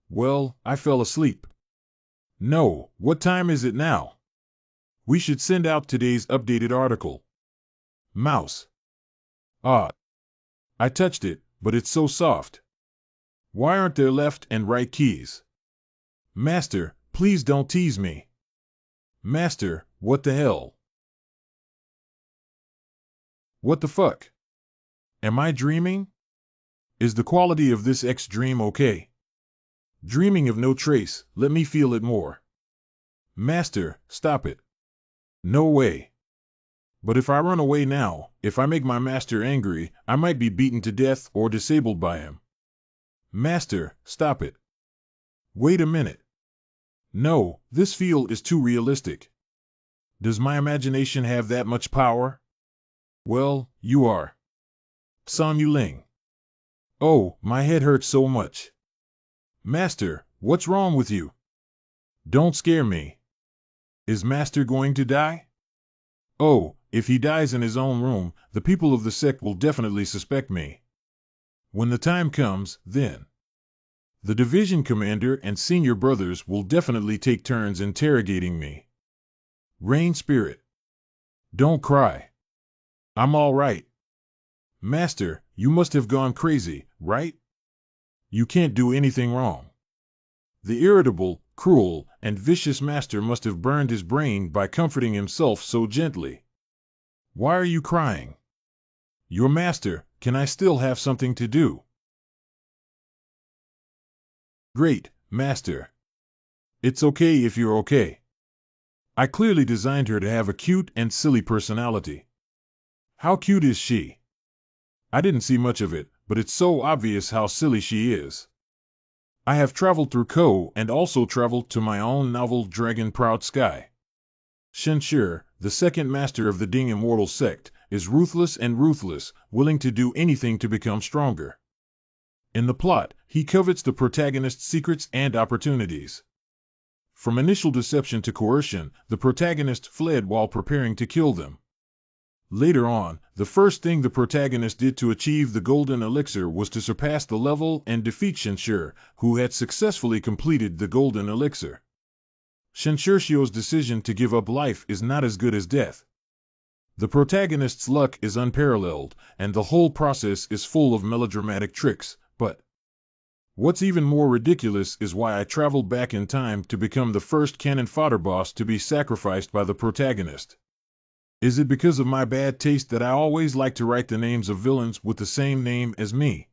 Well, I fell asleep. No, what time is it now? We should send out today's updated article. Mouse. Ah, I touched it, but it's so soft. Why aren't there left and right keys? Master, please don't tease me. Master, what the hell? What the fuck? Am I dreaming? Is the quality of this dream okay? Dreaming of no trace, let me feel it more. Master, stop it. No way. But if I run away now, if I make my master angry, I might be beaten to death or disabled by him. Master, stop it. Wait a minute. No, this feel is too realistic. Does my imagination have that much power? Well, you are. San Yuling. Oh, my head hurts so much. Master, what's wrong with you? Don't scare me. Is Master going to die? Oh, if he dies in his own room, the people of the sect will definitely suspect me. When the time comes, then. The division commander and senior brothers will definitely take turns interrogating me. Rain Spirit. Don't cry. I'm all right. Master, you must have gone crazy, right? You can't do anything wrong. The irritable, cruel, and vicious master must have burned his brain by comforting himself so gently. Why are you crying? Your master, can I still have something to do? Great, master. It's okay if you're okay. I clearly designed her to have a cute and silly personality. How cute is she? I didn't see much of it, but it's so obvious how silly she is. I have traveled through Ko and also traveled to my own novel Dragon Proud Sky. Shenshur, the second master of the Ding Immortal sect, is ruthless and ruthless, willing to do anything to become stronger. In the plot, he covets the protagonist's secrets and opportunities. From initial deception to coercion, the protagonist fled while preparing to kill them. Later on, the first thing the protagonist did to achieve the golden elixir was to surpass the level and defeat Shenshur, who had successfully completed the golden elixir. Shenshurshio's decision to give up life is not as good as death. The protagonist's luck is unparalleled, and the whole process is full of melodramatic tricks, but what's even more ridiculous is why I traveled back in time to become the first cannon fodder boss to be sacrificed by the protagonist. Is it because of my bad taste that I always like to write the names of villains with the same name as me?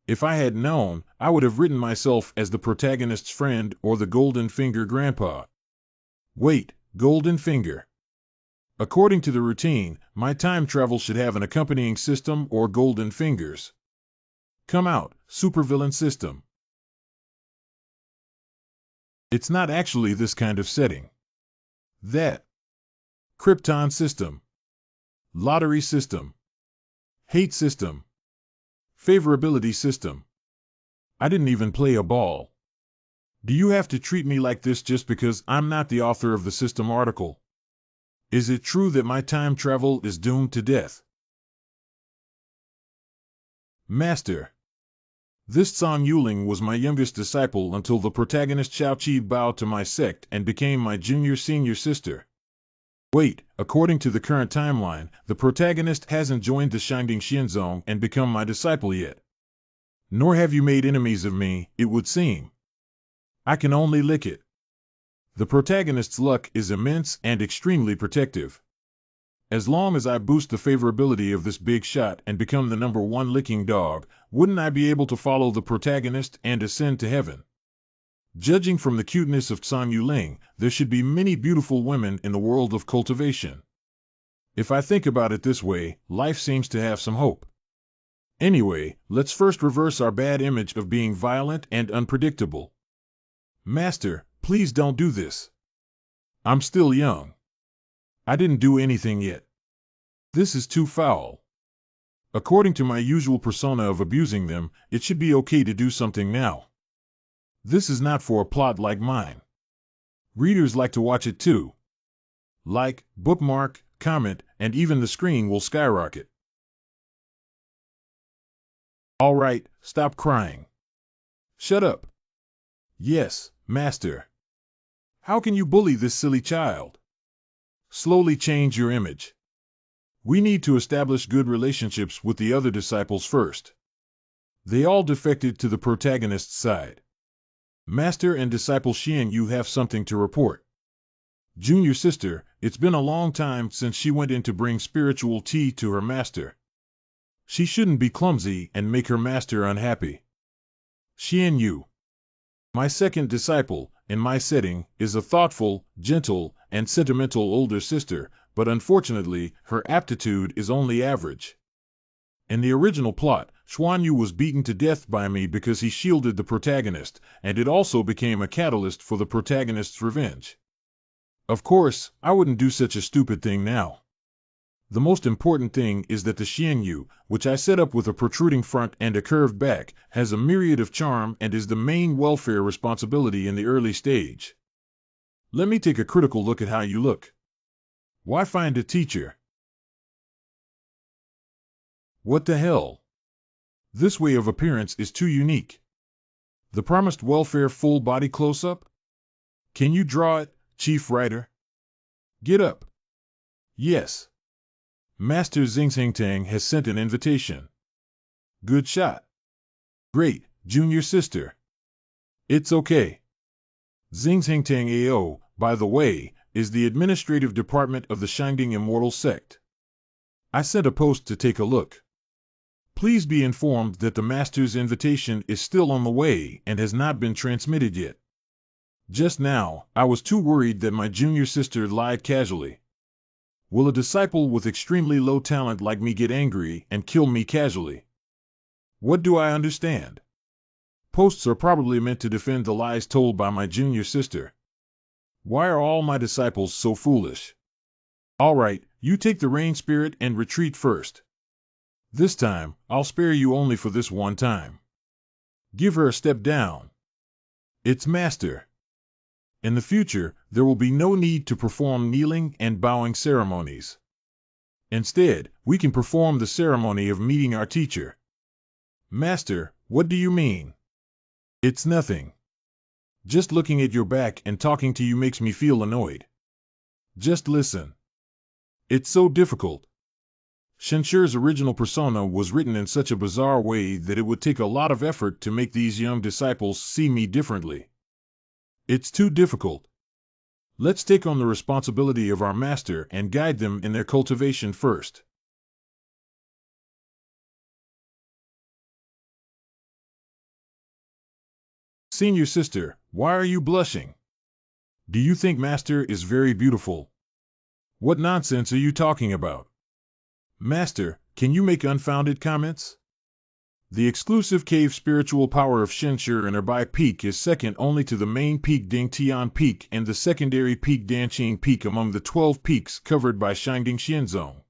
If I had known, I would have written myself as the protagonist's friend or the Golden Finger Grandpa. Wait, Golden Finger. According to the routine, my time travel should have an accompanying system or golden fingers. Come out, supervillain system. It's not actually this kind of setting. That. Krypton system. Lottery system. Hate system. Favorability system. I didn't even play a ball. Do you have to treat me like this just because I'm not the author of the system article? Is it true that my time travel is doomed to death? Master. This San Yuling was my youngest disciple until the protagonist Xiaoqi bowed to my sect and became my junior-senior sister. Wait, according to the current timeline, the protagonist hasn't joined the Shining Shinzong and become my disciple yet. Nor have you made enemies of me, it would seem. I can only lick it. The protagonist's luck is immense and extremely protective. As long as I boost the favorability of this big shot and become the #1 licking dog, wouldn't I be able to follow the protagonist and ascend to heaven? Judging from the cuteness of San Yuling, there should be many beautiful women in the world of cultivation. If I think about it this way, life seems to have some hope. Anyway, let's first reverse our bad image of being violent and unpredictable. Master, please don't do this. I'm still young. I didn't do anything yet. This is too foul. According to my usual persona of abusing them, it should be okay to do something now. This is not for a plot like mine. Readers like to watch it too. Like, bookmark, comment, and even the screen will skyrocket. All right, stop crying. Shut up. Yes, master. How can you bully this silly child? Slowly change your image. We need to establish good relationships with the other disciples first. They all defected to the protagonist's side. Master and disciple Xian, you have something to report. Junior sister, it's been a long time since she went in to bring spiritual tea to her master. She shouldn't be clumsy and make her master unhappy. Xian Yu, my second disciple, in my setting, is a thoughtful, gentle, and sentimental older sister, but unfortunately, her aptitude is only average. In the original plot, Xuan Yu was beaten to death by me because he shielded the protagonist, and it also became a catalyst for the protagonist's revenge. Of course, I wouldn't do such a stupid thing now. The most important thing is that the Xian Yu, which I set up with a protruding front and a curved back, has a myriad of charm and is the main welfare responsibility in the early stage. Let me take a critical look at how you look. Why find a teacher? What the hell? This way of appearance is too unique. The promised welfare full body close-up? Can you draw it, Chief Writer? Get up. Yes. Master Xingxingtang has sent an invitation. Good shot. Great, junior sister. It's okay. Xingxingtang AO, by the way, is the administrative department of the Shinding Immortal sect. I sent a post to take a look. Please be informed that the master's invitation is still on the way and has not been transmitted yet. Just now, I was too worried that my junior sister lied casually. Will a disciple with extremely low talent like me get angry and kill me casually? What do I understand? Posts are probably meant to defend the lies told by my junior sister. Why are all my disciples so foolish? All right, you take the rain spirit and retreat first. This time, I'll spare you only for this one time. Give her a step down. It's master. In the future, there will be no need to perform kneeling and bowing ceremonies. Instead, we can perform the ceremony of meeting our teacher. Master, what do you mean? It's nothing. Just looking at your back and talking to you makes me feel annoyed. Just listen. It's so difficult. Shenshur's original persona was written in such a bizarre way that it would take a lot of effort to make these young disciples see me differently. It's too difficult. Let's take on the responsibility of our master and guide them in their cultivation first. Senior sister, why are you blushing? Do you think master is very beautiful? What nonsense are you talking about? Master, can you make unfounded comments? The exclusive cave spiritual power of Shenshur and Erbai Peak is second only to the main peak Dingtian Peak and the secondary peak Danqing Peak among the 12 peaks covered by Shinding Xianzong.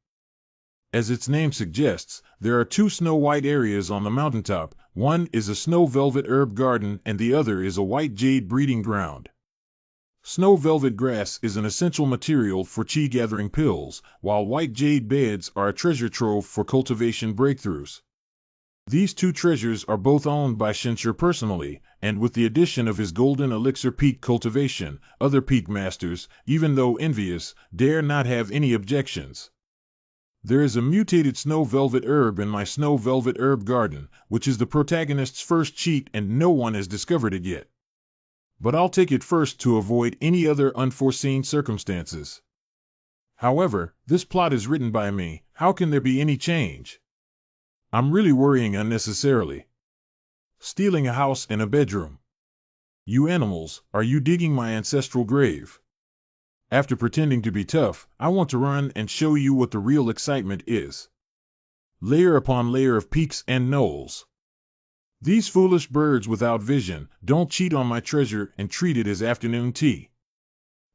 As its name suggests, there are two snow-white areas on the mountaintop. One is a snow velvet herb garden and the other is a white jade breeding ground. Snow velvet grass is an essential material for qi gathering pills, while white jade beds are a treasure trove for cultivation breakthroughs. These two treasures are both owned by Shenshur personally, and with the addition of his golden elixir peak cultivation, other peak masters, even though envious, dare not have any objections. There is a mutated snow velvet herb in my snow velvet herb garden, which is the protagonist's first cheat and no one has discovered it yet. But I'll take it first to avoid any other unforeseen circumstances. However, this plot is written by me, how can there be any change? I'm really worrying unnecessarily. Stealing a house and a bedroom. You animals, are you digging my ancestral grave? After pretending to be tough, I want to run and show you what the real excitement is. Layer upon layer of peaks and knolls. These foolish birds without vision don't cheat on my treasure and treat it as afternoon tea.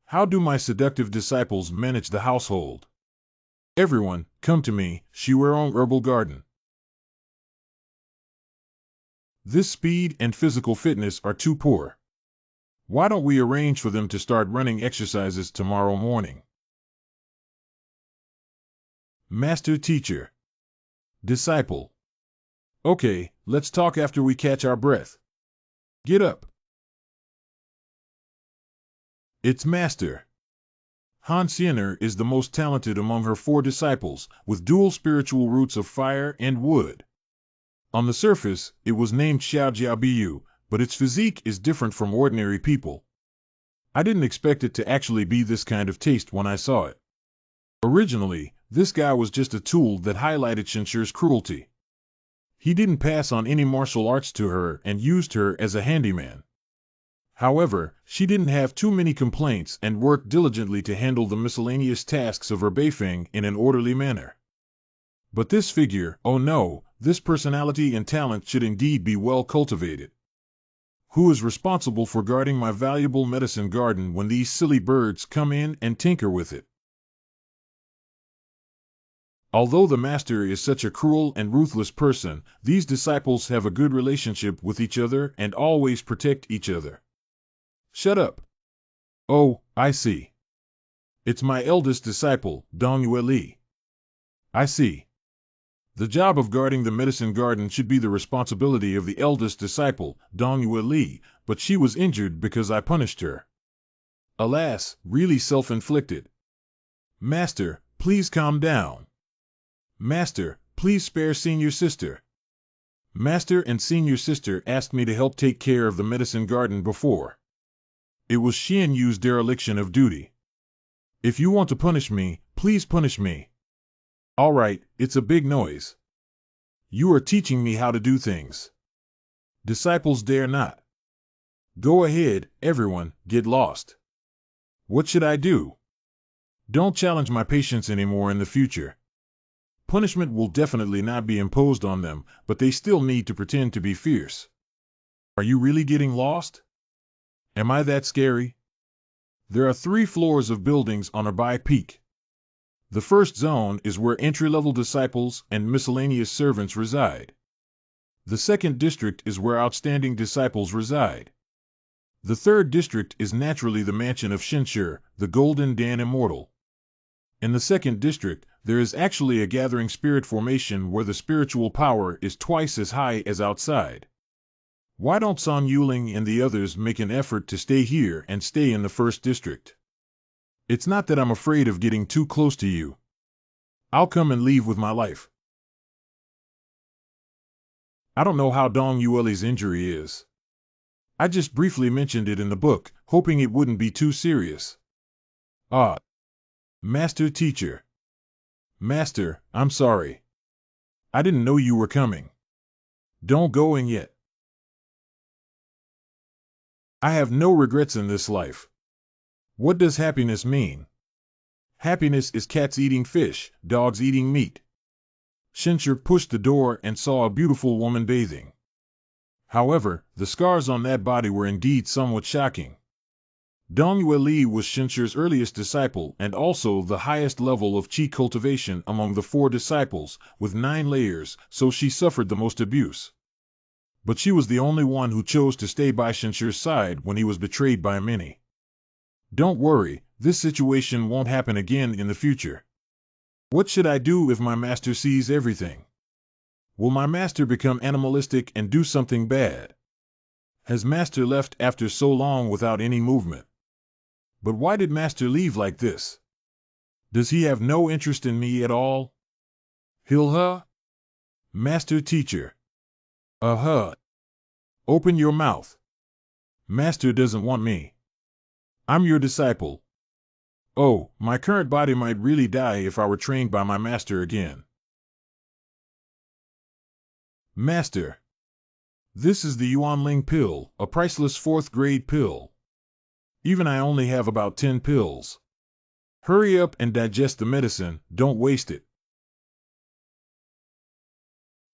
How do my seductive disciples manage the household? Everyone, come to me, Shiwerong Herbal Garden. This speed and physical fitness are too poor. Why don't we arrange for them to start running exercises tomorrow morning? Master Teacher. Disciple. Okay, let's talk after we catch our breath. Get up. Its master. Han Xiener is the most talented among her 4 disciples, with dual spiritual roots of fire and wood. On the surface, it was named Xiao Jiabiyu, but its physique is different from ordinary people. I didn't expect it to actually be this kind of taste when I saw it. Originally, this guy was just a tool that highlighted Shinshir's cruelty. He didn't pass on any martial arts to her and used her as a handyman. However, she didn't have too many complaints and worked diligently to handle the miscellaneous tasks of her Beifeng in an orderly manner. But this figure, oh no, this personality and talent should indeed be well cultivated. Who is responsible for guarding my valuable medicine garden when these silly birds come in and tinker with it? Although the master is such a cruel and ruthless person, these disciples have a good relationship with each other and always protect each other. Shut up. Oh, I see. It's my eldest disciple, Dongyue Li. I see. The job of guarding the medicine garden should be the responsibility of the eldest disciple, Dongyue Li, but she was injured because I punished her. Alas, really self-inflicted. Master, please calm down. Master, please spare senior sister. Master and senior sister asked me to help take care of the medicine garden before. It was Xian Yu's dereliction of duty. If you want to punish me, please punish me. All right, it's a big noise. You are teaching me how to do things. Disciples dare not. Go ahead, everyone, get lost. What should I do? Don't challenge my patience anymore in the future. Punishment will definitely not be imposed on them, but they still need to pretend to be fierce. Are you really getting lost? Am I that scary? There are 3 floors of buildings on a Bai Peak. The first zone is where entry-level disciples and miscellaneous servants reside. The second district is where outstanding disciples reside. The third district is naturally the mansion of Shinshir, the Golden Dan Immortal. In the second district, there is actually a gathering spirit formation where the spiritual power is twice as high as outside. Why don't San Yuling and the others make an effort to stay here and stay in the first district? It's not that I'm afraid of getting too close to you. I'll come and leave with my life. I don't know how Dong Yueli's injury is. I just briefly mentioned it in the book, hoping it wouldn't be too serious. Ah. Master Teacher. Master, I'm sorry. I didn't know you were coming. Don't go in yet. I have no regrets in this life. What does happiness mean? Happiness is cats eating fish, dogs eating meat. Shinshir pushed the door and saw a beautiful woman bathing. However, the scars on that body were indeed somewhat shocking. Dongyue Li was Shinshir's earliest disciple and also the highest level of qi cultivation among the 4 disciples, with 9 layers, so she suffered the most abuse. But she was the only one who chose to stay by Shinshir's side when he was betrayed by many. Don't worry, this situation won't happen again in the future. What should I do if my master sees everything? Will my master become animalistic and do something bad? Has master left after so long without any movement? But why did master leave like this? Does he have no interest in me at all? Hilha? Master Teacher. Open your mouth. Master doesn't want me. I'm your disciple. Oh, my current body might really die if I were trained by my master again. Master. This is the Yuanling pill, a priceless 4th grade pill. Even I only have about 10 pills. Hurry up and digest the medicine, don't waste it.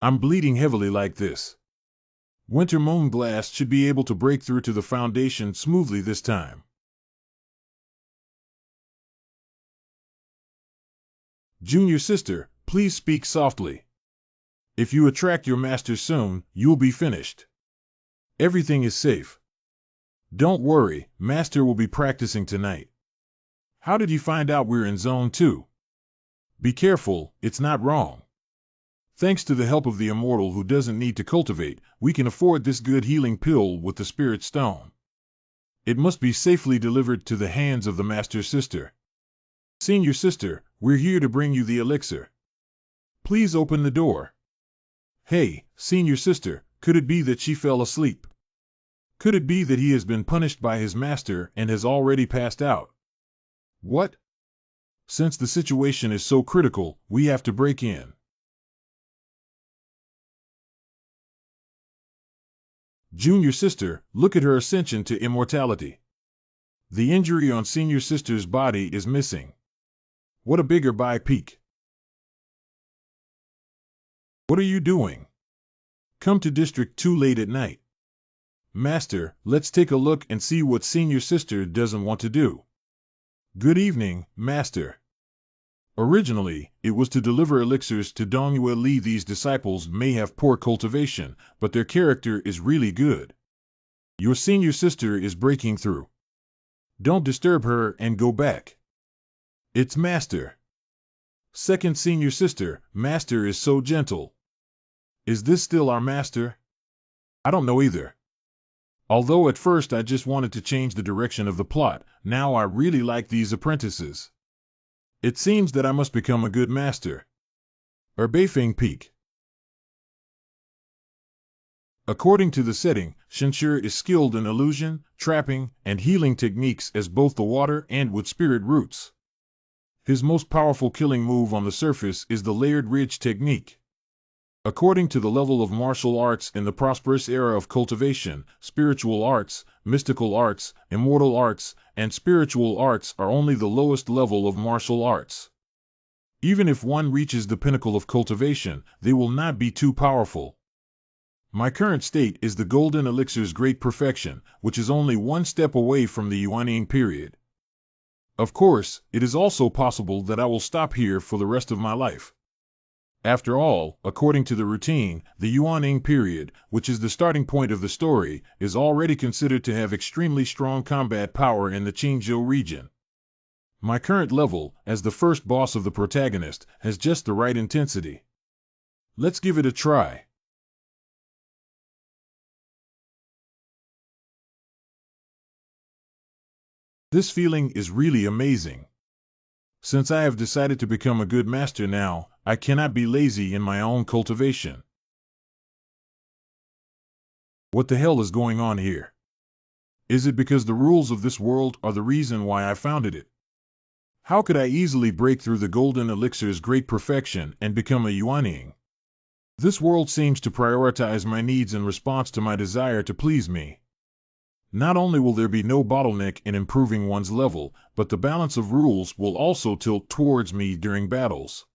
I'm bleeding heavily like this. Winter Moon Blast should be able to break through to the foundation smoothly this time. Junior sister, please speak softly. If you attract your master soon, you'll be finished. Everything is safe. Don't worry, master will be practicing tonight. How did you find out we're in Zone 2? Be careful, it's not wrong. Thanks to the help of the immortal who doesn't need to cultivate, we can afford this good healing pill with the spirit stone. It must be safely delivered to the hands of the master's sister. Senior sister, we're here to bring you the elixir. Please open the door. Hey, senior sister, could it be that she fell asleep? Could it be that he has been punished by his master and has already passed out? What? Since the situation is so critical, we have to break in. Junior sister, look at her ascension to immortality. The injury on senior sister's body is missing. What a bigger by peak. What are you doing? Come to District 2 late at night. Master, let's take a look and see what senior sister doesn't want to do. Good evening, Master. Originally, it was to deliver elixirs to Dongyue Li. These disciples may have poor cultivation, but their character is really good. Your senior sister is breaking through. Don't disturb her and go back. It's Master. Second senior sister, Master is so gentle. Is this still our Master? I don't know either. Although at first I just wanted to change the direction of the plot, now I really like these apprentices. It seems that I must become a good master. Beifeng Peak. According to the setting, Shenshi is skilled in illusion, trapping, and healing techniques as both the water and wood spirit roots. His most powerful killing move on the surface is the layered ridge technique. According to the level of martial arts in the prosperous era of cultivation, spiritual arts, mystical arts, immortal arts, and spiritual arts are only the lowest level of martial arts. Even if one reaches the pinnacle of cultivation, they will not be too powerful. My current state is the golden elixir's great perfection, which is only one step away from the Yuanying period. Of course, it is also possible that I will stop here for the rest of my life. After all, according to the routine, the Yuanying period, which is the starting point of the story, is already considered to have extremely strong combat power in the Qingzhou region. My current level, as the first boss of the protagonist, has just the right intensity. Let's give it a try. This feeling is really amazing. Since I have decided to become a good master now, I cannot be lazy in my own cultivation. What the hell is going on here? Is it because the rules of this world are the reason why I founded it? How could I easily break through the golden elixir's great perfection and become a Yuanying? This world seems to prioritize my needs in response to my desire to please me. Not only will there be no bottleneck in improving one's level, but the balance of rules will also tilt towards me during battles.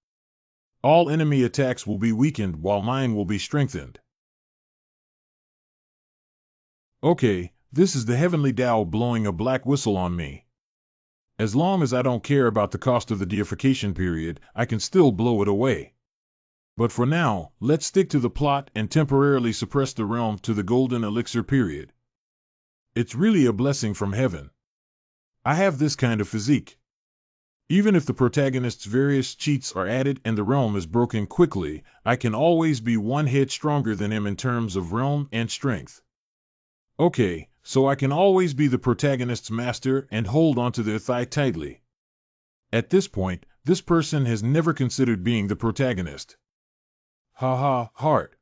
All enemy attacks will be weakened while mine will be strengthened. Okay, this is the heavenly Tao blowing a black whistle on me. As long as I don't care about the cost of the deification period, I can still blow it away. But for now, let's stick to the plot and temporarily suppress the realm to the golden elixir period. It's really a blessing from heaven. I have this kind of physique. Even if the protagonist's various cheats are added and the realm is broken quickly, I can always be one head stronger than him in terms of realm and strength. Okay, so I can always be the protagonist's master and hold onto their thigh tightly. At this point, this person has never considered being the protagonist. Ha, heart.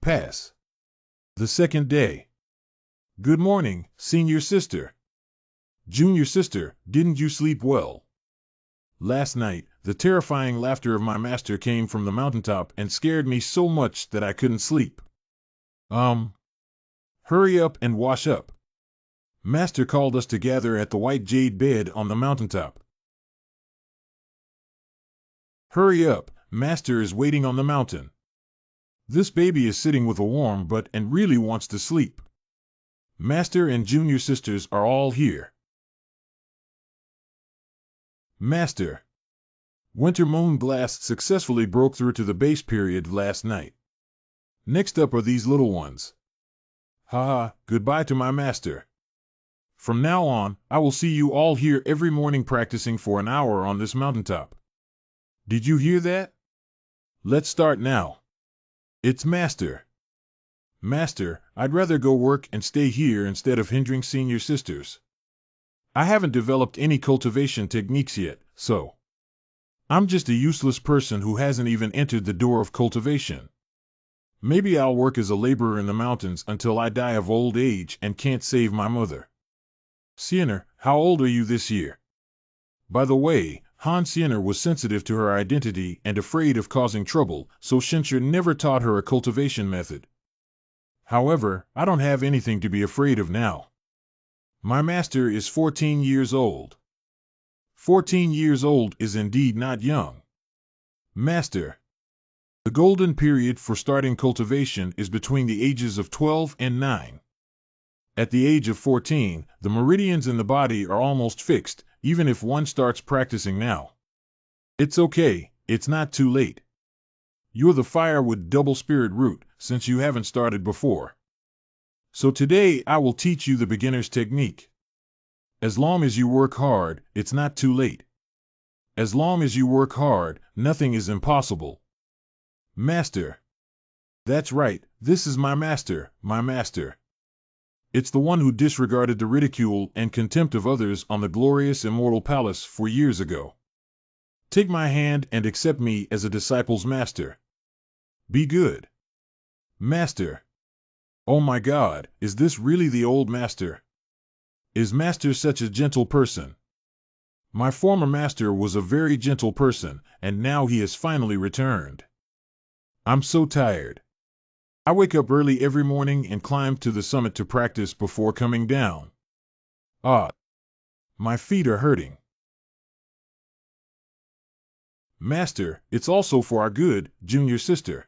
Pass. The second day. Good morning, senior sister. Junior sister, didn't you sleep well? Last night, the terrifying laughter of my master came from the mountaintop and scared me so much that I couldn't sleep. Hurry up and wash up. Master called us to gather at the white jade bed on the mountaintop. Hurry up, Master is waiting on the mountain. This baby is sitting with a warm butt and really wants to sleep. Master and junior sisters are all here. Master. Winter moon blast successfully broke through to the base period last night. Next up are these little ones. Goodbye to my master. From now on, I will see you all here every morning practicing for an hour on this mountaintop. Did you hear that? Let's start now. It's Master. Master, I'd rather go work and stay here instead of hindering senior sisters. I haven't developed any cultivation techniques yet, so I'm just a useless person who hasn't even entered the door of cultivation. Maybe I'll work as a laborer in the mountains until I die of old age and can't save my mother. Siener, how old are you this year? By the way, Han Siener was sensitive to her identity and afraid of causing trouble, so Shincher never taught her a cultivation method. However, I don't have anything to be afraid of now. My master is 14 years old. 14 years old is indeed not young. Master, the golden period for starting cultivation is between the ages of 12 and 9. At the age of 14, the meridians in the body are almost fixed, even if one starts practicing now. It's okay, it's not too late. You're the fire with double spirit root, since you haven't started before. So today I will teach you the beginner's technique. As long as you work hard, it's not too late. As long as you work hard, nothing is impossible. Master. That's right, this is my master, my master. It's the one who disregarded the ridicule and contempt of others on the glorious immortal palace 4 years ago. Take my hand and accept me as a disciple's master. Be good. Master. Oh my God, is this really the old master? Is master such a gentle person? My former master was a very gentle person, and now he has finally returned. I'm so tired. I wake up early every morning and climb to the summit to practice before coming down. Ah, my feet are hurting. Master, it's also for our good, junior sister.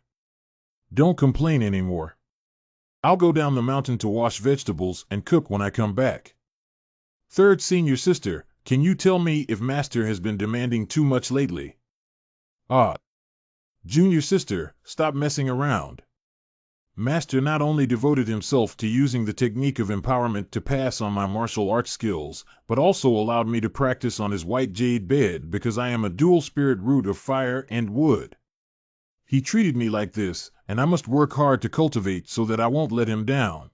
Don't complain anymore. I'll go down the mountain to wash vegetables and cook when I come back. Third senior sister, can you tell me if master has been demanding too much lately? Ah, junior sister, stop messing around. Master not only devoted himself to using the technique of empowerment to pass on my martial arts skills, but also allowed me to practice on his white jade bed because I am a dual spirit root of fire and wood. He treated me like this, and I must work hard to cultivate so that I won't let him down.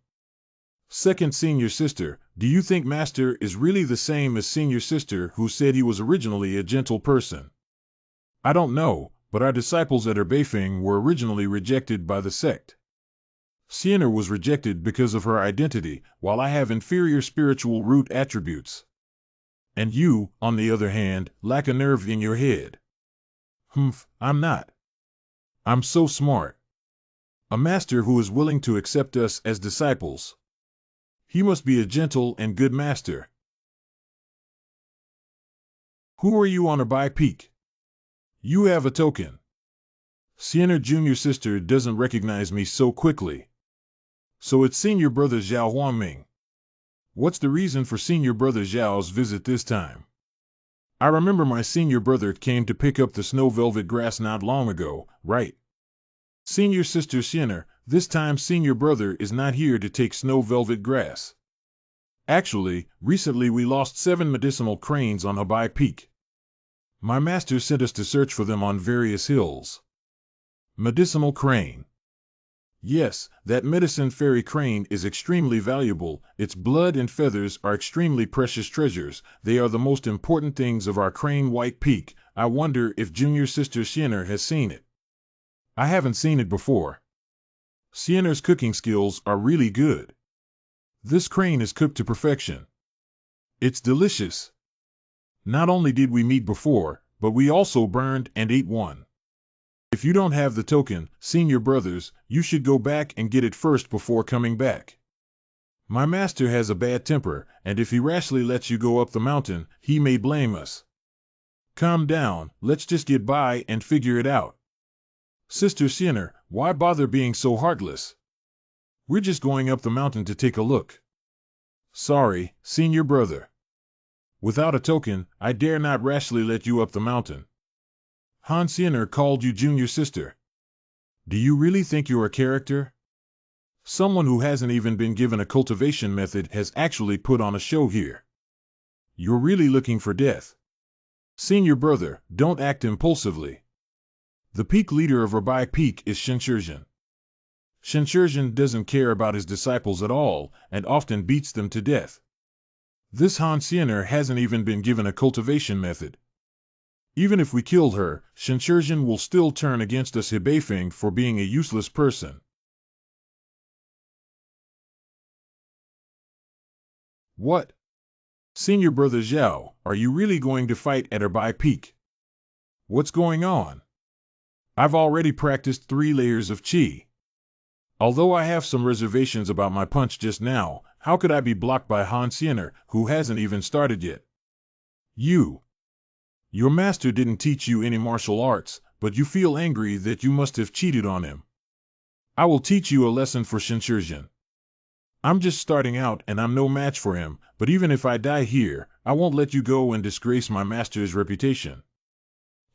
Second senior sister, do you think master is really the same as senior sister who said he was originally a gentle person? I don't know, but our disciples at Erbeifing were originally rejected by the sect. Siener was rejected because of her identity, while I have inferior spiritual root attributes. And you, on the other hand, lack a nerve in your head. I'm not. I'm so smart. A master who is willing to accept us as disciples. He must be a gentle and good master. Who are you on Abai Peak? You have a token. Siener junior sister doesn't recognize me so quickly. So it's senior brother Zhao Huangming. What's the reason for senior brother Zhao's visit this time? I remember my senior brother came to pick up the snow velvet grass not long ago, right? Senior sister Siener, this time senior brother is not here to take snow velvet grass. Actually, recently we lost 7 medicinal cranes on Abai Peak. My master sent us to search for them on various hills. Medicinal crane. Yes, that medicine fairy crane is extremely valuable. Its blood and feathers are extremely precious treasures. They are the most important things of our crane white peak. I wonder if junior sister Siener has seen it. I haven't seen it before. Siener's cooking skills are really good. This crane is cooked to perfection. It's delicious. Not only did we meet before, but we also burned and ate one. If you don't have the token, senior brothers, you should go back and get it first before coming back. My master has a bad temper, and if he rashly lets you go up the mountain, he may blame us. Calm down, let's just get by and figure it out. Sister Siener, why bother being so heartless? We're just going up the mountain to take a look. Sorry, senior brother. Without a token, I dare not rashly let you up the mountain. Han Siener called you junior sister. Do you really think you're a character? Someone who hasn't even been given a cultivation method has actually put on a show here. You're really looking for death. Senior brother, don't act impulsively. The peak leader of Abai Peak is Shinshirjin. Shinshirjin doesn't care about his disciples at all and often beats them to death. This Han Xiener hasn't even been given a cultivation method. Even if we killed her, Shinshirjin will still turn against us Hebei for being a useless person. What? Senior Brother Zhao, are you really going to fight at her by peak? What's going on? I've already practiced 3 layers of qi. Although I have some reservations about my punch just now, how could I be blocked by Han Xiener, who hasn't even started yet? Your master didn't teach you any martial arts, but you feel angry that you must have cheated on him. I will teach you a lesson for Shinshirjin. I'm just starting out and I'm no match for him, but even if I die here, I won't let you go and disgrace my master's reputation.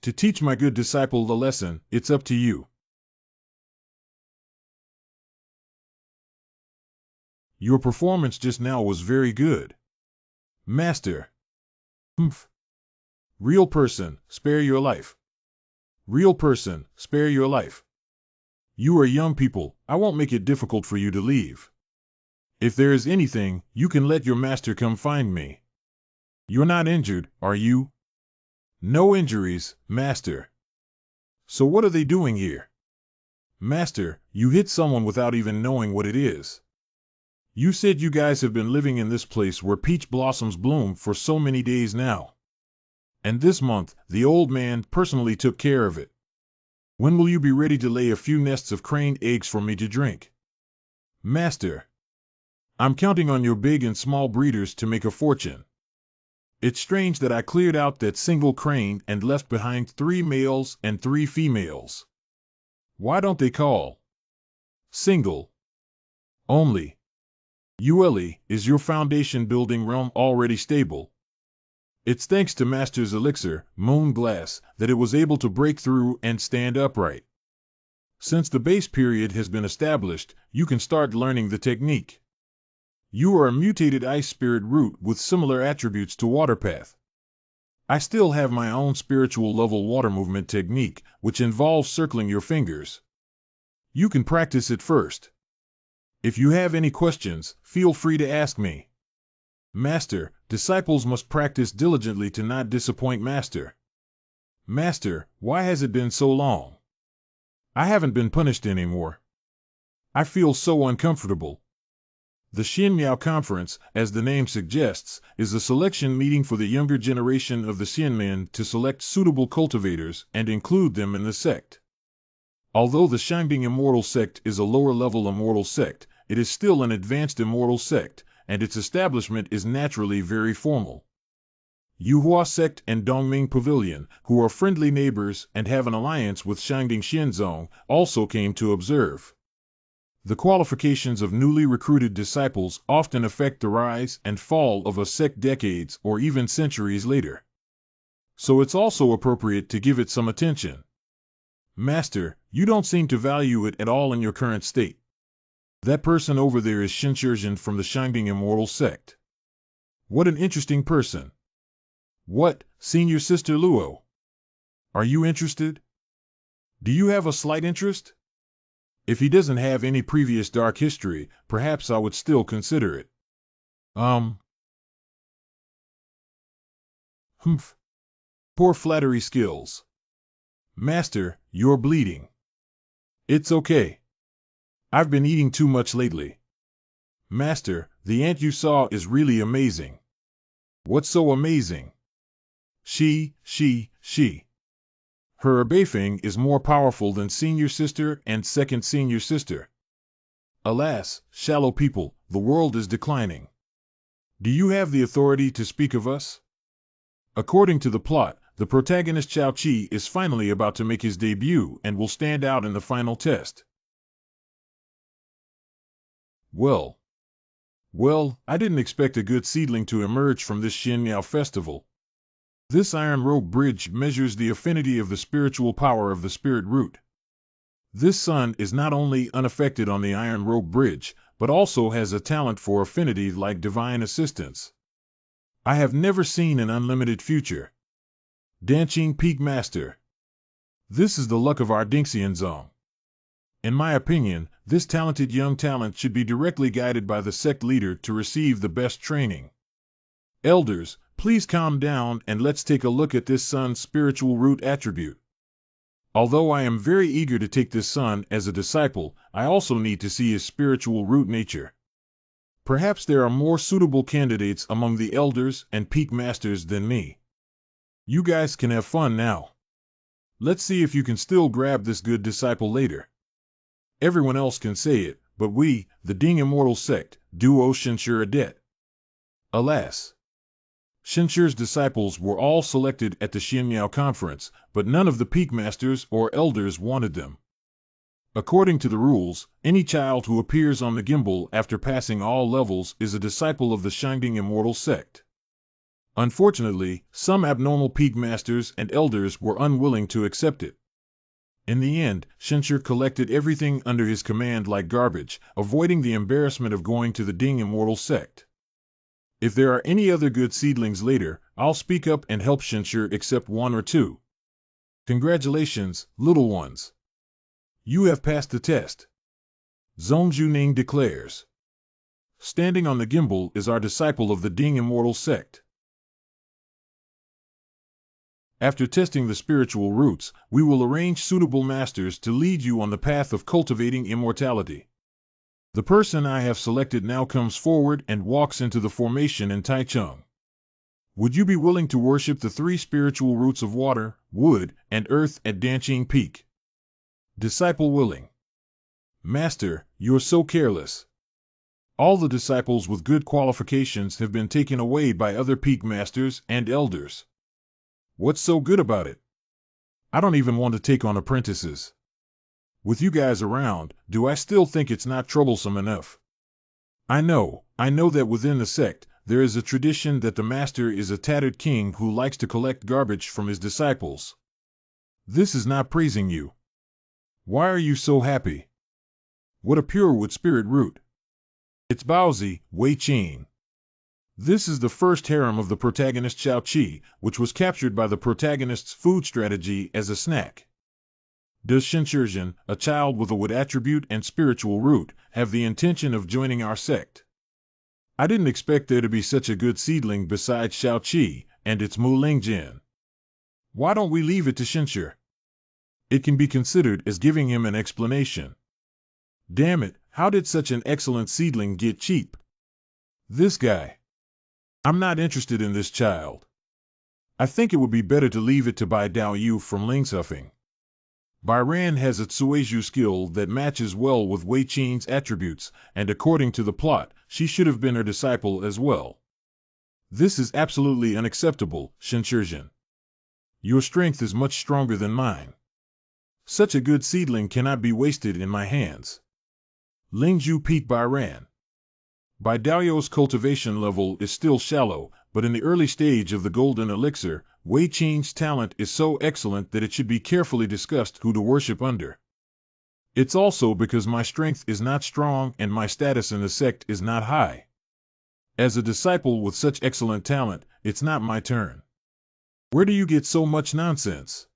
To teach my good disciple the lesson, it's up to you. Your performance just now was very good. Master. Humph. Real person, spare your life. Real person, spare your life. You are young people, I won't make it difficult for you to leave. If there is anything, you can let your master come find me. You're not injured, are you? No injuries, master. So what are they doing here? Master, you hit someone without even knowing what it is. You said you guys have been living in this place where peach blossoms bloom for so many days now. And this month, the old man personally took care of it. When will you be ready to lay a few nests of crane eggs for me to drink? Master. I'm counting on your big and small breeders to make a fortune. It's strange that I cleared out that single crane and left behind 3 males and 3 females. Why don't they call single only? Ueli, is your foundation building realm already stable? It's thanks to Master's elixir, Moon Glass, that it was able to break through and stand upright. Since the base period has been established, you can start learning the technique. You are a mutated ice spirit root with similar attributes to Waterpath. I still have my own spiritual level water movement technique, which involves circling your fingers. You can practice it first. If you have any questions, feel free to ask me. Master, disciples must practice diligently to not disappoint Master. Master, why has it been so long? I haven't been punished anymore. I feel so uncomfortable. The Xianmiao Conference, as the name suggests, is a selection meeting for the younger generation of the Xianmen to select suitable cultivators and include them in the sect. Although the Shangding Immortal Sect is a lower-level immortal sect, it is still an advanced immortal sect, and its establishment is naturally very formal. Yuhua Sect and Dongming Pavilion, who are friendly neighbors and have an alliance with Shangding Xianzong, also came to observe. The qualifications of newly recruited disciples often affect the rise and fall of a sect decades or even centuries later. So it's also appropriate to give it some attention. Master, you don't seem to value it at all in your current state. That person over there is Shinshirjin from the Shangding Immortal Sect. What an interesting person. What, Senior Sister Luo? Are you interested? Do you have a slight interest? If he doesn't have any previous dark history, perhaps I would still consider it. Humph. Poor flattery skills. Master, you're bleeding. It's okay. I've been eating too much lately. Master, the ant you saw is really amazing. What's so amazing? She. Her Beifeng is more powerful than Senior Sister and Second Senior Sister. Alas, shallow people, the world is declining. Do you have the authority to speak of us? According to the plot, the protagonist Chao Chi is finally about to make his debut and will stand out in the final test. Well, I didn't expect a good seedling to emerge from this Xianmiao festival. This iron rope bridge measures the affinity of the spiritual power of the spirit root. This sun is not only unaffected on the iron rope bridge, but also has a talent for affinity like divine assistance. I have never seen an unlimited future. Danqing Peak Master. This is the luck of our Dingxianzong. In my opinion, this talented young talent should be directly guided by the sect leader to receive the best training. Elders, please calm down and let's take a look at this son's spiritual root attribute. Although I am very eager to take this son as a disciple, I also need to see his spiritual root nature. Perhaps there are more suitable candidates among the elders and peak masters than me. You guys can have fun now. Let's see if you can still grab this good disciple later. Everyone else can say it, but we, the Ding Immortal sect, do owe Shinshur a debt. Alas! Shinshur's disciples were all selected at the Xianyao conference, but none of the peak masters or elders wanted them. According to the rules, any child who appears on the gimbal after passing all levels is a disciple of the Ding Immortal sect. Unfortunately, some abnormal peak masters and elders were unwilling to accept it. In the end, Shinshur collected everything under his command like garbage, avoiding the embarrassment of going to the Ding Immortal sect. If there are any other good seedlings later, I'll speak up and help Shinshur accept one or two. Congratulations, little ones. You have passed the test. Zhong Juning declares. Standing on the gimbal is our disciple of the Ding Immortal sect. After testing the spiritual roots, we will arrange suitable masters to lead you on the path of cultivating immortality. The person I have selected now comes forward and walks into the formation in Taichung. Would you be willing to worship the three spiritual roots of water, wood, and earth at Danqing Peak? Disciple willing. Master, you're so careless. All the disciples with good qualifications have been taken away by other peak masters and elders. What's so good about it? I don't even want to take on apprentices. With you guys around, do I still think it's not troublesome enough? I know that within the sect, there is a tradition that the master is a tattered king who likes to collect garbage from his disciples. This is not praising you. Why are you so happy? What a pure wood spirit root. It's Baozi, Wei Qing. This is the first harem of the protagonist Xiao Qi, which was captured by the protagonist's food strategy as a snack. Does Shinshurjin, a child with a wood attribute and spiritual root, have the intention of joining our sect? I didn't expect there to be such a good seedling besides Xiao Qi, and it's Mu Lingjin. Why don't we leave it to Shinshur? It can be considered as giving him an explanation. Damn it, how did such an excellent seedling get cheap? This guy. I'm not interested in this child. I think it would be better to leave it to Bai Dao Yu from Lingshuffing. Bai Ran has a Tsueju skill that matches well with Wei Qing's attributes, and according to the plot, she should have been her disciple as well. This is absolutely unacceptable, Shinshurjin. Your strength is much stronger than mine. Such a good seedling cannot be wasted in my hands. Lingzhu Peak Bai Ran. Bai Daoyu's cultivation level is still shallow, but in the early stage of the golden elixir, Wei Qing's talent is so excellent that it should be carefully discussed who to worship under. It's also because my strength is not strong and my status in the sect is not high. As a disciple with such excellent talent, it's not my turn. Where do you get so much nonsense?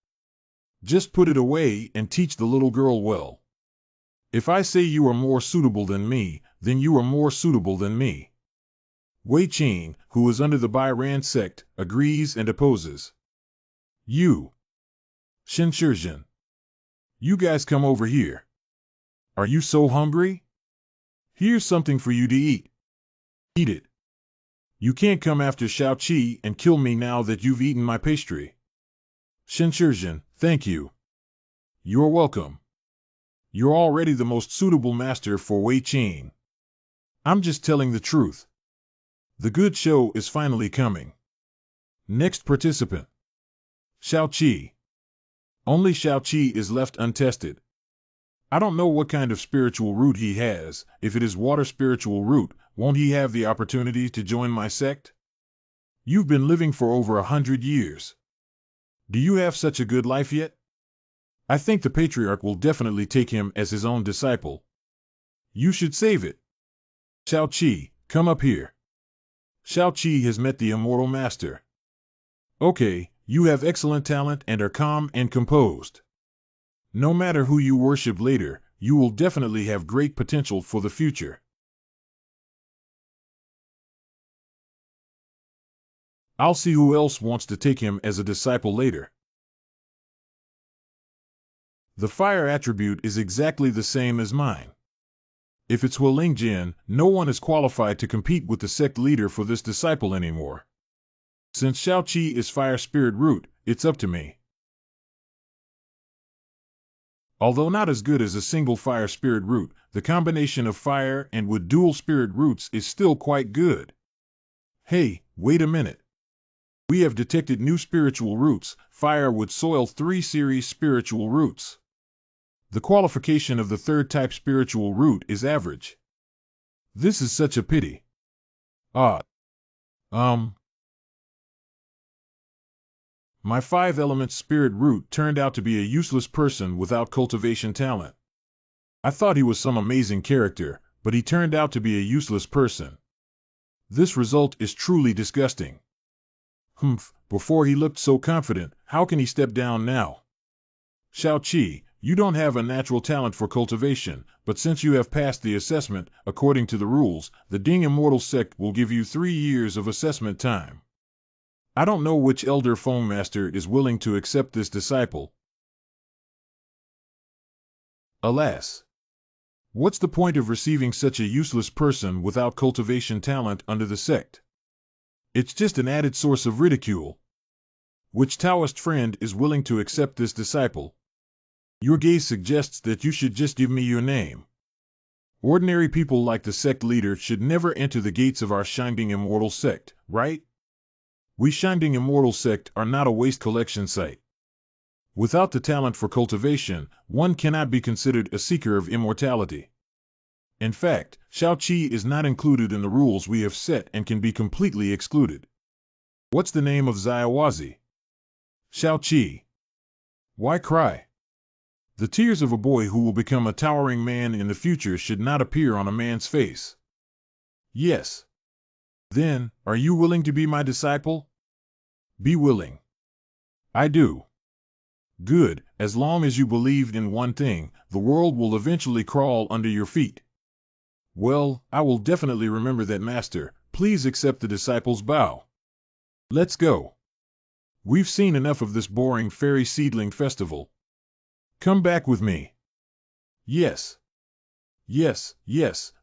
Just put it away and teach the little girl well. If I say you are more suitable than me, then you are more suitable than me. Wei Qing, who is under the Bai Ran sect, agrees and opposes. You. Shinshurjin. You guys come over here. Are you so hungry? Here's something for you to eat. Eat it. You can't come after Xiao Qi and kill me now that you've eaten my pastry. Shinshurjin, thank you. You're welcome. You're already the most suitable master for Wei Qing. I'm just telling the truth. The good show is finally coming. Next participant. Xiao Qi. Only Xiao Qi is left untested. I don't know what kind of spiritual root he has. If it is water spiritual root, won't he have the opportunity to join my sect? You've been living for over 100 years. Do you have such a good life yet? I think the patriarch will definitely take him as his own disciple. You should save it. Xiao Qi, come up here. Xiao Qi has met the immortal master. Okay, you have excellent talent and are calm and composed. No matter who you worship later, you will definitely have great potential for the future. I'll see who else wants to take him as a disciple later. The fire attribute is exactly the same as mine. If it's Jin, no one is qualified to compete with the sect leader for this disciple anymore. Since Xiaoqi is fire spirit root, it's up to me. Although not as good as a single fire spirit root, the combination of fire and wood dual spirit roots is still quite good. Hey, wait a minute. We have detected new spiritual roots, fire wood soil 3 series spiritual roots. The qualification of the third type spiritual root is average. This is such a pity. My 5 element spirit root turned out to be a useless person without cultivation talent. I thought he was some amazing character, but he turned out to be a useless person. This result is truly disgusting. Before he looked so confident, how can he step down now? Xiaoqi, you don't have a natural talent for cultivation, but since you have passed the assessment, according to the rules, the Ding Immortal Sect will give you 3 years of assessment time. I don't know which Elder Foam Master is willing to accept this disciple. Alas. What's the point of receiving such a useless person without cultivation talent under the sect? It's just an added source of ridicule. Which Taoist friend is willing to accept this disciple? Your gaze suggests that you should just give me your name. Ordinary people like the sect leader should never enter the gates of our Shining Immortal Sect, right? We Shining Immortal Sect are not a waste collection site. Without the talent for cultivation, one cannot be considered a seeker of immortality. In fact, Xiaoqi is not included in the rules we have set and can be completely excluded. What's the name of Xiaowazi? Xiaoqi. Why cry? The tears of a boy who will become a towering man in the future should not appear on a man's face. Yes. Then, are you willing to be my disciple? Be willing. I do. Good, as long as you believed in one thing, the world will eventually crawl under your feet. Well, I will definitely remember that, Master. Please accept the disciple's bow. Let's go. We've seen enough of this boring fairy seedling festival. Come back with me. Yes. Yes,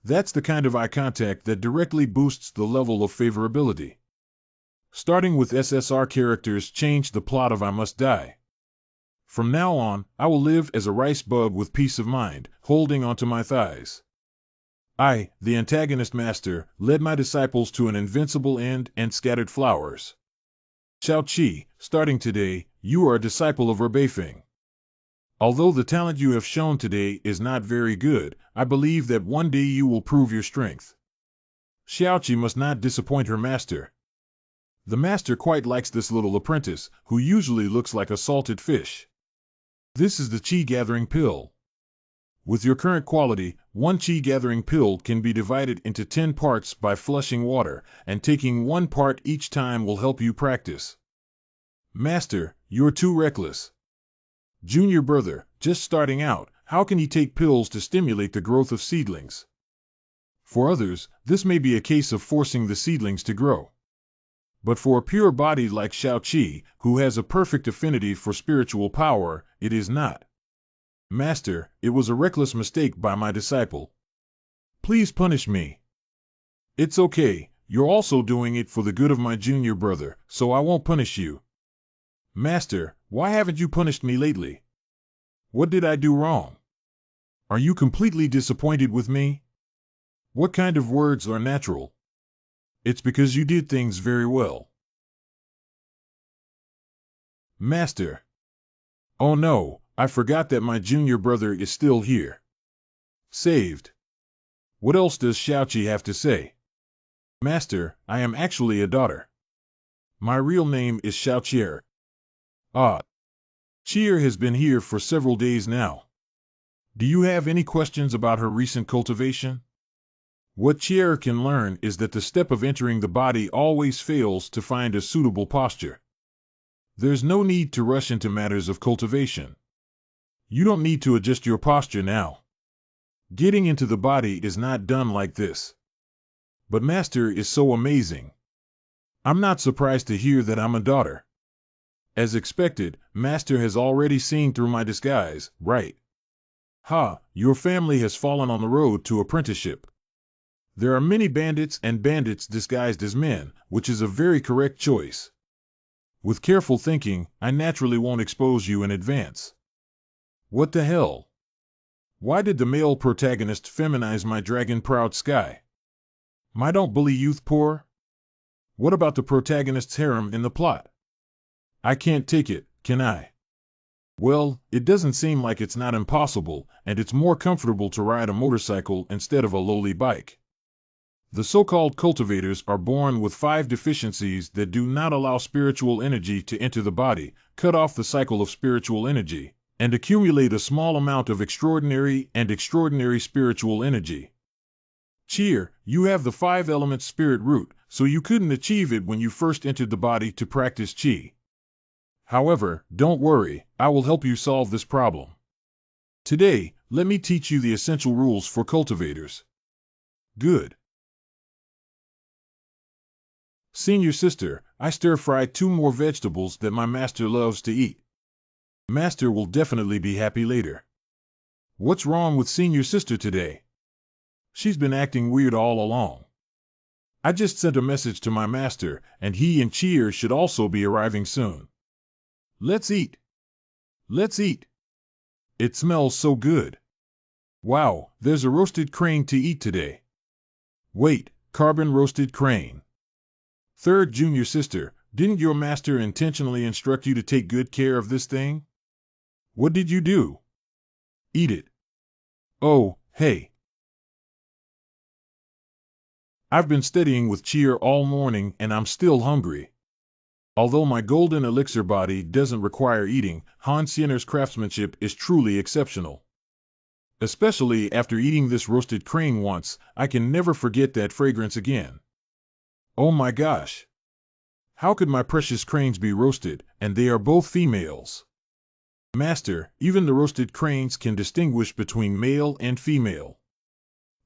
that's the kind of eye contact that directly boosts the level of favorability. Starting with SSR characters change the plot of I Must Die. From now on, I will live as a rice bug with peace of mind, holding onto my thighs. I, the antagonist master, led my disciples to an invincible end and scattered flowers. Xiaoqi, starting today, you are a disciple of Beifeng. Although the talent you have shown today is not very good, I believe that one day you will prove your strength. Xiaoqi must not disappoint her master. The master quite likes this little apprentice, who usually looks like a salted fish. This is the Qi-gathering pill. With your current quality, one Qi-gathering pill can be divided into 10 parts by flushing water, and taking 1 part each time will help you practice. Master, you're too reckless. Junior brother, just starting out, how can he take pills to stimulate the growth of seedlings? For others, this may be a case of forcing the seedlings to grow. But for a pure body like Xiaoqi, who has a perfect affinity for spiritual power, it is not. Master, it was a reckless mistake by my disciple. Please punish me. It's okay, you're also doing it for the good of my junior brother, so I won't punish you. Master, why haven't you punished me lately? What did I do wrong? Are you completely disappointed with me? What kind of words are natural? It's because you did things very well. Master. Oh no, I forgot that my junior brother is still here. Saved. What else does Xiaoqi have to say? Master, I am actually a daughter. My real name is Xiaoqier. Qier has been here for several days now. Do you have any questions about her recent cultivation? What Qier can learn is that the step of entering the body always fails to find a suitable posture. There's no need to rush into matters of cultivation. You don't need to adjust your posture now. Getting into the body is not done like this. But Master is so amazing. I'm not surprised to hear that I'm a daughter. As expected, Master has already seen through my disguise, right? Ha, your family has fallen on the road to apprenticeship. There are many bandits and bandits disguised as men, which is a very correct choice. With careful thinking, I naturally won't expose you in advance. What the hell? Why did the male protagonist feminize my dragon-proud sky? My don't bully youth poor? What about the protagonist's harem in the plot? I can't take it, can I? Well, it doesn't seem like it's not impossible, and it's more comfortable to ride a motorcycle instead of a lowly bike. The so-called cultivators are born with 5 deficiencies that do not allow spiritual energy to enter the body, cut off the cycle of spiritual energy, and accumulate a small amount of extraordinary spiritual energy. Cheer, you have the 5-element spirit root, so you couldn't achieve it when you first entered the body to practice chi. However, don't worry, I will help you solve this problem. Today, let me teach you the essential rules for cultivators. Good. Senior sister, I stir-fried 2 more vegetables that my master loves to eat. Master will definitely be happy later. What's wrong with senior sister today? She's been acting weird all along. I just sent a message to my master, and he and Cheer should also be arriving soon. Let's eat. Let's eat. It smells so good. Wow, there's a roasted crane to eat today. Wait, carbon roasted crane. Third junior sister, didn't your master intentionally instruct you to take good care of this thing? What did you do? Eat it. Oh, hey. I've been studying with Cheer all morning and I'm still hungry. Although my golden elixir body doesn't require eating, Han Siener's craftsmanship is truly exceptional. Especially after eating this roasted crane once, I can never forget that fragrance again. Oh my gosh! How could my precious cranes be roasted, and they are both females? Master, even the roasted cranes can distinguish between male and female.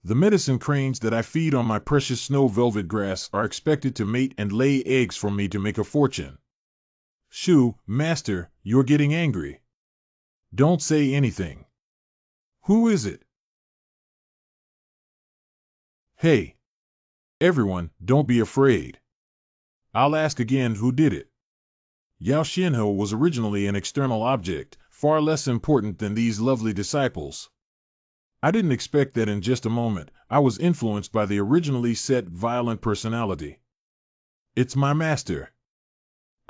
The medicine cranes that I feed on my precious snow velvet grass are expected to mate and lay eggs for me to make a fortune. Shoo, Master, you're getting angry. Don't say anything. Who is it? Hey. Everyone, don't be afraid. I'll ask again who did it. Yao Xianhou was originally an external object, far less important than these lovely disciples. I didn't expect that in just a moment. I was influenced by the originally set violent personality. It's my master.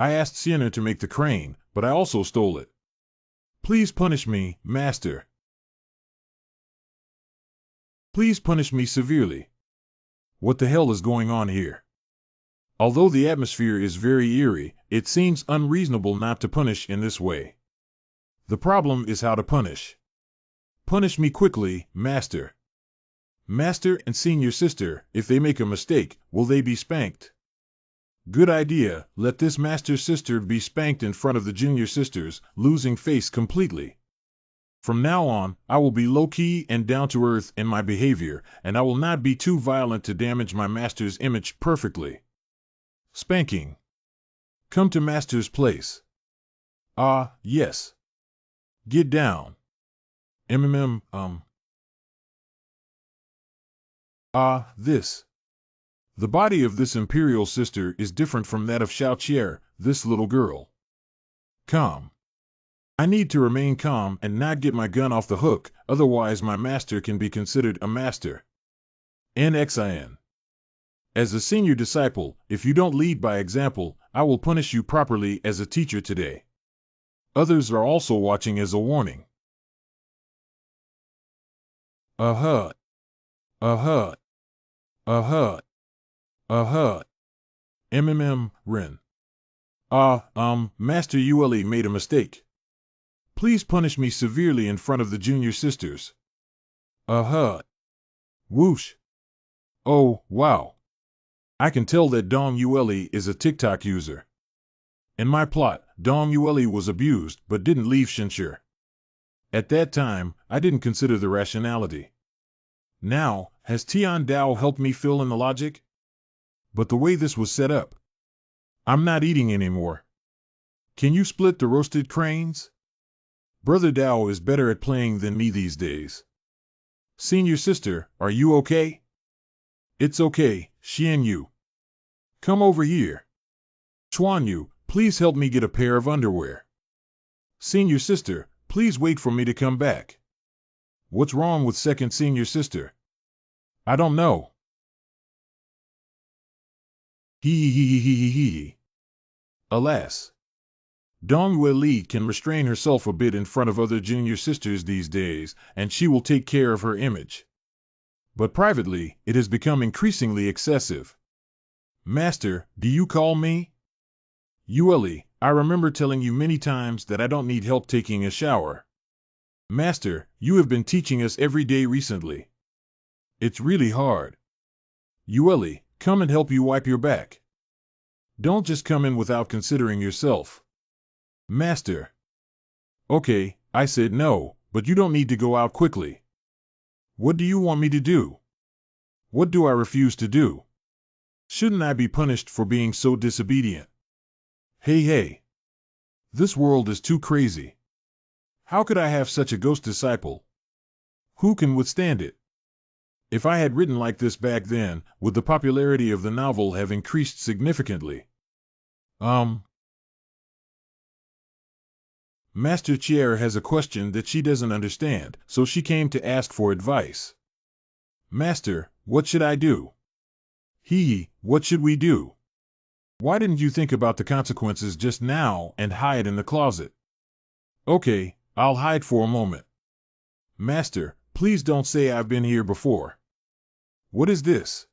I asked Xianhou to make the crane, but I also stole it. Please punish me, master. Please punish me severely. What the hell is going on here? Although the atmosphere is very eerie, it seems unreasonable not to punish in this way. The problem is how to punish. Punish me quickly, master. Master and senior sister, if they make a mistake, will they be spanked? Good idea, let this master sister be spanked in front of the junior sisters, losing face completely. From now on, I will be low-key and down-to-earth in my behavior, and I will not be too violent to damage my master's image perfectly. Spanking. Come to master's place. Ah, yes. Get down. This. The body of this imperial sister is different from that of Xiao Qier, this little girl. Calm. I need to remain calm and not get my gun off the hook, otherwise my master can be considered a master. NXIN. As a senior disciple, if you don't lead by example, I will punish you properly as a teacher today. Others are also watching as a warning. Rin. Master Ule made a mistake. Please punish me severely in front of the junior sisters. Whoosh. Oh, wow. I can tell that Dong Ule is a TikTok user. In my plot, Dong Ule was abused but didn't leave Shinshir. At that time, I didn't consider the rationality. Now, has Tian Dao helped me fill in the logic? But the way this was set up, I'm not eating anymore. Can you split the roasted cranes? Brother Dao is better at playing than me these days. Senior sister, are you okay? It's okay, Xian Yu. Come over here. Chuan Yu, please help me get a pair of underwear. Senior sister, please wait for me to come back. What's wrong with second senior sister? I don't know. Hee. Alas. Dong Yue Li can restrain herself a bit in front of other junior sisters these days, and she will take care of her image. But privately, it has become increasingly excessive. Master, do you call me? Yueli, I remember telling you many times that I don't need help taking a shower. Master, you have been teaching us every day recently. It's really hard. Yueli, come and help you wipe your back. Don't just come in without considering yourself. Master. Okay, I said no, but you don't need to go out quickly. What do you want me to do? What do I refuse to do? Shouldn't I be punished for being so disobedient? Hey. This world is too crazy. How could I have such a ghost disciple? Who can withstand it? If I had written like this back then, would the popularity of the novel have increased significantly? Master Chier has a question that she doesn't understand, so she came to ask for advice. Master, what should I do? What should we do? Why didn't you think about the consequences just now and hide in the closet? Okay, I'll hide for a moment. Master, please don't say I've been here before. What is this?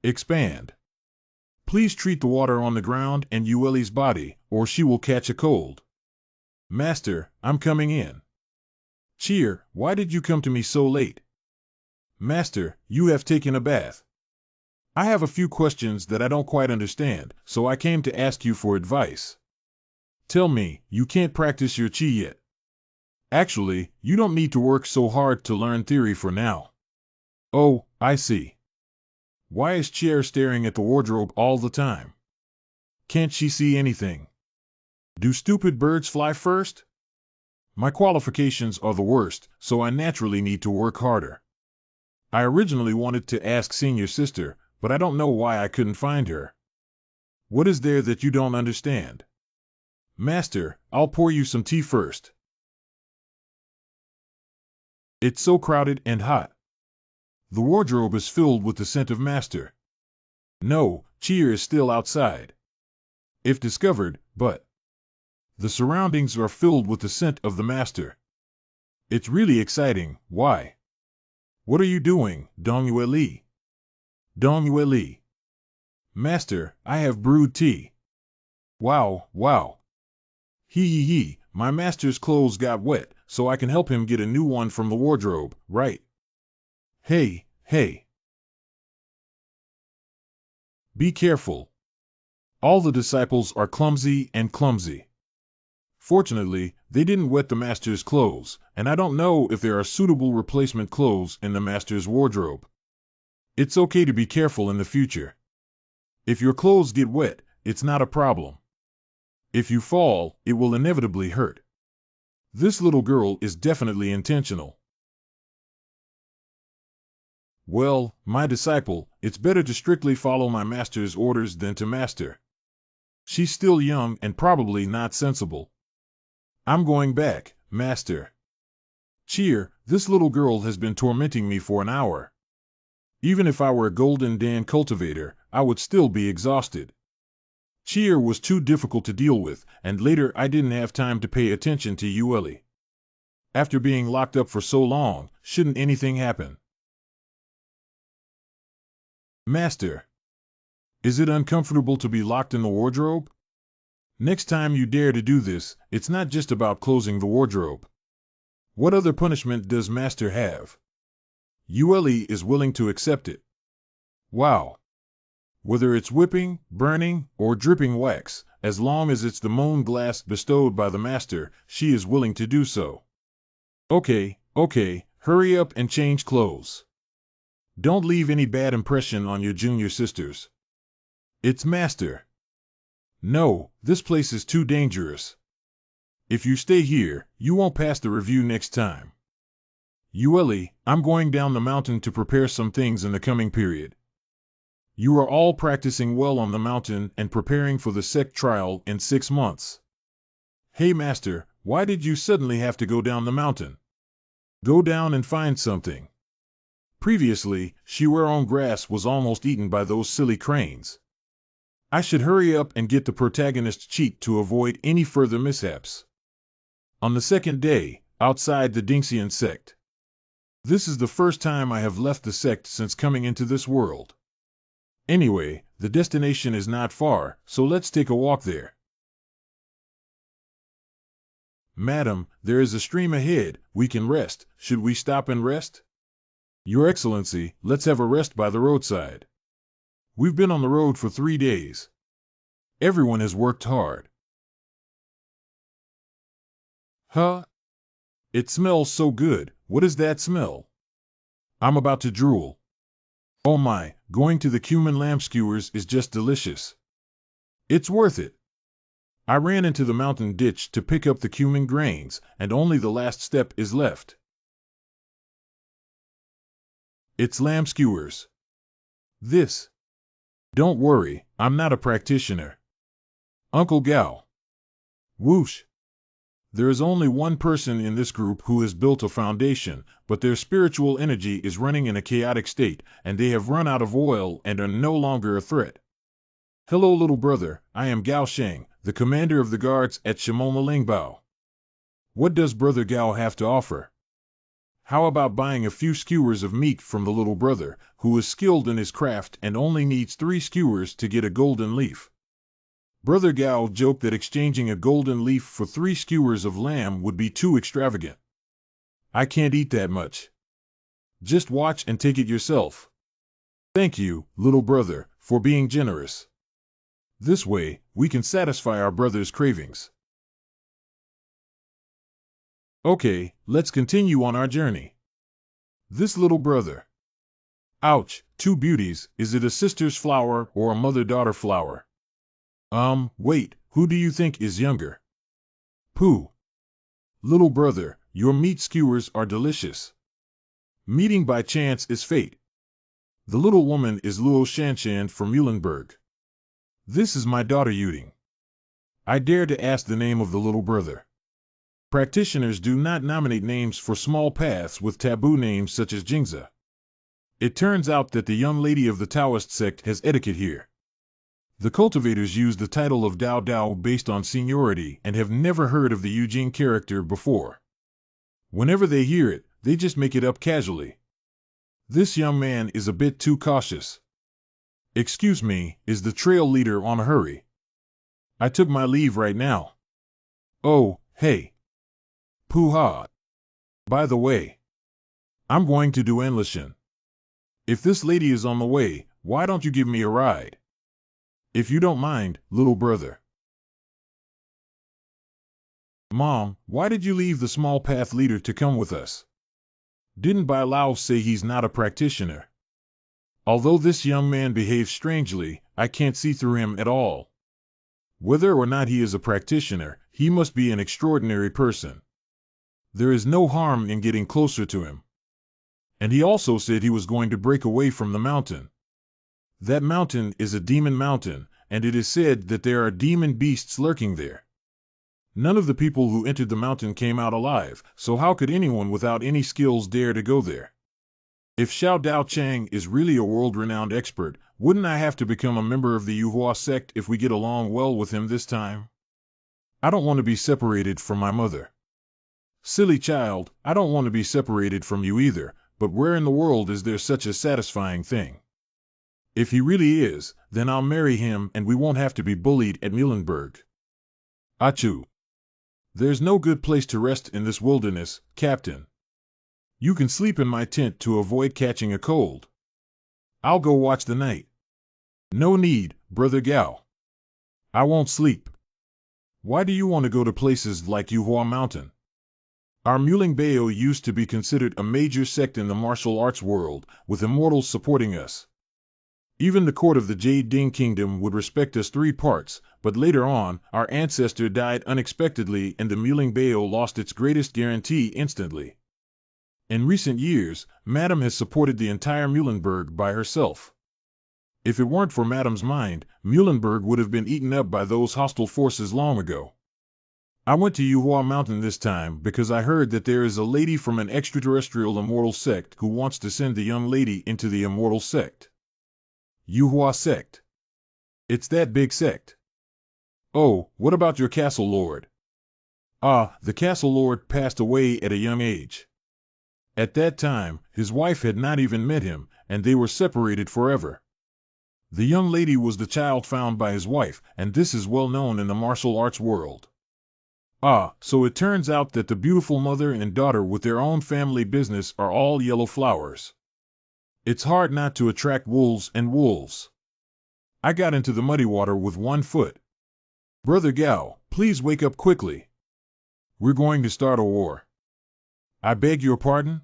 Expand. Please treat the water on the ground and Yueli's body, or she will catch a cold. Master, I'm coming in. Cheer, why did you come to me so late? Master, you have taken a bath. I have a few questions that I don't quite understand, so I came to ask you for advice. Tell me, you can't practice your chi yet. Actually, you don't need to work so hard to learn theory for now. Oh, I see. Why is Chier staring at the wardrobe all the time? Can't she see anything? Do stupid birds fly first? My qualifications are the worst, so I naturally need to work harder. I originally wanted to ask senior sister, but I don't know why I couldn't find her. What is there that you don't understand? Master, I'll pour you some tea first. It's so crowded and hot. The wardrobe is filled with the scent of Master. No, Chier is still outside. If discovered, but the surroundings are filled with the scent of the Master. It's really exciting. Why? What are you doing, Dong Yue Li? Dong Yue Li. Master, I have brewed tea. Wow. My master's clothes got wet, so I can help him get a new one from the wardrobe, right? Hey. Be careful. All the disciples are clumsy. Fortunately, they didn't wet the master's clothes, and I don't know if there are suitable replacement clothes in the master's wardrobe. It's okay to be careful in the future. If your clothes get wet, it's not a problem. If you fall, it will inevitably hurt. This little girl is definitely intentional. Well, my disciple, it's better to strictly follow my master's orders than to master. She's still young and probably not sensible. I'm going back, master. Cheer, this little girl has been tormenting me for an hour. Even if I were a golden Dan cultivator, I would still be exhausted. Cheer was too difficult to deal with, and later I didn't have time to pay attention to Yueli. After being locked up for so long, shouldn't anything happen? Master. Is it uncomfortable to be locked in the wardrobe? Next time you dare to do this, it's not just about closing the wardrobe. What other punishment does Master have? Yueli is willing to accept it. Wow. Whether it's whipping, burning, or dripping wax, as long as it's the moon glass bestowed by the Master, she is willing to do so. Okay, hurry up and change clothes. Don't leave any bad impression on your junior sisters. It's master. No, this place is too dangerous. If you stay here, you won't pass the review next time. Ueli, I'm going down the mountain to prepare some things in the coming period. You are all practicing well on the mountain and preparing for the sect trial in 6 months. Hey master, why did you suddenly have to go down the mountain? Go down and find something. Previously, Shiweron grass was almost eaten by those silly cranes. I should hurry up and get the protagonist's cheat to avoid any further mishaps. On the second day, outside the Dingxian sect. This is the first time I have left the sect since coming into this world. Anyway, the destination is not far, so let's take a walk there. Madam, there is a stream ahead, we can rest. Should we stop and rest? Your Excellency, let's have a rest by the roadside. We've been on the road for 3 days. Everyone has worked hard. Huh? It smells so good. What is that smell? I'm about to drool. Oh my, going to the cumin lamb skewers is just delicious. It's worth it. I ran into the mountain ditch to pick up the cumin grains, and only the last step is left. It's lamb skewers. This. Don't worry, I'm not a practitioner. Uncle Gao. Whoosh. There is only one person in this group who has built a foundation, but their spiritual energy is running in a chaotic state, and they have run out of oil and are no longer a threat. Hello little brother, I am Gao Sheng, the commander of the guards at Shimona Lingbao. What does Brother Gao have to offer? How about buying a few skewers of meat from the little brother, who is skilled in his craft and only needs 3 skewers to get a golden leaf? Brother Gao joked that exchanging a golden leaf for 3 skewers of lamb would be too extravagant. I can't eat that much. Just watch and take it yourself. Thank you, little brother, for being generous. This way, we can satisfy our brother's cravings. Okay, let's continue on our journey. This little brother. Ouch, 2 beauties, is it a sister's flower or a mother-daughter flower? Wait, who do you think is younger? Pooh. Little brother, your meat skewers are delicious. Meeting by chance is fate. The little woman is Luo Shanshan from Muhlenberg. This is my daughter Yuding. I dare to ask the name of the little brother. Practitioners do not nominate names for small paths with taboo names such as Jingza. It turns out that the young lady of the Taoist sect has etiquette here. The cultivators use the title of Dao Dao based on seniority and have never heard of the Eugene character before. Whenever they hear it, they just make it up casually. This young man is a bit too cautious. Excuse me, is the trail leader on a hurry? I took my leave right now. Oh, hey. Poo-ha. By the way, I'm going to do Enlishan. If this lady is on the way, why don't you give me a ride? If you don't mind, little brother. Mom, why did you leave the small path leader to come with us? Didn't Bai Lao say he's not a practitioner? Although this young man behaves strangely, I can't see through him at all. Whether or not he is a practitioner, he must be an extraordinary person. There is no harm in getting closer to him. And he also said he was going to break away from the mountain. That mountain is a demon mountain, and it is said that there are demon beasts lurking there. None of the people who entered the mountain came out alive, so how could anyone without any skills dare to go there? If Xiao Dao Chang is really a world-renowned expert, wouldn't I have to become a member of the Yuhua sect if we get along well with him this time? I don't want to be separated from my mother. Silly child, I don't want to be separated from you either, but where in the world is there such a satisfying thing? If he really is, then I'll marry him and we won't have to be bullied at Muhlenberg. Achoo. There's no good place to rest in this wilderness, Captain. You can sleep in my tent to avoid catching a cold. I'll go watch the night. No need, Brother Gao. I won't sleep. Why do you want to go to places like Yuhua Mountain? Our Mulingbeo used to be considered a major sect in the martial arts world, with immortals supporting us. Even the court of the Jade Ding Kingdom would respect us 3 parts, but later on, our ancestor died unexpectedly and the Mulingbeo lost its greatest guarantee instantly. In recent years, Madame has supported the entire Muhlenberg by herself. If it weren't for Madame's mind, Muhlenberg would have been eaten up by those hostile forces long ago. I went to Yuhua Mountain this time because I heard that there is a lady from an extraterrestrial immortal sect who wants to send the young lady into the immortal sect. Yuhua sect. It's that big sect. Oh, what about your castle lord? Ah, the castle lord passed away at a young age. At that time, his wife had not even met him, and they were separated forever. The young lady was the child found by his wife, and this is well known in the martial arts world. Ah, so it turns out that the beautiful mother and daughter with their own family business are all yellow flowers. It's hard not to attract wolves and wolves. I got into the muddy water with 1 foot. Brother Gao, please wake up quickly. We're going to start a war. I beg your pardon?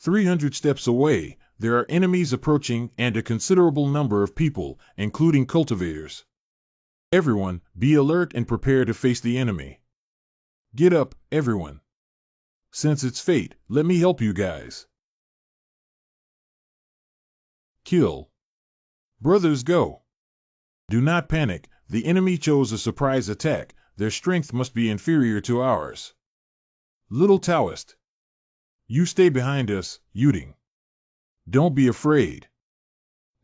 300 steps away, there are enemies approaching and a considerable number of people, including cultivators. Everyone, be alert and prepare to face the enemy. Get up, everyone. Since it's fate, let me help you guys. Kill. Brothers, go. Do not panic, the enemy chose a surprise attack, their strength must be inferior to ours. Little Taoist. You stay behind us, Yuding. Don't be afraid.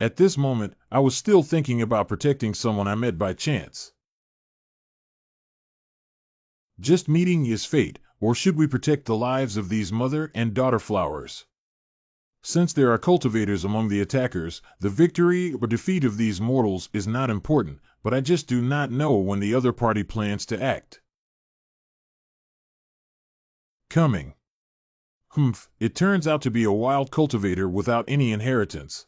At this moment, I was still thinking about protecting someone I met by chance. Just meeting is fate, or should we protect the lives of these mother and daughter flowers? Since there are cultivators among the attackers, the victory or defeat of these mortals is not important, but I just do not know when the other party plans to act. Coming. Humph, it turns out to be a wild cultivator without any inheritance.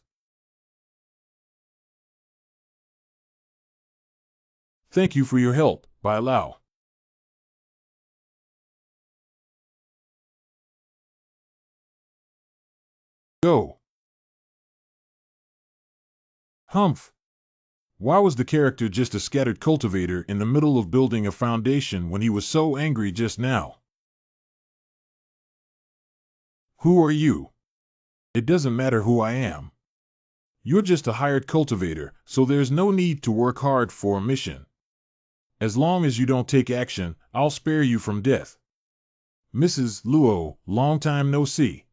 Thank you for your help, Bai Lao. Go. Humph. Why was the character just a scattered cultivator in the middle of building a foundation when he was so angry just now? Who are you? It doesn't matter who I am. You're just a hired cultivator, so there's no need to work hard for a mission. As long as you don't take action, I'll spare you from death. Mrs. Luo, long time no see.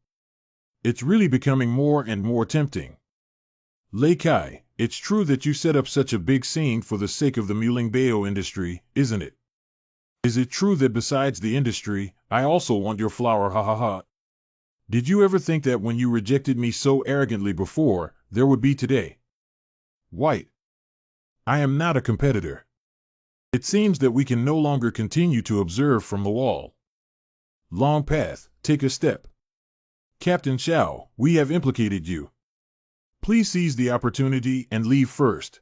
It's really becoming more and more tempting. Lei Kai, it's true that you set up such a big scene for the sake of the Mulingbeo industry, isn't it? Is it true that besides the industry, I also want your flower, ha ha ha? Did you ever think that when you rejected me so arrogantly before, there would be today? White. I am not a competitor. It seems that we can no longer continue to observe from the wall. Long path, take a step. Captain Xiao, we have implicated you. Please seize the opportunity and leave first.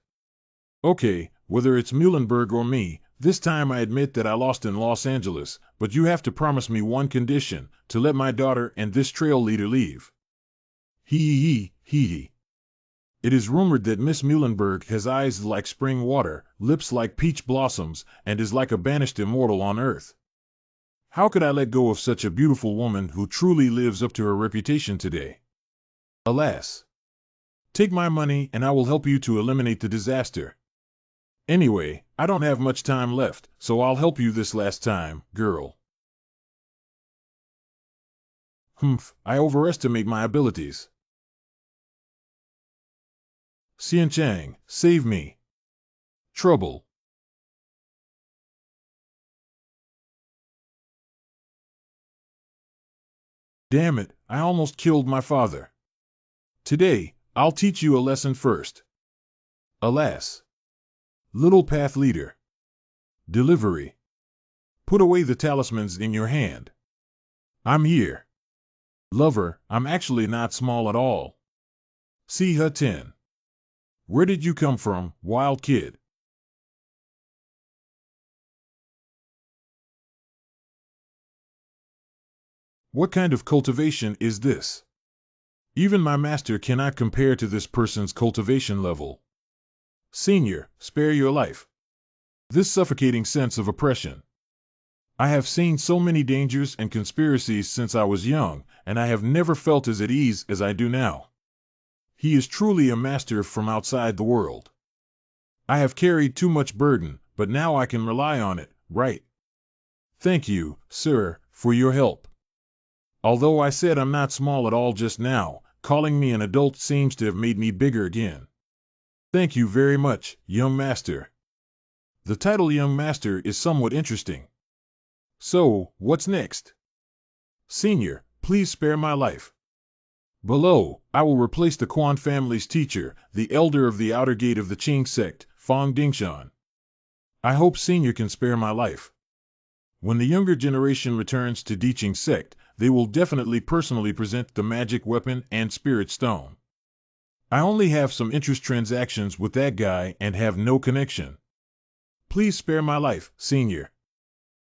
Okay, whether it's Muhlenberg or me, this time I admit that I lost in Los Angeles, but you have to promise me one condition, to let my daughter and this trail leader leave. Hee. It is rumored that Miss Muhlenberg has eyes like spring water, lips like peach blossoms, and is like a banished immortal on earth. How could I let go of such a beautiful woman who truly lives up to her reputation today? Alas. Take my money and I will help you to eliminate the disaster. Anyway, I don't have much time left, so I'll help you this last time, girl. Humph, I overestimate my abilities. Xian Chang, save me. Trouble. Damn it, I almost killed my father. Today, I'll teach you a lesson first. Alas. Little path leader. Delivery. Put away the talismans in your hand. I'm here. Lover, I'm actually not small at all. See her 10. Where did you come from, wild kid? What kind of cultivation is this? Even my master cannot compare to this person's cultivation level. Senior, spare your life. This suffocating sense of oppression. I have seen so many dangers and conspiracies since I was young, and I have never felt as at ease as I do now. He is truly a master from outside the world. I have carried too much burden, but now I can rely on it, right? Thank you, sir, for your help. Although I said I'm not small at all just now, calling me an adult seems to have made me bigger again. Thank you very much, young master. The title young master is somewhat interesting. So, what's next? Senior, please spare my life. Below, I will replace the Quan family's teacher, the elder of the outer gate of the Qing sect, Fong Dingshan. I hope Senior can spare my life. When the younger generation returns to Diqing sect, they will definitely personally present the magic weapon and spirit stone. I only have some interest transactions with that guy and have no connection. Please spare my life, Senior.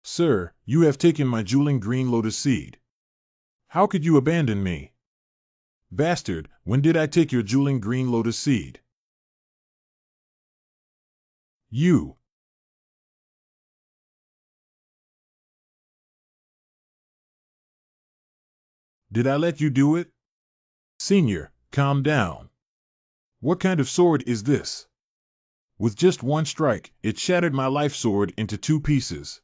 Sir, you have taken my jeweling green lotus seed. How could you abandon me? Bastard, when did I take your jeweling green lotus seed? You. Did I let you do it? Senior, calm down. What kind of sword is this? With just one strike, it shattered my life sword into 2 pieces.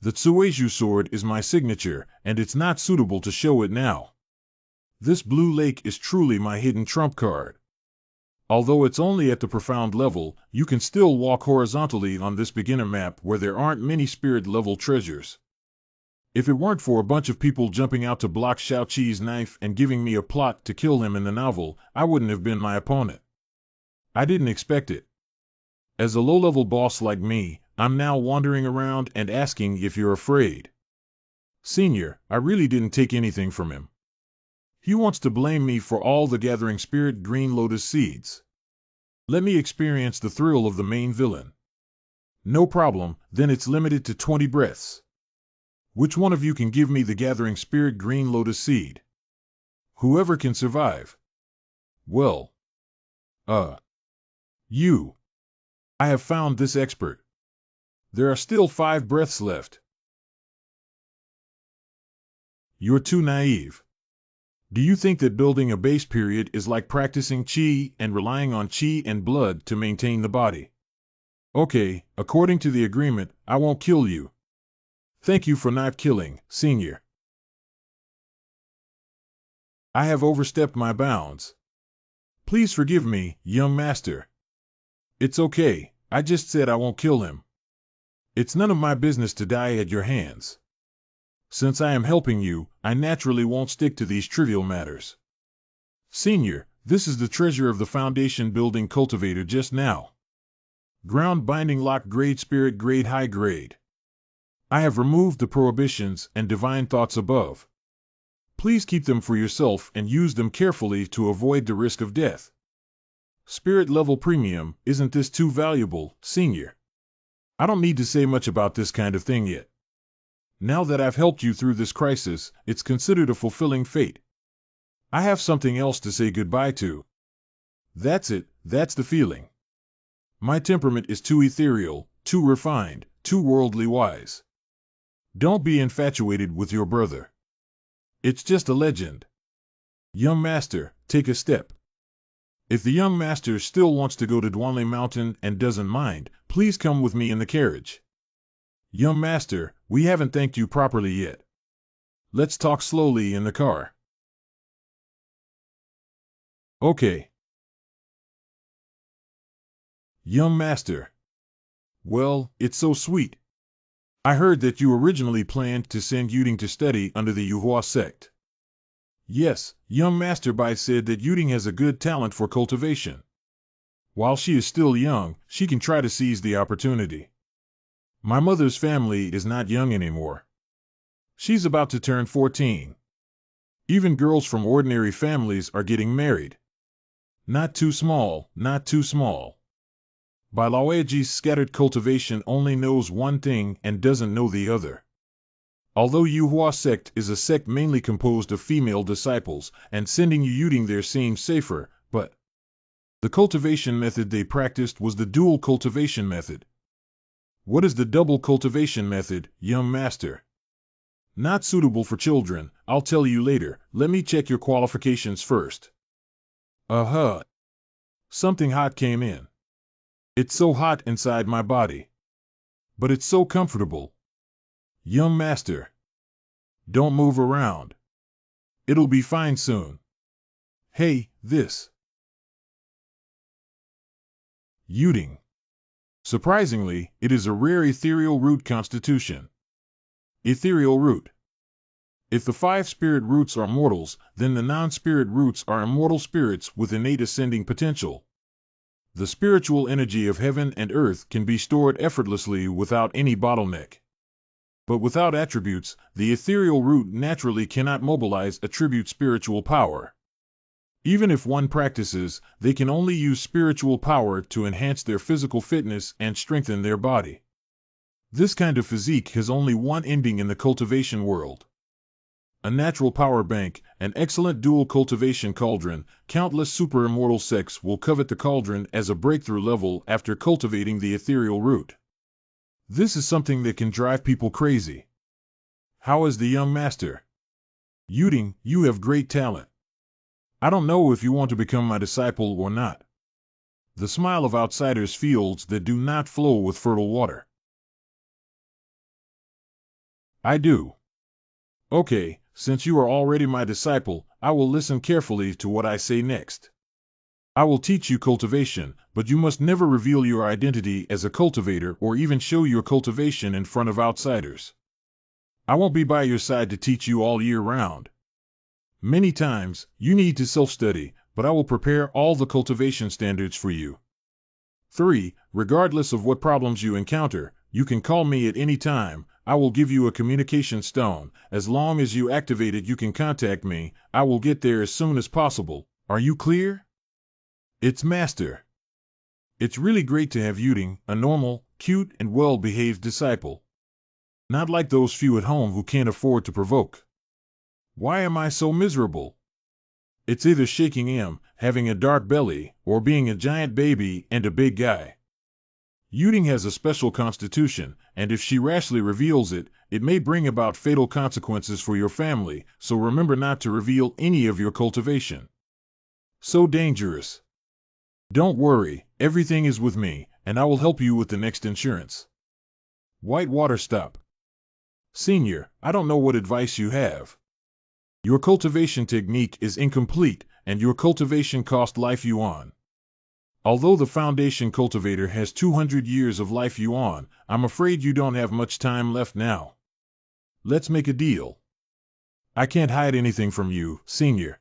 The Tsueju sword is my signature, and it's not suitable to show it now. This blue lake is truly my hidden trump card. Although it's only at the profound level, you can still walk horizontally on this beginner map where there aren't many spirit level treasures. If it weren't for a bunch of people jumping out to block Shao-Chi's knife and giving me a plot to kill him in the novel, I wouldn't have been my opponent. I didn't expect it. As a low-level boss like me, I'm now wandering around and asking if you're afraid. Senior, I really didn't take anything from him. He wants to blame me for all the gathering spirit green lotus seeds. Let me experience the thrill of the main villain. No problem, then it's limited to 20 breaths. Which one of you can give me the gathering spirit green lotus seed? Whoever can survive. Well. You. I have found this expert. There are still 5 breaths left. You're too naive. Do you think that building a base period is like practicing qi and relying on qi and blood to maintain the body? Okay, according to the agreement, I won't kill you. Thank you for not killing, Senior. I have overstepped my bounds. Please forgive me, young master. It's okay, I just said I won't kill him. It's none of my business to die at your hands. Since I am helping you, I naturally won't stick to these trivial matters. Senior, this is the treasure of the foundation building cultivator just now. Ground binding lock grade spirit grade high grade. I have removed the prohibitions and divine thoughts above. Please keep them for yourself and use them carefully to avoid the risk of death. Spirit level premium, isn't this too valuable, Senior? I don't need to say much about this kind of thing yet. Now that I've helped you through this crisis, it's considered a fulfilling fate. I have something else to say goodbye to. That's it, that's the feeling. My temperament is too ethereal, too refined, too worldly wise. Don't be infatuated with your brother. It's just a legend. Young master, take a step. If the young master still wants to go to Duanli Mountain and doesn't mind, please come with me in the carriage. Young master, we haven't thanked you properly yet. Let's talk slowly in the car. Okay. Young master. Well, it's so sweet. I heard that you originally planned to send Yuding to study under the Yuhua sect. Yes, young Master Bai said that Yuding has a good talent for cultivation. While she is still young, she can try to seize the opportunity. My mother's family is not young anymore. She's about to turn 14. Even girls from ordinary families are getting married. Not too small, not too small. Bailaoji's scattered cultivation only knows one thing and doesn't know the other. Although Yuhua sect is a sect mainly composed of female disciples, and sending Yuting there seems safer, but the cultivation method they practiced was the dual cultivation method. What is the double cultivation method, young master? Not suitable for children, I'll tell you later. Let me check your qualifications first. Uh-huh. Something hot came in. It's so hot inside my body. But it's so comfortable. Young master. Don't move around. It'll be fine soon. Hey, this. Yuting. Surprisingly, it is a rare ethereal root constitution. Ethereal root. If the 5 spirit roots are mortals, then the non-spirit roots are immortal spirits with innate ascending potential. The spiritual energy of heaven and earth can be stored effortlessly without any bottleneck. But without attributes, the ethereal root naturally cannot mobilize attribute spiritual power. Even if one practices, they can only use spiritual power to enhance their physical fitness and strengthen their body. This kind of physique has only one ending in the cultivation world. A natural power bank, an excellent dual cultivation cauldron. Countless super immortal sects will covet the cauldron as a breakthrough level after cultivating the ethereal root. This is something that can drive people crazy. How is the young master? Yuting, you have great talent. I don't know if you want to become my disciple or not. The smile of outsiders fields that do not flow with fertile water. I do. Okay, since you are already my disciple, I will listen carefully to what I say next. I will teach you cultivation, but you must never reveal your identity as a cultivator or even show your cultivation in front of outsiders. I won't be by your side to teach you all year round. Many times, you need to self-study, but I will prepare all the cultivation standards for you. 3. Regardless of what problems you encounter, you can call me at any time. I will give you a communication stone. As long as you activate it, you can contact me. I will get there as soon as possible. Are you clear? It's master. It's really great to have Yuting, a normal, cute, and well-behaved disciple. Not like those few at home who can't afford to provoke. Why am I so miserable? It's either shaking M, having a dark belly, or being a giant baby and a big guy. Yuting has a special constitution, and if she rashly reveals it, it may bring about fatal consequences for your family, so remember not to reveal any of your cultivation. So dangerous. Don't worry, everything is with me, and I will help you with the next insurance. White water stop. Senior, I don't know what advice you have. Your cultivation technique is incomplete, and your cultivation cost life yuan. Although the foundation cultivator has 200 years of life yuan, I'm afraid you don't have much time left now. Let's make a deal. I can't hide anything from you, senior.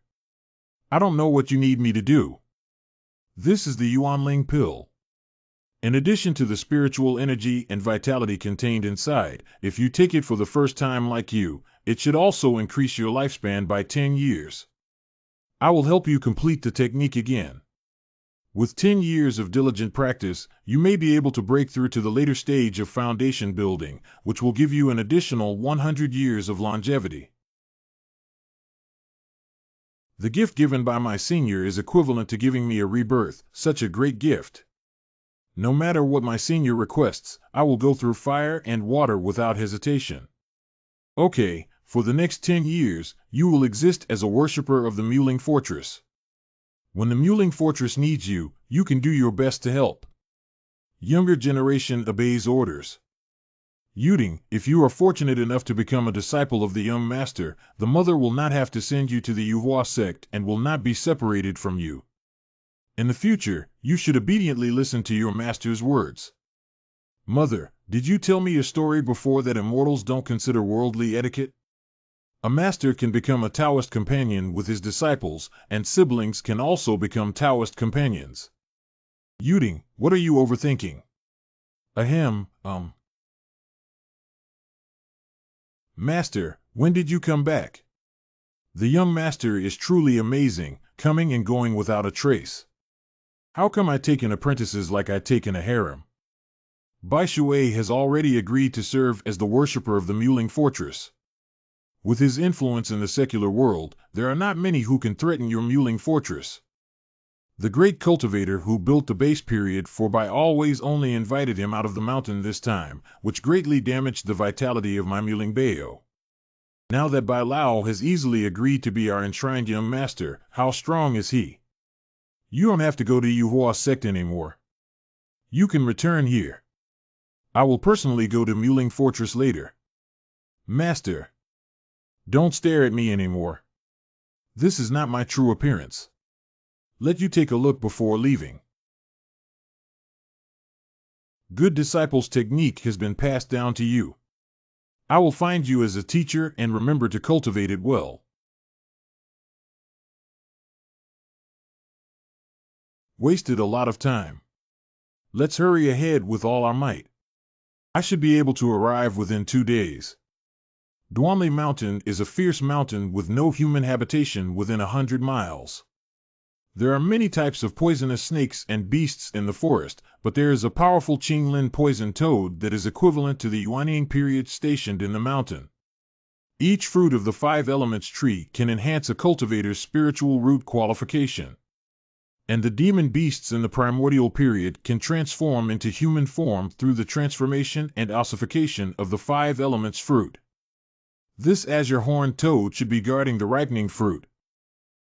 I don't know what you need me to do. This is the Yuanling pill. In addition to the spiritual energy and vitality contained inside, if you take it for the first time like you, it should also increase your lifespan by 10 years. I will help you complete the technique again. With 10 years of diligent practice, you may be able to break through to the later stage of foundation building, which will give you an additional 100 years of longevity. The gift given by my senior is equivalent to giving me a rebirth, such a great gift. No matter what my senior requests, I will go through fire and water without hesitation. Okay, for the next 10 years, you will exist as a worshipper of the Muling Fortress. When the Muling Fortress needs you, you can do your best to help. Younger generation obeys orders. Yuting, if you are fortunate enough to become a disciple of the young master, the mother will not have to send you to the Yuhua sect and will not be separated from you. In the future, you should obediently listen to your master's words. Mother, did you tell me a story before that immortals don't consider worldly etiquette? A master can become a Taoist companion with his disciples, and siblings can also become Taoist companions. Yuting, what are you overthinking? Ahem, Master, when did you come back? The young master is truly amazing, coming and going without a trace. How come I take in apprentices like I take in a harem? Bai Shui has already agreed to serve as the worshipper of the Muling Fortress. With his influence in the secular world, there are not many who can threaten your muling fortress. The great cultivator who built the base period for by always only invited him out of the mountain this time, which greatly damaged the vitality of my muling bayo. Now that Bai Lao has easily agreed to be our enshrined young master, how strong is he? You don't have to go to Yuhua sect anymore. You can return here. I will personally go to Muling Fortress later. Master, don't stare at me anymore. This is not my true appearance. Let you take a look before leaving. Good disciples' technique has been passed down to you. I will find you as a teacher and remember to cultivate it well. Wasted a lot of time. Let's hurry ahead with all our might. I should be able to arrive within 2 days. Duanli Mountain is a fierce mountain with no human habitation within 100 miles. There are many types of poisonous snakes and beasts in the forest, but there is a powerful Qinglin poison toad that is equivalent to the Yuanying period stationed in the mountain. Each fruit of the 5 elements tree can enhance a cultivator's spiritual root qualification. And the demon beasts in the primordial period can transform into human form through the transformation and ossification of the 5 elements fruit. This azure horned toad should be guarding the ripening fruit.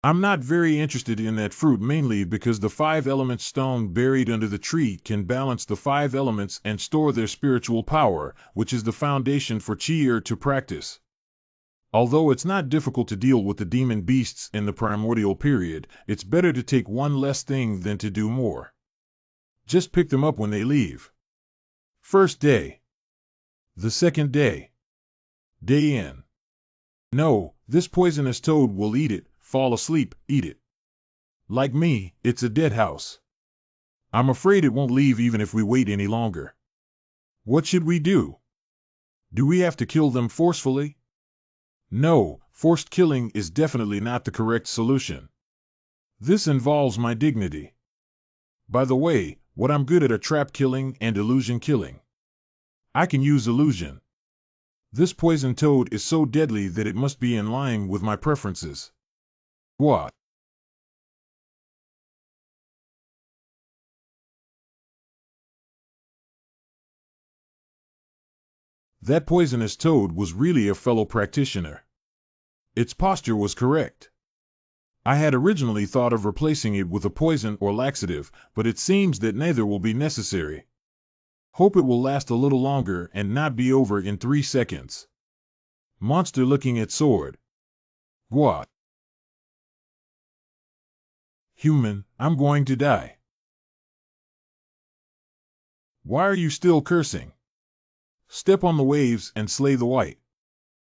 I'm not very interested in that fruit mainly because the 5 elements stone buried under the tree can balance the 5 elements and store their spiritual power, which is the foundation for Qi to practice. Although it's not difficult to deal with the demon beasts in the primordial period, it's better to take one less thing than to do more. Just pick them up when they leave. First day. The second day. Day in. No, this poisonous toad will eat it, fall asleep, eat it. Like me, it's a dead house. I'm afraid it won't leave even if we wait any longer. What should we do? Do we have to kill them forcefully? No, forced killing is definitely not the correct solution. This involves my dignity. By the way, what I'm good at are trap killing and illusion killing. I can use illusion. This poison toad is so deadly that it must be in line with my preferences. What? That poisonous toad was really a fellow practitioner. Its posture was correct. I had originally thought of replacing it with a poison or laxative, but it seems that neither will be necessary. Hope it will last a little longer and not be over in 3 seconds. Monster looking at sword. What? Human, I'm going to die. Why are you still cursing? Step on the waves and slay the white.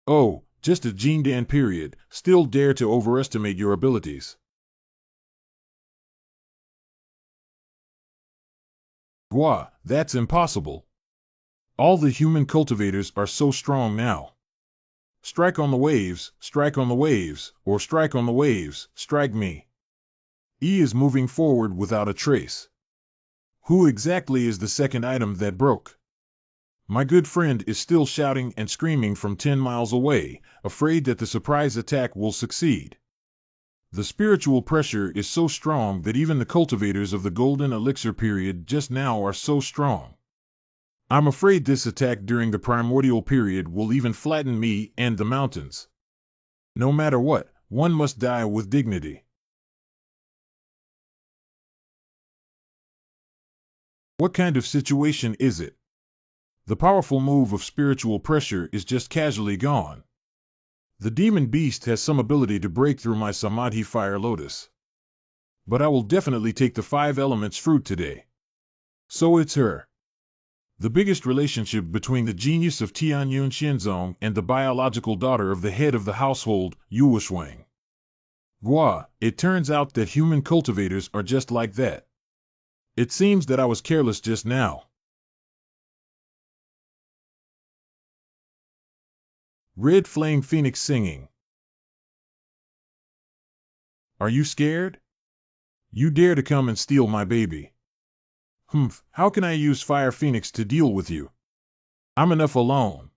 Oh, just a Jindan period, still dare to overestimate your abilities. Gua, that's impossible. All the human cultivators are so strong now. Strike on the waves, or strike on the waves, strike me. E is moving forward without a trace. Who exactly is the second item that broke? My good friend is still shouting and screaming from 10 miles away, afraid that the surprise attack will succeed. The spiritual pressure is so strong that even the cultivators of the golden elixir period just now are so strong. I'm afraid this attack during the primordial period will even flatten me and the mountains. No matter what, one must die with dignity. What kind of situation is it? The powerful move of spiritual pressure is just casually gone. The demon beast has some ability to break through my Samadhi fire lotus. But I will definitely take the 5 elements fruit today. So it's her. The biggest relationship between the genius of Tianyun Xianzong and the biological daughter of the head of the household, Yuoshuang. Gua, it turns out that human cultivators are just like that. It seems that I was careless just now. Red Flame Phoenix singing. Are you scared? You dare to come and steal my baby. How can I use Fire Phoenix to deal with you? I'm enough alone.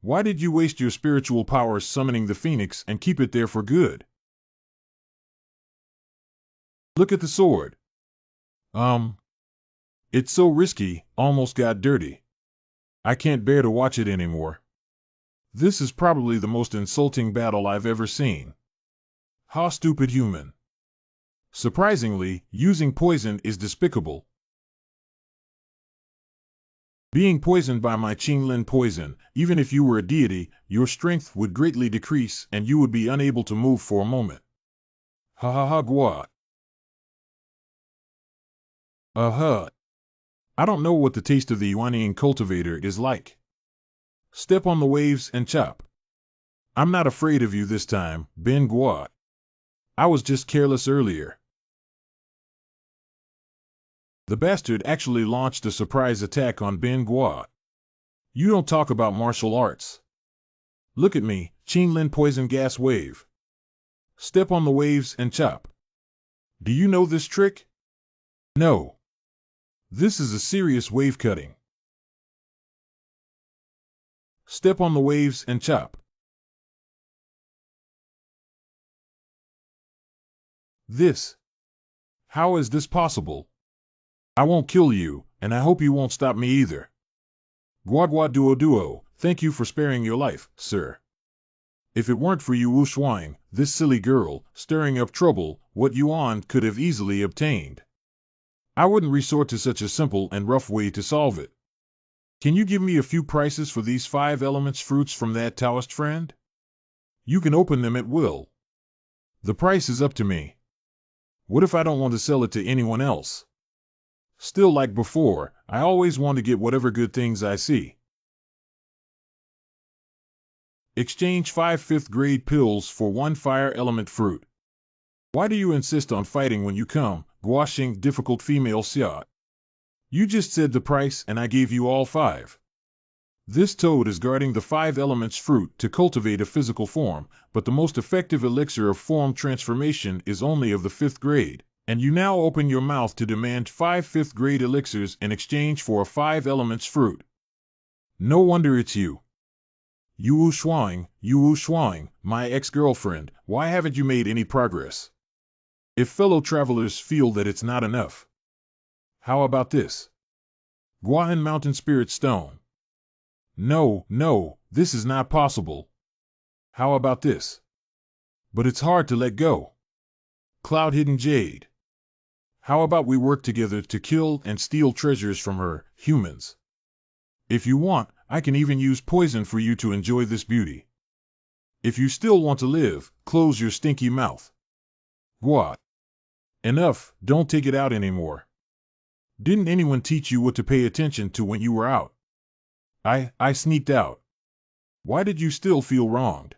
Why did you waste your spiritual powers summoning the phoenix and keep it there for good? Look at the sword. It's so risky, almost got dirty. I can't bear to watch it anymore. This is probably the most insulting battle I've ever seen. Ha, stupid human. Surprisingly, using poison is despicable. Being poisoned by my Qinglin poison, even if you were a deity, your strength would greatly decrease and you would be unable to move for a moment. Ha ha ha gua. I don't know what the taste of the Yuanian cultivator is like. Step on the waves and chop. I'm not afraid of you this time, Ben Gua. I was just careless earlier. The bastard actually launched a surprise attack on Ben Gua. You don't talk about martial arts. Look at me, Qinglin poison gas wave. Step on the waves and chop. Do you know this trick? No. This is a serious wave cutting. Step on the waves and chop. This. How is this possible? I won't kill you, and I hope you won't stop me either. Guagua duo duo, thank you for sparing your life, sir. If it weren't for you Wu Shuang, this silly girl, stirring up trouble, what Yuan could have easily obtained. I wouldn't resort to such a simple and rough way to solve it. Can you give me a few prices for these 5 elements fruits from that Taoist friend? You can open them at will. The price is up to me. What if I don't want to sell it to anyone else? Still like before, I always want to get whatever good things I see. Exchange 5 5th grade pills for 1 fire element fruit. Why do you insist on fighting when you come, Guashing difficult female Xia? You just said the price and I gave you all 5. This toad is guarding the 5 elements fruit to cultivate a physical form, but the most effective elixir of form transformation is only of the 5th grade. And you now open your mouth to demand 5 5th grade elixirs in exchange for a 5 elements fruit. No wonder it's you. Yu Shuang, my ex-girlfriend, why haven't you made any progress? If fellow travelers feel that it's not enough. How about this? Guan Mountain Spirit Stone. No, this is not possible. How about this? But it's hard to let go. Cloud Hidden Jade. How about we work together to kill and steal treasures from her, humans? If you want, I can even use poison for you to enjoy this beauty. If you still want to live, close your stinky mouth. What? Enough, don't take it out anymore. Didn't anyone teach you what to pay attention to when you were out? I sneaked out. Why did you still feel wronged?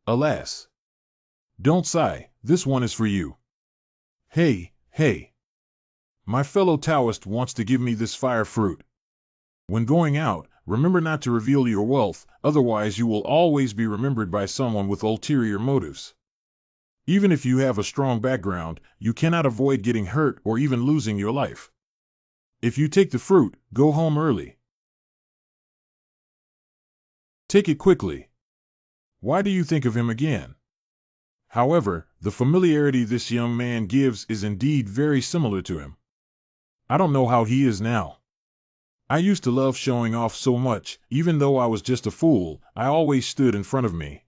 Alas. Don't sigh, this one is for you. Hey. My fellow Taoist wants to give me this fire fruit. When going out, remember not to reveal your wealth, otherwise you will always be remembered by someone with ulterior motives. Even if you have a strong background, you cannot avoid getting hurt or even losing your life. If you take the fruit, go home early. Take it quickly. Why do you think of him again? However, the familiarity this young man gives is indeed very similar to him. I don't know how he is now. I used to love showing off so much, even though I was just a fool, I always stood in front of me.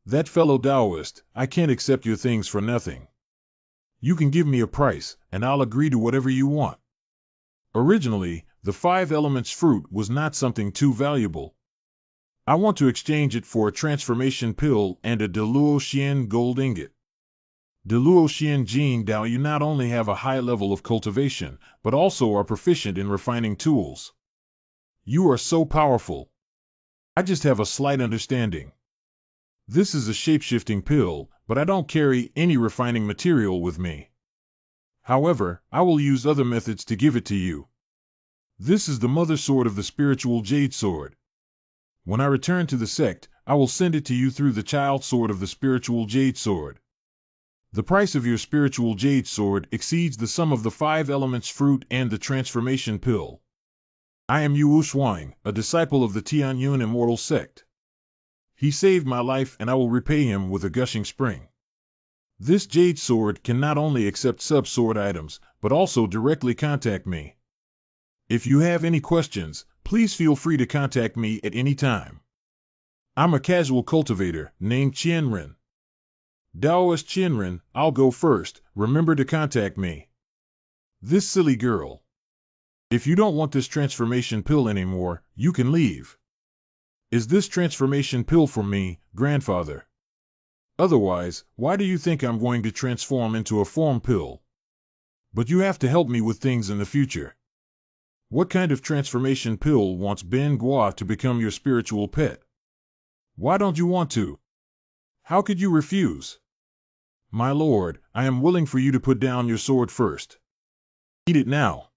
That fellow Taoist, I can't accept your things for nothing. You can give me a price, and I'll agree to whatever you want. Originally, the 5 elements fruit was not something too valuable. I want to exchange it for a transformation pill and a Deluoxian gold ingot. Deluoxian Jing Dao, you not only have a high level of cultivation, but also are proficient in refining tools. You are so powerful. I just have a slight understanding. This is a shape-shifting pill, but I don't carry any refining material with me. However, I will use other methods to give it to you. This is the mother sword of the spiritual jade sword. When I return to the sect, I will send it to you through the child sword of the spiritual jade sword. The price of your spiritual jade sword exceeds the sum of the 5 elements fruit and the transformation pill. I am Yu Shuang, a disciple of the Tianyun immortal sect. He saved my life and I will repay him with a gushing spring. This jade sword can not only accept sub-sword items, but also directly contact me. If you have any questions, please feel free to contact me at any time. I'm a casual cultivator named Qianren. Daoist Qianren, I'll go first, remember to contact me. This silly girl. If you don't want this transformation pill anymore, you can leave. Is this transformation pill for me, grandfather? Otherwise, why do you think I'm going to transform into a form pill? But you have to help me with things in the future. What kind of transformation pill wants Ben Gua to become your spiritual pet? Why don't you want to? How could you refuse? My lord, I am willing for you to put down your sword first. Eat it now.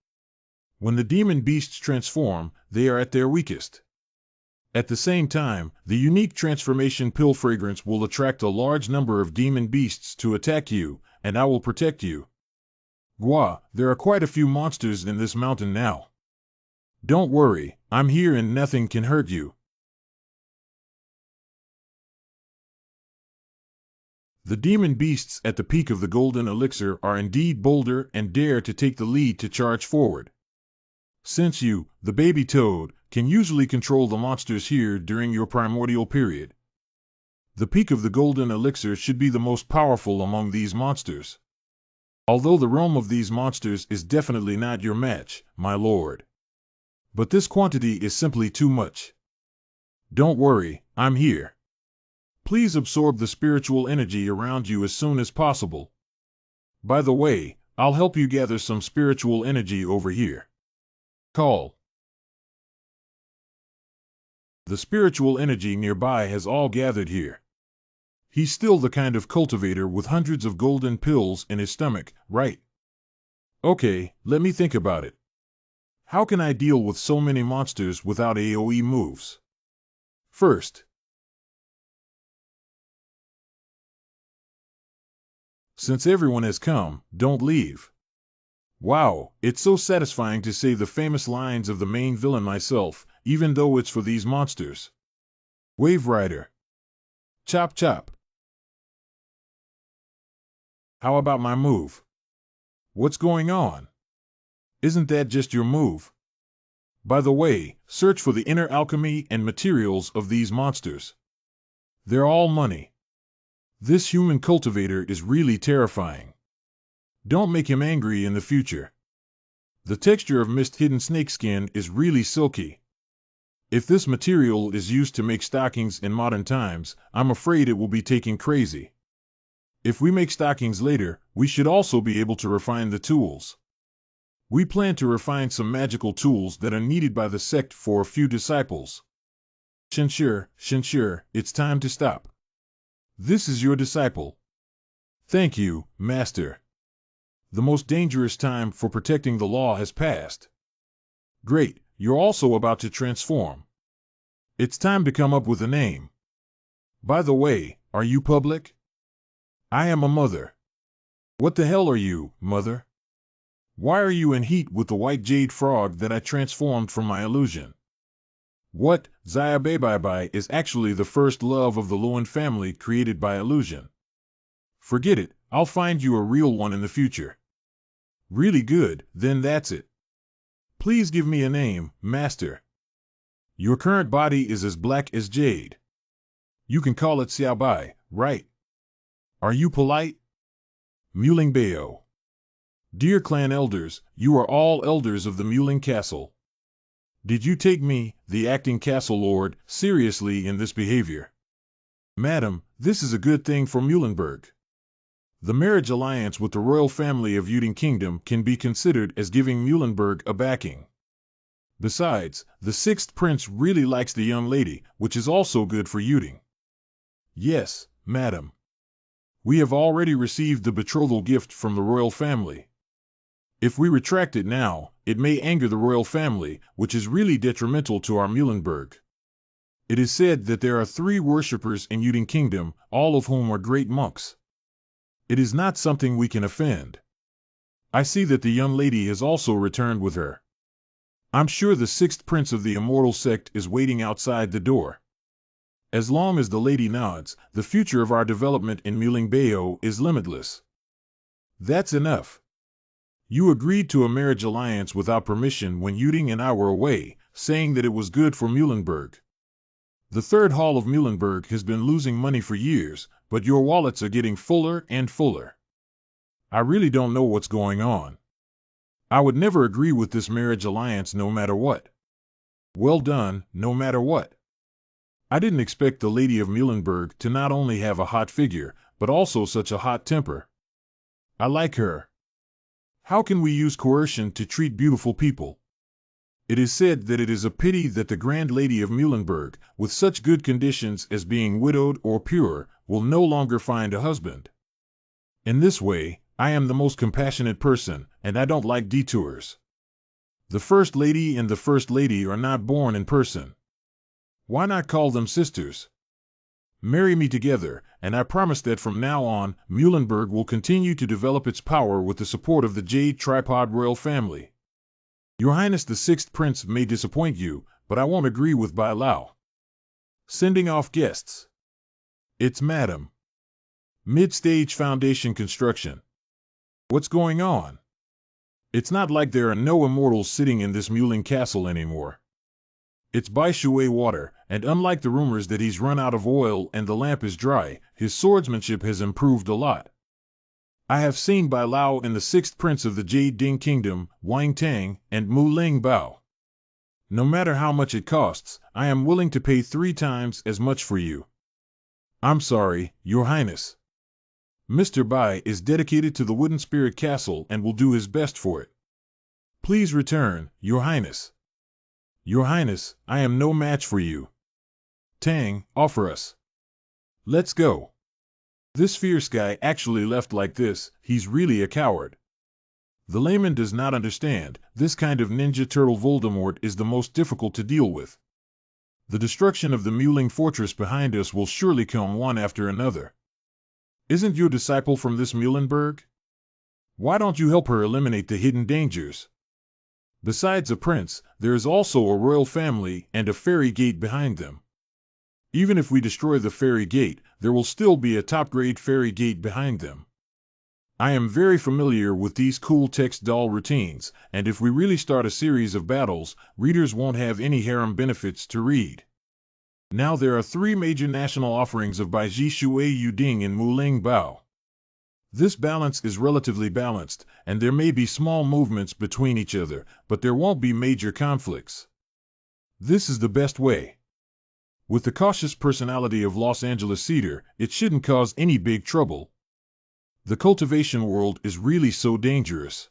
When the demon beasts transform, they are at their weakest. At the same time, the unique transformation pill fragrance will attract a large number of demon beasts to attack you, and I will protect you. Gua, there are quite a few monsters in this mountain now. Don't worry, I'm here and nothing can hurt you. The demon beasts at the peak of the golden elixir are indeed bolder and dare to take the lead to charge forward. Since you, the baby toad, can usually control the monsters here during your primordial period, the peak of the golden elixir should be the most powerful among these monsters. Although the realm of these monsters is definitely not your match, my lord. But this quantity is simply too much. Don't worry, I'm here. Please absorb the spiritual energy around you as soon as possible. By the way, I'll help you gather some spiritual energy over here. Call. The spiritual energy nearby has all gathered here. He's still the kind of cultivator with hundreds of golden pills in his stomach, right? Okay, let me think about it. How can I deal with so many monsters without AoE moves? First, since everyone has come, don't leave. Wow, it's so satisfying to say the famous lines of the main villain myself, even though it's for these monsters. Wave Rider. Chop chop. How about my move? What's going on? Isn't that just your move? By the way, search for the inner alchemy and materials of these monsters. They're all money. This human cultivator is really terrifying. Don't make him angry in the future. The texture of mist-hidden snakeskin is really silky. If this material is used to make stockings in modern times, I'm afraid it will be taken crazy. If we make stockings later, we should also be able to refine the tools. We plan to refine some magical tools that are needed by the sect for a few disciples. Shinshir, it's time to stop. This is your disciple. Thank you, Master. The most dangerous time for protecting the law has passed. Great, you're also about to transform. It's time to come up with a name. By the way, are you public? I am a mother. What the hell are you, mother? Why are you in heat with the white jade frog that I transformed from my illusion? What, Xiaobei is actually the first love of the Luan family created by illusion. Forget it, I'll find you a real one in the future. Really good, then that's it. Please give me a name, Master. Your current body is as black as jade. You can call it Xiaobai, right? Are you polite? Muling Bayo. Dear clan elders, you are all elders of the Muling Castle. Did you take me, the acting castle lord, seriously in this behavior? Madam, this is a good thing for Muhlenberg. The marriage alliance with the royal family of Yuding Kingdom can be considered as giving Muhlenberg a backing. Besides, the sixth prince really likes the young lady, which is also good for Yuding. Yes, madam. We have already received the betrothal gift from the royal family. If we retract it now, it may anger the royal family, which is really detrimental to our Muhlenberg. It is said that there are 3 worshippers in Yuding Kingdom, all of whom are great monks. It is not something we can offend. I see that the young lady has also returned with her. I'm sure the sixth prince of the immortal sect is waiting outside the door. As long as the lady nods, the future of our development in Mulingbao is limitless. That's enough. You agreed to a marriage alliance without permission when Yuding and I were away, saying that it was good for Muhlenberg. The third hall of Muhlenberg has been losing money for years, but your wallets are getting fuller and fuller. I really don't know what's going on. I would never agree with this marriage alliance no matter what. Well done, no matter what. I didn't expect the Lady of Muhlenberg to not only have a hot figure, but also such a hot temper. I like her. How can we use coercion to treat beautiful people? It is said that it is a pity that the Grand Lady of Muhlenberg, with such good conditions as being widowed or pure, will no longer find a husband. In this way, I am the most compassionate person, and I don't like detours. The First Lady and the First Lady are not born in person. Why not call them sisters? Marry me together, and I promise that from now on, Muhlenberg will continue to develop its power with the support of the Jade Tripod royal family. Your Highness the Sixth Prince may disappoint you, but I won't agree with Bai Lao. Sending off guests. It's Madam. Mid-stage foundation construction. What's going on? It's not like there are no immortals sitting in this Muling castle anymore. It's Bai Shui water, and unlike the rumors that he's run out of oil and the lamp is dry, his swordsmanship has improved a lot. I have seen Bai Lao and the sixth prince of the Jade Ding Kingdom, Wang Tang, and Mu Ling Bao. No matter how much it costs, I am willing to pay 3 times as much for you. I'm sorry, Your Highness. Mr. Bai is dedicated to the Wooden Spirit Castle and will do his best for it. Please return, Your Highness. Your Highness, I am no match for you. Tang, offer us. Let's go. This fierce guy actually left like this, he's really a coward. The layman does not understand, this kind of Ninja Turtle Voldemort is the most difficult to deal with. The destruction of the Muling fortress behind us will surely come one after another. Isn't your disciple from this Muhlenberg? Why don't you help her eliminate the hidden dangers? Besides a prince, there is also a royal family and a fairy gate behind them. Even if we destroy the fairy gate, there will still be a top-grade fairy gate behind them. I am very familiar with these cool text doll routines, and if we really start a series of battles, readers won't have any harem benefits to read. Now there are 3 major national offerings of Baiji Shui Yuding and Muling Bao. This balance is relatively balanced, and there may be small movements between each other, but there won't be major conflicts. This is the best way. With the cautious personality of Los Angeles Cedar, it shouldn't cause any big trouble. The cultivation world is really so dangerous.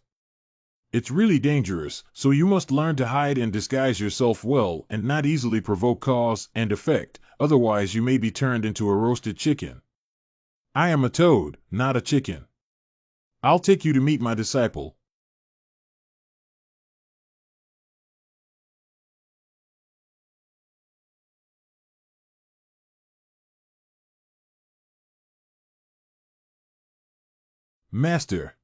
It's really dangerous, so you must learn to hide and disguise yourself well and not easily provoke cause and effect, otherwise you may be turned into a roasted chicken. I am a toad, not a chicken. I'll take you to meet my disciple. Master.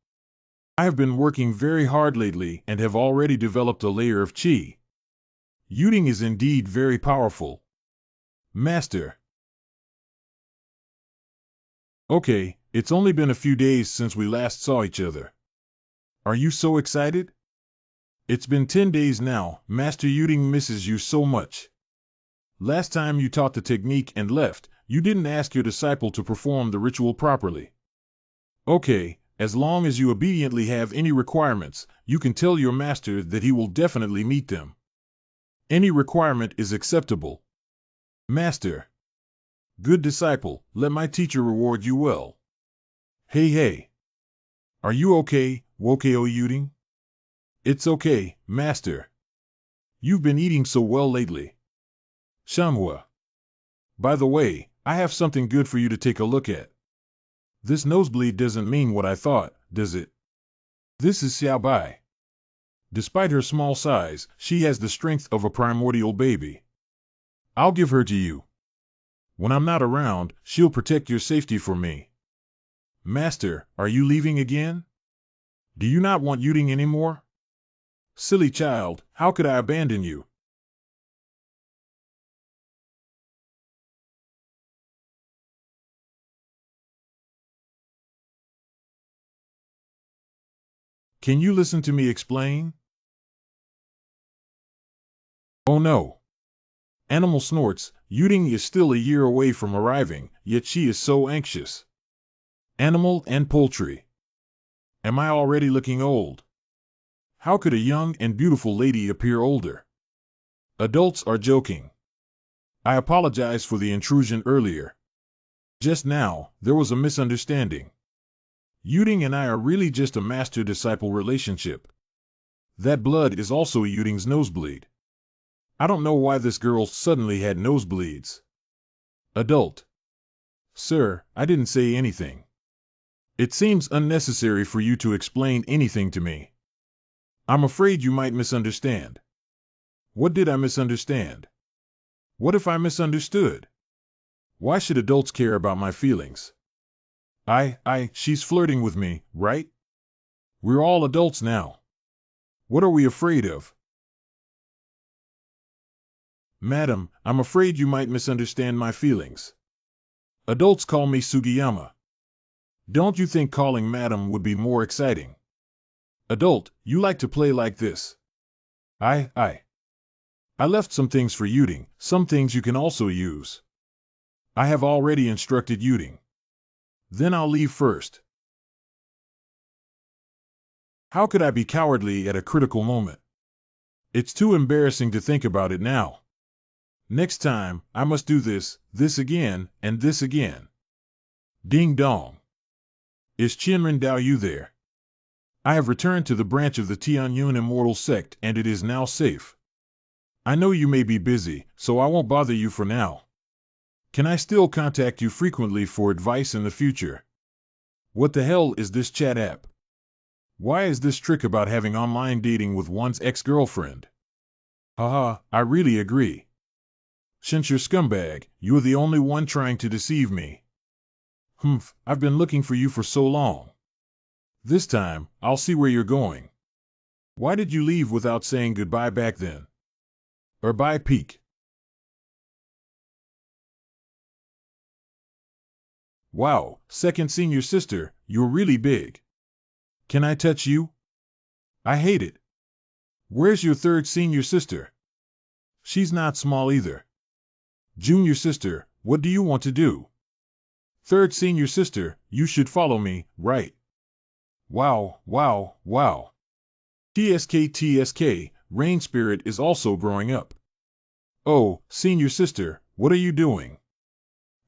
I have been working very hard lately and have already developed a layer of chi. Yuding is indeed very powerful. Master. Okay, it's only been a few days since we last saw each other. Are you so excited? It's been 10 days now, Master Yuding misses you so much. Last time you taught the technique and left, you didn't ask your disciple to perform the ritual properly. Okay, as long as you obediently have any requirements, you can tell your master that he will definitely meet them. Any requirement is acceptable. Master. Good disciple, let my teacher reward you well. Hey. Are you okay, Wokeo Yuding? It's okay, Master. You've been eating so well lately. Manhwa. By the way, I have something good for you to take a look at. This nosebleed doesn't mean what I thought, does it? This is Xiao Bai. Despite her small size, she has the strength of a primordial baby. I'll give her to you. When I'm not around, she'll protect your safety for me. Master, are you leaving again? Do you not want Yuding anymore? Silly child, how could I abandon you? Can you listen to me explain? Oh no. Animal snorts, Yuding is still a year away from arriving, yet she is so anxious. Animal and poultry. Am I already looking old? How could a young and beautiful lady appear older? Adults are joking. I apologize for the intrusion earlier. Just now, there was a misunderstanding. Yuding and I are really just a master-disciple relationship. That blood is also Yuding's nosebleed. I don't know why this girl suddenly had nosebleeds. Adult. Sir, I didn't say anything. It seems unnecessary for you to explain anything to me. I'm afraid you might misunderstand. What did I misunderstand? What if I misunderstood? Why should adults care about my feelings? She's flirting with me, right? We're all adults now. What are we afraid of? Madam, I'm afraid you might misunderstand my feelings. Adults call me Sugiyama. Don't you think calling madam would be more exciting? Adult, you like to play like this. I left some things for Yuding, some things you can also use. I have already instructed Yuding. Then I'll leave first. How could I be cowardly at a critical moment? It's too embarrassing to think about it now. Next time, I must do this again, and this again. Ding dong. Is Chinren Dao Yu there? I have returned to the branch of the Tianyun Immortal Sect, and it is now safe. I know you may be busy, so I won't bother you for now. Can I still contact you frequently for advice in the future? What the hell is this chat app? Why is this trick about having online dating with one's ex-girlfriend? Haha, I really agree. Since you're scumbag, you're the only one trying to deceive me. Humph, I've been looking for you for so long. This time, I'll see where you're going. Why did you leave without saying goodbye back then? Or bye peek? Wow, second senior sister, you're really big. Can I touch you? I hate it. Where's your third senior sister? She's not small either. Junior sister, what do you want to do? Third senior sister, you should follow me, right? Wow, wow, wow. TSK, Rain Spirit is also growing up. Oh, senior sister, what are you doing?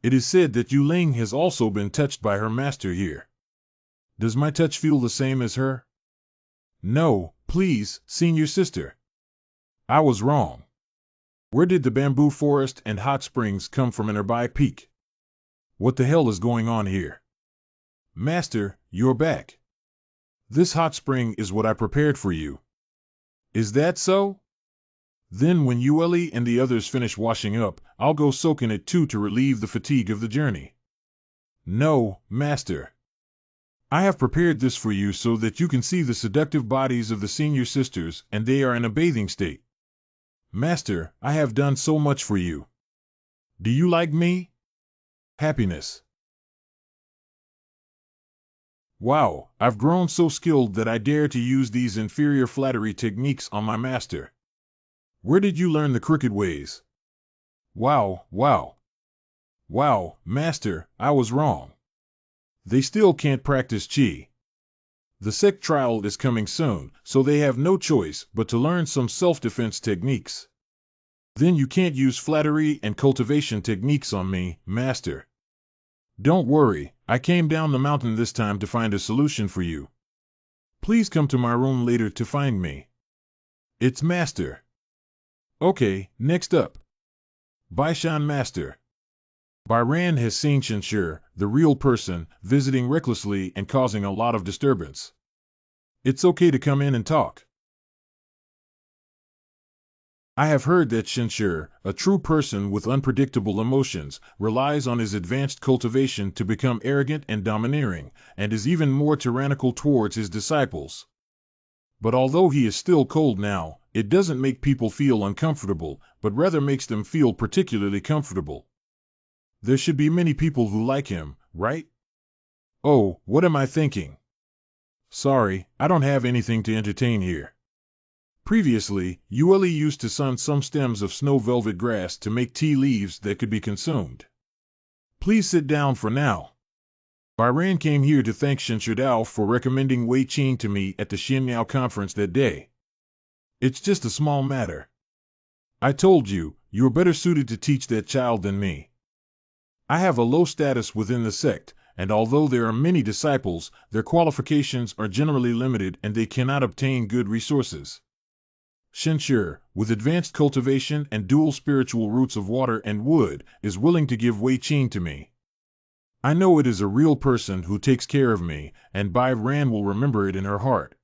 It is said that Yu Ling has also been touched by her master here. Does my touch feel the same as her? No, please, senior sister. I was wrong. Where did the bamboo forest and hot springs come from in Erbai Peak? What the hell is going on here? Master, you're back. This hot spring is what I prepared for you. Is that so? Then when Yueli and the others finish washing up, I'll go soak in it too to relieve the fatigue of the journey. No, Master. I have prepared this for you so that you can see the seductive bodies of the senior sisters, and they are in a bathing state. Master, I have done so much for you. Do you like me? Happiness. Wow, I've grown so skilled that I dare to use these inferior flattery techniques on my master. Where did you learn the crooked ways? Wow, wow. Wow, master, I was wrong. They still can't practice chi. The sect trial is coming soon, so they have no choice but to learn some self-defense techniques. Then you can't use flattery and cultivation techniques on me, master. Don't worry, I came down the mountain this time to find a solution for you. Please come to my room later to find me. It's master. Okay, next up. Baishan Master. Byran has seen Shenshur, the real person, visiting recklessly and causing a lot of disturbance. It's okay to come in and talk. I have heard that Shinshir, a true person with unpredictable emotions, relies on his advanced cultivation to become arrogant and domineering, and is even more tyrannical towards his disciples. But although he is still cold now, it doesn't make people feel uncomfortable, but rather makes them feel particularly comfortable. There should be many people who like him, right? Oh, what am I thinking? Sorry, I don't have anything to entertain here. Previously, Ueli used to sun some stems of snow velvet grass to make tea leaves that could be consumed. Please sit down for now. Byran came here to thank Shinshidao for recommending Wei Qing to me at the Xianyao conference that day. It's just a small matter. I told you, you're better suited to teach that child than me. I have a low status within the sect, and although there are many disciples, their qualifications are generally limited and they cannot obtain good resources. Shinshir, with advanced cultivation and dual spiritual roots of water and wood, is willing to give Wei Qing to me. I know it is a real person who takes care of me, and Bai Ran will remember it in her heart.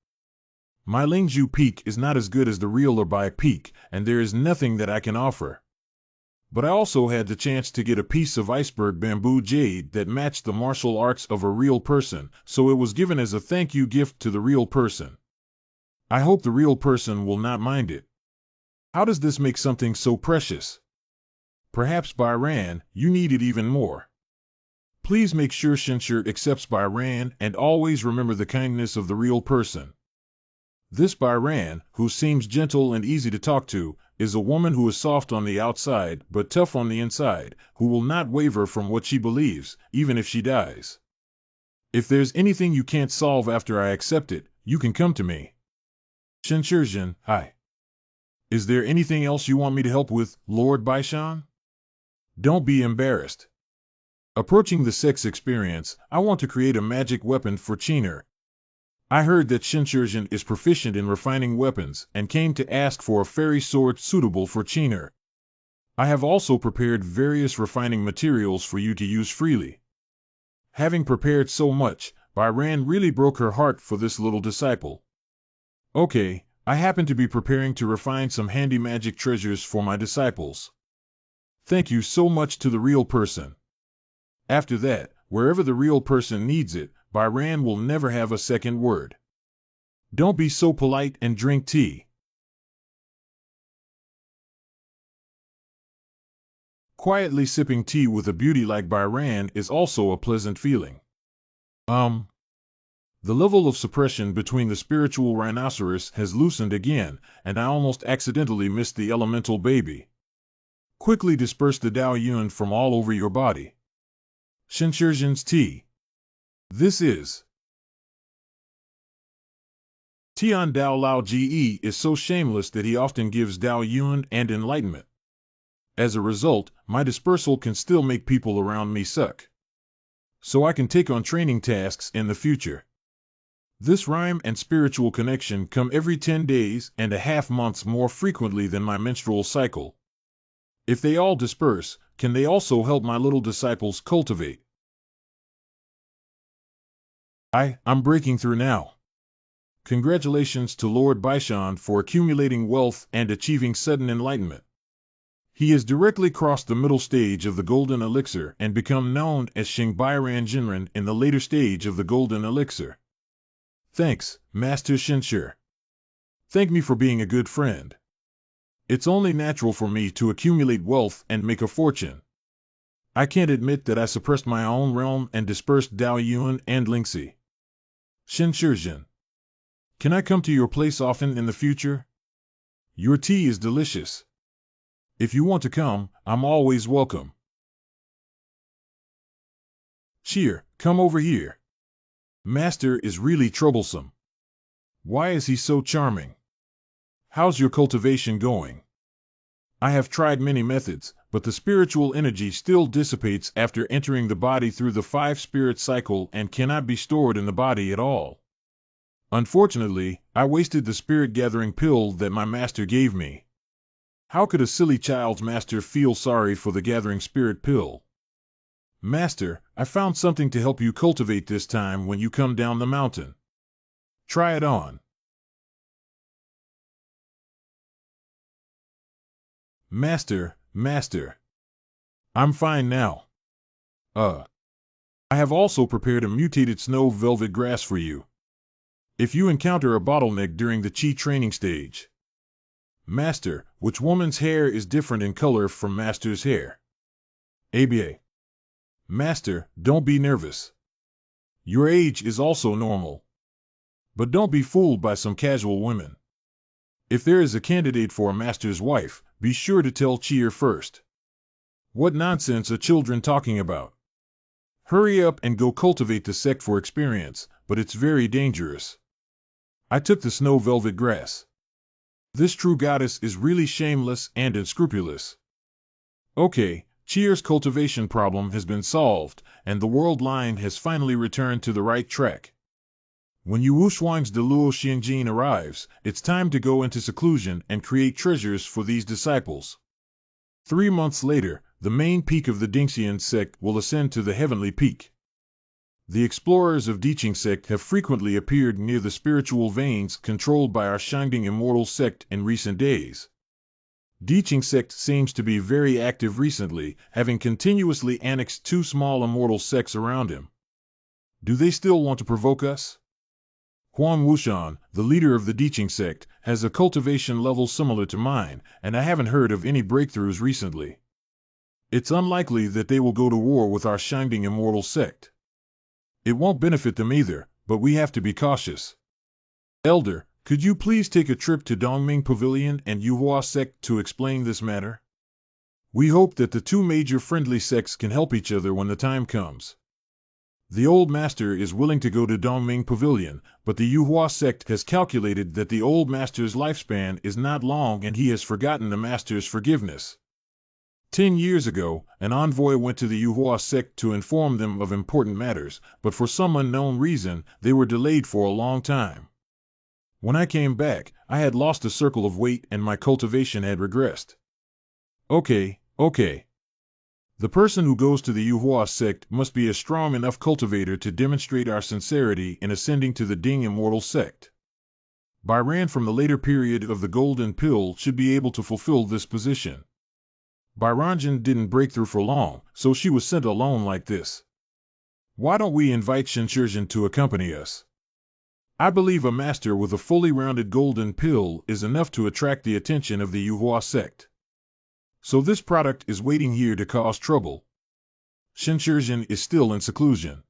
My Lingzhu peak is not as good as the real Erbai peak, and there is nothing that I can offer. But I also had the chance to get a piece of iceberg bamboo jade that matched the martial arts of a real person, so it was given as a thank you gift to the real person. I hope the real person will not mind it. How does this make something so precious? Perhaps Byran, you need it even more. Please make sure Shinshir accepts Byran and always remember the kindness of the real person. This Byran, who seems gentle and easy to talk to, is a woman who is soft on the outside but tough on the inside, who will not waver from what she believes, even if she dies. If there's anything you can't solve after I accept it, you can come to me. Shinshirjin, hi. Is there anything else you want me to help with, Lord Baishan? Don't be embarrassed. Approaching the sex experience, I want to create a magic weapon for Qiner. I heard that Shinshirjin is proficient in refining weapons and came to ask for a fairy sword suitable for Qiner. I have also prepared various refining materials for you to use freely. Having prepared so much, Byran really broke her heart for this little disciple. Okay, I happen to be preparing to refine some handy magic treasures for my disciples. Thank you so much to the real person. After that, wherever the real person needs it, Byran will never have a second word. Don't be so polite and drink tea. Quietly sipping tea with a beauty like Byran is also a pleasant feeling. The level of suppression between the spiritual rhinoceros has loosened again, and I almost accidentally missed the elemental baby. Quickly disperse the Dao Yun from all over your body. Shinshirjin's tea. This is Tian Dao Lao Ge is so shameless that he often gives Dao Yun and enlightenment. As a result, my dispersal can still make people around me suck. So I can take on training tasks in the future. This rhyme and spiritual connection come every 10 days and a half months more frequently than my menstrual cycle. If they all disperse, can they also help my little disciples cultivate? I'm breaking through now. Congratulations to Lord Baishan for accumulating wealth and achieving sudden enlightenment. He has directly crossed the middle stage of the Golden Elixir and become known as Xingbairan Jinren in the later stage of the Golden Elixir. Thanks, Master Shinshir. Thank me for being a good friend. It's only natural for me to accumulate wealth and make a fortune. I can't admit that I suppressed my own realm and dispersed Dao Yuan and Lingxi. Shinshirjin. Can I come to your place often in the future? Your tea is delicious. If you want to come, I'm always welcome. Cheer, come over here. Master is really troublesome. Why is he so charming? How's your cultivation going? I have tried many methods, but the spiritual energy still dissipates after entering the body through the 5-spirit cycle and cannot be stored in the body at all. Unfortunately, I wasted the spirit-gathering pill that my master gave me. How could a silly child's master feel sorry for the gathering spirit pill? Master, I found something to help you cultivate this time when you come down the mountain. Try it on. Master. I'm fine now. I have also prepared a mutated snow velvet grass for you. If you encounter a bottleneck during the chi training stage. Master, which woman's hair is different in color from Master's hair? ABA. Master, don't be nervous. Your age is also normal. But don't be fooled by some casual women. If there is a candidate for a master's wife, be sure to tell Cheer first. What nonsense are children talking about? Hurry up and go cultivate the sect for experience, but it's very dangerous. I took the snow velvet grass. This true goddess is really shameless and unscrupulous. Okay, Cheer's cultivation problem has been solved, and the world line has finally returned to the right track. When Yu Wuxuang's de Luo Xiangjin arrives, it's time to go into seclusion and create treasures for these disciples. 3 months later, the main peak of the Dingxian sect will ascend to the heavenly peak. The explorers of Diqing sect have frequently appeared near the spiritual veins controlled by our Shangding immortal sect in recent days. Diqing sect seems to be very active recently, having continuously annexed 2 small immortal sects around him. Do they still want to provoke us? Huang Wushan, the leader of the Diqing sect, has a cultivation level similar to mine, and I haven't heard of any breakthroughs recently. It's unlikely that they will go to war with our Shangding immortal sect. It won't benefit them either, but we have to be cautious. Elder, could you please take a trip to Dongming Pavilion and Yuhua sect to explain this matter? We hope that the 2 major friendly sects can help each other when the time comes. The old master is willing to go to Dongming Pavilion, but the Yuhua sect has calculated that the old master's lifespan is not long and he has forgotten the master's forgiveness. 10 years ago, an envoy went to the Yuhua sect to inform them of important matters, but for some unknown reason, they were delayed for a long time. When I came back, I had lost a circle of weight and my cultivation had regressed. Okay. The person who goes to the Yuhua sect must be a strong enough cultivator to demonstrate our sincerity in ascending to the Ding immortal sect. Byran from the later period of the Golden Pill should be able to fulfill this position. Byranjan didn't break through for long, so she was sent alone like this. Why don't we invite Shinshirjin to accompany us? I believe a master with a fully rounded Golden Pill is enough to attract the attention of the Yuhua sect. So this product is waiting here to cause trouble. Shinshirjin is still in seclusion.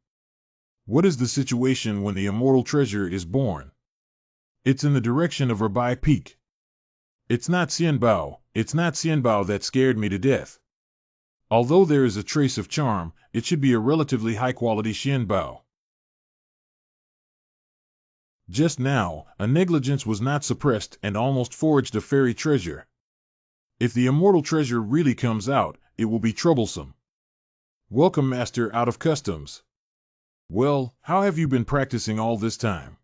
What is the situation when the immortal treasure is born? It's in the direction of Rabai Peak. It's not Xianbao that scared me to death. Although there is a trace of charm, it should be a relatively high-quality Xianbao. Just now, a negligence was not suppressed and almost forged a fairy treasure. If the immortal treasure really comes out, it will be troublesome. Welcome, Master, out of customs. Well, how have you been practicing all this time?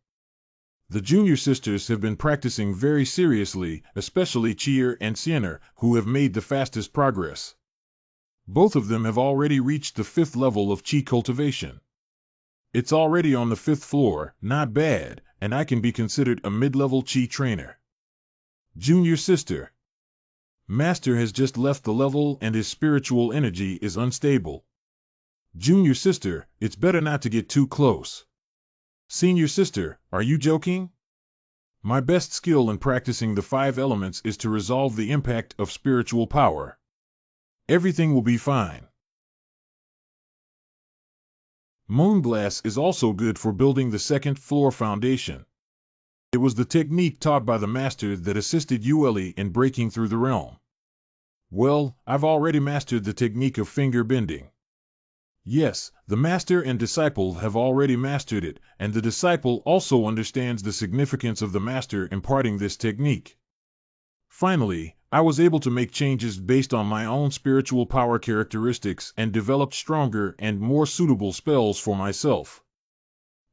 The junior sisters have been practicing very seriously, especially Cheer and Siener, who have made the fastest progress. Both of them have already reached the 5th level of Qi cultivation. It's already on the 5th floor, not bad, and I can be considered a mid-level Qi trainer. Junior sister. Master has just left the level and his spiritual energy is unstable. Junior sister, it's better not to get too close. Senior sister, are you joking? My best skill in practicing the 5 elements is to resolve the impact of spiritual power. Everything will be fine. Moonglass is also good for building the 2nd floor foundation. It was the technique taught by the master that assisted Yueli in breaking through the realm. Well, I've already mastered the technique of finger bending. Yes, the master and disciple have already mastered it, and the disciple also understands the significance of the master imparting this technique. Finally, I was able to make changes based on my own spiritual power characteristics and developed stronger and more suitable spells for myself.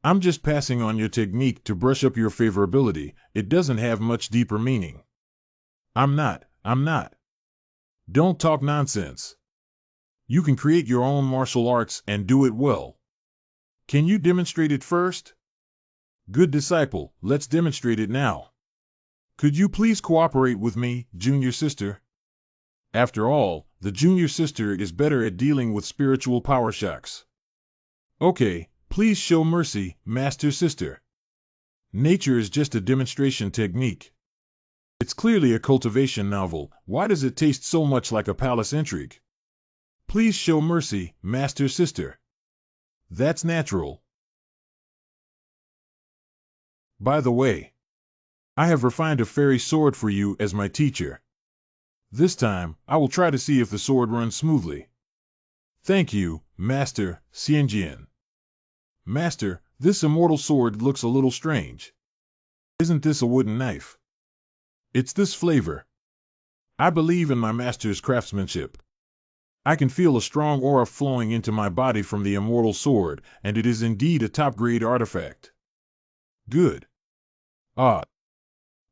I'm just passing on your technique to brush up your favorability. It doesn't have much deeper meaning. I'm not. Don't talk nonsense. You can create your own martial arts and do it well. Can you demonstrate it first? Good disciple, let's demonstrate it now. Could you please cooperate with me, junior sister? After all, the junior sister is better at dealing with spiritual power shocks. Okay, please show mercy, Master Sister. Nature is just a demonstration technique. It's clearly a cultivation novel. Why does it taste so much like a palace intrigue? Please show mercy, Master Sister. That's natural. By the way, I have refined a fairy sword for you as my teacher. This time, I will try to see if the sword runs smoothly. Thank you, Master Xianjian. Master, this immortal sword looks a little strange. Isn't this a wooden knife? It's this flavor. I believe in my master's craftsmanship. I can feel a strong aura flowing into my body from the immortal sword, and it is indeed a top-grade artifact. Good. Ah.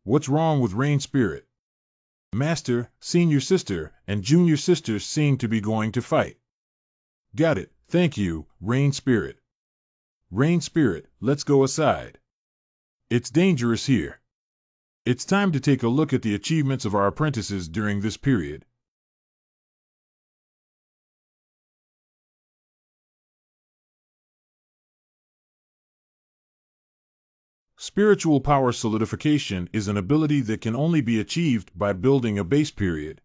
What's wrong with Rain Spirit? Master, senior sister, and junior sister seem to be going to fight. Got it, thank you, Rain Spirit. Rain Spirit, let's go aside. It's dangerous here. It's time to take a look at the achievements of our apprentices during this period. Spiritual power solidification is an ability that can only be achieved by building a base period.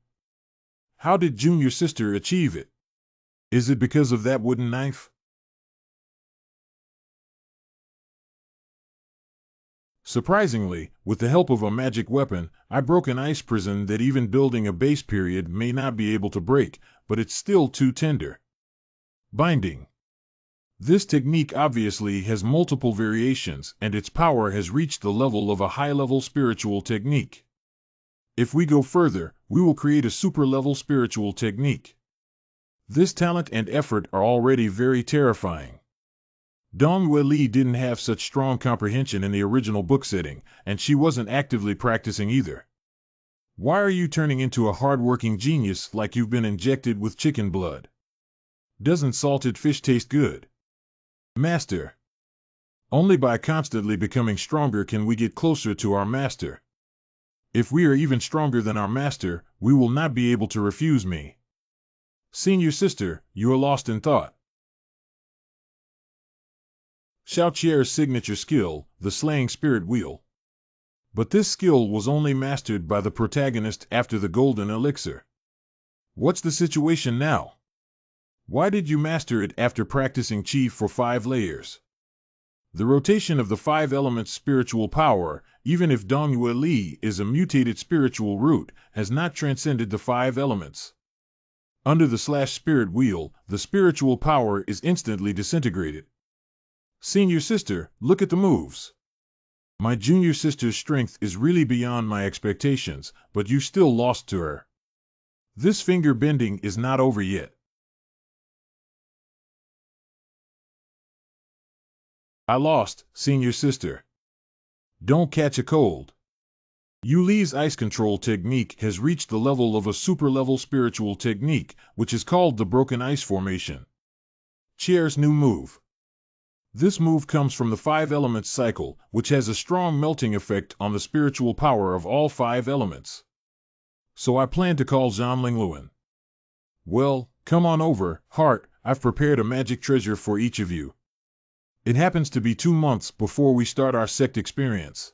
How did junior sister achieve it? Is it because of that wooden knife? Surprisingly, with the help of a magic weapon, I broke an ice prison that even building a base period may not be able to break, but it's still too tender. Binding. This technique obviously has multiple variations, and its power has reached the level of a high-level spiritual technique. If we go further, we will create a super-level spiritual technique. This talent and effort are already very terrifying. Dong Yue Li didn't have such strong comprehension in the original book setting, and she wasn't actively practicing either. Why are you turning into a hard-working genius like you've been injected with chicken blood? Doesn't salted fish taste good? Master. Only by constantly becoming stronger can we get closer to our master. If we are even stronger than our master, we will not be able to refuse me. Senior sister, you are lost in thought. Xiao Qie's signature skill, the slaying spirit wheel. But this skill was only mastered by the protagonist after the golden elixir. What's the situation now? Why did you master it after practicing Qi for 5 layers? The rotation of the 5 elements spiritual power, even if Dong Yue Li is a mutated spiritual root, has not transcended the 5 elements. Under the /spirit wheel, the spiritual power is instantly disintegrated. Senior sister, look at the moves. My junior sister's strength is really beyond my expectations, but you still lost to her. This finger bending is not over yet. I lost, senior sister. Don't catch a cold. Yu Li's ice control technique has reached the level of a super-level spiritual technique, which is called the broken ice formation. Qie's new move. This move comes from the 5 elements cycle, which has a strong melting effect on the spiritual power of all 5 elements. So I plan to call Zhan Lingluan. Well, come on over, Heart, I've prepared a magic treasure for each of you. It happens to be 2 months before we start our sect experience.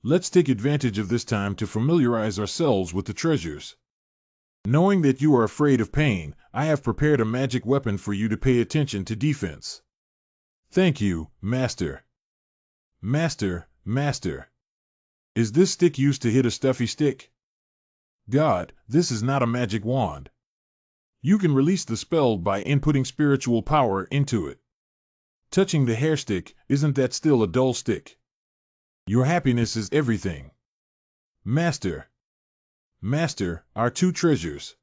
Let's take advantage of this time to familiarize ourselves with the treasures. Knowing that you are afraid of pain, I have prepared a magic weapon for you to pay attention to defense. Thank you, Master. Master. Is this stick used to hit a stuffy stick? God, this is not a magic wand. You can release the spell by inputting spiritual power into it. Touching the hair stick, isn't that still a dull stick? Your happiness is everything. Master, our 2 treasures.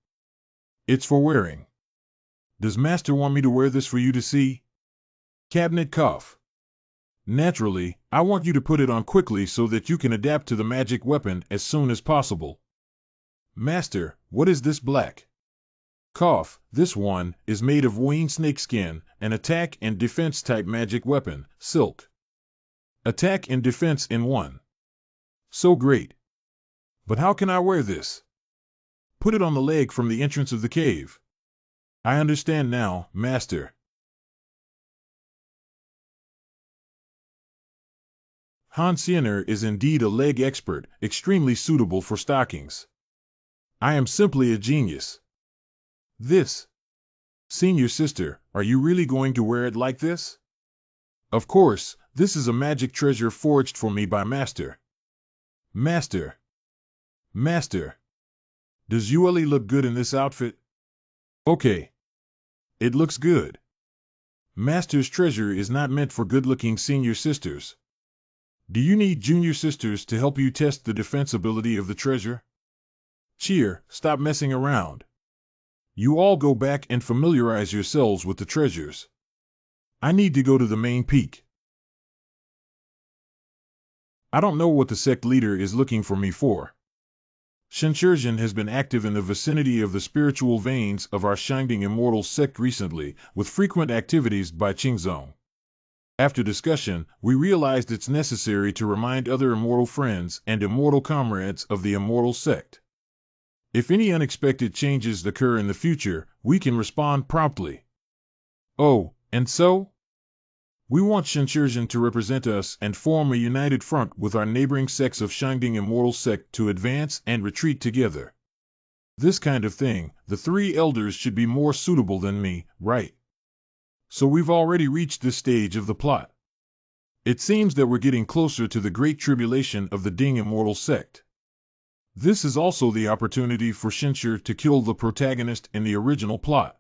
It's for wearing. Does Master want me to wear this for you to see? Cabinet cough. Naturally, I want you to put it on quickly so that you can adapt to the magic weapon as soon as possible. Master, what is this black? Cough, this one is made of winged snake skin, an attack and defense type magic weapon, silk. Attack and defense in one. So great. But how can I wear this? Put it on the leg from the entrance of the cave. I understand now, master. Hansiener is indeed a leg expert, extremely suitable for stockings. I am simply a genius. This. Senior sister, are you really going to wear it like this? Of course, this is a magic treasure forged for me by master. Master. Master. Does Yueli look good in this outfit? Okay. It looks good. Master's treasure is not meant for good-looking senior sisters. Do you need junior sisters to help you test the defensibility of the treasure? Cheer, stop messing around. You all go back and familiarize yourselves with the treasures. I need to go to the main peak. I don't know what the sect leader is looking for me for. Shinshirjin has been active in the vicinity of the spiritual veins of our Shangding Immortal sect recently, with frequent activities by Qingzong. After discussion, we realized it's necessary to remind other immortal friends and immortal comrades of the immortal sect. If any unexpected changes occur in the future, we can respond promptly. Oh, and so? We want Shinshirjin to represent us and form a united front with our neighboring sects of Shangding Immortal sect to advance and retreat together. This kind of thing, the three elders should be more suitable than me, right? So we've already reached this stage of the plot. It seems that we're getting closer to the great tribulation of the Ding Immortal sect. This is also the opportunity for Shinshir to kill the protagonist in the original plot.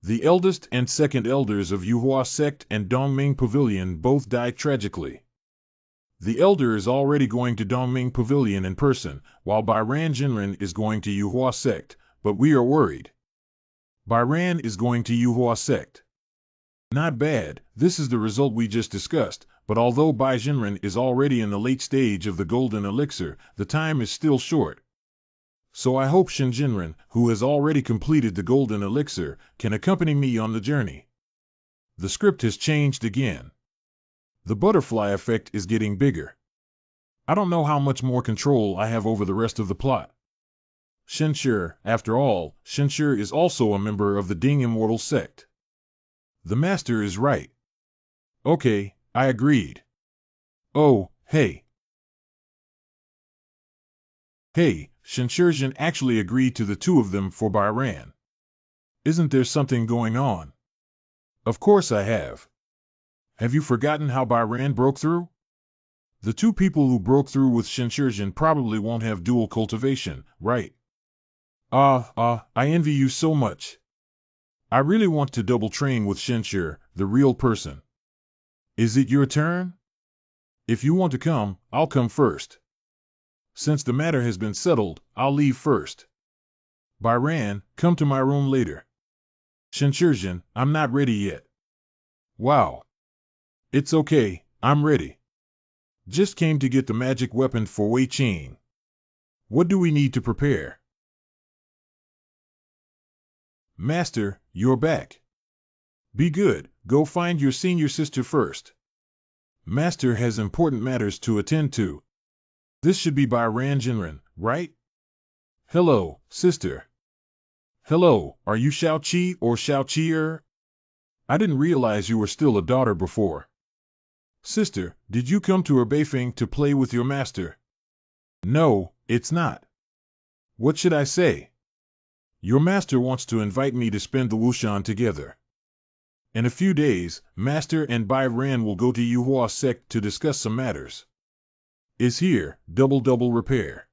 The eldest and second elders of Yuhua sect and Dongming Pavilion both died tragically. The elder is already going to Dongming Pavilion in person, while Bairan Jinren is going to Yuhua sect, but we are worried. Bairan is going to Yuhua sect. Not bad, this is the result we just discussed, but although Bai Jinren is already in the late stage of the golden elixir, the time is still short. So I hope Shin Jinren, who has already completed the golden elixir, can accompany me on the journey. The script has changed again. The butterfly effect is getting bigger. I don't know how much more control I have over the rest of the plot. Shinshir, after all, Shinshir is also a member of the Ding Immortal sect. The master is right. Okay, I agreed. Oh, hey. Hey, Shinshirjin actually agreed to the two of them for Bairan. Isn't there something going on? Of course I have. Have you forgotten how Bairan broke through? The two people who broke through with Shinshirjin probably won't have dual cultivation, right? I envy you so much. I really want to double train with Shinshir, the real person. Is it your turn? If you want to come, I'll come first. Since the matter has been settled, I'll leave first. Bairan, come to my room later. Shinshirjin, I'm not ready yet. Wow. It's okay, I'm ready. Just came to get the magic weapon for Wei Qing. What do we need to prepare? Master, you're back. Be good, go find your senior sister first. Master has important matters to attend to. This should be by Ranjinren, right? Hello, sister. Hello, are you Xiao Qi or Xiao Qi-er? I didn't realize you were still a daughter before. Sister, did you come to Erbeifeng to play with your master? No, it's not. What should I say? Your master wants to invite me to spend the Wushan together. In a few days, Master and Bai Ran will go to Yuhua sect to discuss some matters. Is here, double repair.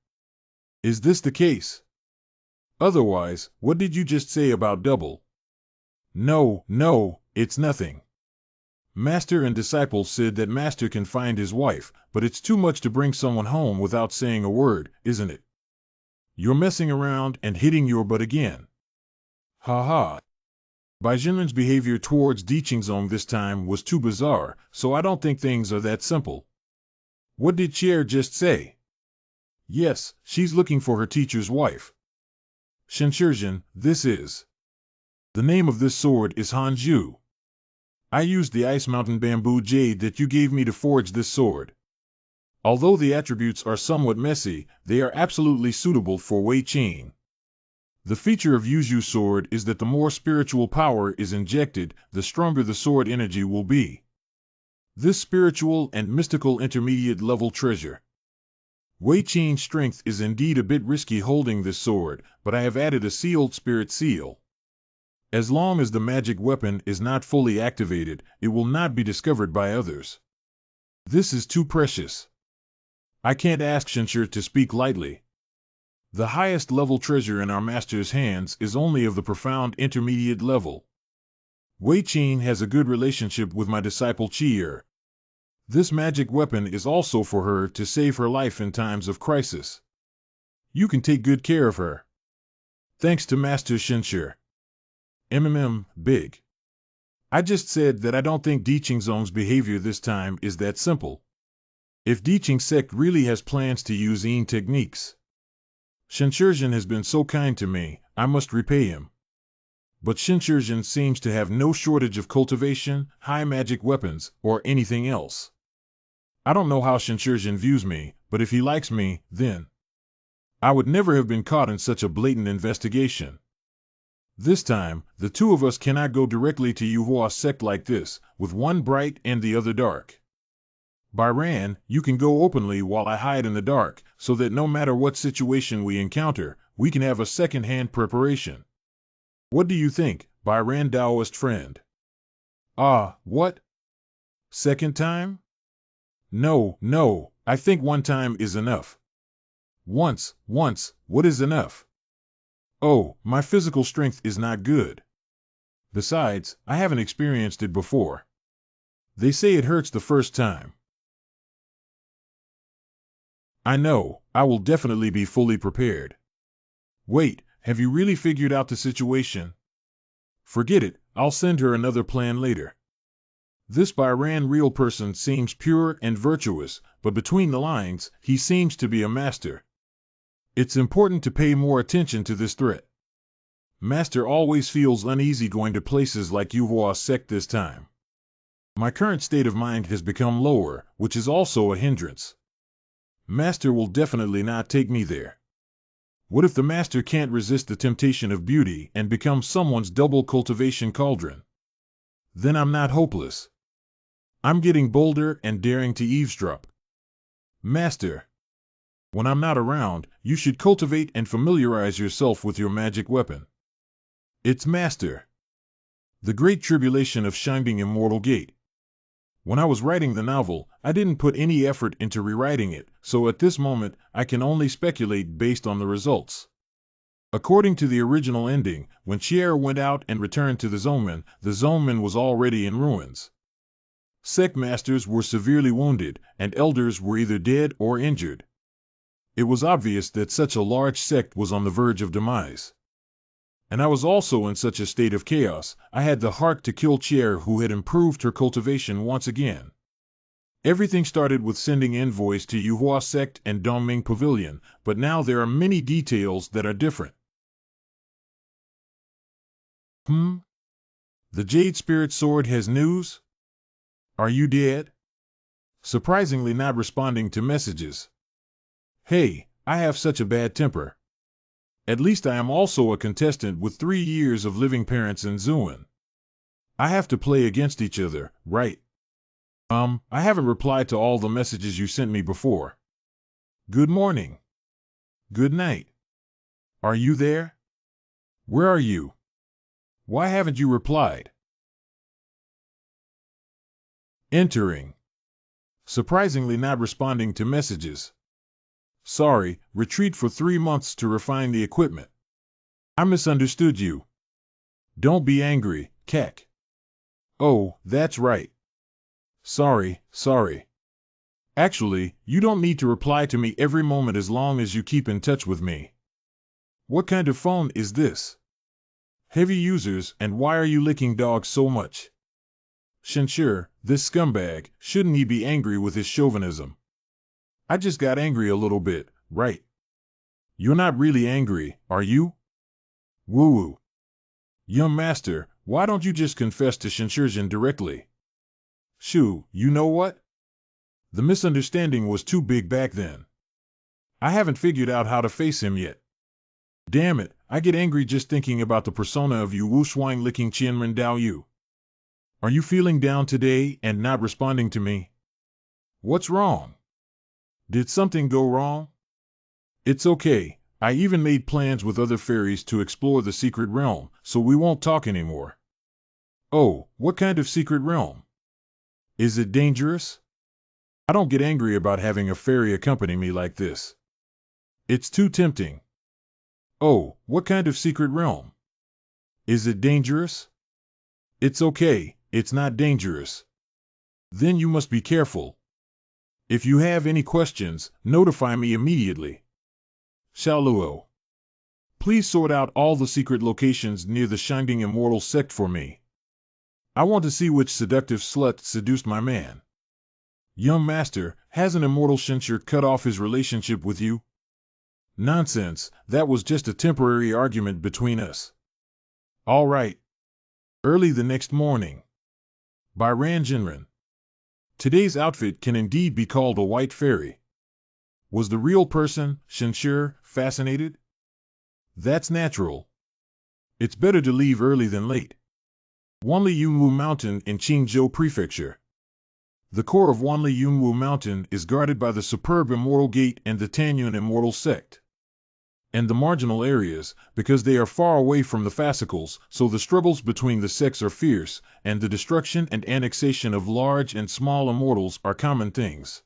Is this the case? Otherwise, what did you just say about double? No, it's nothing. Master and disciple said that Master can find his wife, but it's too much to bring someone home without saying a word, isn't it? You're messing around and hitting your butt again. Ha ha. Bai Jinren's behavior towards Di Qingzong this time was too bizarre, so I don't think things are that simple. What did Chier just say? Yes, she's looking for her teacher's wife. Shinshirjin, this is. The name of this sword is Hanju. I used the Ice Mountain Bamboo Jade that you gave me to forge this sword. Although the attributes are somewhat messy, they are absolutely suitable for Wei Qing. The feature of Yuzu's sword is that the more spiritual power is injected, the stronger the sword energy will be. This spiritual and mystical intermediate level treasure. Wei Qin's strength is indeed a bit risky holding this sword, but I have added a sealed spirit seal. As long as the magic weapon is not fully activated, it will not be discovered by others. This is too precious. I can't ask Shenshir to speak lightly. The highest level treasure in our master's hands is only of the profound intermediate level. Wei Qin has a good relationship with my disciple Qi'er. This magic weapon is also for her to save her life in times of crisis. You can take good care of her. Thanks to Master Shenshir. Big. I just said that I don't think Diqingzong's behavior this time is that simple. If Diqing sect really has plans to use Yin techniques, Shenshirjian has been so kind to me, I must repay him. But Shenshirjian seems to have no shortage of cultivation, high magic weapons, or anything else. I don't know how Shenshirjian views me, but if he likes me, then I would never have been caught in such a blatant investigation. This time, the two of us cannot go directly to Yuhua sect like this, with one bright and the other dark. Byran, you can go openly while I hide in the dark, so that no matter what situation we encounter, we can have a second-hand preparation. What do you think, Byran Taoist friend? Ah, what? Second time? No, I think one time is enough. Once, what is enough? Oh, my physical strength is not good. Besides, I haven't experienced it before. They say it hurts the first time. I know, I will definitely be fully prepared. Wait, have you really figured out the situation? Forget it, I'll send her another plan later. This Byran real person seems pure and virtuous, but between the lines, he seems to be a master. It's important to pay more attention to this threat. Master always feels uneasy going to places like Yuhua sect this time. My current state of mind has become lower, which is also a hindrance. Master will definitely not take me there. What if the master can't resist the temptation of beauty and become someone's double cultivation cauldron? Then I'm not hopeless. I'm getting bolder and daring to eavesdrop. Master, when I'm not around, you should cultivate and familiarize yourself with your magic weapon. It's Master. The Great Tribulation of Shining Immortal Gate. When I was writing the novel, I didn't put any effort into rewriting it, so at this moment, I can only speculate based on the results. According to the original ending, when Qi'er went out and returned to the Zonman was already in ruins. Sect masters were severely wounded, and elders were either dead or injured. It was obvious that such a large sect was on the verge of demise. And I was also in such a state of chaos, I had the heart to kill Qi'er, who had improved her cultivation once again. Everything started with sending envoys to Yuhua sect and Dongming Pavilion, but now there are many details that are different. The Jade Spirit Sword has news? Are you dead? Surprisingly not responding to messages. Hey, I have such a bad temper. At least I am also a contestant with 3 years of living parents in Zuan. I have to play against each other, right? I haven't replied to all the messages you sent me before. Good morning. Good night. Are you there? Where are you? Why haven't you replied? Entering. Surprisingly not responding to messages. Sorry, retreat for 3 months to refine the equipment. I misunderstood you. Don't be angry, Kek. Oh, that's right. Sorry. Actually, you don't need to reply to me every moment as long as you keep in touch with me. What kind of phone is this? Heavy users, and why are you licking dogs so much? Shenshir, this scumbag, shouldn't he be angry with his chauvinism? I just got angry a little bit, right? You're not really angry, are you? Woo-woo. Young master, why don't you just confess to Shenshirjian directly? Shoo, you know what? The misunderstanding was too big back then. I haven't figured out how to face him yet. Damn it, I get angry just thinking about the persona of you Wu Shuang licking Qianren Dao Yu. Are you feeling down today and not responding to me? What's wrong? Did something go wrong? It's okay, I even made plans with other fairies to explore the secret realm, so we won't talk anymore. Oh, what kind of secret realm? Is it dangerous? I don't get angry about having a fairy accompany me like this. It's too tempting. Oh, what kind of secret realm? Is it dangerous? It's okay, it's not dangerous. Then you must be careful. If you have any questions, notify me immediately. Xiaoluo. Please sort out all the secret locations near the Shangding Immortal sect for me. I want to see which seductive slut seduced my man. Young master, has an immortal Shenshir cut off his relationship with you? Nonsense, that was just a temporary argument between us. All right. Early the next morning. By Ran Jinren. Today's outfit can indeed be called a white fairy. Was the real person, Shenshir, fascinated? That's natural. It's better to leave early than late. Wanli Yunwu Mountain in Qingzhou Prefecture. The core of Wanli Yunwu Mountain is guarded by the superb Immortal Gate and the Tanyun Immortal Sect. And the marginal areas, because they are far away from the fascicles, so the struggles between the sects are fierce, and the destruction and annexation of large and small immortals are common things.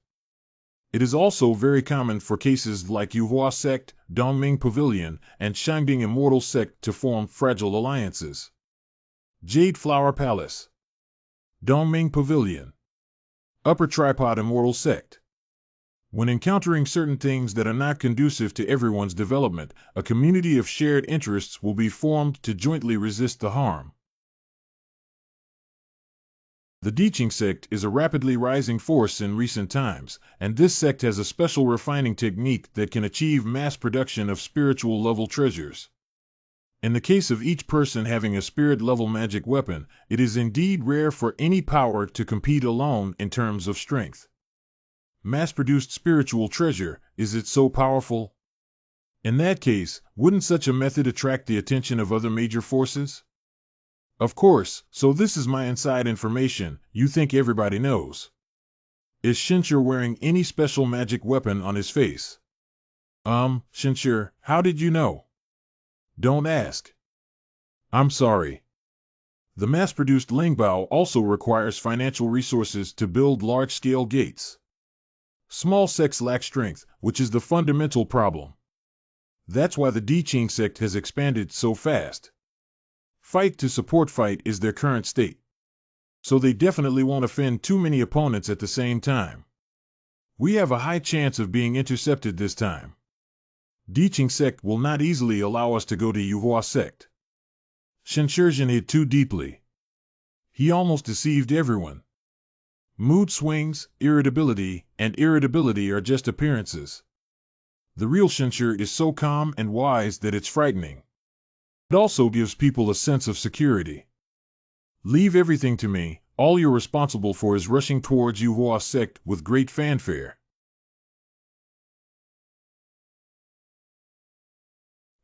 It is also very common for cases like Yuhua sect, Dongming Pavilion, and Shangding Immortal sect to form fragile alliances. Jade Flower Palace. Dongming Pavilion. Upper Tripod Immortal sect. When encountering certain things that are not conducive to everyone's development, a community of shared interests will be formed to jointly resist the harm. The Diqing sect is a rapidly rising force in recent times, and this sect has a special refining technique that can achieve mass production of spiritual level treasures. In the case of each person having a spirit level magic weapon, it is indeed rare for any power to compete alone in terms of strength. Mass-produced spiritual treasure, is it so powerful? In that case, wouldn't such a method attract the attention of other major forces? Of course, so this is my inside information, you think everybody knows. Is Shenshir wearing any special magic weapon on his face? Shenshir, how did you know? Don't ask. I'm sorry. The mass-produced Lingbao also requires financial resources to build large-scale gates. Small sects lack strength, which is the fundamental problem. That's why the Diqing sect has expanded so fast. Fight to support fight is their current state. So they definitely won't offend too many opponents at the same time. We have a high chance of being intercepted this time. Diqing sect will not easily allow us to go to Yuhua sect. Shenshirjin hid too deeply. He almost deceived everyone. Mood swings, irritability, and irritability are just appearances. The real Shenshir is so calm and wise that it's frightening. It also gives people a sense of security. Leave everything to me, all you're responsible for is rushing towards Yuhua sect with great fanfare.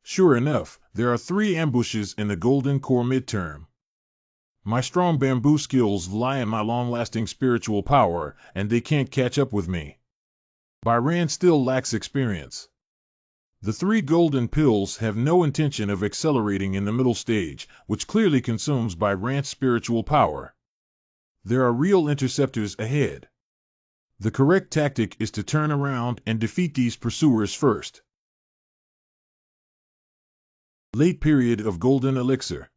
Sure enough, there are 3 ambushes in the Golden Core midterm. My strong bamboo skills lie in my long-lasting spiritual power, and they can't catch up with me. Byran still lacks experience. The 3 golden pills have no intention of accelerating in the middle stage, which clearly consumes Byran's spiritual power. There are real interceptors ahead. The correct tactic is to turn around and defeat these pursuers first. Late period of Golden Elixir.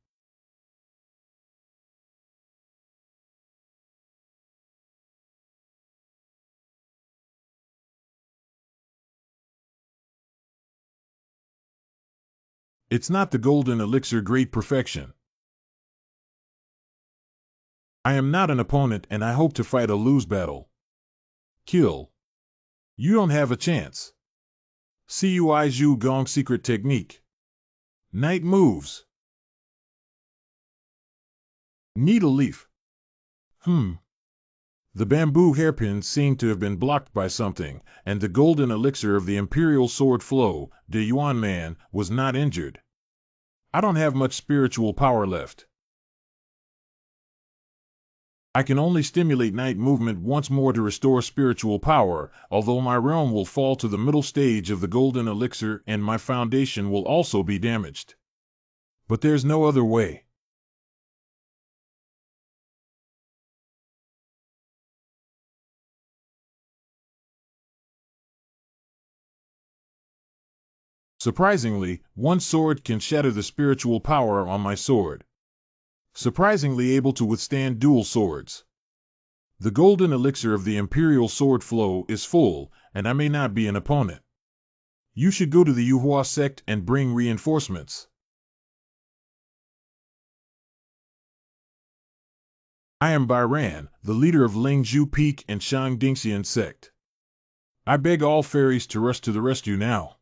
It's not the golden elixir great perfection. I am not an opponent and I hope to fight a lose battle. Kill. You don't have a chance. Cui Zhu Gong secret technique. Night moves. Needle leaf. The The bamboo hairpins seem to have been blocked by something, and the golden elixir of the imperial sword flow, the Yuan man, was not injured. I don't have much spiritual power left. I can only stimulate night movement once more to restore spiritual power, although my realm will fall to the middle stage of the golden elixir and my foundation will also be damaged. But there's no other way. Surprisingly, one sword can shatter the spiritual power on my sword. Surprisingly able to withstand dual swords. The golden elixir of the imperial sword flow is full, and I may not be an opponent. You should go to the Yuhua sect and bring reinforcements. I am Bairan, the leader of Lingzhu Peak and Shangdingxian sect. I beg all fairies to rush to the rescue now.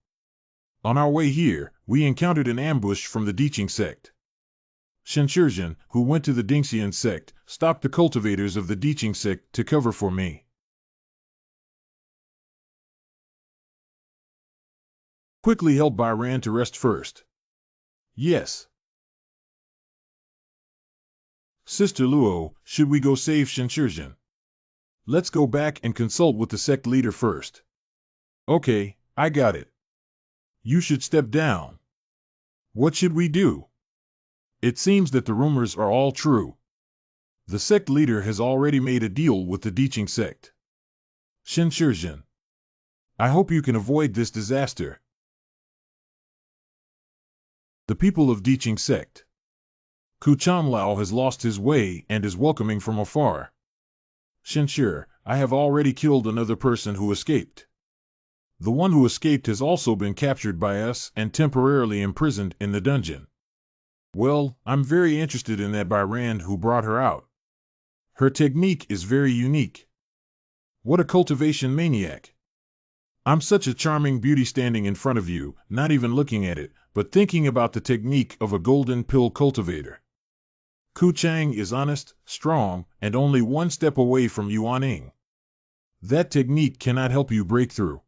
On our way here, we encountered an ambush from the Diqing sect. Shenshizhen, who went to the Dingxian sect, stopped the cultivators of the Diqing sect to cover for me. Quickly help Bairan to rest first. Yes. Sister Luo, should we go save Shenshizhen? Let's go back and consult with the sect leader first. Okay, I got it. You should step down. What should we do? It seems that the rumors are all true. The sect leader has already made a deal with the Diqing sect. Shenshizhen, I hope you can avoid this disaster. The people of Diqing sect. Ku Chanlao has lost his way and is welcoming from afar. Shenshir, I have already killed another person who escaped. The one who escaped has also been captured by us and temporarily imprisoned in the dungeon. Well, I'm very interested in that Bairan who brought her out. Her technique is very unique. What a cultivation maniac. I'm such a charming beauty standing in front of you, not even looking at it, but thinking about the technique of a golden pill cultivator. Ku Chang is honest, strong, and only one step away from Yuaning. That technique cannot help you break through.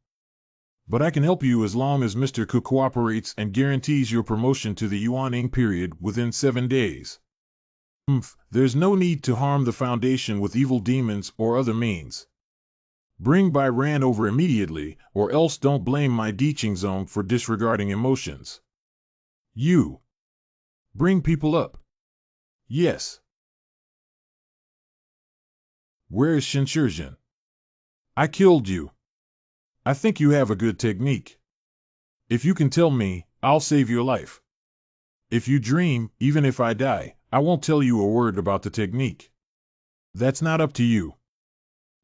But I can help you as long as Mr. Ku cooperates and guarantees your promotion to the Yuaning period within 7 days. There's no need to harm the Foundation with evil demons or other means. Bring Bairan over immediately, or else don't blame my Diqing zone for disregarding emotions. You. Bring people up. Yes. Where is Shenshizhen? I killed you. I think you have a good technique. If you can tell me, I'll save your life. If you dream, even if I die, I won't tell you a word about the technique. That's not up to you.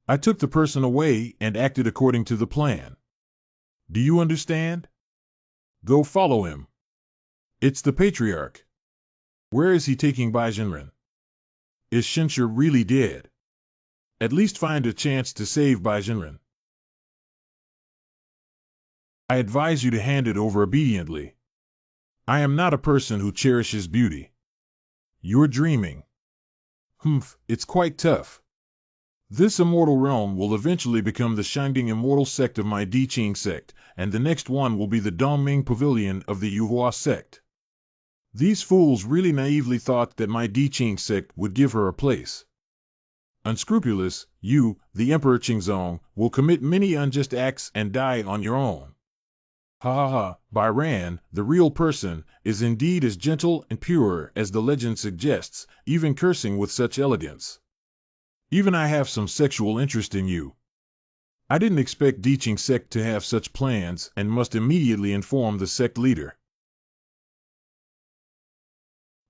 I took the person away and acted according to the plan. Do you understand? Go follow him. It's the patriarch. Where is he taking Baizhenren? Is Shenshir really dead? At least find a chance to save Baizhenren. I advise you to hand it over obediently. I am not a person who cherishes beauty. You're dreaming. It's quite tough. This immortal realm will eventually become the shining immortal sect of my Diqing sect, and the next one will be the Dongming Pavilion of the Yuhua sect. These fools really naively thought that my Diqing sect would give her a place. Unscrupulous, you, the Emperor Qingzong, will commit many unjust acts and die on your own. Ha ha ha, Bairan, the real person, is indeed as gentle and pure as the legend suggests, even cursing with such elegance. Even I have some sexual interest in you. I didn't expect Diqing sect to have such plans and must immediately inform the sect leader.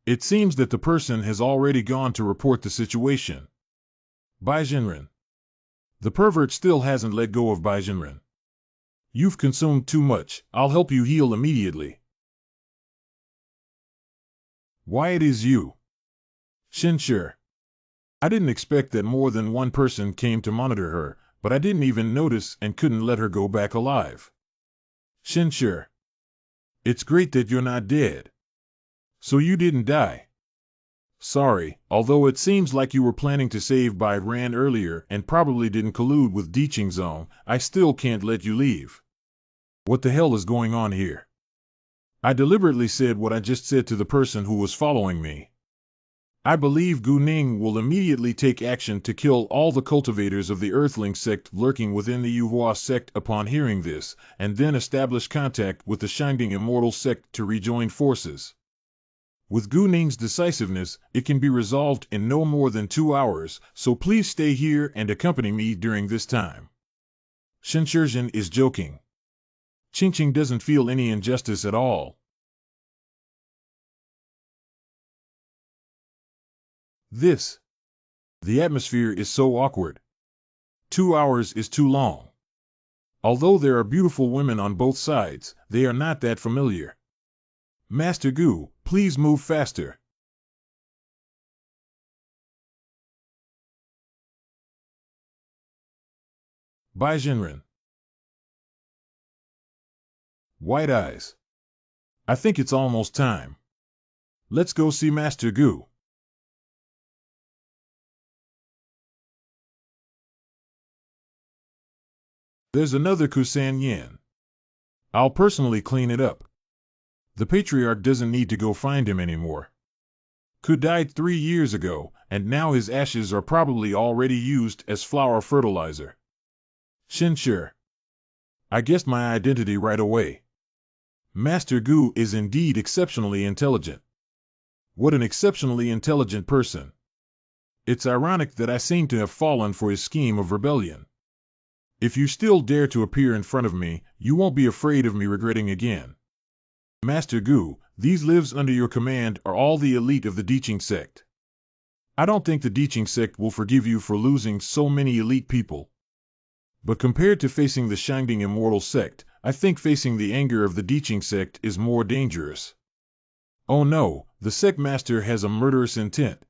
It seems that the person has already gone to report the situation. Baizhenren. The pervert still hasn't let go of Baizhenren. You've consumed too much. I'll help you heal immediately. Why it is you? Shenshir. I didn't expect that more than one person came to monitor her, but I didn't even notice and couldn't let her go back alive. Shenshir. It's great that you're not dead. So you didn't die. Sorry, although it seems like you were planning to save by Ran earlier and probably didn't collude with Zone, I still can't let you leave. What the hell is going on here? I deliberately said what I just said to the person who was following me. I believe Gu Ning will immediately take action to kill all the cultivators of the Earthling sect lurking within the Yuhua sect upon hearing this, and then establish contact with the Shangding Immortal sect to rejoin forces. With Gu Ning's decisiveness, it can be resolved in no more than 2 hours, so please stay here and accompany me during this time. Shenshizhen is joking. Qingqing doesn't feel any injustice at all. The atmosphere is so awkward. 2 hours is too long. Although there are beautiful women on both sides, they are not that familiar. Master Gu, please move faster. Bai Jinren. White eyes. I think it's almost time. Let's go see Master Gu. There's another Kusan Yin. I'll personally clean it up. The patriarch doesn't need to go find him anymore. Ku died 3 years ago, and now his ashes are probably already used as flower fertilizer. Shinshir. I guessed my identity right away. Master Gu is indeed exceptionally intelligent. What an exceptionally intelligent person. It's ironic that I seem to have fallen for his scheme of rebellion. If you still dare to appear in front of me, you won't be afraid of me regretting again. Master Gu, these lives under your command are all the elite of the Diqing sect. I don't think the Diqing sect will forgive you for losing so many elite people. But compared to facing the Shangding Immortal sect, I think facing the anger of the Diqing sect is more dangerous. Oh no, the sect master has a murderous intent.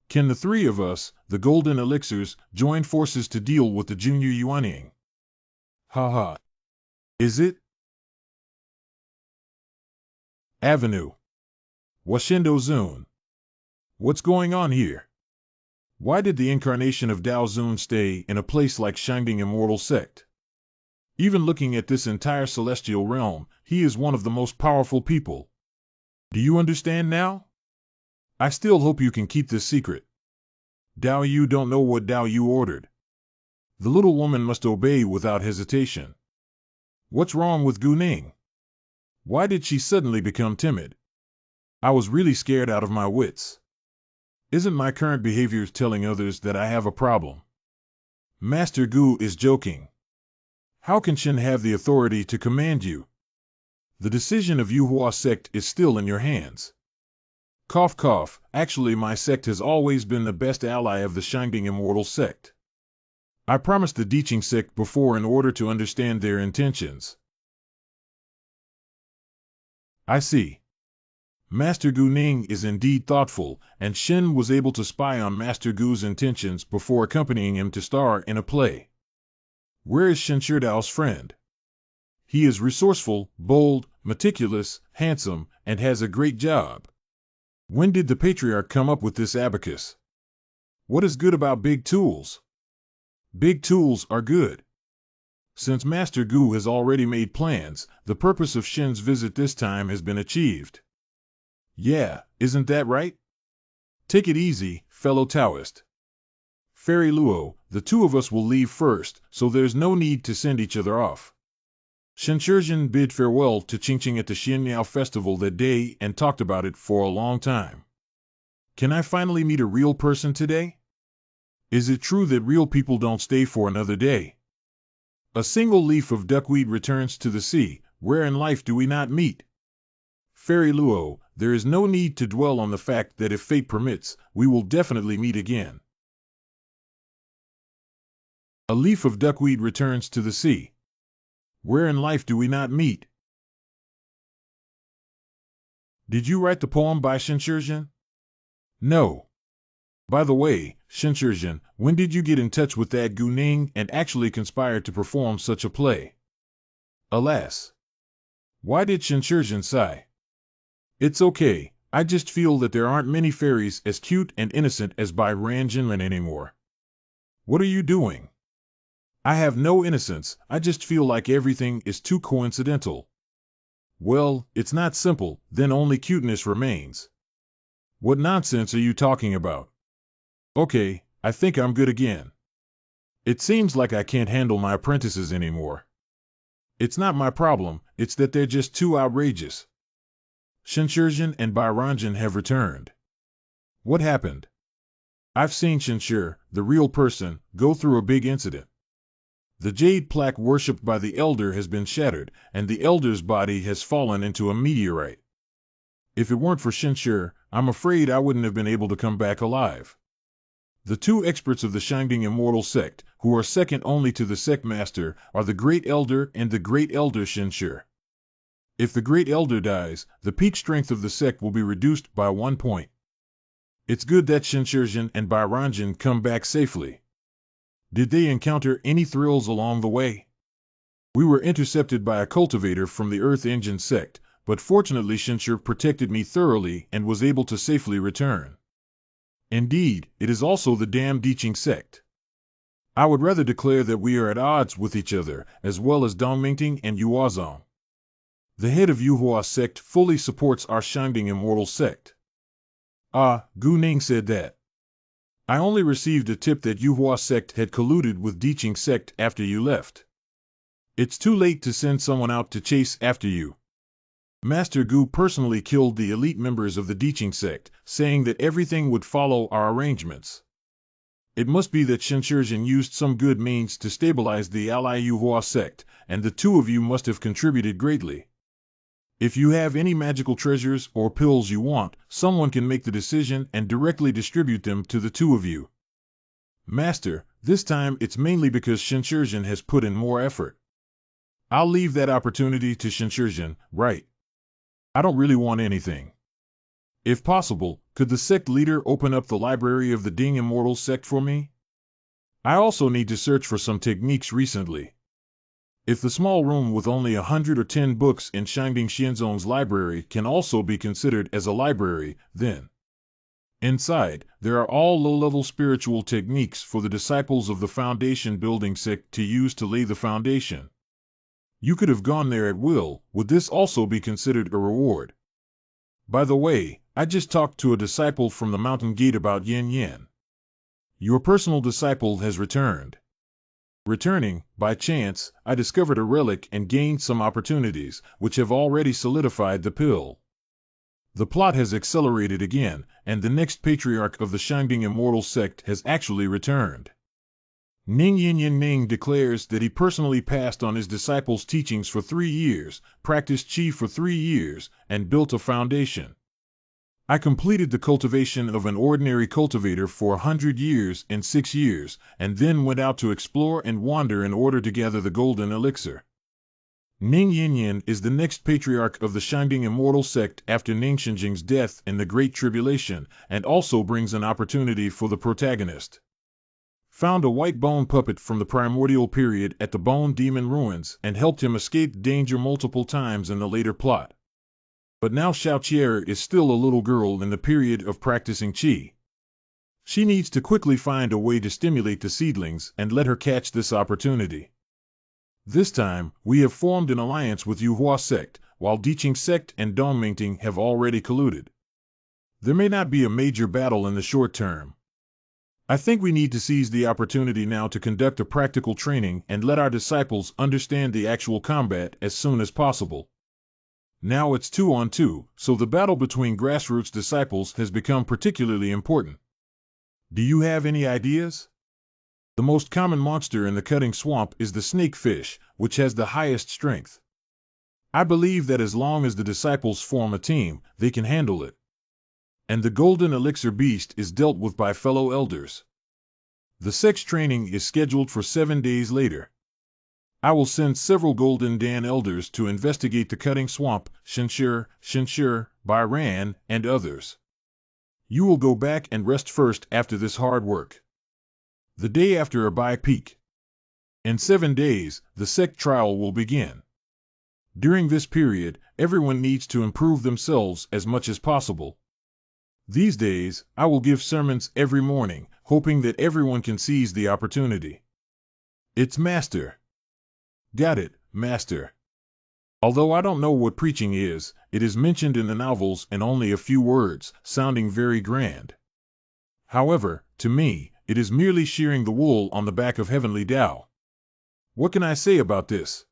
Can the 3 of us, the Golden Elixirs, join forces to deal with the Junior Yuanying? Haha. Is it? Avenue. Washindo Zun. What's going on here? Why did the incarnation of Dao Zun stay in a place like Shangding Immortal sect? Even looking at this entire celestial realm, he is one of the most powerful people. Do you understand now? I still hope you can keep this secret. Dao Yu don't know what Dao Yu ordered. The little woman must obey without hesitation. What's wrong with Gu Ning? Why did she suddenly become timid? I was really scared out of my wits. Isn't my current behavior telling others that I have a problem? Master Gu is joking. How can Shen have the authority to command you? The decision of Yuhua sect is still in your hands. Cough cough, actually my sect has always been the best ally of the Shangding Immortal sect. I promised the Diqing sect before in order to understand their intentions. I see. Master Gu Ning is indeed thoughtful, and Shen was able to spy on Master Gu's intentions before accompanying him to star in a play. Where is Shen Shidao's friend? He is resourceful, bold, meticulous, handsome, and has a great job. When did the patriarch come up with this abacus? What is good about big tools? Big tools are good. Since Master Gu has already made plans, the purpose of Shen's visit this time has been achieved. Yeah, isn't that right? Take it easy, fellow Taoist. Fairy Luo, the 2 of us will leave first, so there's no need to send each other off. Shenshizhen bid farewell to Qingqing at the Xianyao festival that day and talked about it for a long time. Can I finally meet a real person today? Is it true that real people don't stay for another day? A single leaf of duckweed returns to the sea, where in life do we not meet? Fairy Luo, there is no need to dwell on the fact that if fate permits, we will definitely meet again. A leaf of duckweed returns to the sea. Where in life do we not meet? Did you write the poem by Shenshizhen? No. By the way, Shenshizhen, when did you get in touch with that Gu Ning and actually conspire to perform such a play? Alas. Why did Shenshizhen sigh? It's okay, I just feel that there aren't many fairies as cute and innocent as Bai Ranjinlin anymore. What are you doing? I have no innocence, I just feel like everything is too coincidental. Well, it's not simple, then only cuteness remains. What nonsense are you talking about? Okay, I think I'm good again. It seems like I can't handle my apprentices anymore. It's not my problem, it's that they're just too outrageous. Shinshirjin and Bairanjin have returned. What happened? I've seen Shinshir, the real person, go through a big incident. The jade plaque worshipped by the elder has been shattered, and the elder's body has fallen into a meteorite. If it weren't for Shinshir, I'm afraid I wouldn't have been able to come back alive. The two experts of the Shangding Immortal Sect, who are second only to the Sect Master, are the Great Elder and the Great Elder Shinshir. If the Great Elder dies, the peak strength of the sect will be reduced by 1 point. It's good that Shinshirjin and Bairanjin come back safely. Did they encounter any thrills along the way? We were intercepted by a cultivator from the Earth Engine sect, but fortunately Shinshir protected me thoroughly and was able to safely return. Indeed, it is also the damn Diqing sect. I would rather declare that we are at odds with each other, as well as Dongmingting and Yuazong. The head of Yuhua sect fully supports our Shangding Immortal sect. Gu Ning said that. I only received a tip that Yuhua sect had colluded with Diqing sect after you left. It's too late to send someone out to chase after you. Master Gu personally killed the elite members of the Diqing sect, saying that everything would follow our arrangements. It must be that Shinshirjin used some good means to stabilize the ally Yuhua sect, and the two of you must have contributed greatly. If you have any magical treasures or pills you want, someone can make the decision and directly distribute them to the two of you. Master, this time it's mainly because Shinshirjin has put in more effort. I'll leave that opportunity to Shinshirjin, right? I don't really want anything. If possible, could the sect leader open up the library of the Ding Immortal sect for me? I also need to search for some techniques recently. If the small room with only 110 books in Shangding Xianzong's library can also be considered as a library, then inside, there are all low-level spiritual techniques for the disciples of the foundation building sect to use to lay the foundation. You could have gone there at will. Would this also be considered a reward? By the way, I just talked to a disciple from the Mountain Gate about Yin Yin. Your personal disciple has returned. Returning, by chance, I discovered a relic and gained some opportunities, which have already solidified the pill. The plot has accelerated again, and the next patriarch of the Shangding Immortal sect has actually returned. Ning Yin Ning declares that he personally passed on his disciples' teachings for 3 years, practiced qi for 3 years, and built a foundation. I completed the cultivation of an ordinary cultivator for 100 years in 6 years, and then went out to explore and wander in order to gather the golden elixir. Ning Yin is the next patriarch of the Shangding Immortal sect after Ning Shinjing's death in the Great Tribulation, and also brings an opportunity for the protagonist. Found a white bone puppet from the primordial period at the Bone Demon Ruins and helped him escape danger multiple times in the later plot. But now Xiaoqier is still a little girl in the period of practicing qi. She needs to quickly find a way to stimulate the seedlings and let her catch this opportunity. This time, we have formed an alliance with Yuhua sect, while Diqing sect and Dongmingting have already colluded. There may not be a major battle in the short term. I think we need to seize the opportunity now to conduct a practical training and let our disciples understand the actual combat as soon as possible. Now it's 2-on-2, so the battle between grassroots disciples has become particularly important. Do you have any ideas? The most common monster in the cutting swamp is the snakefish, which has the highest strength. I believe that as long as the disciples form a team, they can handle it. And the golden elixir beast is dealt with by fellow elders. The sex training is scheduled for 7 days later. I will send several Golden Dan elders to investigate the cutting swamp, Shinshir, Bairan, and others. You will go back and rest first after this hard work. The day after a Bai peak. In 7 days, the sect trial will begin. During this period, everyone needs to improve themselves as much as possible. These days, I will give sermons every morning, hoping that everyone can seize the opportunity. It's Master. Got it, Master. Although I don't know what preaching is, it is mentioned in the novels in only a few words, sounding very grand. However, to me, it is merely shearing the wool on the back of heavenly Tao. What can I say about this?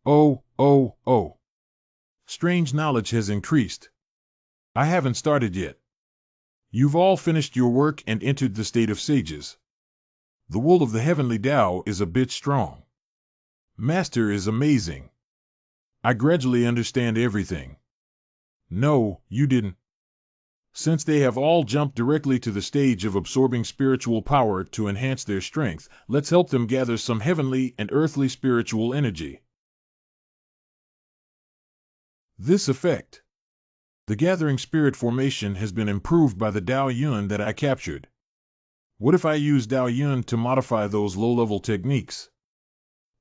Oh. Strange knowledge has increased. I haven't started yet. You've all finished your work and entered the state of sages. The wool of the heavenly Tao is a bit strong. Master is amazing. I gradually understand everything. No, you didn't. Since they have all jumped directly to the stage of absorbing spiritual power to enhance their strength, let's help them gather some heavenly and earthly spiritual energy. This effect. The gathering spirit formation has been improved by the Dao Yun that I captured. What if I use Dao Yun to modify those low-level techniques?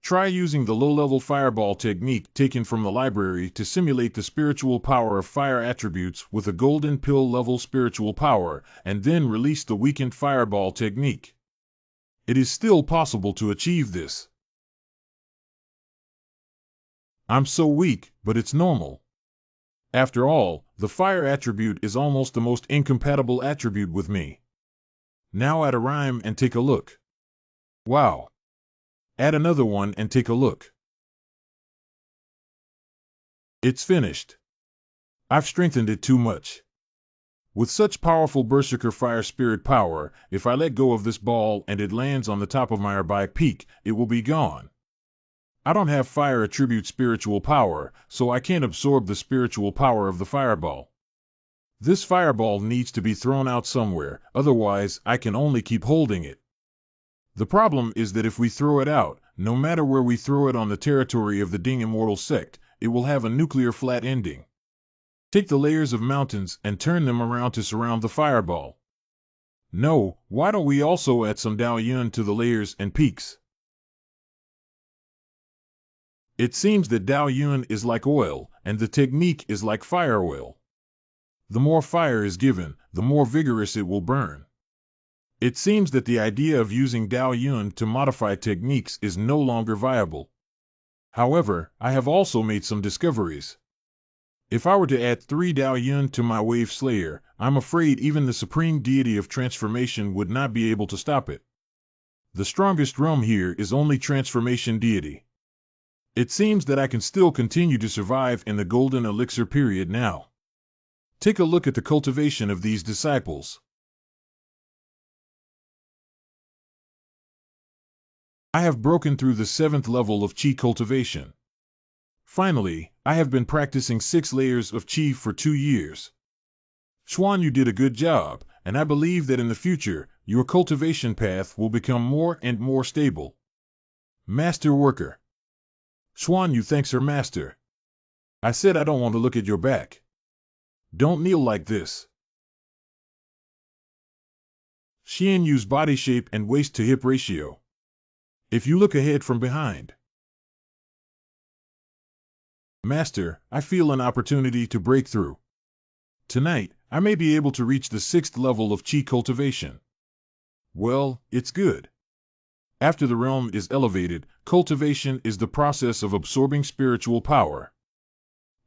Try using the low-level fireball technique taken from the library to simulate the spiritual power of fire attributes with a golden pill level spiritual power, and then release the weakened fireball technique. It is still possible to achieve this. I'm so weak, but it's normal. After all, the fire attribute is almost the most incompatible attribute with me. Now add a rhyme and take a look. Wow. Add another one and take a look. It's finished. I've strengthened it too much. With such powerful berserker fire spirit power, if I let go of this ball and it lands on the top of my nearby peak, it will be gone. I don't have fire attribute spiritual power, so I can't absorb the spiritual power of the fireball. This fireball needs to be thrown out somewhere, otherwise I can only keep holding it. The problem is that if we throw it out, no matter where we throw it on the territory of the Ding Immortal Sect, it will have a nuclear flat ending. Take the layers of mountains and turn them around to surround the fireball. No, why don't we also add some Dao Yun to the layers and peaks? It seems that Dao Yun is like oil, and the technique is like fire oil. The more fire is given, the more vigorous it will burn. It seems that the idea of using Dao Yun to modify techniques is no longer viable. However, I have also made some discoveries. If I were to add 3 Dao Yun to my Wave Slayer, I'm afraid even the supreme deity of transformation would not be able to stop it. The strongest realm here is only transformation deity. It seems that I can still continue to survive in the golden elixir period now. Take a look at the cultivation of these disciples. I have broken through the 7th level of Qi cultivation. Finally, I have been practicing 6 layers of Qi for 2 years. Xuan, you did a good job, and I believe that in the future, your cultivation path will become more and more stable. Master Worker. Xuan Yu thanks her master. I said I don't want to look at your back. Don't kneel like this. Xian Yu's body shape and waist to hip ratio. If you look ahead from behind. Master, I feel an opportunity to break through. Tonight, I may be able to reach the 6th level of Qi cultivation. Well, it's good. After the realm is elevated, cultivation is the process of absorbing spiritual power.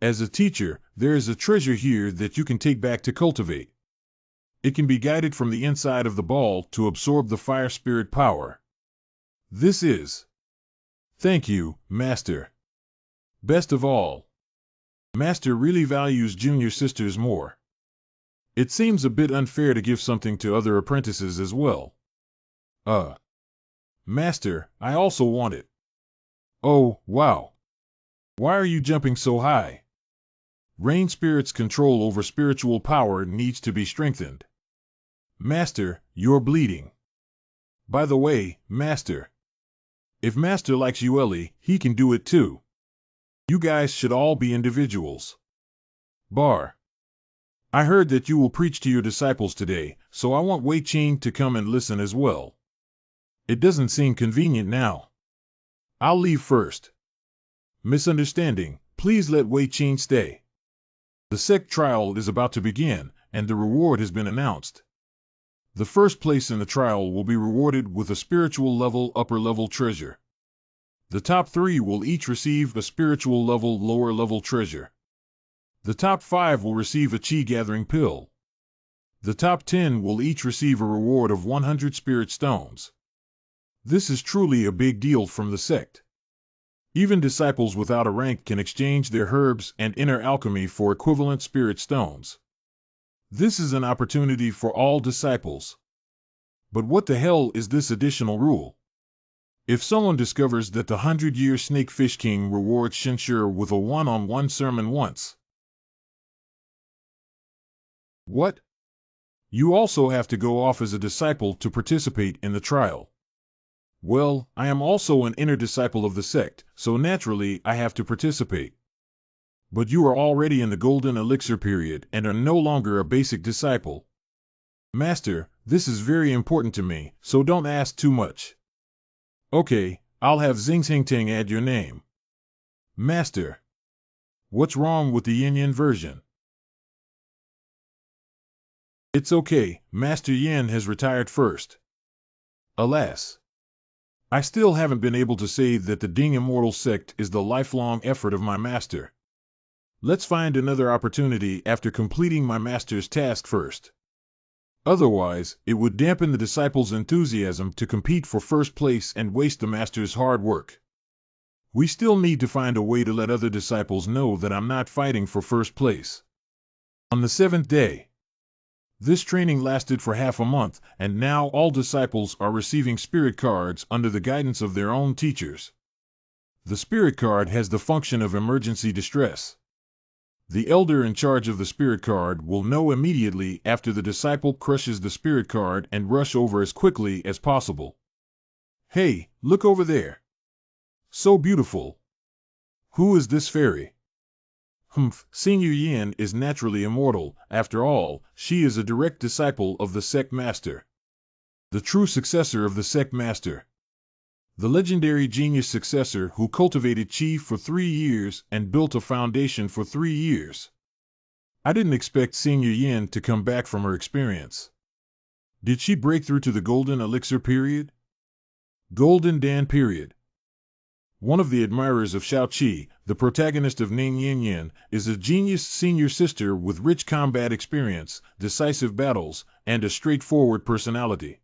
As a teacher, there is a treasure here that you can take back to cultivate. It can be guided from the inside of the ball to absorb the fire spirit power. This is. Thank you, Master. Best of all, Master really values junior sisters more. It seems a bit unfair to give something to other apprentices as well. Master, I also want it. Oh, wow. Why are you jumping so high? Rain Spirit's control over spiritual power needs to be strengthened. Master, you're bleeding. By the way, Master. If Master likes Yueli, he can do it too. You guys should all be individuals. Bar. I heard that you will preach to your disciples today, so I want Wei Qing to come and listen as well. It doesn't seem convenient now. I'll leave first. Misunderstanding, please let Wei Qing stay. The sect trial is about to begin, and the reward has been announced. The first place in the trial will be rewarded with a spiritual level upper level treasure. The top 3 will each receive a spiritual level lower level treasure. The top 5 will receive a chi gathering pill. The top 10 will each receive a reward of 100 spirit stones. This is truly a big deal from the sect. Even disciples without a rank can exchange their herbs and inner alchemy for equivalent spirit stones. This is an opportunity for all disciples. But what the hell is this additional rule? If someone discovers that the 100-year Snakefish King rewards Shinshur with a one-on-one sermon once. What? You also have to go off as a disciple to participate in the trial. Well, I am also an inner disciple of the sect, so naturally I have to participate. But you are already in the golden elixir period and are no longer a basic disciple. Master, this is very important to me, so don't ask too much. Okay, I'll have Xingxingting add your name. Master. What's wrong with the yin-yin version? It's okay, Master Yin has retired first. Alas. I still haven't been able to say that the Ding Immortal sect is the lifelong effort of my master. Let's find another opportunity after completing my master's task first. Otherwise, it would dampen the disciples' enthusiasm to compete for first place and waste the master's hard work. We still need to find a way to let other disciples know that I'm not fighting for first place. On the 7th day. This training lasted for half a month, and now all disciples are receiving spirit cards under the guidance of their own teachers. The spirit card has the function of emergency distress. The elder in charge of the spirit card will know immediately after the disciple crushes the spirit card and rush over as quickly as possible. Hey, look over there. So beautiful. Who is this fairy? Senior Yin is naturally immortal. After all, she is a direct disciple of the sect master. The true successor of the sect master. The legendary genius successor who cultivated Qi for 3 years and built a foundation for 3 years. I didn't expect Senior Yin to come back from her experience. Did she break through to the Golden Elixir period? Golden Dan period. One of the admirers of Shao Qi, the protagonist of Ning Yin Yin, is a genius senior sister with rich combat experience, decisive battles, and a straightforward personality.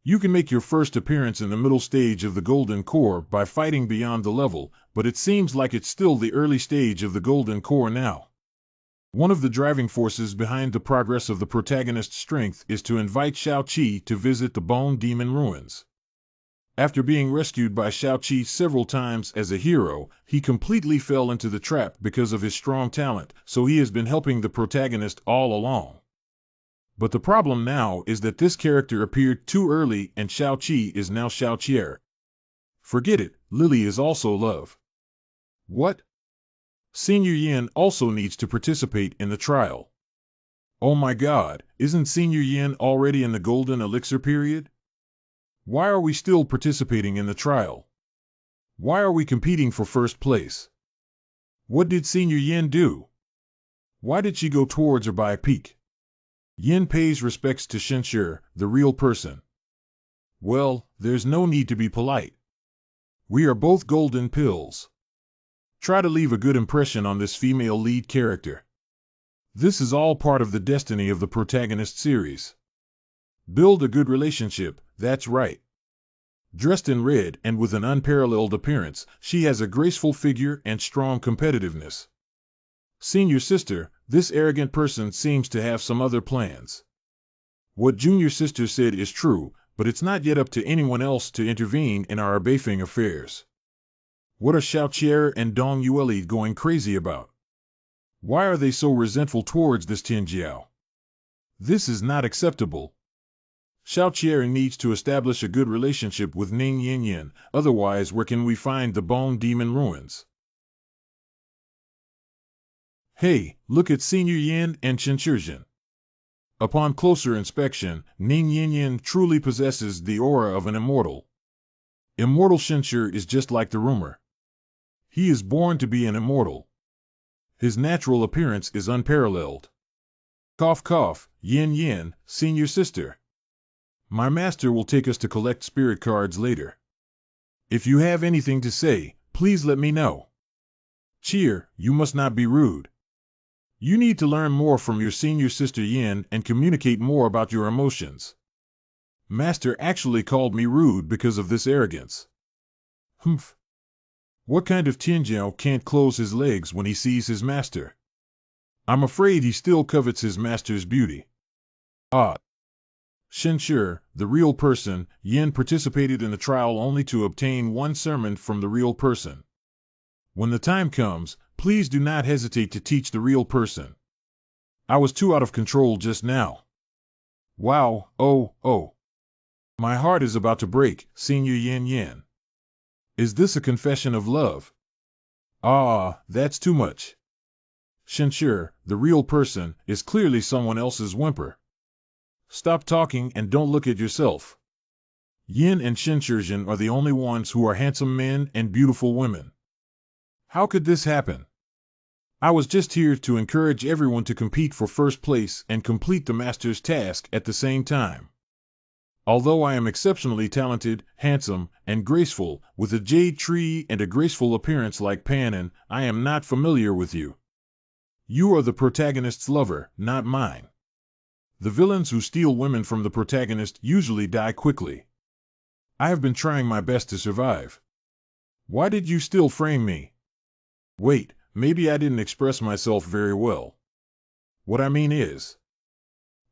You can make your first appearance in the middle stage of the Golden Core by fighting beyond the level, but it seems like it's still the early stage of the Golden Core now. One of the driving forces behind the progress of the protagonist's strength is to invite Shao Qi to visit the Bone Demon Ruins. After being rescued by Shao Qi several times as a hero, he completely fell into the trap because of his strong talent, so he has been helping the protagonist all along. But the problem now is that this character appeared too early and Shao Qi is now Shao Qier. Forget it, Lily is also love. What? Senior Yin also needs to participate in the trial. Oh my god, isn't Senior Yin already in the Golden Elixir period? Why are we still participating in the trial? Why are we competing for first place? What did Senior Yin do? Why did she go towards her by peak? Yin pays respects to Shinshur, the real person. Well, there's no need to be polite. We are both golden pills. Try to leave a good impression on this female lead character. This is all part of the destiny of the protagonist series. Build a good relationship, that's right. Dressed in red and with an unparalleled appearance, she has a graceful figure and strong competitiveness. Senior sister, this arrogant person seems to have some other plans. What junior sister said is true, but it's not yet up to anyone else to intervene in our Beifeng affairs. What are Shao Qier and Dong Yueli going crazy about? Why are they so resentful towards this Tianjiao? This is not acceptable. Shao Qier needs to establish a good relationship with Ning Yin Yin, otherwise where can we find the Bone Demon Ruins? Hey, look at Senior Yin and Shinshurjin. Upon closer inspection, Ning Yin Yin truly possesses the aura of an immortal. Immortal Shinshur is just like the rumor. He is born to be an immortal. His natural appearance is unparalleled. Cough cough, yin yin, senior sister. My master will take us to collect spirit cards later. If you have anything to say, please let me know. Cheer, you must not be rude. You need to learn more from your senior sister Yin and communicate more about your emotions. Master actually called me rude because of this arrogance. Humph. What kind of Tianjiao can't close his legs when he sees his master? I'm afraid he still covets his master's beauty. Ah. Shinshur, the real person, Yin participated in the trial only to obtain one sermon from the real person. When the time comes, please do not hesitate to teach the real person. I was too out of control just now. Wow, oh. My heart is about to break, Senior Yin Yin. Is this a confession of love? Ah, that's too much. Shinshur, the real person, is clearly someone else's whimper. Stop talking and don't look at yourself. Yin and Shinshurjin are the only ones who are handsome men and beautiful women. How could this happen? I was just here to encourage everyone to compete for first place and complete the master's task at the same time. Although I am exceptionally talented, handsome, and graceful, with a jade tree and a graceful appearance like Panin, I am not familiar with you. You are the protagonist's lover, not mine. The villains who steal women from the protagonist usually die quickly. I have been trying my best to survive. Why did you still frame me? Wait, maybe I didn't express myself very well. What I mean is,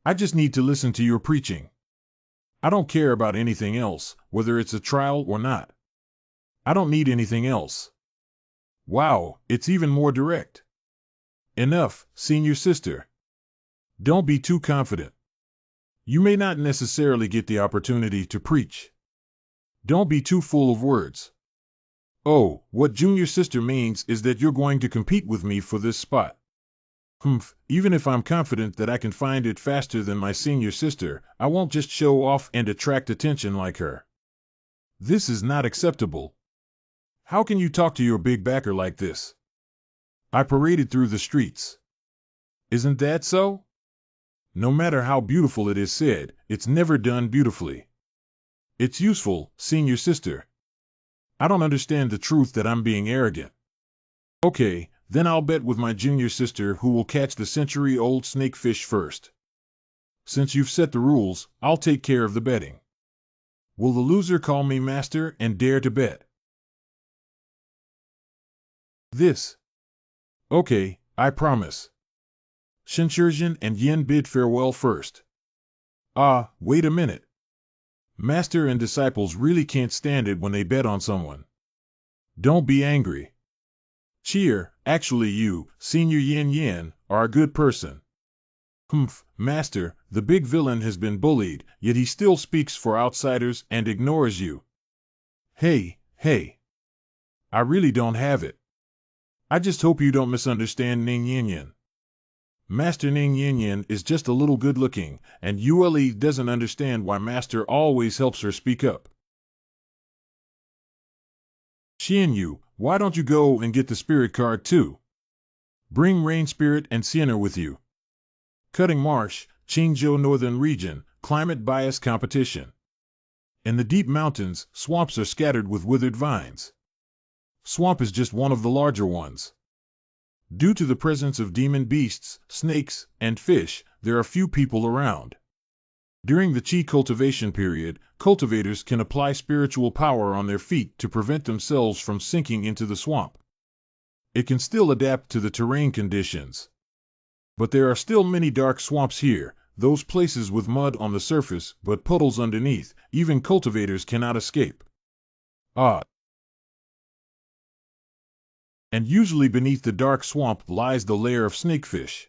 I just need to listen to your preaching. I don't care about anything else, whether it's a trial or not. I don't need anything else. Wow, it's even more direct. Enough, senior sister. Don't be too confident. You may not necessarily get the opportunity to preach. Don't be too full of words. Oh, what junior sister means is that you're going to compete with me for this spot. Humph, even if I'm confident that I can find it faster than my senior sister, I won't just show off and attract attention like her. This is not acceptable. How can you talk to your big backer like this? I paraded through the streets. Isn't that so? No matter how beautiful it is said, it's never done beautifully. It's useful, senior sister. I don't understand the truth that I'm being arrogant. Okay, then I'll bet with my junior sister who will catch the century-old snakefish first. Since you've set the rules, I'll take care of the betting. Will the loser call me master and dare to bet? This. Okay, I promise. Shinshurjin and Yin bid farewell first. Ah, wait a minute. Master and disciples really can't stand it when they bet on someone. Don't be angry. Cheer, actually you, Senior Yin Yin, are a good person. Humph, Master, the big villain has been bullied, yet he still speaks for outsiders and ignores you. Hey. I really don't have it. I just hope you don't misunderstand Ning Yin Yin. Master Ning Yin Yin is just a little good-looking, and Yue doesn't understand why Master always helps her speak up. Xian Yu, why don't you go and get the spirit card too? Bring Rain Spirit and Sienna with you. Cutting Marsh, Qingzhou Northern Region, Climate Bias Competition. In the deep mountains, swamps are scattered with withered vines. Swamp is just one of the larger ones. Due to the presence of demon beasts, snakes, and fish, there are few people around. During the Qi cultivation period, cultivators can apply spiritual power on their feet to prevent themselves from sinking into the swamp. It can still adapt to the terrain conditions. But there are still many dark swamps here, those places with mud on the surface but puddles underneath. Even cultivators cannot escape. And usually beneath the dark swamp lies the lair of snakefish.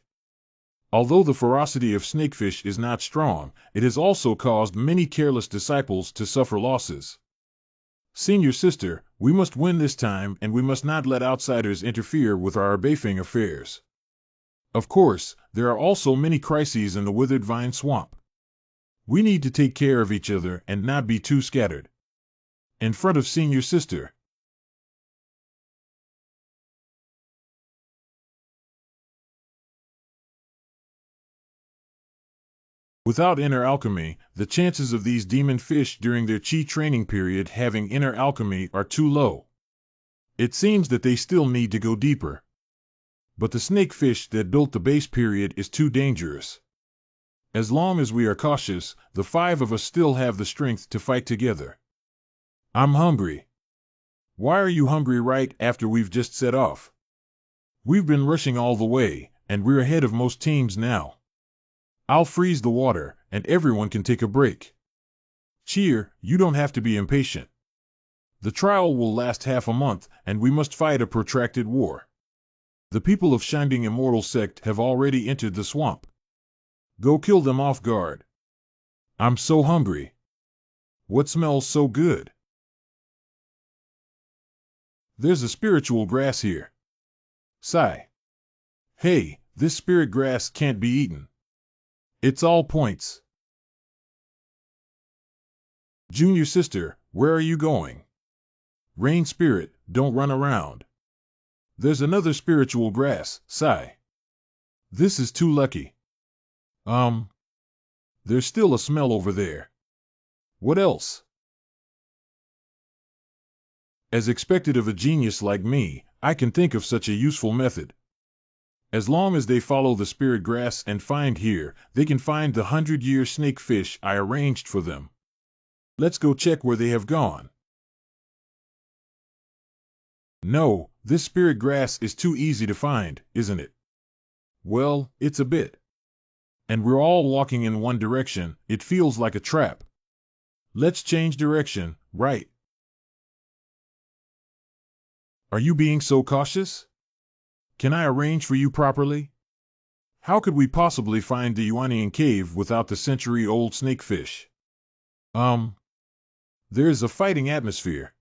Although the ferocity of snakefish is not strong, it has also caused many careless disciples to suffer losses. Senior sister, we must win this time and we must not let outsiders interfere with our Beifeng affairs. Of course, there are also many crises in the withered vine swamp. We need to take care of each other and not be too scattered. In front of senior sister. Without inner alchemy, the chances of these demon fish during their chi training period having inner alchemy are too low. It seems that they still need to go deeper. But the snakefish that built the base period is too dangerous. As long as we are cautious, the 5 of us still have the strength to fight together. I'm hungry. Why are you hungry right after we've just set off? We've been rushing all the way, and we're ahead of most teams now. I'll freeze the water, and everyone can take a break. Cheer, you don't have to be impatient. The trial will last half a month, and we must fight a protracted war. The people of Shining Immortal Sect have already entered the swamp. Go kill them off guard. I'm so hungry. What smells so good? There's a spiritual grass here. Sigh. Hey, this spirit grass can't be eaten. It's all points. Junior sister, where are you going? Rain spirit, don't run around. There's another spiritual grass, sigh. This is too lucky. There's still a smell over there. What else? As expected of a genius like me, I can think of such a useful method. As long as they follow the spirit grass and find here, they can find the 100-year snakefish I arranged for them. Let's go check where they have gone. No, this spirit grass is too easy to find, isn't it? Well, it's a bit. And we're all walking in one direction, it feels like a trap. Let's change direction, right? Are you being so cautious? Can I arrange for you properly? How could we possibly find the Yuanian cave without the century-old snakefish? There is a fighting atmosphere.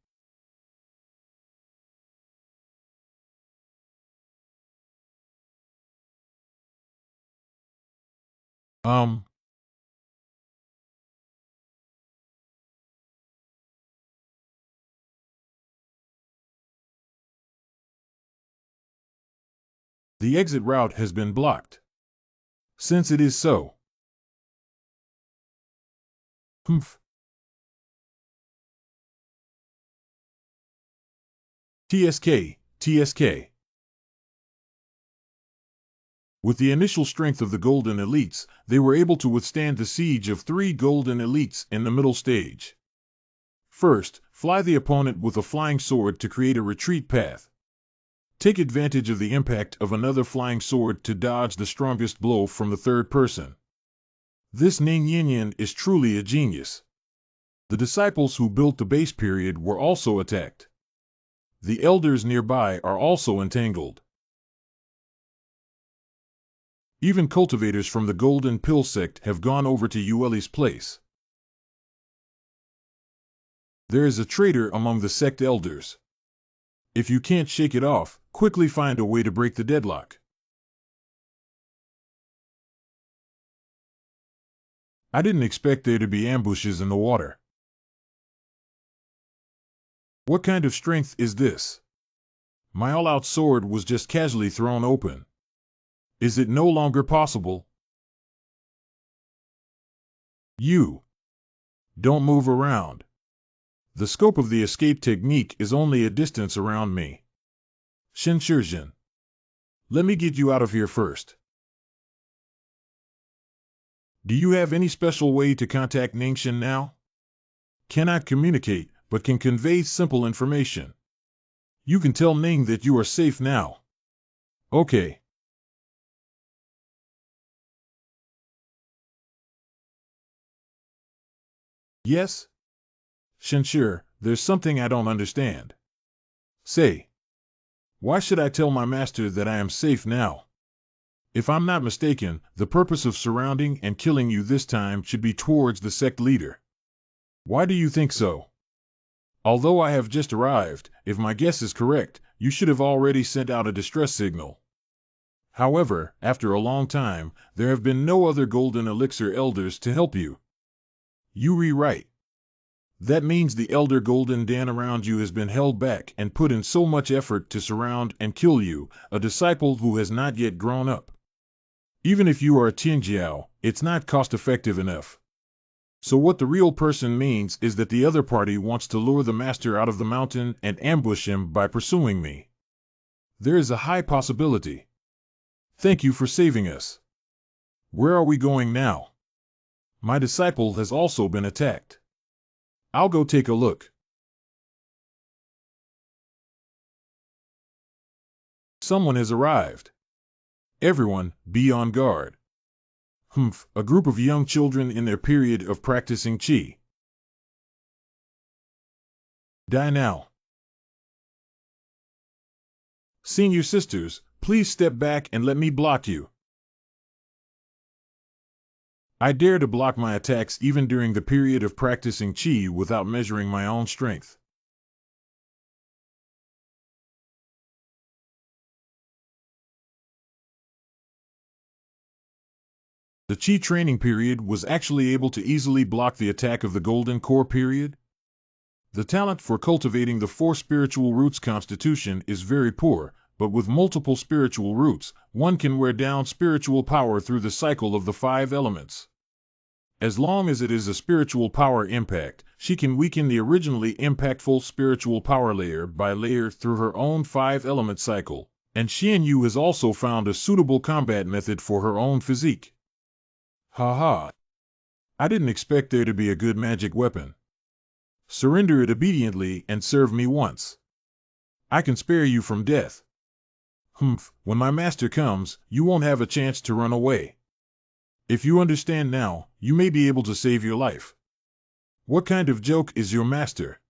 The exit route has been blocked. Since it is so. Humph. TSK. With the initial strength of the Golden Elites, they were able to withstand the siege of 3 Golden Elites in the middle stage. First, fly the opponent with a flying sword to create a retreat path. Take advantage of the impact of another flying sword to dodge the strongest blow from the third person. This Ning Yinyan is truly a genius. The disciples who built the base period were also attacked. The elders nearby are also entangled. Even cultivators from the Golden Pill sect have gone over to Yueli's place. There is a traitor among the sect elders. If you can't shake it off, quickly find a way to break the deadlock. I didn't expect there to be ambushes in the water. What kind of strength is this? My all-out sword was just casually thrown open. Is it no longer possible? You. Don't move around. The scope of the escape technique is only a distance around me. Shinshirjin. Let me get you out of here first. Do you have any special way to contact Ningxin now? Cannot communicate, but can convey simple information. You can tell Ning that you are safe now. Okay. Yes? Shinshir, there's something I don't understand. Say. Why should I tell my master that I am safe now? If I'm not mistaken, the purpose of surrounding and killing you this time should be towards the sect leader. Why do you think so? Although I have just arrived, if my guess is correct, you should have already sent out a distress signal. However, after a long time, there have been no other Golden Elixir elders to help you. You rewrite. That means the elder Golden Dan around you has been held back and put in so much effort to surround and kill you, a disciple who has not yet grown up. Even if you are a Tianjiao, it's not cost-effective enough. So what the real person means is that the other party wants to lure the master out of the mountain and ambush him by pursuing me. There is a high possibility. Thank you for saving us. Where are we going now? My disciple has also been attacked. I'll go take a look. Someone has arrived. Everyone, be on guard. A group of young children in their period of practicing qi. Die now. Senior sisters, please step back and let me block you. I dare to block my attacks even during the period of practicing qi without measuring my own strength. The qi training period was actually able to easily block the attack of the golden core period. The talent for cultivating the 4 spiritual roots constitution is very poor, but with multiple spiritual roots, one can wear down spiritual power through the cycle of the 5 elements. As long as it is a spiritual power impact, she can weaken the originally impactful spiritual power layer by layer through her own 5-element cycle, and Xian Yu has also found a suitable combat method for her own physique. Haha. I didn't expect there to be a good magic weapon. Surrender it obediently and serve me once. I can spare you from death. When my master comes, you won't have a chance to run away. If you understand now, you may be able to save your life. What kind of joke is your master?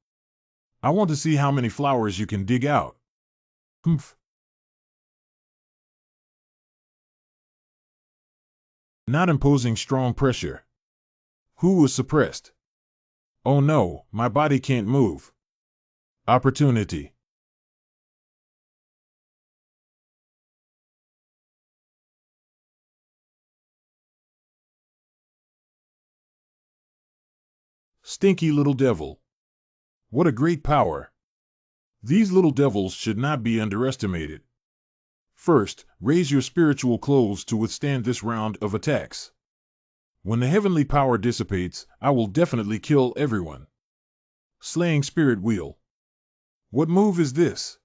I want to see how many flowers you can dig out. Not imposing strong pressure. Who was suppressed? Oh no, my body can't move. Opportunity. Stinky little devil. What a great power. These little devils should not be underestimated. First, raise your spiritual clothes to withstand this round of attacks. When the heavenly power dissipates, I will definitely kill everyone. Slaying spirit wheel. What move is this?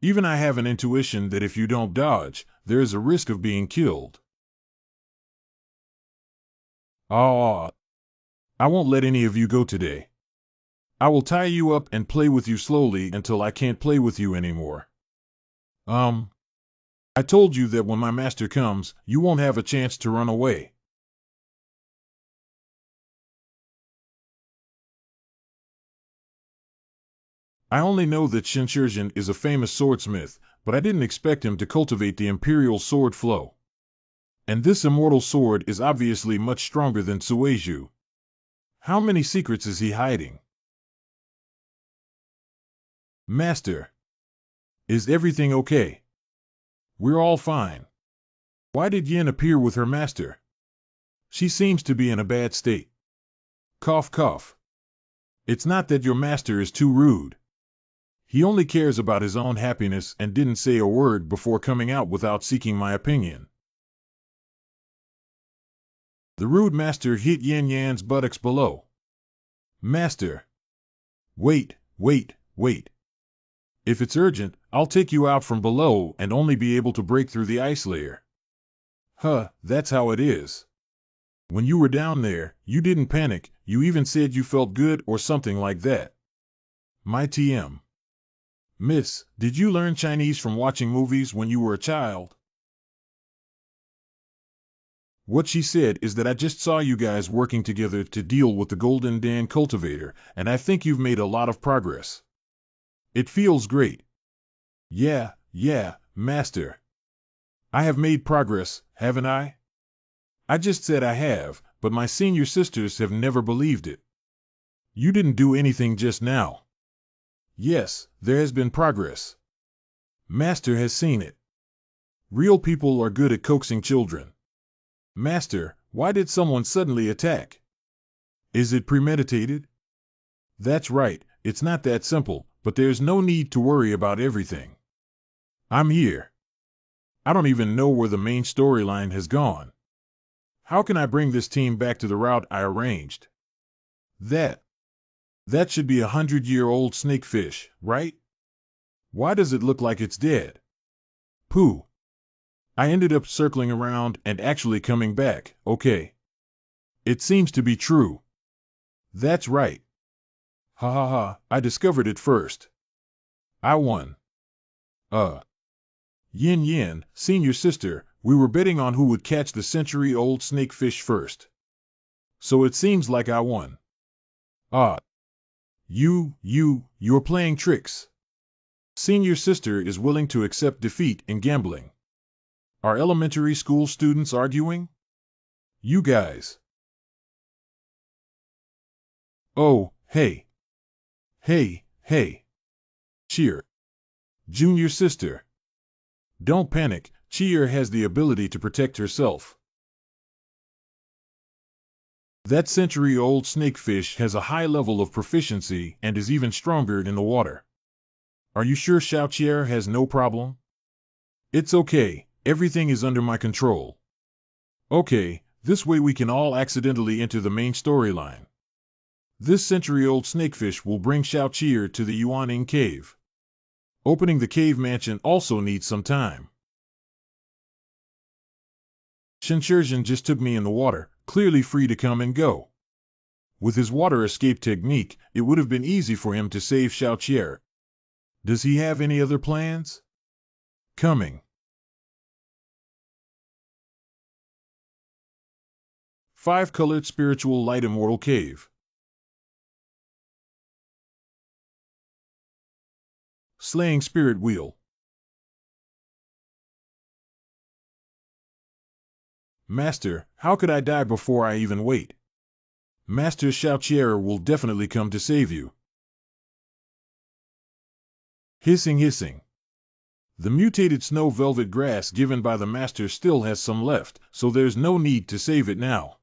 Even I have an intuition that if you don't dodge, there is a risk of being killed. I won't let any of you go today. I will tie you up and play with you slowly until I can't play with you anymore. I told you that when my master comes, you won't have a chance to run away. I only know that Shinshirjin is a famous swordsmith, but I didn't expect him to cultivate the imperial sword flow. And this immortal sword is obviously much stronger than Sueju. How many secrets is he hiding? Master. Is everything okay? We're all fine. Why did Yin appear with her master? She seems to be in a bad state. Cough cough. It's not that your master is too rude. He only cares about his own happiness and didn't say a word before coming out without seeking my opinion. The rude master hit Yin Yan's buttocks below. Master. Wait. If it's urgent, I'll take you out from below and only be able to break through the ice layer. That's how it is. When you were down there, you didn't panic, you even said you felt good or something like that. My TM. Miss, did you learn Chinese from watching movies when you were a child? What she said is that I just saw you guys working together to deal with the Golden Dan cultivator, and I think you've made a lot of progress. It feels great. Yeah, master. I have made progress, haven't I? I just said I have, but my senior sisters have never believed it. You didn't do anything just now. Yes, there has been progress. Master has seen it. Real people are good at coaxing children. Master, why did someone suddenly attack? Is it premeditated? That's right, it's not that simple, but there's no need to worry about everything. I'm here. I don't even know where the main storyline has gone. How can I bring this team back to the route I arranged? That should be 100-year-old snakefish, right? Why does it look like it's dead? Pooh. I ended up circling around and actually coming back, okay. It seems to be true. That's right. Ha ha ha, I discovered it first. I won. Yin Yin, senior sister, we were betting on who would catch the century-old snakefish first. So it seems like I won. Ah. You're playing tricks. Senior sister is willing to accept defeat in gambling. Are elementary school students arguing? You guys. Oh, hey. Hey. Cheer. Junior sister. Don't panic, Cheer has the ability to protect herself. That century-old snakefish has a high level of proficiency and is even stronger in the water. Are you sure Xiaoqier has no problem? It's okay, everything is under my control. Okay, this way we can all accidentally enter the main storyline. This century-old snakefish will bring Xiaoqier to the Yuaning cave. Opening the cave mansion also needs some time. Shenshenzhen just took me in the water, clearly free to come and go. With his water escape technique, it would have been easy for him to save Xiaoqier. Does he have any other plans? Coming. Five-colored spiritual light immortal cave. Slaying spirit wheel. Master, how could I die before I even wait? Master Xiaoqier will definitely come to save you. Hissing. The mutated snow velvet grass given by the master still has some left, so there's no need to save it now.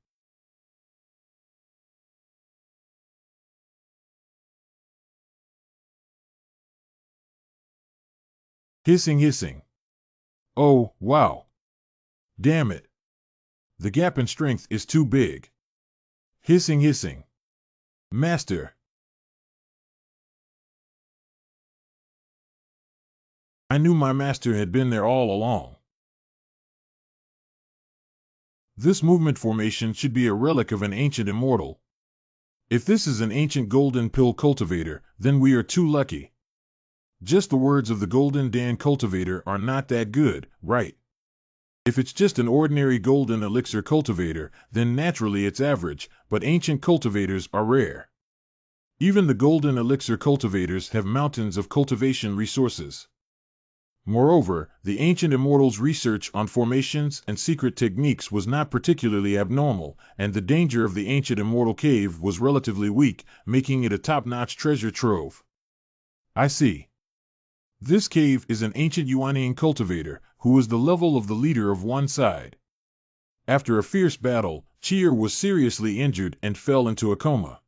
Hissing. Oh, wow. Damn it. The gap in strength is too big. Hissing. Master. I knew my master had been there all along. This movement formation should be a relic of an ancient immortal. If this is an ancient golden pill cultivator, then we are too lucky. Just the words of the golden Dan cultivator are not that good, right? If it's just an ordinary golden elixir cultivator, then naturally it's average, but ancient cultivators are rare. Even the golden elixir cultivators have mountains of cultivation resources. Moreover, the ancient immortals' research on formations and secret techniques was not particularly abnormal, and the danger of the ancient immortal cave was relatively weak, making it a top-notch treasure trove. I see. This cave is an ancient Yuanian cultivator, who is the level of the leader of one side. After a fierce battle, Cheer was seriously injured and fell into a coma.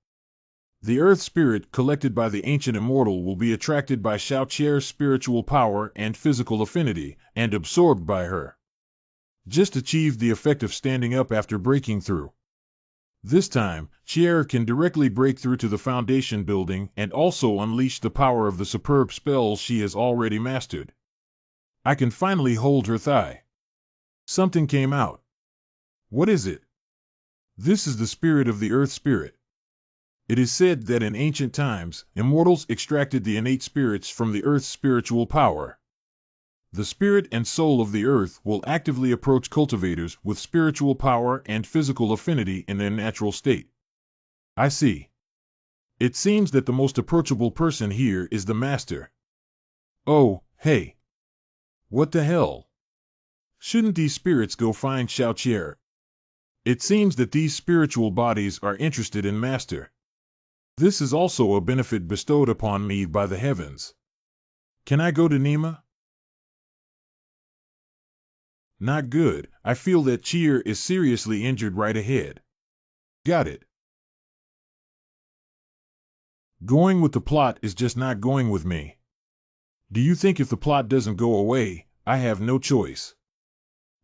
The earth spirit collected by the ancient immortal will be attracted by Xiaoqier's spiritual power and physical affinity, and absorbed by her. Just achieved the effect of standing up after breaking through. This time, Qier can directly break through to the foundation building and also unleash the power of the superb spells she has already mastered. I can finally hold her thigh. Something came out. What is it? This is the spirit of the earth spirit. It is said that in ancient times, immortals extracted the innate spirits from the earth's spiritual power. The spirit and soul of the earth will actively approach cultivators with spiritual power and physical affinity in their natural state. I see. It seems that the most approachable person here is the master. Oh, hey. What the hell? Shouldn't these spirits go find Xiaoqier? It seems that these spiritual bodies are interested in master. This is also a benefit bestowed upon me by the heavens. Can I go to Nima? Not good. I feel that Cheer is seriously injured right ahead. Got it. Going with the plot is just not going with me. Do you think if the plot doesn't go away, I have no choice?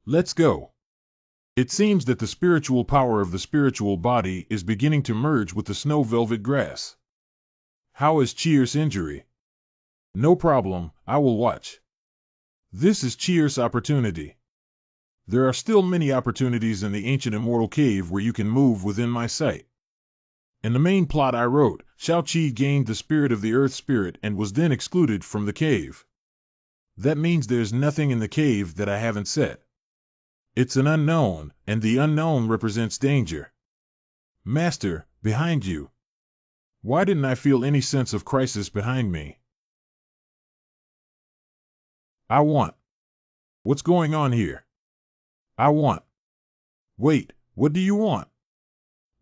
Let's go. It seems that the spiritual power of the spiritual body is beginning to merge with the snow velvet grass. How is Cheer's injury? No problem, I will watch. This is Cheer's opportunity. There are still many opportunities in the ancient immortal cave where you can move within my sight. In the main plot I wrote, Shao-Chi gained the spirit of the earth spirit and was then excluded from the cave. That means there's nothing in the cave that I haven't set. It's an unknown, and the unknown represents danger. Master, behind you. Why didn't I feel any sense of crisis behind me? I want. What's going on here? I want. Wait, what do you want?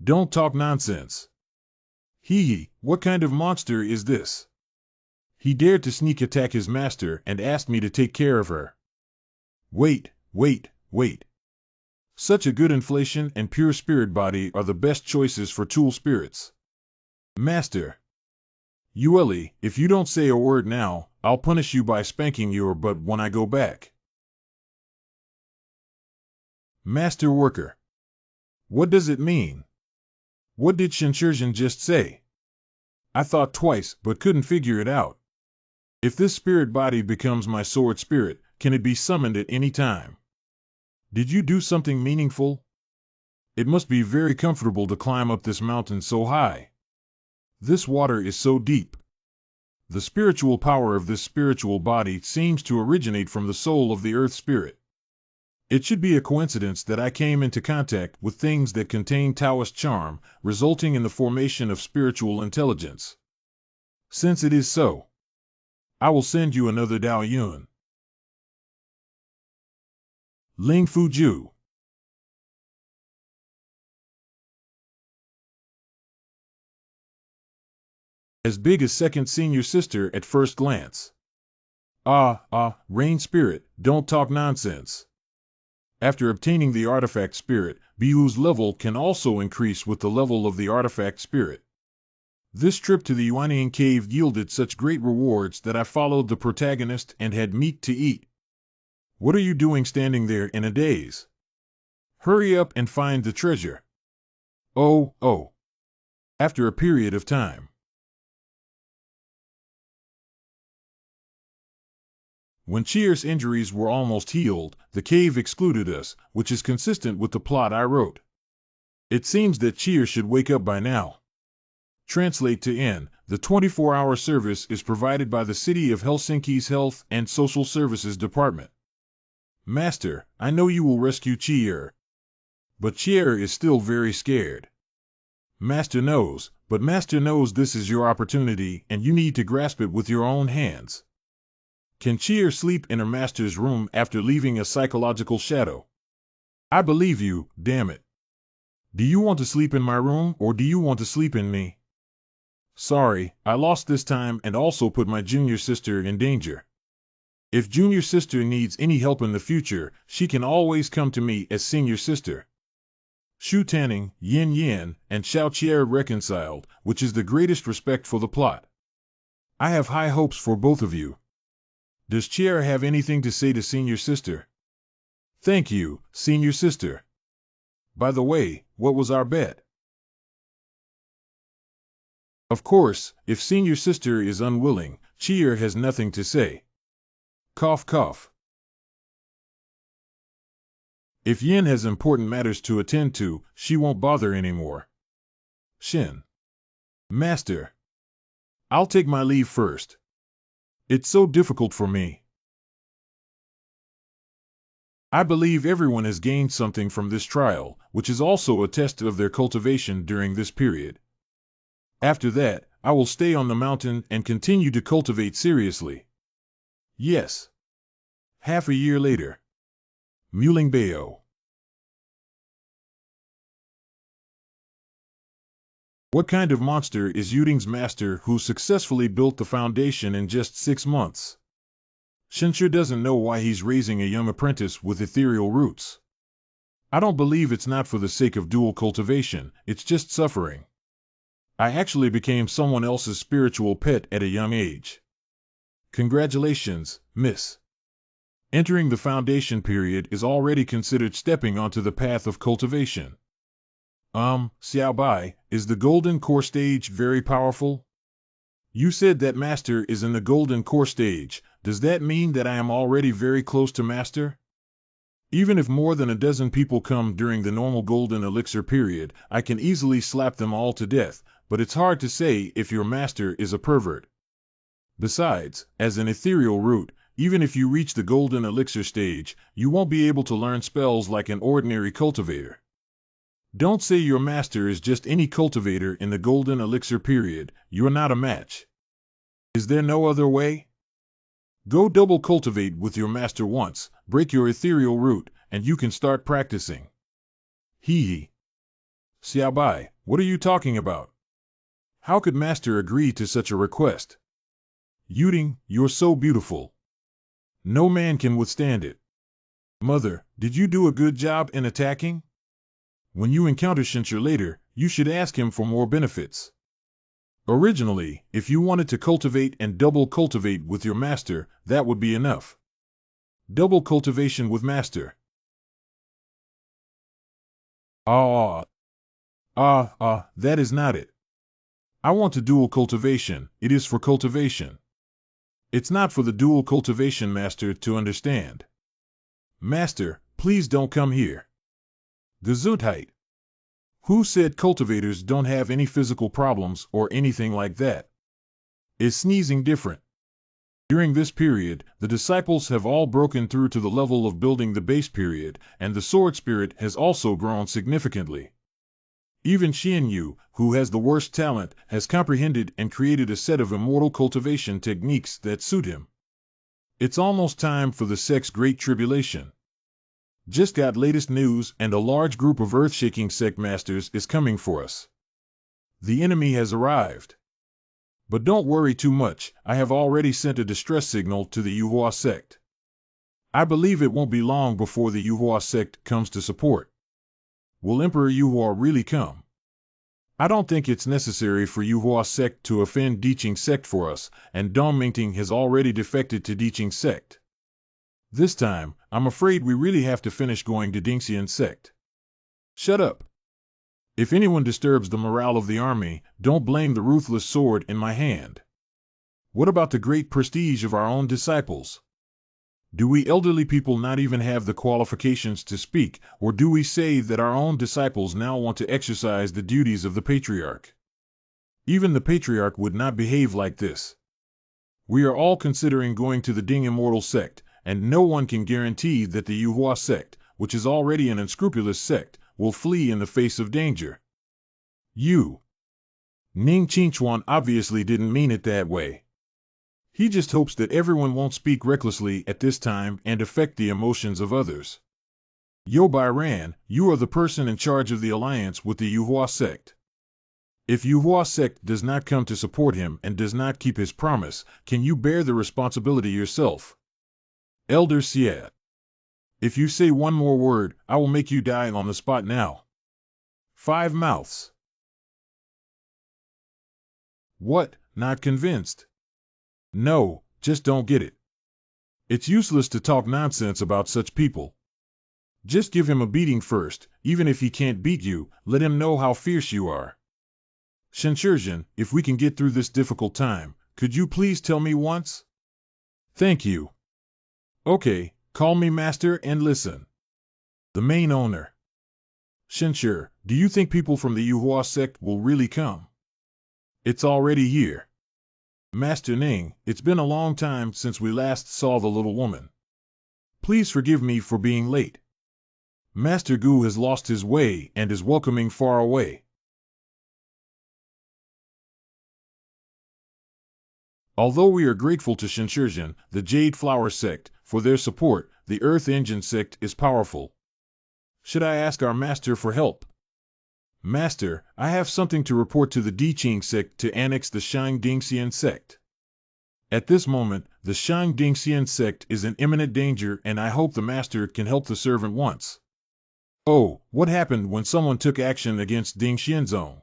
Don't talk nonsense. Hee, what kind of monster is this? He dared to sneak attack his master and asked me to take care of her. Wait. Such a good inflation and pure spirit body are the best choices for tool spirits. Master. Yueli, if you don't say a word now, I'll punish you by spanking your butt when I go back. Master Worker. What does it mean? What did Shinshirjin just say? I thought twice, but couldn't figure it out. If this spirit body becomes my sword spirit, can it be summoned at any time? Did you do something meaningful? It must be very comfortable to climb up this mountain so high. This water is so deep. The spiritual power of this spiritual body seems to originate from the soul of the earth spirit. It should be a coincidence that I came into contact with things that contain Taoist charm, resulting in the formation of spiritual intelligence. Since it is so, I will send you another Dao Yun. Ling Fuju. As big as second senior sister at first glance. Rain spirit, don't talk nonsense. After obtaining the artifact spirit, Biu's level can also increase with the level of the artifact spirit. This trip to the Yuanian cave yielded such great rewards that I followed the protagonist and had meat to eat. What are you doing standing there in a daze? Hurry up and find the treasure. Oh. After a period of time. When Cheer's injuries were almost healed, the cave excluded us, which is consistent with the plot I wrote. It seems that Cheer should wake up by now. Translate to N. The 24-hour service is provided by the City of Helsinki's Health and Social Services Department. Master, I know you will rescue Cheer. But Cheer is still very scared. Master knows, but Master knows this is your opportunity and you need to grasp it with your own hands. Can Cheer sleep in her master's room after leaving a psychological shadow? I believe you, damn it. Do you want to sleep in my room or do you want to sleep in me? Sorry, I lost this time and also put my junior sister in danger. If junior sister needs any help in the future, she can always come to me as senior sister. Shu Tanning, Yin Yin, and Xiao Qier reconciled, which is the greatest respect for the plot. I have high hopes for both of you. Does Qier have anything to say to senior sister? Thank you, senior sister. By the way, what was our bet? Of course, if senior sister is unwilling, Qier has nothing to say. Cough cough. If Yin has important matters to attend to, she won't bother anymore. Shin. Master. I'll take my leave first. It's so difficult for me. I believe everyone has gained something from this trial, which is also a test of their cultivation during this period. After that, I will stay on the mountain and continue to cultivate seriously. Yes. Half a year later. Mulingbao. What kind of monster is Yuding's master who successfully built the foundation in just 6 months? Shinshir doesn't know why he's raising a young apprentice with ethereal roots. I don't believe it's not for the sake of dual cultivation, it's just suffering. I actually became someone else's spiritual pet at a young age. Congratulations, miss. Entering the foundation period is already considered stepping onto the path of cultivation. Xiao Bai, is the golden core stage very powerful? You said that master is in the golden core stage. Does that mean that I am already very close to master? Even if more than a dozen people come during the normal golden elixir period, I can easily slap them all to death, but it's hard to say if your master is a pervert. Besides, as an ethereal root, even if you reach the golden elixir stage, you won't be able to learn spells like an ordinary cultivator. Don't say your master is just any cultivator in the golden elixir period. You're not a match. Is there no other way? Go double cultivate with your master once, break your ethereal root, and you can start practicing. Hee. Xiaobai, what are you talking about? How could master agree to such a request? Yuding, you're so beautiful. No man can withstand it. Mother, did you do a good job in attacking? When you encounter Shincher later, you should ask him for more benefits. Originally, if you wanted to cultivate and double cultivate with your master, that would be enough. Double cultivation with master. That is not it. I want a dual cultivation. It is for cultivation. It's not for the dual cultivation, master, to understand. Master, please don't come here. Gesundheit. Who said cultivators don't have any physical problems or anything like that? Is sneezing different? During this period, the disciples have all broken through to the level of building the base period, and the sword spirit has also grown significantly. Even Xianyu, who has the worst talent, has comprehended and created a set of immortal cultivation techniques that suit him. It's almost time for the sect's great tribulation. Just got latest news, and a large group of earth-shaking sect masters is coming for us. The enemy has arrived. But don't worry too much, I have already sent a distress signal to the Yuhua sect. I believe it won't be long before the Yuhua sect comes to support. Will Emperor Yuhua really come? I don't think it's necessary for Yuhua sect to offend Diqing sect for us, and Dong Mingting has already defected to Diqing sect. This time, I'm afraid we really have to finish going to Dingxian sect. Shut up. If anyone disturbs the morale of the army, don't blame the ruthless sword in my hand. What about the great prestige of our own disciples? Do we elderly people not even have the qualifications to speak, or do we say that our own disciples now want to exercise the duties of the patriarch? Even the patriarch would not behave like this. We are all considering going to the Ding Immortal sect, and no one can guarantee that the Yuhua sect, which is already an unscrupulous sect, will flee in the face of danger. Ning Qingchuan obviously didn't mean it that way. He just hopes that everyone won't speak recklessly at this time and affect the emotions of others. Yo Bairan, you are the person in charge of the alliance with the Yuhua sect. If Yuhua sect does not come to support him and does not keep his promise, can you bear the responsibility yourself? Elder Xie. If you say one more word, I will make you die on the spot now. 5 mouths. What, not convinced? No, just don't get it. It's useless to talk nonsense about such people. Just give him a beating first, even if he can't beat you, let him know how fierce you are. Shenshurjian, if we can get through this difficult time, could you please tell me once? Thank you. Okay, call me master and listen. The main owner. Shenshur, do you think people from the Yuhua sect will really come? It's already here. Master Ning, it's been a long time since we last saw the little woman. Please forgive me for being late. Master Gu has lost his way and is welcoming far away. Although we are grateful to Shenshurjian, the Jade Flower sect, for their support, the Earth Engine sect is powerful. Should I ask our master for help? Master, I have something to report to the Diqing sect to annex the Shang Dingxian sect. At this moment, the Shang Dingxian sect is in imminent danger, and I hope the master can help the servant once. Oh, what happened when someone took action against Ding Xianzong?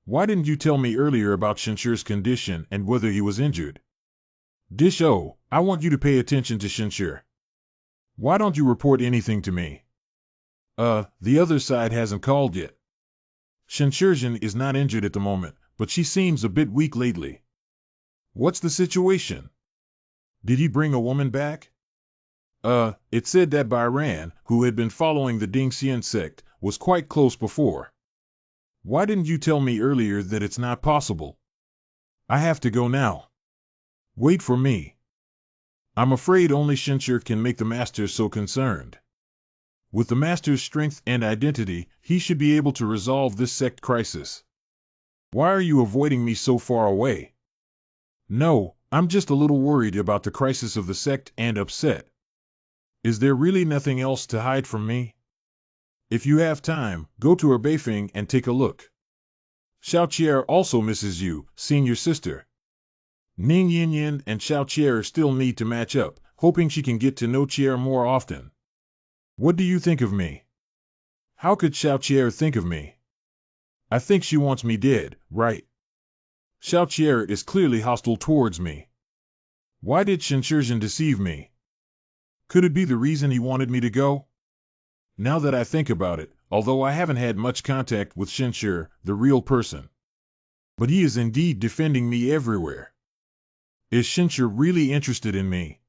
Why didn't you tell me earlier about Shinshir's condition and whether he was injured? Dish-o, I want you to pay attention to Shinshir. Why don't you report anything to me? The other side hasn't called yet. Shinshirjin is not injured at the moment, but she seems a bit weak lately. What's the situation? Did he bring a woman back? It said that Byran, who had been following the Dingxian sect, was quite close before. Why didn't you tell me earlier that it's not possible? I have to go now. Wait for me. I'm afraid only Shinshir can make the master so concerned. With the master's strength and identity, he should be able to resolve this sect crisis. Why are you avoiding me so far away? No, I'm just a little worried about the crisis of the sect and upset. Is there really nothing else to hide from me? If you have time, go to her Beifing and take a look. Xiao Qier also misses you, senior sister. Ning Yin and Xiao Qier still need to match up, hoping she can get to know Qier more often. What do you think of me? How could Xiao Qier think of me? I think she wants me dead, right? Xiao Qier is clearly hostile towards me. Why did Shinshirjin deceive me? Could it be the reason he wanted me to go? Now that I think about it, although I haven't had much contact with Shinshir, the real person. But he is indeed defending me everywhere. Is Shinshir really interested in me?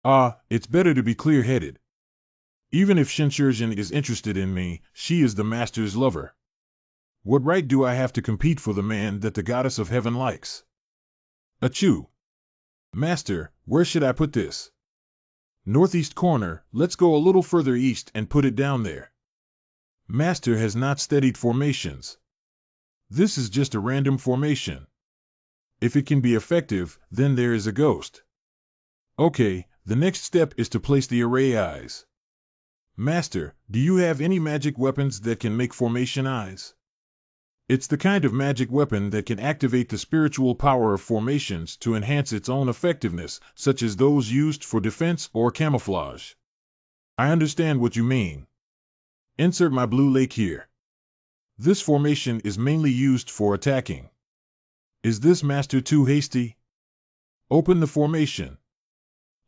It's better to be clear-headed. Even if Shinshirjin is interested in me, she is the master's lover. What right do I have to compete for the man that the goddess of heaven likes? Achoo! Master, where should I put this? Northeast corner, let's go a little further east and put it down there. Master has not studied formations. This is just a random formation. If it can be effective, then there is a ghost. Okay, the next step is to place the array eyes. Master, do you have any magic weapons that can make formation eyes? It's the kind of magic weapon that can activate the spiritual power of formations to enhance its own effectiveness, such as those used for defense or camouflage. I understand what you mean. Insert my blue lake here. This formation is mainly used for attacking. Is this master too hasty? Open the formation.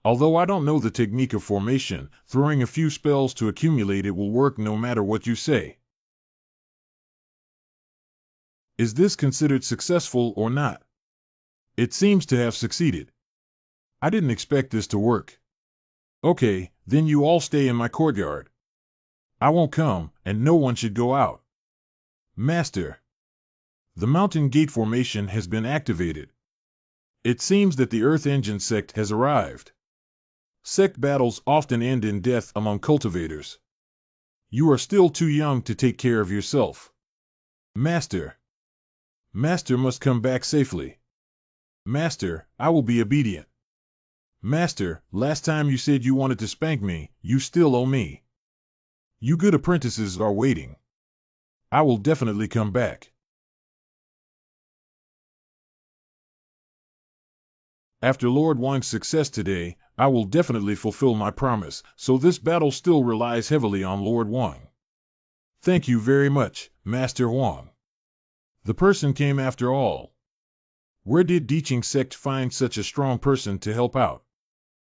Although I don't know the technique of formation, throwing a few spells to accumulate it will work no matter what you say. Is this considered successful or not? It seems to have succeeded. I didn't expect this to work. Okay, then you all stay in my courtyard. I won't come, and no one should go out. Master. The mountain gate formation has been activated. It seems that the Earth Engine sect has arrived. Sect battles often end in death among cultivators. You are still too young to take care of yourself. Master. Master must come back safely. Master, I will be obedient. Master, last time you said you wanted to spank me, you still owe me. You good apprentices are waiting. I will definitely come back. After Lord Wang's success today, I will definitely fulfill my promise, so this battle still relies heavily on Lord Wang. Thank you very much, Master Wang. The person came after all. Where did Diqing sect find such a strong person to help out?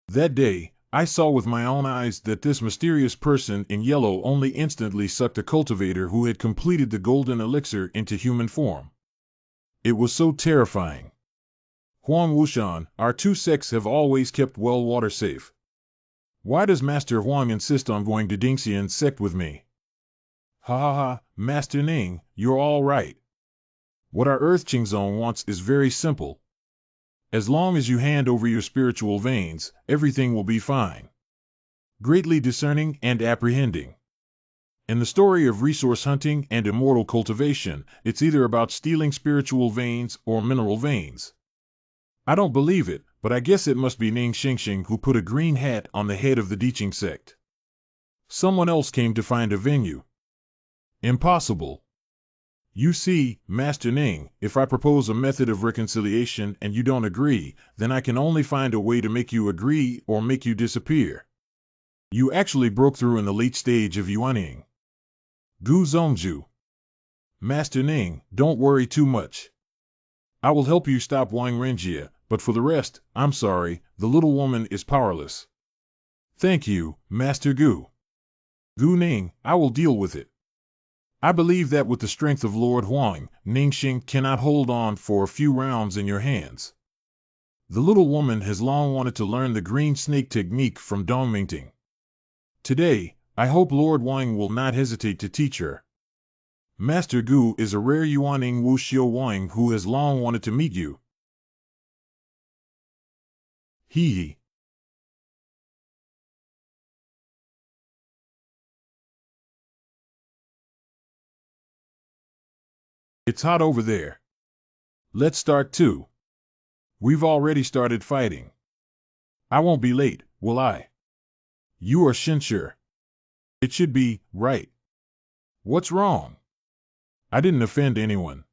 That day, I saw with my own eyes that this mysterious person in yellow only instantly sucked a cultivator who had completed the golden elixir into human form. It was so terrifying. Huang Wushan, our two sects have always kept well water safe. Why does Master Huang insist on going to Dingxian sect with me? Ha ha ha, Master Ning, you're all right. What our Earth Qingzong wants is very simple. As long as you hand over your spiritual veins, everything will be fine. Greatly discerning and apprehending. In the story of resource hunting and immortal cultivation, it's either about stealing spiritual veins or mineral veins. I don't believe it, but I guess it must be Ning Xingxing who put a green hat on the head of the Diqing sect. Someone else came to find a venue. Impossible. You see, Master Ning, if I propose a method of reconciliation and you don't agree, then I can only find a way to make you agree or make you disappear. You actually broke through in the late stage of Yuanying. Gu Zongju. Master Ning, don't worry too much. I will help you stop Wang Renjia, but for the rest, I'm sorry, the little woman is powerless. Thank you, Master Gu. Gu Ning, I will deal with it. I believe that with the strength of Lord Huang, Ningxing cannot hold on for a few rounds in your hands. The little woman has long wanted to learn the green snake technique from Dong Mingting. Today, I hope Lord Wang will not hesitate to teach her. Master Gu is a rare Yuaning Wuxiu Wang who has long wanted to meet you. Hee. It's hot over there. Let's start too. We've already started fighting. I won't be late, will I? You are Shinshir. It should be, right. What's wrong? I didn't offend anyone.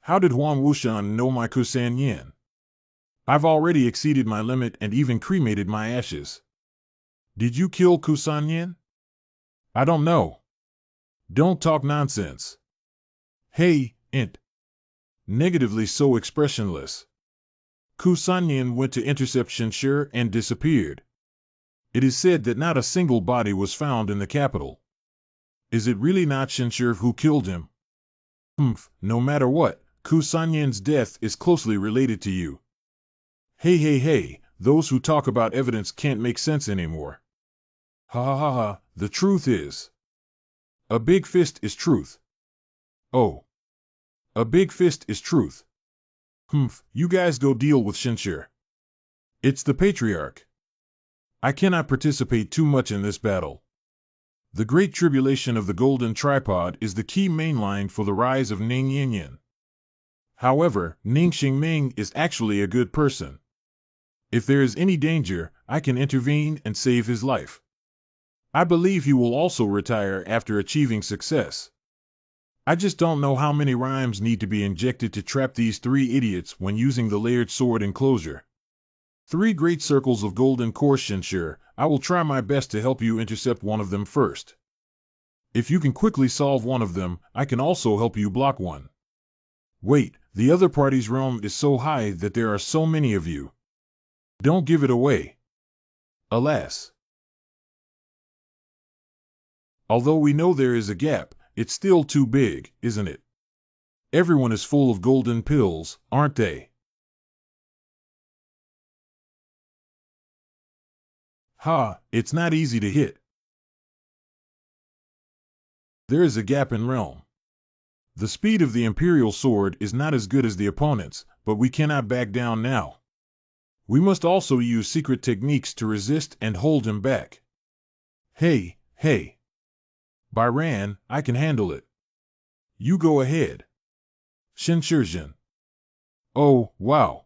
How did Huang Wushan know my Kusan Yin? I've already exceeded my limit and even cremated my ashes. Did you kill Kusan Yin? I don't know. Don't talk nonsense. Hey, int. Negatively so expressionless. Kusan Yin went to intercept Shinshir and disappeared. It is said that not a single body was found in the capital. Is it really not Shinshir who killed him? No matter what, Kusan Yin's death is closely related to you. Hey, those who talk about evidence can't make sense anymore. Ha, the truth is. A big fist is truth. Oh. A big fist is truth. You guys go deal with Shinshir. It's the patriarch. I cannot participate too much in this battle. The Great Tribulation of the Golden Tripod is the key mainline for the rise of Ning Yin. However, Ning Xingming is actually a good person. If there is any danger, I can intervene and save his life. I believe he will also retire after achieving success. I just don't know how many rhymes need to be injected to trap these three idiots when using the layered sword enclosure. 3 great circles of golden core Shinshir, I will try my best to help you intercept one of them first. If you can quickly solve one of them, I can also help you block one. Wait, the other party's realm is so high that there are so many of you. Don't give it away. Alas. Although we know there is a gap, it's still too big, isn't it? Everyone is full of golden pills, aren't they? It's not easy to hit. There is a gap in realm. The speed of the Imperial Sword is not as good as the opponent's, but we cannot back down now. We must also use secret techniques to resist and hold him back. Hey. Byran, I can handle it. You go ahead. Shinshirjin. Oh, wow.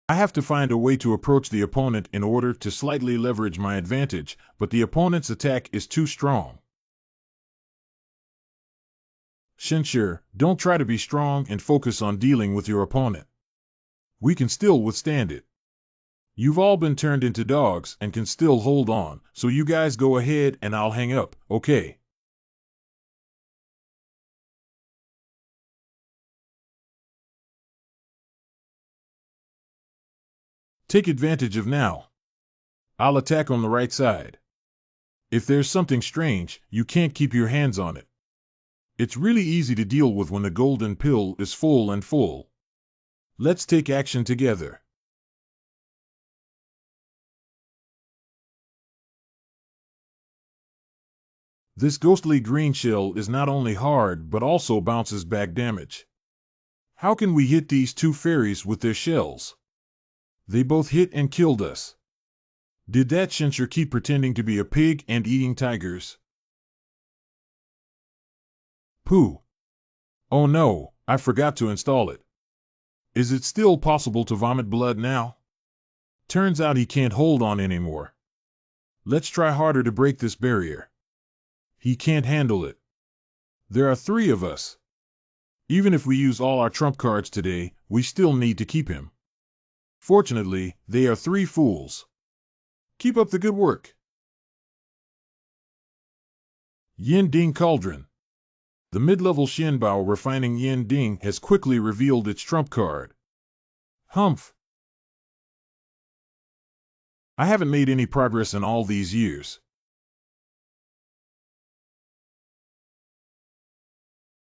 I have to find a way to approach the opponent in order to slightly leverage my advantage, but the opponent's attack is too strong. Shinshir, don't try to be strong and focus on dealing with your opponent. We can still withstand it. You've all been turned into dogs and can still hold on, so you guys go ahead and I'll hang up, okay? Take advantage of now. I'll attack on the right side. If there's something strange, you can't keep your hands on it. It's really easy to deal with when the golden pill is full. Let's take action together. This ghostly green shell is not only hard but also bounces back damage. How can we hit these 2 fairies with their shells? They both hit and killed us. Did that Shinshir keep pretending to be a pig and eating tigers? Pooh. Oh no, I forgot to install it. Is it still possible to vomit blood now? Turns out he can't hold on anymore. Let's try harder to break this barrier. He can't handle it. There are 3 of us. Even if we use all our trump cards today, we still need to keep him. Fortunately, they are 3 fools. Keep up the good work. Yin Ding Cauldron. The mid-level Xianbao refining Yin Ding has quickly revealed its trump card. Humph! I haven't made any progress in all these years.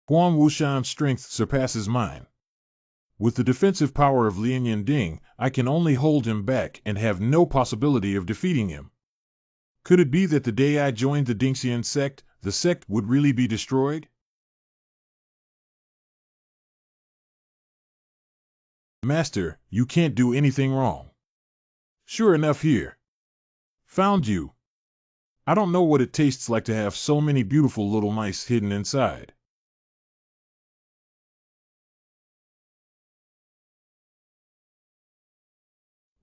Huang Wushan's strength surpasses mine. With the defensive power of Lian Yin Ding, I can only hold him back and have no possibility of defeating him. Could it be that the day I joined the Dingxian sect, the sect would really be destroyed? Master, you can't do anything wrong. Sure enough here. Found you. I don't know what it tastes like to have so many beautiful little mice hidden inside.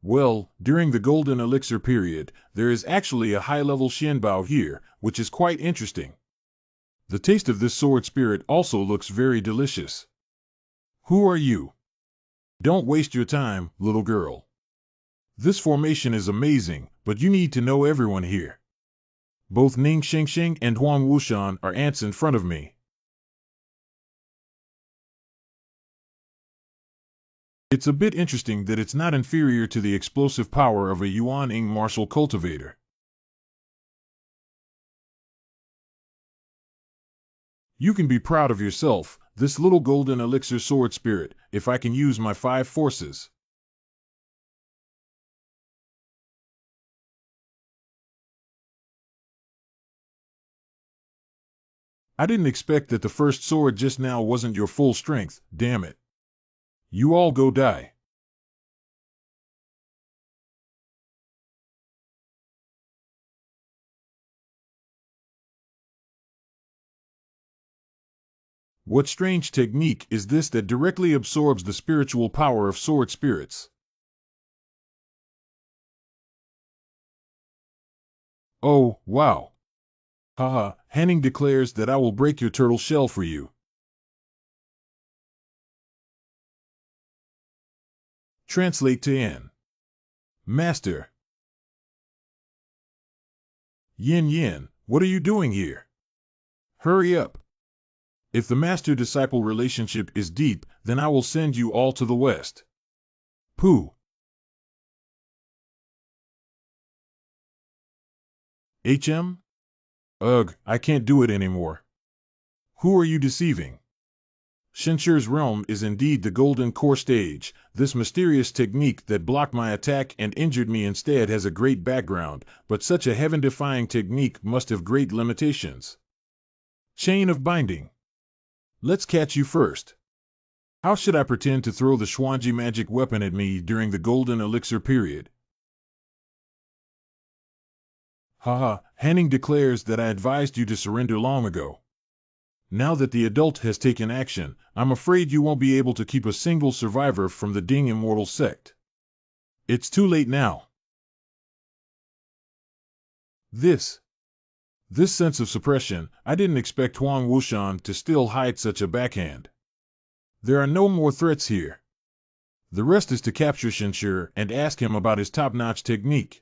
Well, during the Golden Elixir period, there is actually a high-level Xianbao here, which is quite interesting. The taste of this sword spirit also looks very delicious. Who are you? Don't waste your time, little girl. This formation is amazing, but you need to know everyone here. Both Ning Xingxing and Huang Wushan are ants in front of me. It's a bit interesting that it's not inferior to the explosive power of a Yuan-ing martial cultivator. You can be proud of yourself, this little golden elixir sword spirit, if I can use my 5 forces. I didn't expect that the first sword just now wasn't your full strength, damn it. You all go die. What strange technique is this that directly absorbs the spiritual power of sword spirits? Oh, wow. Haha, Henning declares that I will break your turtle shell for you. Translate to N. Master. Yin Yin, what are you doing here? Hurry up. If the master-disciple relationship is deep, then I will send you all to the west. Pooh. HM? Ugh, I can't do it anymore. Who are you deceiving? Shenshur's realm is indeed the golden core stage. This mysterious technique that blocked my attack and injured me instead has a great background, but such a heaven-defying technique must have great limitations. Chain of binding. Let's catch you first. How should I pretend to throw the Xuanji magic weapon at me during the golden elixir period? Haha, Henning declares that I advised you to surrender long ago. Now that the adult has taken action, I'm afraid you won't be able to keep a single survivor from the Ding Immortal sect. It's too late now. This sense of suppression, I didn't expect Huang Wushan to still hide such a backhand. There are no more threats here. The rest is to capture Shenshur and ask him about his top-notch technique.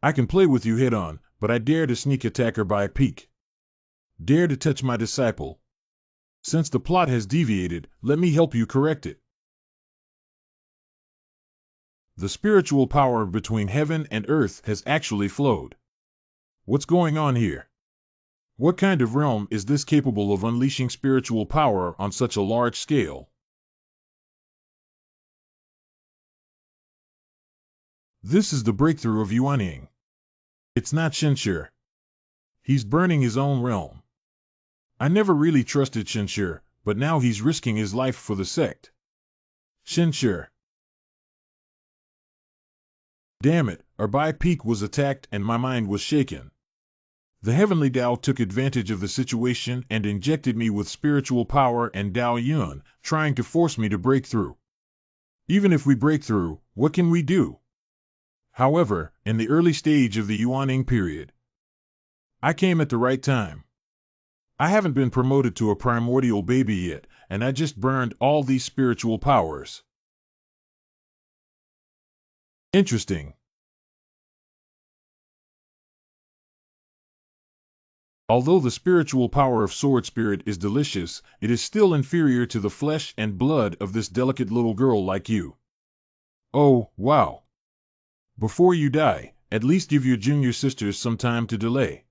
I can play with you head-on, but I dare to sneak attack her by a peek. Dare to touch my disciple. Since the plot has deviated, let me help you correct it. The spiritual power between heaven and earth has actually flowed. What's going on here? What kind of realm is this capable of unleashing spiritual power on such a large scale? This is the breakthrough of Yuanying. It's not Shenshur. He's burning his own realm. I never really trusted Shenshur, but now he's risking his life for the sect. Shenshur. Damn it, our Bai Peak was attacked and my mind was shaken. The heavenly Tao took advantage of the situation and injected me with spiritual power and Tao Yun, trying to force me to break through. Even if we break through, what can we do? However, in the early stage of the Yuaning period, I came at the right time. I haven't been promoted to a primordial baby yet, and I just burned all these spiritual powers. Interesting. Although the spiritual power of sword spirit is delicious, it is still inferior to the flesh and blood of this delicate little girl like you. Oh, wow. Before you die, at least give your junior sisters some time to delay.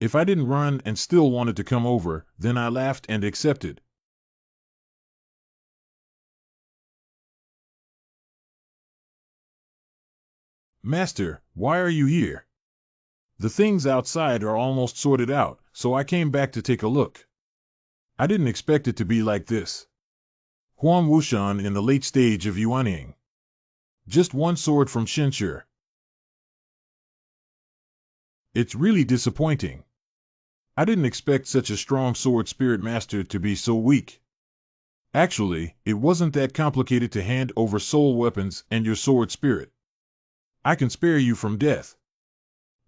If I didn't run and still wanted to come over, then I laughed and accepted. Master, why are you here? The things outside are almost sorted out, so I came back to take a look. I didn't expect it to be like this. Huan Wushan in the late stage of Yuanying. Just one sword from Shinshur. It's really disappointing. I didn't expect such a strong sword spirit master to be so weak. Actually, it wasn't that complicated to hand over soul weapons and your sword spirit. I can spare you from death.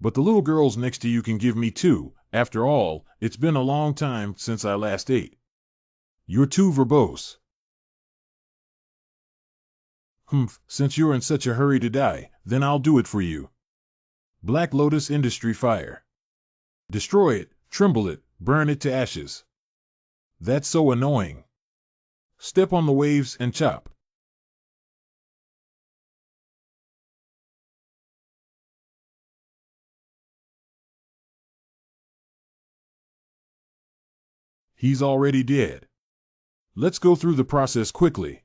But the little girls next to you can give me too. After all, it's been a long time since I last ate. You're too verbose. Since you're in such a hurry to die, then I'll do it for you. Black Lotus Industry Fire. Destroy it, tremble it, burn it to ashes. That's so annoying. Step on the waves and chop. He's already dead. Let's go through the process quickly.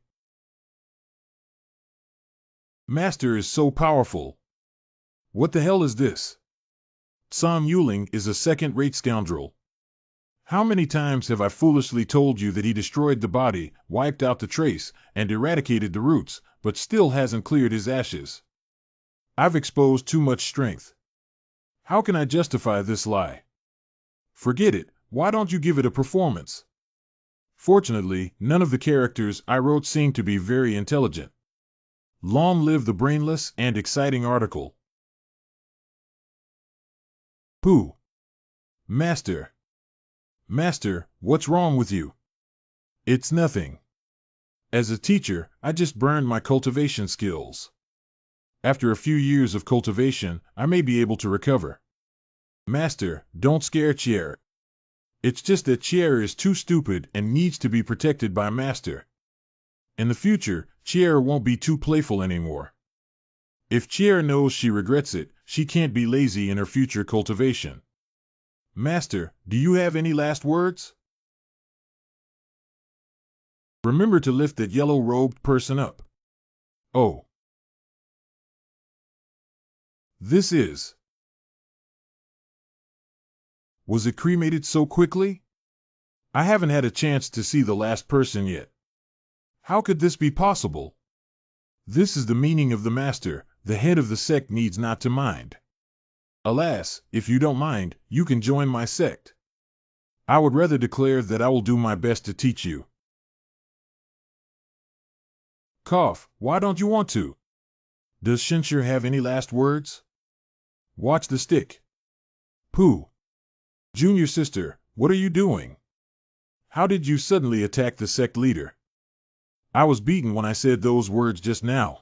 Master is so powerful. What the hell is this? Sam Yuling is a second-rate scoundrel. How many times have I foolishly told you that he destroyed the body, wiped out the trace, and eradicated the roots, but still hasn't cleared his ashes? I've exposed too much strength. How can I justify this lie? Forget it. Why don't you give it a performance? Fortunately, none of the characters I wrote seem to be very intelligent. Long live the brainless and exciting article. Pooh. Master. Master, what's wrong with you? It's nothing. As a teacher, I just burned my cultivation skills. After a few years of cultivation, I may be able to recover. Master, don't scare Chier. It's just that Chier is too stupid and needs to be protected by Master. In the future, Chier won't be too playful anymore. If Chier knows she regrets it, she can't be lazy in her future cultivation. Master, do you have any last words? Remember to lift that yellow-robed person up. Oh. This is. Was it cremated so quickly? I haven't had a chance to see the last person yet. How could this be possible? This is the meaning of the master. The head of the sect needs not to mind. Alas, if you don't mind, you can join my sect. I would rather declare that I will do my best to teach you. Cough, why don't you want to? Does Shinshur have any last words? Watch the stick. Pooh. Junior sister, what are you doing? How did you suddenly attack the sect leader? I was beaten when I said those words just now.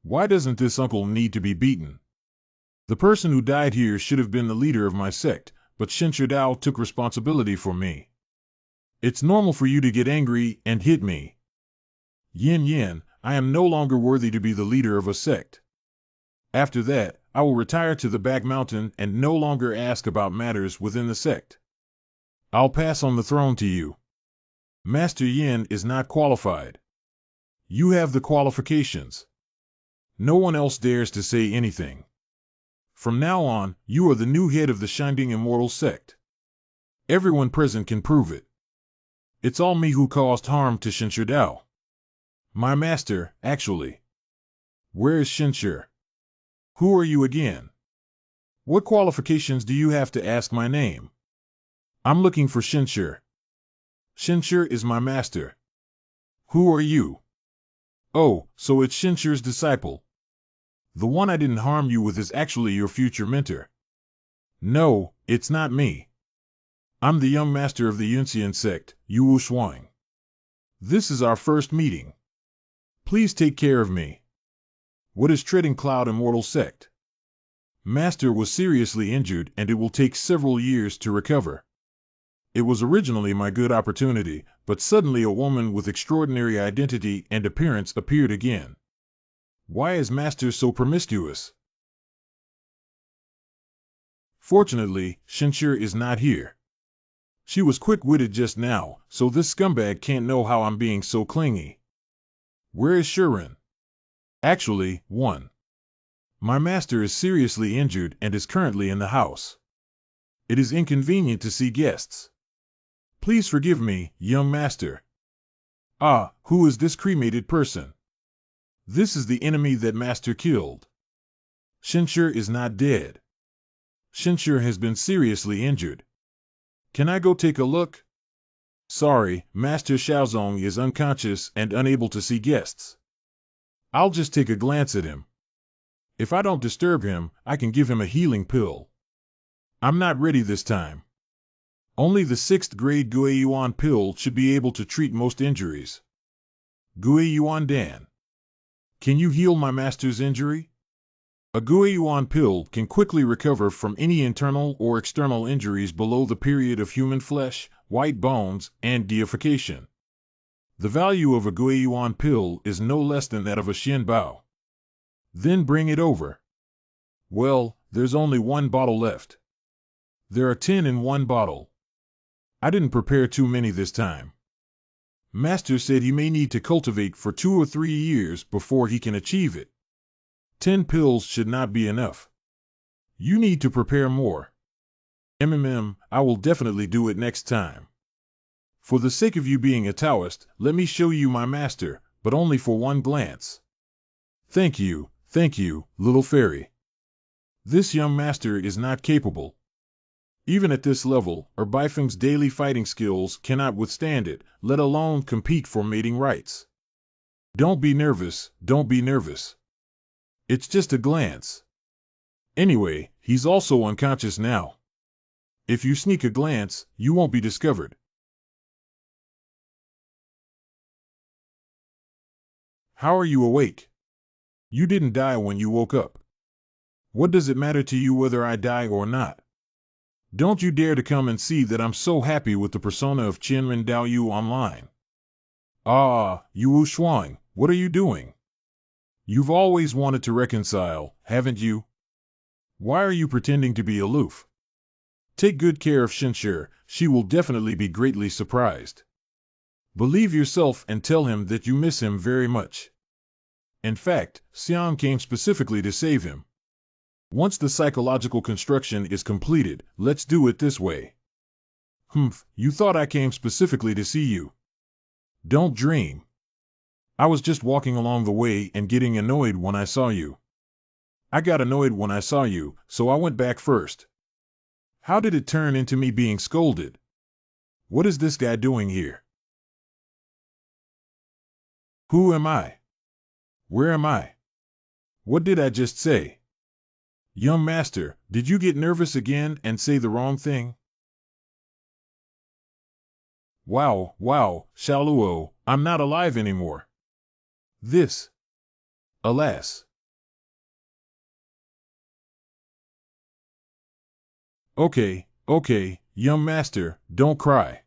Why doesn't this uncle need to be beaten? The person who died here should have been the leader of my sect, but Shinshur Dao took responsibility for me. It's normal for you to get angry and hit me. Yin Yin, I am no longer worthy to be the leader of a sect. After that, I will retire to the back mountain and no longer ask about matters within the sect. I'll pass on the throne to you. Master Yin is not qualified. You have the qualifications. No one else dares to say anything. From now on, you are the new head of the Shining Immortal sect. Everyone present can prove it. It's all me who caused harm to Shinshur Dao. My master, actually. Where is Shinshur? Who are you again? What qualifications do you have to ask my name? I'm looking for Shinshur. Shinshur is my master. Who are you? Oh, so it's Shinshur's disciple. The one I didn't harm you with is actually your future mentor. No, it's not me. I'm the young master of the Yunxian sect, Yu Shuang. This is our first meeting. Please take care of me. What is Treading Cloud Immortal sect? Master was seriously injured and it will take several years to recover. It was originally my good opportunity, but suddenly a woman with extraordinary identity and appearance appeared again. Why is Master so promiscuous? Fortunately, Shinshir is not here. She was quick-witted just now, so this scumbag can't know how I'm being so clingy. Where is Shirin? Actually, 1. My master is seriously injured and is currently in the house. It is inconvenient to see guests. Please forgive me, young master. Ah, who is this cremated person? This is the enemy that master killed. Shinshir is not dead. Shinshir has been seriously injured. Can I go take a look? Sorry, Master Xiaozong is unconscious and unable to see guests. I'll just take a glance at him. If I don't disturb him, I can give him a healing pill. I'm not ready this time. Only the 6th grade Guiyuan pill should be able to treat most injuries. Guiyuan Dan. Can you heal my master's injury? A Guiyuan pill can quickly recover from any internal or external injuries below the period of human flesh, white bones, and deification. The value of a Guiyuan pill is no less than that of a Xianbao. Then bring it over. Well, there's only 1 bottle left. There are 10 in 1 bottle. I didn't prepare too many this time. Master said he may need to cultivate for 2 or 3 years before he can achieve it. 10 pills should not be enough. You need to prepare more. I will definitely do it next time. For the sake of you being a Taoist, let me show you my master, but only for 1 glance. Thank you, little fairy. This young master is not capable. Even at this level, Erbaifeng's daily fighting skills cannot withstand it, let alone compete for mating rights. Don't be nervous. It's just a glance. Anyway, he's also unconscious now. If you sneak a glance, you won't be discovered. How are you awake? You didn't die when you woke up. What does it matter to you whether I die or not? Don't you dare to come and see that I'm so happy with the persona of Qianren Daoyu online. Ah, Yu Shuang, what are you doing? You've always wanted to reconcile, haven't you? Why are you pretending to be aloof? Take good care of Shinshir, she will definitely be greatly surprised. Believe yourself and tell him that you miss him very much. In fact, Xian came specifically to save him. Once the psychological construction is completed, let's do it this way. You thought I came specifically to see you. Don't dream. I was just walking along the way and getting annoyed when I saw you. I got annoyed when I saw you, so I went back first. How did it turn into me being scolded? What is this guy doing here? Who am I? Where am I? What did I just say? Young master, did you get nervous again and say the wrong thing? Wow, Xiaoluo, I'm not alive anymore. This. Alas. Okay, young master, don't cry.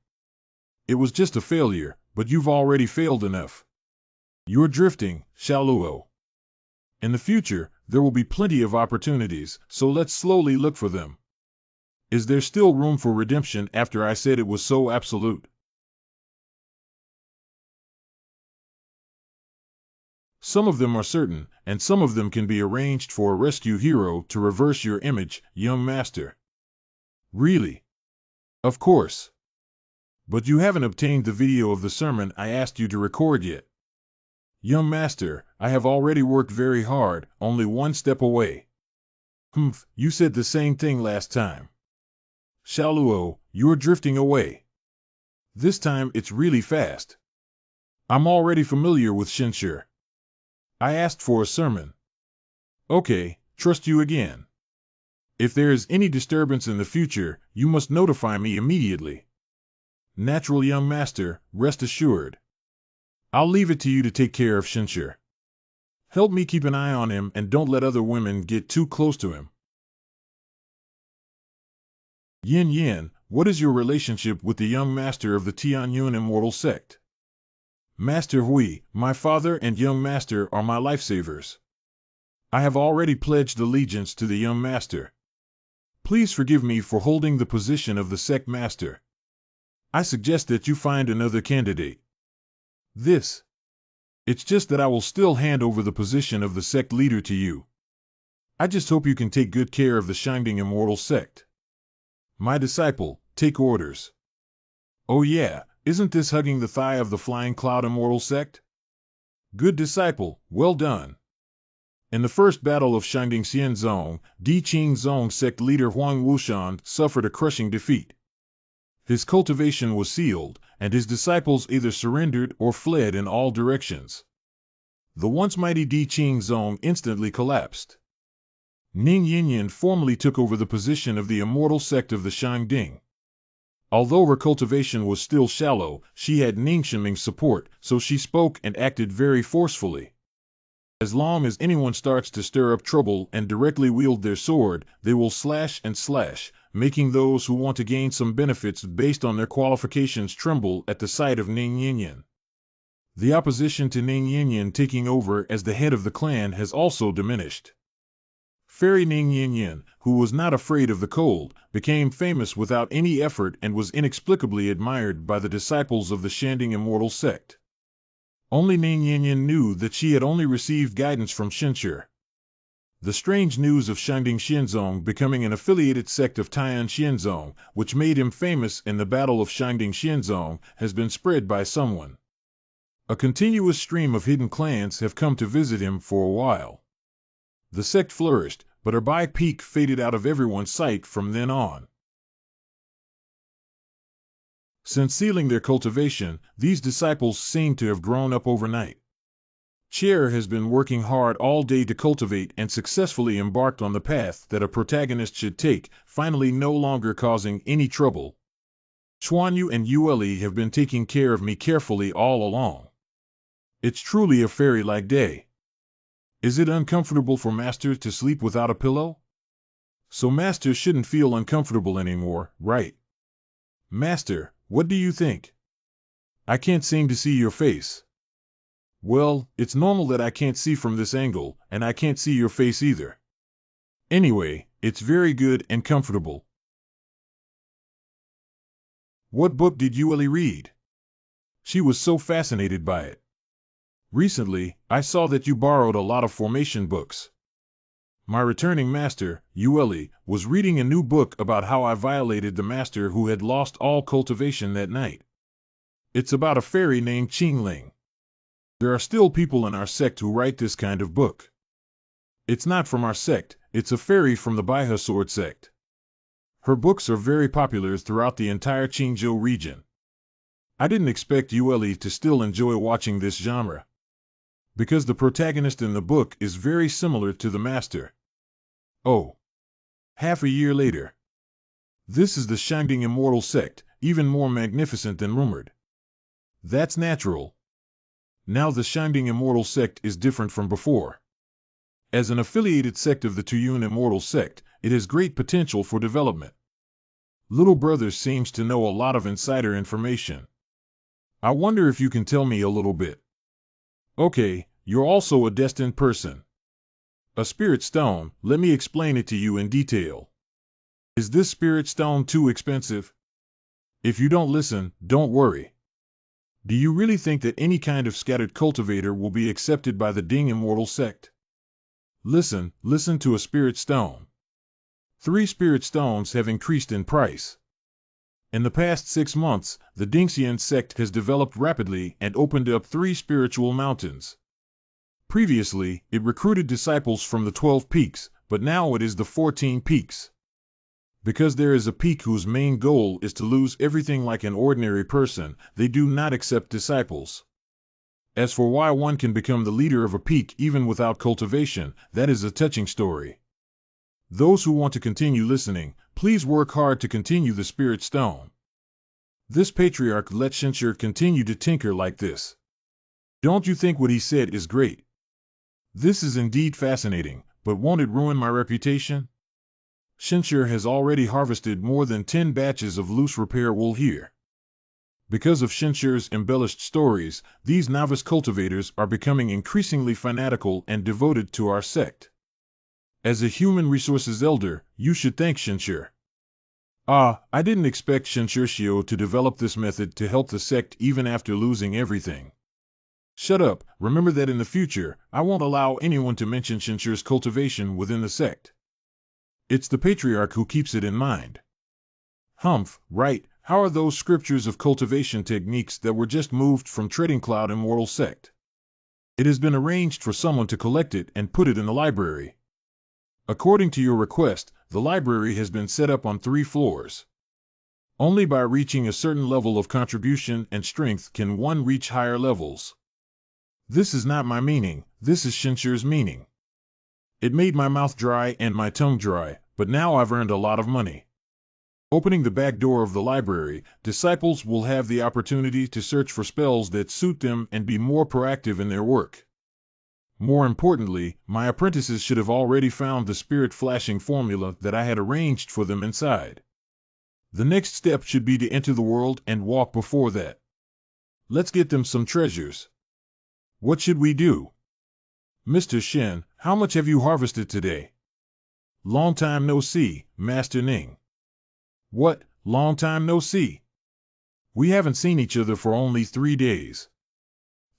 It was just a failure, but you've already failed enough. You're drifting, Xiaoluo. In the future, there will be plenty of opportunities, so let's slowly look for them. Is there still room for redemption after I said it was so absolute? Some of them are certain, and some of them can be arranged for a rescue hero to reverse your image, young master. Really? Of course. But you haven't obtained the video of the sermon I asked you to record yet. Young master, I have already worked very hard, only 1 step away. You said the same thing last time. Xiaoluo, you're drifting away. This time it's really fast. I'm already familiar with Shinshir. I asked for a sermon. Okay, trust you again. If there is any disturbance in the future, you must notify me immediately. Natural young master, rest assured. I'll leave it to you to take care of Shinshir. Help me keep an eye on him and don't let other women get too close to him. Yin Yin, what is your relationship with the young master of the Tianyun immortal sect? Master Hui, my father and young master are my lifesavers. I have already pledged allegiance to the young master. Please forgive me for holding the position of the sect master. I suggest that you find another candidate. It's just that I will still hand over the position of the sect leader to you. I just hope you can take good care of the Shangding immortal sect. My disciple, take orders. Oh yeah, isn't this hugging the thigh of the Flying Cloud immortal sect? Good disciple, well done. In the first battle of Shangding Xianzong, Di Qingzong sect leader Huang Wushan suffered a crushing defeat. His cultivation was sealed, and his disciples either surrendered or fled in all directions. The once mighty Di Qingzong instantly collapsed. Ning Yinyan formally took over the position of the immortal sect of the Shangding. Although her cultivation was still shallow, she had Ning Shiming's support, so she spoke and acted very forcefully. As long as anyone starts to stir up trouble and directly wield their sword, they will slash and slash, making those who want to gain some benefits based on their qualifications tremble at the sight of Ning Yinyan. The opposition to Ning Yinyan taking over as the head of the clan has also diminished. Fairy Ning Yinyan, who was not afraid of the cold, became famous without any effort and was inexplicably admired by the disciples of the Shangding immortal sect. Only Ning Yinyan knew that she had only received guidance from Shinshur. The strange news of Shangding Xianzong becoming an affiliated sect of Tian Xianzong, which made him famous in the Battle of Shangding Xianzong, has been spread by someone. A continuous stream of hidden clans have come to visit him for a while. The sect flourished, but her Bai peak faded out of everyone's sight from then on. Since sealing their cultivation, these disciples seem to have grown up overnight. Chair has been working hard all day to cultivate and successfully embarked on the path that a protagonist should take, finally no longer causing any trouble. Chuanyu and Yueli have been taking care of me carefully all along. It's truly a fairy-like day. Is it uncomfortable for Master to sleep without a pillow? So Master shouldn't feel uncomfortable anymore, right? Master, what do you think? I can't seem to see your face. Well, it's normal that I can't see from this angle, and I can't see your face either. Anyway, it's very good and comfortable. What book did Yueli read? She was so fascinated by it. Recently, I saw that you borrowed a lot of formation books. My returning master, Yueli, was reading a new book about how I violated the master who had lost all cultivation that night. It's about a fairy named Qingling. There are still people in our sect who write this kind of book. It's not from our sect, it's a fairy from the Baihe Sword sect. Her books are very popular throughout the entire Qingzhou region. I didn't expect Yueli to still enjoy watching this genre, because the protagonist in the book is very similar to the master. Oh. Half a year later. This is the Shangding immortal sect, even more magnificent than rumored. That's natural. Now the Shangding immortal sect is different from before. As an affiliated sect of the Tuyun immortal sect, it has great potential for development. Little brother seems to know a lot of insider information. I wonder if you can tell me a little bit. Okay, you're also a destined person. A spirit stone, let me explain it to you in detail. Is this spirit stone too expensive? If you don't listen, don't worry. Do you really think that any kind of scattered cultivator will be accepted by the Ding immortal sect? Listen to a spirit stone. 3 spirit stones have increased in price. In the past 6 months, the Dingxian sect has developed rapidly and opened up 3 spiritual mountains. Previously, it recruited disciples from the 12 peaks, but now it is the 14 peaks. Because there is a peak whose main goal is to lose everything like an ordinary person, they do not accept disciples. As for why one can become the leader of a peak even without cultivation, that is a touching story. Those who want to continue listening, please work hard to continue the spirit stone. This patriarch let Shinshur continue to tinker like this. Don't you think what he said is great? This is indeed fascinating, but won't it ruin my reputation? Shinshir has already harvested more than 10 batches of loose repair wool here. Because of Shinshir's embellished stories, these novice cultivators are becoming increasingly fanatical and devoted to our sect. As a human resources elder, you should thank Shinshir. I didn't expect Shinshirshio to develop this method to help the sect even after losing everything. Shut up, remember that in the future, I won't allow anyone to mention Shinshir's cultivation within the sect. It's the patriarch who keeps it in mind. Humph, right, how are those scriptures of cultivation techniques that were just moved from Treading Cloud Immortal Sect? It has been arranged for someone to collect it and put it in the library. According to your request, the library has been set up on 3 floors. Only by reaching a certain level of contribution and strength can one reach higher levels. This is not my meaning, this is Shinshir's meaning. It made my mouth dry and my tongue dry, but now I've earned a lot of money. Opening the back door of the library, disciples will have the opportunity to search for spells that suit them and be more proactive in their work. More importantly, my apprentices should have already found the spirit-flashing formula that I had arranged for them inside. The next step should be to enter the world and walk before that. Let's get them some treasures. What should we do? Mr. Shen, how much have you harvested today? Long time no see, Master Ning. What, long time no see? We haven't seen each other for only 3 days.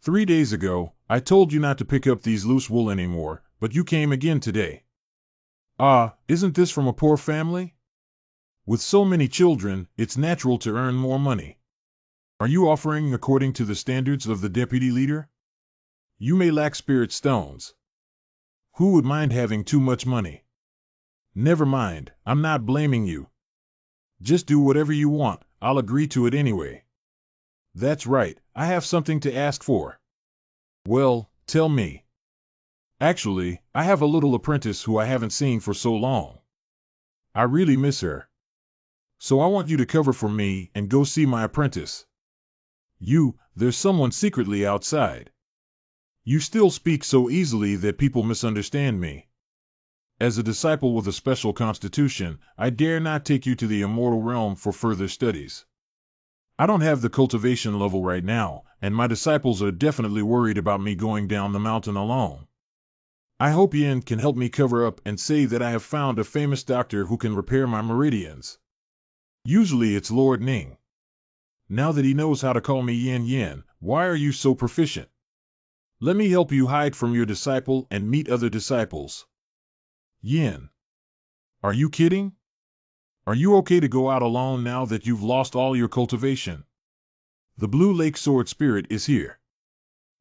3 days ago, I told you not to pick up these loose wool anymore, but you came again today. Isn't this from a poor family? With so many children, it's natural to earn more money. Are you offering according to the standards of the deputy leader? You may lack spirit stones. Who would mind having too much money? Never mind, I'm not blaming you. Just do whatever you want, I'll agree to it anyway. That's right, I have something to ask for. Well, tell me. Actually, I have a little apprentice who I haven't seen for so long. I really miss her. So I want you to cover for me and go see my apprentice. There's someone secretly outside. You still speak so easily that people misunderstand me. As a disciple with a special constitution, I dare not take you to the immortal realm for further studies. I don't have the cultivation level right now, and my disciples are definitely worried about me going down the mountain alone. I hope Yin can help me cover up and say that I have found a famous doctor who can repair my meridians. Usually it's Lord Ning. Now that he knows how to call me Yin Yin, why are you so proficient? Let me help you hide from your disciple and meet other disciples. Yin. Are you kidding? Are you okay to go out alone now that you've lost all your cultivation? The Blue Lake Sword Spirit is here.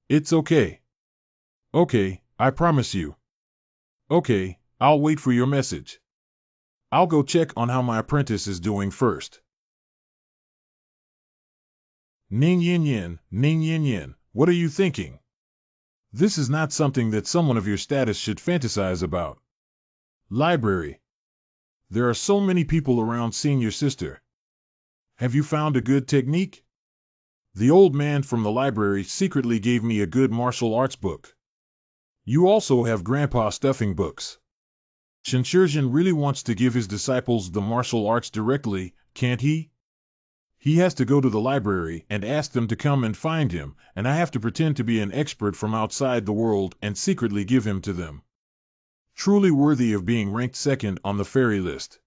It's okay. Okay, I promise you. Okay, I'll wait for your message. I'll go check on how my apprentice is doing first. Ning Yin Yin, what are you thinking? This is not something that someone of your status should fantasize about. Library. There are so many people around seeing your sister. Have you found a good technique? The old man from the library secretly gave me a good martial arts book. You also have grandpa stuffing books. Shinshirjin really wants to give his disciples the martial arts directly, can't he? He has to go to the library and ask them to come and find him, and I have to pretend to be an expert from outside the world and secretly give him to them. Truly worthy of being ranked second on the fairy list.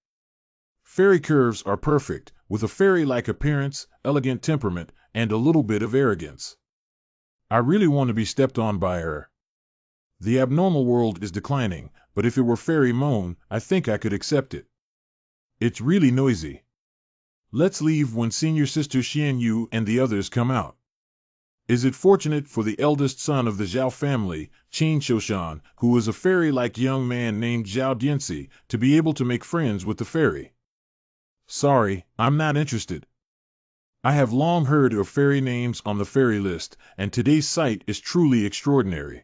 Fairy curves are perfect, with a fairy-like appearance, elegant temperament, and a little bit of arrogance. I really want to be stepped on by her. The abnormal world is declining, but if it were Fairy Moan, I think I could accept it. It's really noisy. Let's leave when senior sister Xian Yu and the others come out. Is it fortunate for the eldest son of the Zhao family, Qin Shoshan, who is a fairy-like young man named Zhao Dianxi, to be able to make friends with the fairy? Sorry, I'm not interested. I have long heard of fairy names on the fairy list, and today's sight is truly extraordinary.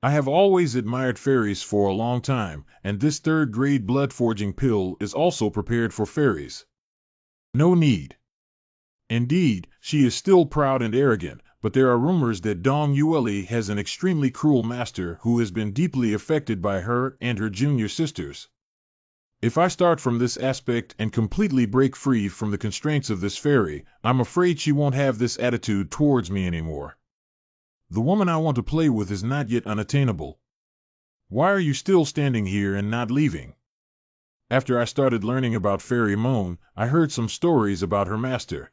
I have always admired fairies for a long time, and this third-grade blood-forging pill is also prepared for fairies. No need. Indeed, she is still proud and arrogant, but there are rumors that Dong Yueli has an extremely cruel master who has been deeply affected by her and her junior sisters. If I start from this aspect and completely break free from the constraints of this fairy, I'm afraid she won't have this attitude towards me anymore. The woman I want to play with is not yet unattainable. Why are you still standing here and not leaving? After I started learning about Fairy Moon, I heard some stories about her master.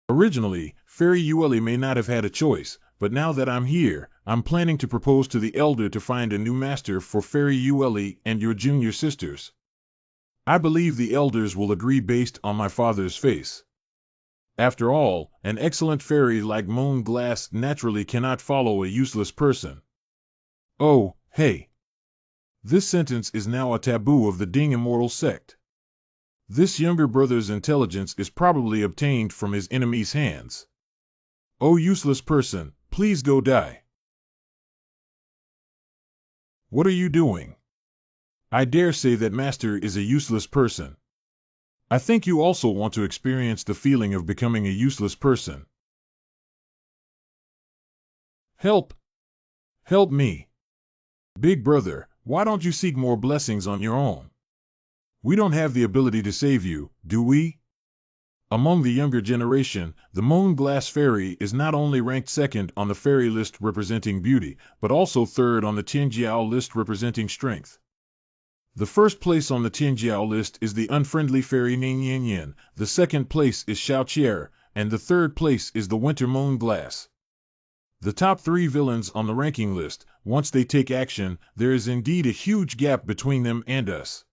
Originally, Fairy Ueli may not have had a choice, but now that I'm here, I'm planning to propose to the elder to find a new master for Fairy Ueli and your junior sisters. I believe the elders will agree based on my father's face. After all, an excellent fairy like Moon Glass naturally cannot follow a useless person. Oh, hey. This sentence is now a taboo of the Ding Immortal sect. This younger brother's intelligence is probably obtained from his enemy's hands. Oh, useless person, please go die. What are you doing? I dare say that master is a useless person. I think you also want to experience the feeling of becoming a useless person. Help! Help me! Big brother, why don't you seek more blessings on your own? We don't have the ability to save you, do we? Among the younger generation, the Moon Glass Fairy is not only ranked second on the fairy list representing beauty, but also third on the Tianjiao list representing strength. The first place on the Tianjiao list is the unfriendly fairy Ning Yin Yin, the second place is Xiao Qier, and the third place is the Winter Moon Glass. The top three villains on the ranking list, once they take action, there is indeed a huge gap between them and us.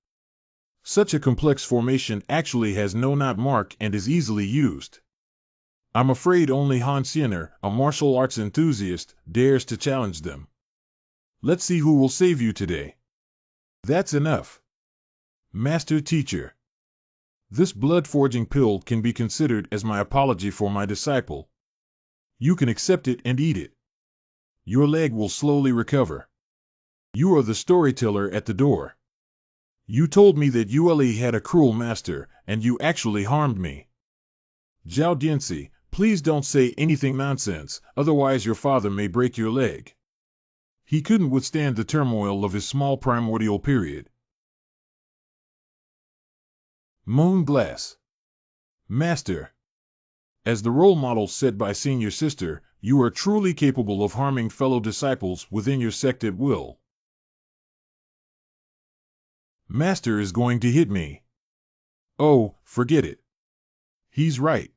Such a complex formation actually has no knot mark and is easily used. I'm afraid only Han Xiener, a martial arts enthusiast, dares to challenge them. Let's see who will save you today. That's enough. Master Teacher. This blood-forging pill can be considered as my apology for my disciple. You can accept it and eat it. Your leg will slowly recover. You are the storyteller at the door. You told me that Ueli had a cruel master, and you actually harmed me. Zhao Dianci, please don't say anything nonsense, otherwise your father may break your leg. He couldn't withstand the turmoil of his small primordial period. Moon Glass. Master. As the role model set by senior sister, you are truly capable of harming fellow disciples within your sect at will. Master is going to hit me. Oh, forget it. He's right.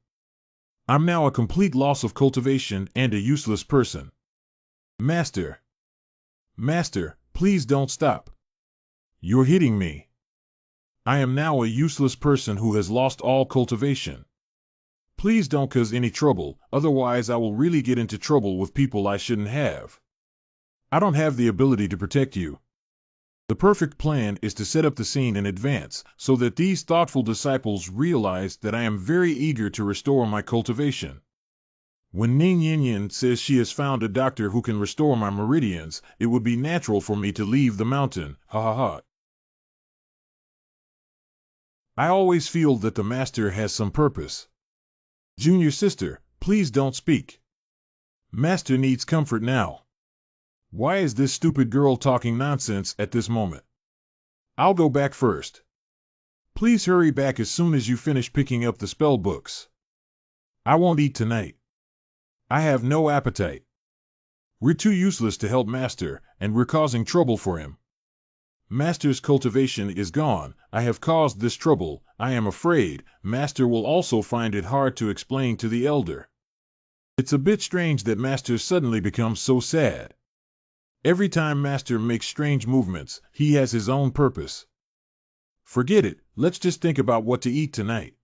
I'm now a complete loss of cultivation and a useless person. Master. Master, please don't stop. You're hitting me. I am now a useless person who has lost all cultivation. Please don't cause any trouble, otherwise I will really get into trouble with people I shouldn't have. I don't have the ability to protect you. The perfect plan is to set up the scene in advance, so that these thoughtful disciples realize that I am very eager to restore my cultivation. When Ning Yin says she has found a doctor who can restore my meridians, it would be natural for me to leave the mountain, ha ha ha. I always feel that the master has some purpose. Junior sister, please don't speak. Master needs comfort now. Why is this stupid girl talking nonsense at this moment? I'll go back first. Please hurry back as soon as you finish picking up the spell books. I won't eat tonight. I have no appetite. We're too useless to help Master, and we're causing trouble for him. Master's cultivation is gone. I have caused this trouble. I am afraid Master will also find it hard to explain to the elder. It's a bit strange that Master suddenly becomes so sad. Every time Master makes strange movements, he has his own purpose. Forget it, let's just think about what to eat tonight.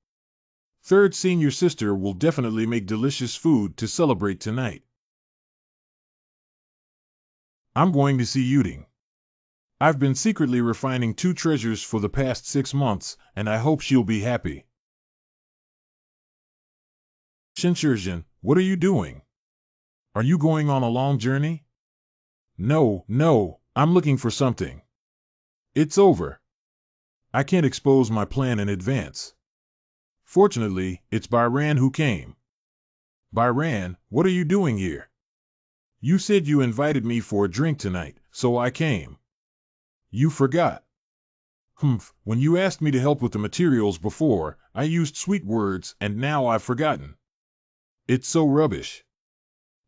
Third senior sister will definitely make delicious food to celebrate tonight. I'm going to see Yuding. I've been secretly refining 2 treasures for the past 6 months, and I hope she'll be happy. Shinshirjin, what are you doing? Are you going on a long journey? No, I'm looking for something. It's over. I can't expose my plan in advance. Fortunately, it's Byran who came. Byran, what are you doing here? You said you invited me for a drink tonight, so I came. You forgot. Humph, when you asked me to help with the materials before, I used sweet words and now I've forgotten. It's so rubbish.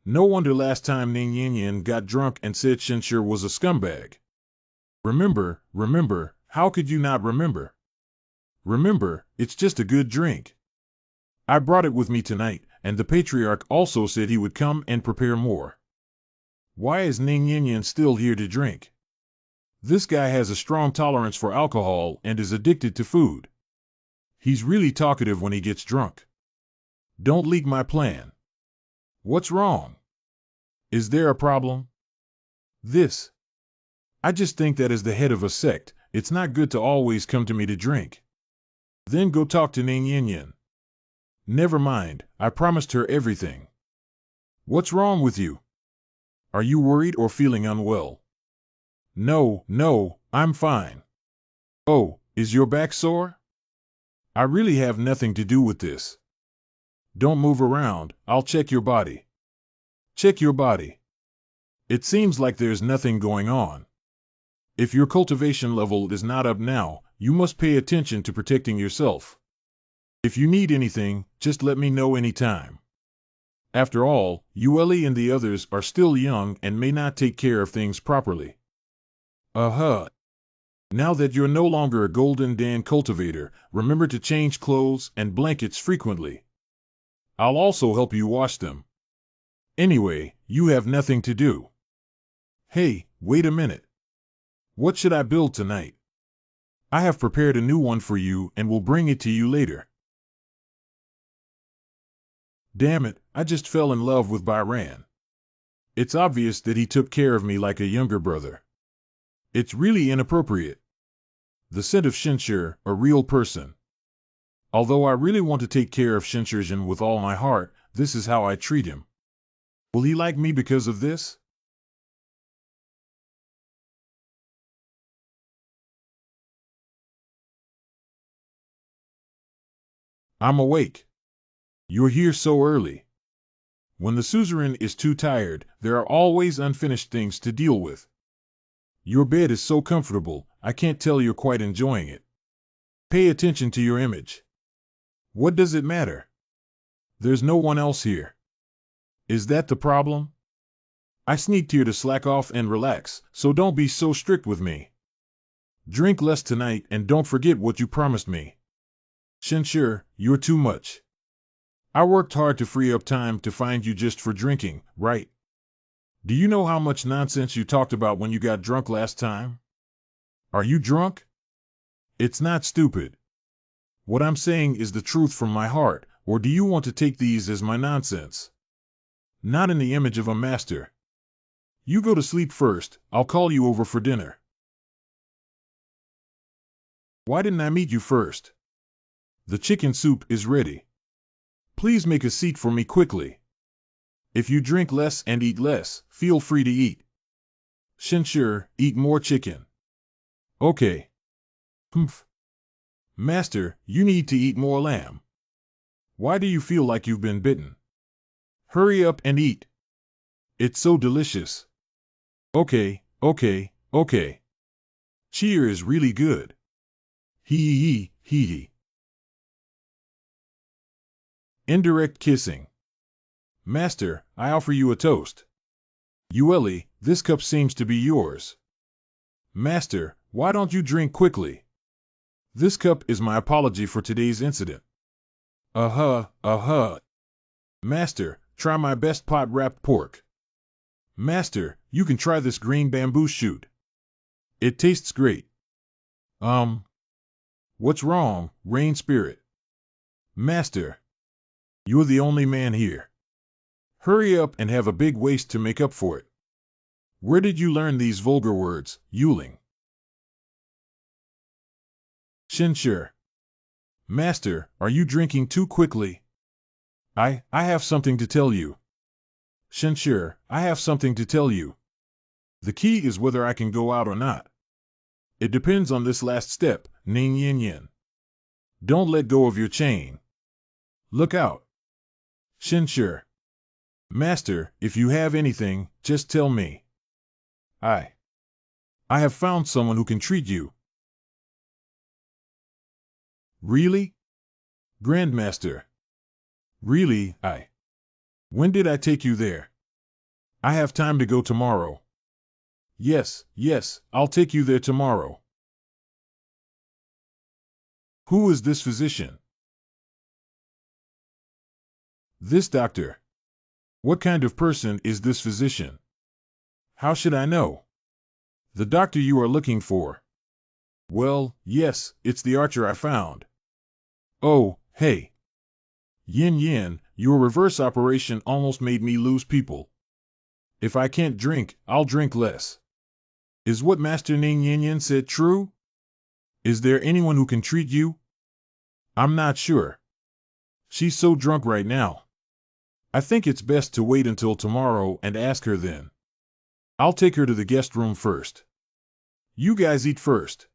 No wonder last time Ning Yin Yin got drunk and said Shinshir was a scumbag. Remember, how could you not remember? Remember, it's just a good drink. I brought it with me tonight, and the patriarch also said he would come and prepare more. Why is Ning Yin Yin still here to drink? This guy has a strong tolerance for alcohol and is addicted to food. He's really talkative when he gets drunk. Don't leak my plan. What's wrong? Is there a problem? This. I just think that as the head of a sect, it's not good to always come to me to drink. Then go talk to Ning Yin Yin. Never mind, I promised her everything. What's wrong with you? Are you worried or feeling unwell? No, I'm fine. Oh, is your back sore? I really have nothing to do with this. Don't move around, I'll check your body. Check your body. It seems like there's nothing going on. If your cultivation level is not up now, you must pay attention to protecting yourself. If you need anything, just let me know anytime. After all, Yueli and the others are still young and may not take care of things properly. Now that you're no longer a Golden Dan cultivator, remember to change clothes and blankets frequently. I'll also help you wash them. Anyway, you have nothing to do. Hey, wait a minute. What should I build tonight? I have prepared a new one for you and will bring it to you later. Damn it, I just fell in love with Byran. It's obvious that he took care of me like a younger brother. It's really inappropriate. The scent of Shinshir, a real person. Although I really want to take care of Shinshirjin with all my heart, this is how I treat him. Will he like me because of this? I'm awake. You're here so early. When the suzerain is too tired, there are always unfinished things to deal with. Your bed is so comfortable, I can't tell you're quite enjoying it. Pay attention to your image. What does it matter? There's no one else here. Is that the problem? I sneaked here to slack off and relax, so don't be so strict with me. Drink less tonight and don't forget what you promised me. Shinshir, you're too much. I worked hard to free up time to find you just for drinking, right? Do you know how much nonsense you talked about when you got drunk last time? Are you drunk? It's not stupid. What I'm saying is the truth from my heart, or do you want to take these as my nonsense? Not in the image of a master. You go to sleep first, I'll call you over for dinner. Why didn't I meet you first? The chicken soup is ready. Please make a seat for me quickly. If you drink less and eat less, feel free to eat. Shinshir, eat more chicken. Okay. Humph. Master, you need to eat more lamb. Why do you feel like you've been bitten? Hurry up and eat. It's so delicious. Okay. Cheer is really good. Hee. Indirect kissing. Master, I offer you a toast. Yueli, this cup seems to be yours. Master, why don't you drink quickly? This cup is my apology for today's incident. Master, try my best pot-wrapped pork. Master, you can try this green bamboo shoot. It tastes great. What's wrong, Rain Spirit? Master, you're the only man here. Hurry up and have a big waist to make up for it. Where did you learn these vulgar words, Yuling? Shinshir. Master, are you drinking too quickly? I have something to tell you. Shinshir, I have something to tell you. The key is whether I can go out or not. It depends on this last step, Ning Yin Yin. Don't let go of your chain. Look out. Shinshir. Master, if you have anything, just tell me. I have found someone who can treat you. Really? Grandmaster. Really, When did I take you there? I have time to go tomorrow. Yes, I'll take you there tomorrow. Who is this physician? This doctor. What kind of person is this physician? How should I know? The doctor you are looking for. Well, yes, it's the archer I found. Oh, hey. Yin, your reverse operation almost made me lose people. If I can't drink, I'll drink less. Is what Master Ning Yin said true? Is there anyone who can treat you? I'm not sure. She's so drunk right now. I think it's best to wait until tomorrow and ask her then. I'll take her to the guest room first. You guys eat first.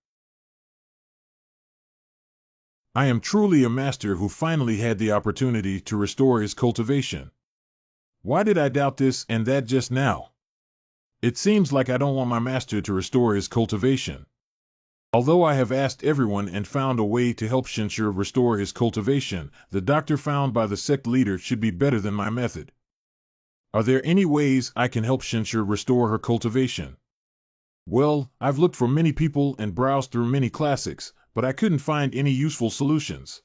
I am truly a master who finally had the opportunity to restore his cultivation. Why did I doubt this and that just now? It seems like I don't want my master to restore his cultivation. Although I have asked everyone and found a way to help Shinshir restore his cultivation, the doctor found by the sect leader should be better than my method. Are there any ways I can help Shinshir restore her cultivation? Well, I've looked for many people and browsed through many classics, but I couldn't find any useful solutions.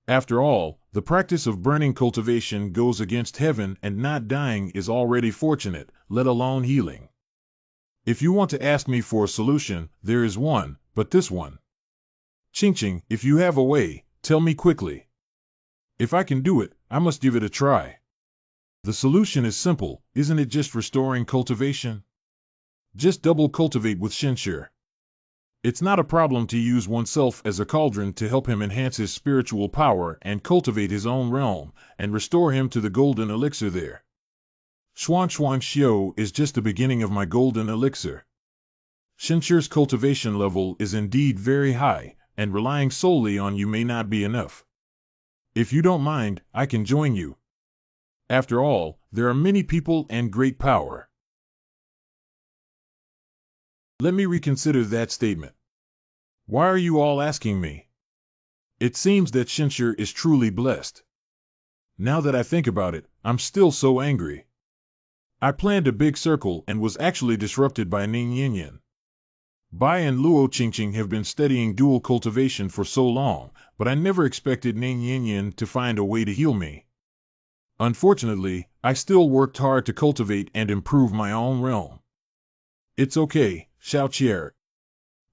After all, the practice of burning cultivation goes against heaven, and not dying is already fortunate, let alone healing. If you want to ask me for a solution, there is one, but this one. Ching, if you have a way, tell me quickly. If I can do it, I must give it a try. The solution is simple, isn't it? Just restoring cultivation? Just double cultivate with Shinshir. It's not a problem to use oneself as a cauldron to help him enhance his spiritual power and cultivate his own realm, and restore him to the golden elixir there. Xuan Xiao is just the beginning of my golden elixir. Shinshir's cultivation level is indeed very high, and relying solely on you may not be enough. If you don't mind, I can join you. After all, there are many people and great power. Let me reconsider that statement. Why are you all asking me? It seems that Shinshir is truly blessed. Now that I think about it, I'm still so angry. I planned a big circle and was actually disrupted by Ning Yin. Bai and Luo Qingqing have been studying dual cultivation for so long, but I never expected Ning Yin to find a way to heal me. Unfortunately, I still worked hard to cultivate and improve my own realm. It's okay, Xiao Qier.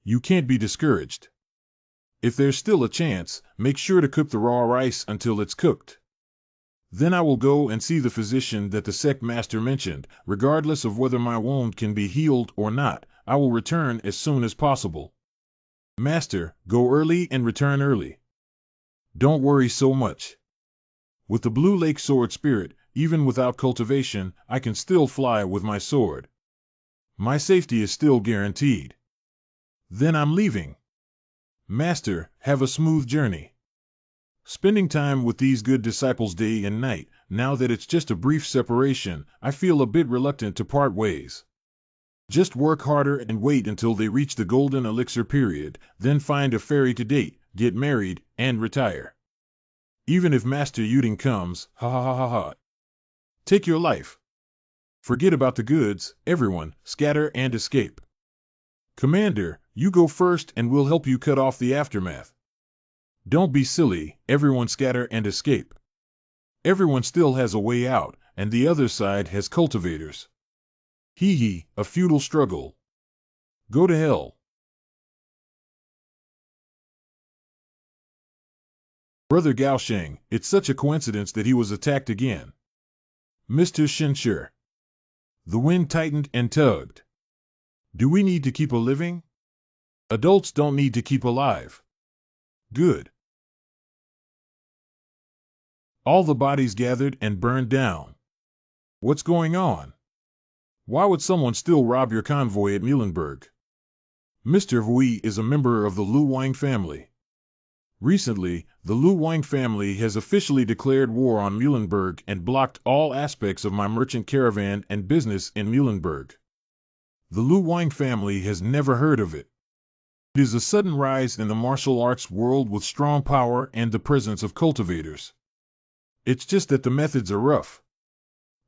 You can't be discouraged. If there's still a chance, make sure to cook the raw rice until it's cooked. Then I will go and see the physician that the sect master mentioned. Regardless of whether my wound can be healed or not, I will return as soon as possible. Master, go early and return early. Don't worry so much. With the Blue Lake Sword Spirit, even without cultivation, I can still fly with my sword. My safety is still guaranteed. Then I'm leaving. Master, have a smooth journey. Spending time with these good disciples day and night, now that it's just a brief separation, I feel a bit reluctant to part ways. Just work harder and wait until they reach the golden elixir period, then find a fairy to date, get married, and retire. Even if Master Yuding comes, ha ha ha ha ha. Take your life. Forget about the goods, everyone, scatter and escape. Commander, you go first and we'll help you cut off the aftermath. Don't be silly, everyone scatter and escape. Everyone still has a way out, and the other side has cultivators. Hee, a futile struggle. Go to hell. Brother Gaosheng, it's such a coincidence that he was attacked again. Mr. Shinshir. The wind tightened and tugged. Do we need to keep a living? Adults don't need to keep alive. Good. All the bodies gathered and burned down. What's going on? Why would someone still rob your convoy at Muhlenberg? Mr. Hui is a member of the Lu Wang family. Recently, the Lu Wang family has officially declared war on Muhlenberg and blocked all aspects of my merchant caravan and business in Muhlenberg. The Lu Wang family has never heard of it. It is a sudden rise in the martial arts world with strong power and the presence of cultivators. It's just that the methods are rough.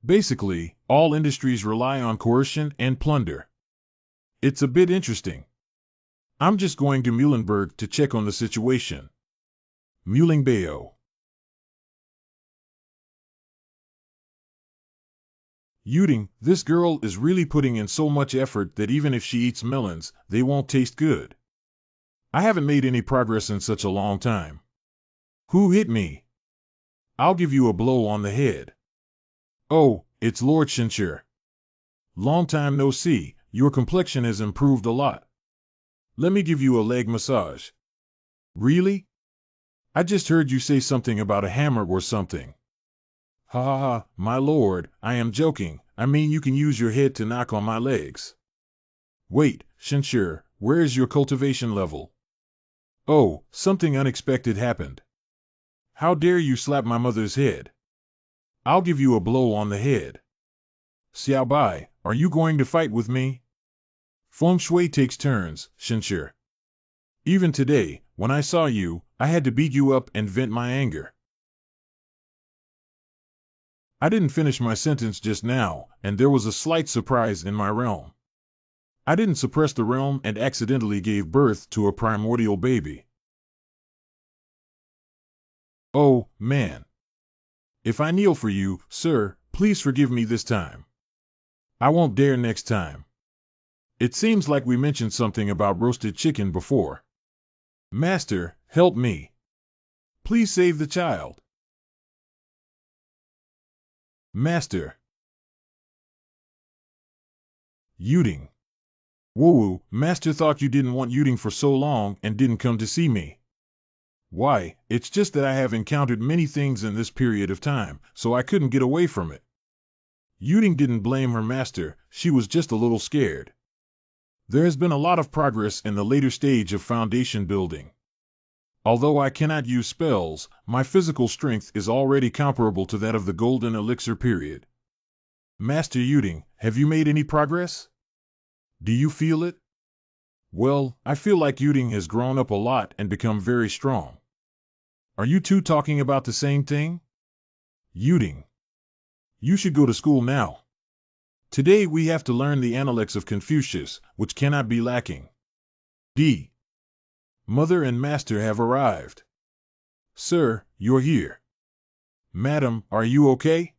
Basically, all industries rely on coercion and plunder. It's a bit interesting. I'm just going to Muhlenberg to check on the situation. Muhlenberg. Yuding, this girl is really putting in so much effort that even if she eats melons, they won't taste good. I haven't made any progress in such a long time. Who hit me? I'll give you a blow on the head. Oh, it's Lord Shinshir. Long time no see, your complexion has improved a lot. Let me give you a leg massage. Really? I just heard you say something about a hammer or something. Ha ha ha, my lord, I am joking. I mean you can use your head to knock on my legs. Wait, Shinshir, where is your cultivation level? Oh, something unexpected happened. How dare you slap my mother's head? I'll give you a blow on the head. Xiao Bai, are you going to fight with me? Feng Shui takes turns, Shinshir. Even today, when I saw you, I had to beat you up and vent my anger. I didn't finish my sentence just now, and there was a slight surprise in my realm. I didn't suppress the realm and accidentally gave birth to a primordial baby. Oh, man. If I kneel for you, sir, please forgive me this time. I won't dare next time. It seems like we mentioned something about roasted chicken before. Master, help me. Please save the child. Master. Yuding. Woo-woo, Master thought you didn't want Yuding for so long and didn't come to see me. Why, it's just that I have encountered many things in this period of time, so I couldn't get away from it. Yuding didn't blame her master, she was just a little scared. There has been a lot of progress in the later stage of foundation building. Although I cannot use spells, my physical strength is already comparable to that of the Golden Elixir period. Master Yuding, have you made any progress? Do you feel it? Well, I feel like Yuding has grown up a lot and become very strong. Are you two talking about the same thing? Yuding. You should go to school now. Today we have to learn the Analects of Confucius, which cannot be lacking. D. Mother and Master have arrived. Sir, you're here. Madam, are you okay?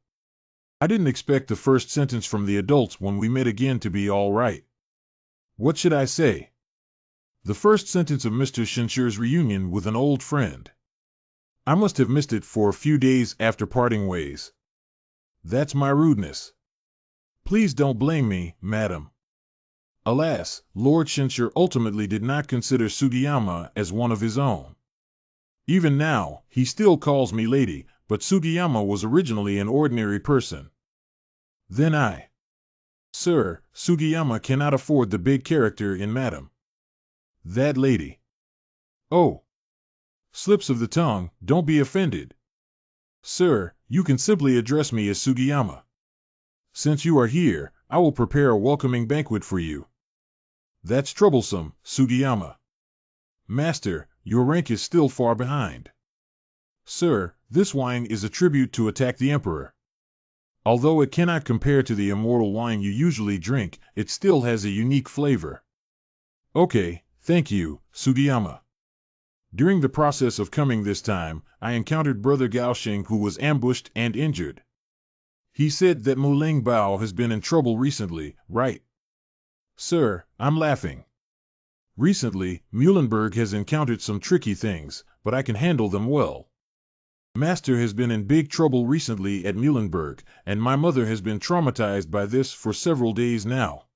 I didn't expect the first sentence from the adults when we met again to be all right. What should I say? The first sentence of Mr. Shinshir's reunion with an old friend. I must have missed it for a few days after parting ways. That's my rudeness. Please don't blame me, madam. Alas, Lord Shinshir ultimately did not consider Sugiyama as one of his own. Even now, he still calls me lady, but Sugiyama was originally an ordinary person. Then I. Sir, Sugiyama cannot afford the big character in madam. That lady. Oh. Slips of the tongue, don't be offended. Sir, you can simply address me as Sugiyama. Since you are here, I will prepare a welcoming banquet for you. That's troublesome, Sugiyama. Master, your rank is still far behind. Sir, this wine is a tribute to Attack the Emperor. Although it cannot compare to the immortal wine you usually drink, it still has a unique flavor. Okay, thank you, Sugiyama. During the process of coming this time, I encountered Brother Gaoxing who was ambushed and injured. He said that Muling Bao has been in trouble recently, right? Sir, I'm laughing. Recently, Muhlenberg has encountered some tricky things, but I can handle them well. Master has been in big trouble recently at Muhlenberg, and my mother has been traumatized by this for several days now.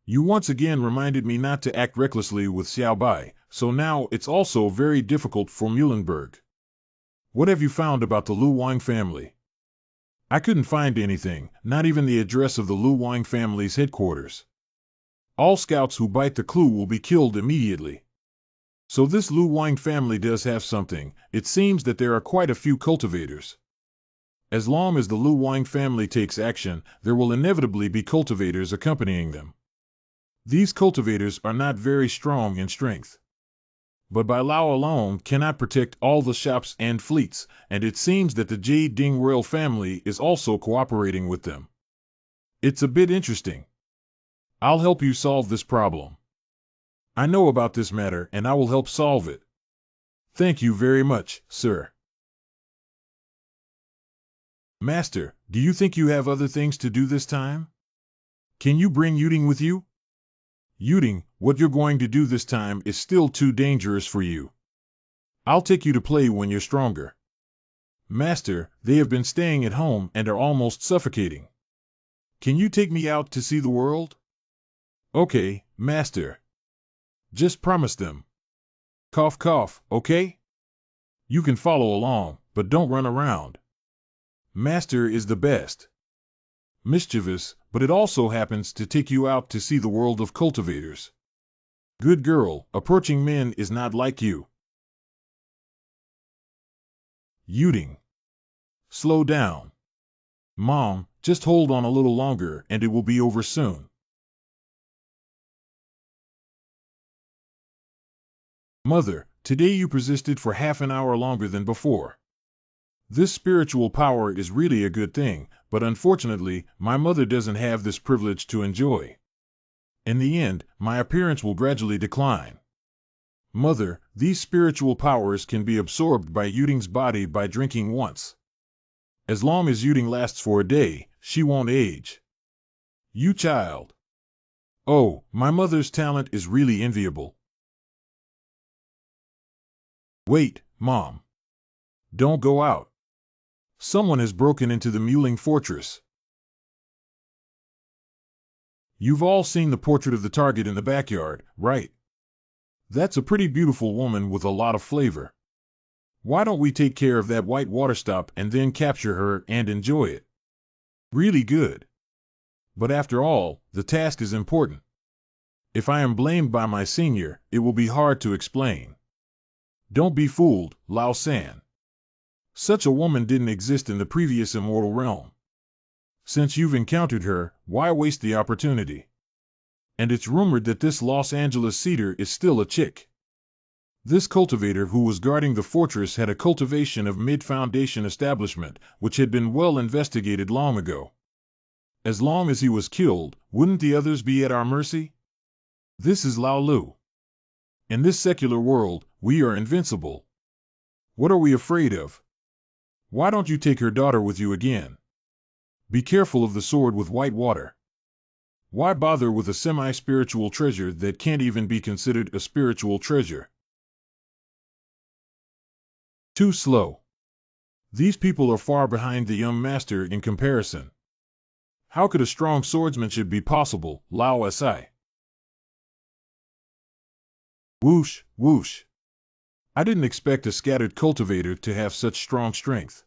You once again reminded me not to act recklessly with Xiao Bai, so now it's also very difficult for Muhlenberg. What have you found about the Lu Wang family? I couldn't find anything, not even the address of the Lu Wang family's headquarters. All scouts who bite the clue will be killed immediately. So this Lu Wang family does have something. It seems that there are quite a few cultivators. As long as the Lu Wang family takes action, there will inevitably be cultivators accompanying them. These cultivators are not very strong in strength. But Bai Lao alone cannot protect all the shops and fleets, and it seems that the Jade Ding royal family is also cooperating with them. It's a bit interesting. I'll help you solve this problem. I know about this matter and I will help solve it. Thank you very much, sir. Master, do you think you have other things to do this time? Can you bring Yuding with you? Yuding, what you're going to do this time is still too dangerous for you. I'll take you to play when you're stronger. Master, they have been staying at home and are almost suffocating. Can you take me out to see the world? Okay, Master. Just promise them. Cough cough, okay? You can follow along, but don't run around. Master is the best. Mischievous, but it also happens to take you out to see the world of cultivators. Good girl, approaching men is not like you. Yuding. Slow down. Mom, just hold on a little longer and it will be over soon. Mother, today you persisted for half an hour longer than before. This spiritual power is really a good thing, but unfortunately, my mother doesn't have this privilege to enjoy. In the end, my appearance will gradually decline. Mother, these spiritual powers can be absorbed by Yuding's body by drinking once. As long as Yuding lasts for a day, she won't age. You child. Oh, my mother's talent is really enviable. Wait, Mom. Don't go out. Someone has broken into the Muling Fortress. You've all seen the portrait of the target in the backyard, right? That's a pretty beautiful woman with a lot of flavor. Why don't we take care of that white water stop and then capture her and enjoy it? Really good. But after all, the task is important. If I am blamed by my senior, it will be hard to explain. Don't be fooled, Lao San. Such a woman didn't exist in the previous immortal realm. Since you've encountered her, why waste the opportunity? And it's rumored that this Los Angeles cedar is still a chick. This cultivator who was guarding the fortress had a cultivation of mid-foundation establishment, which had been well investigated long ago. As long as he was killed, wouldn't the others be at our mercy? This is Lao Lu. In this secular world, we are invincible. What are we afraid of? Why don't you take her daughter with you again? Be careful of the sword with white water. Why bother with a semi-spiritual treasure that can't even be considered a spiritual treasure? Too slow. These people are far behind the young master in comparison. How could a strong swordsmanship be possible, Lao Si? Whoosh, whoosh. I didn't expect a scattered cultivator to have such strong strength.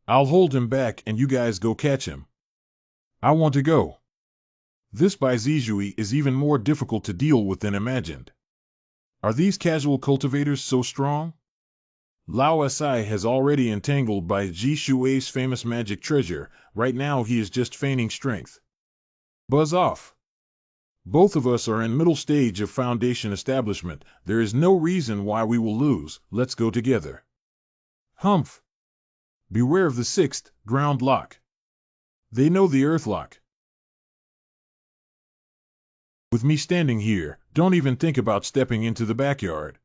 I'll hold him back and you guys go catch him. I want to go. This Baizijui is even more difficult to deal with than imagined. Are these casual cultivators so strong? Lao Si has already entangled by Ji Shui's famous magic treasure. Right now he is just feigning strength. Buzz off. Both of us are in middle stage of foundation establishment. There is no reason why we will lose. Let's go together. Humph. Beware of the sixth, ground lock. They know the earth lock. With me standing here, don't even think about stepping into the backyard.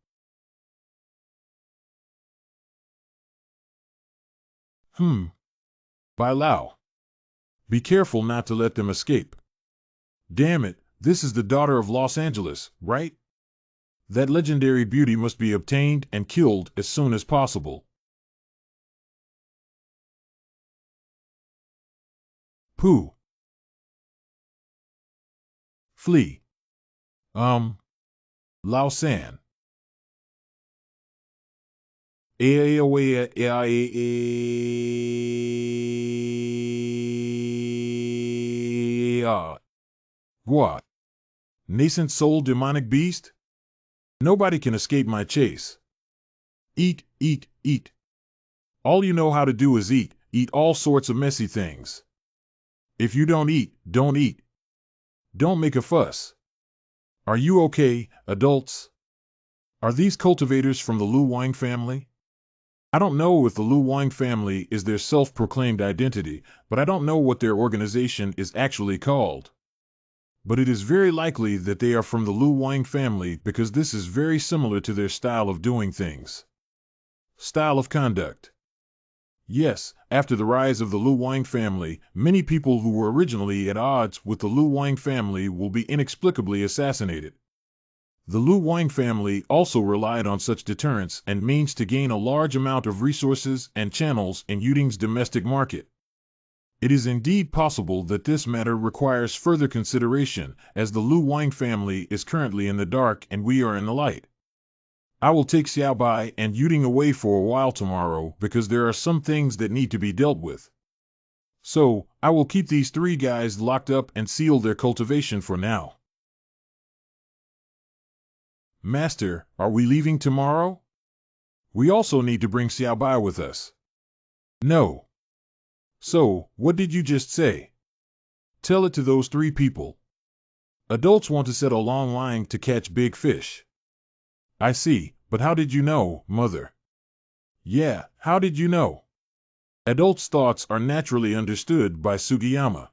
Bai Lao. Be careful not to let them escape. Damn it, this is the daughter of Los Angeles, right? That legendary beauty must be obtained and killed as soon as possible. Pooh. Flee. Lao San. What? Nascent soul demonic beast? Nobody can escape my chase. Eat, eat, eat. All you know how to do is eat, eat all sorts of messy things. If you don't eat, don't eat. Don't make a fuss. Are you okay, adults? Are these cultivators from the Lu Wang family? I don't know if the Lu Wang family is their self-proclaimed identity, but I don't know what their organization is actually called. But it is very likely that they are from the Lu Wang family because this is very similar to their style of doing things. Style of conduct. Yes, after the rise of the Lu Wang family, many people who were originally at odds with the Lu Wang family will be inexplicably assassinated. The Lu Wang family also relied on such deterrence and means to gain a large amount of resources and channels in Yuding's domestic market. It is indeed possible that this matter requires further consideration, as the Lu Wang family is currently in the dark and we are in the light. I will take Xiaobai and Yuding away for a while tomorrow because there are some things that need to be dealt with. So, I will keep these three guys locked up and seal their cultivation for now. Master, are we leaving tomorrow? We also need to bring Xiaobai with us. No. So, what did you just say? Tell it to those three people. Adults want to set a long line to catch big fish. I see, but how did you know, Mother? Yeah, how did you know? Adults' thoughts are naturally understood by Sugiyama.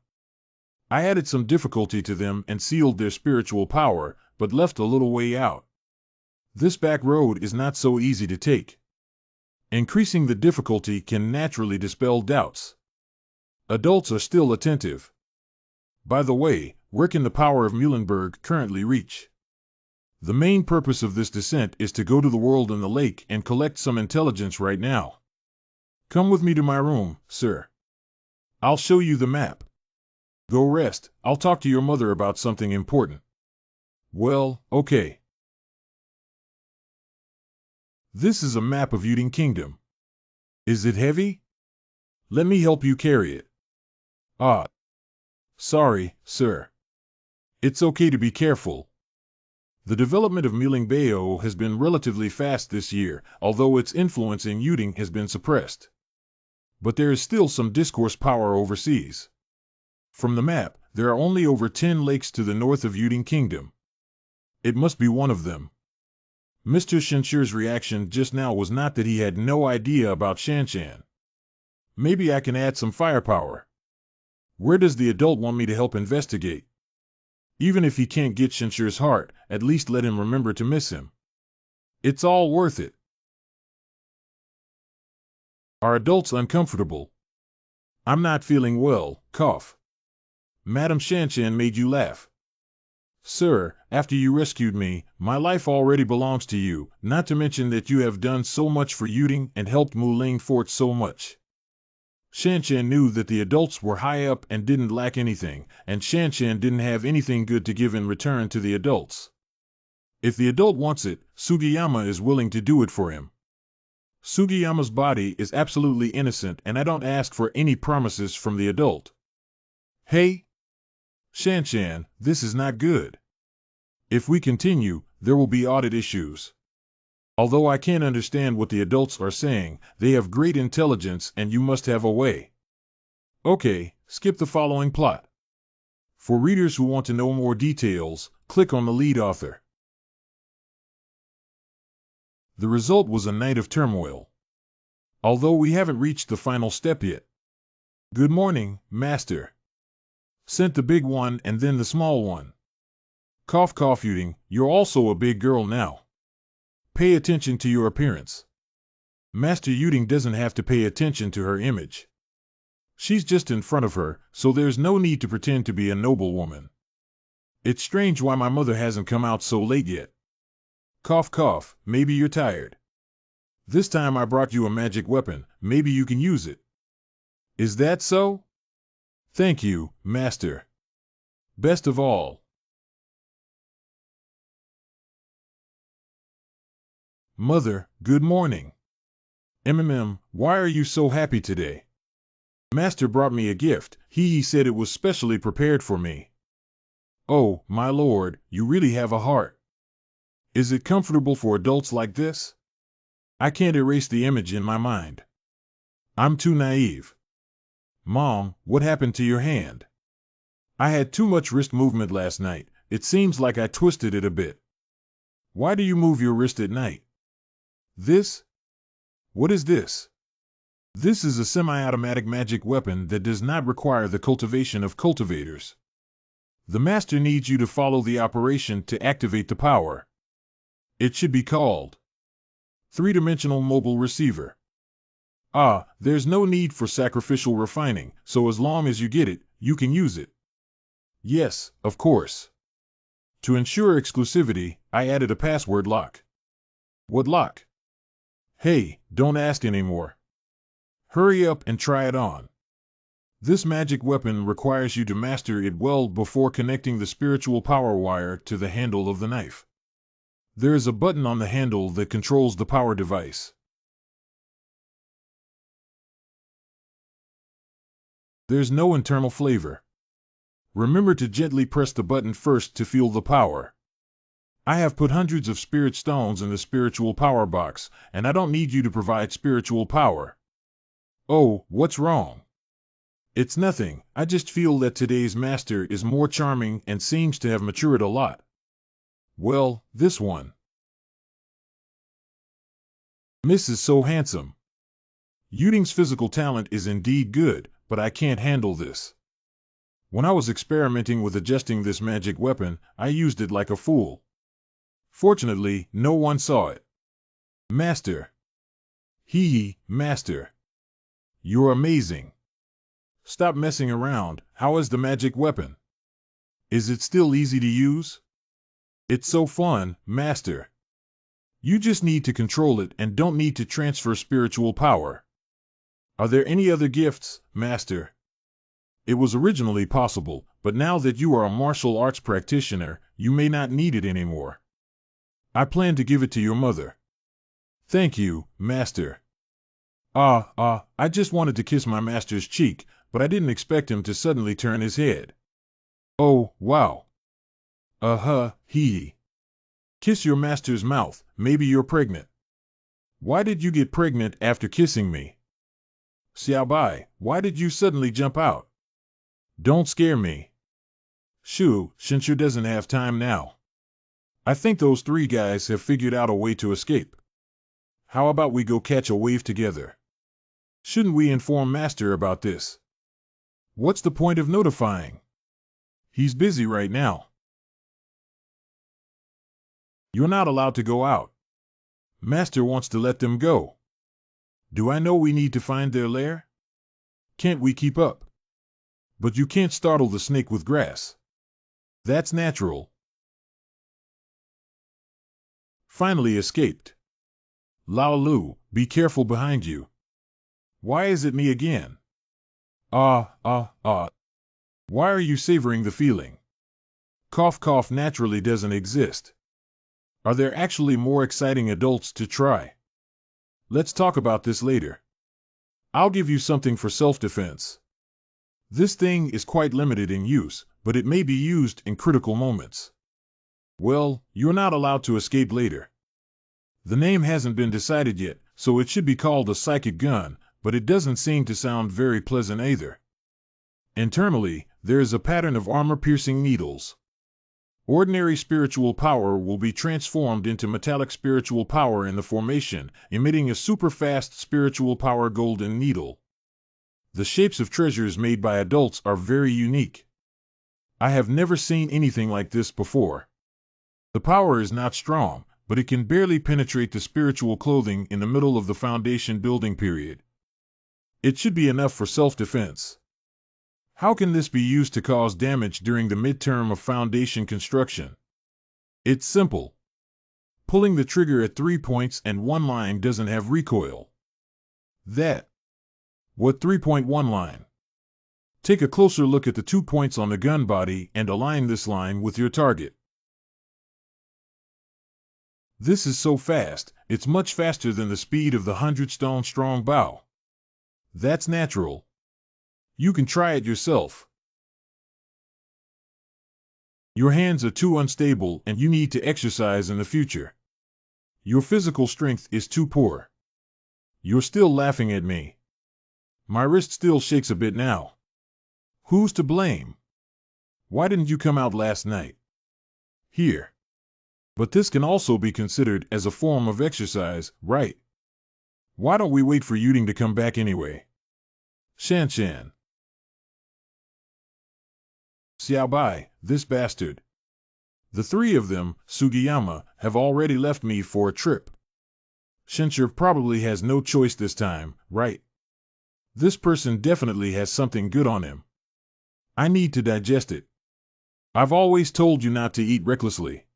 I added some difficulty to them and sealed their spiritual power, but left a little way out. This back road is not so easy to take. Increasing the difficulty can naturally dispel doubts. Adults are still attentive. By the way, where can the power of Muhlenberg currently reach? The main purpose of this descent is to go to the world in the lake and collect some intelligence right now. Come with me to my room, sir. I'll show you the map. Go rest, I'll talk to your mother about something important. Well, okay. This is a map of Yuding Kingdom. Is it heavy? Let me help you carry it. Ah. Sorry, sir. It's okay to be careful. The development of Muhlengbeo has been relatively fast this year, although its influence in Yuding has been suppressed. But there is still some discourse power overseas. From the map, there are only over 10 lakes to the north of Yuding Kingdom. It must be one of them. Mr. Shenshir's reaction just now was not that he had no idea about Shanshan. Maybe I can add some firepower. Where does the adult want me to help investigate? Even if he can't get Shenshir's heart, at least let him remember to miss him. It's all worth it. Are adults uncomfortable? I'm not feeling well, cough. Madam Shanshan made you laugh. Sir, after you rescued me, my life already belongs to you, not to mention that you have done so much for Yuding and helped Muling Fort so much. Shanshan knew that the adults were high up and didn't lack anything, and Shanshan didn't have anything good to give in return to the adults. If the adult wants it, Sugiyama is willing to do it for him. Sugiyama's body is absolutely innocent and I don't ask for any promises from the adult. Hey? Shanshan, this is not good. If we continue, there will be audit issues. Although I can't understand what the adults are saying, they have great intelligence and you must have a way. Okay, skip the following plot. For readers who want to know more details, click on the lead author. The result was a night of turmoil. Although we haven't reached the final step yet. Good morning, Master. Sent the big one and then the small one. Cough cough Yuding, you're also a big girl now. Pay attention to your appearance. Master Yuding doesn't have to pay attention to her image. She's just in front of her, so there's no need to pretend to be a noble woman. It's strange why my mother hasn't come out so late yet. Cough cough, maybe you're tired. This time I brought you a magic weapon, maybe you can use it. Is that so? Thank you, Master. Best of all. Mother, good morning. Why are you so happy today? Master brought me a gift, he said it was specially prepared for me. Oh, my lord, you really have a heart. Is it comfortable for adults like this? I can't erase the image in my mind. I'm too naive. Mom, what happened to your hand? I had too much wrist movement last night, It seems like I twisted it a bit. Why do you move your wrist at night? This? What is this? This is a semi-automatic magic weapon that does not require the cultivation of cultivators. The master needs you to follow the operation to activate the power. It should be called three-dimensional mobile receiver. There's no need for sacrificial refining, so as long as you get it, you can use it. Yes, of course. To ensure exclusivity, I added a password lock. What lock? Hey, don't ask anymore. Hurry up and try it on. This magic weapon requires you to master it well before connecting the spiritual power wire to the handle of the knife. There is a button on the handle that controls the power device. There's no internal flavor. Remember to gently press the button first to feel the power. I have put hundreds of spirit stones in the spiritual power box, and I don't need you to provide spiritual power. Oh, what's wrong? It's nothing, I just feel that today's master is more charming and seems to have matured a lot. Well, this one. Miss is so handsome. Yuding's physical talent is indeed good, but I can't handle this. When I was experimenting with adjusting this magic weapon, I used it like a fool. Fortunately, no one saw it. Master. Master. You're amazing. Stop messing around. How is the magic weapon? Is it still easy to use? It's so fun, Master. You just need to control it and don't need to transfer spiritual power. Are there any other gifts, Master? It was originally possible, but now that you are a martial arts practitioner, you may not need it anymore. I plan to give it to your mother. Thank you, Master. I just wanted to kiss my master's cheek, but I didn't expect him to suddenly turn his head. Oh, wow. Kiss your master's mouth, maybe you're pregnant. Why did you get pregnant after kissing me? Xiaobai, why did you suddenly jump out? Don't scare me. Shoo, Shinshu doesn't have time now. I think those three guys have figured out a way to escape. How about we go catch a wave together? Shouldn't we inform Master about this? What's the point of notifying? He's busy right now. You're not allowed to go out. Master wants to let them go. Do I know we need to find their lair? Can't we keep up? But you can't startle the snake with grass. That's natural. Finally escaped. Lao Lu, be careful behind you. Why is it me again? Why are you savoring the feeling? Cough cough naturally doesn't exist. Are there actually more exciting adults to try? Let's talk about this later. I'll give you something for self-defense. This thing is quite limited in use, but it may be used in critical moments. Well, you're not allowed to escape later. The name hasn't been decided yet, so it should be called a psychic gun, but it doesn't seem to sound very pleasant either. Internally, there is a pattern of armor-piercing needles. Ordinary spiritual power will be transformed into metallic spiritual power in the formation, emitting a super-fast spiritual power golden needle. The shapes of treasures made by adults are very unique. I have never seen anything like this before. The power is not strong, but it can barely penetrate the spiritual clothing in the middle of the foundation building period. It should be enough for self-defense. How can this be used to cause damage during the midterm of foundation construction? It's simple. Pulling the trigger at 3 points and 1 line doesn't have recoil. What 3.1 line? Take a closer look at the 2 points on the gun body and align this line with your target. This is so fast, it's much faster than the speed of the 100-stone strong bow. That's natural. You can try it yourself. Your hands are too unstable and you need to exercise in the future. Your physical strength is too poor. You're still laughing at me. My wrist still shakes a bit now. Who's to blame? Why didn't you come out last night? Here. But this can also be considered as a form of exercise, right? Why don't we wait for Yuding to come back anyway? Shan. Xiaobai, this bastard. The three of them, Sugiyama, have already left me for a trip. Shincher probably has no choice this time, right? This person definitely has something good on him. I need to digest it. I've always told you not to eat recklessly.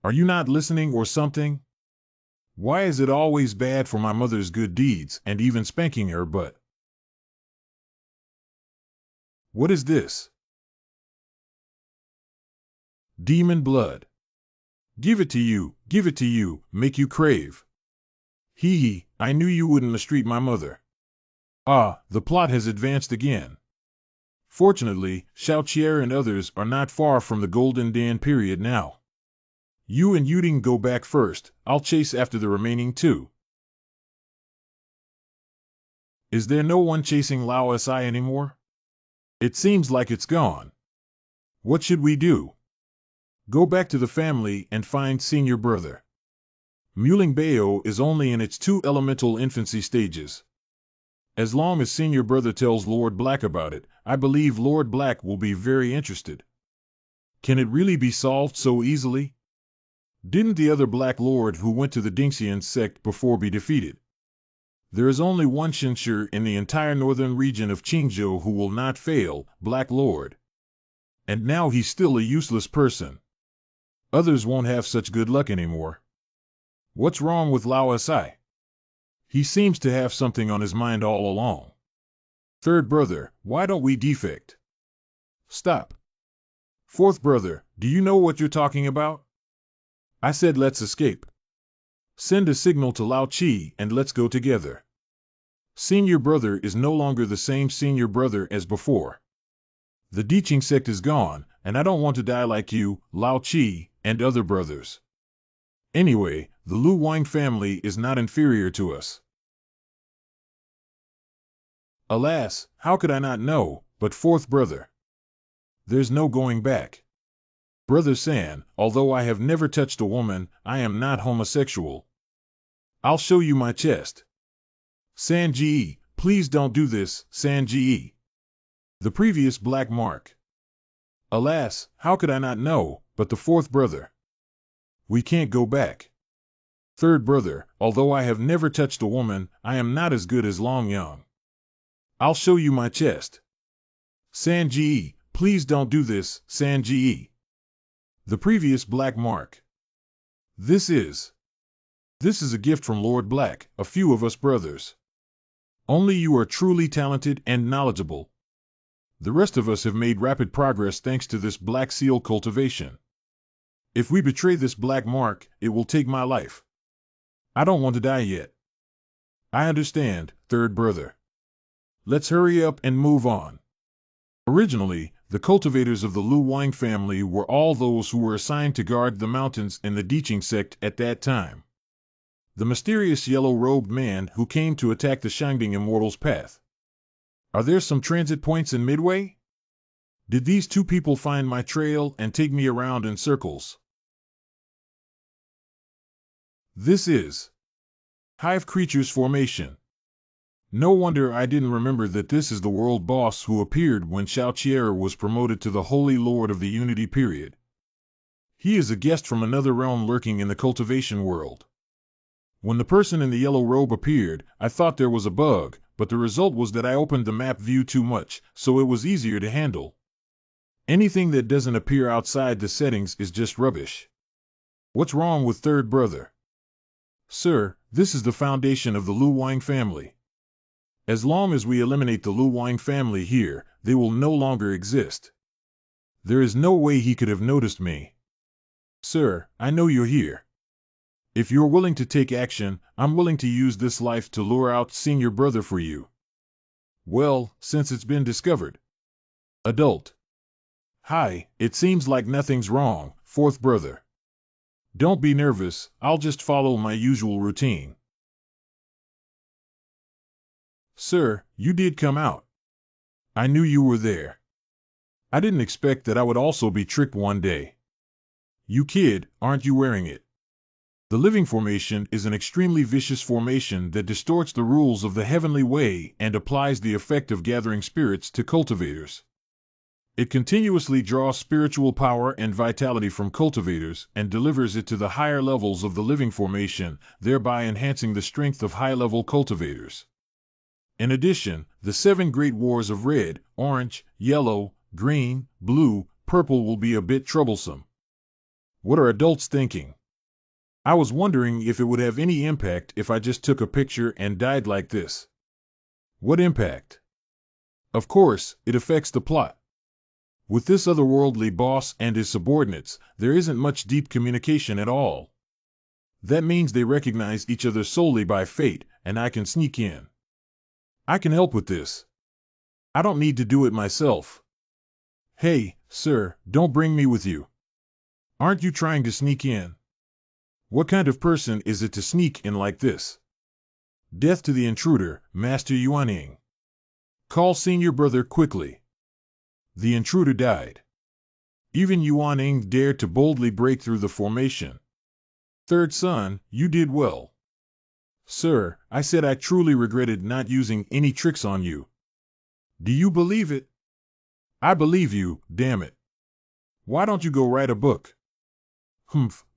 Are you not listening or something? Why is it always bad for my mother's good deeds and even spanking her butt? What is this? Demon blood. Give it to you, make you crave. Hee, I knew you wouldn't mistreat my mother. Ah, the plot has advanced again. Fortunately, Xiaoqier and others are not far from the Golden Dan period now. You and Yuding go back first, I'll chase after the remaining two. Is there no one chasing Lao Si anymore? It seems like it's gone. What should we do? Go back to the family and find senior brother. Muling Bayo is only in its two elemental infancy stages. As long as senior brother tells Lord Black about it, I believe Lord Black will be very interested. Can it really be solved so easily? Didn't the other Black Lord who went to the Dingxian sect before be defeated? There is only one Shinshir in the entire northern region of Qingzhou who will not fail, Black Lord. And now he's still a useless person. Others won't have such good luck anymore. What's wrong with Lao Si? He seems to have something on his mind all along. Third brother, why don't we defect? Stop. Fourth brother, do you know what you're talking about? I said let's escape. Send a signal to Lao Chi and let's go together. Senior brother is no longer the same senior brother as before. The Diqing sect is gone, and I don't want to die like you, Lao Chi, and other brothers. Anyway, the Lu Wang family is not inferior to us. Alas, how could I not know, but fourth brother. There's no going back. Brother San, although I have never touched a woman, I am not homosexual. I'll show you my chest. Sanji, please don't do this, Sanji. The previous black mark. Alas, how could I not know, but the fourth brother. We can't go back. Third brother, although I have never touched a woman, I am not as good as Long Yang. I'll show you my chest. Sanji, please don't do this, Sanji. The previous black mark. This is a gift from Lord Black, a few of us brothers. Only you are truly talented and knowledgeable. The rest of us have made rapid progress thanks to this black seal cultivation. If we betray this black mark, it will take my life. I don't want to die yet. I understand, third brother. Let's hurry up and move on. Originally, the cultivators of the Lu Wang family were all those who were assigned to guard the mountains in the Diqing sect at that time. The mysterious yellow-robed man who came to attack the Shangding Immortals' path. Are there some transit points in Midway? Did these two people find my trail and take me around in circles? This is Hive Creatures Formation. No wonder I didn't remember that this is the world boss who appeared when Xiaoqier was promoted to the Holy Lord of the Unity period. He is a guest from another realm lurking in the cultivation world. When the person in the yellow robe appeared, I thought there was a bug, but the result was that I opened the map view too much, so it was easier to handle. Anything that doesn't appear outside the settings is just rubbish. What's wrong with third brother? Sir, this is the foundation of the Lu Wang family. As long as we eliminate the Lu Wang family here, they will no longer exist. There is no way he could have noticed me. Sir, I know you're here. If you're willing to take action, I'm willing to use this life to lure out senior brother for you. Well, since it's been discovered. Adult. Hi, it seems like nothing's wrong, fourth brother. Don't be nervous, I'll just follow my usual routine. Sir, you did come out. I knew you were there. I didn't expect that I would also be tricked one day. You kid, aren't you wearing it? The living formation is an extremely vicious formation that distorts the rules of the heavenly way and applies the effect of gathering spirits to cultivators. It continuously draws spiritual power and vitality from cultivators and delivers it to the higher levels of the living formation, thereby enhancing the strength of high-level cultivators. In addition, the 7 great wars of red, orange, yellow, green, blue, purple will be a bit troublesome. What are adults thinking? I was wondering if it would have any impact if I just took a picture and died like this. What impact? Of course, it affects the plot. With this otherworldly boss and his subordinates, there isn't much deep communication at all. That means they recognize each other solely by fate, and I can sneak in. I can help with this. I don't need to do it myself. Hey, sir, don't bring me with you. Aren't you trying to sneak in? What kind of person is it to sneak in like this? Death to the intruder, Master Yuaning. Call senior brother quickly. The intruder died. Even Yuaning dared to boldly break through the formation. Third son, you did well. Sir, I said I truly regretted not using any tricks on you. Do you believe it? I believe you, damn it. Why don't you go write a book?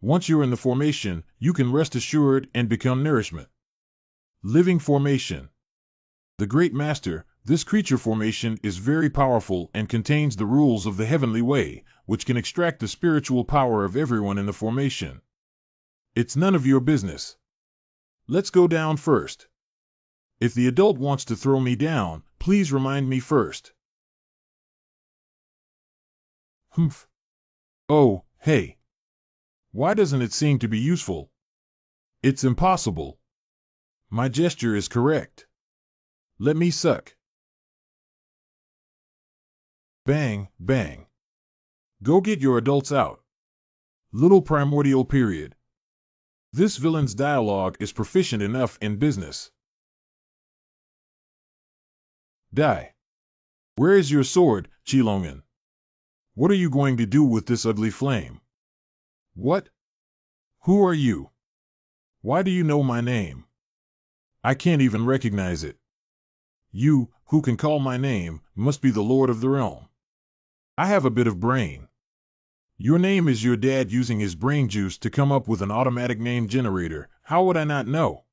Once you're in the formation, you can rest assured and become nourishment. Living formation. The Great Master, this creature formation is very powerful and contains the rules of the heavenly way, which can extract the spiritual power of everyone in the formation. It's none of your business. Let's go down first. If the adult wants to throw me down, please remind me first. Oh, hey. Why doesn't it seem to be useful? It's impossible. My gesture is correct. Let me suck. Bang, bang. Go get your adults out. Little primordial period. This villain's dialogue is proficient enough in business. Die. Where is your sword, Qilongan? What are you going to do with this ugly flame? What? Who are you? Why do you know my name? I can't even recognize it. You, who can call my name, must be the Lord of the Realm. I have a bit of brain. Your name is your dad using his brain juice to come up with an automatic name generator. How would I not know?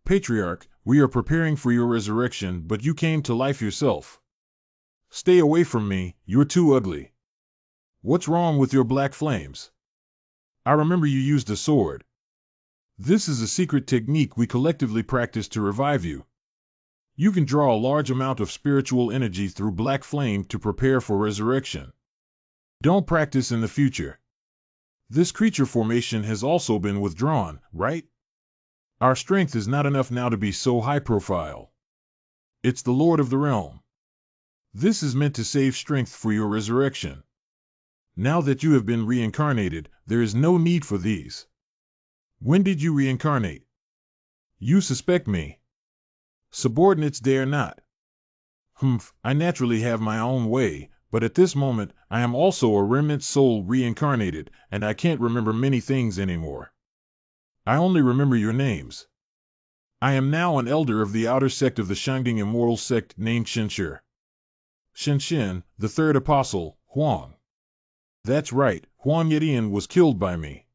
Patriarch, we are preparing for your resurrection, but you came to life yourself. Stay away from me, you're too ugly. What's wrong with your black flames? I remember you used a sword. This is a secret technique we collectively practice to revive you. You can draw a large amount of spiritual energy through black flame to prepare for resurrection. Don't practice in the future. This creature formation has also been withdrawn, right? Our strength is not enough now to be so high profile. It's the Lord of the Realm. This is meant to save strength for your resurrection. Now that you have been reincarnated, there is no need for these. When did you reincarnate? You suspect me. Subordinates dare not. I naturally have my own way, but at this moment, I am also a remnant soul reincarnated, and I can't remember many things anymore. I only remember your names. I am now an elder of the outer sect of the Shangding immortal sect named Shenshi. Shenshin, the third apostle, Huang. That's right, Huang Yedian was killed by me.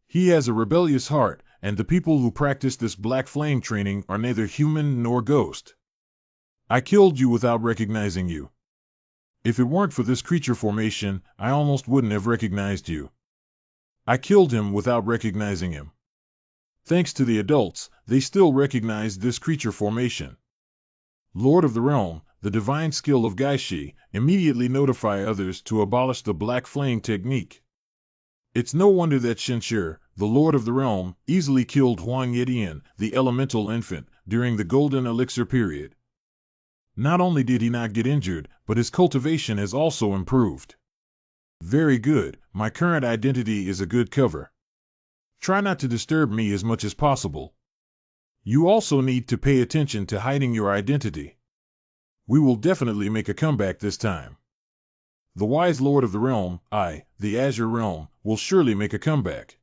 He has a rebellious heart, and the people who practice this black flame training are neither human nor ghost. I killed you without recognizing you. If it weren't for this creature formation, I almost wouldn't have recognized you. I killed him without recognizing him. Thanks to the adults, they still recognize this creature formation. Lord of the Realm, the divine skill of Gaishi, immediately notify others to abolish the black flame technique. It's no wonder that Shenshi, the Lord of the Realm, easily killed Huang Yedian, the elemental infant, during the Golden Elixir period. Not only did he not get injured, but his cultivation has also improved. Very good, my current identity is a good cover. Try not to disturb me as much as possible. You also need to pay attention to hiding your identity. We will definitely make a comeback this time. The wise lord of the realm, the Azure Realm, will surely make a comeback.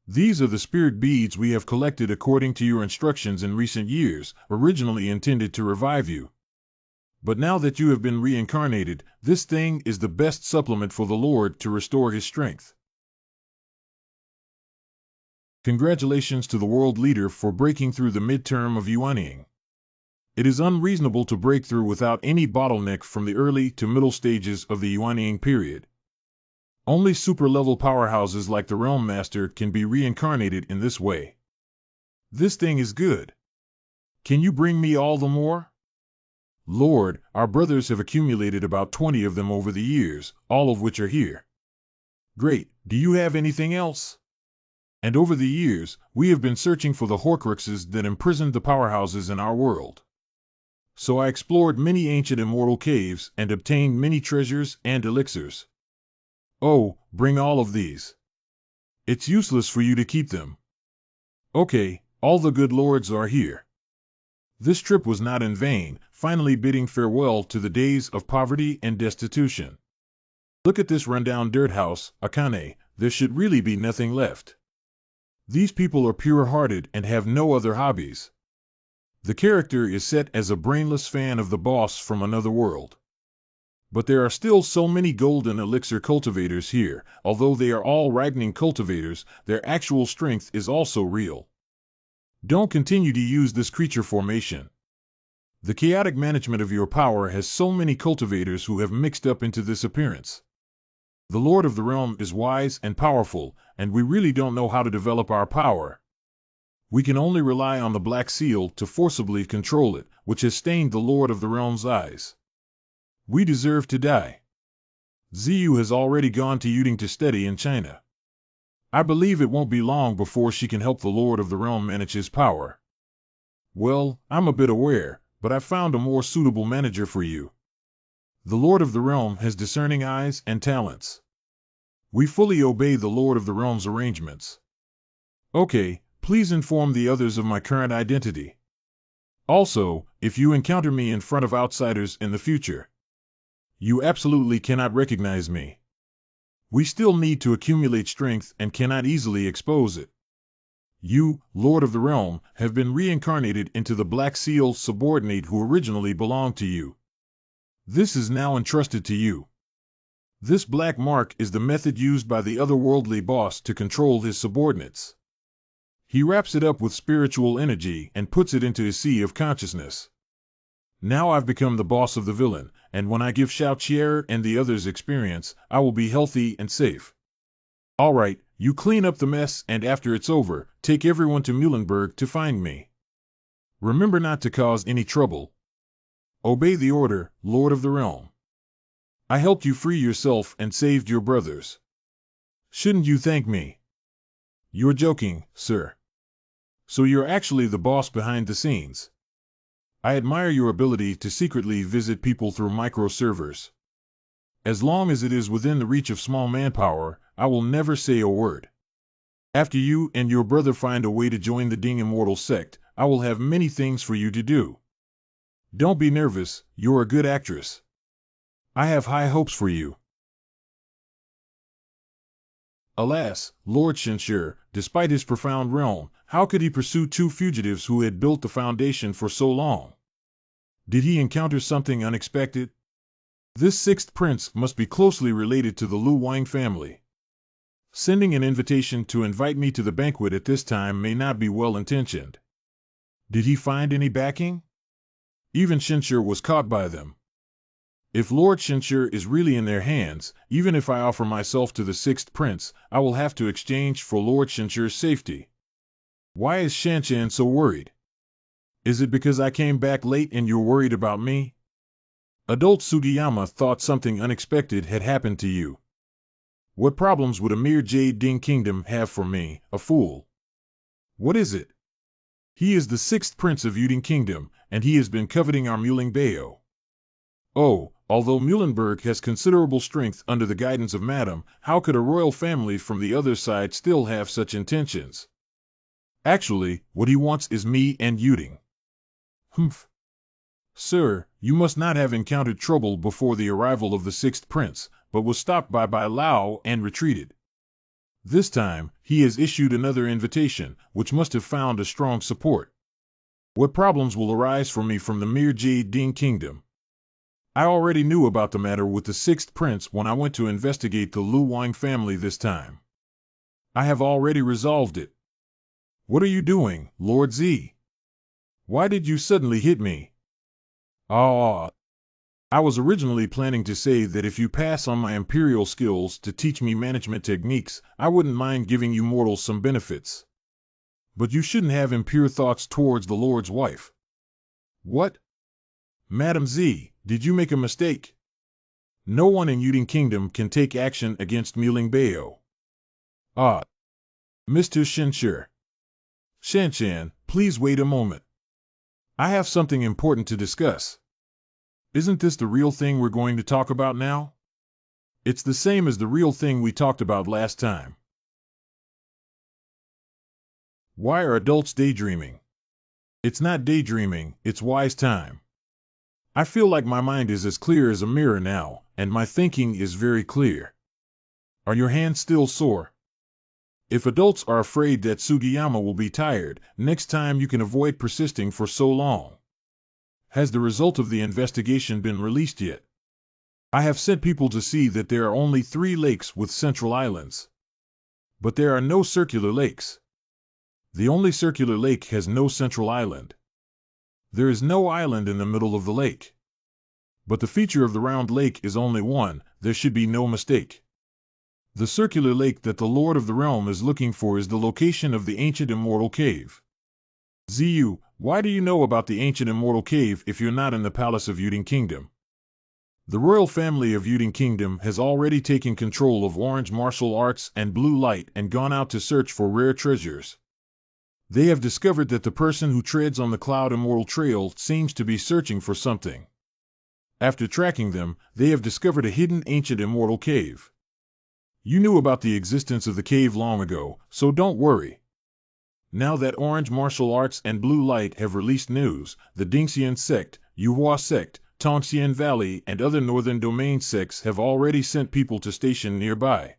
These are the spirit beads we have collected according to your instructions in recent years, originally intended to revive you. But now that you have been reincarnated, this thing is the best supplement for the Lord to restore his strength. Congratulations to the world leader for breaking through the midterm of yuanying. It is unreasonable to break through without any bottleneck from the early to middle stages of the yuanying period. Only super-level powerhouses like the Realm Master can be reincarnated in this way. This thing is good. Can you bring me all the more? Lord, our brothers have accumulated about 20 of them over the years, all of which are here. Great, do you have anything else? And over the years, we have been searching for the Horcruxes that imprisoned the powerhouses in our world. So I explored many ancient immortal caves and obtained many treasures and elixirs. Oh, bring all of these. It's useless for you to keep them. Okay, all the good lords are here. This trip was not in vain, finally bidding farewell to the days of poverty and destitution. Look at this rundown dirt house, Akane, there should really be nothing left. These people are pure-hearted and have no other hobbies. The character is set as a brainless fan of the boss from another world. But there are still so many golden elixir cultivators here. Although they are all Ragning cultivators, their actual strength is also real. Don't continue to use this creature formation. The chaotic management of your power has so many cultivators who have mixed up into this appearance. The Lord of the Realm is wise and powerful, and we really don't know how to develop our power. We can only rely on the Black Seal to forcibly control it, which has stained the Lord of the Realm's eyes. We deserve to die. Ziyu has already gone to Yuding to study in China. I believe it won't be long before she can help the Lord of the Realm manage his power. Well, I'm a bit aware, but I found a more suitable manager for you. The Lord of the Realm has discerning eyes and talents. We fully obey the Lord of the Realm's arrangements. Okay, please inform the others of my current identity. Also, if you encounter me in front of outsiders in the future, you absolutely cannot recognize me. We still need to accumulate strength and cannot easily expose it. You, Lord of the Realm, have been reincarnated into the Black Seal's subordinate who originally belonged to you. This is now entrusted to you. This black mark is the method used by the otherworldly boss to control his subordinates. He wraps it up with spiritual energy and puts it into his sea of consciousness. Now I've become the boss of the villain, and when I give Xiao Qier and the others experience, I will be healthy and safe. All right, you clean up the mess, and after it's over, take everyone to Muhlenberg to find me. Remember not to cause any trouble. Obey the order, Lord of the Realm. I helped you free yourself and saved your brothers. Shouldn't you thank me? You're joking, sir. So you're actually the boss behind the scenes. I admire your ability to secretly visit people through micro-servers. As long as it is within the reach of small manpower, I will never say a word. After you and your brother find a way to join the Ding Immortal sect, I will have many things for you to do. Don't be nervous, you're a good actress. I have high hopes for you. Alas, Lord Shenshur, despite his profound realm, how could he pursue two fugitives who had built the foundation for so long? Did he encounter something unexpected? This sixth prince must be closely related to the Lu Wang family. Sending an invitation to invite me to the banquet at this time may not be well-intentioned. Did he find any backing? Even Shenshur was caught by them. If Lord Shenshur is really in their hands, even if I offer myself to the sixth prince, I will have to exchange for Lord Shenshur's safety. Why is Shanshan so worried? Is it because I came back late and you're worried about me? Adult Sugiyama thought something unexpected had happened to you. What problems would a mere Jade Ding Kingdom have for me, a fool? What is it? He is the sixth prince of Yuding Kingdom, and he has been coveting our Muling Bayo. Oh, although Muhlenberg has considerable strength under the guidance of Madame, how could a royal family from the other side still have such intentions? Actually, what he wants is me and Yuding. Humph. Sir, You must not have encountered trouble before the arrival of the sixth prince, but was stopped by Lao and retreated. This time, he has issued another invitation, which must have found a strong support. What problems will arise for me from the mere Jade Ding Kingdom? I already knew about the matter with the sixth prince when I went to investigate the Lu Wang family this time. I have already resolved it. What are you doing, Lord Z? Why did you suddenly hit me? Ah, I was originally planning to say that if you pass on my imperial skills to teach me management techniques, I wouldn't mind giving you mortals some benefits. But you shouldn't have impure thoughts towards the Lord's wife. What? Madam Z, did you make a mistake? No one in Yuding Kingdom can take action against Muling Bayo. Ah. Mr. Shenshir. Shanshan, please wait a moment. I have something important to discuss. Isn't this the real thing we're going to talk about now? It's the same as the real thing we talked about last time. Why are adults daydreaming? It's not daydreaming, it's wise time. I feel like my mind is as clear as a mirror now, and my thinking is very clear. Are your hands still sore? If adults are afraid that Sugiyama will be tired, next time you can avoid persisting for so long. Has the result of the investigation been released yet? I have sent people to see that there are only 3 lakes with central islands. But there are no circular lakes. The only circular lake has no central island. There is no island in the middle of the lake. But the feature of the round lake is only one, there should be no mistake. The circular lake that the Lord of the Realm is looking for is the location of the ancient immortal cave. Ziyu, why do you know about the ancient immortal cave if you're not in the palace of Yuding Kingdom? The royal family of Yuding Kingdom has already taken control of orange martial arts and blue light and gone out to search for rare treasures. They have discovered that the person who treads on the Cloud Immortal Trail seems to be searching for something. After tracking them, they have discovered a hidden ancient immortal cave. You knew about the existence of the cave long ago, so don't worry. Now that orange martial arts and blue light have released news, the Dingxian sect, Yuhua sect, Tongxian Valley and other northern domain sects have already sent people to station nearby.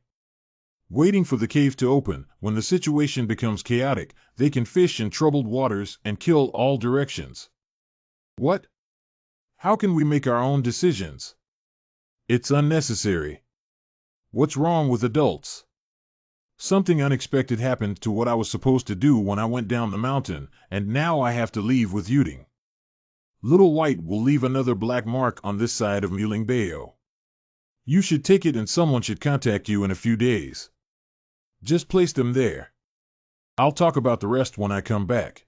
Waiting for the cave to open, when the situation becomes chaotic, they can fish in troubled waters and kill all directions. What? How can we make our own decisions? It's unnecessary. What's wrong with adults? Something unexpected happened to what I was supposed to do when I went down the mountain, and now I have to leave with Yuding. Little White will leave another black mark on this side of Muling Bayo. You should take it and someone should contact you in a few days. Just place them there. I'll talk about the rest when I come back.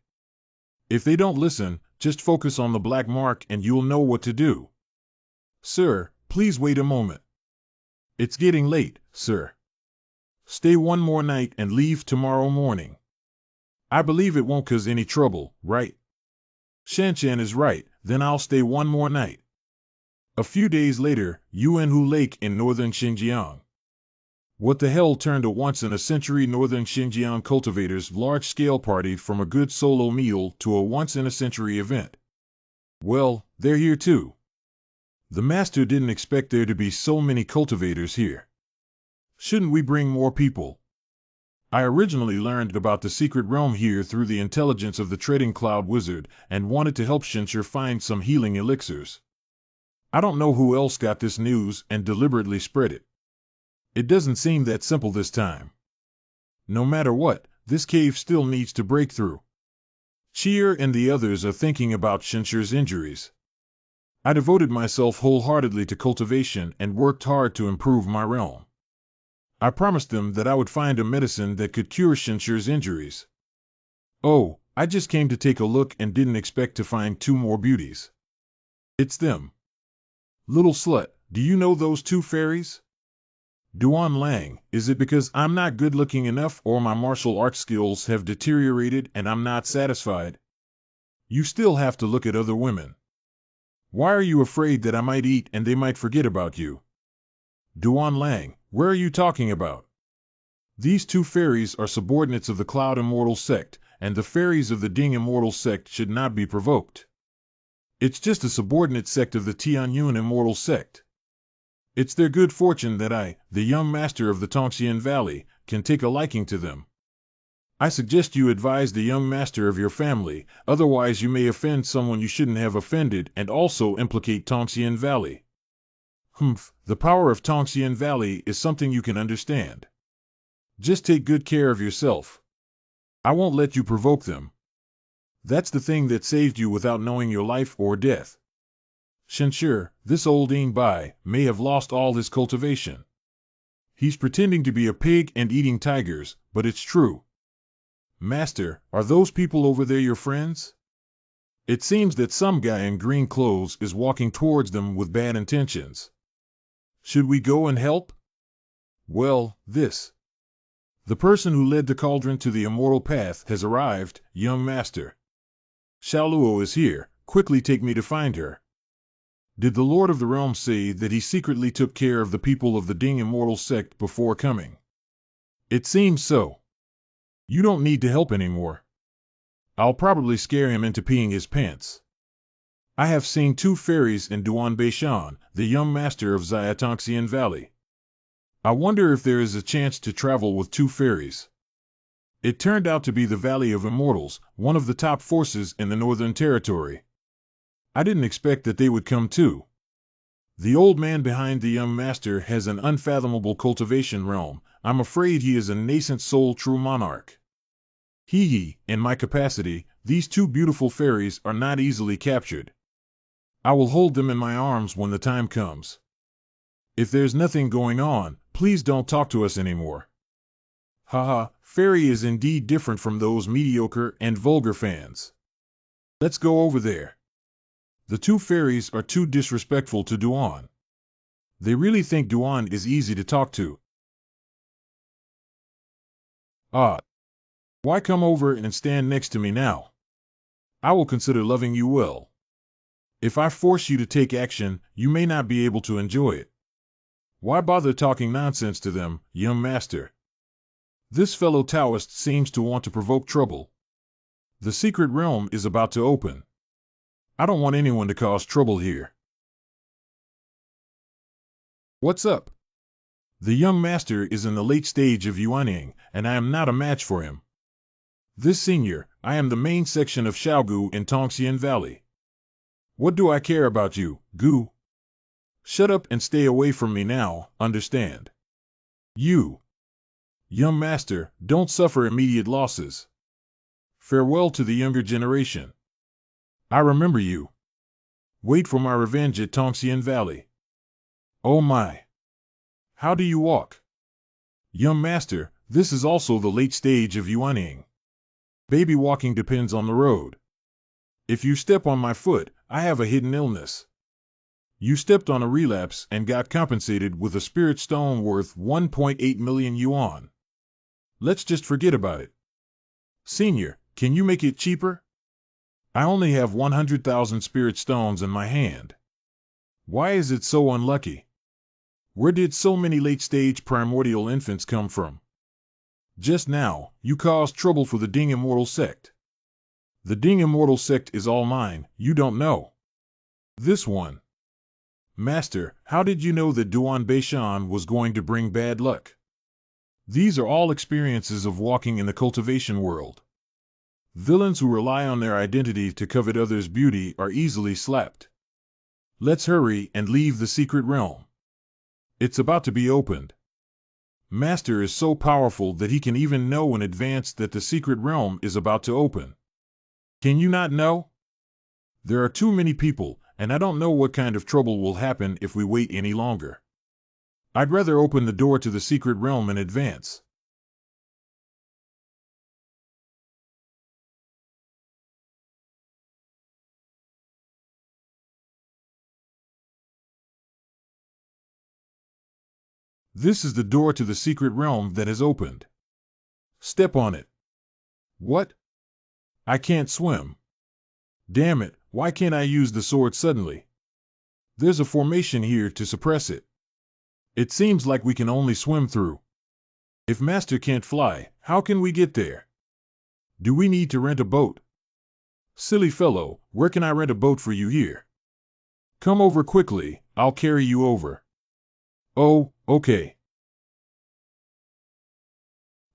If they don't listen, just focus on the black mark and you'll know what to do. Sir, please wait a moment. It's getting late, sir. Stay one more night and leave tomorrow morning. I believe it won't cause any trouble, right? Shanshan is right, then I'll stay one more night. A few days later, Yuanhu Lake in northern Xinjiang. What the hell turned a once-in-a-century northern Xinjiang cultivators' large-scale party from a good solo meal to a once-in-a-century event? Well, they're here too. The master didn't expect there to be so many cultivators here. Shouldn't we bring more people? I originally learned about the secret realm here through the intelligence of the Treading Cloud Wizard and wanted to help Shinshir find some healing elixirs. I don't know who else got this news and deliberately spread it. It doesn't seem that simple this time. No matter what, this cave still needs to break through. Cheer and the others are thinking about Shinshir's injuries. I devoted myself wholeheartedly to cultivation and worked hard to improve my realm. I promised them that I would find a medicine that could cure Shinshir's injuries. Oh, I just came to take a look and didn't expect to find 2 more beauties. It's them. Little slut, do you know those 2 fairies? Duan Lang, is it because I'm not good-looking enough or my martial arts skills have deteriorated and I'm not satisfied? You still have to look at other women. Why are you afraid that I might eat and they might forget about you? Duan Lang, where are you talking about? These 2 fairies are subordinates of the Cloud Immortal sect, and the fairies of the Ding Immortal sect should not be provoked. It's just a subordinate sect of the Tianyun immortal sect. It's their good fortune that I, the young master of the Tongxian Valley, can take a liking to them. I suggest you advise the young master of your family, otherwise you may offend someone you shouldn't have offended and also implicate Tongxian Valley. Humph, the power of Tongxian Valley is something you can understand. Just take good care of yourself. I won't let you provoke them. That's the thing that saved you without knowing your life or death. Shenshur, this old Bai, may have lost all his cultivation. He's pretending to be a pig and eating tigers, but it's true. Master, are those people over there your friends? It seems that some guy in green clothes is walking towards them with bad intentions. Should we go and help? Well, the person who led the cauldron to the immortal path has arrived, young master. Xiaoluo is here, quickly take me to find her. Did the Lord of the Realm say that he secretly took care of the people of the Ding immortal sect before coming? It seems so. You don't need to help anymore. I'll probably scare him into peeing his pants. I have seen 2 fairies in Duan Beishan, the young master of Xiatonxian Valley. I wonder if there is a chance to travel with 2 fairies. It turned out to be the Valley of Immortals, one of the top forces in the Northern Territory. I didn't expect that they would come too. The old man behind the young master has an unfathomable cultivation realm. I'm afraid he is a nascent soul true monarch. In my capacity, these 2 beautiful fairies are not easily captured. I will hold them in my arms when the time comes. If there's nothing going on, please don't talk to us anymore. Haha, fairy is indeed different from those mediocre and vulgar fans. Let's go over there. The 2 fairies are too disrespectful to Duan. They really think Duan is easy to talk to. Why come over and stand next to me now? I will consider loving you well. If I force you to take action, you may not be able to enjoy it. Why bother talking nonsense to them, young master? This fellow Taoist seems to want to provoke trouble. The secret realm is about to open. I don't want anyone to cause trouble here. What's up? The young master is in the late stage of yuaning, and I am not a match for him. This senior, I am the main section of Xiaogu in Tongxian Valley. What do I care about you, Gu? Shut up and stay away from me now, understand? You, young master, don't suffer immediate losses. Farewell to the younger generation. I remember you. Wait for my revenge at Tongxian Valley. Oh my. How do you walk? Young master, this is also the late stage of yuaning. Baby walking depends on the road. If you step on my foot, I have a hidden illness. You stepped on a relapse and got compensated with a spirit stone worth 1.8 million yuan. Let's just forget about it. Senior, can you make it cheaper? I only have 100,000 spirit stones in my hand. Why is it so unlucky? Where did so many late-stage primordial infants come from? Just now, you caused trouble for the Ding Immortal Sect. The Ding Immortal Sect is all mine, you don't know. This one. Master, how did you know that Duan Beishan was going to bring bad luck? These are all experiences of walking in the cultivation world. Villains who rely on their identity to covet others' beauty are easily slapped. Let's hurry and leave the secret realm. It's about to be opened. Master is so powerful that he can even know in advance that the secret realm is about to open. Can you not know? There are too many people, and I don't know what kind of trouble will happen if we wait any longer. I'd rather open the door to the secret realm in advance. This is the door to the secret realm that has opened. Step on it. What? I can't swim. Damn it, why can't I use the sword suddenly? There's a formation here to suppress it. It seems like we can only swim through. If Master can't fly, how can we get there? Do we need to rent a boat? Silly fellow, where can I rent a boat for you here? Come over quickly, I'll carry you over. Oh, okay.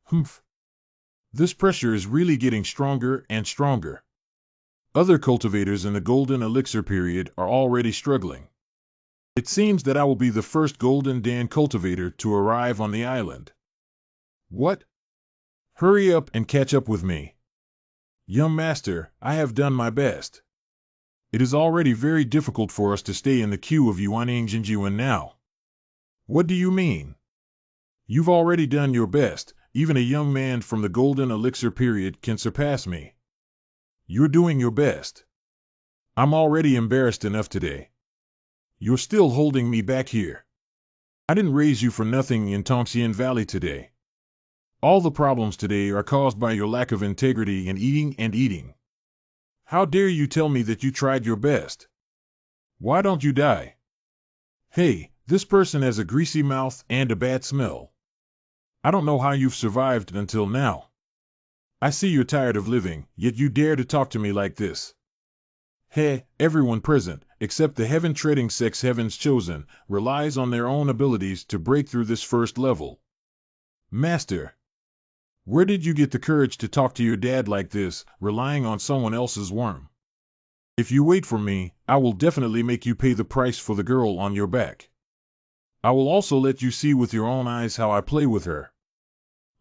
Humph. This pressure is really getting stronger and stronger. Other cultivators in the golden elixir period are already struggling. It seems that I will be the first golden Dan cultivator to arrive on the island. What? Hurry up and catch up with me. Young master, I have done my best. It is already very difficult for us to stay in the queue of Yuan now. What do you mean? You've already done your best. Even a young man from the golden elixir period can surpass me. You're doing your best. I'm already embarrassed enough today. You're still holding me back here. I didn't raise you for nothing in Tongxian Valley today. All the problems today are caused by your lack of integrity in eating and eating. How dare you tell me that you tried your best? Why don't you die? Hey, this person has a greasy mouth and a bad smell. I don't know how you've survived until now. I see you're tired of living, yet you dare to talk to me like this. Hey, everyone present, except the heaven-treading sex heavens chosen, relies on their own abilities to break through this first level. Master, where did you get the courage to talk to your dad like this, relying on someone else's worm? If you wait for me, I will definitely make you pay the price for the girl on your back. I will also let you see with your own eyes how I play with her.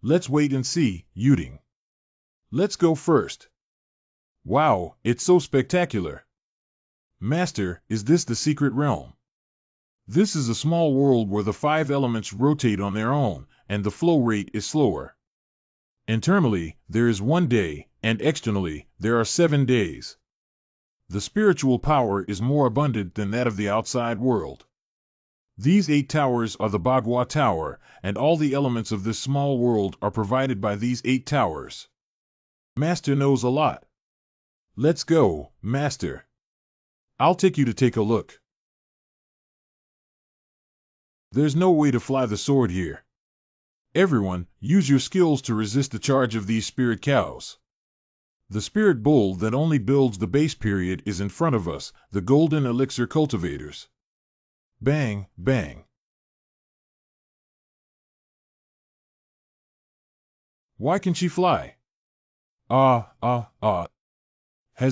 Let's wait and see, Yuding. Let's go first. Wow, it's so spectacular. Master, is this the secret realm? This is a small world where the 5 elements rotate on their own, and the flow rate is slower. Internally, there is 1 day, and externally, there are 7 days. The spiritual power is more abundant than that of the outside world. These 8 towers are the Bagua Tower, and all the elements of this small world are provided by these 8 towers. Master knows a lot. Let's go, Master. I'll take you to take a look. There's no way to fly the sword here. Everyone, use your skills to resist the charge of these spirit cows. The spirit bull that only builds the base period is in front of us, the golden elixir cultivators. Bang, bang. Why can she fly? Has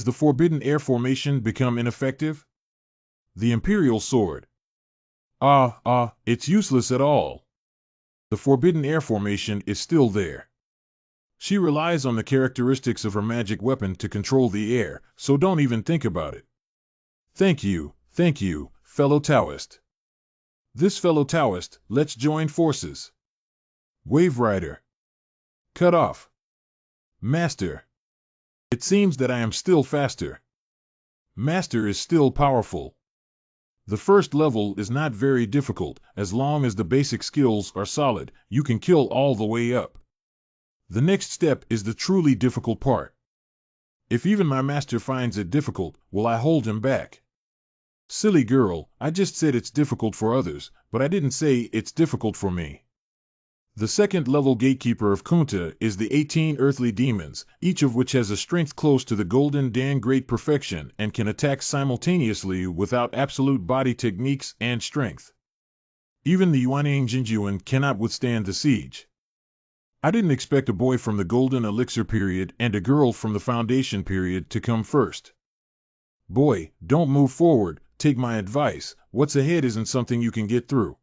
the forbidden air formation become ineffective? The imperial sword. It's useless at all. The forbidden air formation is still there. She relies on the characteristics of her magic weapon to control the air, so don't even think about it. Thank you, fellow Taoist. This fellow Taoist, let's join forces. Wave Rider. Cut off. Master. It seems that I am still faster. Master is still powerful. The first level is not very difficult. As long as the basic skills are solid, you can kill all the way up. The next step is the truly difficult part. If even my master finds it difficult, will I hold him back? Silly girl, I just said it's difficult for others, but I didn't say it's difficult for me. The second level gatekeeper of Kunta is the 18 earthly demons, each of which has a strength close to the golden Dan great perfection and can attack simultaneously without absolute body techniques and strength. Even the Yuan cannot withstand the siege. I didn't expect a boy from the golden elixir period and a girl from the foundation period to come first. Boy, don't move forward, take my advice, what's ahead isn't something you can get through.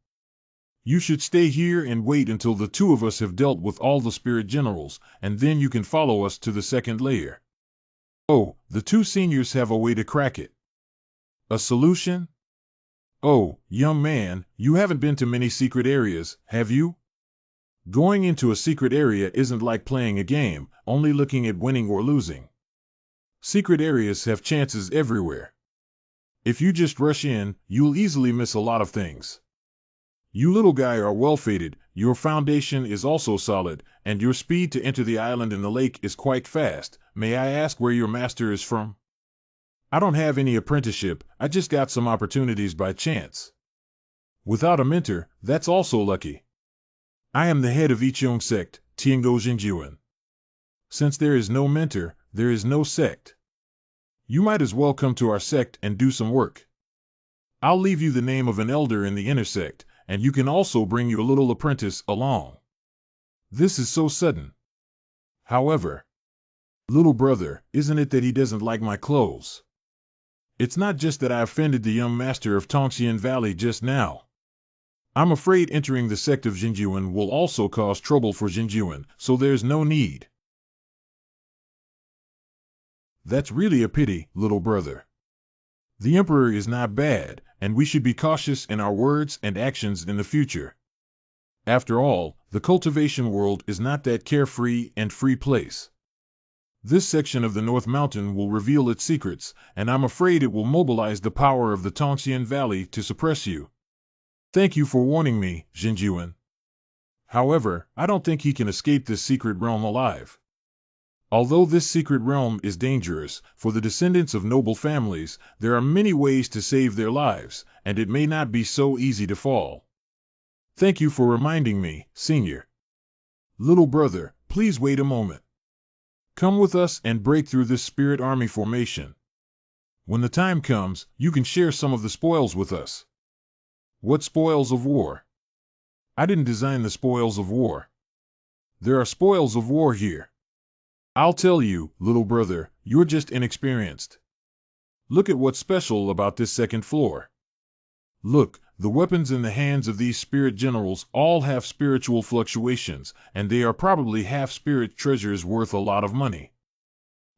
You should stay here and wait until the 2 of us have dealt with all the spirit generals, and then you can follow us to the second layer. Oh, the 2 seniors have a way to crack it. A solution? Oh, young man, you haven't been to many secret areas, have you? Going into a secret area isn't like playing a game, only looking at winning or losing. Secret areas have chances everywhere. If you just rush in, you'll easily miss a lot of things. You little guy are well fated, your foundation is also solid, and your speed to enter the island and the lake is quite fast. May I ask where your master is from? I don't have any apprenticeship, I just got some opportunities by chance. Without a mentor, that's also lucky. I am the head of Ichong sect, Tiango Jingjuan. Since there is no mentor, there is no sect. You might as well come to our sect and do some work. I'll leave you the name of an elder in the inner sect, and you can also bring your little apprentice along. This is so sudden. However, little brother, isn't it that he doesn't like my clothes? It's not just that I offended the young master of Tongxian Valley just now. I'm afraid entering the sect of Jinjuan will also cause trouble for Jinjuan, so there's no need. That's really a pity, little brother. The emperor is not bad, and we should be cautious in our words and actions in the future. After all, the cultivation world is not that carefree and free place. This section of the North Mountain will reveal its secrets, and I'm afraid it will mobilize the power of the Tongxian Valley to suppress you. Thank you for warning me, Jinjuan. However, I don't think he can escape this secret realm alive. Although this secret realm is dangerous, for the descendants of noble families, there are many ways to save their lives, and it may not be so easy to fall. Thank you for reminding me, Senior. Little brother, please wait a moment. Come with us and break through this spirit army formation. When the time comes, you can share some of the spoils with us. What spoils of war? I didn't design the spoils of war. There are spoils of war here. I'll tell you, little brother, you're just inexperienced. Look at what's special about this second floor. Look, the weapons in the hands of these spirit generals all have spiritual fluctuations, and they are probably half-spirit treasures worth a lot of money.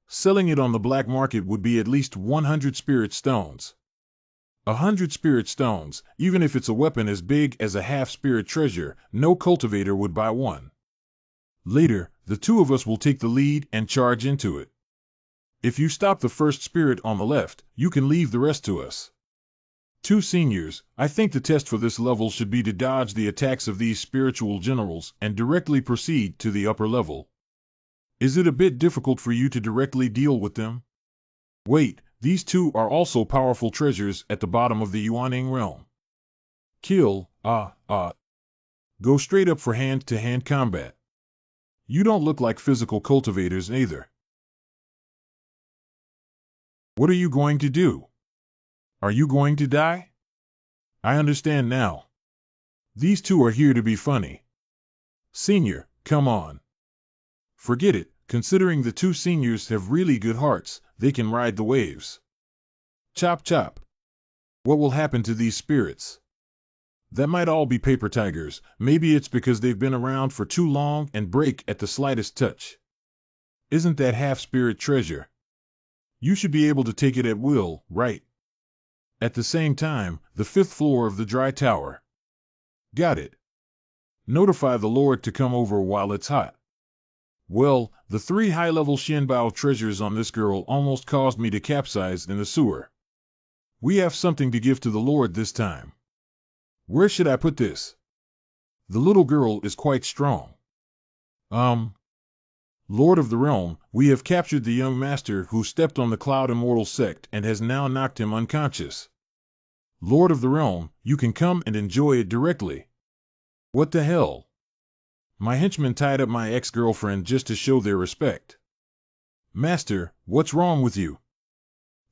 Selling it on the black market would be at least 100 spirit stones. 100 spirit stones, even if it's a weapon as big as a half-spirit treasure, no cultivator would buy one. Later, the two of us will take the lead and charge into it. If you stop the first spirit on the left, you can leave the rest to us. Two seniors, I think the test for this level should be to dodge the attacks of these spiritual generals and directly proceed to the upper level. Is it a bit difficult for you to directly deal with them? Wait, these two are also powerful treasures at the bottom of the Yuaning realm. Kill, Go straight up for hand-to-hand combat. You don't look like physical cultivators either. What are you going to do? Are you going to die? I understand now. These two are here to be funny. Senior, come on. Forget it, considering the two seniors have really good hearts, they can ride the waves. Chop chop. What will happen to these spirits? That might all be paper tigers, maybe it's because they've been around for too long and break at the slightest touch. Isn't that half-spirit treasure? You should be able to take it at will, right? At the same time, the 5th floor of the dry tower. Got it. Notify the Lord to come over while it's hot. Well, the 3 high-level Shenbao treasures on this girl almost caused me to capsize in the sewer. We have something to give to the Lord this time. Where should I put this? The little girl is quite strong. Lord of the Realm, we have captured the young master who stepped on the Cloud Immortal sect and has now knocked him unconscious. Lord of the Realm, you can come and enjoy it directly. What the hell? My henchmen tied up my ex-girlfriend just to show their respect. Master, what's wrong with you?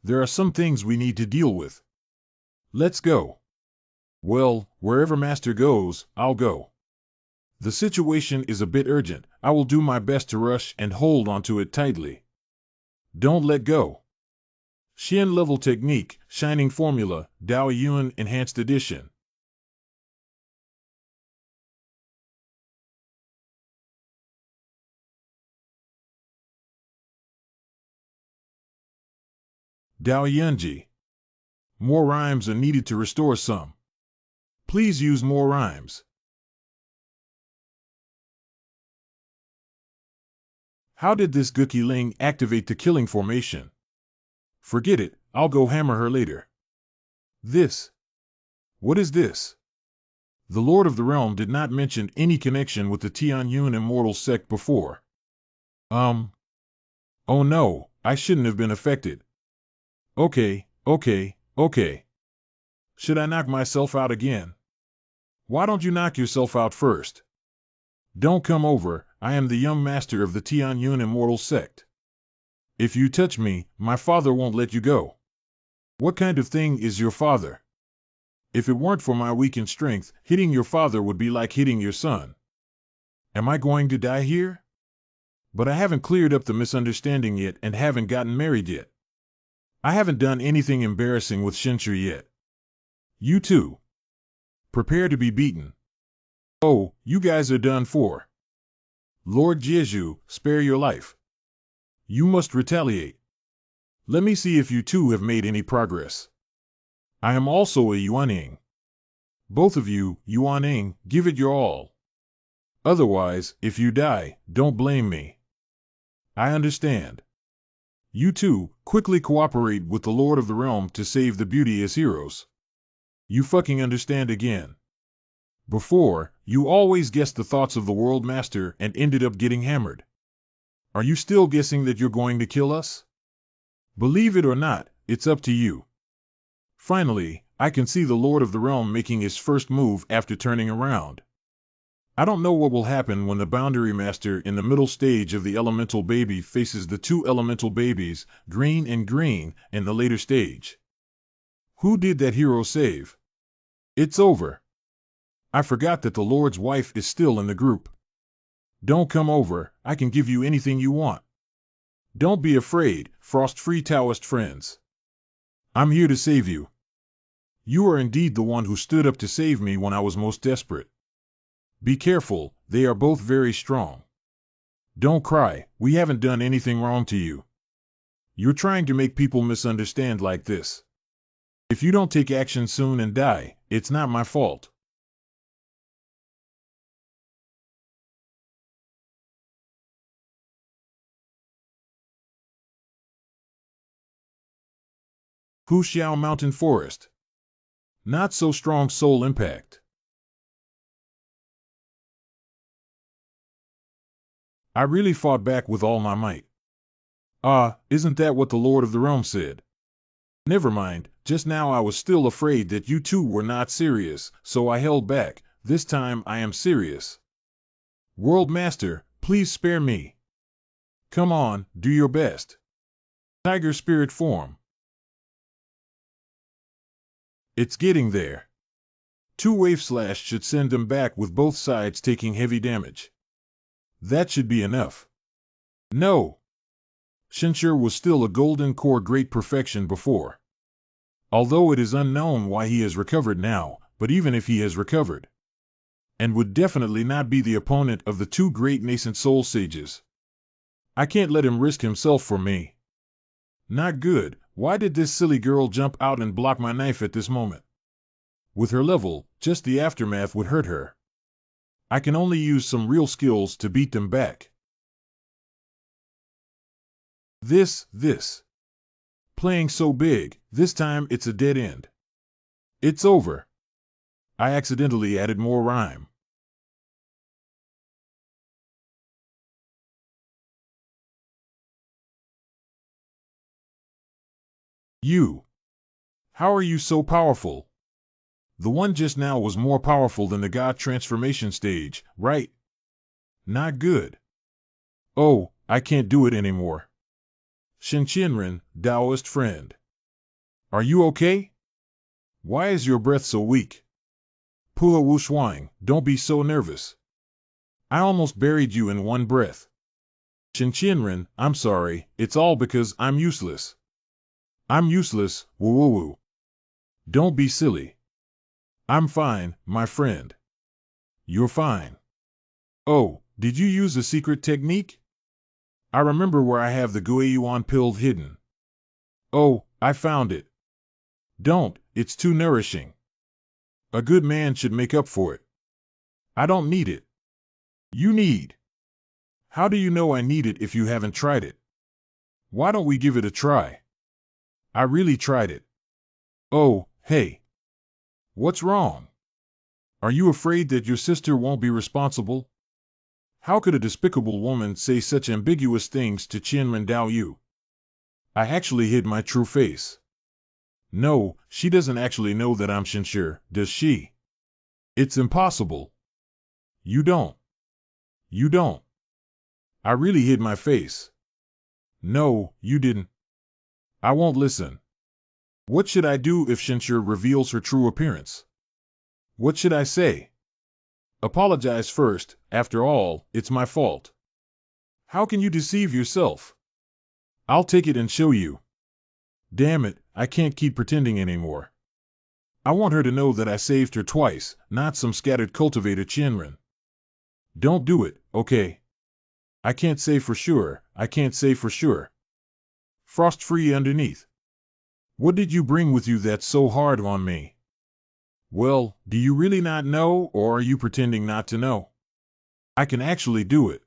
There are some things we need to deal with. Let's go. Well, wherever Master goes, I'll go. The situation is a bit urgent. I will do my best to rush and hold onto it tightly. Don't let go. Xian level technique, shining formula, Dao Yuan enhanced edition. Dao Yunji. More rhymes are needed to restore some. Please use more rhymes. How did this Guki Ling activate the killing formation? Forget it, I'll go hammer her later. This. What is this? The Lord of the Realm did not mention any connection with the Tianyun Immortal sect before. Oh no, I shouldn't have been affected. Okay. Should I knock myself out again? Why don't you knock yourself out first? Don't come over, I am the young master of the Tianyun Immortal sect. If you touch me, my father won't let you go. What kind of thing is your father? If it weren't for my weakened strength, hitting your father would be like hitting your son. Am I going to die here? But I haven't cleared up the misunderstanding yet and haven't gotten married yet. I haven't done anything embarrassing with Shinshir yet. You too. Prepare to be beaten. Oh, you guys are done for. Lord Jeju, spare your life. You must retaliate. Let me see if you two have made any progress. I am also a Yuaning. Both of you, Yuaning, give it your all. Otherwise, if you die, don't blame me. I understand. You two, quickly cooperate with the Lord of the Realm to save the beauty as heroes. You fucking understand again. Before, you always guessed the thoughts of the World Master and ended up getting hammered. Are you still guessing that you're going to kill us? Believe it or not, it's up to you. Finally, I can see the Lord of the Realm making his first move after turning around. I don't know what will happen when the Boundary Master in the middle stage of the Elemental Baby faces the two Elemental Babies, Green and Green, in the later stage. Who did that hero save? It's over. I forgot that the Lord's wife is still in the group. Don't come over, I can give you anything you want. Don't be afraid, frost-free Taoist friends. I'm here to save you. You are indeed the one who stood up to save me when I was most desperate. Be careful, they are both very strong. Don't cry, we haven't done anything wrong to you. You're trying to make people misunderstand like this. If you don't take action soon and die, it's not my fault. Huxiao Mountain Forest. Not so strong soul impact. I really fought back with all my might. Isn't that what the Lord of the Realm said? Never mind, just now I was still afraid that you two were not serious, so I held back. This time I am serious. World Master, please spare me. Come on, do your best. Tiger spirit form. It's getting there. Two-wave slash should send them back with both sides taking heavy damage. That should be enough. No. Shinshir was still a golden core great perfection before. Although it is unknown why he has recovered now, but even if he has recovered, and would definitely not be the opponent of the two great nascent soul sages. I can't let him risk himself for me. Not good. Why did this silly girl jump out and block my knife at this moment? With her level, just the aftermath would hurt her. I can only use some real skills to beat them back. This. Playing so big, this time it's a dead end. It's over. I accidentally added more rhyme. You. How are you so powerful? The one just now was more powerful than the God transformation stage, right? Not good. Oh, I can't do it anymore. Shinqianren, Taoist friend. Are you okay? Why is your breath so weak? Pua Wushuang, don't be so nervous. I almost buried you in one breath. Shinqianren, I'm sorry, it's all because I'm useless. I'm useless, woo-woo-woo. Don't be silly. I'm fine, my friend. You're fine. Oh, did you use a secret technique? I remember where I have the Guiyuan pill hidden. Oh, I found it. Don't, it's too nourishing. A good man should make up for it. I don't need it. You need. How do you know I need it if you haven't tried it? Why don't we give it a try? I really tried it. Oh, hey. What's wrong? Are you afraid that your sister won't be responsible? How could a despicable woman say such ambiguous things to Qianren Dao Yu? I actually hid my true face. No, she doesn't actually know that I'm Shinshir, does she? It's impossible. You don't. You don't. I really hid my face. No, you didn't. I won't listen. What should I do if Shinshir reveals her true appearance? What should I say? Apologize first. After all, it's my fault. How can you deceive yourself? I'll take it and show you. Damn it, I can't keep pretending anymore. I want her to know that I saved her twice, not some scattered cultivator Chinran. Don't do it, okay? I can't say for sure, I can't say for sure. Frost-free underneath. What did you bring with you that's so hard on me? Well, do you really not know, or are you pretending not to know? I can actually do it.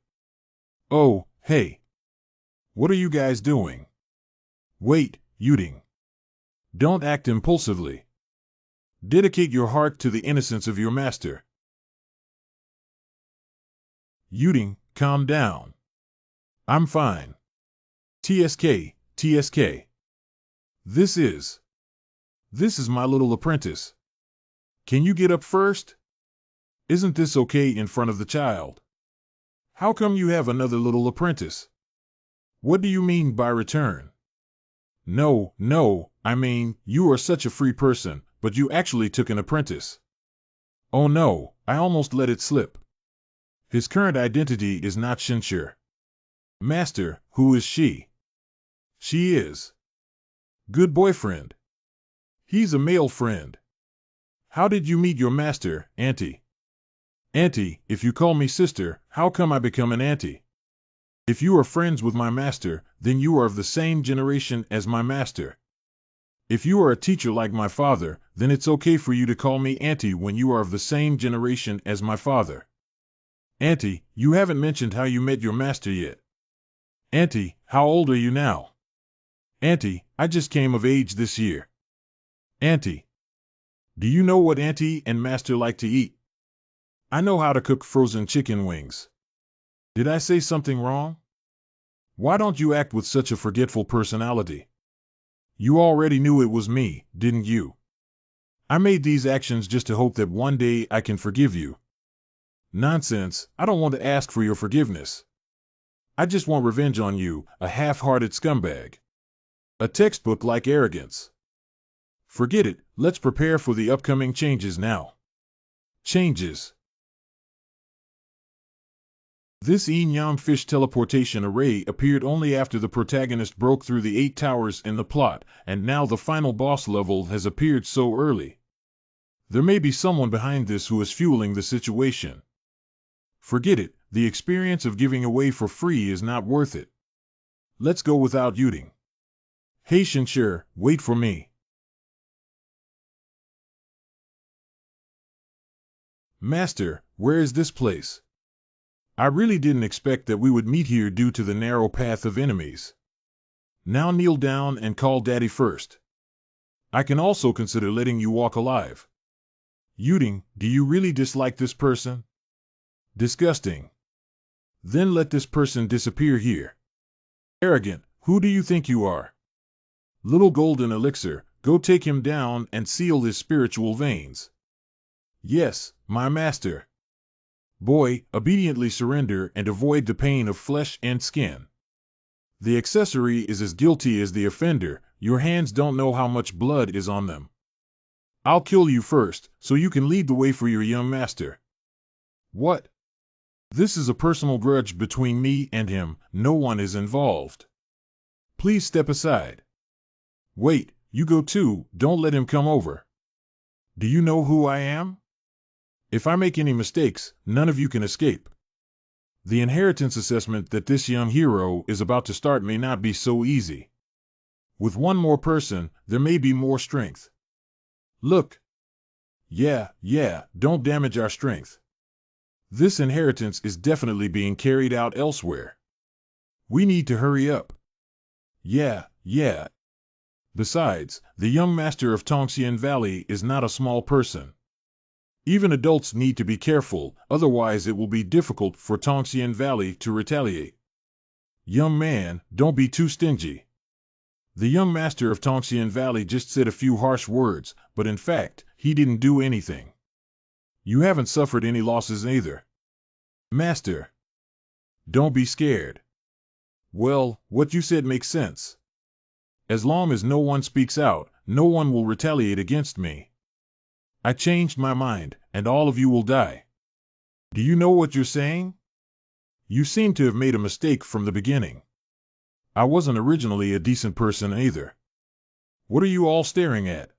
Oh, hey. What are you guys doing? Wait, Yuding. Don't act impulsively. Dedicate your heart to the innocence of your master. Yuding, calm down. I'm fine. TSK, TSK. This is my little apprentice. Can you get up first? Isn't this okay in front of the child? How come you have another little apprentice? What do you mean by return? No, I mean, you are such a free person, but you actually took an apprentice. Oh no, I almost let it slip. His current identity is not Shinshir. Master, who is she? She is. Good boyfriend. He's a male friend. How did you meet your master, Auntie? Auntie, if you call me sister, how come I become an auntie? If you are friends with my master, then you are of the same generation as my master. If you are a teacher like my father, then it's okay for you to call me auntie when you are of the same generation as my father. Auntie, you haven't mentioned how you met your master yet. Auntie, how old are you now? Auntie, I just came of age this year. Auntie, do you know what auntie and master like to eat? I know how to cook frozen chicken wings. Did I say something wrong? Why don't you act with such a forgetful personality? You already knew it was me, didn't you? I made these actions just to hope that one day I can forgive you. Nonsense, I don't want to ask for your forgiveness. I just want revenge on you, a half-hearted scumbag. A textbook-like arrogance. Forget it, let's prepare for the upcoming changes now. Changes. This Yin-Yang fish teleportation array appeared only after the protagonist broke through the 8 towers in the plot, and now the final boss level has appeared so early. There may be someone behind this who is fueling the situation. Forget it, the experience of giving away for free is not worth it. Let's go without Yuding. Hey Shinshir, wait for me. Master, where is this place? I really didn't expect that we would meet here due to the narrow path of enemies. Now kneel down and call Daddy first. I can also consider letting you walk alive. Yuding, do you really dislike this person? Disgusting. Then let this person disappear here. Arrogant, who do you think you are? Little golden elixir, go take him down and seal his spiritual veins. Yes, my master. Boy, obediently surrender and avoid the pain of flesh and skin. The accessory is as guilty as the offender, your hands don't know how much blood is on them. I'll kill you first, so you can lead the way for your young master. What? This is a personal grudge between me and him, no one is involved. Please step aside. Wait, you go too, don't let him come over. Do you know who I am? If I make any mistakes, none of you can escape. The inheritance assessment that this young hero is about to start may not be so easy. With one more person, there may be more strength. Look. Yeah, don't damage our strength. This inheritance is definitely being carried out elsewhere. We need to hurry up. Yeah. Besides, the young master of Tongxian Valley is not a small person. Even adults need to be careful, otherwise it will be difficult for Tongxian Valley to retaliate. Young man, don't be too stingy. The young master of Tongxian Valley just said a few harsh words, but in fact, he didn't do anything. You haven't suffered any losses either. Master. Don't be scared. Well, what you said makes sense. As long as no one speaks out, no one will retaliate against me. I changed my mind, and all of you will die. Do you know what you're saying? You seem to have made a mistake from the beginning. I wasn't originally a decent person either. What are you all staring at?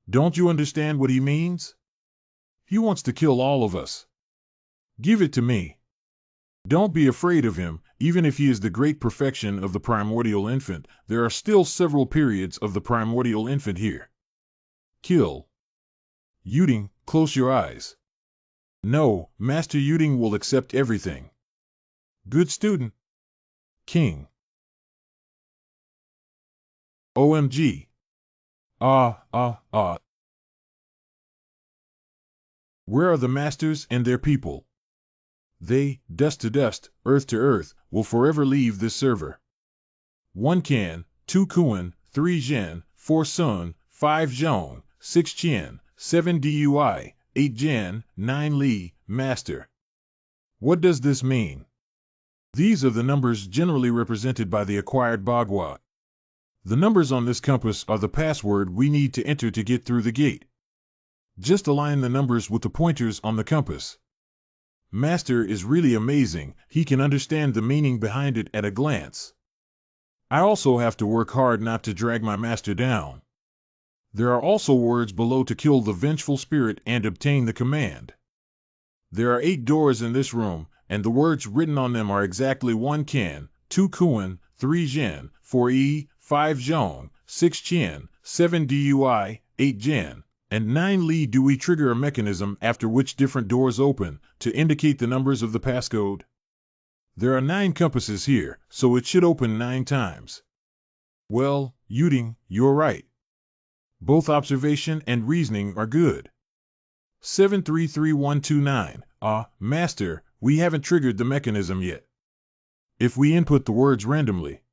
Don't you understand what he means? He wants to kill all of us. Give it to me. Don't be afraid of him. Even if he is the great perfection of the primordial infant, there are still several periods of the primordial infant here. Kill. Yuding, close your eyes. No, Master Yuding will accept everything. Good student. King. OMG. Ah. Where are the masters and their people? They, dust to dust, earth to earth, will forever leave this server. 1 Can, 2 Kuan, 3 Zhen, 4 Sun, 5 Zhong, 6 Qian, 7 Dui, 8 Jan, 9 Li, Master. What does this mean? These are the numbers generally represented by the acquired bagua. The numbers on this compass are the password we need to enter to get through the gate. Just align the numbers with the pointers on the compass. Master is really amazing. He can understand the meaning behind it at a glance. I also have to work hard not to drag my master down. There are also words below to kill the vengeful spirit and obtain the command. There are 8 doors in this room, and the words written on them are exactly 1 Can, 2 Kuan, 3 Zhen, 4 E, 5 Zhong, 6 Qian, 7 Dui, 8 Jan, and 9 Li. Do we trigger a mechanism after which different doors open to indicate the numbers of the passcode? There are 9 compasses here, so it should open 9 times. Well, Yuding, you're right. Both observation and reasoning are good. 733129. Master, we haven't triggered the mechanism yet. If we input the words randomly.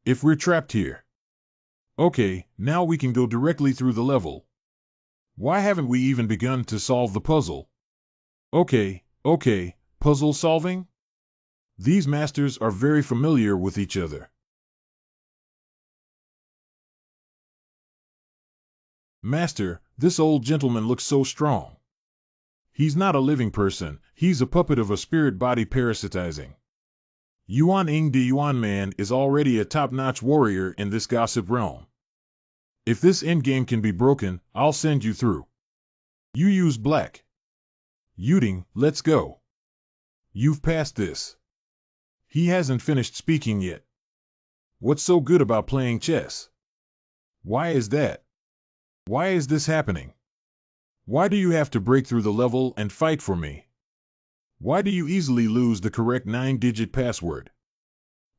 If we're trapped here. Okay, now we can go directly through the level. Why haven't we even begun to solve the puzzle? Okay, puzzle solving? These masters are very familiar with each other. Master, this old gentleman looks so strong. He's not a living person, he's a puppet of a spirit body parasitizing. Yuan Ing the Yuan Man is already a top-notch warrior in this gossip realm. If this endgame can be broken, I'll send you through. You use black. Yuding, let's go. You've passed this. He hasn't finished speaking yet. What's so good about playing chess? Why is that? Why is this happening? Why do you have to break through the level and fight for me? Why do you easily lose the correct 9-digit password?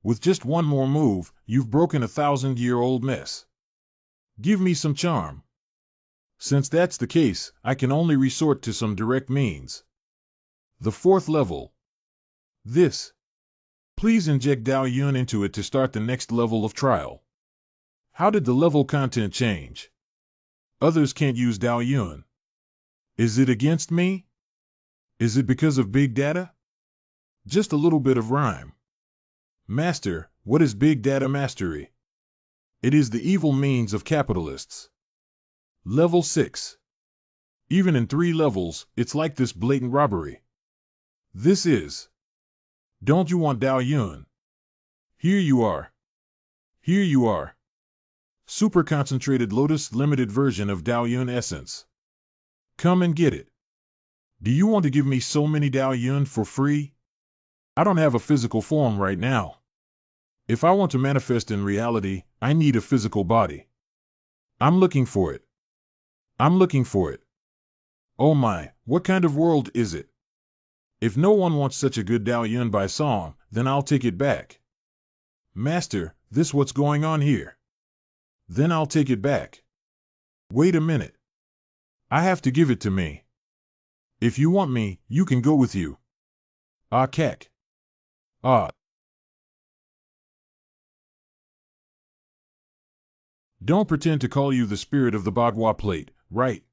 With just one more move, you've broken a 1,000-year-old mess. Give me some charm. Since that's the case, I can only resort to some direct means. The 4th level. This. Please inject Dao Yun into it to start the next level of trial. How did the level content change? Others can't use Dao Yun. Is it against me? Is it because of big data? Just a little bit of rhyme. Master, what is big data mastery? It is the evil means of capitalists. Level 6. Even in 3 levels, it's like this blatant robbery. This is. Don't you want Dao Yun? Here you are. Here you are. Super concentrated Lotus limited version of Dao Yun essence. Come and get it. Do you want to give me so many Dao Yun for free? I don't have a physical form right now. If I want to manifest in reality, I need a physical body. I'm looking for it. I'm looking for it. Oh my, what kind of world is it? If no one wants such a good Dao Yun by song, then I'll take it back. Master, this what's going on here. Then I'll take it back. Wait a minute. I have to give it to me. If you want me, you can go with you. Kek. Don't pretend to call you the spirit of the Bagua plate, right?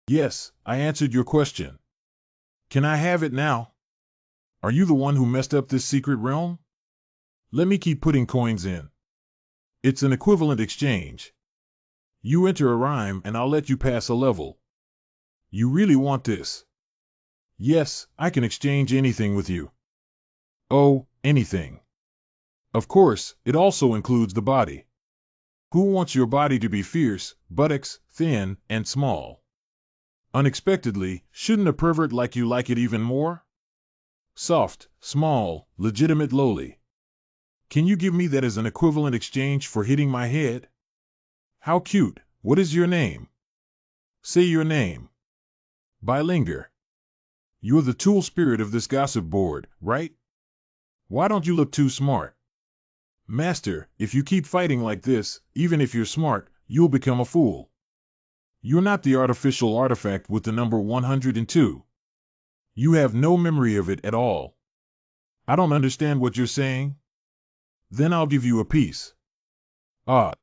Yes, I answered your question. Can I have it now? Are you the one who messed up this secret realm? Let me keep putting coins in. It's an equivalent exchange. You enter a rhyme and I'll let you pass a level. You really want this? Yes, I can exchange anything with you. Oh, anything. Of course, it also includes the body. Who wants your body to be fierce, buttocks, thin, and small? Unexpectedly, shouldn't a pervert like you like it even more? Soft, small, legitimate lowly. Can you give me that as an equivalent exchange for hitting my head? How cute. What is your name? Say your name. Bilinger. You're the tool spirit of this gossip board, right? Why don't you look too smart? Master, if you keep fighting like this, even if you're smart, you'll become a fool. You're not the artificial artifact with the number 102. You have no memory of it at all. I don't understand what you're saying. Then I'll give you a piece. Wow.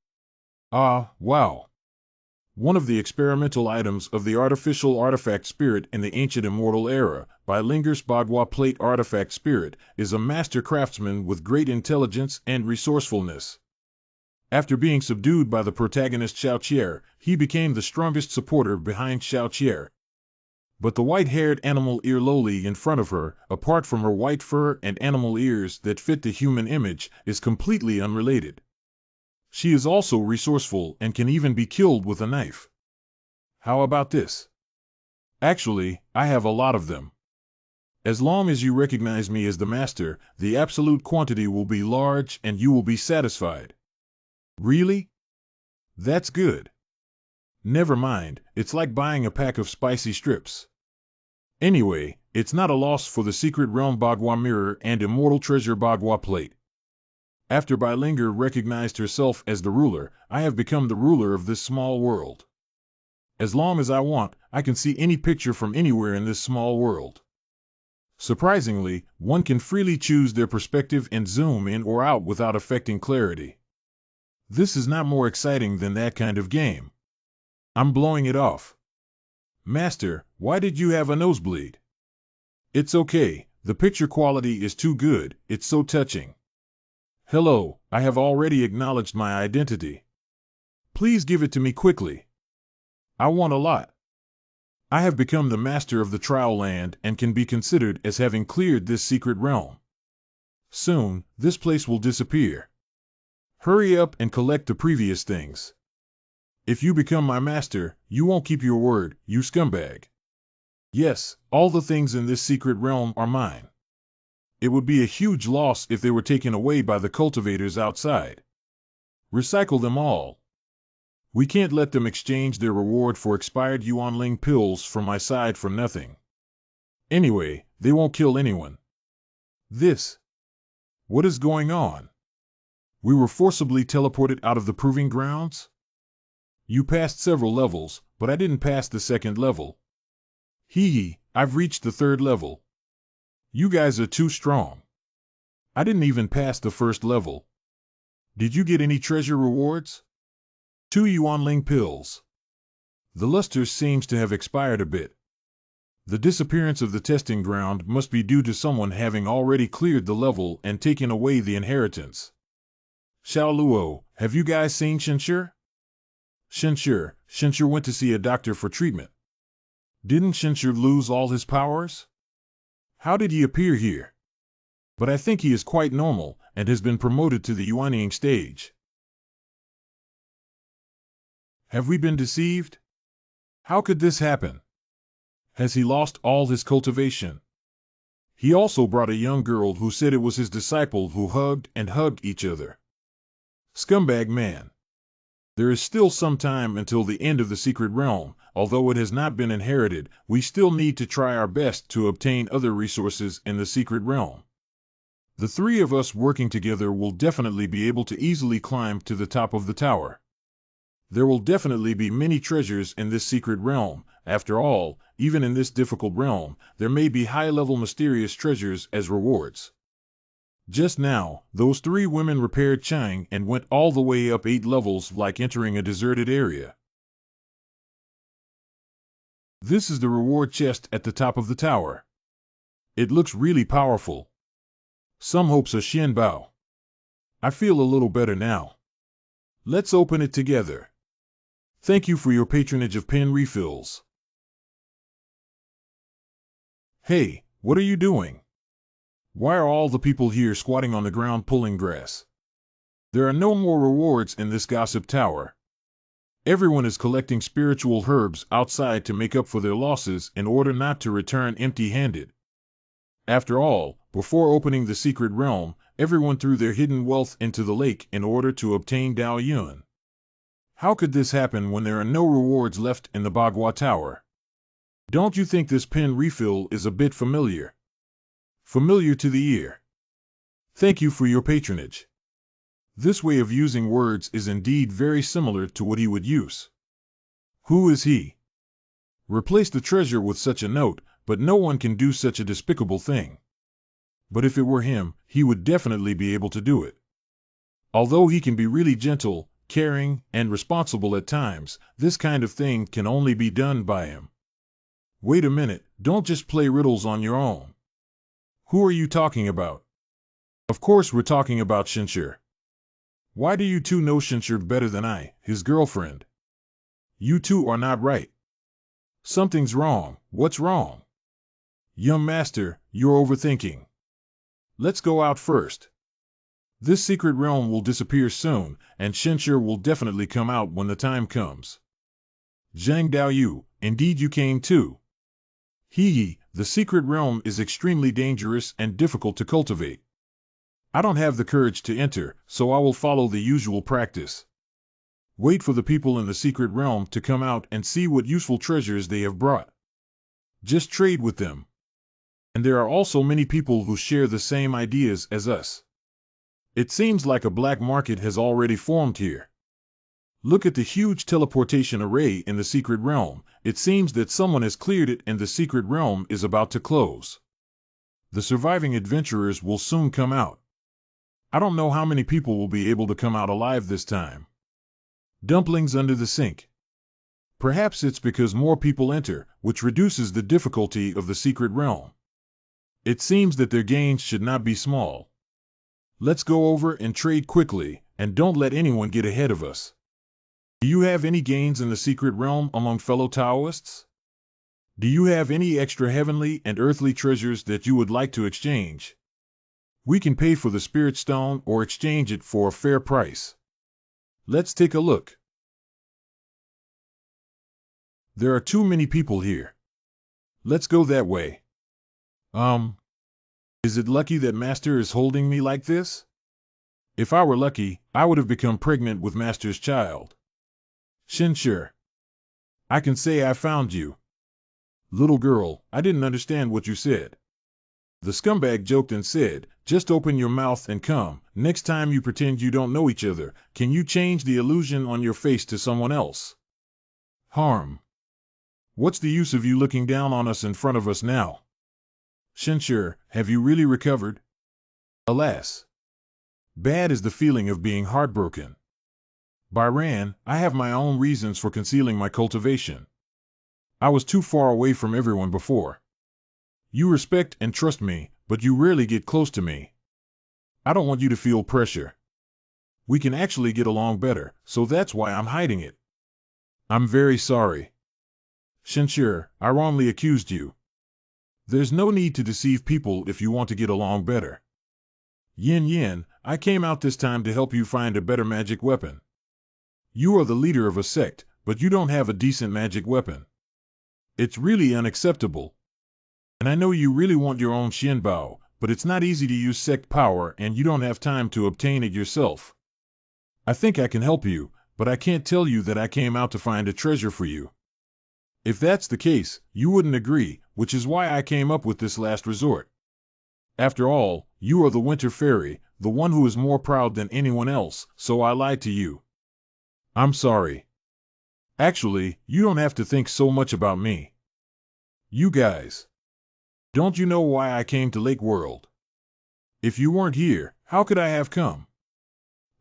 One of the experimental items of the artificial artifact spirit in the ancient immortal era, Bilinger's Bagua plate artifact spirit, is a master craftsman with great intelligence and resourcefulness. After being subdued by the protagonist Xiaoqier, he became the strongest supporter behind Xiaoqier. But the white-haired animal ear lowly in front of her, apart from her white fur and animal ears that fit the human image, is completely unrelated. She is also resourceful and can even be killed with a knife. How about this? Actually, I have a lot of them. As long as you recognize me as the master, the absolute quantity will be large and you will be satisfied. Really? That's good. Never mind, it's like buying a pack of spicy strips. Anyway, it's not a loss for the secret realm Bagua mirror and immortal treasure Bagua plate. After Bilinger recognized herself as the ruler, I have become the ruler of this small world. As long as I want, I can see any picture from anywhere in this small world. Surprisingly, one can freely choose their perspective and zoom in or out without affecting clarity. This is not more exciting than that kind of game. I'm blowing it off. Master, why did you have a nosebleed? It's okay, the picture quality is too good, it's so touching. Hello, I have already acknowledged my identity. Please give it to me quickly. I want a lot. I have become the master of the trial land and can be considered as having cleared this secret realm. Soon, this place will disappear. Hurry up and collect the previous things. If you become my master, you won't keep your word, you scumbag. Yes, all the things in this secret realm are mine. It would be a huge loss if they were taken away by the cultivators outside. Recycle them all. We can't let them exchange their reward for expired Yuanling pills from my side for nothing. Anyway, they won't kill anyone. What is going on? We were forcibly teleported out of the proving grounds? You passed several levels, but I didn't pass the second level. I've reached the third level. You guys are too strong. I didn't even pass the first level. Did you get any treasure rewards? 2 Yuanling pills. The luster seems to have expired a bit. The disappearance of the testing ground must be due to someone having already cleared the level and taken away the inheritance. Xiao Luo, have you guys seen Shenshur? Shenshur went to see a doctor for treatment. Didn't Shenshur lose all his powers? How did he appear here? But I think he is quite normal and has been promoted to the Yuanying stage. Have we been deceived? How could this happen? Has he lost all his cultivation? He also brought a young girl who said it was his disciple who hugged each other. Scumbag man. There is still some time until the end of the secret realm. Although it has not been inherited, we still need to try our best to obtain other resources in the secret realm. The 3 of us working together will definitely be able to easily climb to the top of the tower. There will definitely be many treasures in this secret realm. After all, even in this difficult realm, there may be high-level mysterious treasures as rewards. Just now, those 3 women repaired Chang and went all the way up 8 levels like entering a deserted area. This is the reward chest at the top of the tower. It looks really powerful. Some hopes are Xian Bao. I feel a little better now. Let's open it together. Thank you for your patronage of pen refills. Hey, what are you doing? Why are all the people here squatting on the ground pulling grass? There are no more rewards in this gossip tower. Everyone is collecting spiritual herbs outside to make up for their losses in order not to return empty-handed. After all, before opening the secret realm, everyone threw their hidden wealth into the lake in order to obtain Dao Yun. How could this happen when there are no rewards left in the Bagua Tower? Don't you think this pen refill is a bit familiar? Familiar to the ear. Thank you for your patronage. This way of using words is indeed very similar to what he would use. Who is he? Replace the treasure with such a note, but no one can do such a despicable thing. But if it were him, he would definitely be able to do it. Although he can be really gentle, caring, and responsible at times, this kind of thing can only be done by him. Wait a minute, don't just play riddles on your own. Who are you talking about? Of course we're talking about Shinshir. Why do you two know Shinshir better than I, his girlfriend? You two are not right. Something's wrong. What's wrong? Young master, you're overthinking. Let's go out first. This secret realm will disappear soon, and Shinshir will definitely come out when the time comes. Zhang Daoyu, indeed you came too. Hee, the secret realm is extremely dangerous and difficult to cultivate. I don't have the courage to enter, so I will follow the usual practice. Wait for the people in the secret realm to come out and see what useful treasures they have brought. Just trade with them. And there are also many people who share the same ideas as us. It seems like a black market has already formed here. Look at the huge teleportation array in the secret realm. It seems that someone has cleared it and the secret realm is about to close. The surviving adventurers will soon come out. I don't know how many people will be able to come out alive this time. Dumplings under the sink. Perhaps it's because more people enter, which reduces the difficulty of the secret realm. It seems that their gains should not be small. Let's go over and trade quickly, and don't let anyone get ahead of us. Do you have any gains in the secret realm among fellow Taoists? Do you have any extra heavenly and earthly treasures that you would like to exchange? We can pay for the spirit stone or exchange it for a fair price. Let's take a look. There are too many people here. Let's go that way. Is it lucky that Master is holding me like this? If I were lucky, I would have become pregnant with Master's child. Shinshir. I can say I found you. Little girl, I didn't understand what you said. The scumbag joked and said, just open your mouth and come. Next time you pretend you don't know each other, can you change the illusion on your face to someone else? Harm. What's the use of you looking down on us in front of us now? Shinshir, have you really recovered? Alas. Bad is the feeling of being heartbroken. Byran, I have my own reasons for concealing my cultivation. I was too far away from everyone before. You respect and trust me, but you rarely get close to me. I don't want you to feel pressure. We can actually get along better, so that's why I'm hiding it. I'm very sorry. Shinshir, I wrongly accused you. There's no need to deceive people if you want to get along better. Yin Yin, I came out this time to help you find a better magic weapon. You are the leader of a sect, but you don't have a decent magic weapon. It's really unacceptable. And I know you really want your own Xianbao, but it's not easy to use sect power and you don't have time to obtain it yourself. I think I can help you, but I can't tell you that I came out to find a treasure for you. If that's the case, you wouldn't agree, which is why I came up with this last resort. After all, you are the Winter Fairy, the one who is more proud than anyone else, so I lied to you. I'm sorry. Actually, you don't have to think so much about me. You guys. Don't you know why I came to Lake World? If you weren't here, how could I have come?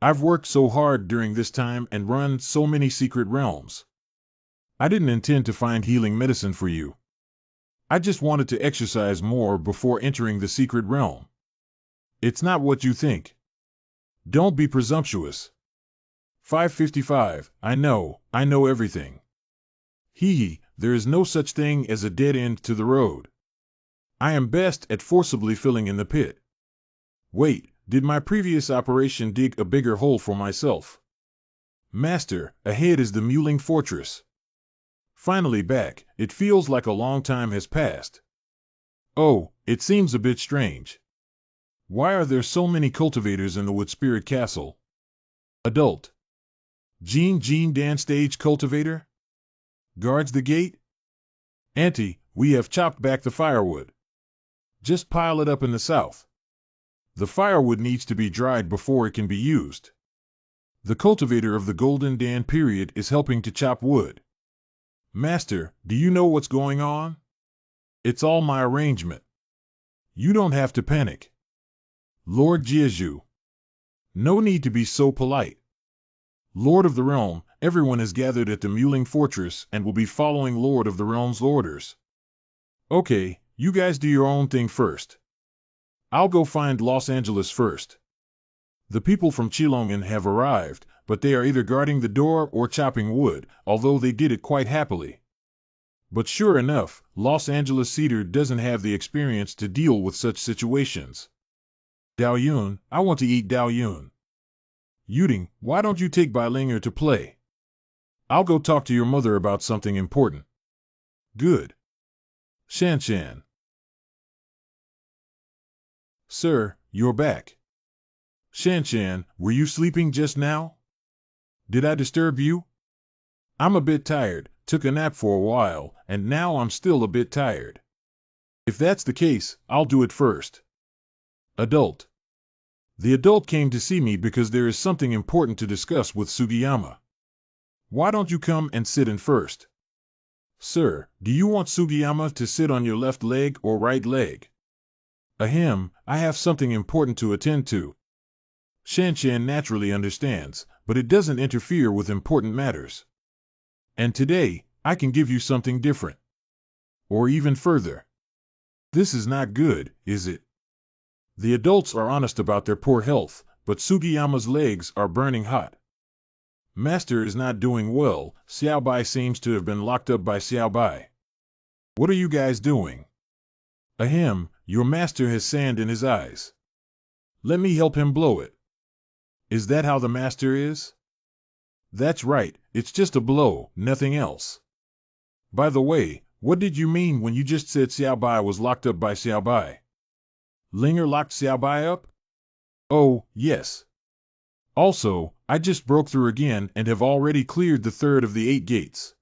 I've worked so hard during this time and run so many secret realms. I didn't intend to find healing medicine for you. I just wanted to exercise more before entering the secret realm. It's not what you think. Don't be presumptuous. 555, I know everything. Hee, there is no such thing as a dead end to the road. I am best at forcibly filling in the pit. Wait, did my previous operation dig a bigger hole for myself? Master, ahead is the Muling Fortress. Finally back, it feels like a long time has passed. Oh, it seems a bit strange. Why are there so many cultivators in the Wood Spirit Castle? Adult. Jean Dan Stage Cultivator? Guards the gate? Auntie, we have chopped back the firewood. Just pile it up in the south. The firewood needs to be dried before it can be used. The cultivator of the Golden Dan period is helping to chop wood. Master, do you know what's going on? It's all my arrangement. You don't have to panic. Lord Jeju. No need to be so polite. Lord of the Realm, everyone is gathered at the Muling Fortress and will be following Lord of the Realm's orders. Okay, you guys do your own thing first. I'll go find Los Angeles first. The people from Chilongan have arrived, but they are either guarding the door or chopping wood, although they did it quite happily. But sure enough, Los Angeles Cedar doesn't have the experience to deal with such situations. Dao Yun, I want to eat Dao Yun. Yuding, why don't you take Linger to play? I'll go talk to your mother about something important. Good. Shan. Sir, you're back. Shan, were you sleeping just now? Did I disturb you? I'm a bit tired, took a nap for a while, and now I'm still a bit tired. If that's the case, I'll do it first. Adult. The adult came to see me because there is something important to discuss with Sugiyama. Why don't you come and sit in first? Sir, do you want Sugiyama to sit on your left leg or right leg? Ahem, I have something important to attend to. Shan naturally understands, but it doesn't interfere with important matters. And today, I can give you something different. Or even further. This is not good, is it? The adults are honest about their poor health, but Sugiyama's legs are burning hot. Master is not doing well, Xiaobai seems to have been locked up by Xiaobai. What are you guys doing? Ahem, your master has sand in his eyes. Let me help him blow it. Is that how the master is? That's right, it's just a blow, nothing else. By the way, what did you mean when you just said Xiaobai was locked up by Xiaobai? Linger locked Xiaobai up? Oh, yes. Also, I just broke through again and have already cleared the third of the 8 gates.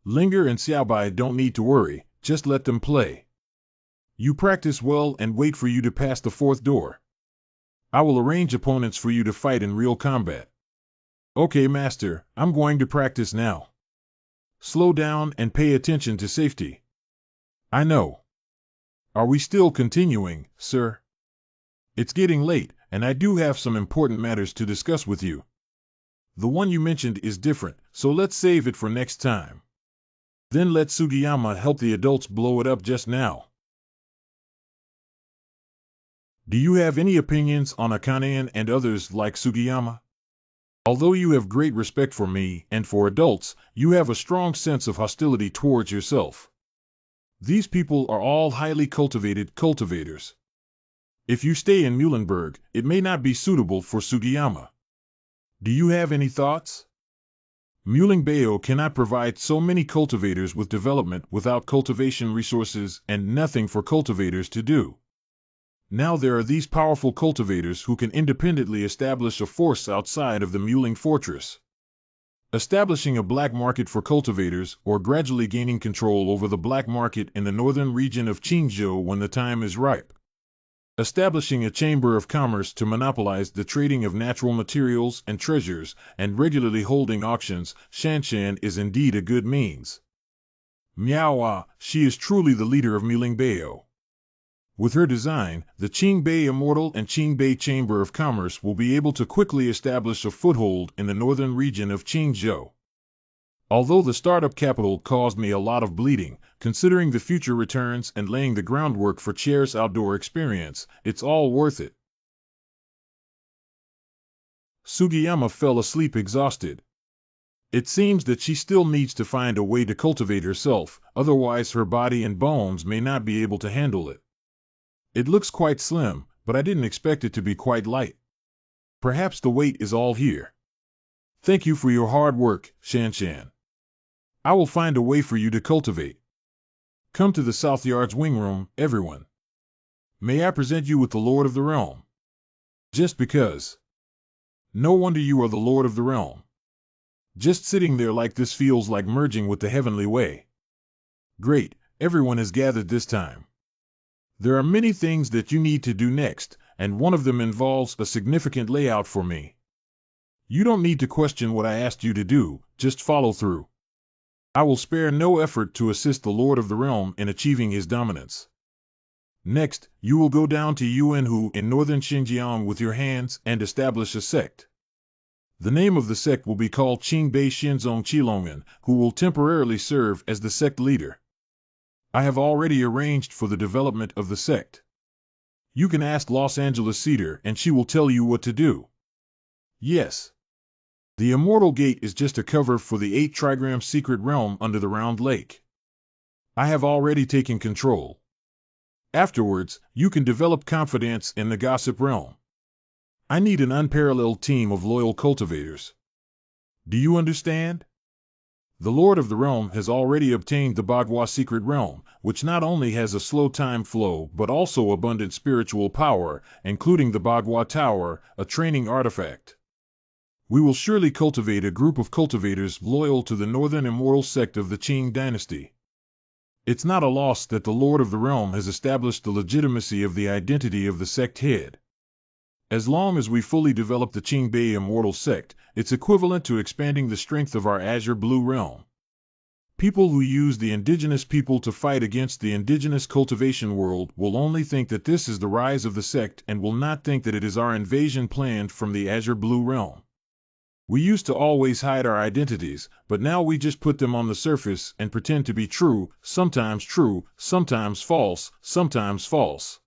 Linger and Xiaobai don't need to worry, just let them play. You practice well and wait for you to pass the 4th door. I will arrange opponents for you to fight in real combat. Okay, Master, I'm going to practice now. Slow down and pay attention to safety. I know. Are we still continuing, sir? It's getting late, and I do have some important matters to discuss with you. The one you mentioned is different, so let's save it for next time. Then let Sugiyama help the adults blow it up just now. Do you have any opinions on Akane and others like Sugiyama? Although you have great respect for me and for adults, you have a strong sense of hostility towards yourself. These people are all highly cultivated cultivators. If you stay in Muhlenberg, it may not be suitable for Sugiyama. Do you have any thoughts? Muhlenbeo cannot provide so many cultivators with development without cultivation resources and nothing for cultivators to do. Now there are these powerful cultivators who can independently establish a force outside of the Muling Fortress. Establishing a black market for cultivators or gradually gaining control over the black market in the northern region of Qingzhou when the time is ripe. Establishing a chamber of commerce to monopolize the trading of natural materials and treasures and regularly holding auctions, Shanshan is indeed a good means. Miaoa, she is truly the leader of Mulingbeo. With her design, the Qingbei Immortal and Qingbei Chamber of Commerce will be able to quickly establish a foothold in the northern region of Qingzhou. Although the startup capital caused me a lot of bleeding, considering the future returns and laying the groundwork for Chair's outdoor experience, it's all worth it. Sugiyama fell asleep exhausted. It seems that she still needs to find a way to cultivate herself, otherwise her body and bones may not be able to handle it. It looks quite slim, but I didn't expect it to be quite light. Perhaps the weight is all here. Thank you for your hard work, Shan. I will find a way for you to cultivate. Come to the South Yard's wing room, everyone. May I present you with the Lord of the Realm? Just because. No wonder you are the Lord of the Realm. Just sitting there like this feels like merging with the heavenly way. Great, everyone has gathered this time. There are many things that you need to do next, and one of them involves a significant layout for me. You don't need to question what I asked you to do, just follow through. I will spare no effort to assist the Lord of the Realm in achieving his dominance. Next, you will go down to Yuanhu in northern Xinjiang with your hands and establish a sect. The name of the sect will be called Qingbei Shinzong Qilongan, who will temporarily serve as the sect leader. I have already arranged for the development of the sect. You can ask Los Angeles Cedar and she will tell you what to do. Yes. The Immortal Gate is just a cover for the 8 trigram secret realm under the Round Lake. I have already taken control. Afterwards, you can develop confidence in the gossip realm. I need an unparalleled team of loyal cultivators. Do you understand? The Lord of the Realm has already obtained the Bagua secret realm, which not only has a slow time flow but also abundant spiritual power, including the Bagua Tower, a training artifact. We will surely cultivate a group of cultivators loyal to the northern immortal sect of the Qing dynasty. It's not a loss that the Lord of the Realm has established the legitimacy of the identity of the sect head. As long as we fully develop the Qingbei Immortal Sect, it's equivalent to expanding the strength of our Azure Blue Realm. People who use the indigenous people to fight against the indigenous cultivation world will only think that this is the rise of the sect and will not think that it is our invasion planned from the Azure Blue Realm. We used to always hide our identities, but now we just put them on the surface and pretend to be true, sometimes false, sometimes false.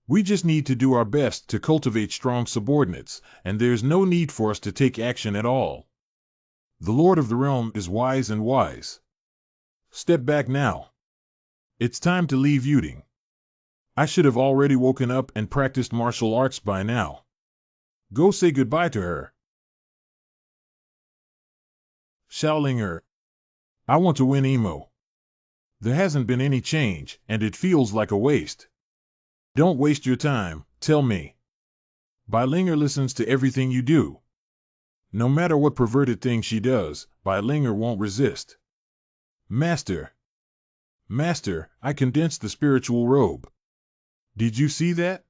We just need to do our best to cultivate strong subordinates, and there's no need for us to take action at all. The Lord of the Realm is wise and wise. Step back now. It's time to leave Yuding. I should have already woken up and practiced martial arts by now. Go say goodbye to her. Xiaolinger. I want to win Emo. There hasn't been any change, and it feels like a waste. Don't waste your time, tell me. Linger listens to everything you do. No matter what perverted thing she does, Linger won't resist. Master, I condensed the spiritual robe. Did you see that?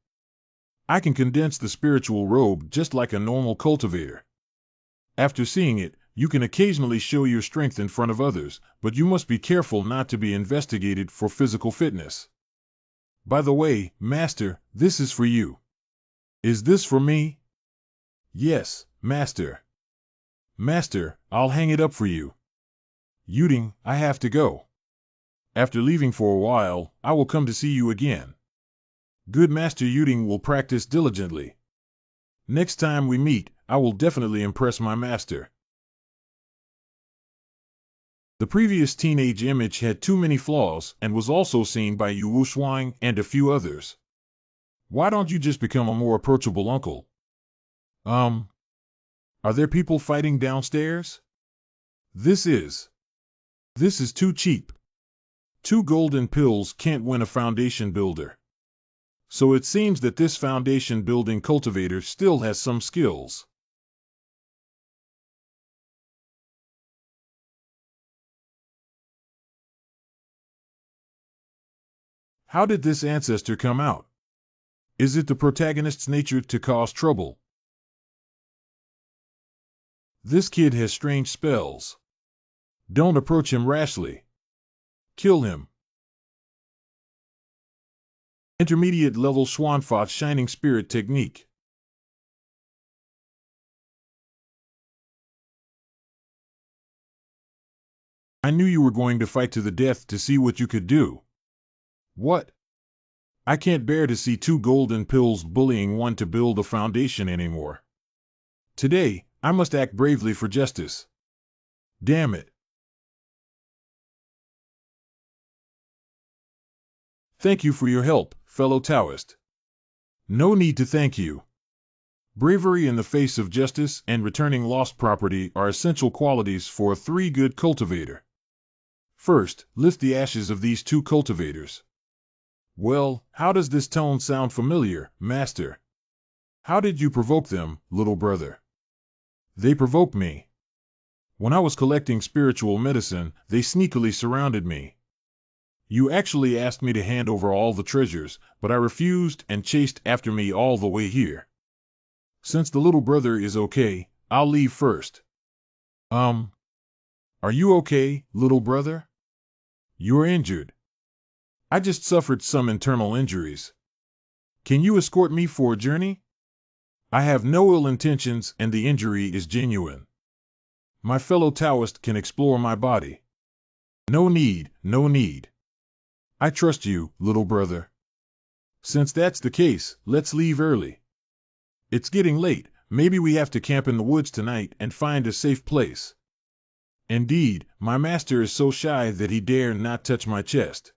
I can condense the spiritual robe just like a normal cultivator. After seeing it, you can occasionally show your strength in front of others, but you must be careful not to be investigated for physical fitness. By the way, Master, this is for you. Is this for me? Yes, Master. Master, I'll hang it up for you. Yuding, I have to go. After leaving for a while, I will come to see you again. Good Master Yuding will practice diligently. Next time we meet, I will definitely impress my master. The previous teenage image had too many flaws and was also seen by Yu Wuxuang and a few others. Why don't you just become a more approachable uncle? Are there people fighting downstairs? This is too cheap. 2 golden pills can't win a foundation builder. So it seems that this foundation building cultivator still has some skills. How did this ancestor come out? Is it the protagonist's nature to cause trouble? This kid has strange spells. Don't approach him rashly. Kill him. Intermediate level Schwanfat's Shining Spirit Technique. I knew you were going to fight to the death to see what you could do. What? I can't bear to see 2 golden pills bullying one to build a foundation anymore. Today, I must act bravely for justice. Damn it. Thank you for your help, fellow Taoist. No need to thank you. Bravery in the face of justice and returning lost property are essential qualities for a three-good cultivator. First, lift the ashes of these two cultivators. Well, how does this tone sound familiar, master? How did you provoke them, little brother? They provoked me. When I was collecting spiritual medicine, they sneakily surrounded me. You actually asked me to hand over all the treasures, but I refused and chased after me all the way here. Since the little brother is okay, I'll leave first. Are you okay, little brother? You're injured. I just suffered some internal injuries. Can you escort me for a journey? I have no ill intentions and the injury is genuine. My fellow Taoist can explore my body. No need, no need. I trust you, little brother. Since that's the case, let's leave early. It's getting late, maybe we have to camp in the woods tonight and find a safe place. Indeed, my master is so shy that he dare not touch my chest.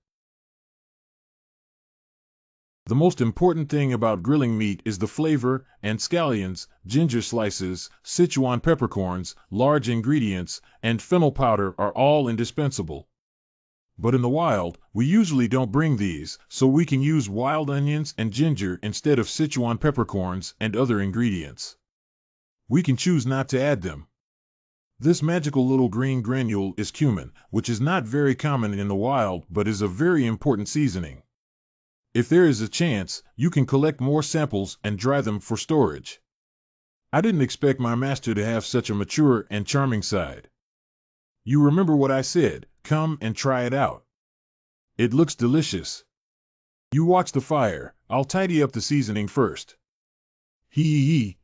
The most important thing about grilling meat is the flavor, and scallions, ginger slices, Sichuan peppercorns, large ingredients, and fennel powder are all indispensable. But in the wild, we usually don't bring these, so we can use wild onions and ginger instead of Sichuan peppercorns and other ingredients. We can choose not to add them. This magical little green granule is cumin, which is not very common in the wild but is a very important seasoning. If there is a chance, you can collect more samples and dry them for storage. I didn't expect my master to have such a mature and charming side. You remember what I said, come and try it out. It looks delicious. You watch the fire, I'll tidy up the seasoning first. Hee.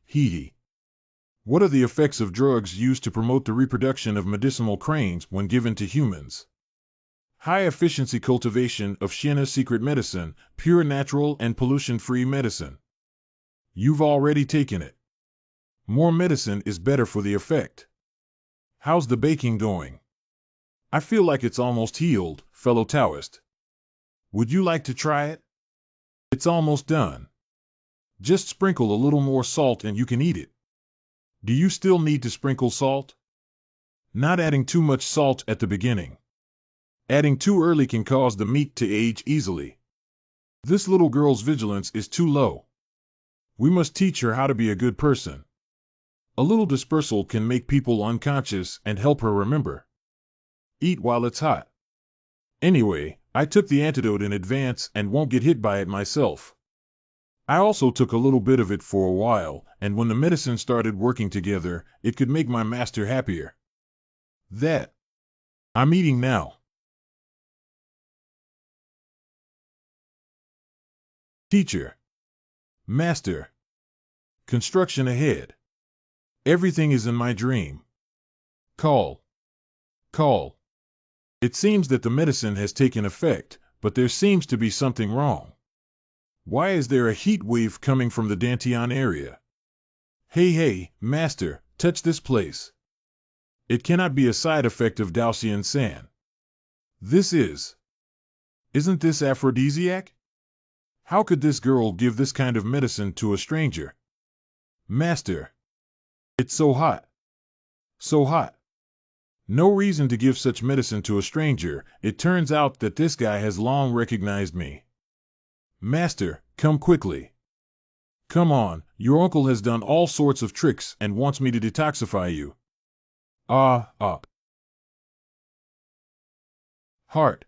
What are the effects of drugs used to promote the reproduction of medicinal cranes when given to humans? High-efficiency cultivation of China's secret medicine, pure natural and pollution-free medicine. You've already taken it. More medicine is better for the effect. How's the baking going? I feel like it's almost healed, fellow Taoist. Would you like to try it? It's almost done. Just sprinkle a little more salt and you can eat it. Do you still need to sprinkle salt? Not adding too much salt at the beginning. Adding too early can cause the meat to age easily. This little girl's vigilance is too low. We must teach her how to be a good person. A little dispersal can make people unconscious and help her remember. Eat while it's hot. Anyway, I took the antidote in advance and won't get hit by it myself. I also took a little bit of it for a while, and when the medicine started working together, it could make my master happier. I'm eating now. Teacher. Master. Construction ahead. Everything is in my dream. Call. It seems that the medicine has taken effect, but there seems to be something wrong. Why is there a heat wave coming from the Dantian area? Hey, master, touch this place. It cannot be a side effect of Daoxian San. Isn't this aphrodisiac? How could this girl give this kind of medicine to a stranger? Master. It's so hot. So hot. No reason to give such medicine to a stranger. It turns out that this guy has long recognized me. Master, come quickly. Come on, your uncle has done all sorts of tricks and wants me to detoxify you. Heart.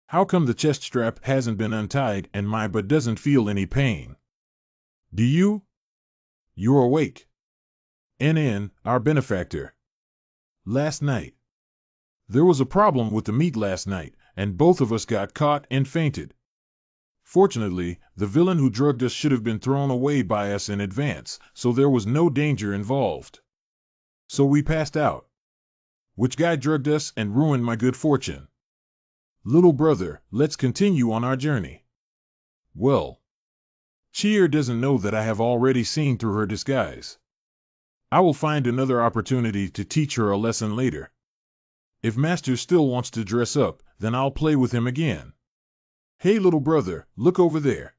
How come the chest strap hasn't been untied and my butt doesn't feel any pain? Do you? You're awake. NN, our benefactor. Last night. There was a problem with the meat last night, and both of us got caught and fainted. Fortunately, the villain who drugged us should have been thrown away by us in advance, so there was no danger involved. So we passed out. Which guy drugged us and ruined my good fortune? Little brother, let's continue on our journey. Well. Cheer doesn't know that I have already seen through her disguise. I will find another opportunity to teach her a lesson later. If Master still wants to dress up, then I'll play with him again. Hey little brother, look over there.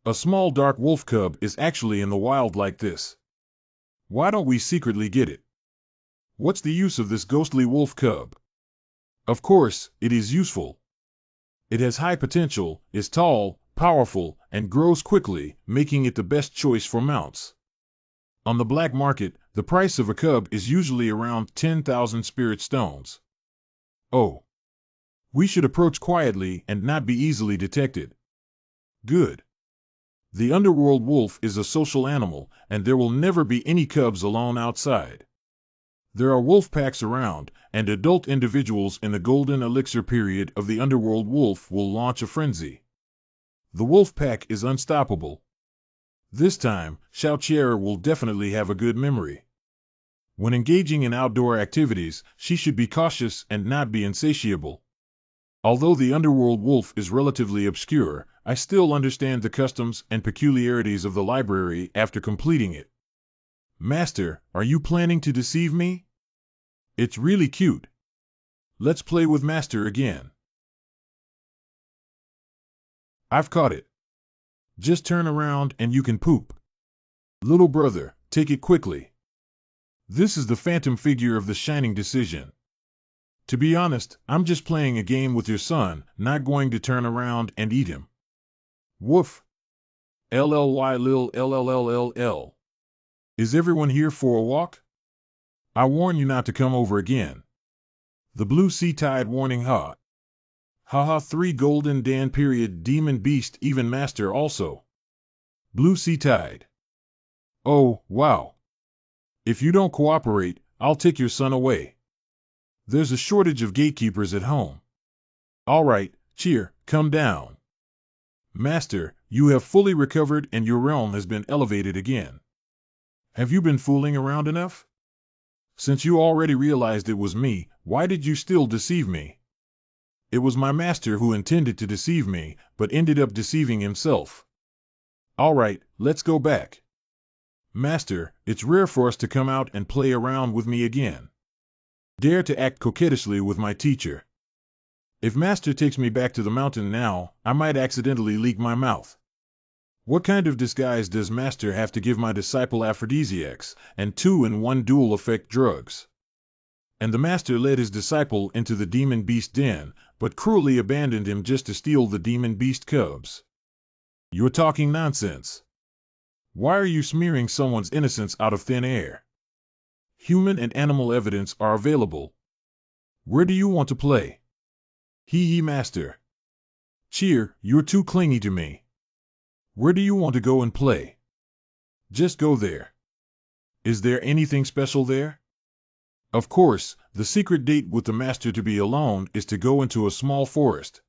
A small dark wolf cub is actually in the wild like this. Why don't we secretly get it? What's the use of this ghostly wolf cub? Of course, it is useful. It has high potential, is tall, powerful, and grows quickly, making it the best choice for mounts. On the black market, the price of a cub is usually around 10,000 spirit stones. Oh. We should approach quietly and not be easily detected. Good. The underworld wolf is a social animal, and there will never be any cubs alone outside. There are wolf packs around, and adult individuals in the golden elixir period of the underworld wolf will launch a frenzy. The wolf pack is unstoppable. This time, Xiaoqier will definitely have a good memory. When engaging in outdoor activities, she should be cautious and not be insatiable. Although the underworld wolf is relatively obscure, I still understand the customs and peculiarities of the library after completing it. Master, are you planning to deceive me? It's really cute. Let's play with Master again. I've caught it. Just turn around and you can poop. Little brother, take it quickly. This is the phantom figure of the shining decision. To be honest, I'm just playing a game with your son, not going to turn around and eat him. Woof. LLY lil LLLLL. Is everyone here for a walk? I warn you not to come over again. The blue sea tide warning ha. Haha 3 golden dan period demon beast even master also. Blue sea tide. Oh, wow. If you don't cooperate, I'll take your son away. There's a shortage of gatekeepers at home. All right, cheer, come down. Master, you have fully recovered and your realm has been elevated again. Have you been fooling around enough? Since you already realized it was me, why did you still deceive me? It was my master who intended to deceive me, but ended up deceiving himself. All right, let's go back. Master, it's rare for us to come out and play around with me again. Dare to act coquettishly with my teacher. If Master takes me back to the mountain now, I might accidentally leak my mouth. What kind of disguise does Master have to give my disciple aphrodisiacs, and 2-in-1 dual effect drugs? And the Master led his disciple into the demon beast den, but cruelly abandoned him just to steal the demon beast cubs. You're talking nonsense. Why are you smearing someone's innocence out of thin air? Human and animal evidence are available. Where do you want to play? Hee Master. Cheer, you're too clingy to me. Where do you want to go and play? Just go there. Is there anything special there? Of course, the secret date with the Master to be alone is to go into a small forest.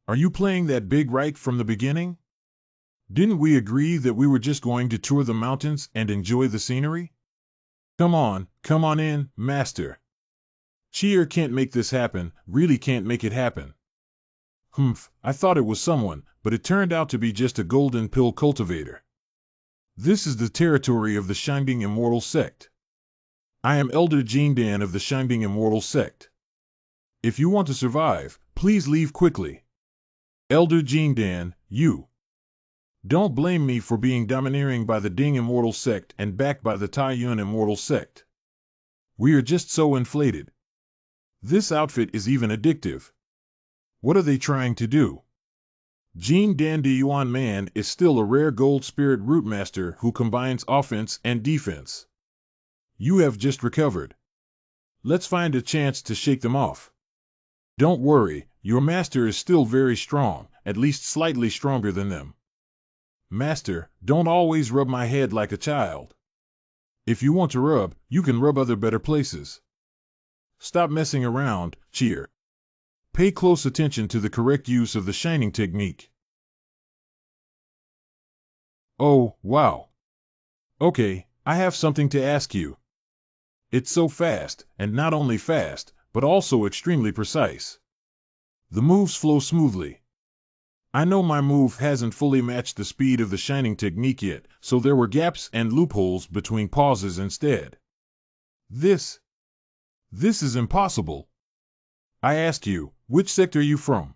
Are you playing that big right from the beginning? Didn't we agree that we were just going to tour the mountains and enjoy the scenery? Come on in, Master. Cheer can't make this happen, really can't make it happen. Humph, I thought it was someone, but it turned out to be just a golden pill cultivator. This is the territory of the Shining Immortal Sect. I am Elder Jindan of the Shining Immortal Sect. If you want to survive, please leave quickly. Elder Jindan, you. Don't blame me for being domineering by the Ding Immortal Sect and backed by the Taiyun Immortal Sect. We are just so inflated. This outfit is even addictive. What are they trying to do? Jin Dandiyuan Man is still a rare gold spirit root master who combines offense and defense. You have just recovered. Let's find a chance to shake them off. Don't worry, your master is still very strong, at least slightly stronger than them. Master, don't always rub my head like a child. If you want to rub, you can rub other better places. Stop messing around, cheer. Pay close attention to the correct use of the shining technique. Oh, wow. Okay, I have something to ask you. It's so fast, and not only fast, but also extremely precise. The moves flow smoothly. I know my move hasn't fully matched the speed of the shining technique yet, so there were gaps and loopholes between pauses instead. This is impossible. I ask you, which sect are you from?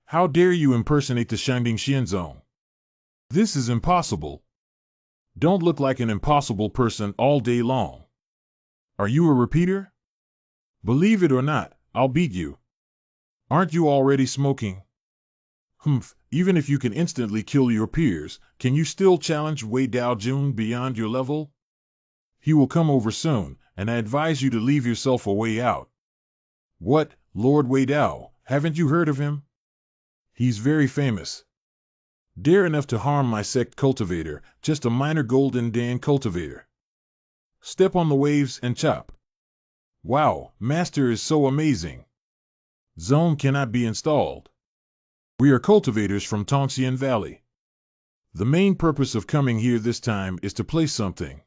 How dare you impersonate the Shining Xianzong? This is impossible. Don't look like an impossible person all day long. Are you a repeater? Believe it or not, I'll beat you. Aren't you already smoking? Humph, even if you can instantly kill your peers, can you still challenge Wei Daojun beyond your level? He will come over soon, and I advise you to leave yourself a way out. What, Lord Wei Dao, haven't you heard of him? He's very famous. Dare enough to harm my sect cultivator, just a minor golden Dan cultivator. Step on the waves and chop. Wow, Master is so amazing. Zone cannot be installed. We are cultivators from Tongxian Valley. The main purpose of coming here this time is to play something.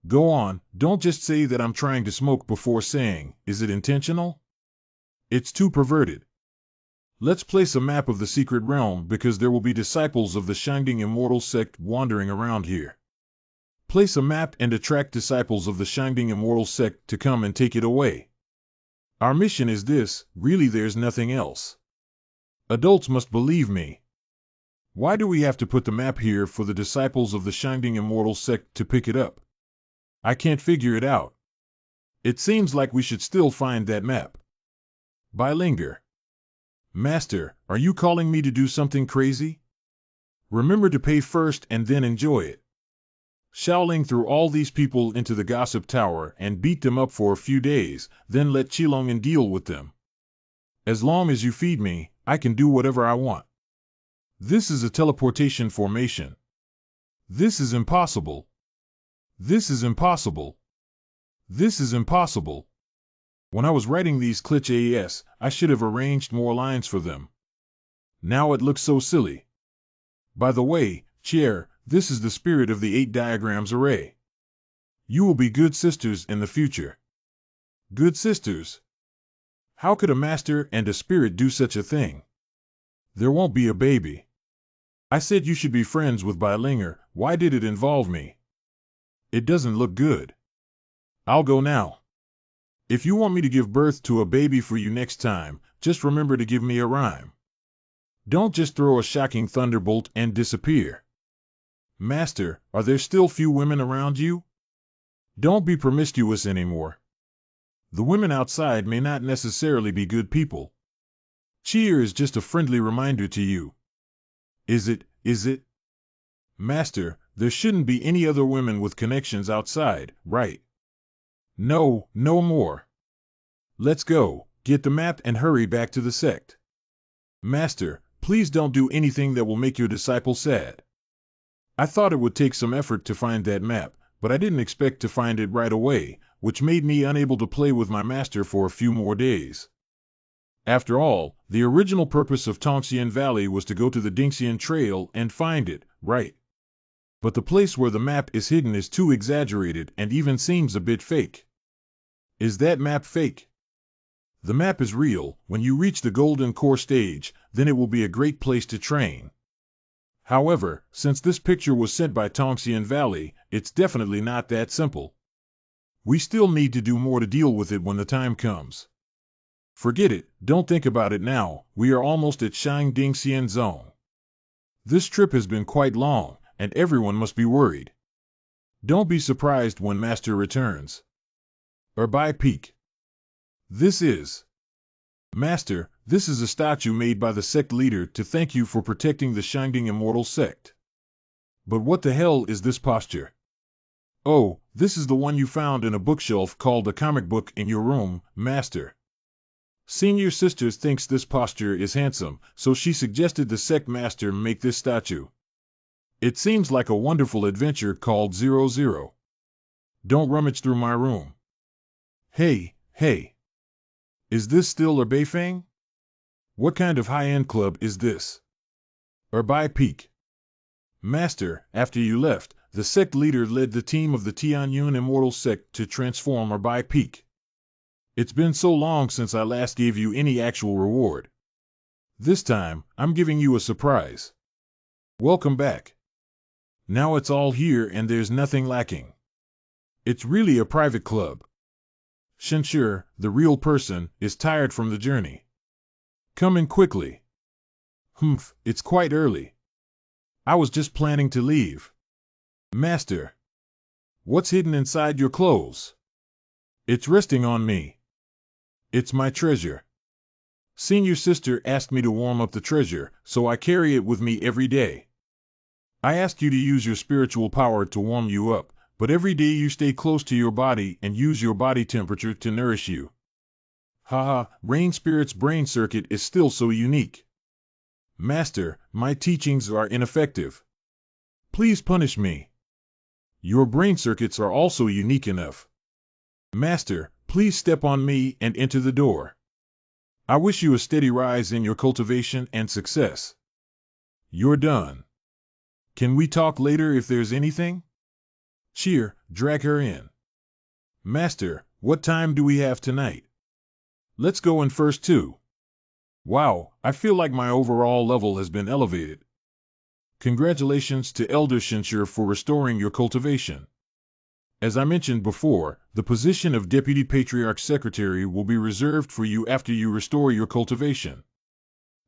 Go on, don't just say that I'm trying to smoke before saying, is it intentional? It's too perverted. Let's place a map of the secret realm because there will be disciples of the Shining Immortal sect wandering around here. Place a map and attract disciples of the Shining Immortal sect to come and take it away. Our mission is this, really there's nothing else. Adults must believe me. Why do we have to put the map here for the disciples of the Shining Immortal sect to pick it up? I can't figure it out. It seems like we should still find that map. Bilinger. Master, are you calling me to do something crazy? Remember to pay first and then enjoy it. Shaoling threw all these people into the gossip tower and beat them up for a few days, then let Qilong'an deal with them. As long as you feed me, I can do whatever I want. This is a teleportation formation. This is impossible. This is impossible. This is impossible. When I was writing these cliches, I should have arranged more lines for them. Now it looks so silly. By the way, Chair, this is the spirit of the 8 diagrams array. You will be good sisters in the future. Good sisters? How could a master and a spirit do such a thing? There won't be a baby. I said you should be friends with Bilinger, why did it involve me? It doesn't look good. I'll go now. If you want me to give birth to a baby for you next time, just remember to give me a rhyme. Don't just throw a shocking thunderbolt and disappear. Master, are there still few women around you? Don't be promiscuous anymore. The women outside may not necessarily be good people. Cheer is just a friendly reminder to you. Is it? Master, there shouldn't be any other women with connections outside, right? No, no more. Let's go, get the map and hurry back to the sect. Master, please don't do anything that will make your disciple sad. I thought it would take some effort to find that map, but I didn't expect to find it right away, which made me unable to play with my master for a few more days. After all, the original purpose of Tongxian Valley was to go to the Dingxian Trail and find it, right? But the place where the map is hidden is too exaggerated and even seems a bit fake. Is that map fake? The map is real. When you reach the Golden Core stage, then it will be a great place to train. However, since this picture was sent by Tongxian Valley, it's definitely not that simple. We still need to do more to deal with it when the time comes. Forget it, don't think about it now, we are almost at Shang Dingxian Zone. This trip has been quite long, and everyone must be worried. Don't be surprised when Master returns. By Peak. This is. Master, this is a statue made by the sect leader to thank you for protecting the Shining Immortal sect. But what the hell is this posture? Oh, this is the one you found in a bookshelf called a comic book in your room, Master. Senior Sister thinks this posture is handsome, so she suggested the sect master make this statue. It seems like a wonderful adventure called 00. Don't rummage through my room. Hey. Is this still Beifeng? What kind of high-end club is this? By Peak. Master, after you left, the sect leader led the team of the Tianyun Immortal sect to transform by Peak. It's been so long since I last gave you any actual reward. This time, I'm giving you a surprise. Welcome back. Now it's all here and there's nothing lacking. It's really a private club. Shinshir, the real person, is tired from the journey. Come in quickly. Humph, it's quite early. I was just planning to leave. Master. What's hidden inside your clothes? It's resting on me. It's my treasure. Senior sister asked me to warm up the treasure, so I carry it with me every day. I asked you to use your spiritual power to warm you up, but every day you stay close to your body and use your body temperature to nourish you. Haha, Rain Spirit's brain circuit is still so unique. Master, my teachings are ineffective. Please punish me. Your brain circuits are also unique enough. Master, please step on me and enter the door. I wish you a steady rise in your cultivation and success. You're done. Can we talk later if there's anything? Cheer, drag her in. Master, what time do we have tonight? Let's go in first too. Wow, I feel like my overall level has been elevated. Congratulations to Elder Shinshir for restoring your cultivation. As I mentioned before, the position of Deputy Patriarch Secretary will be reserved for you after you restore your cultivation.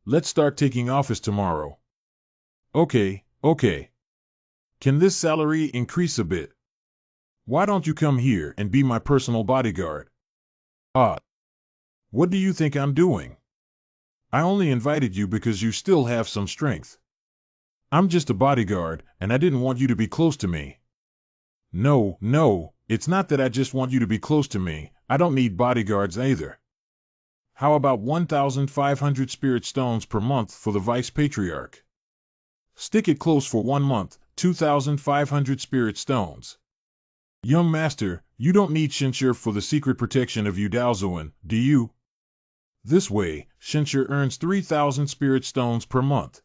Let's start taking office tomorrow. Okay. Can this salary increase a bit? Why don't you come here and be my personal bodyguard? What do you think I'm doing? I only invited you because you still have some strength. I'm just a bodyguard, and I didn't want you to be close to me. No, it's not that I just want you to be close to me. I don't need bodyguards either. How about 1,500 spirit stones per month for the Vice Patriarch? Stick it close for 1 month, 2,500 spirit stones. Young master, you don't need Shinshir for the secret protection of Udaozuan, do you? This way, Shinshir earns 3,000 spirit stones per month.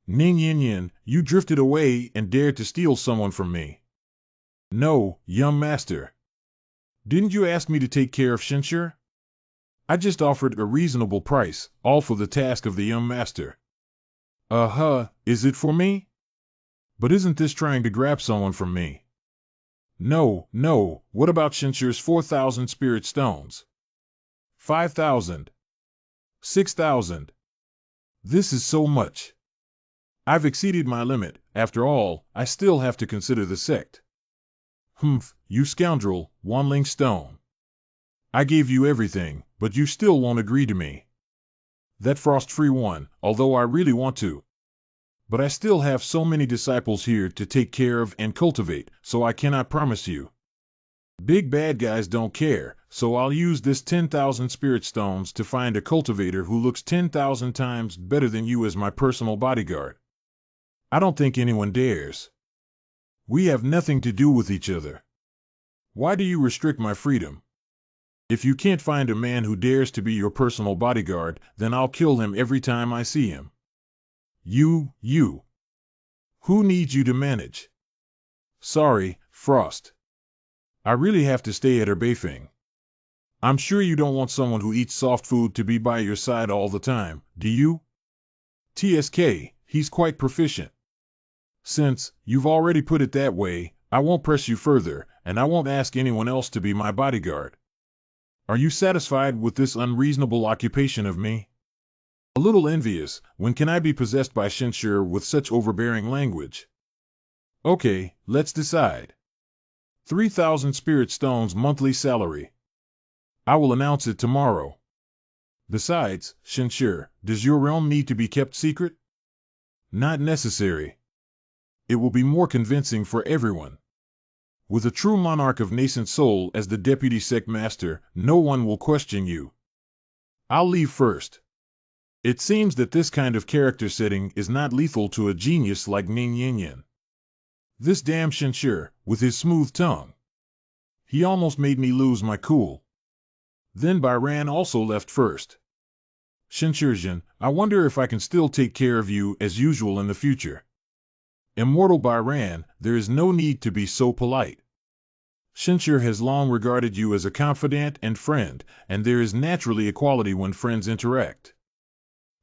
Ning Yin Yin, you drifted away and dared to steal someone from me. No, young master. Didn't you ask me to take care of Shinshir? I just offered a reasonable price, all for the task of the young master. Is it for me? But isn't this trying to grab someone from me? No, what about Shinshir's 4,000 spirit stones? 5,000. 6,000. This is so much. I've exceeded my limit. After all, I still have to consider the sect. Humph, you scoundrel, Wanling Stone. I gave you everything, but you still won't agree to me. That frost-free one, although I really want to. But I still have so many disciples here to take care of and cultivate, so I cannot promise you. Big bad guys don't care, so I'll use this 10,000 spirit stones to find a cultivator who looks 10,000 times better than you as my personal bodyguard. I don't think anyone dares. We have nothing to do with each other. Why do you restrict my freedom? If you can't find a man who dares to be your personal bodyguard, then I'll kill him every time I see him. You. Who needs you to manage? Sorry, Frost. I really have to stay at her Beifeng. I'm sure you don't want someone who eats soft food to be by your side all the time, do you? TSK, he's quite proficient. Since you've already put it that way, I won't press you further, and I won't ask anyone else to be my bodyguard. Are you satisfied with this unreasonable occupation of me? A little envious. When can I be possessed by Shinshir with such overbearing language? Okay, let's decide. 3,000 spirit stones monthly salary. I will announce it tomorrow. Besides, Shinshir, does your realm need to be kept secret? Not necessary. It will be more convincing for everyone. With a true monarch of nascent soul as the deputy sect master, no one will question you. I'll leave first. It seems that this kind of character setting is not lethal to a genius like Ning Yin Yin. This damn Shinshir, with his smooth tongue. He almost made me lose my cool. Then Byran also left first. Shinshirjin, I wonder if I can still take care of you as usual in the future. Immortal Byran, there is no need to be so polite. Shinshir has long regarded you as a confidant and friend, and there is naturally equality when friends interact.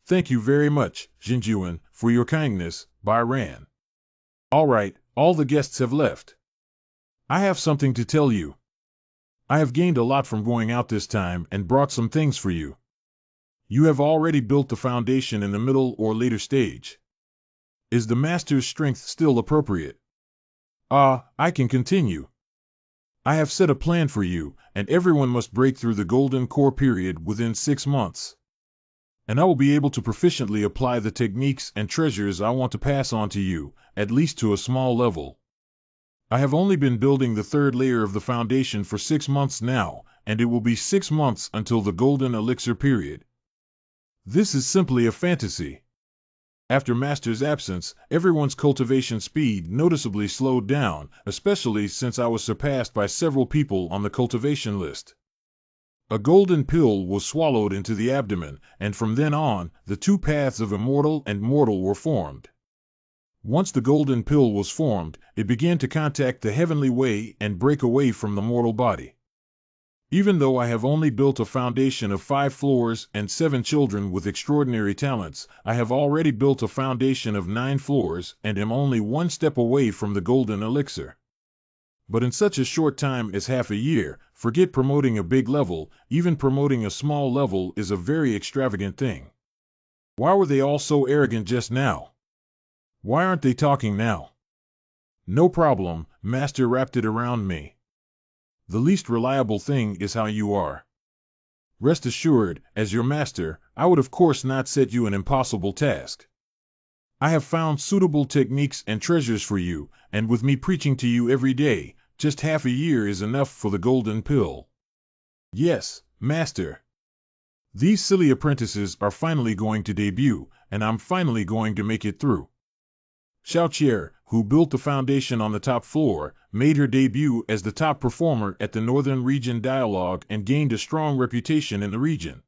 Thank you very much, Jinjuan, for your kindness, Bai Ran. All right, all the guests have left. I have something to tell you. I have gained a lot from going out this time and brought some things for you. You have already built the foundation in the middle or later stage. Is the master's strength still appropriate? I can continue. I have set a plan for you, and everyone must break through the golden core period within 6 months. And I will be able to proficiently apply the techniques and treasures I want to pass on to you, at least to a small level. I have only been building the third layer of the foundation for 6 months now, and it will be 6 months until the golden elixir period. This is simply a fantasy. After Master's absence, everyone's cultivation speed noticeably slowed down, especially since I was surpassed by several people on the cultivation list. A golden pill was swallowed into the abdomen, and from then on, the two paths of immortal and mortal were formed. Once the golden pill was formed, it began to contact the heavenly way and break away from the mortal body. Even though I have only built a foundation of 5 floors and 7 children with extraordinary talents, I have already built a foundation of 9 floors and am only 1 step away from the golden elixir. But in such a short time as half a year, forget promoting a big level, even promoting a small level is a very extravagant thing. Why were they all so arrogant just now? Why aren't they talking now? No problem, Master wrapped it around me. The least reliable thing is how you are. Rest assured, as your master, I would of course not set you an impossible task. I have found suitable techniques and treasures for you, and with me preaching to you every day, just half a year is enough for the golden pill. Yes, master. These silly apprentices are finally going to debut, and I'm finally going to make it through. Xiaoqier, who built the foundation on the top floor, made her debut as the top performer at the Northern Region Dialogue and gained a strong reputation in the region.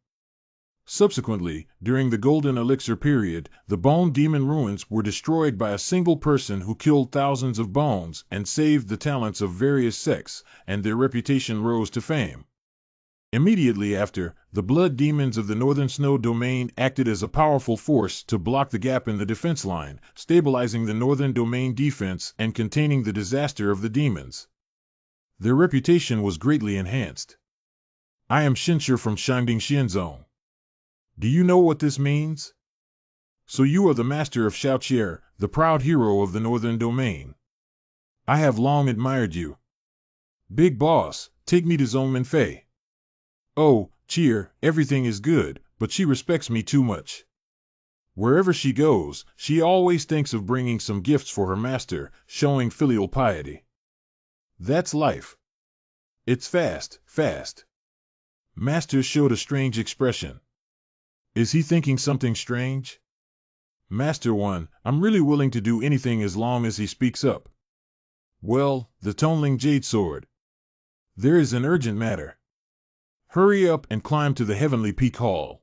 Subsequently, during the Golden Elixir period, the Bone Demon ruins were destroyed by a single person who killed thousands of bones and saved the talents of various sects, and their reputation rose to fame. Immediately after, the blood demons of the Northern Snow Domain acted as a powerful force to block the gap in the defense line, stabilizing the Northern Domain defense and containing the disaster of the demons. Their reputation was greatly enhanced. I am Shinshir from Shangding Xianzong. Do you know what this means? So you are the master of Xiaoqier, the proud hero of the Northern Domain. I have long admired you. Big boss, take me to Zhongmenfei. Oh, Cheer, everything is good, but she respects me too much. Wherever she goes, she always thinks of bringing some gifts for her master, showing filial piety. That's life. It's fast, fast. Master showed a strange expression. Is he thinking something strange? Master 1, I'm really willing to do anything as long as he speaks up. Well, the Tonling Jade Sword. There is an urgent matter. Hurry up and climb to the Heavenly Peak Hall.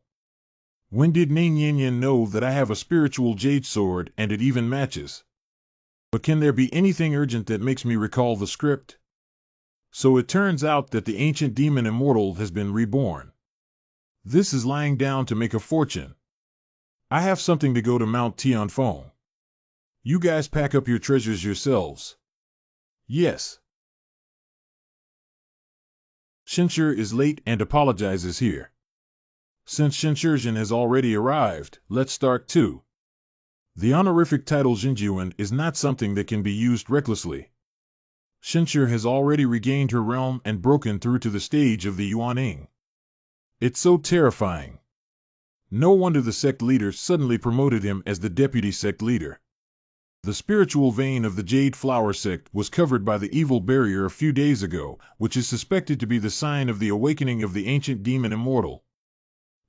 When did Ning Yin know that I have a spiritual jade sword and it even matches? But can there be anything urgent that makes me recall the script? So it turns out that the ancient demon immortal has been reborn. This is lying down to make a fortune. I have something to go to Mount Tianfeng. You guys pack up your treasures yourselves. Yes. Shinshir is late and apologizes here. Since Shinshirjin has already arrived, let's start too. The honorific title Jinjuan is not something that can be used recklessly. Shinshir has already regained her realm and broken through to the stage of the Yuaning. It's so terrifying. No wonder the sect leader suddenly promoted him as the deputy sect leader. The spiritual vein of the Jade Flower sect was covered by the evil barrier a few days ago, which is suspected to be the sign of the awakening of the ancient demon immortal.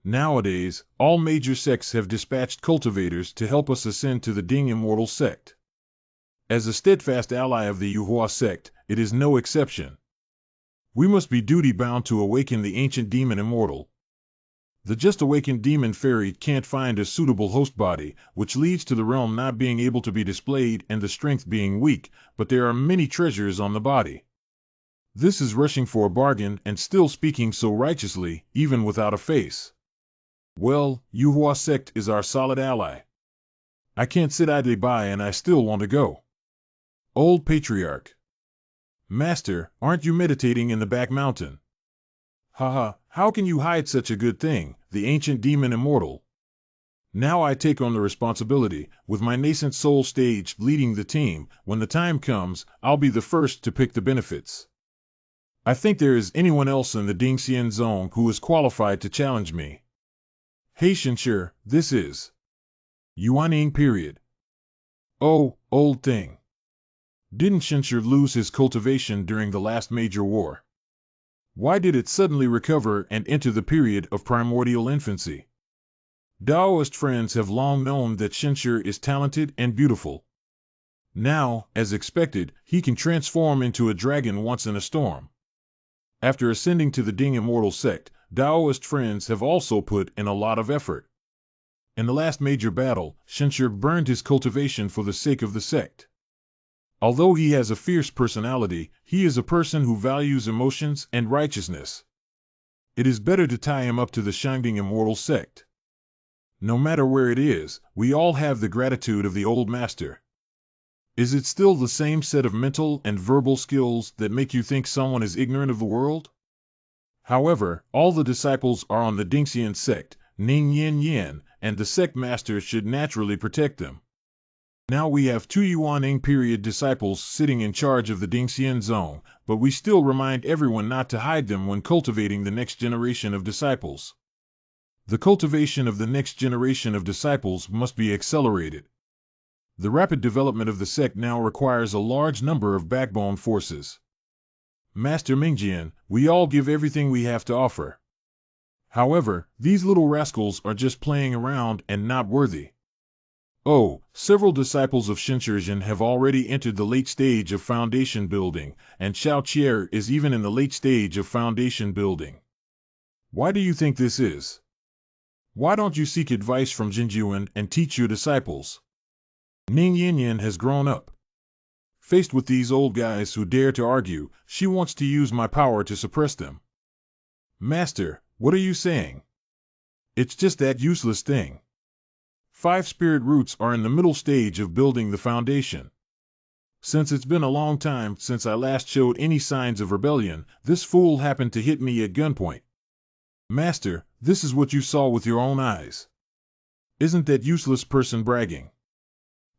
Nowadays, all major sects have dispatched cultivators to help us ascend to the Ding Immortal sect. As a steadfast ally of the Yuhua sect, it is no exception. We must be duty-bound to awaken the ancient demon immortal. The just awakened demon fairy can't find a suitable host body, which leads to the realm not being able to be displayed and the strength being weak, but there are many treasures on the body. This is rushing for a bargain and still speaking so righteously, even without a face. Well, Yuhua sect is our solid ally. I can't sit idly by and I still want to go. Old Patriarch. Master, aren't you meditating in the back mountain? Haha, how can you hide such a good thing, the ancient demon immortal? Now I take on the responsibility, with my nascent soul stage leading the team. When the time comes, I'll be the first to pick the benefits. I think there is anyone else in the Dingxian zone who is qualified to challenge me. Hey Shinshir, this is Yuaning period. Oh, old thing. Didn't Shinshir lose his cultivation during the last major war? Why did it suddenly recover and enter the period of primordial infancy? Daoist friends have long known that Shinshir is talented and beautiful. Now, as expected, he can transform into a dragon once in a storm. After ascending to the Ding Immortal sect, Daoist friends have also put in a lot of effort. In the last major battle, Shinshir burned his cultivation for the sake of the sect. Although he has a fierce personality, he is a person who values emotions and righteousness. It is better to tie him up to the Shangding Immortal sect. No matter where it is, we all have the gratitude of the old master. Is it still the same set of mental and verbal skills that make you think someone is ignorant of the world? However, all the disciples are on the Dingxian sect, Ning Yin Yin, and the sect master should naturally protect them. Now we have two Yuaning period disciples sitting in charge of the Dingxian zone, but we still remind everyone not to hide them when cultivating the next generation of disciples. The cultivation of the next generation of disciples must be accelerated. The rapid development of the sect now requires a large number of backbone forces. Master Mingjian, we all give everything we have to offer. However, these little rascals are just playing around and not worthy. Oh, several disciples of Shinshirjin have already entered the late stage of foundation building, and Xiao Qier is even in the late stage of foundation building. Why do you think this is? Why don't you seek advice from Jinjuan and teach your disciples? Ning Yinyan has grown up. Faced with these old guys who dare to argue, she wants to use my power to suppress them. Master, what are you saying? It's just that useless thing. 5 spirit roots are in the middle stage of building the foundation. Since it's been a long time since I last showed any signs of rebellion, this fool happened to hit me at gunpoint. Master, this is what you saw with your own eyes. Isn't that useless person bragging?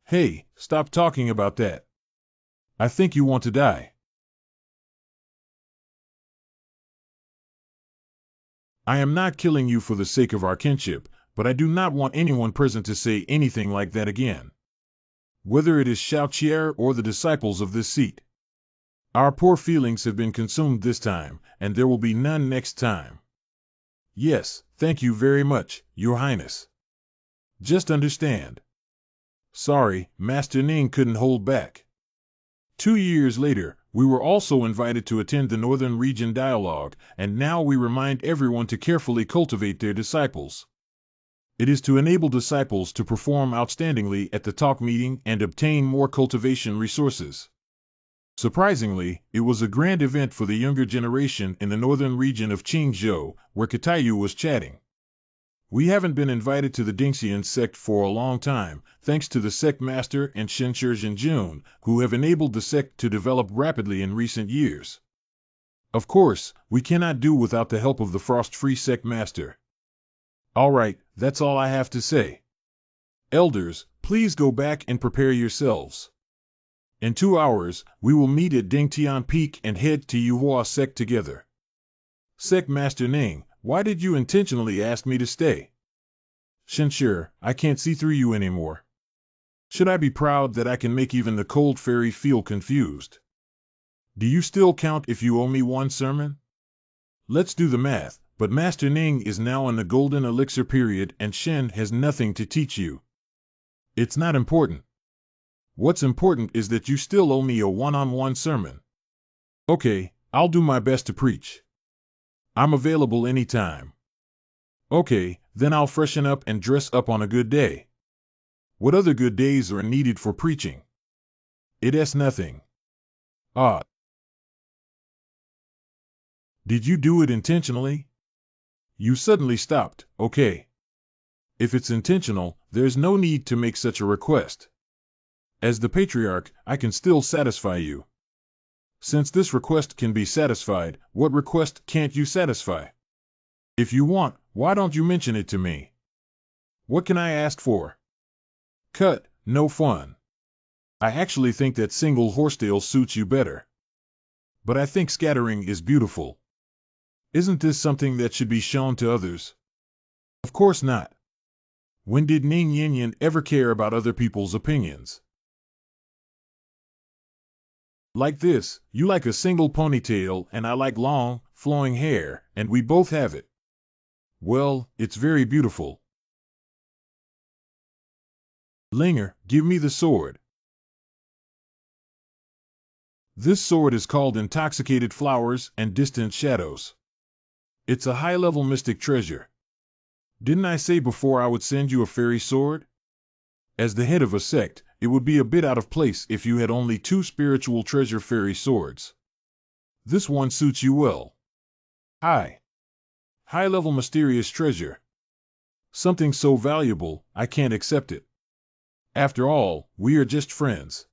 Hey, stop talking about that. I think you want to die. I am not killing you for the sake of our kinship, but I do not want anyone present to say anything like that again. Whether it is Xiao Qier or the disciples of this seat. Our poor feelings have been consumed this time, and there will be none next time. Yes, thank you very much, Your Highness. Just understand. Sorry, Master Ning couldn't hold back. 2 years later, we were also invited to attend the Northern Region Dialogue, and now we remind everyone to carefully cultivate their disciples. It is to enable disciples to perform outstandingly at the talk meeting and obtain more cultivation resources. Surprisingly, it was a grand event for the younger generation in the northern region of Qingzhou, where Katayu was chatting. We haven't been invited to the Dingxian sect for a long time, thanks to the sect master and Shinshir Jinjun, who have enabled the sect to develop rapidly in recent years. Of course, we cannot do without the help of the frost-free sect master. Alright, that's all I have to say. Elders, please go back and prepare yourselves. In 2 hours, we will meet at Dingtian Peak and head to Yuhua sect together. Sect Master Ning, why did you intentionally ask me to stay? Shinshir, I can't see through you anymore. Should I be proud that I can make even the cold fairy feel confused? Do you still count if you owe me 1 sermon? Let's do the math, but Master Ning is now in the golden elixir period and Shen has nothing to teach you. It's not important. What's important is that you still owe me a one-on-one sermon. Okay, I'll do my best to preach. I'm available anytime. Okay, then I'll freshen up and dress up on a good day. What other good days are needed for preaching? It's nothing. Ah. Did you do it intentionally? You suddenly stopped, okay. If it's intentional, there's no need to make such a request. As the patriarch, I can still satisfy you. Since this request can be satisfied, what request can't you satisfy? If you want, why don't you mention it to me? What can I ask for? Cut, no fun. I actually think that single horsetail suits you better. But I think scattering is beautiful. Isn't this something that should be shown to others? Of course not. When did Ning Yin Yin ever care about other people's opinions? Like this, you like a single ponytail and I like long, flowing hair, and we both have it. Well, it's very beautiful. Linger, give me the sword. This sword is called Intoxicated Flowers and Distant Shadows. It's a high-level mystic treasure. Didn't I say before I would send you a fairy sword? As the head of a sect, it would be a bit out of place if you had only 2 spiritual treasure fairy swords. This one suits you well. High-level mysterious treasure. Something so valuable, I can't accept it. After all, we are just friends.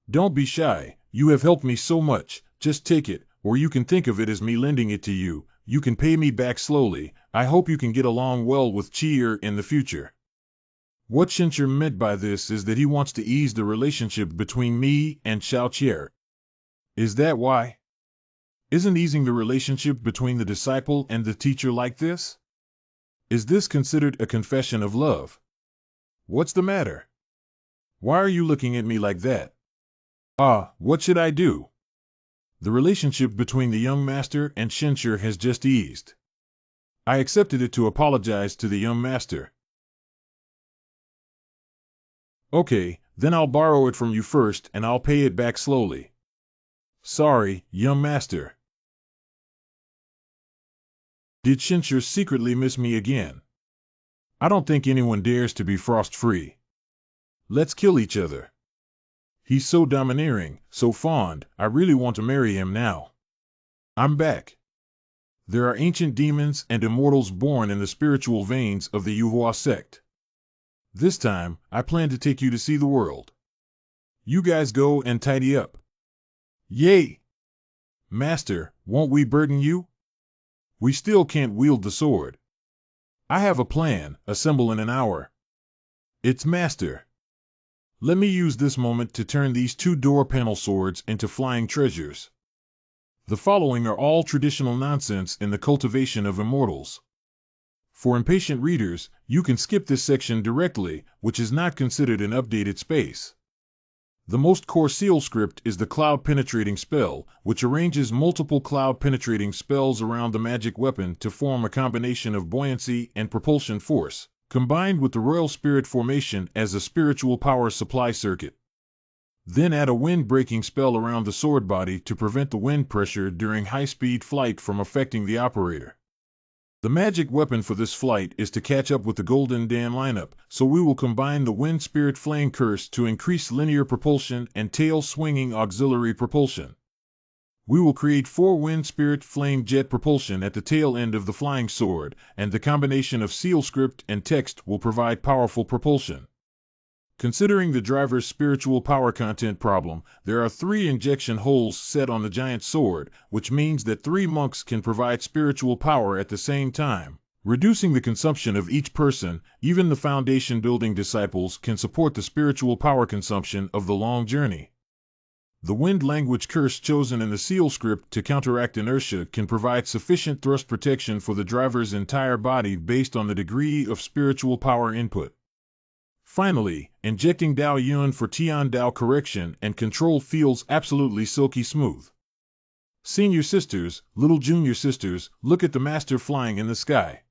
Don't be shy, you have helped me so much, just take it, or you can think of it as me lending it to you. You can pay me back slowly. I hope you can get along well with Chi'er in the future. What Shincher meant by this is that he wants to ease the relationship between me and Xiao Chi'er. Is that why? Isn't easing the relationship between the disciple and the teacher like this? Is this considered a confession of love? What's the matter? Why are you looking at me like that? What should I do? The relationship between the young master and Shincher has just eased. I accepted it to apologize to the young master. Okay, then I'll borrow it from you first and I'll pay it back slowly. Sorry, young master. Did Shincher secretly miss me again? I don't think anyone dares to be frost-free. Let's kill each other. He's so domineering, so fond, I really want to marry him now. I'm back. There are ancient demons and immortals born in the spiritual veins of the Yuhua sect. This time, I plan to take you to see the world. You guys go and tidy up. Yay! Master, won't we burden you? We still can't wield the sword. I have a plan, assemble in an hour. It's master. Let me use this moment to turn these 2 door panel swords into flying treasures. The following are all traditional nonsense in the cultivation of immortals. For impatient readers, you can skip this section directly, which is not considered an updated space. The most core seal script is the cloud-penetrating spell, which arranges multiple cloud-penetrating spells around the magic weapon to form a combination of buoyancy and propulsion force, combined with the royal spirit formation as a spiritual power supply circuit. Then add a wind-breaking spell around the sword body to prevent the wind pressure during high-speed flight from affecting the operator. The magic weapon for this flight is to catch up with the Golden Dan lineup, so we will combine the Wind Spirit Flame Curse to increase linear propulsion and tail-swinging auxiliary propulsion. We will create 4 Wind Spirit Flame Jet propulsion at the tail end of the flying sword, and the combination of seal script and text will provide powerful propulsion. Considering the driver's spiritual power content problem, there are 3 injection holes set on the giant sword, which means that 3 monks can provide spiritual power at the same time, reducing the consumption of each person. Even the foundation-building disciples can support the spiritual power consumption of the long journey. The wind language curse chosen in the seal script to counteract inertia can provide sufficient thrust protection for the driver's entire body based on the degree of spiritual power input. Finally, injecting Dao Yun for Tian Dao correction and control feels absolutely silky smooth. Senior sisters, little junior sisters, look at the master flying in the sky.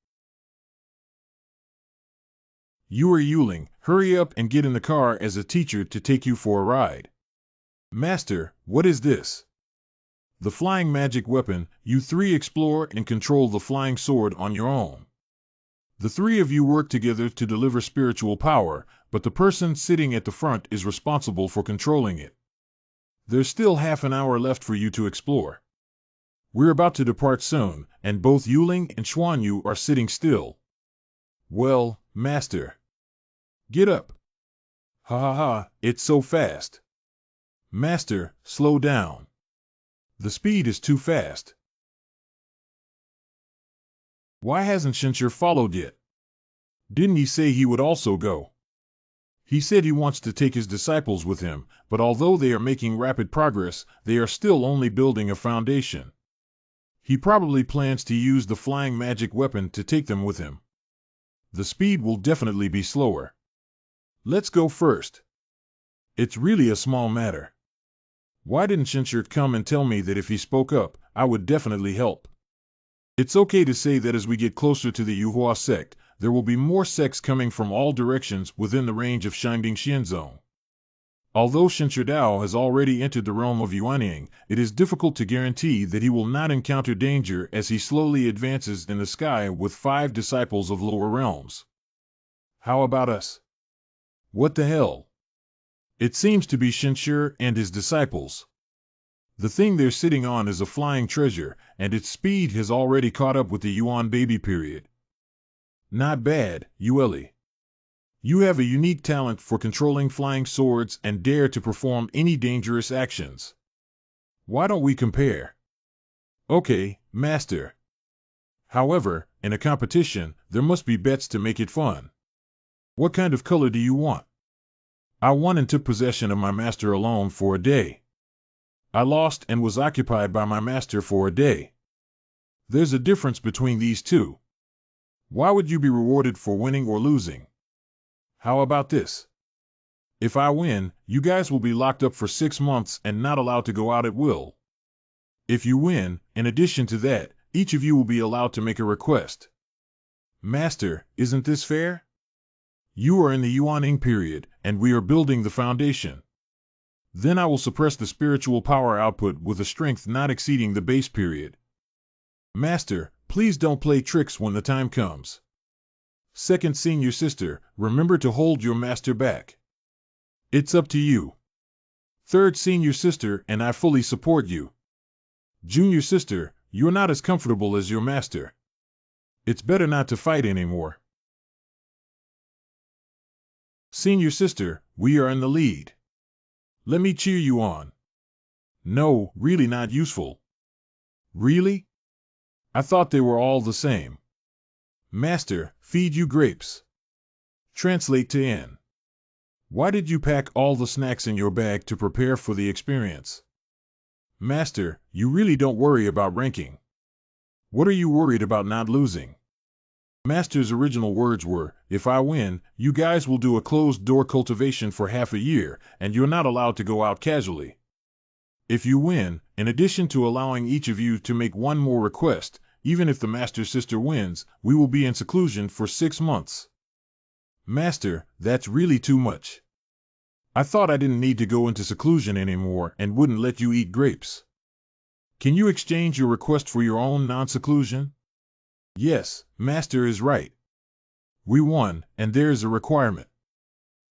You are Yuling, hurry up and get in the car as a teacher to take you for a ride. Master, what is this? The flying magic weapon. You 3 explore and control the flying sword on your own. The 3 of you work together to deliver spiritual power, but the person sitting at the front is responsible for controlling it. There's still half an hour left for you to explore. We're about to depart soon, and both Yuling and Xuanyu are sitting still. Well, Master. Get up. Ha ha ha, it's so fast. Master, slow down. The speed is too fast. Why hasn't Shinshir followed yet? Didn't he say he would also go? He said he wants to take his disciples with him, but although they are making rapid progress, they are still only building a foundation. He probably plans to use the flying magic weapon to take them with him. The speed will definitely be slower. Let's go first. It's really a small matter. Why didn't Shinshir come and tell me that if he spoke up, I would definitely help? It's okay to say that as we get closer to the Yuhua sect, there will be more sects coming from all directions within the range of Shangding Xianzong. Although Shinshir Dao has already entered the realm of Yuanying, it is difficult to guarantee that he will not encounter danger as he slowly advances in the sky with 5 disciples of lower realms. How about us? What the hell? It seems to be Shinshir and his disciples. The thing they're sitting on is a flying treasure, and its speed has already caught up with the Yuan baby period. Not bad, Yueli. You have a unique talent for controlling flying swords and dare to perform any dangerous actions. Why don't we compare? Okay, Master. However, in a competition, there must be bets to make it fun. What kind of color do you want? I won and took possession of my master alone for a day. I lost and was occupied by my master for a day. There's a difference between these two. Why would you be rewarded for winning or losing? How about this? If I win, you guys will be locked up for 6 months and not allowed to go out at will. If you win, in addition to that, each of you will be allowed to make a request. Master, isn't this fair? You are in the Yuaning period, and we are building the foundation. Then I will suppress the spiritual power output with a strength not exceeding the base period. Master, please don't play tricks when the time comes. Second senior sister, remember to hold your master back. It's up to you. Third senior sister, and I fully support you. Junior sister, you're not as comfortable as your master. It's better not to fight anymore. Senior sister, we are in the lead. Let me cheer you on. No, really not useful. Really? I thought they were all the same. Master, feed you grapes. Translate to N. Why did you pack all the snacks in your bag to prepare for the experience? Master, you really don't worry about ranking. What are you worried about not losing? Master's original words were, if I win, you guys will do a closed-door cultivation for half a year, and you're not allowed to go out casually. If you win, in addition to allowing each of you to make one more request, even if the master sister wins, we will be in seclusion for 6 months. Master, that's really too much. I thought I didn't need to go into seclusion anymore and wouldn't let you eat grapes. Can you exchange your request for your own non-seclusion? Yes, Master is right. We won, and there is a requirement.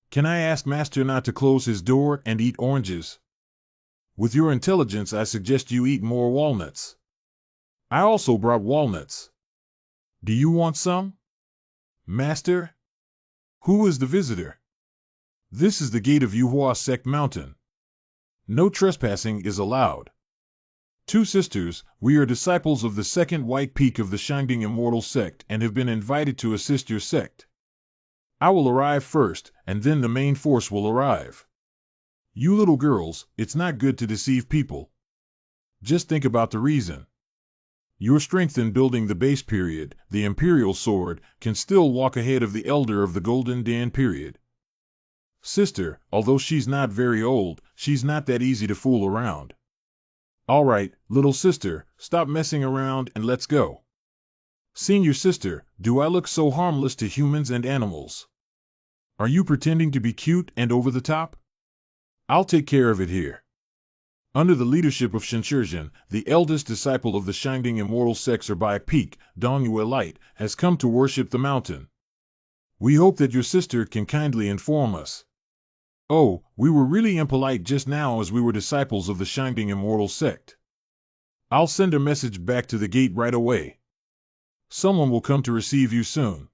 Can I ask Master not to close his door and eat oranges? With your intelligence, I suggest you eat more walnuts. I also brought walnuts. Do you want some? Master? Who is the visitor? This is the gate of Yuhua Sect Mountain. No trespassing is allowed. 2 sisters, we are disciples of the second white peak of the Shangding Immortal Sect and have been invited to assist your sect. I will arrive first, and then the main force will arrive. You little girls, it's not good to deceive people. Just think about the reason. Your strength in building the base period, the Imperial Sword, can still walk ahead of the Elder of the Golden Dan period. Sister, although she's not very old, she's not that easy to fool around. All right, little sister, stop messing around and let's go. Senior sister, do I look so harmless to humans and animals? Are you pretending to be cute and over the top? I'll take care of it here. Under the leadership of Shinshirjin, the eldest disciple of the Shangding Immortal Sect by Peak, Dongyue Light, has come to worship the mountain. We hope that your sister can kindly inform us. Oh, we were really impolite just now as we were disciples of the Shangding Immortal Sect. I'll send a message back to the gate right away. Someone will come to receive you soon.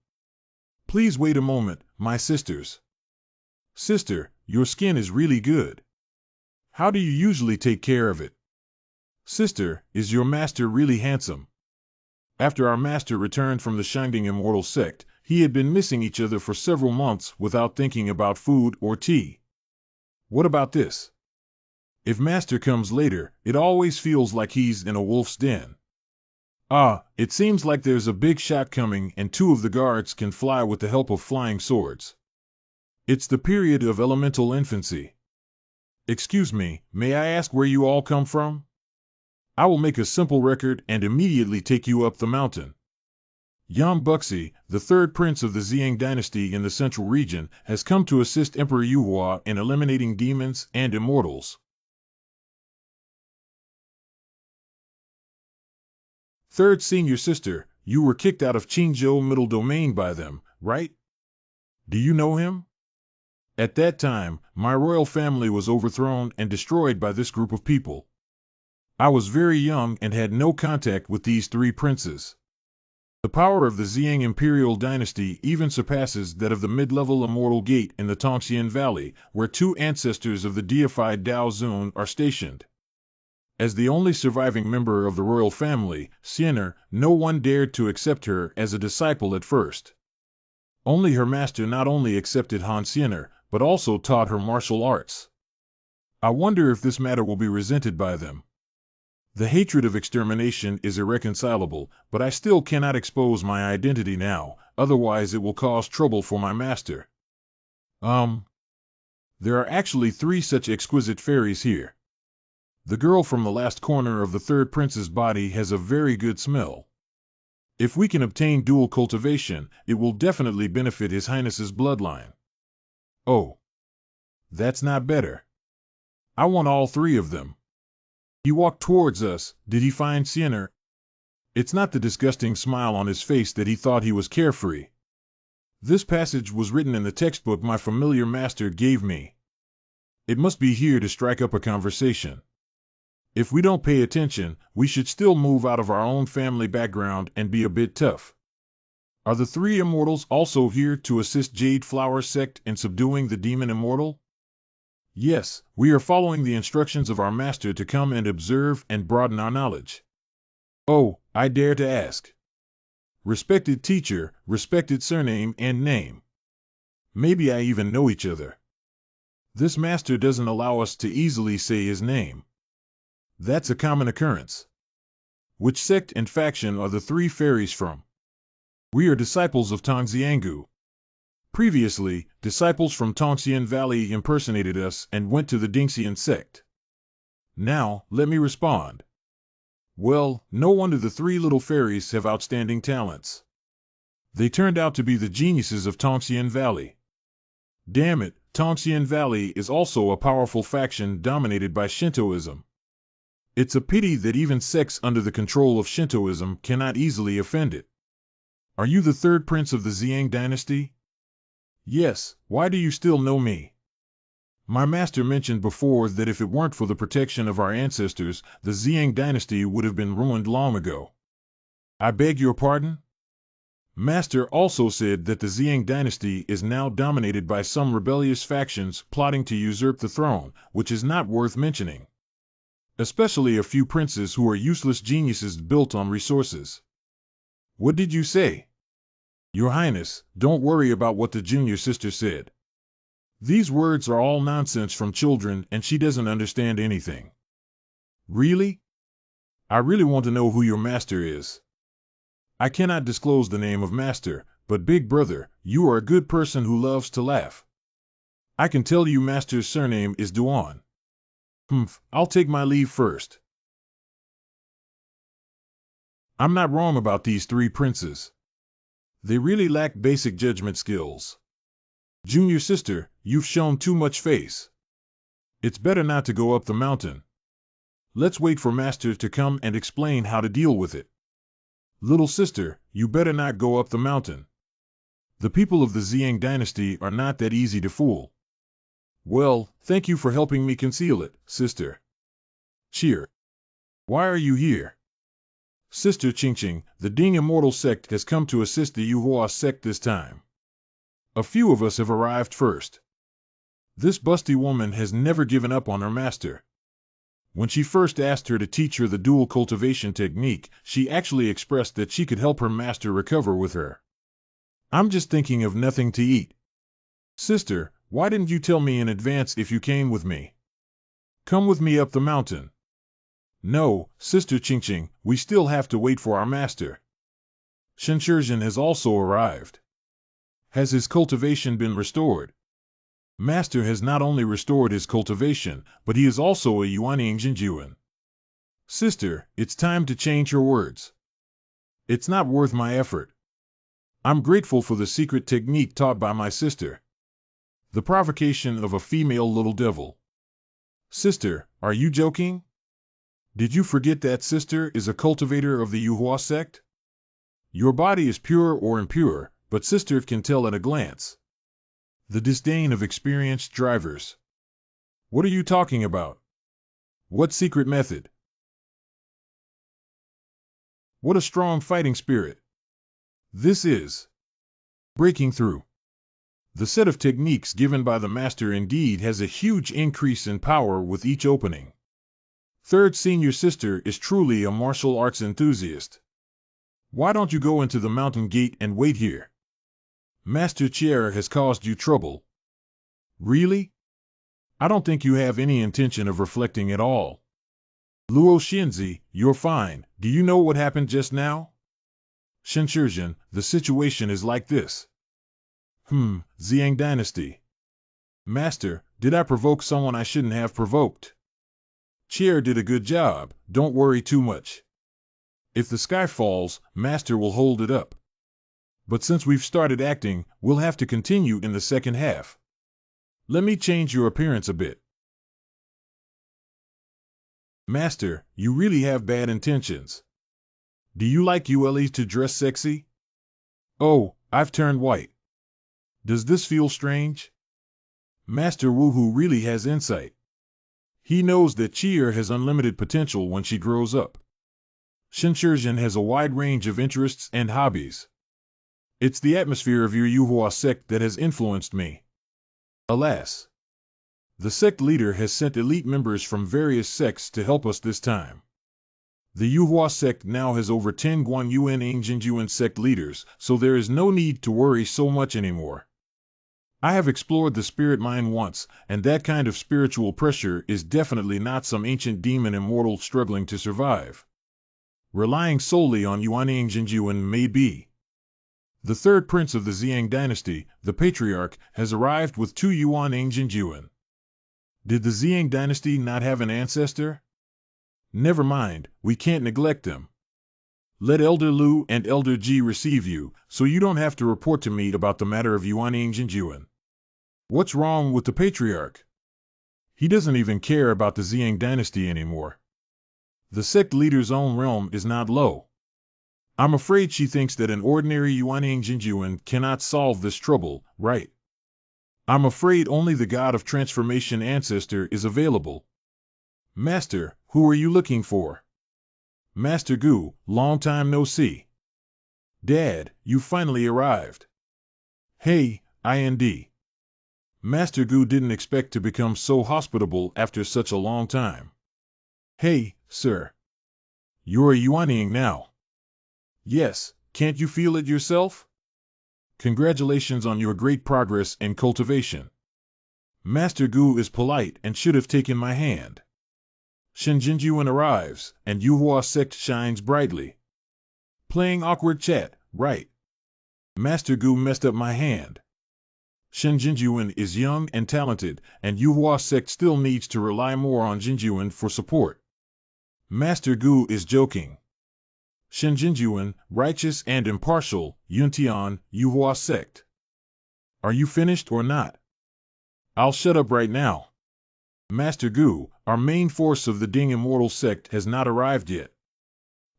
Please wait a moment, my sisters. Sister, your skin is really good. How do you usually take care of it? Sister, is your master really handsome? After our master returned from the Shining Immortal sect, he had been missing each other for several months without thinking about food or tea. What about this? If master comes later, it always feels like he's in a wolf's den. Ah, it seems like there's a big shot coming and two of the guards can fly with the help of flying swords. It's the period of elemental infancy. Excuse me, may I ask where you all come from? I will make a simple record and immediately take you up the mountain. Yam Buxi, the third prince of the Ziyang dynasty in the central region, has come to assist Emperor Yuhua in eliminating demons and immortals. Third senior sister, you were kicked out of Qingzhou Middle Domain by them, right? Do you know him? At that time, my royal family was overthrown and destroyed by this group of people. I was very young and had no contact with these three princes. The power of the Ziyang imperial dynasty even surpasses that of the mid-level immortal gate in the Tongxian Valley, where two ancestors of the deified Dao Zun are stationed. As the only surviving member of the royal family, Xiener, no one dared to accept her as a disciple at first. Only her master not only accepted Han Xiener, but also taught her martial arts. I wonder if this matter will be resented by them. The hatred of extermination is irreconcilable, but I still cannot expose my identity now, otherwise it will cause trouble for my master. There are actually three such exquisite fairies here. The girl from the last corner of the third prince's body has a very good smell. If we can obtain dual cultivation, it will definitely benefit His Highness's bloodline. Oh, that's not better. I want all three of them. He walked towards us. Did he find Xiener? It's not the disgusting smile on his face that he thought he was carefree. This passage was written in the textbook my familiar master gave me. It must be here to strike up a conversation. If we don't pay attention, we should still move out of our own family background and be a bit tough. Are the three immortals also here to assist Jade Flower sect in subduing the demon immortal? Yes, we are following the instructions of our master to come and observe and broaden our knowledge. Oh, I dare to ask. Respected teacher, respected surname and name. Maybe I even know each other. This master doesn't allow us to easily say his name. That's a common occurrence. Which sect and faction are the three fairies from? We are disciples of Tongxiangu. Previously, disciples from Tongxian Valley impersonated us and went to the Dingxian sect. Now, let me respond. Well, no wonder the three little fairies have outstanding talents. They turned out to be the geniuses of Tongxian Valley. Damn it, Tongxian Valley is also a powerful faction dominated by Shintoism. It's a pity that even sects under the control of Shintoism cannot easily offend it. Are you the third prince of the Ziyang dynasty? Yes, why do you still know me? My master mentioned before that if it weren't for the protection of our ancestors, the Ziyang dynasty would have been ruined long ago. I beg your pardon? Master also said that the Ziyang dynasty is now dominated by some rebellious factions plotting to usurp the throne, which is not worth mentioning. Especially a few princes who are useless geniuses built on resources. What did you say? Your Highness, don't worry about what the junior sister said. These words are all nonsense from children and she doesn't understand anything. Really? I really want to know who your master is. I cannot disclose the name of master, but big brother, you are a good person who loves to laugh. I can tell you master's surname is Duan. I'll take my leave first. I'm not wrong about these three princes. They really lack basic judgment skills. Junior sister, you've shown too much face. It's better not to go up the mountain. Let's wait for master to come and explain how to deal with it. Little sister, you better not go up the mountain. The people of the Ziyang dynasty are not that easy to fool. Well, thank you for helping me conceal it, sister. Cheer. Why are you here? Sister Qingqing, the Ding Immortal sect has come to assist the Yuhua sect this time. A few of us have arrived first. This busty woman has never given up on her master. When she first asked her to teach her the dual cultivation technique, she actually expressed that she could help her master recover with her. I'm just thinking of nothing to eat. Sister, why didn't you tell me in advance if you came with me? Come with me up the mountain. No, Sister Chingching, we still have to wait for our master. Shenshizhen has also arrived. Has his cultivation been restored? Master has not only restored his cultivation, but he is also a Yuanying Jinjuan. Sister, it's time to change your words. It's not worth my effort. I'm grateful for the secret technique taught by my sister. The provocation of a female little devil. Sister, are you joking? Did you forget that sister is a cultivator of the Yuhua sect? Your body is pure or impure, but sister can tell at a glance. The disdain of experienced drivers. What are you talking about? What secret method? What a strong fighting spirit. This is breaking through. The set of techniques given by the master indeed has a huge increase in power with each opening. Third senior sister is truly a martial arts enthusiast. Why don't you go into the mountain gate and wait here? Master Chier has caused you trouble. Really? I don't think you have any intention of reflecting at all. Luo Xinzi, you're fine. Do you know what happened just now? Shenshizhen, the situation is like this. Ziyang Dynasty. Master, did I provoke someone I shouldn't have provoked? Chier did a good job, don't worry too much. If the sky falls, Master will hold it up. But since we've started acting, we'll have to continue in the second half. Let me change your appearance a bit. Master, you really have bad intentions. Do you like Yue to dress sexy? Oh, I've turned white. Does this feel strange? Master Wuhu really has insight. He knows that Chier has unlimited potential when she grows up. Shenshizhen has a wide range of interests and hobbies. It's the atmosphere of your Yuhua sect that has influenced me. Alas. The sect leader has sent elite members from various sects to help us this time. The Yuhua sect now has over 10 Guan Yuan Jinjuan sect leaders, so there is no need to worry so much anymore. I have explored the spirit mine once, and that kind of spiritual pressure is definitely not some ancient demon immortal struggling to survive. Relying solely on Yuanying Jinjuan may be. The third prince of the Ziyang dynasty, the patriarch, has arrived with 2 Yuanying Jinjuan. Did the Ziyang dynasty not have an ancestor? Never mind, we can't neglect them. Let Elder Lu and Elder Ji receive you, so you don't have to report to me about the matter of Yuanying Jinjuan. What's wrong with the patriarch? He doesn't even care about the Ziyang dynasty anymore. The sect leader's own realm is not low. I'm afraid she thinks that an ordinary Yuanying Jinjuan cannot solve this trouble, right? I'm afraid only the god of transformation ancestor is available. Master, who are you looking for? Master Gu, long time no see. Dad, you finally arrived. Hey, IND. Master Gu didn't expect to become so hospitable after such a long time. Hey, sir. You're a Yuanying now. Yes, can't you feel it yourself? Congratulations on your great progress in cultivation. Master Gu is polite and should have taken my hand. Shenjinjuan arrives, and Yuhua sect shines brightly. Playing awkward chat, right? Master Gu messed up my hand. Shenjinjuan is young and talented, and Yuhua sect still needs to rely more on Jinjuan for support. Master Gu is joking. Shenjinjuan, righteous and impartial, Yuntian, Yuhua sect. Are you finished or not? I'll shut up right now. Master Gu, our main force of the Ding Immortal sect has not arrived yet.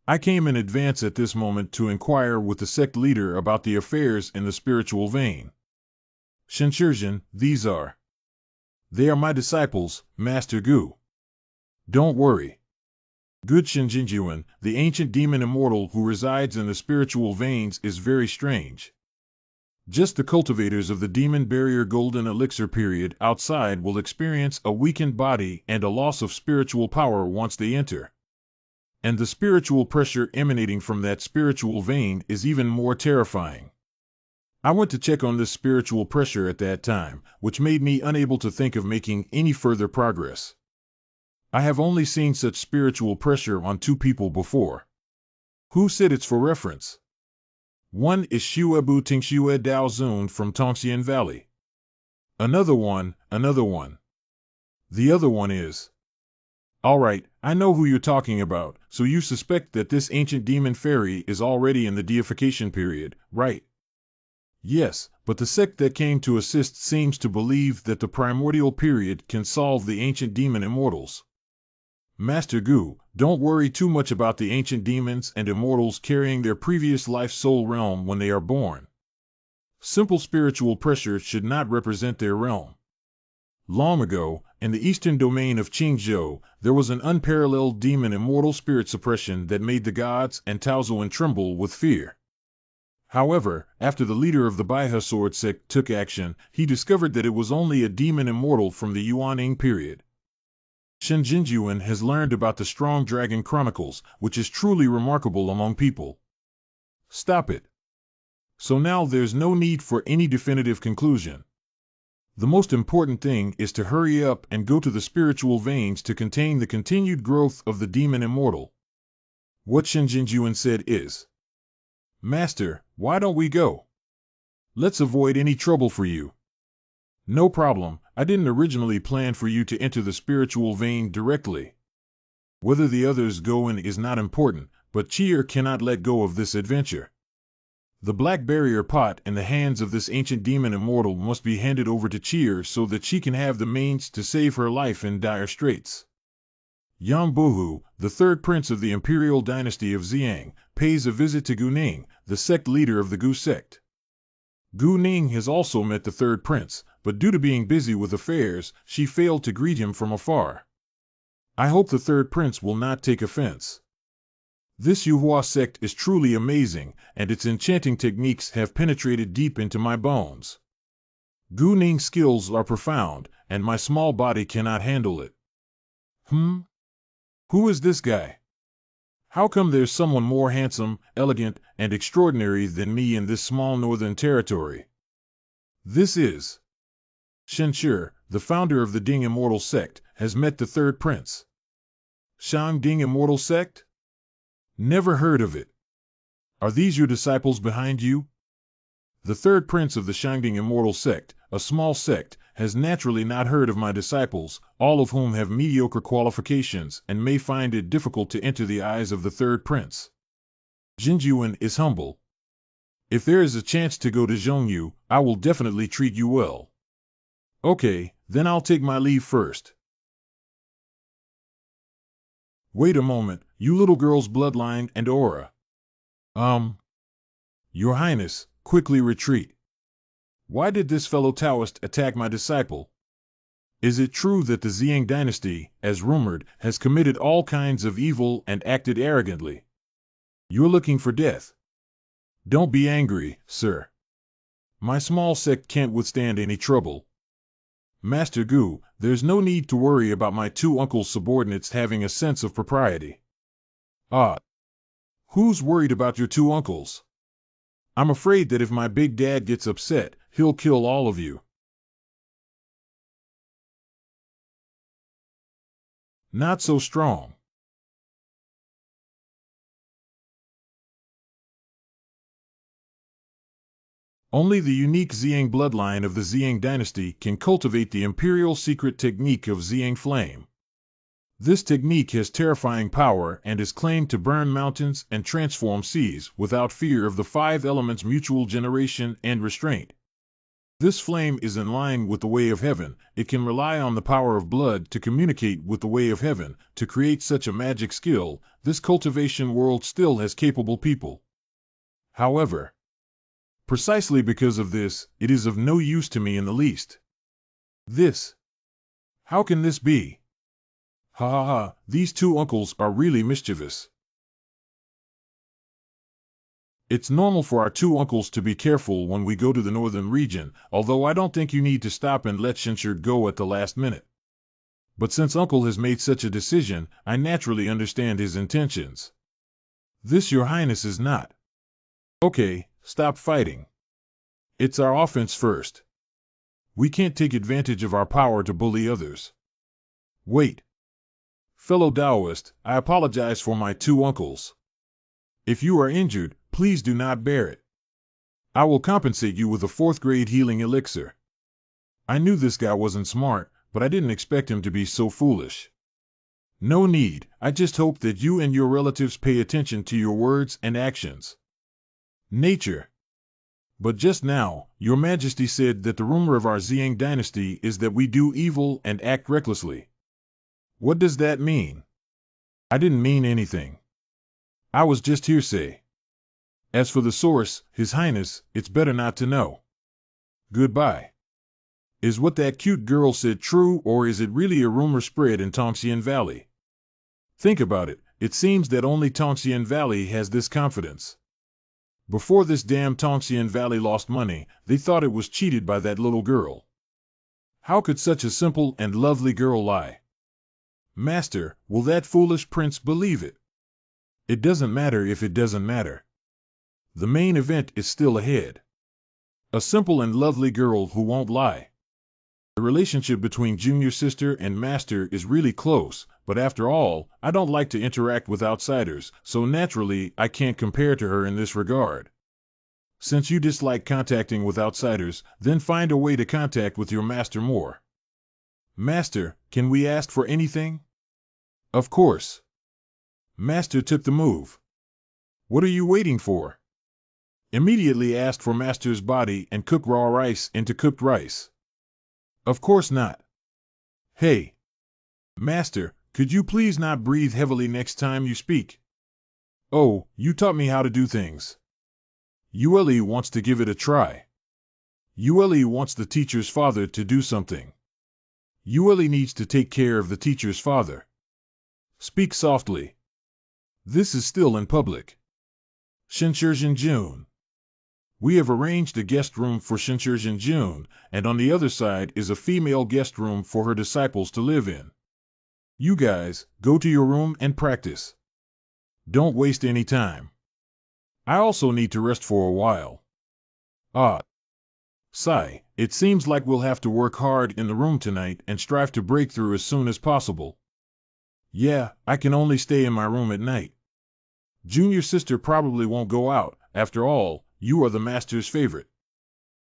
I came in advance at this moment to inquire with the sect leader about the affairs in the spiritual vein. Shenshizhen, these are. They are my disciples, Master Gu. Don't worry. Good Shenjinjuan, the ancient demon immortal who resides in the spiritual veins, is very strange. Just the cultivators of the demon barrier golden elixir period outside will experience a weakened body and a loss of spiritual power once they enter. And the spiritual pressure emanating from that spiritual vein is even more terrifying. I went to check on this spiritual pressure at that time, which made me unable to think of making any further progress. I have only seen such spiritual pressure on two people before. Who said it's for reference? One is Shuebu Tingshue Dao Zun from Tongxian Valley. Another one. The other one is. Alright, I know who you're talking about, so you suspect that this ancient demon fairy is already in the deification period, right? Yes, but the sect that came to assist seems to believe that the primordial period can solve the ancient demon immortals. Master Gu, don't worry too much about the ancient demons and immortals carrying their previous life soul realm when they are born. Simple spiritual pressure should not represent their realm. Long ago, in the eastern domain of Qingzhou, there was an unparalleled demon immortal spirit suppression that made the gods and Taozuan tremble with fear. However, after the leader of the Baihe sword sect took action, he discovered that it was only a demon immortal from the Yuanning period. Shen Jinjuan has learned about the Strong Dragon Chronicles, which is truly remarkable among people. Stop it. So now there's no need for any definitive conclusion. The most important thing is to hurry up and go to the spiritual veins to contain the continued growth of the demon immortal. What Shen Jinjuan said is, Master, why don't we go? Let's avoid any trouble for you. No problem, I didn't originally plan for you to enter the spiritual vein directly. Whether the others go in is not important, but Cheer cannot let go of this adventure. The black barrier pot in the hands of this ancient demon immortal must be handed over to Cheer so that she can have the means to save her life in dire straits. Yang Bohu, the third prince of the imperial dynasty of Xiang, pays a visit to Gu Ning, the sect leader of the Gu sect. Gu Ning has also met the third prince, but due to being busy with affairs, she failed to greet him from afar. I hope the third prince will not take offense. This Yuhua sect is truly amazing, and its enchanting techniques have penetrated deep into my bones. Gu Ning's skills are profound, and my small body cannot handle it. Who is this guy? How come there's someone more handsome, elegant, and extraordinary than me in this small northern territory? This is Shen Shi, the founder of the Ding Immortal Sect, has met the third prince. Shang Ding Immortal Sect? Never heard of it. Are these your disciples behind you? The third prince of the Shangding Immortal Sect, a small sect, has naturally not heard of my disciples, all of whom have mediocre qualifications and may find it difficult to enter the eyes of the third prince. Jinjuan is humble. If there is a chance to go to Zhongyu, I will definitely treat you well. Okay, then I'll take my leave first. Wait a moment, you little girl's bloodline and aura. Your Highness, quickly retreat. Why did this fellow Taoist attack my disciple? Is it true that the Xiang dynasty, as rumored, has committed all kinds of evil and acted arrogantly? You're looking for death. Don't be angry, sir. My small sect can't withstand any trouble. Master Gu, there's no need to worry about my two uncles' subordinates having a sense of propriety. Who's worried about your two uncles? I'm afraid that if my big dad gets upset, he'll kill all of you. Not so strong. Only the unique Xiang bloodline of the Xiang dynasty can cultivate the imperial secret technique of Xiang Flame. This technique has terrifying power and is claimed to burn mountains and transform seas without fear of the five elements' mutual generation and restraint. This flame is in line with the way of heaven. It can rely on the power of blood to communicate with the way of heaven. To create such a magic skill, this cultivation world still has capable people. However, precisely because of this, it is of no use to me in the least. How can this be? Ha ha ha, these two uncles are really mischievous. It's normal for our two uncles to be careful when we go to the northern region, although I don't think you need to stop and let Shinshir go at the last minute. But since Uncle has made such a decision, I naturally understand his intentions. This, Your Highness, is not. Okay, stop fighting. It's our offense first. We can't take advantage of our power to bully others. Wait. Fellow Taoist, I apologize for my two uncles. If you are injured, please do not bear it. I will compensate you with a 4th-grade healing elixir. I knew this guy wasn't smart, but I didn't expect him to be so foolish. No need, I just hope that you and your relatives pay attention to your words and actions. Nature. But just now, Your Majesty said that the rumor of our Ziyang dynasty is that we do evil and act recklessly. What does that mean? I didn't mean anything. I was just hearsay. As for the source, His Highness, it's better not to know. Goodbye. Is what that cute girl said true, or is it really a rumor spread in Tongxian Valley? Think about it, it seems that only Tongxian Valley has this confidence. Before this damn Tongxian Valley lost money, they thought it was cheated by that little girl. How could such a simple and lovely girl lie? Master, will that foolish prince believe it? It doesn't matter if it doesn't matter. The main event is still ahead. A simple and lovely girl who won't lie. The relationship between junior sister and master is really close, but after all, I don't like to interact with outsiders, so naturally I can't compare to her in this regard. Since you dislike contacting with outsiders, then find a way to contact with your master more. Master, can we ask for anything? Of course. Master took the move. What are you waiting for? Immediately ask for master's body and cook raw rice into cooked rice. Of course not. Hey. Master, could you please not breathe heavily next time you speak? Oh, you taught me how to do things. Ule wants to give it a try. Ule wants the teacher's father to do something. Ule needs to take care of the teacher's father. Speak softly. This is still in public. Shinshirjin Jun. We have arranged a guest room for Shinshirjin Jun, and on the other side is a female guest room for her disciples to live in. You guys, go to your room and practice. Don't waste any time. I also need to rest for a while. Ah. Sigh, it seems like we'll have to work hard in the room tonight and strive to break through as soon as possible. Yeah, I can only stay in my room at night. Junior sister probably won't go out, after all, you are the master's favorite.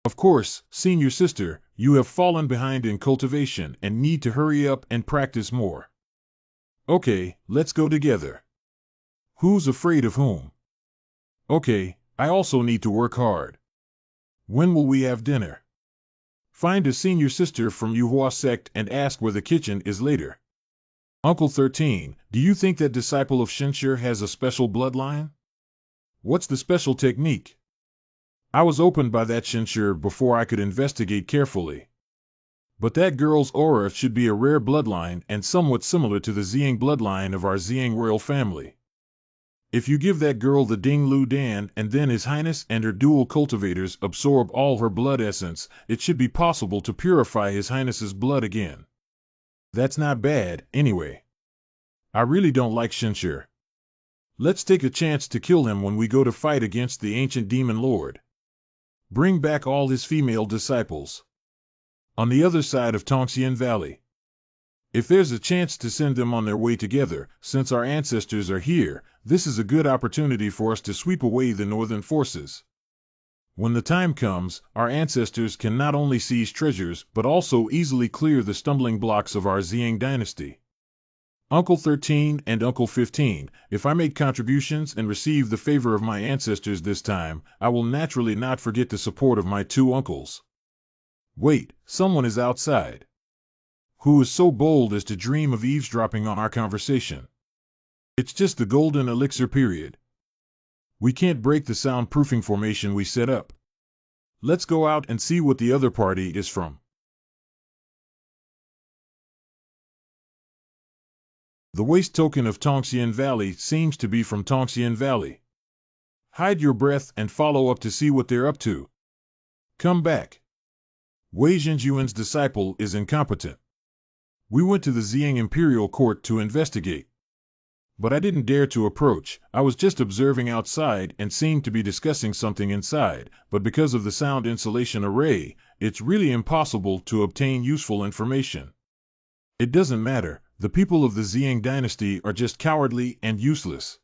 Of course, senior sister, you have fallen behind in cultivation and need to hurry up and practice more. Okay, let's go together. Who's afraid of whom? Okay, I also need to work hard. When will we have dinner? Find a senior sister from Yuhua sect and ask where the kitchen is later. Uncle 13, do you think that disciple of Shinshir has a special bloodline? What's the special technique? I was opened by that Shinshir before I could investigate carefully. But that girl's aura should be a rare bloodline and somewhat similar to the Ziyang bloodline of our Ziyang royal family. If you give that girl the Ding Lu Dan and then His Highness and her dual cultivators absorb all her blood essence, it should be possible to purify His Highness's blood again. That's not bad, anyway. I really don't like Shinshir. Let's take a chance to kill him when we go to fight against the ancient demon lord. Bring back all his female disciples. On the other side of Tongxian Valley. If there's a chance to send them on their way together, since our ancestors are here, this is a good opportunity for us to sweep away the northern forces. When the time comes, our ancestors can not only seize treasures but also easily clear the stumbling blocks of our Ziyang dynasty. Uncle 13 and Uncle 15, if I make contributions and receive the favor of my ancestors this time, I will naturally not forget the support of my two uncles. Wait, someone is outside. Who is so bold as to dream of eavesdropping on our conversation? It's just the golden elixir period. We can't break the soundproofing formation we set up. Let's go out and see what the other party is from. The waste token of Tongxian Valley seems to be from Tongxian Valley. Hide your breath and follow up to see what they're up to. Come back. Wei Zhenjuan's disciple is incompetent. We went to the Xiang Imperial Court to investigate. But I didn't dare to approach. I was just observing outside and seemed to be discussing something inside, but because of the sound insulation array, it's really impossible to obtain useful information. It doesn't matter, the people of the Xiang dynasty are just cowardly and useless.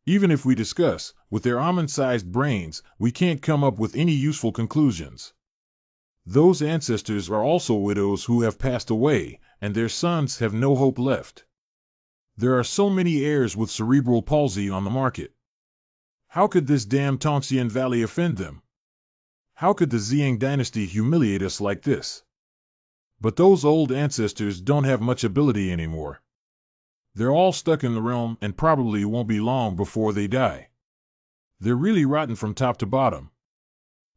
Even if we discuss, with their almond-sized brains, we can't come up with any useful conclusions. Those ancestors are also widows who have passed away, and their sons have no hope left. There are so many heirs with cerebral palsy on the market. How could this damn Tongxian Valley offend them? How could the Xiang dynasty humiliate us like this? But those old ancestors don't have much ability anymore. They're all stuck in the realm and probably won't be long before they die. They're really rotten from top to bottom.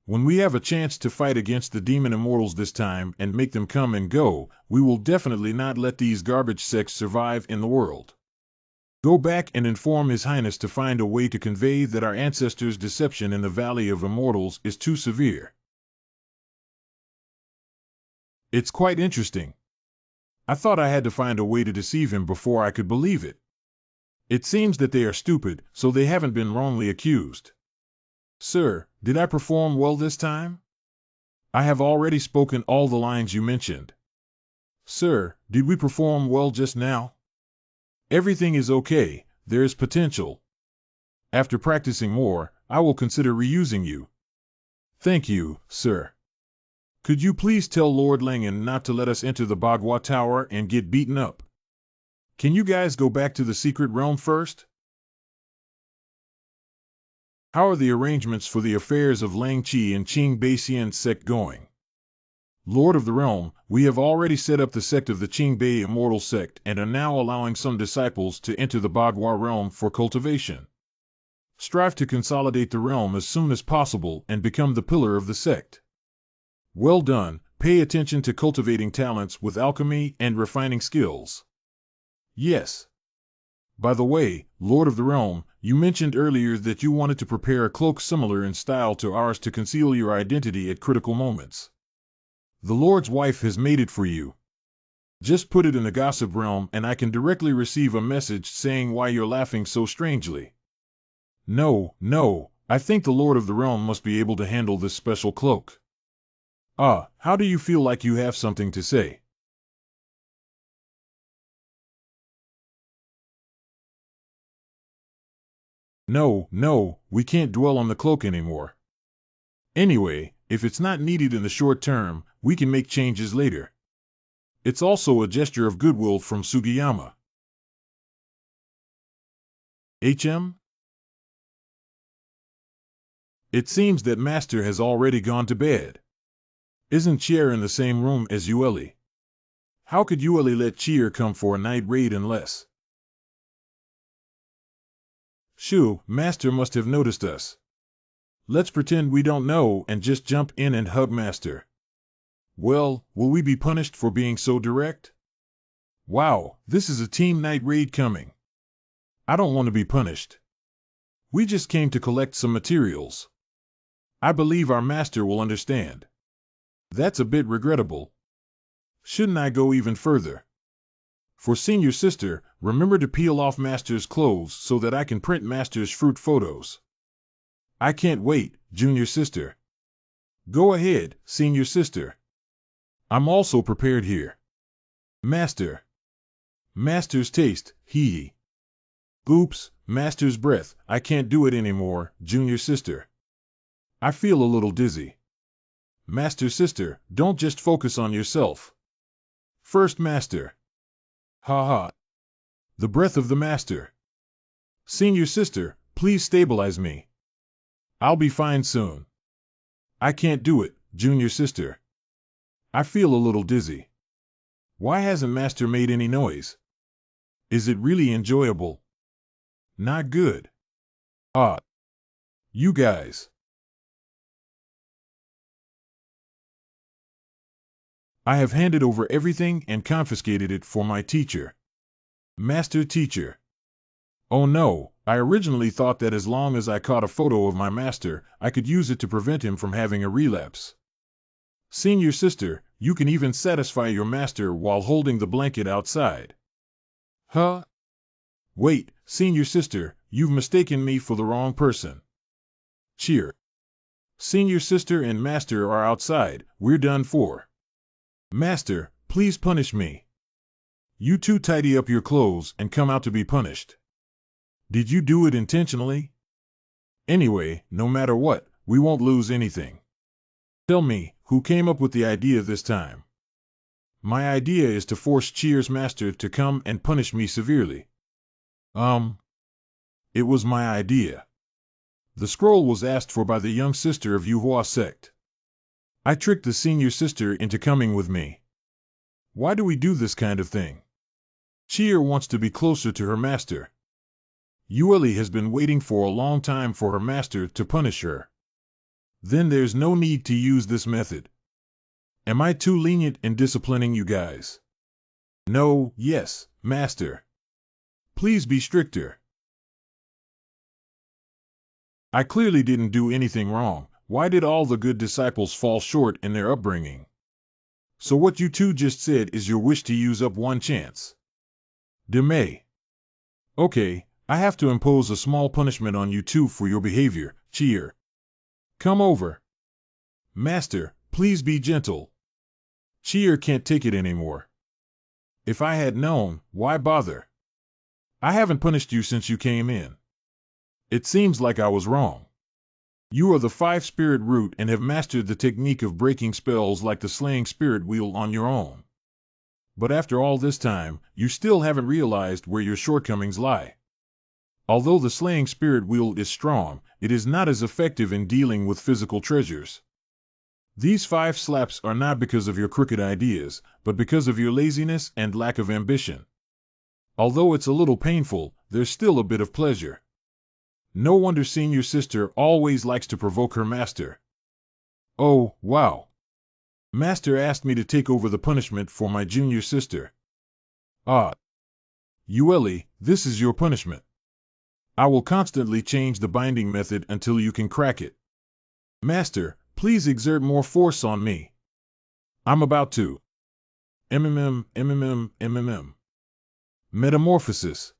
When we have a chance to fight against the demon immortals this time and make them come and go, we will definitely not let these garbage sects survive in the world. Go back and inform His Highness to find a way to convey that our ancestors' deception in the Valley of Immortals is too severe. It's quite interesting. I thought I had to find a way to deceive him before I could believe it. It seems that they are stupid, so they haven't been wrongly accused. Sir, did I perform well this time? I have already spoken all the lines you mentioned. Sir, did we perform well just now? Everything is okay, there is potential. After practicing more, I will consider reusing you. Thank you, sir. Could you please tell Lord Langan not to let us enter the Bagua Tower and get beaten up? Can you guys go back to the secret realm first? How are the arrangements for the affairs of Lang Qi and Qing Beixian sect going? Lord of the Realm, we have already set up the sect of the Qing Bei Immortal sect and are now allowing some disciples to enter the Bagua realm for cultivation. Strive to consolidate the realm as soon as possible and become the pillar of the sect. Well done, pay attention to cultivating talents with alchemy and refining skills. Yes. By the way, Lord of the Realm, you mentioned earlier that you wanted to prepare a cloak similar in style to ours to conceal your identity at critical moments. The Lord's wife has made it for you. Just put it in the gossip realm and I can directly receive a message saying why you're laughing so strangely. No, I think the Lord of the Realm must be able to handle this special cloak. Ah, how do you feel like you have something to say? No, we can't dwell on the cloak anymore. Anyway, if it's not needed in the short term, we can make changes later. It's also a gesture of goodwill from Sugiyama. HM? It seems that Master has already gone to bed. Isn't Chier in the same room as Yueli? How could Yueli let Chier come for a night raid unless... Shoo, Master must have noticed us. Let's pretend we don't know and just jump in and hug Master. Well, will we be punished for being so direct? Wow, this is a team night raid coming. I don't want to be punished. We just came to collect some materials. I believe our Master will understand. That's a bit regrettable. Shouldn't I go even further? For Senior Sister, remember to peel off Master's clothes so that I can print Master's fruit photos. I can't wait, Junior Sister. Go ahead, Senior Sister. I'm also prepared here. Master. Master's taste, hee. Oops, Master's breath, I can't do it anymore, Junior Sister. I feel a little dizzy. Master Sister, don't just focus on yourself. First Master. Ha. The breath of the Master. Senior Sister, please stabilize me. I'll be fine soon. I can't do it, Junior Sister. I feel a little dizzy. Why hasn't Master made any noise? Is it really enjoyable? Not good. Ah. You guys. I have handed over everything and confiscated it for my teacher. Master Teacher. Oh no, I originally thought that as long as I caught a photo of my master, I could use it to prevent him from having a relapse. Senior sister, you can even satisfy your master while holding the blanket outside. Huh? Wait, senior sister, you've mistaken me for the wrong person. Cheer. Senior sister and master are outside, we're done for. Master, please punish me. You two tidy up your clothes and come out to be punished. Did you do it intentionally? Anyway, no matter what, we won't lose anything. Tell me, who came up with the idea this time? My idea is to force Cheer's master to come and punish me severely. It was my idea. The scroll was asked for by the young sister of Yuhua sect. I tricked the senior sister into coming with me. Why do we do this kind of thing? Cheer wants to be closer to her master. Yueli has been waiting for a long time for her master to punish her. Then there's no need to use this method. Am I too lenient in disciplining you guys? No, yes, master. Please be stricter. I clearly didn't do anything wrong. Why did all the good disciples fall short in their upbringing? So what you two just said is your wish to use up one chance. Demay. Okay, I have to impose a small punishment on you two for your behavior. Cheer. Come over. Master, please be gentle. Cheer can't take it anymore. If I had known, why bother? I haven't punished you since you came in. It seems like I was wrong. You are the 5-spirit root and have mastered the technique of breaking spells like the slaying spirit wheel on your own. But after all this time, you still haven't realized where your shortcomings lie. Although the slaying spirit wheel is strong, it is not as effective in dealing with physical treasures. These 5 slaps are not because of your crooked ideas, but because of your laziness and lack of ambition. Although it's a little painful, there's still a bit of pleasure. No wonder senior sister always likes to provoke her master. Oh, wow. Master asked me to take over the punishment for my junior sister. Ah. Yueli, this is your punishment. I will constantly change the binding method until you can crack it. Master, please exert more force on me. I'm about to. Metamorphosis.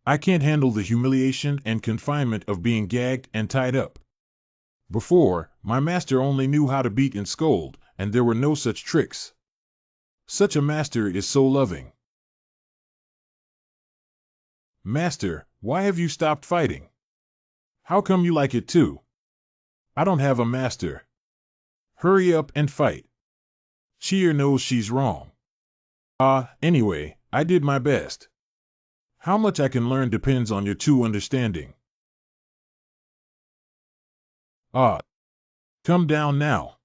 I can't handle the humiliation and confinement of being gagged and tied up. Before, my master only knew how to beat and scold, and there were no such tricks. Such a master is so loving. Master, why have you stopped fighting? How come you like it too? I don't have a master. Hurry up and fight. Cheer knows she's wrong. Anyway, I did my best. How much I can learn depends on your two understanding. Come down now.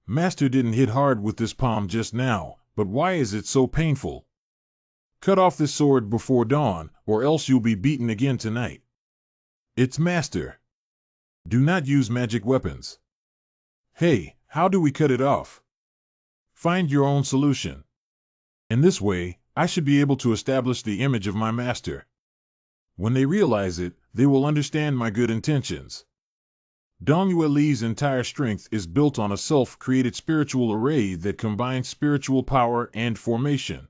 Master didn't hit hard with this palm just now, but why is it so painful? Cut off this sword before dawn, or else you'll be beaten again tonight. It's master. Do not use magic weapons. Hey, how do we cut it off? Find your own solution. In this way, I should be able to establish the image of my master. When they realize it, they will understand my good intentions. Dongyueli's entire strength is built on a self-created spiritual array that combines spiritual power and formation.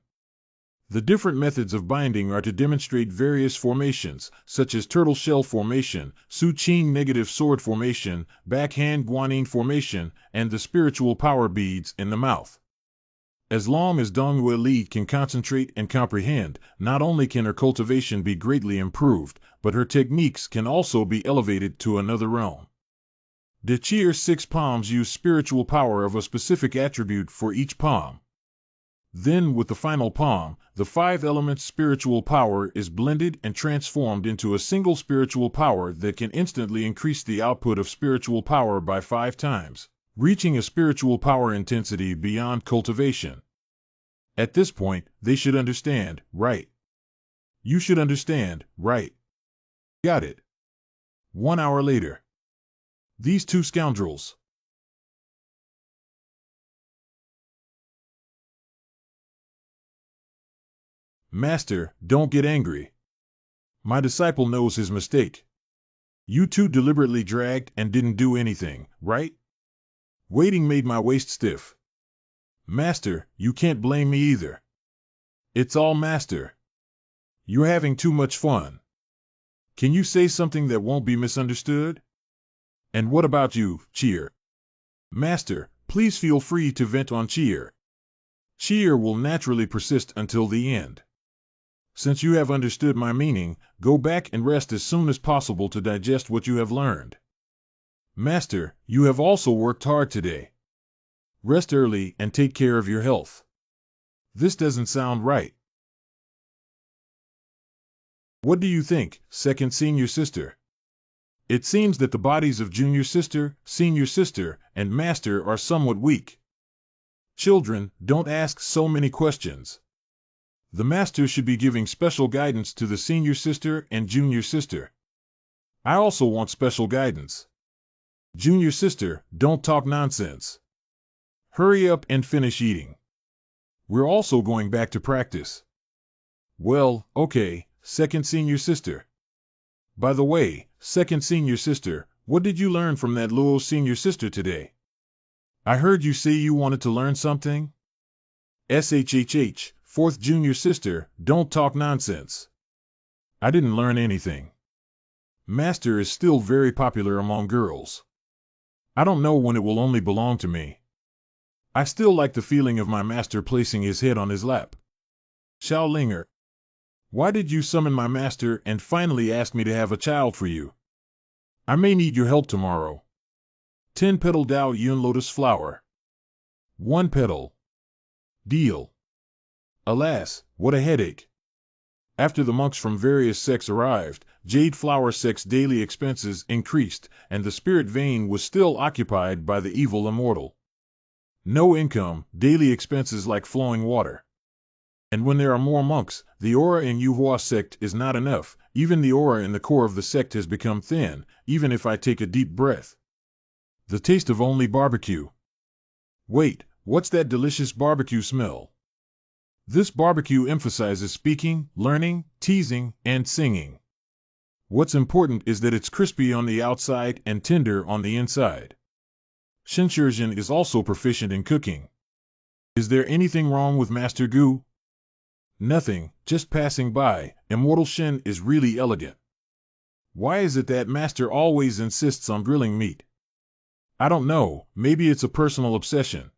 The different methods of binding are to demonstrate various formations, such as turtle shell formation, Su Qing negative sword formation, backhand guanyin formation, and the spiritual power beads in the mouth. As long as Dongyueli can concentrate and comprehend, not only can her cultivation be greatly improved, but her techniques can also be elevated to another realm. De Cheer's 6 palms use spiritual power of a specific attribute for each palm. Then, with the final palm, the 5 elements spiritual power is blended and transformed into a single spiritual power that can instantly increase the output of spiritual power by 5 times, reaching a spiritual power intensity beyond cultivation. At this point, they should understand, right? You should understand, right? Got it. 1 hour later. These 2 scoundrels. Master, don't get angry. My disciple knows his mistake. You two deliberately dragged and didn't do anything, right? Waiting made my waist stiff. Master, you can't blame me either. It's all Master. You're having too much fun. Can you say something that won't be misunderstood? And what about you, Cheer? Master, please feel free to vent on Cheer. Cheer will naturally persist until the end. Since you have understood my meaning, go back and rest as soon as possible to digest what you have learned. Master, you have also worked hard today. Rest early and take care of your health. This doesn't sound right. What do you think, second senior sister? It seems that the bodies of junior sister, senior sister, and master are somewhat weak. Children, don't ask so many questions. The master should be giving special guidance to the senior sister and junior sister. I also want special guidance. Junior sister, don't talk nonsense. Hurry up and finish eating. We're also going back to practice. Well, okay, second senior sister. By the way, second senior sister, what did you learn from that little senior sister today? I heard you say you wanted to learn something? SHHH, fourth junior sister, don't talk nonsense. I didn't learn anything. Master is still very popular among girls. I don't know when it will only belong to me. I still like the feeling of my master placing his head on his lap. Xiaolinger, why did you summon my master and finally ask me to have a child for you? I may need your help tomorrow. 10-petal Dao Yun lotus flower. 1 petal. Deal. Alas, what a headache. After the monks from various sects arrived, Jade Flower sect's daily expenses increased, and the spirit vein was still occupied by the evil immortal. No income, daily expenses like flowing water. And when there are more monks, the aura in Manhwa sect is not enough. Even the aura in the core of the sect has become thin, even if I take a deep breath. The taste of only barbecue. Wait, what's that delicious barbecue smell? This barbecue emphasizes speaking, learning, teasing, and singing. What's important is that it's crispy on the outside and tender on the inside. Shinshirjin is also proficient in cooking. Is there anything wrong with Master Gu? Nothing, just passing by. Immortal Shin is really elegant. Why is it that Master always insists on grilling meat? I don't know, maybe it's a personal obsession.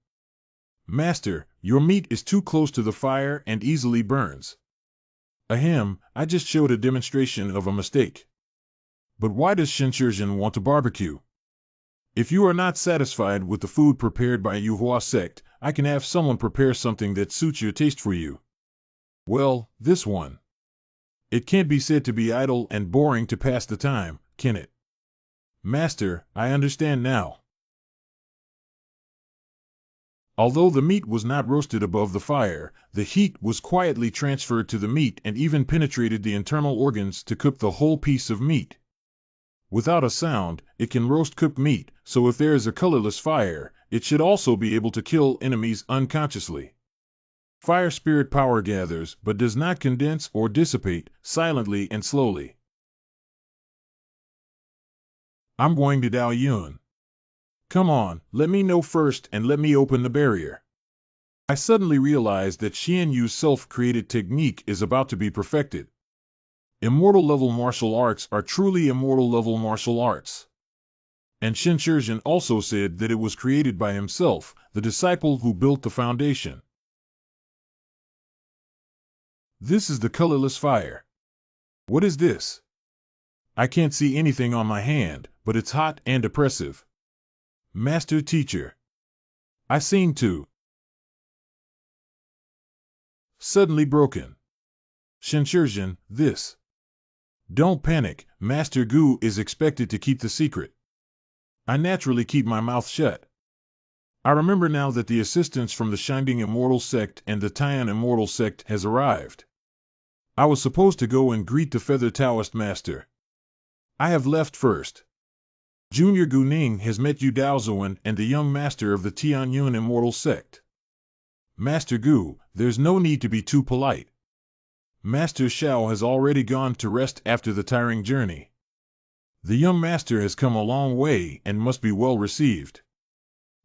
Master, your meat is too close to the fire and easily burns. Ahem, I just showed a demonstration of a mistake. But why does Shinshirjin want to barbecue? If you are not satisfied with the food prepared by Manhwa sect, I can have someone prepare something that suits your taste for you. Well, this one. It can't be said to be idle and boring to pass the time, can it? Master, I understand now. Although the meat was not roasted above the fire, the heat was quietly transferred to the meat and even penetrated the internal organs to cook the whole piece of meat. Without a sound, it can roast cooked meat, so if there is a colorless fire, it should also be able to kill enemies unconsciously. Fire spirit power gathers but does not condense or dissipate, silently and slowly. I'm going to Dao Yun. Come on, let me know first and let me open the barrier. I suddenly realized that Xian Yu's self-created technique is about to be perfected. Immortal-level martial arts are truly immortal-level martial arts. And Shinshirjin also said that it was created by himself, the disciple who built the foundation. This is the colorless fire. What is this? I can't see anything on my hand, but it's hot and oppressive. Master Teacher. I seem to. Suddenly broken. Shinshirjin, this. Don't panic, Master Gu is expected to keep the secret. I naturally keep my mouth shut. I remember now that the assistance from the Shining Immortal sect and the Tian Immortal sect has arrived. I was supposed to go and greet the Feather Taoist Master. I have left first. Junior Gu Ning has met Yu Daozuan and the young master of the Tianyun Immortal sect. Master Gu, there's no need to be too polite. Master Xiao has already gone to rest after the tiring journey. The young master has come a long way and must be well received.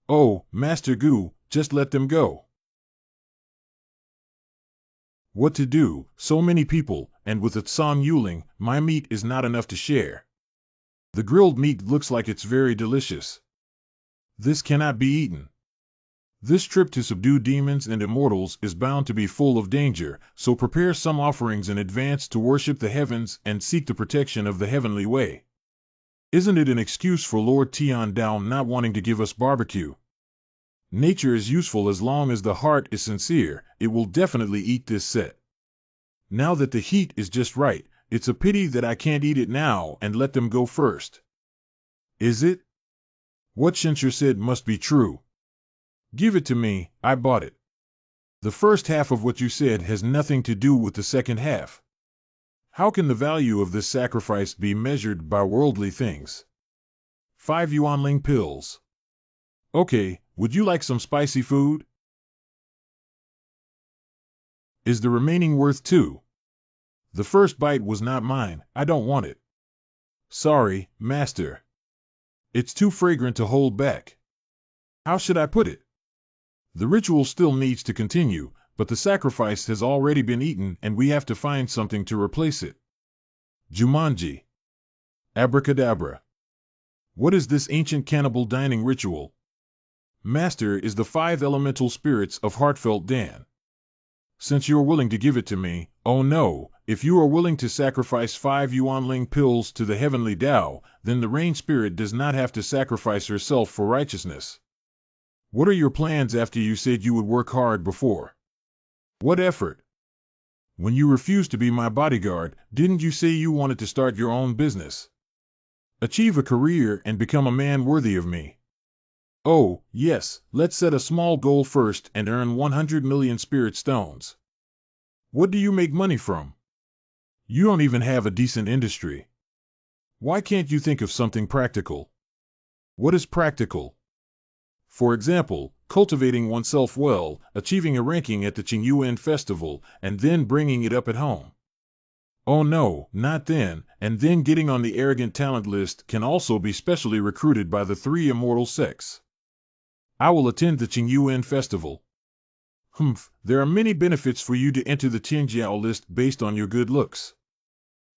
Oh, Master Gu, just let them go. What to do, so many people, and with its Song Yuling, my meat is not enough to share. The grilled meat looks like it's very delicious. This cannot be eaten. This trip to subdue demons and immortals is bound to be full of danger, so prepare some offerings in advance to worship the heavens and seek the protection of the heavenly way. Isn't it an excuse for Lord Tian Dao not wanting to give us barbecue? Nature is useful as long as the heart is sincere. It will definitely eat this set. Now that the heat is just right, it's a pity that I can't eat it now and let them go first. Is it? What Shincher said must be true. Give it to me, I bought it. The first half of what you said has nothing to do with the second half. How can the value of this sacrifice be measured by worldly things? 5 yuanling pills. Okay, would you like some spicy food? Is the remaining worth 2? The first bite was not mine, I don't want it. Sorry, master. It's too fragrant to hold back. How should I put it? The ritual still needs to continue, but the sacrifice has already been eaten and we have to find something to replace it. Jumanji. Abracadabra. What is this ancient cannibal dining ritual? Master is the 5 elemental spirits of heartfelt Dan. Since you're willing to give it to me, oh no, if you are willing to sacrifice 5 yuanling pills to the heavenly Tao, then the rain spirit does not have to sacrifice herself for righteousness. What are your plans after you said you would work hard before? What effort? When you refused to be my bodyguard, didn't you say you wanted to start your own business? Achieve a career and become a man worthy of me. Oh, yes, let's set a small goal first and earn 100 million spirit stones. What do you make money from? You don't even have a decent industry. Why can't you think of something practical? What is practical? For example, cultivating oneself well, achieving a ranking at the Qingyuan festival, and then bringing it up at home. Oh no, not then, and then getting on the arrogant talent list can also be specially recruited by the 3 immortal sects. I will attend the Qingyuan festival. There are many benefits for you to enter the Tianjiao list based on your good looks.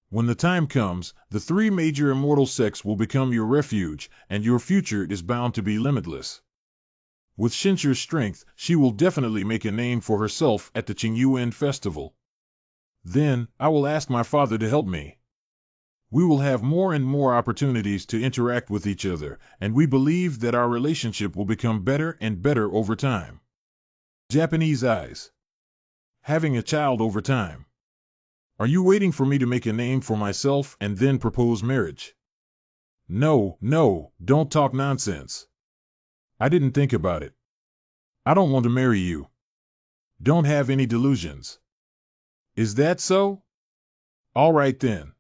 When the time comes, the 3 major immortal sects will become your refuge, and your future is bound to be limitless. With Shincher's strength, she will definitely make a name for herself at the Qingyuan festival. Then, I will ask my father to help me. We will have more and more opportunities to interact with each other, and we believe that our relationship will become better and better over time. Japanese eyes. Having a child over time. Are you waiting for me to make a name for myself and then propose marriage? No, don't talk nonsense. I didn't think about it. I don't want to marry you. Don't have any delusions. Is that so? All right then.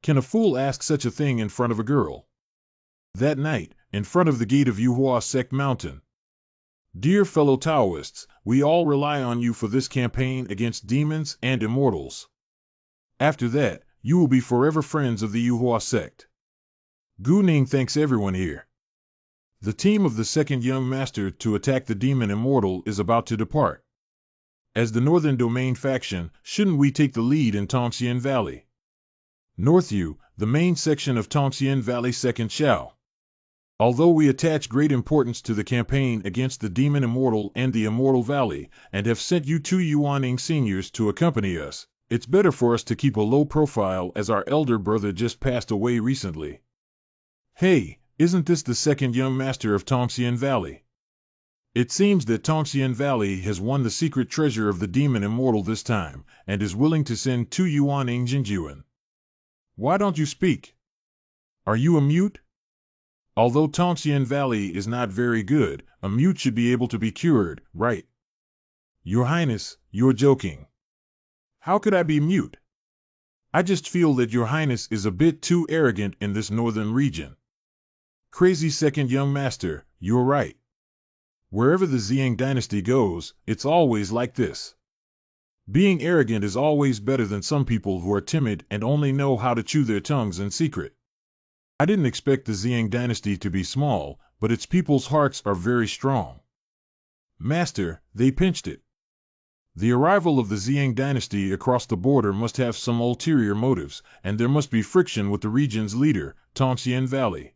Can a fool ask such a thing in front of a girl? That night, in front of the gate of Yuhua Sect Mountain. Dear fellow Taoists, we all rely on you for this campaign against demons and immortals. After that, you will be forever friends of the Yuhua sect. Gu Ning thanks everyone here. The team of the second young master to attack the demon immortal is about to depart. As the Northern Domain faction, shouldn't we take the lead in Tongxian Valley? Northyu, the main section of Tongxian Valley Second Xiao. Although we attach great importance to the campaign against the demon immortal and the Immortal Valley, and have sent you 2 Yuaning seniors to accompany us, it's better for us to keep a low profile as our elder brother just passed away recently. Hey, isn't this the second young master of Tongxian Valley? It seems that Tongxian Valley has won the secret treasure of the demon immortal this time, and is willing to send 2 Yuaning Jinjuan. Why don't you speak? Are you a mute? Although Tongxian Valley is not very good, a mute should be able to be cured, right? Your Highness, you're joking. How could I be mute? I just feel that Your Highness is a bit too arrogant in this northern region. Crazy second young master, you're right. Wherever the Ziyang dynasty goes, it's always like this. Being arrogant is always better than some people who are timid and only know how to chew their tongues in secret. I didn't expect the Zhang dynasty to be small, but its people's hearts are very strong. Master, they pinched it. The arrival of the Zhang dynasty across the border must have some ulterior motives, and there must be friction with the region's leader, Tongxian Valley.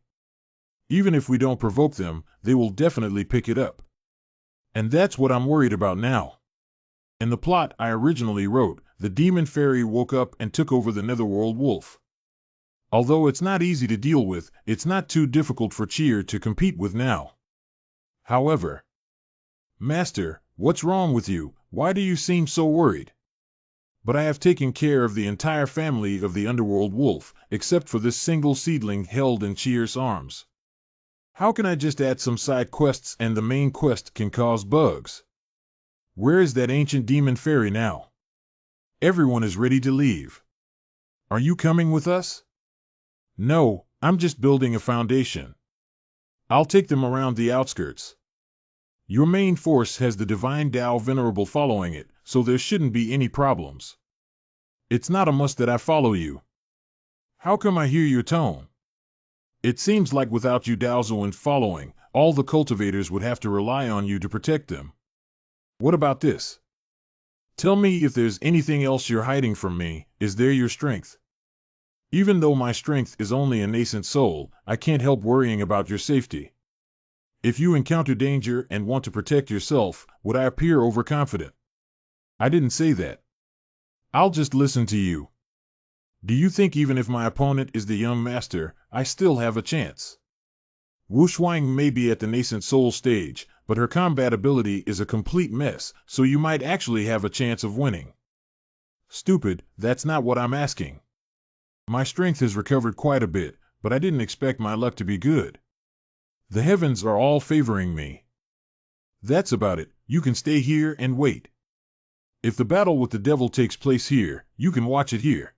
Even if we don't provoke them, they will definitely pick it up. And that's what I'm worried about now. In the plot I originally wrote, the demon fairy woke up and took over the netherworld wolf. Although it's not easy to deal with, it's not too difficult for Cheer to compete with now. However, Master, what's wrong with you? Why do you seem so worried? But I have taken care of the entire family of the underworld wolf, except for this single seedling held in Cheer's arms. How can I just add some side quests and the main quest can cause bugs? Where is that ancient demon fairy now? Everyone is ready to leave. Are you coming with us? No, I'm just building a foundation. I'll take them around the outskirts. Your main force has the Divine Tao Venerable following it, so there shouldn't be any problems. It's not a must that I follow you. How come I hear your tone? It seems like without you Daozuan following, all the cultivators would have to rely on you to protect them. What about this? Tell me if there's anything else you're hiding from me. Is there your strength? Even though my strength is only a nascent soul, I can't help worrying about your safety. If you encounter danger and want to protect yourself, would I appear overconfident? I didn't say that. I'll just listen to you. Do you think even if my opponent is the young master, I still have a chance? Wu Shuang may be at the nascent soul stage, but her combat ability is a complete mess, so you might actually have a chance of winning. Stupid, that's not what I'm asking. My strength has recovered quite a bit, but I didn't expect my luck to be good. The heavens are all favoring me. That's about it. You can stay here and wait. If the battle with the devil takes place here, you can watch it here.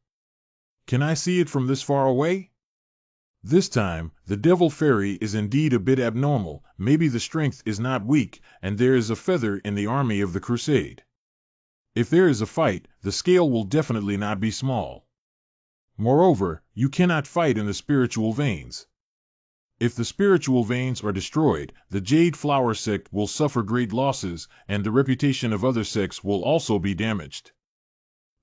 Can I see it from this far away? This time, the devil fairy is indeed a bit abnormal. Maybe the strength is not weak, and there is a feather in the army of the crusade. If there is a fight, the scale will definitely not be small. Moreover, you cannot fight in the spiritual veins. If the spiritual veins are destroyed, the Jade Flower sect will suffer great losses, and the reputation of other sects will also be damaged.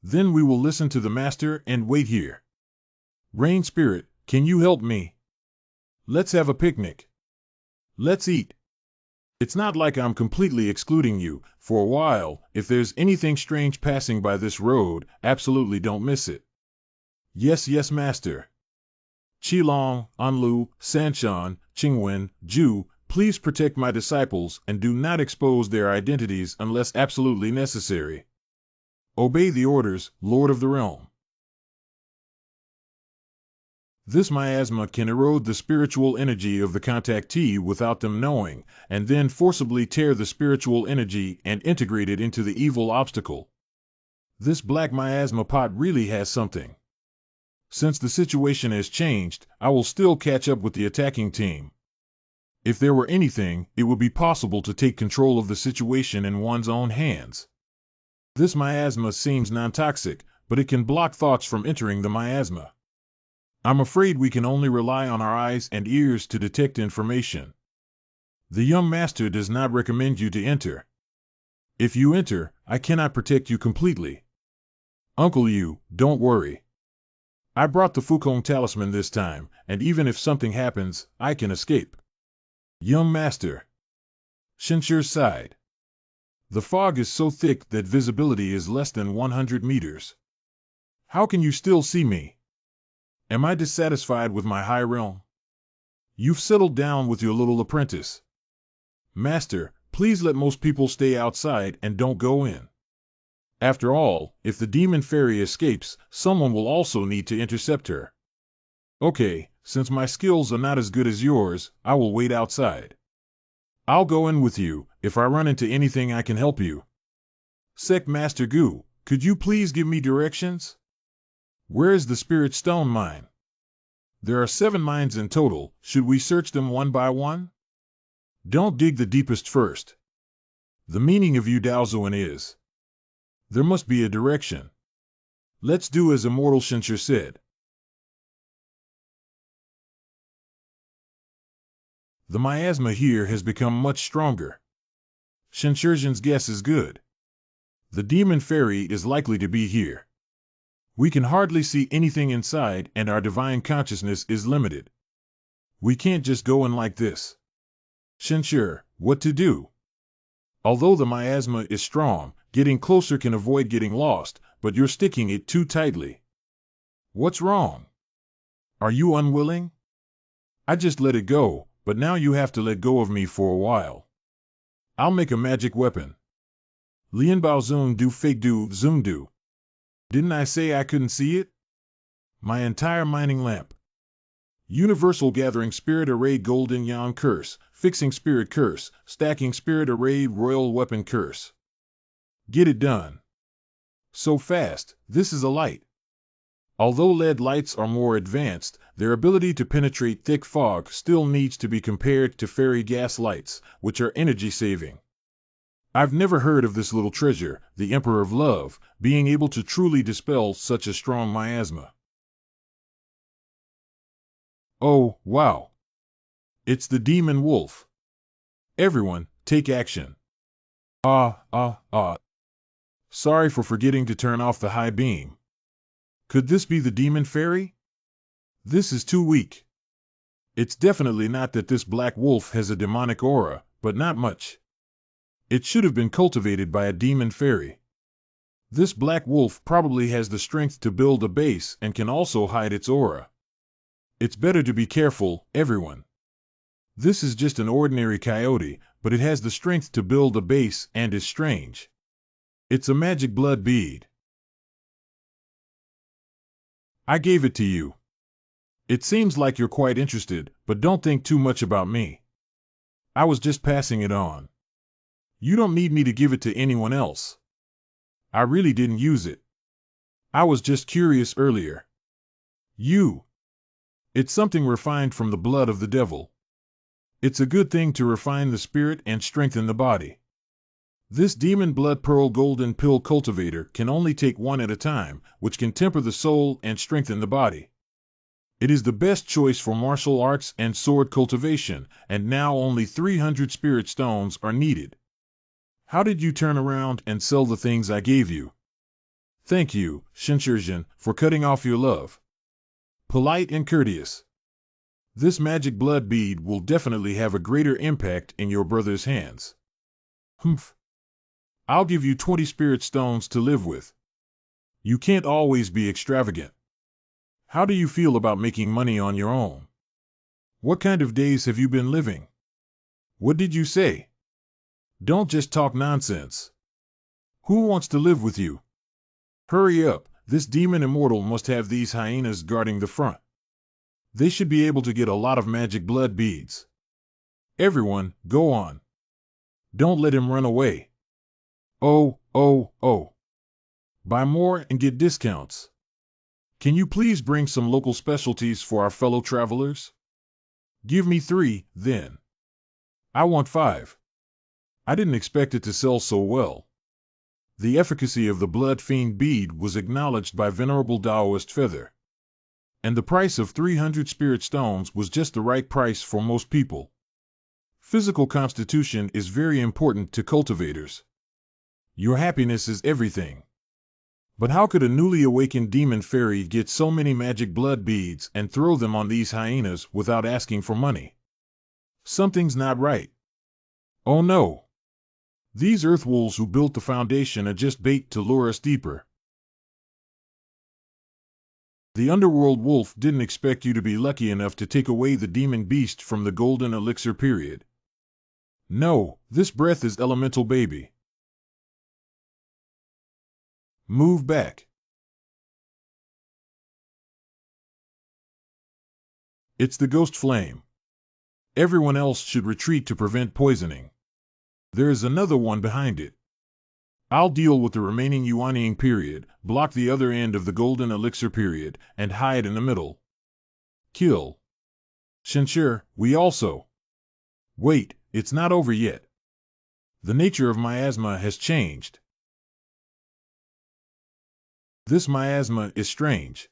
Then we will listen to the master and wait here. Rain Spirit, can you help me? Let's have a picnic. Let's eat. It's not like I'm completely excluding you. For a while, if there's anything strange passing by this road, absolutely don't miss it. Yes, yes, master. Qilong, Anlu, Sanshan, Qingwen, Ju, please protect my disciples and do not expose their identities unless absolutely necessary. Obey the orders, Lord of the Realm. This miasma can erode the spiritual energy of the contactee without them knowing, and then forcibly tear the spiritual energy and integrate it into the evil obstacle. This black miasma pot really has something. Since the situation has changed, I will still catch up with the attacking team. If there were anything, it would be possible to take control of the situation in one's own hands. This miasma seems non-toxic, but it can block thoughts from entering the miasma. I'm afraid we can only rely on our eyes and ears to detect information. The young master does not recommend you to enter. If you enter, I cannot protect you completely. Uncle Yu, don't worry. I brought the Fukong talisman this time, and even if something happens, I can escape. Young master. Shinshir sighed. The fog is so thick that visibility is less than 100 meters. How can you still see me? Am I dissatisfied with my high realm? You've settled down with your little apprentice. Master, please let most people stay outside and don't go in. After all, if the demon fairy escapes, someone will also need to intercept her. Okay, since my skills are not as good as yours, I will wait outside. I'll go in with you. If I run into anything I can help you. Sect Master Gu, could you please give me directions? Where is the Spirit Stone mine? There are 7 mines in total. Should we search them one by one? Don't dig the deepest first. The meaning of Yu Daozuan is There must be a direction. Let's do as Immortal Shinshir said. The miasma here has become much stronger. Shinshirjan's guess is good. The demon fairy is likely to be here. We can hardly see anything inside, and our divine consciousness is limited. We can't just go in like this. Shinshir, what to do? Although the miasma is strong, getting closer can avoid getting lost, but you're sticking it too tightly. What's wrong? Are you unwilling? I just let it go, but now you have to let go of me for a while. I'll make a magic weapon. Lien Bao Zoom do fake do zoom do. Didn't I say I couldn't see it? My entire mining lamp. Universal Gathering Spirit Array Golden Yan Curse, Fixing Spirit Curse, Stacking Spirit Array Royal Weapon Curse. Get it done. So fast, this is a light. Although LED lights are more advanced, their ability to penetrate thick fog still needs to be compared to fairy gas lights, which are energy-saving. I've never heard of this little treasure, the Emperor of Love, being able to truly dispel such a strong miasma. Oh, wow. It's the demon wolf. Everyone, take action. Sorry for forgetting to turn off the high beam. Could this be the demon fairy? This is too weak. It's definitely not that this black wolf has a demonic aura, but not much. It should have been cultivated by a demon fairy. This black wolf probably has the strength to build a base and can also hide its aura. It's better to be careful, everyone. This is just an ordinary coyote, but it has the strength to build a base and is strange. It's a magic blood bead. I gave it to you. It seems like you're quite interested, but don't think too much about me. I was just passing it on. You don't need me to give it to anyone else. I really didn't use it. I was just curious earlier. It's something refined from the blood of the devil. It's a good thing to refine the spirit and strengthen the body. This demon blood pearl golden pill cultivator can only take one at a time, which can temper the soul and strengthen the body. It is the best choice for martial arts and sword cultivation, and now only 300 spirit stones are needed. How did you turn around and sell the things I gave you? Thank you, Shinshirjan, for cutting off your love. Polite and courteous. This magic blood bead will definitely have a greater impact in your brother's hands. Humph. I'll give you 20 spirit stones to live with. You can't always be extravagant. How do you feel about making money on your own? What kind of days have you been living? What did you say? Don't just talk nonsense. Who wants to live with you? Hurry up, this demon immortal must have these hyenas guarding the front. They should be able to get a lot of magic blood beads. Everyone, go on. Don't let him run away. Oh. Buy more and get discounts. Can you please bring some local specialties for our fellow travelers? Give me 3, then. I want 5. I didn't expect it to sell so well. The efficacy of the Blood Fiend bead was acknowledged by Venerable Taoist Feather. And the price of 300 spirit stones was just the right price for most people. Physical constitution is very important to cultivators. Your happiness is everything. But how could a newly awakened demon fairy get so many magic blood beads and throw them on these hyenas without asking for money? Something's not right. Oh no. These earth wolves who built the foundation are just bait to lure us deeper. The underworld wolf didn't expect you to be lucky enough to take away the demon beast from the golden elixir period. No, this breath is elemental baby. Move back. It's the ghost flame. Everyone else should retreat to prevent poisoning. There is another one behind it. I'll deal with the remaining Yuanying period, block the other end of the golden elixir period, and hide in the middle. Kill. Shinshir, we also. Wait, it's not over yet. The nature of miasma has changed. This miasma is strange.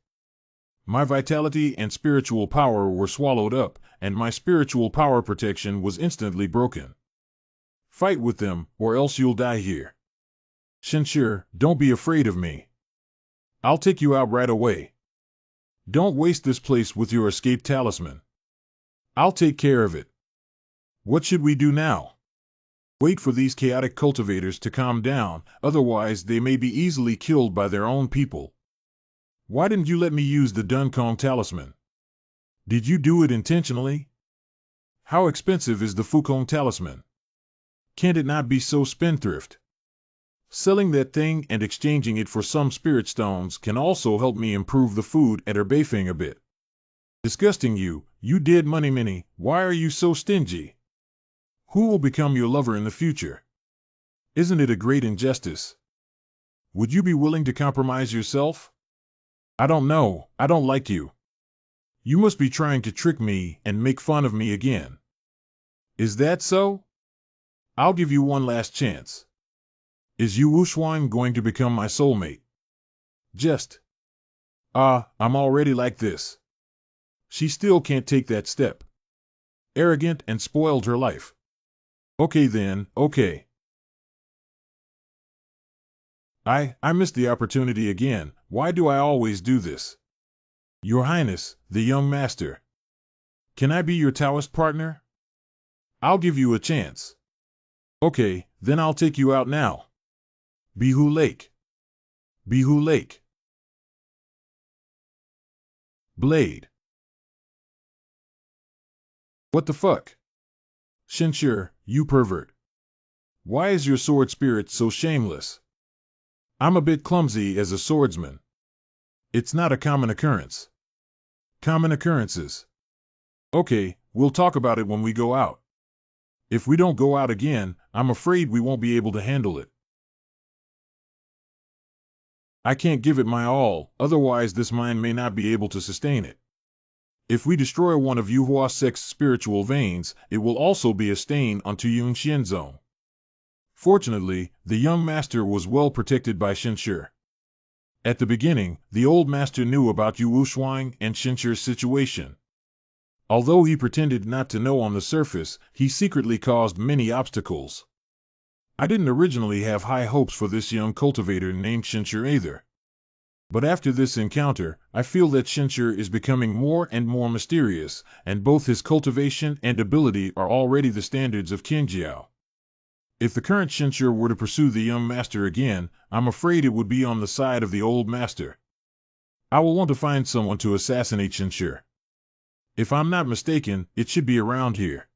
My vitality and spiritual power were swallowed up, and my spiritual power protection was instantly broken. Fight with them, or else you'll die here. Shinshir, don't be afraid of me. I'll take you out right away. Don't waste this place with your escape talisman. I'll take care of it. What should we do now? Wait for these chaotic cultivators to calm down, otherwise they may be easily killed by their own people. Why didn't you let me use the Duncombe talisman? Did you do it intentionally? How expensive is the Fukong talisman? Can't it not be so spendthrift? Selling that thing and exchanging it for some spirit stones can also help me improve the food at Erbeifing a bit. Disgusting you dead money mini, why are you so stingy? Who will become your lover in the future? Isn't it a great injustice? Would you be willing to compromise yourself? I don't know, I don't like you. You must be trying to trick me and make fun of me again. Is that so? I'll give you one last chance. Is Yu Wuxuan going to become my soulmate? I'm already like this. She still can't take that step. Arrogant and spoiled her life. Okay then, okay. I missed the opportunity again. Why do I always do this? Your Highness, the young master. Can I be your Taoist partner? I'll give you a chance. Okay, then I'll take you out now. Bihu Lake. Bihu Lake. Blade. What the fuck? Shinshir, you pervert. Why is your sword spirit so shameless? I'm a bit clumsy as a swordsman. It's not a common occurrence. Common occurrences. Okay, we'll talk about it when we go out. If we don't go out again, I'm afraid we won't be able to handle it. I can't give it my all, otherwise this mind may not be able to sustain it. If we destroy one of Yuhua Sek's spiritual veins, it will also be a stain onto Yun Xianzong. Fortunately, the young master was well protected by Shinshir. At the beginning, the old master knew about Yu Wuxuan and Shinshir's situation. Although he pretended not to know on the surface, he secretly caused many obstacles. I didn't originally have high hopes for this young cultivator named Shinshir either. But after this encounter, I feel that Shinshir is becoming more and more mysterious, and both his cultivation and ability are already the standards of Qinjiao. If the current Shinshir were to pursue the young master again, I'm afraid it would be on the side of the old master. I will want to find someone to assassinate Shinshir. If I'm not mistaken, it should be around here.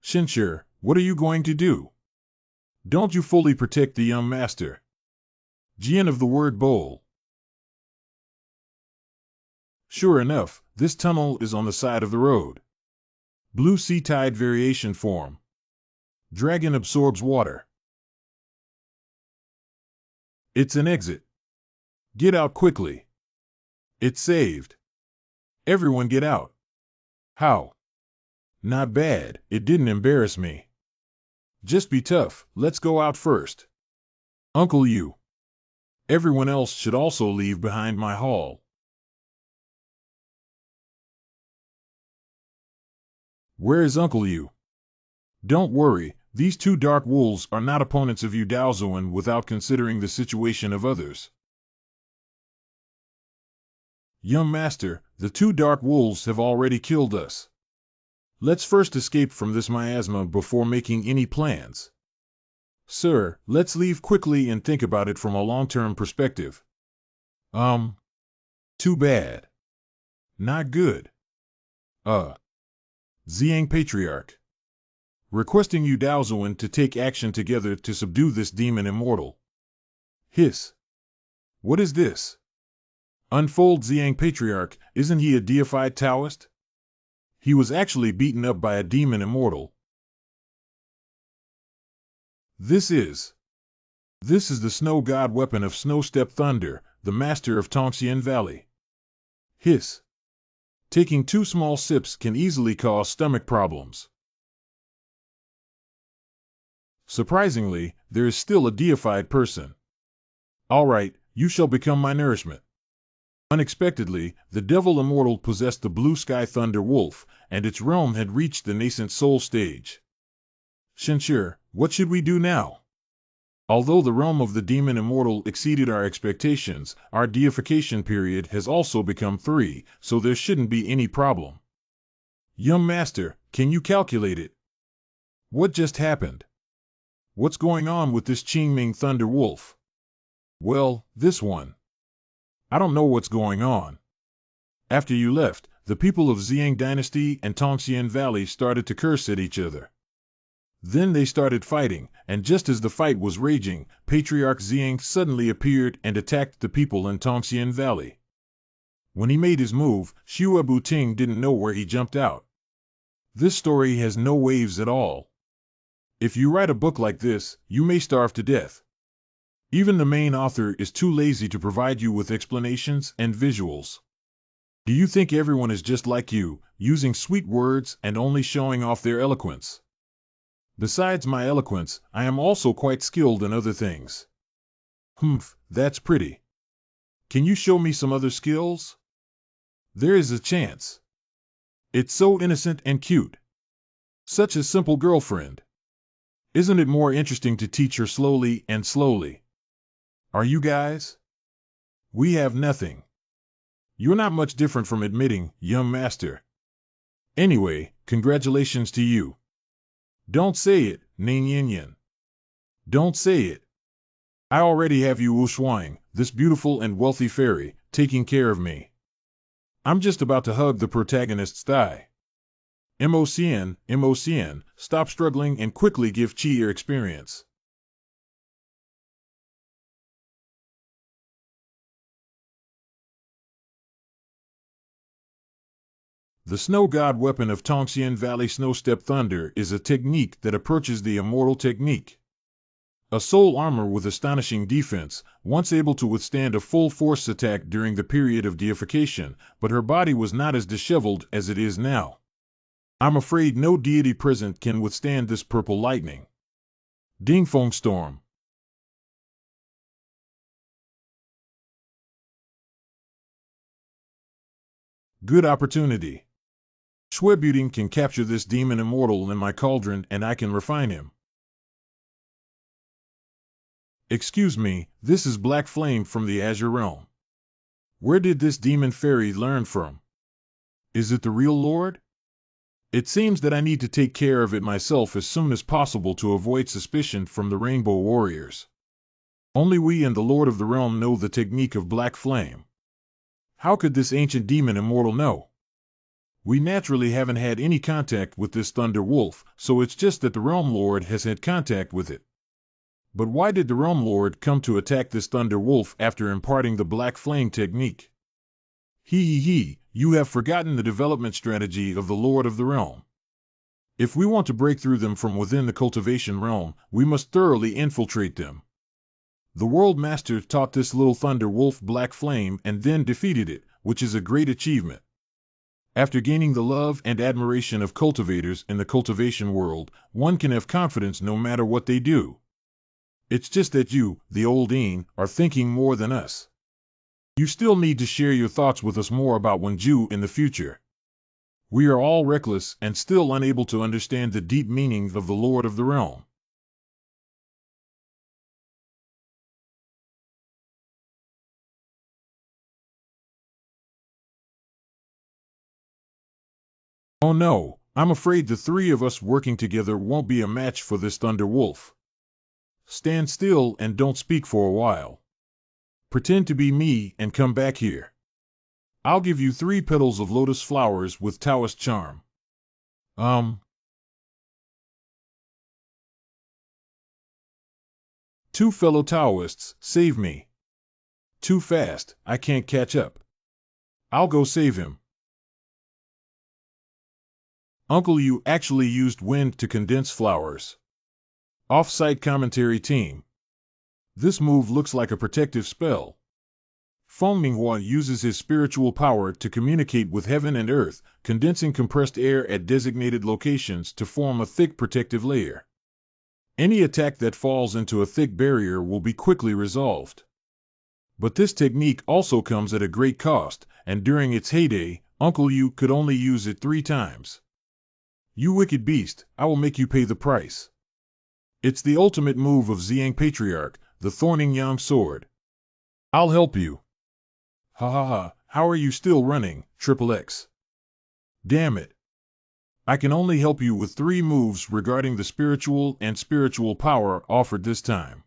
Shinshir, what are you going to do? Don't you fully protect the young master? Jian of the word bowl. Sure enough, this tunnel is on the side of the road. Blue sea tide variation form. Dragon absorbs water. It's an exit. Get out quickly. It's saved. Everyone get out. How? Not bad, it didn't embarrass me. Just be tough, let's go out first. Uncle Yu. Everyone else should also leave behind my hall. Where is Uncle Yu? Don't worry, these two dark wolves are not opponents of Yu Daozuan without considering the situation of others. Young master, the two dark wolves have already killed us. Let's first escape from this miasma before making any plans. Sir, let's leave quickly and think about it from a long-term perspective. Too bad. Not good. Ziyang Patriarch. Requesting Yu Daozuan to take action together to subdue this demon immortal. Hiss. What is this? Unfold Ziyang Patriarch, isn't he a deified Taoist? He was actually beaten up by a demon immortal. This is the snow god weapon of Snow Step Thunder, the master of Tongxian Valley. Hiss. Taking 2 small sips can easily cause stomach problems. Surprisingly, there is still a deified person. Alright, You shall become my nourishment. Unexpectedly, the devil immortal possessed the blue sky thunder wolf, and its realm had reached the nascent soul stage. Shinshir, what should we do now? Although the realm of the demon immortal exceeded our expectations, our deification period has also become 3, so there shouldn't be any problem. Young master, can you calculate it? What just happened? What's going on with this Qingming thunder wolf? Well, this one. I don't know what's going on. After you left, the people of Xiang Dynasty and Tongxian Valley started to curse at each other. Then they started fighting, and just as the fight was raging, Patriarch Xiang suddenly appeared and attacked the people in Tongxian Valley. When he made his move, Xue Buting didn't know where he jumped out. This story has no waves at all. If you write a book like this, you may starve to death. Even the main author is too lazy to provide you with explanations and visuals. Do you think everyone is just like you, using sweet words and only showing off their eloquence? Besides my eloquence, I am also quite skilled in other things. Humph, that's pretty. Can you show me some other skills? There is a chance. It's so innocent and cute. Such a simple girlfriend. Isn't it more interesting to teach her slowly and slowly? Are you guys? We have nothing. You're not much different from admitting, young master. Anyway, congratulations to you. Don't say it, Ning Yin Yin. Don't say it. I already have you Wu Shuang, this beautiful and wealthy fairy, taking care of me. I'm just about to hug the protagonist's thigh. MOCN, stop struggling and quickly give Chi your experience. The snow god weapon of Tongxian Valley Snowstep Thunder is a technique that approaches the immortal technique. A soul armor with astonishing defense, once able to withstand a full force attack during the period of deification, but her body was not as disheveled as it is now. I'm afraid no deity present can withstand this purple lightning. Dingfeng Storm. Good opportunity. Schwebuting can capture this demon immortal in my cauldron and I can refine him. Excuse me, this is Black Flame from the Azure Realm. Where did this demon fairy learn from? Is it the real Lord? It seems that I need to take care of it myself as soon as possible to avoid suspicion from the Rainbow Warriors. Only we and the Lord of the Realm know the technique of Black Flame. How could this ancient demon immortal know? We naturally haven't had any contact with this Thunder Wolf, so it's just that the Realm Lord has had contact with it. But why did the Realm Lord come to attack this Thunder Wolf after imparting the Black Flame technique? You have forgotten the development strategy of the Lord of the Realm. If we want to break through them from within the cultivation realm, we must thoroughly infiltrate them. The World Master taught this little Thunder Wolf Black Flame and then defeated it, which is a great achievement. After gaining the love and admiration of cultivators in the cultivation world, one can have confidence no matter what they do. It's just that you, the old Een, are thinking more than us. You still need to share your thoughts with us more about Wenju in the future. We are all reckless and still unable to understand the deep meaning of the Lord of the Realm. Oh no, I'm afraid the three of us working together won't be a match for this Thunder Wolf. Stand still and don't speak for a while. Pretend to be me and come back here. I'll give you 3 petals of lotus flowers with Taoist charm. 2 fellow Taoists, save me. Too fast, I can't catch up. I'll go save him. Uncle, you actually used wind to condense flowers. Off-site commentary team. This move looks like a protective spell. Manhwa uses his spiritual power to communicate with heaven and earth, condensing compressed air at designated locations to form a thick protective layer. Any attack that falls into a thick barrier will be quickly resolved. But this technique also comes at a great cost, and during its heyday, Uncle You could only use it 3 times. You wicked beast, I will make you pay the price. It's the ultimate move of Xiang Patriarch, the Thorning Yang Sword. I'll help you. Ha ha ha, how are you still running, Triple X? Damn it. I can only help you with 3 moves regarding the spiritual and spiritual power offered this time.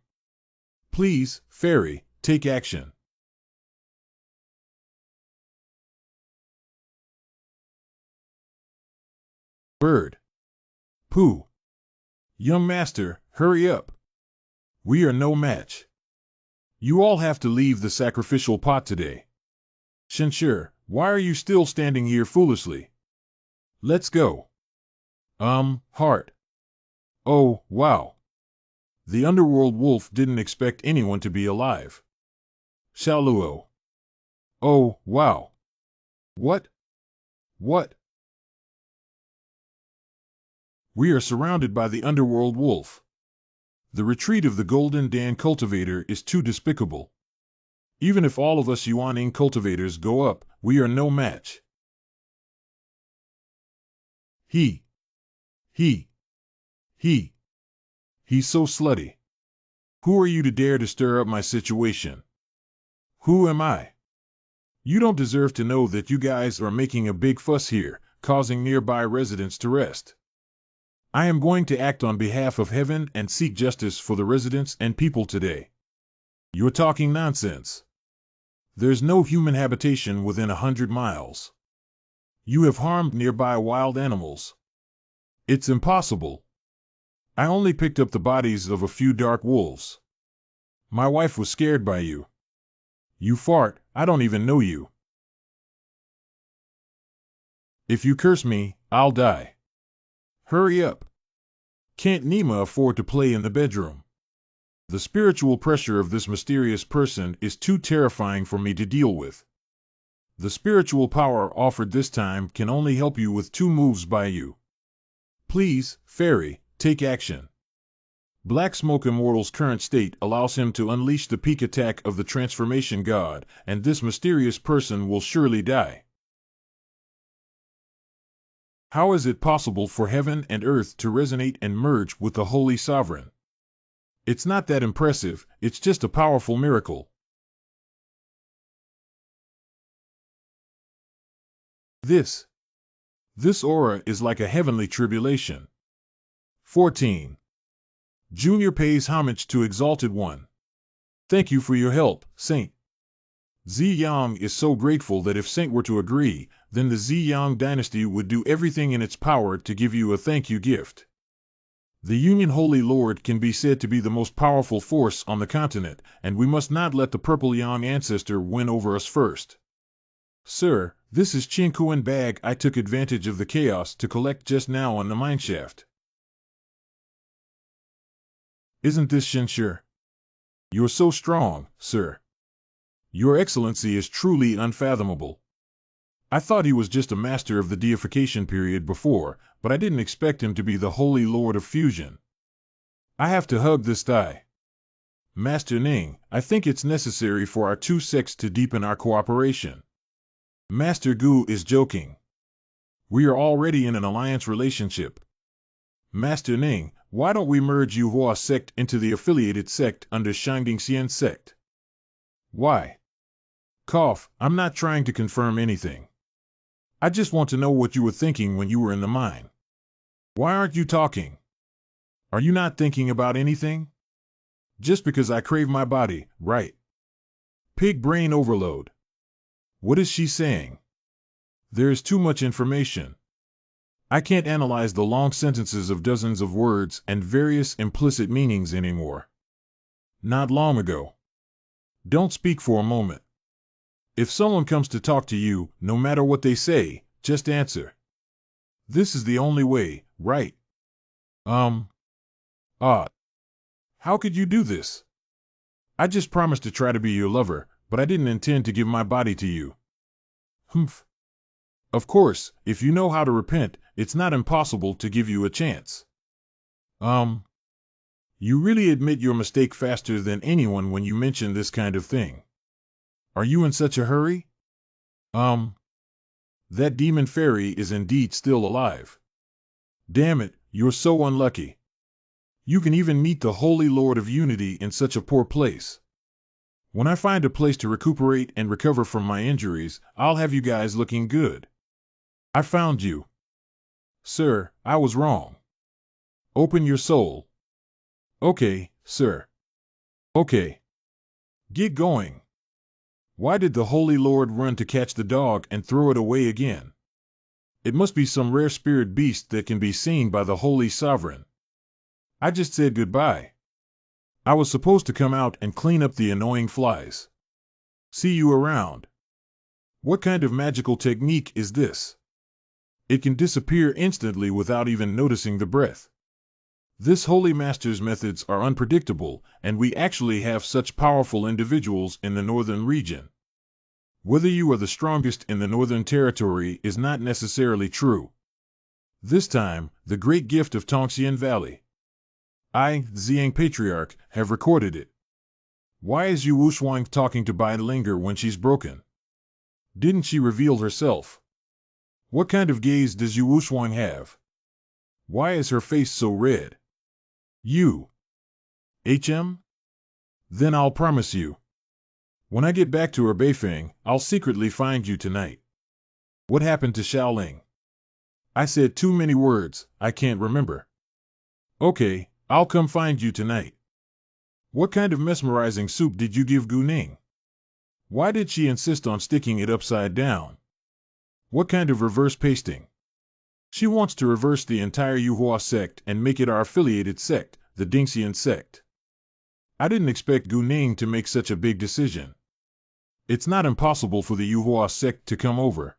Please, Fairy, take action. Bird. Pooh. Young master, hurry up. We are no match. You all have to leave the sacrificial pot today. Shenshir, why are you still standing here foolishly? Let's go. Heart. Oh, wow. The underworld wolf didn't expect anyone to be alive. Xiaoluo. Oh, wow. What? What? We are surrounded by the underworld wolf. The retreat of the Golden Dan cultivator is too despicable. Even if all of us Yuaning cultivators go up, we are no match. He's so slutty. Who are you to dare to stir up my situation? Who am I? You don't deserve to know that you guys are making a big fuss here, causing nearby residents to rest. I am going to act on behalf of heaven and seek justice for the residents and people today. You're talking nonsense. There's no human habitation within 100 miles. You have harmed nearby wild animals. It's impossible. I only picked up the bodies of a few dark wolves. My wife was scared by you. You fart, I don't even know you. If you curse me, I'll die. Hurry up. Can't Nima afford to play in the bedroom? The spiritual pressure of this mysterious person is too terrifying for me to deal with. The spiritual power offered this time can only help you with 2 moves by you. Please, Fairy, take action. Black Smoke Immortal's current state allows him to unleash the peak attack of the Transformation God, and this mysterious person will surely die. How is it possible for heaven and earth to resonate and merge with the Holy Sovereign? It's not that impressive, it's just a powerful miracle. This aura is like a heavenly tribulation. 14. Junior pays homage to Exalted One. Thank you for your help, Saint. Ziyang is so grateful that if Saint were to agree, then the Ziyang dynasty would do everything in its power to give you a thank you gift. The Union Holy Lord can be said to be the most powerful force on the continent, and we must not let the Purple Yang ancestor win over us first. Sir, this is Qingkuan bag I took advantage of the chaos to collect just now on the mineshaft. Isn't this Shenshir? You're so strong, sir. Your Excellency is truly unfathomable. I thought he was just a master of the deification period before, but I didn't expect him to be the Holy Lord of Fusion. I have to hug this thigh. Master Ning, I think it's necessary for our 2 sects to deepen our cooperation. Master Gu is joking. We are already in an alliance relationship. Master Ning, why don't we merge Yuhua sect into the affiliated sect under Shangdingxian sect? Why? Cough, I'm not trying to confirm anything. I just want to know what you were thinking when you were in the mine. Why aren't you talking? Are you not thinking about anything? Just because I crave my body, right? Pig brain overload. What is she saying? There is too much information. I can't analyze the long sentences of dozens of words and various implicit meanings anymore. Not long ago. Don't speak for a moment. If someone comes to talk to you, no matter what they say, just answer. This is the only way, right? How could you do this? I just promised to try to be your lover, but I didn't intend to give my body to you. Humph. Of course, if you know how to repent, it's not impossible to give you a chance. You really admit your mistake faster than anyone when you mention this kind of thing. Are you in such a hurry? Um, that demon fairy is indeed still alive. Damn it, you're so unlucky. You can even meet the Holy Lord of Unity in such a poor place. When I find a place to recuperate and recover from my injuries, I'll have you guys looking good. I found you. Sir, I was wrong. Open your soul. Okay, sir. Okay. Get going. Why did the Holy Lord run to catch the dog and throw it away again? It must be some rare spirit beast that can be seen by the Holy Sovereign. I just said goodbye. I was supposed to come out and clean up the annoying flies. See you around. What kind of magical technique is this? It can disappear instantly without even noticing the breath. This Holy Master's methods are unpredictable, and we actually have such powerful individuals in the northern region. Whether you are the strongest in the Northern Territory is not necessarily true. This time, the great gift of Tongxian Valley. I, Ziyang Patriarch, have recorded it. Why is Yu Wuxuang talking to Bai Linger when she's broken? Didn't she reveal herself? What kind of gaze does Yu Wuxuang have? Why is her face so red? You. HM? Then I'll promise you. When I get back to Beifeng, I'll secretly find you tonight. What happened to Xiaoling? I said too many words, I can't remember. Okay, I'll come find you tonight. What kind of mesmerizing soup did you give Gu Ning? Why did she insist on sticking it upside down? What kind of reverse pasting? She wants to reverse the entire Yuhua sect and make it our affiliated sect, the Dingxian sect. I didn't expect Gu Ning to make such a big decision. It's not impossible for the Yuhua sect to come over.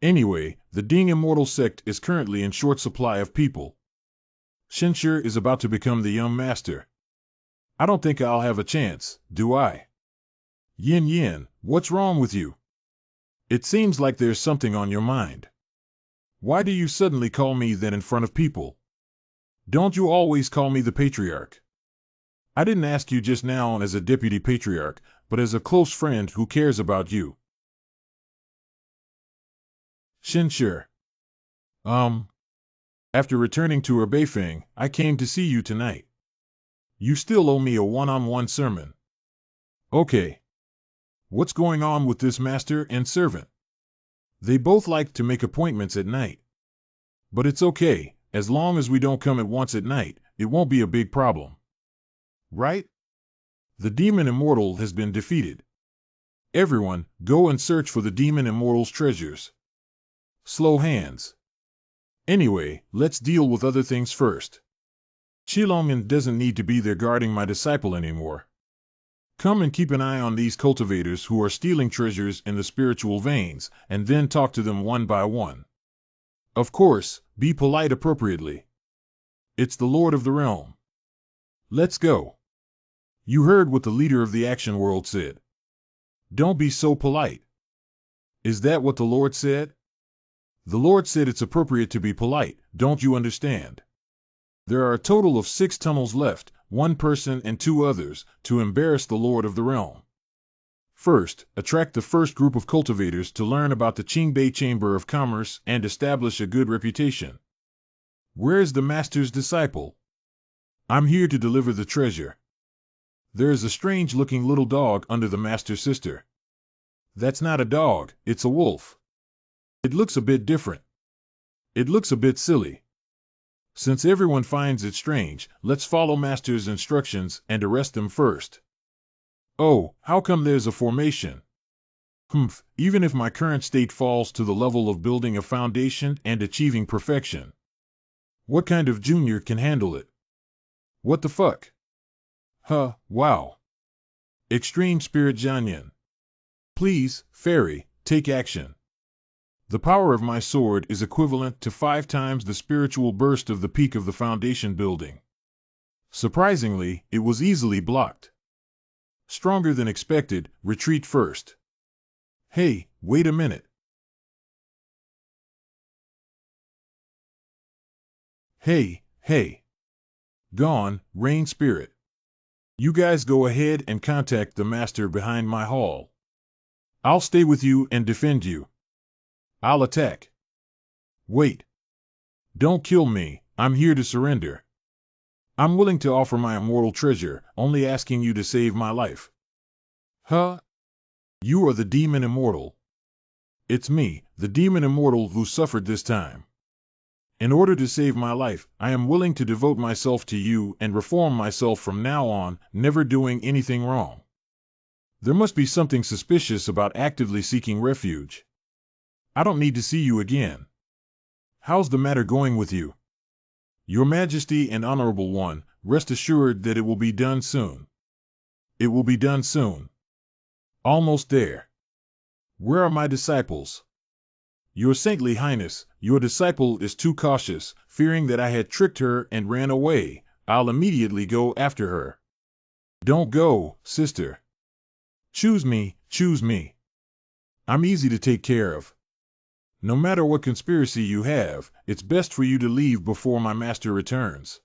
Anyway, the Ding Immortal sect is currently in short supply of people. Shenshi is about to become the young master. I don't think I'll have a chance, do I? Yin Yin, what's wrong with you? It seems like there's something on your mind. Why do you suddenly call me that in front of people? Don't you always call me the Patriarch? I didn't ask you just now as a deputy patriarch, but as a close friend who cares about you. Shenshi. After returning to Beifeng, I came to see you tonight. You still owe me a one-on-one sermon. Okay. What's going on with this master and servant? They both like to make appointments at night. But it's okay, as long as we don't come at once at night, it won't be a big problem. Right? The Demon Immortal has been defeated. Everyone, go and search for the Demon Immortal's treasures. Slow hands. Anyway, let's deal with other things first. Qilongyan doesn't need to be there guarding my disciple anymore. Come and keep an eye on these cultivators who are stealing treasures in the spiritual veins, and then talk to them one by one. Of course, be polite appropriately. It's the Lord of the Realm. Let's go. You heard what the leader of the action world said. Don't be so polite. Is that what the Lord said? The Lord said it's appropriate to be polite, don't you understand? There are a total of 6 tunnels left, 1 person and 2 others, to embarrass the Lord of the Realm. First, attract the first group of cultivators to learn about the Qingbei Chamber of Commerce and establish a good reputation. Where is the Master's disciple? I'm here to deliver the treasure. There is a strange-looking little dog under the Master's sister. That's not a dog, it's a wolf. It looks a bit different. It looks a bit silly. Since everyone finds it strange, let's follow Master's instructions and arrest them first. Oh, how come there's a formation? Even if my current state falls to the level of building a foundation and achieving perfection. What kind of junior can handle it? What the fuck? Wow. Extreme Spirit Jianyan. Please, Fairy, take action. The power of my sword is equivalent to 5 times the spiritual burst of the peak of the foundation building. Surprisingly, it was easily blocked. Stronger than expected, retreat first. Hey, wait a minute. Hey. Gone, Rain Spirit. You guys go ahead and contact the master behind my hall. I'll stay with you and defend you. I'll attack. Wait. Don't kill me, I'm here to surrender. I'm willing to offer my immortal treasure, only asking you to save my life. Huh? You are the demon immortal. It's me, the demon immortal who suffered this time. In order to save my life, I am willing to devote myself to you and reform myself from now on, never doing anything wrong. There must be something suspicious about actively seeking refuge. I don't need to see you again. How's the matter going with you? Your Majesty and Honorable One, rest assured that it will be done soon. It will be done soon. Almost there. Where are my disciples? Your Saintly Highness, your disciple is too cautious, fearing that I had tricked her and ran away. I'll immediately go after her. Don't go, sister. Choose me, choose me. I'm easy to take care of. No matter what conspiracy you have, it's best for you to leave before my master returns.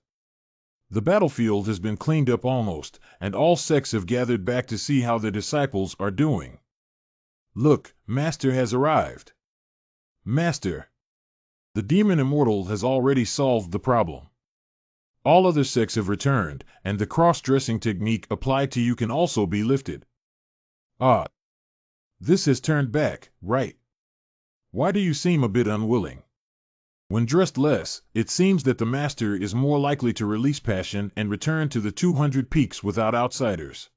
The battlefield has been cleaned up almost, and all sects have gathered back to see how their disciples are doing. Look, Master has arrived. Master. The demon immortal has already solved the problem. All other sects have returned, and the cross-dressing technique applied to you can also be lifted. Ah. This has turned back, right? Why do you seem a bit unwilling? When dressed less, it seems that the master is more likely to release passion and return to the 200 peaks without outsiders.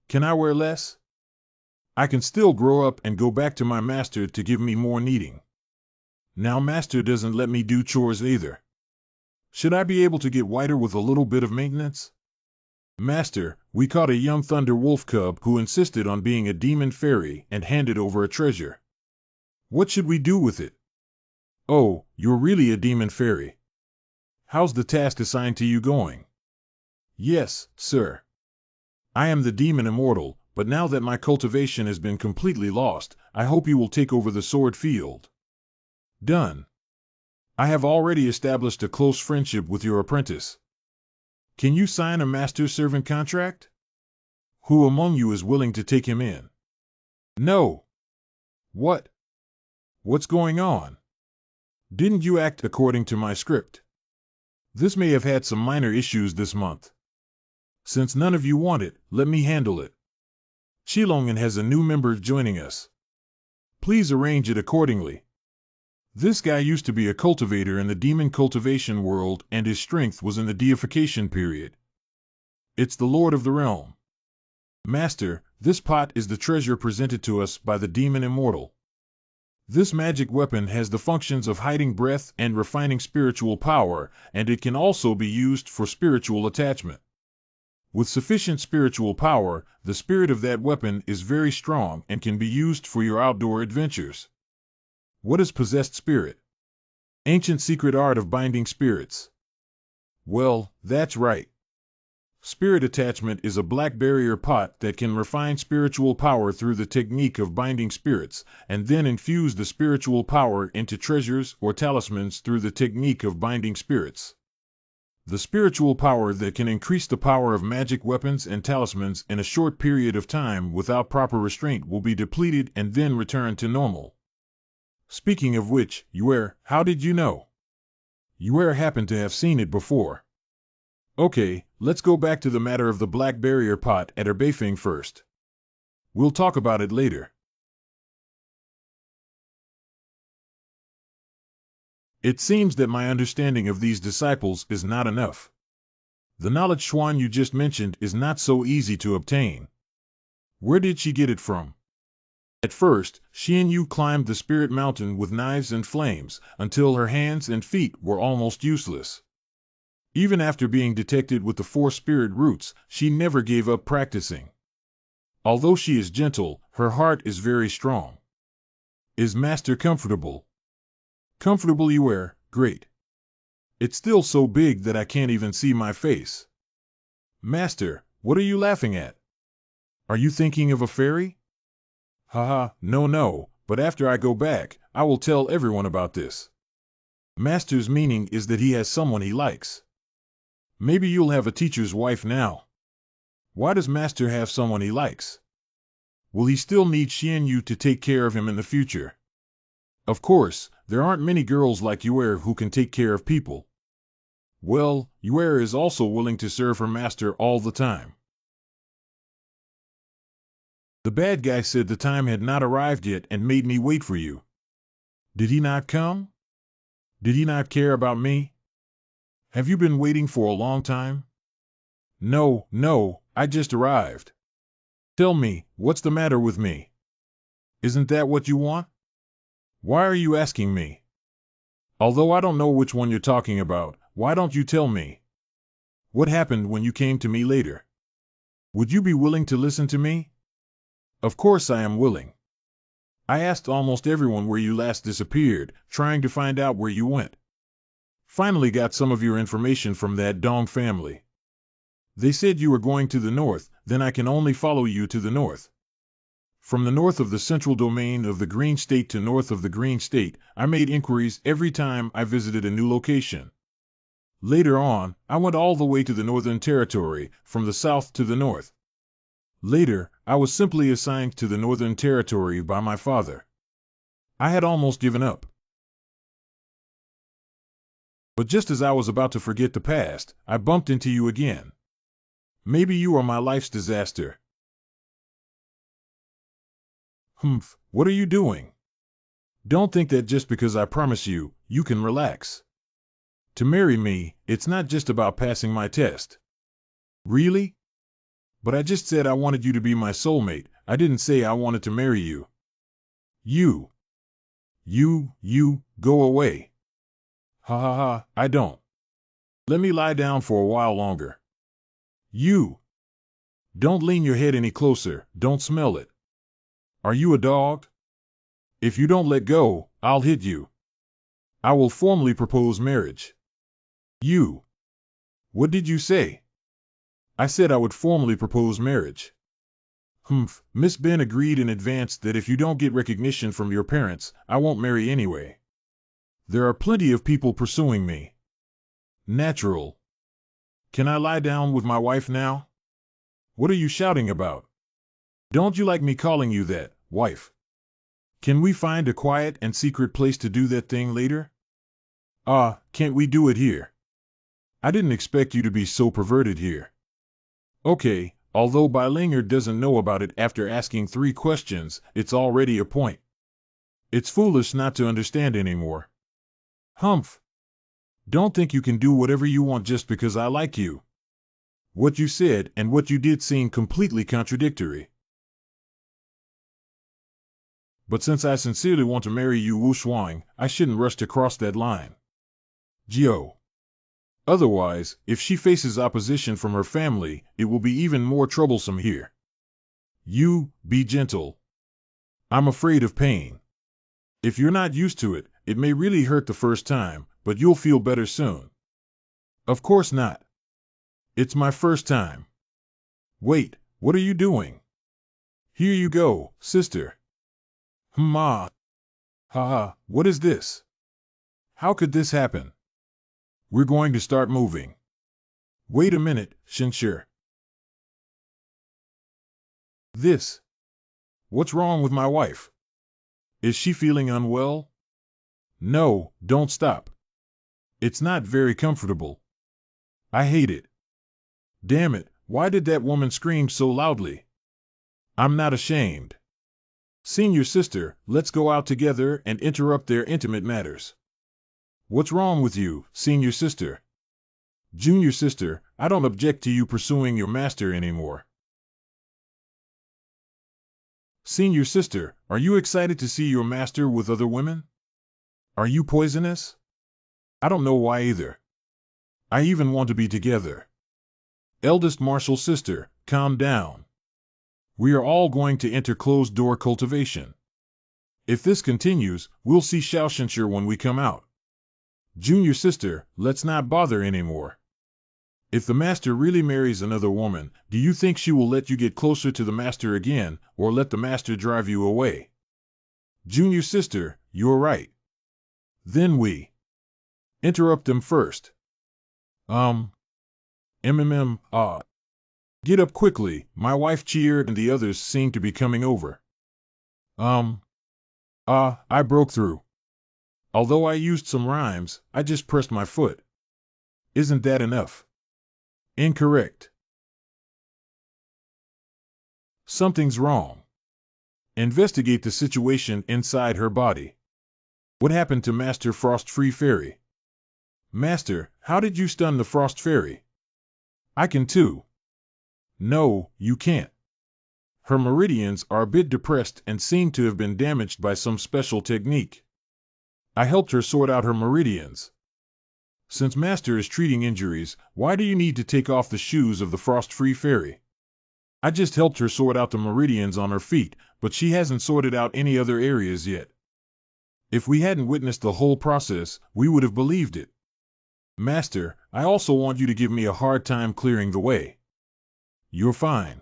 Can I wear less? I can still grow up and go back to my master to give me more kneading. Now master doesn't let me do chores either. Should I be able to get whiter with a little bit of maintenance? Master, we caught a young thunder wolf cub who insisted on being a demon fairy and handed over a treasure. What should we do with it? Oh, you're really a demon fairy. How's the task assigned to you going? Yes, sir. I am the demon immortal, but now that my cultivation has been completely lost, I hope you will take over the sword field. Done. I have already established a close friendship with your apprentice. Can you sign a master-servant contract? Who among you is willing to take him in? No. What? What's going on? Didn't you act according to my script? This may have had some minor issues this month. Since none of you want it, let me handle it. Shilongan has a new member joining us. Please arrange it accordingly. This guy used to be a cultivator in the demon cultivation world, and his strength was in the deification period. It's the Lord of the Realm. Master, this pot is the treasure presented to us by the demon immortal. This magic weapon has the functions of hiding breath and refining spiritual power, and it can also be used for spiritual attachment. With sufficient spiritual power, the spirit of that weapon is very strong and can be used for your outdoor adventures. What is possessed spirit? Ancient secret art of binding spirits. Well, that's right. Spirit attachment is a black barrier pot that can refine spiritual power through the technique of binding spirits, and then infuse the spiritual power into treasures or talismans through the technique of binding spirits. The spiritual power that can increase the power of magic weapons and talismans in a short period of time without proper restraint will be depleted and then return to normal. Speaking of which, Yue, how did you know? Yue happened to have seen it before. Okay, let's go back to the matter of the black barrier pot at Beifeng first. We'll talk about it later. It seems that my understanding of these disciples is not enough. The knowledge Xuan you just mentioned is not so easy to obtain. Where did she get it from? At first, she and you climbed the spirit mountain with knives and flames, until her hands and feet were almost useless. Even after being detected with the 4 spirit roots, she never gave up practicing. Although she is gentle, her heart is very strong. Is Master comfortable? Comfortable you are, great. It's still so big that I can't even see my face. Master, what are you laughing at? Are you thinking of a fairy? Haha, no, but after I go back, I will tell everyone about this. Master's meaning is that he has someone he likes. Maybe you'll have a teacher's wife now. Why does Master have someone he likes? Will he still need Xianyu to take care of him in the future? Of course, there aren't many girls like Yue who can take care of people. Well, Yue is also willing to serve her master all the time. The bad guy said the time had not arrived yet and made me wait for you. Did he not come? Did he not care about me? Have you been waiting for a long time? No, I just arrived. Tell me, what's the matter with me? Isn't that what you want? Why are you asking me? Although I don't know which one you're talking about, why don't you tell me? What happened when you came to me later? Would you be willing to listen to me? Of course I am willing. I asked almost everyone where you last disappeared, trying to find out where you went. Finally got some of your information from that Dong family. They said you were going to the north, then I can only follow you to the north. From the north of the central domain of the Green State to north of the Green State, I made inquiries every time I visited a new location. Later on, I went all the way to the Northern Territory, from the south to the north. Later, I was simply assigned to the Northern Territory by my father. I had almost given up. But just as I was about to forget the past, I bumped into you again. Maybe you are my life's disaster. Humph, what are you doing? Don't think that just because I promise you, you can relax. To marry me, it's not just about passing my test. Really? But I just said I wanted you to be my soulmate. I didn't say I wanted to marry you. You, go away. Ha, I don't. Let me lie down for a while longer. You, don't lean your head any closer, don't smell it. Are you a dog? If you don't let go, I'll hit you. I will formally propose marriage. You, what did you say? I said I would formally propose marriage. Humph, Miss Ben agreed in advance that if you don't get recognition from your parents, I won't marry anyway. There are plenty of people pursuing me. Natural. Can I lie down with my wife now? What are you shouting about? Don't you like me calling you that, wife? Can we find a quiet and secret place to do that thing later? Can't we do it here? I didn't expect you to be so perverted here. Okay, although Bilinger doesn't know about it after asking 3 questions, it's already a point. It's foolish not to understand anymore. Humph. Don't think you can do whatever you want just because I like you. What you said and what you did seem completely contradictory. But since I sincerely want to marry you, Wu Shuang, I shouldn't rush to cross that line. Gio. Otherwise, if she faces opposition from her family, it will be even more troublesome here. You, be gentle. I'm afraid of pain. If you're not used to it, it may really hurt the first time, but you'll feel better soon. Of course not. It's my first time. Wait, what are you doing? Here you go, sister. Ma. Haha, what is this? How could this happen? We're going to start moving. Wait a minute, Shinshir. This. What's wrong with my wife? Is she feeling unwell? No, don't stop. It's not very comfortable. I hate it. Damn it, why did that woman scream so loudly? I'm not ashamed. Senior sister, let's go out together and interrupt their intimate matters. What's wrong with you, senior sister? Junior sister, I don't object to you pursuing your master anymore. Senior sister, are you excited to see your master with other women? Are you poisonous? I don't know why either. I even want to be together. Eldest martial sister, calm down. We are all going to enter closed-door cultivation. If this continues, we'll see Xiaoshenshire when we come out. Junior sister, let's not bother anymore. If the master really marries another woman, do you think she will let you get closer to the master again, or let the master drive you away? Junior sister, you're right. Then we interrupt them first. Get up quickly, my wife cheered and the others seemed to be coming over. I broke through. Although I used some rhymes, I just pressed my foot. Isn't that enough? Incorrect. Something's wrong. Investigate the situation inside her body. What happened to Master Frost-Free Fairy? Master, how did you stun the Frost Fairy? I can too. No, you can't. Her meridians are a bit depressed and seem to have been damaged by some special technique. I helped her sort out her meridians. Since Master is treating injuries, why do you need to take off the shoes of the Frost-Free Fairy? I just helped her sort out the meridians on her feet, but she hasn't sorted out any other areas yet. If we hadn't witnessed the whole process, we would have believed it. Master, I also want you to give me a hard time clearing the way. You're fine.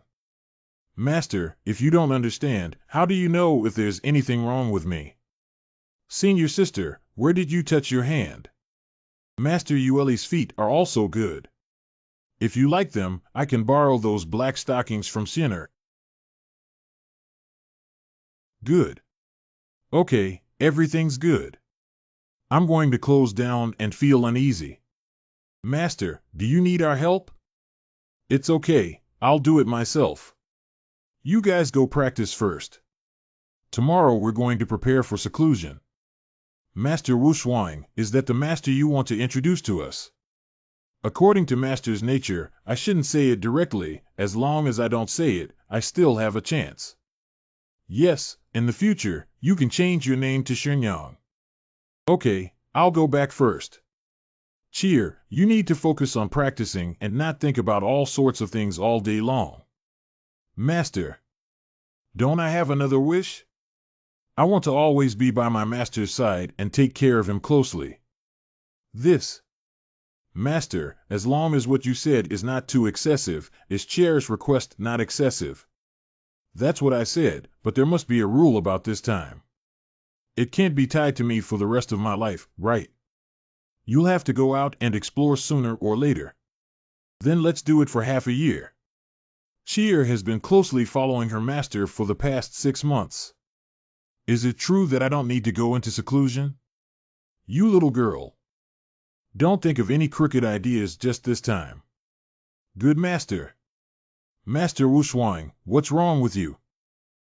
Master, if you don't understand, how do you know if there's anything wrong with me? Senior sister, where did you touch your hand? Master Yueli's feet are also good. If you like them, I can borrow those black stockings from Sinner. Good. Okay, everything's good. I'm going to close down and feel uneasy. Master, do you need our help? It's okay, I'll do it myself. You guys go practice first. Tomorrow we're going to prepare for seclusion. Master Wuxuang, is that the master you want to introduce to us? According to Master's nature, I shouldn't say it directly. As long as I don't say it, I still have a chance. Yes, in the future, you can change your name to Shenyang. Okay, I'll go back first. Cheer, you need to focus on practicing and not think about all sorts of things all day long. Master, don't I have another wish? I want to always be by my master's side and take care of him closely. This. Master, as long as what you said is not too excessive, is Chair's request not excessive? That's what I said, but there must be a rule about this time. It can't be tied to me for the rest of my life, right? You'll have to go out and explore sooner or later. Then let's do it for half a year. Cheer has been closely following her master for the past 6 months. Is it true that I don't need to go into seclusion? You little girl. Don't think of any crooked ideas just this time. Good master. Master Wuxuang, what's wrong with you?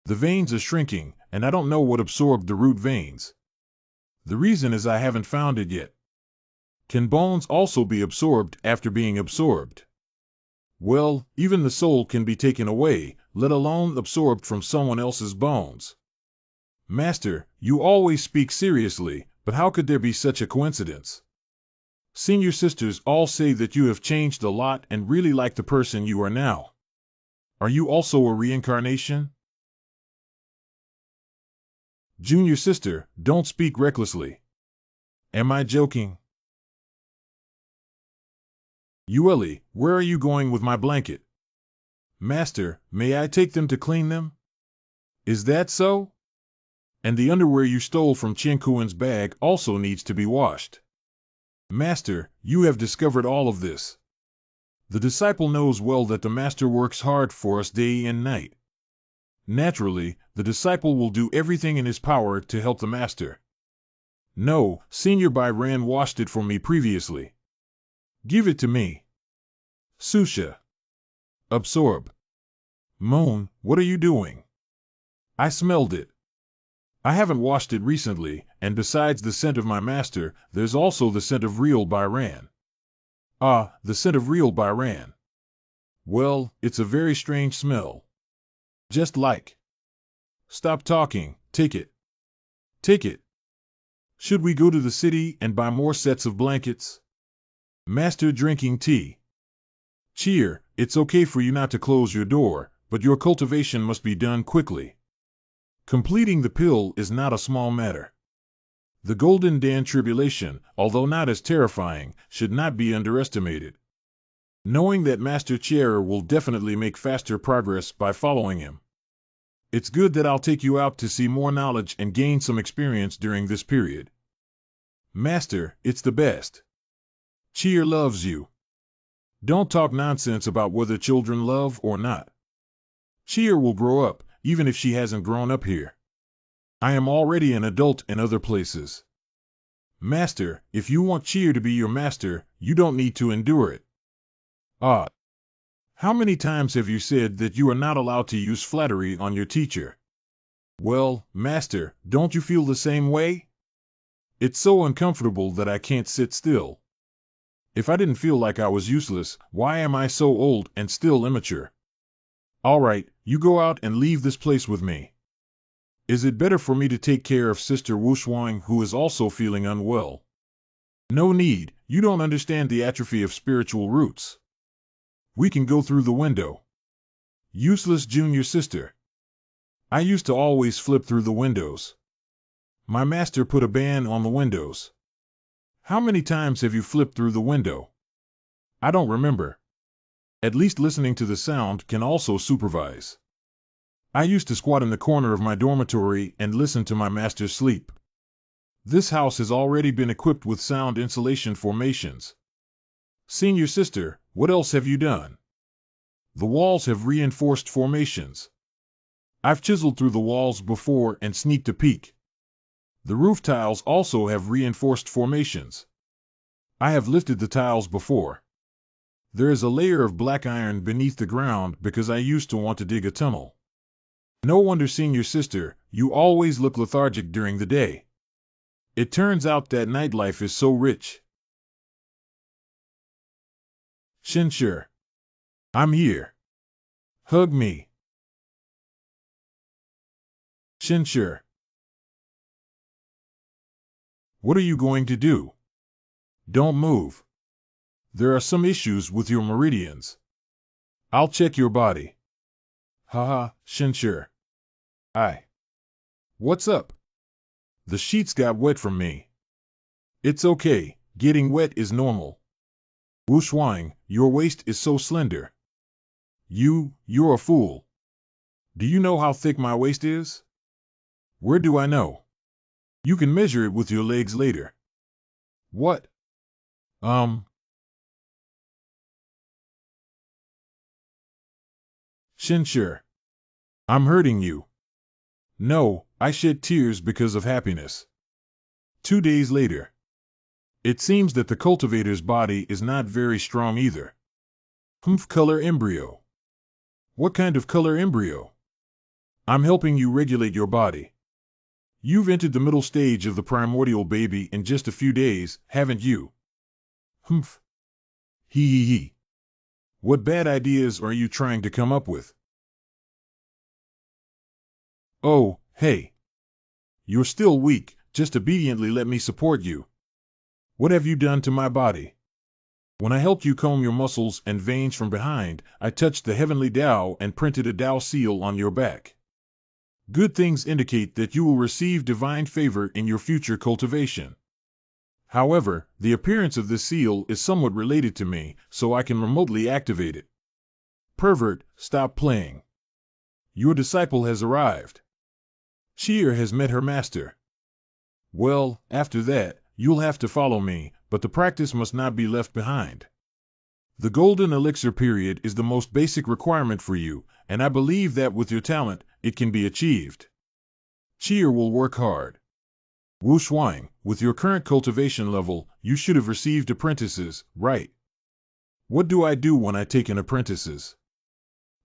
The veins are shrinking, and I don't know what absorbed the root veins. The reason is I haven't found it yet. Can bones also be absorbed after being absorbed? Well, even the soul can be taken away, let alone absorbed from someone else's bones. Master, you always speak seriously, but how could there be such a coincidence? Senior sisters all say that you have changed a lot and really like the person you are now. Are you also a reincarnation? Junior sister, don't speak recklessly. Am I joking? Yueli, where are you going with my blanket? Master, may I take them to clean them? Is that so? And the underwear you stole from Qiankuan's bag also needs to be washed. Master, you have discovered all of this. The disciple knows well that the master works hard for us day and night. Naturally, the disciple will do everything in his power to help the master. No, Senior Bai Ran washed it for me previously. Give it to me. Susha. Absorb. Moon, what are you doing? I smelled it. I haven't washed it recently, and besides the scent of my master, there's also the scent of real Bairan. Ah, the scent of real Bairan. Well, it's a very strange smell. Just like. Stop talking, take it. Take it. Should we go to the city and buy more sets of blankets? Master drinking tea. Cheer, it's okay for you not to close your door, but your cultivation must be done quickly. Completing the pill is not a small matter. The Golden Dan tribulation, although not as terrifying, should not be underestimated. Knowing that Master Chair will definitely make faster progress by following him. It's good that I'll take you out to see more knowledge and gain some experience during this period. Master, it's the best. Cheer loves you. Don't talk nonsense about whether children love or not. Cheer will grow up, even if she hasn't grown up here. I am already an adult in other places. Master, if you want Cheer to be your master, you don't need to endure it. Ah. How many times have you said that you are not allowed to use flattery on your teacher? Well, master, don't you feel the same way? It's so uncomfortable that I can't sit still. If I didn't feel like I was useless, why am I so old and still immature? All right, you go out and leave this place with me. Is it better for me to take care of Sister Wushwang, who is also feeling unwell? No need, you don't understand the atrophy of spiritual roots. We can go through the window. Useless junior sister. I used to always flip through the windows. My master put a ban on the windows. How many times have you flipped through the window? I don't remember. At least listening to the sound can also supervise. I used to squat in the corner of my dormitory and listen to my master sleep. This house has already been equipped with sound insulation formations. Senior sister, what else have you done? The walls have reinforced formations. I've chiseled through the walls before and sneaked a peek. The roof tiles also have reinforced formations. I have lifted the tiles before. There is a layer of black iron beneath the ground because I used to want to dig a tunnel. No wonder, senior sister, you always look lethargic during the day. It turns out that nightlife is so rich. Shinshir. I'm here. Hug me. Shinshir. What are you going to do? Don't move. There are some issues with your meridians. I'll check your body. Haha, Shinshir. What's up? The sheets got wet from me. It's okay, getting wet is normal. Wushwang, your waist is so slender. You're a fool. Do you know how thick my waist is? Where do I know? You can measure it with your legs later. What? Shinshir. I'm hurting you. No, I shed tears because of happiness. 2 days later. It seems that the cultivator's body is not very strong either. Color embryo. What kind of color embryo? I'm helping you regulate your body. You've entered the middle stage of the primordial baby in just a few days, haven't you? Humph. Hee. What bad ideas are you trying to come up with? Oh, hey. You're still weak, just obediently let me support you. What have you done to my body? When I helped you comb your muscles and veins from behind, I touched the heavenly Tao and printed a Tao seal on your back. Good things indicate that you will receive divine favor in your future cultivation. However, the appearance of this seal is somewhat related to me, so I can remotely activate it. Pervert, stop playing. Your disciple has arrived. Cheer has met her master. Well, after that, you'll have to follow me, but the practice must not be left behind. The golden elixir period is the most basic requirement for you, and I believe that with your talent, it can be achieved. Cheer will work hard. Wushwang, with your current cultivation level, you should have received apprentices, right? What do I do when I take in apprentices?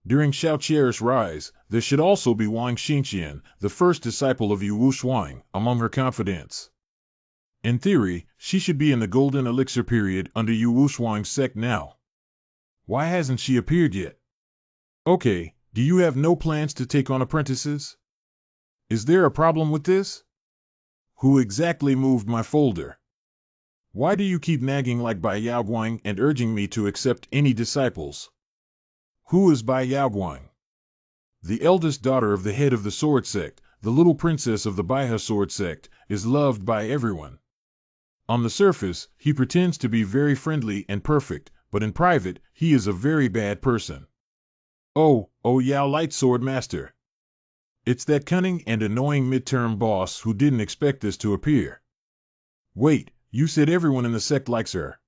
During Xiaoqie's rise, there should also be Wang Xingqian, the first disciple of Yu Wushwang, among her confidants. In theory, she should be in the golden elixir period under Yu Wushwang's sect now. Why hasn't she appeared yet? Okay, do you have no plans to take on apprentices? Is there a problem with this? Who exactly moved my folder? Why do you keep nagging like Bai Yaoguang and urging me to accept any disciples? Who is Bai Yaoguang? The eldest daughter of the head of the sword sect, the little princess of the Baiha sword sect, is loved by everyone. On the surface, he pretends to be very friendly and perfect, but in private, he is a very bad person. Oh, Yao Light Sword Master. It's that cunning and annoying midterm boss who didn't expect this to appear. Wait, you said everyone in the sect likes her.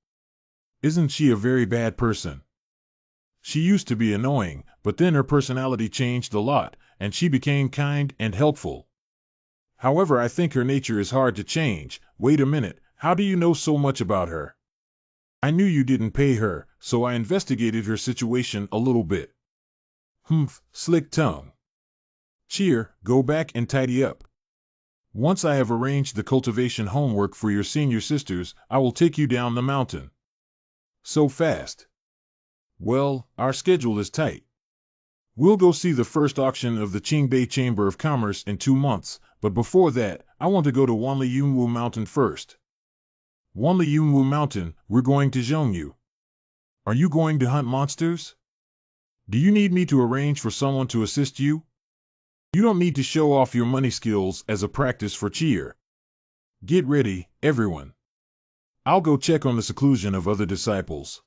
Isn't she a very bad person? She used to be annoying, but then her personality changed a lot, and she became kind and helpful. However, I think her nature is hard to change. Wait a minute, how do you know so much about her? I knew you didn't pay her, so I investigated her situation a little bit. Humph, slick tongue. Cheer, go back and tidy up. Once I have arranged the cultivation homework for your senior sisters, I will take you down the mountain. So fast. Well, our schedule is tight. We'll go see the first auction of the Qingbei Chamber of Commerce in 2 months, but before that, I want to go to Wanliyunwu Mountain first. Wanliyunwu Mountain, we're going to Zhongyu. Are you going to hunt monsters? Do you need me to arrange for someone to assist you? You don't need to show off your money skills as a practice for cheer. Get ready, everyone. I'll go check on the seclusion of other disciples.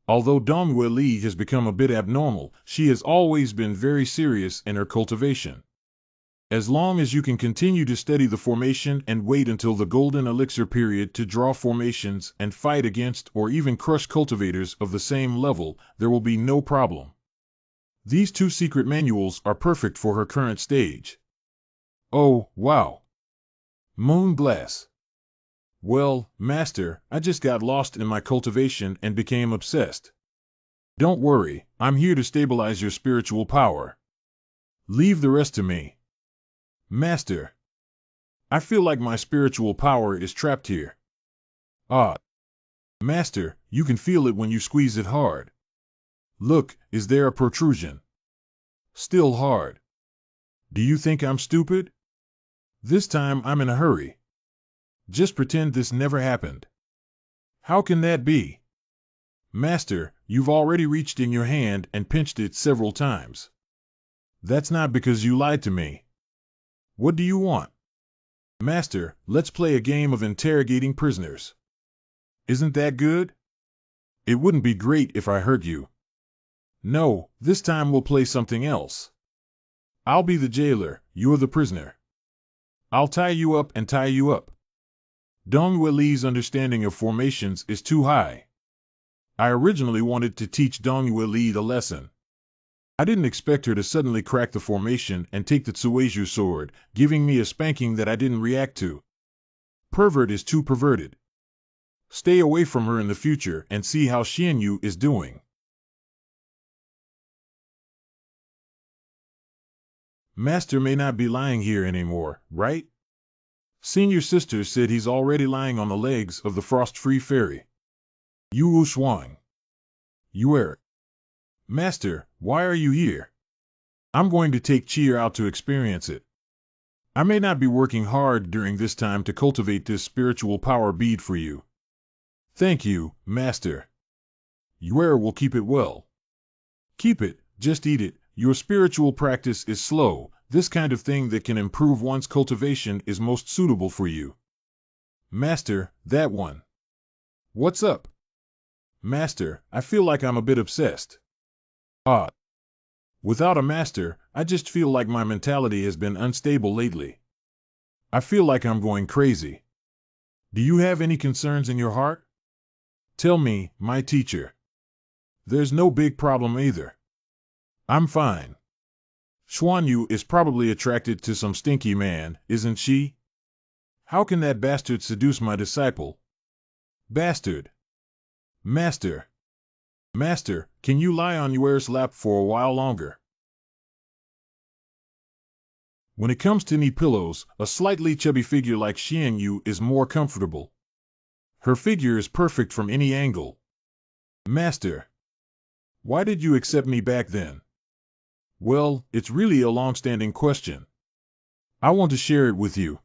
Although Donghua Li has become a bit abnormal, she has always been very serious in her cultivation. As long as you can continue to study the formation and wait until the golden elixir period to draw formations and fight against or even crush cultivators of the same level, there will be no problem. These 2 secret manuals are perfect for her current stage. Oh, wow. Moon glass. Well, Master, I just got lost in my cultivation and became obsessed. Don't worry, I'm here to stabilize your spiritual power. Leave the rest to me. Master, I feel like my spiritual power is trapped here. Ah. Master, you can feel it when you squeeze it hard. Look, is there a protrusion? Still hard. Do you think I'm stupid? This time I'm in a hurry. Just pretend this never happened. How can that be? Master, you've already reached in your hand and pinched it several times. That's not because you lied to me. What do you want? Master, let's play a game of interrogating prisoners. Isn't that good? It wouldn't be great if I hurt you. No, this time we'll play something else. I'll be the jailer, you're the prisoner. I'll tie you up and tie you up. Donghua Li's understanding of formations is too high. I originally wanted to teach Donghua Li the lesson. I didn't expect her to suddenly crack the formation and take the Tsueju sword, giving me a spanking that I didn't react to. Pervert is too perverted. Stay away from her in the future and see how Xianyu is doing. Master may not be lying here anymore, right? Senior sister said he's already lying on the legs of the frost-free fairy. Yu Shuang. Yuer. Master, why are you here? I'm going to take Cheer out to experience it. I may not be working hard during this time to cultivate this spiritual power bead for you. Thank you, Master. Yuer will keep it well. Keep it, just eat it. Your spiritual practice is slow. This kind of thing that can improve one's cultivation is most suitable for you. Master, that one. What's up? Master, I feel like I'm a bit obsessed. Ah. Without a master, I just feel like my mentality has been unstable lately. I feel like I'm going crazy. Do you have any concerns in your heart? Tell me, my teacher. There's no big problem either. I'm fine. Xuanyu is probably attracted to some stinky man, isn't she? How can that bastard seduce my disciple? Bastard. Master. Master, can you lie on Yuer's lap for a while longer? When it comes to knee pillows, a slightly chubby figure like Xianyu is more comfortable. Her figure is perfect from any angle. Master. Why did you accept me back then? Well, it's really a long-standing question. I want to share it with you.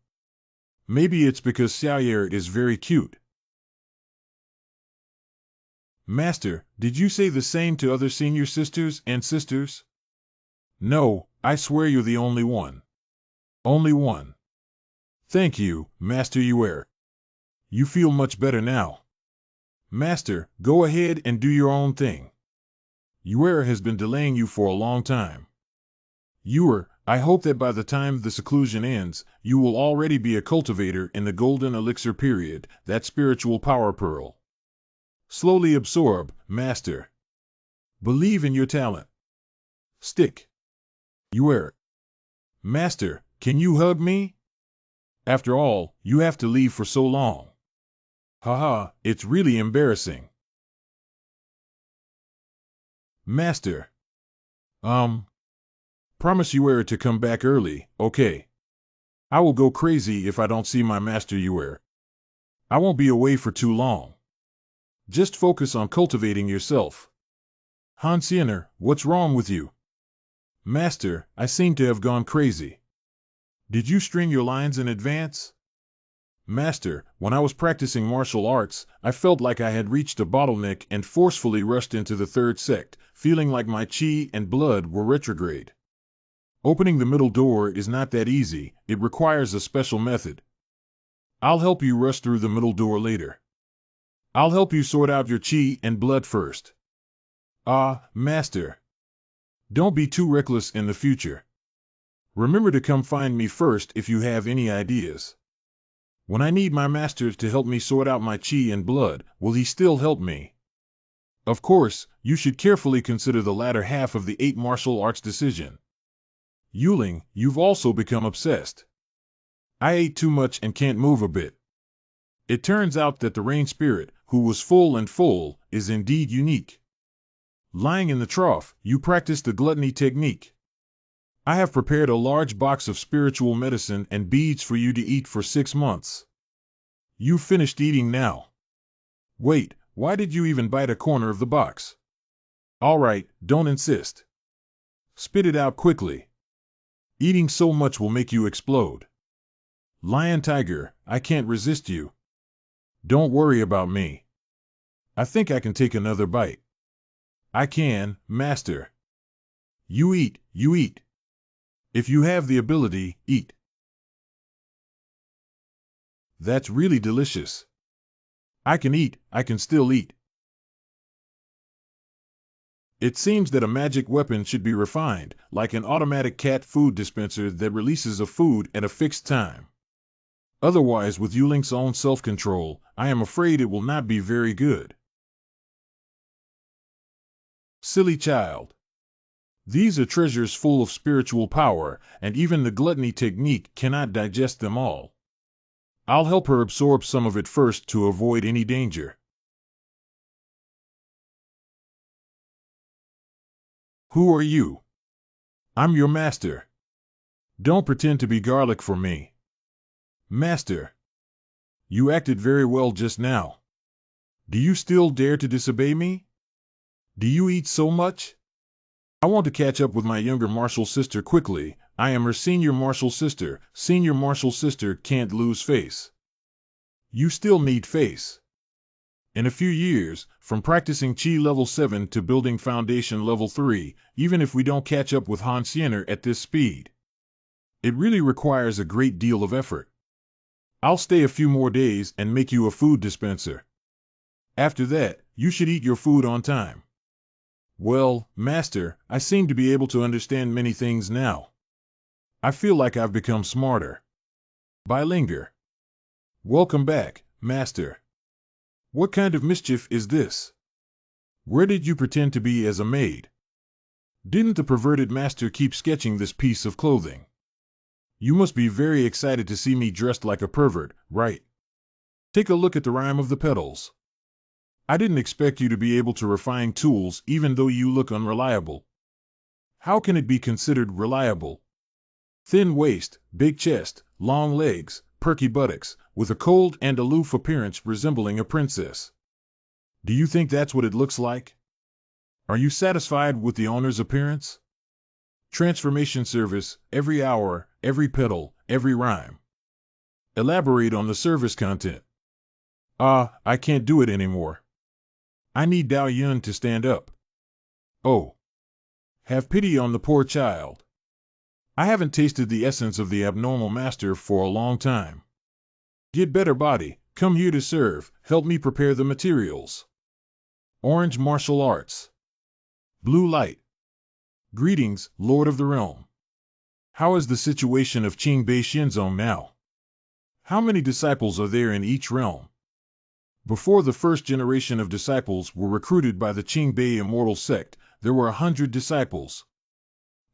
Maybe it's because Xiaoyer is very cute. Master, did you say the same to other senior sisters and sisters? No, I swear you're the only one. Only one. Thank you, Master Yuer. You feel much better now. Master, go ahead and do your own thing. Yuer has been delaying you for a long time. Yuer, I hope that by the time the seclusion ends, you will already be a cultivator in the golden elixir period, that spiritual power pearl. Slowly absorb, master. Believe in your talent. Stick. You wear it. Master, can you hug me? After all, you have to leave for so long. Haha, it's really embarrassing. Master. Promise Yuer to come back early, okay? I will go crazy if I don't see my master Yuer. I won't be away for too long. Just focus on cultivating yourself. Hansiener, what's wrong with you? Master, I seem to have gone crazy. Did you string your lines in advance? Master, when I was practicing martial arts, I felt like I had reached a bottleneck and forcefully rushed into the third sect, feeling like my chi and blood were retrograde. Opening the middle door is not that easy, it requires a special method. I'll help you rush through the middle door later. I'll help you sort out your chi and blood first. Master. Don't be too reckless in the future. Remember to come find me first if you have any ideas. When I need my master to help me sort out my chi and blood, will he still help me? Of course, you should carefully consider the latter half of the 8 martial arts decision. Yuling, you've also become obsessed. I ate too much and can't move a bit. It turns out that the rain spirit, who was full, is indeed unique. Lying in the trough, you practice the gluttony technique. I have prepared a large box of spiritual medicine and beads for you to eat for 6 months. You've finished eating now. Wait, why did you even bite a corner of the box? All right, don't insist. Spit it out quickly. Eating so much will make you explode. Lion tiger, I can't resist you. Don't worry about me. I think I can take another bite. I can, master. You eat, you eat. If you have the ability, eat. That's really delicious. I can eat, I can still eat. It seems that a magic weapon should be refined, like an automatic cat food dispenser that releases a food at a fixed time. Otherwise, with Yuling's own self-control, I am afraid it will not be very good. Silly child. These are treasures full of spiritual power, and even the gluttony technique cannot digest them all. I'll help her absorb some of it first to avoid any danger. Who are you? I'm your master. Don't pretend to be garlic for me. Master. You acted very well just now. Do you still dare to disobey me? Do you eat so much? I want to catch up with my younger martial sister quickly. I am her senior martial sister. Senior martial sister can't lose face. You still need face. In a few years, from practicing Chi level 7 to building foundation level 3, even if we don't catch up with Hansiener at this speed, it really requires a great deal of effort. I'll stay a few more days and make you a food dispenser. After that, you should eat your food on time. Well, master, I seem to be able to understand many things now. I feel like I've become smarter. Bilingual. Welcome back, master. What kind of mischief is this? Where did you pretend to be as a maid? Didn't the perverted master keep sketching this piece of clothing? You must be very excited to see me dressed like a pervert, right? Take a look at the rhyme of the petals. I didn't expect you to be able to refine tools even though you look unreliable. How can it be considered reliable? Thin waist, big chest, long legs, perky buttocks, with a cold and aloof appearance resembling a princess. Do you think that's what it looks like? Are you satisfied with the owner's appearance? Transformation service, every hour, every petal, every rhyme. Elaborate on the service content. I can't do it anymore. I need Dao Yun to stand up. Oh. Have pity on the poor child. I haven't tasted the essence of the abnormal master for a long time. Get better body, come here to serve, help me prepare the materials. Orange martial arts. Blue light. Greetings, Lord of the Realm. How is the situation of Qingbei Xinzong now? How many disciples are there in each realm? Before the first generation of disciples were recruited by the Qingbei immortal sect, there were 100 disciples.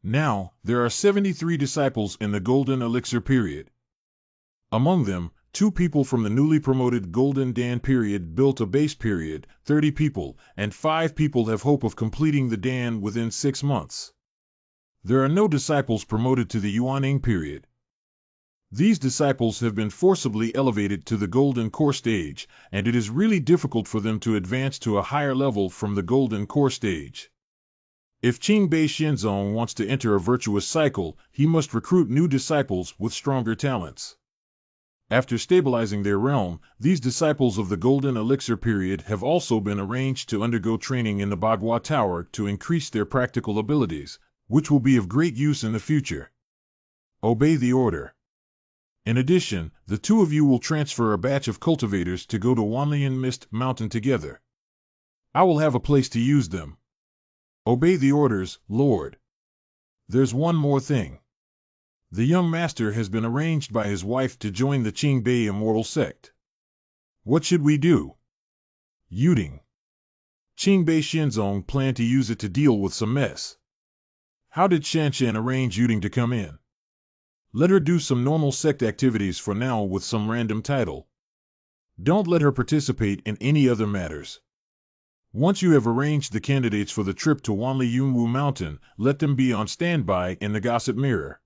Now, there are 73 disciples in the Golden Elixir period. Among them, 2 people from the newly promoted Golden Dan period built a base period, 30 people, and 5 people have hope of completing the Dan within 6 months. There are no disciples promoted to the Yuaning period. These disciples have been forcibly elevated to the Golden Core stage, and it is really difficult for them to advance to a higher level from the Golden Core stage. If Qingbei Xinzong wants to enter a virtuous cycle, he must recruit new disciples with stronger talents. After stabilizing their realm, these disciples of the Golden Elixir period have also been arranged to undergo training in the Bagua Tower to increase their practical abilities, which will be of great use in the future. Obey the order. In addition, the 2 of you will transfer a batch of cultivators to go to Wanlian Mist Mountain together. I will have a place to use them. Obey the orders, Lord. There's one more thing. The young master has been arranged by his wife to join the Qingbei immortal sect. What should we do? Yuding. Qingbei Xinzong planned to use it to deal with some mess. How did Shanshan arrange Yuding to come in? Let her do some normal sect activities for now with some random title. Don't let her participate in any other matters. Once you have arranged the candidates for the trip to Wanli Yunwu Mountain, let them be on standby in the gossip mirror.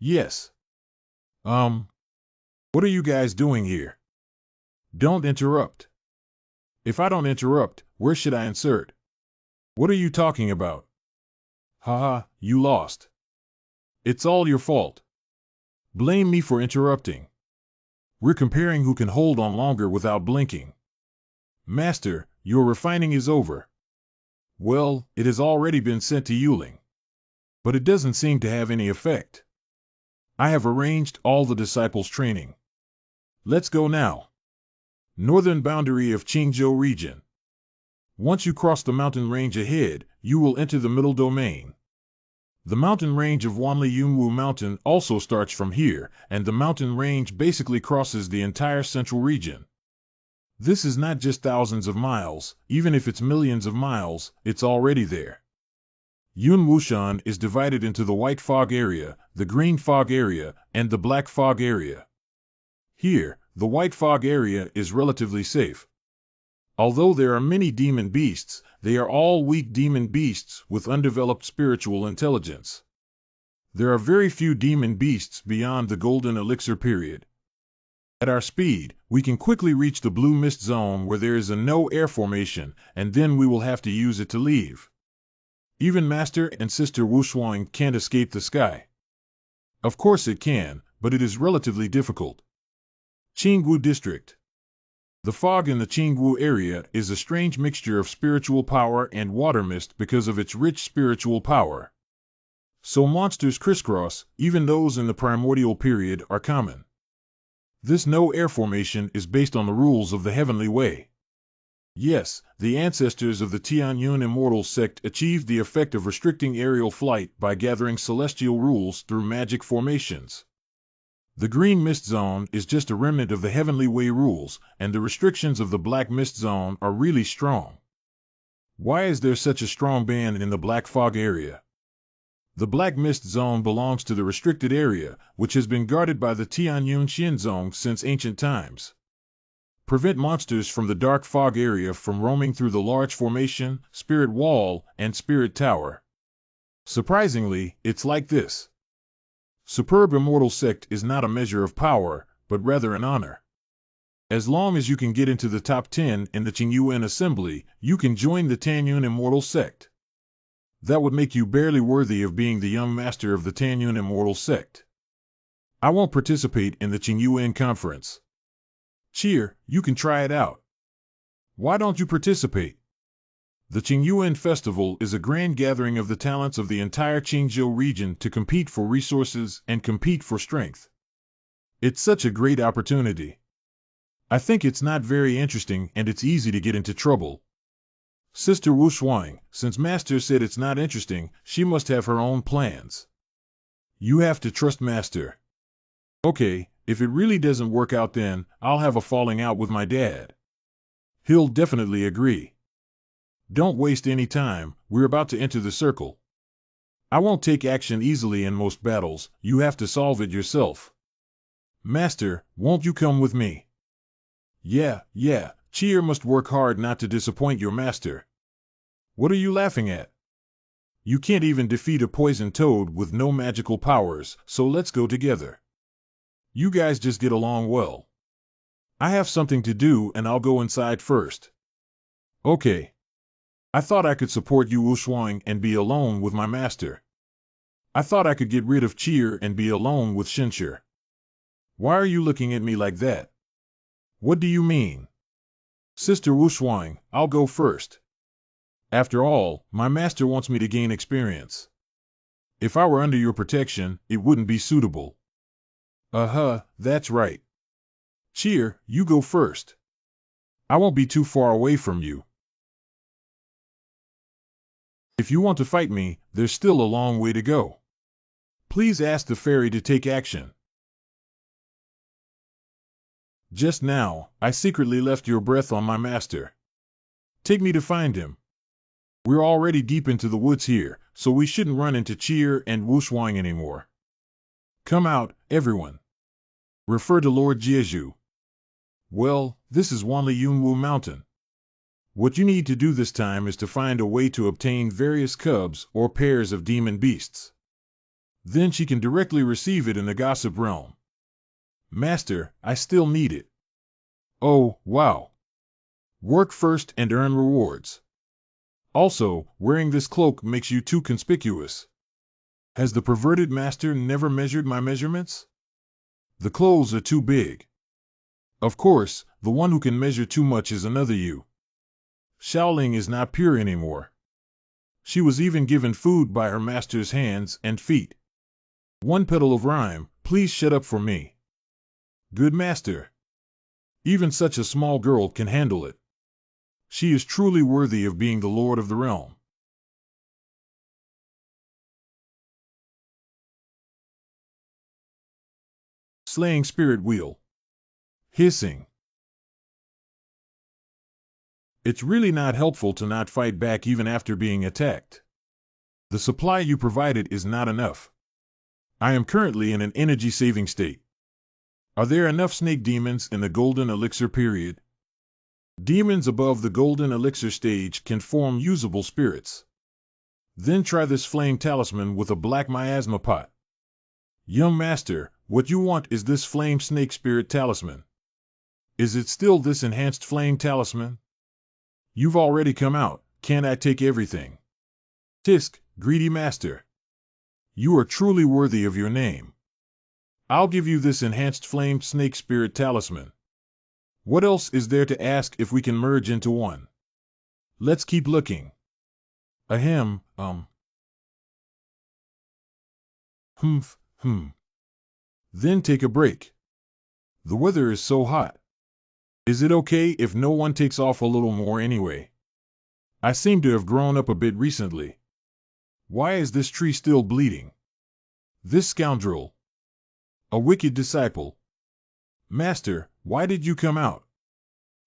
Yes. What are you guys doing here? Don't interrupt. If I don't interrupt, where should I insert? What are you talking about? Haha, you lost. It's all your fault. Blame me for interrupting. We're comparing who can hold on longer without blinking. Master, your refining is over. Well, it has already been sent to Yuling. But it doesn't seem to have any effect. I have arranged all the disciples' training. Let's go now. Northern boundary of Qingzhou region. Once you cross the mountain range ahead, you will enter the middle domain. The mountain range of Wanli Yunwu Mountain also starts from here, and the mountain range basically crosses the entire central region. This is not just thousands of miles, even if it's millions of miles, it's already there. Yunwushan is divided into the white fog area, the green fog area, and the black fog area. Here, the white fog area is relatively safe. Although there are many demon beasts, they are all weak demon beasts with undeveloped spiritual intelligence. There are very few demon beasts beyond the Golden Elixir period. At our speed, we can quickly reach the blue mist zone where there is a no-air formation, and then we will have to use it to leave. Even Master and Sister Wushuang can't escape the sky. Of course it can, but it is relatively difficult. Qingwu District. The fog in the Qingwu area is a strange mixture of spiritual power and water mist because of its rich spiritual power. So monsters crisscross, even those in the primordial period, are common. This no-air formation is based on the rules of the Heavenly Way. Yes, the ancestors of the Tianyun immortal sect achieved the effect of restricting aerial flight by gathering celestial rules through magic formations. The green mist zone is just a remnant of the Heavenly Way rules, and the restrictions of the black mist zone are really strong. Why is there such a strong ban in the black fog area? The black mist zone belongs to the restricted area, which has been guarded by the Tianyun Xinzong since ancient times. Prevent monsters from the dark fog area from roaming through the large formation, spirit wall, and spirit tower. Surprisingly, it's like this. Superb immortal sect is not a measure of power, but rather an honor. As long as you can get into the top 10 in the Qingyuan assembly, you can join the Tanyun immortal sect. That would make you barely worthy of being the young master of the Tanyun immortal sect. I won't participate in the Qingyuan conference. Cheer, you can try it out. Why don't you participate? The Qingyuan Festival is a grand gathering of the talents of the entire Qingzhou region to compete for resources and compete for strength. It's such a great opportunity. I think it's not very interesting and it's easy to get into trouble. Sister Wushuang, since Master said it's not interesting, she must have her own plans. You have to trust Master. Okay, if it really doesn't work out then, I'll have a falling out with my dad. He'll definitely agree. Don't waste any time, we're about to enter the circle. I won't take action easily in most battles, you have to solve it yourself. Master, won't you come with me? Yeah, Cheer must work hard not to disappoint your master. What are you laughing at? You can't even defeat a poison toad with no magical powers, so let's go together. You guys just get along well. I have something to do and I'll go inside first. Okay. I thought I could support you Wushwang and be alone with my master. I thought I could get rid of Cheer and be alone with Shinshir. Why are you looking at me like that? What do you mean? Sister Wushwang, I'll go first. After all, my master wants me to gain experience. If I were under your protection, it wouldn't be suitable. That's right. Cheer, you go first. I won't be too far away from you. If you want to fight me, there's still a long way to go. Please ask the fairy to take action. Just now, I secretly left your breath on my master. Take me to find him. We're already deep into the woods here, so we shouldn't run into Cheer and Wushwang anymore. Come out, everyone. Refer to Lord Jeju. Well, this is Wanli Yunwu Mountain. What you need to do this time is to find a way to obtain various cubs or pairs of demon beasts. Then she can directly receive it in the gossip realm. Master, I still need it. Oh, wow. Work first and earn rewards. Also, wearing this cloak makes you too conspicuous. Has the perverted master never measured my measurements? The clothes are too big. Of course, the one who can measure too much is another you. Xiaoling is not pure anymore. She was even given food by her master's hands and feet. One petal of rhyme, please shut up for me. Good master. Even such a small girl can handle it. She is truly worthy of being the lord of the realm. Slaying spirit wheel. Hissing. It's really not helpful to not fight back even after being attacked. The supply you provided is not enough. I am currently in an energy-saving state. Are there enough snake demons in the golden elixir period? Demons above the golden elixir stage can form usable spirits. Then try this flame talisman with a black miasma pot. Young master, what you want is this flame snake spirit talisman. Is it still this enhanced flame talisman? You've already come out, can't I take everything? Tisk, greedy master. You are truly worthy of your name. I'll give you this enhanced flame snake spirit talisman. What else is there to ask if we can merge into one? Let's keep looking. Ahem, Humph. Then take a break. The weather is so hot. Is it okay if no one takes off a little more anyway? I seem to have grown up a bit recently. Why is this tree still bleeding? This scoundrel. A wicked disciple. Master, why did you come out?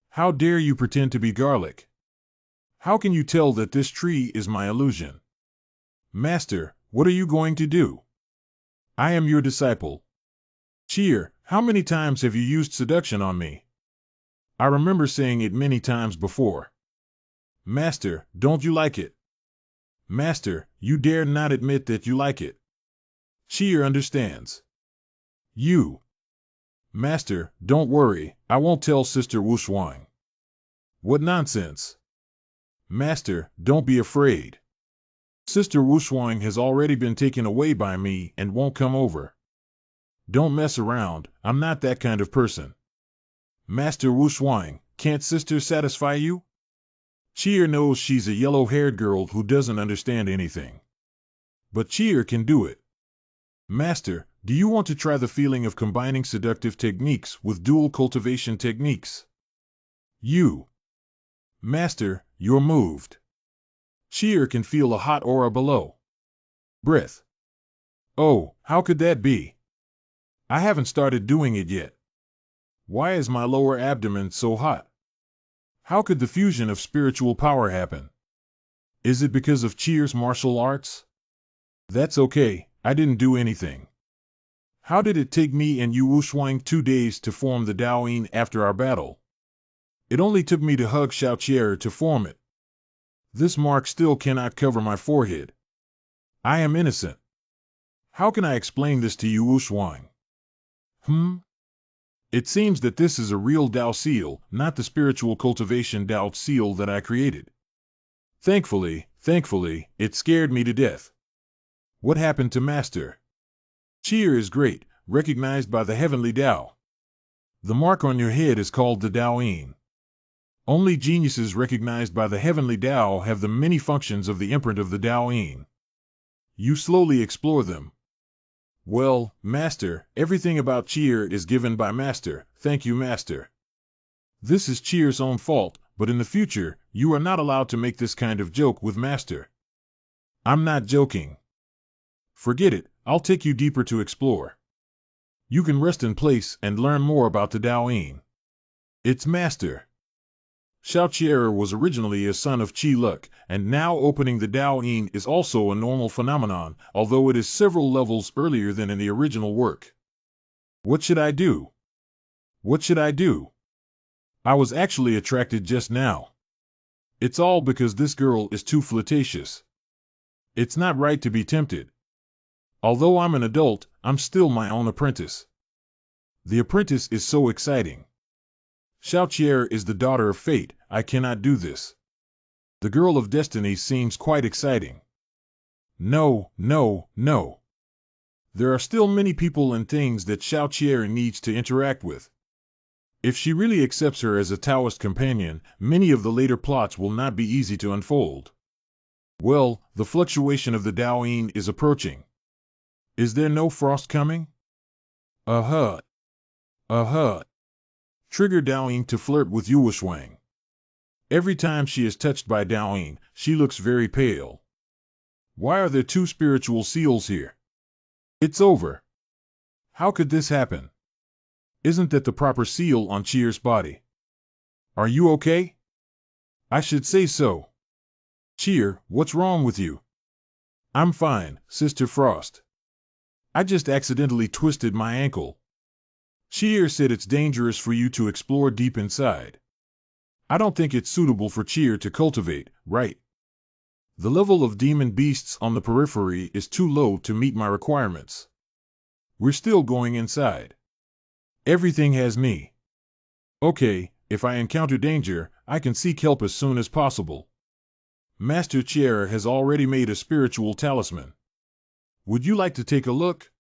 How dare you pretend to be garlic? How can you tell that this tree is my illusion? Master, what are you going to do? I am your disciple. Cheer, how many times have you used seduction on me? I remember saying it many times before. Master, don't you like it? Master, you dare not admit that you like it. Cheer understands. You. Master, don't worry, I won't tell Sister Wushwang. What nonsense. Master, don't be afraid. Sister Wushwang has already been taken away by me and won't come over. Don't mess around, I'm not that kind of person. Master Wushwang, can't sister satisfy you? Cheer knows she's a yellow-haired girl who doesn't understand anything. But Cheer can do it. Master, do you want to try the feeling of combining seductive techniques with dual cultivation techniques? You. Master, you're moved. Cheer can feel a hot aura below. Breath. Oh, how could that be? I haven't started doing it yet. Why is my lower abdomen so hot? How could the fusion of spiritual power happen? Is it because of Cheer's martial arts? That's okay, I didn't do anything. How did it take me and Yu Wushwang 2 days to form the Daoyin after our battle? It only took me to hug Xiaoqier to form it. This mark still cannot cover my forehead. I am innocent. How can I explain this to Yu Wushwang? It seems that this is a real Dao seal, not the spiritual cultivation Dao seal that I created. Thankfully, it scared me to death. What happened to Master? Cheer is great, recognized by the heavenly Dao. The mark on your head is called the Daoyin. Only geniuses recognized by the heavenly Dao have the many functions of the imprint of the Daoyin. You slowly explore them. Well, Master, everything about Cheer is given by Master. Thank you, Master. This is Cheer's own fault, but in the future, you are not allowed to make this kind of joke with Master. I'm not joking. Forget it, I'll take you deeper to explore. You can rest in place and learn more about the Daoyin. It's Master. Xiaoqier was originally a son of Qi Luk, and now opening the Daoyin is also a normal phenomenon, although it is several levels earlier than in the original work. What should I do? What should I do? I was actually attracted just now. It's all because this girl is too flirtatious. It's not right to be tempted. Although I'm an adult, I'm still my own apprentice. The apprentice is so exciting. Xiaoqier is the daughter of fate, I cannot do this. The girl of destiny seems quite exciting. No. There are still many people and things that Xiaoqier needs to interact with. If she really accepts her as a Taoist companion, many of the later plots will not be easy to unfold. Well, the fluctuation of the Daoyin is approaching. Is there no frost coming? Trigger Daoyin to flirt with Yu Wushwang. Every time she is touched by Daoyin, she looks very pale. Why are there 2 spiritual seals here? It's over. How could this happen? Isn't that the proper seal on Cheer's body? Are you okay? I should say so. Cheer, what's wrong with you? I'm fine, Sister Frost. I just accidentally twisted my ankle. Cheer said it's dangerous for you to explore deep inside. I don't think it's suitable for Cheer to cultivate, right? The level of demon beasts on the periphery is too low to meet my requirements. We're still going inside. Everything has me. Okay, if I encounter danger, I can seek help as soon as possible. Master Cheer has already made a spiritual talisman. Would you like to take a look?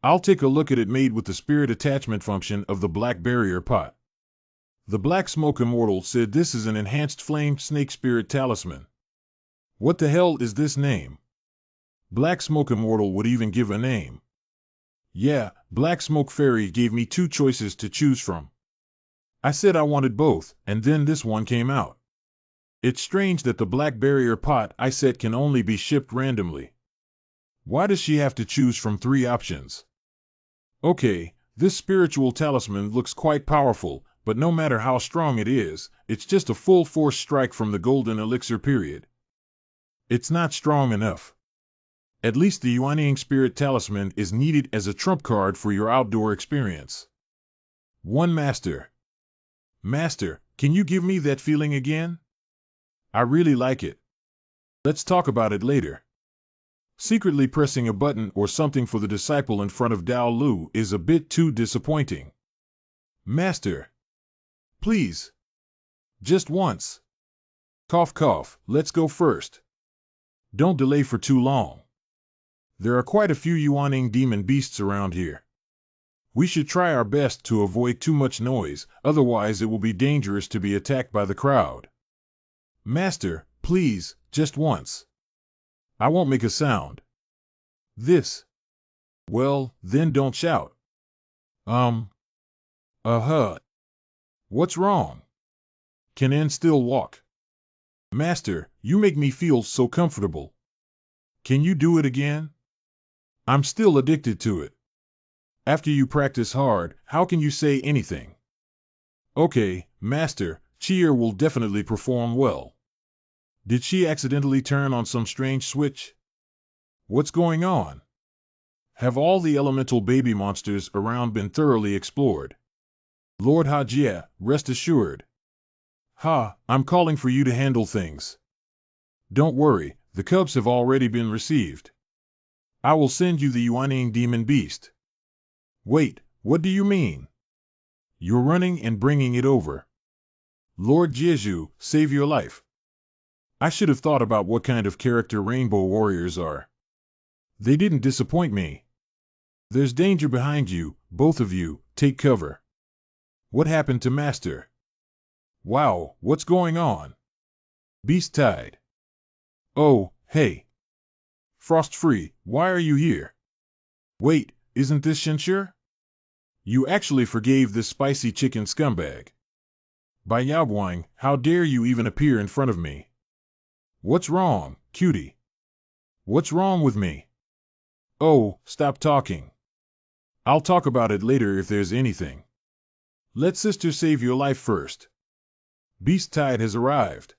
I'll take a look at it made with the spirit attachment function of the Black Barrier Pot. The Black Smoke Immortal said this is an enhanced flame snake spirit talisman. What the hell is this name? Black Smoke Immortal would even give a name. Yeah, Black Smoke Fairy gave me 2 choices to choose from. I said I wanted both, and then this one came out. It's strange that the Black Barrier Pot I set can only be shipped randomly. Why does she have to choose from 3 options? Okay, this spiritual talisman looks quite powerful, but no matter how strong it is, it's just a full force strike from the golden elixir period. It's not strong enough. At least the Yuanying Spirit Talisman is needed as a trump card for your outdoor experience. 1 Master. Master, can you give me that feeling again? I really like it. Let's talk about it later. Secretly pressing a button or something for the disciple in front of Dao Lu is a bit too disappointing. Master. Please. Just once. Cough cough, let's go first. Don't delay for too long. There are quite a few Yuanying demon beasts around here. We should try our best to avoid too much noise, otherwise it will be dangerous to be attacked by the crowd. Master, please, just once. I won't make a sound. This. Well, then don't shout. What's wrong? Can N still walk? Master, you make me feel so comfortable. Can you do it again? I'm still addicted to it. After you practice hard, how can you say anything? Okay, Master, Cheer will definitely perform well. Did she accidentally turn on some strange switch? What's going on? Have all the elemental baby monsters around been thoroughly explored? Lord Hajia, rest assured. Ha, I'm calling for you to handle things. Don't worry, the cubs have already been received. I will send you the Yuaning demon beast. Wait, what do you mean? You're running and bringing it over. Lord Jeju, save your life. I should have thought about what kind of character rainbow warriors are. They didn't disappoint me. There's danger behind you, both of you, take cover. What happened to Master? Wow, what's going on? Beast tied. Oh, hey. Frost-free, why are you here? Wait, isn't this Shinshir? You actually forgave this spicy chicken scumbag. By Yaoguang, how dare you even appear in front of me? What's wrong, cutie? What's wrong with me? Oh, stop talking. I'll talk about it later if there's anything. Let sister save your life first. Beast Tide has arrived.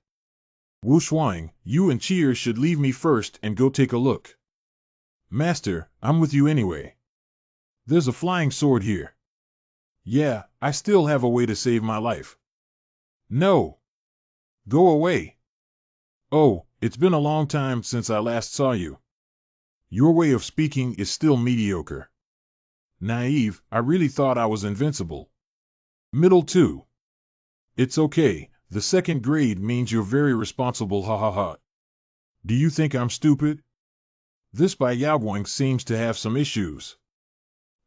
Wu Shuang, you and Cheer should leave me first and go take a look. Master, I'm with you anyway. There's a flying sword here. Yeah, I still have a way to save my life. No. Go away. Oh, it's been a long time since I last saw you. Your way of speaking is still mediocre. Naive, I really thought I was invincible. Middle 2. It's okay, the second grade means you're very responsible, ha ha ha. Do you think I'm stupid? This Bai Yaoguang seems to have some issues.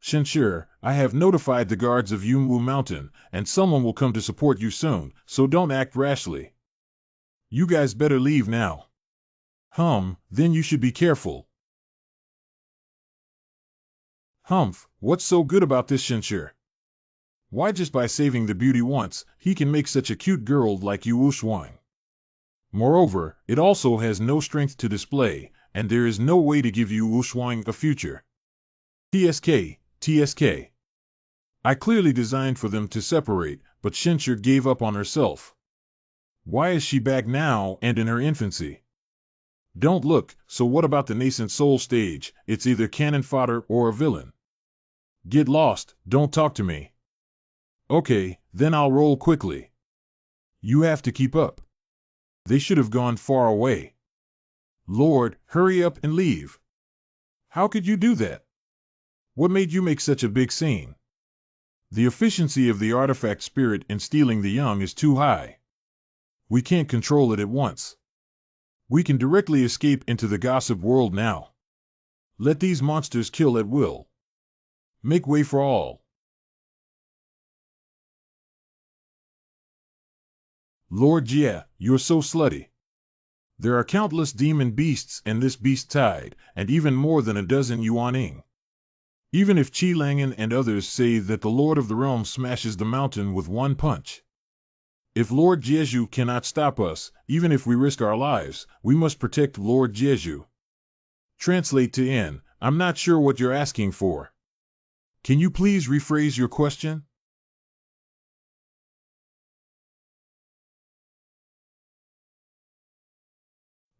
Shinshir, I have notified the guards of Yunwu Mountain, and someone will come to support you soon, so don't act rashly. You guys better leave now. Then you should be careful. Humph, what's so good about this Shinshir? Why just by saving the beauty once, he can make such a cute girl like you Wu Shuang. Moreover, it also has no strength to display, and there is no way to give you Wu Shuang a future. TSK. I clearly designed for them to separate, but Shinshir gave up on herself. Why is she back now and in her infancy? Don't look, so what about the nascent soul stage? It's either cannon fodder or a villain. Get lost, don't talk to me. Okay, then I'll roll quickly. You have to keep up. They should have gone far away. Lord, hurry up and leave. How could you do that? What made you make such a big scene? The efficiency of the artifact spirit in stealing the young is too high. We can't control it at once. We can directly escape into the gossip world now. Let these monsters kill at will. Make way for all. Lord Jia, you're so slutty. There are countless demon beasts in this beast tide, and even more than a dozen Yuaning. Even if Qi Langan and others say that the Lord of the Realm smashes the mountain with one punch. If Lord Jeju cannot stop us, even if we risk our lives, we must protect Lord Jeju. Translate to N, I'm not sure what you're asking for. Can you please rephrase your question?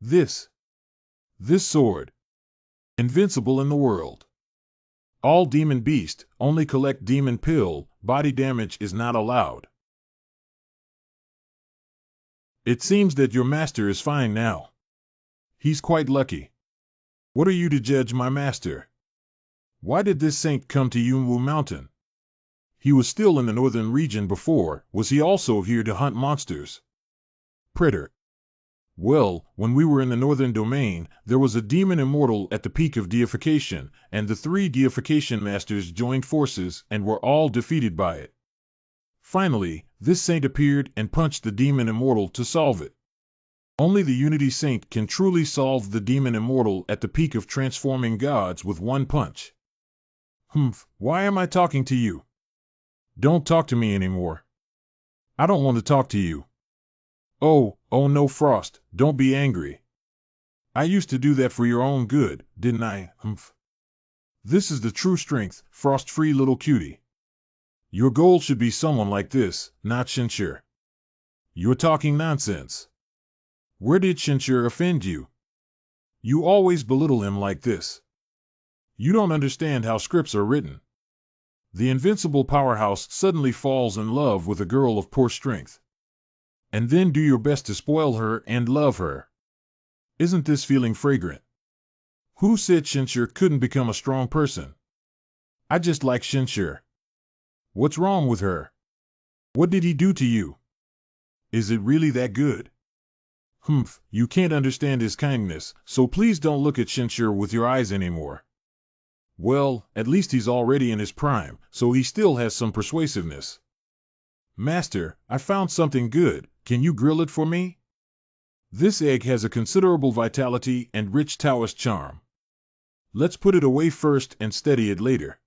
This sword. Invincible in the world. All demon beast, only collect demon pill, body damage is not allowed. It seems that your master is fine now. He's quite lucky. What are you to judge my master? Why did this saint come to Yunwu Mountain? He was still in the northern region before, was he also here to hunt monsters? Predator. Well, when we were in the northern domain, there was a demon immortal at the peak of deification, and the 3 deification masters joined forces and were all defeated by it. Finally, this saint appeared and punched the demon immortal to solve it. Only the Unity Saint can truly solve the demon immortal at the peak of transforming gods with one punch. Why am I talking to you? Don't talk to me anymore. I don't want to talk to you. Oh no, Frost, don't be angry. I used to do that for your own good, didn't I? This is the true strength, frost-free little cutie. Your goal should be someone like this, not Shinshir. You're talking nonsense. Where did Shinshir offend you? You always belittle him like this. You don't understand how scripts are written. The invincible powerhouse suddenly falls in love with a girl of poor strength. And then do your best to spoil her and love her. Isn't this feeling fragrant? Who said Shinshir couldn't become a strong person? I just like Shinshir. What's wrong with her? What did he do to you? Is it really that good? Humph, you can't understand his kindness, so please don't look at Shinshir with your eyes anymore. Well, at least he's already in his prime, so he still has some persuasiveness. Master, I found something good. Can you grill it for me? This egg has a considerable vitality and rich Taoist charm. Let's put it away first and study it later.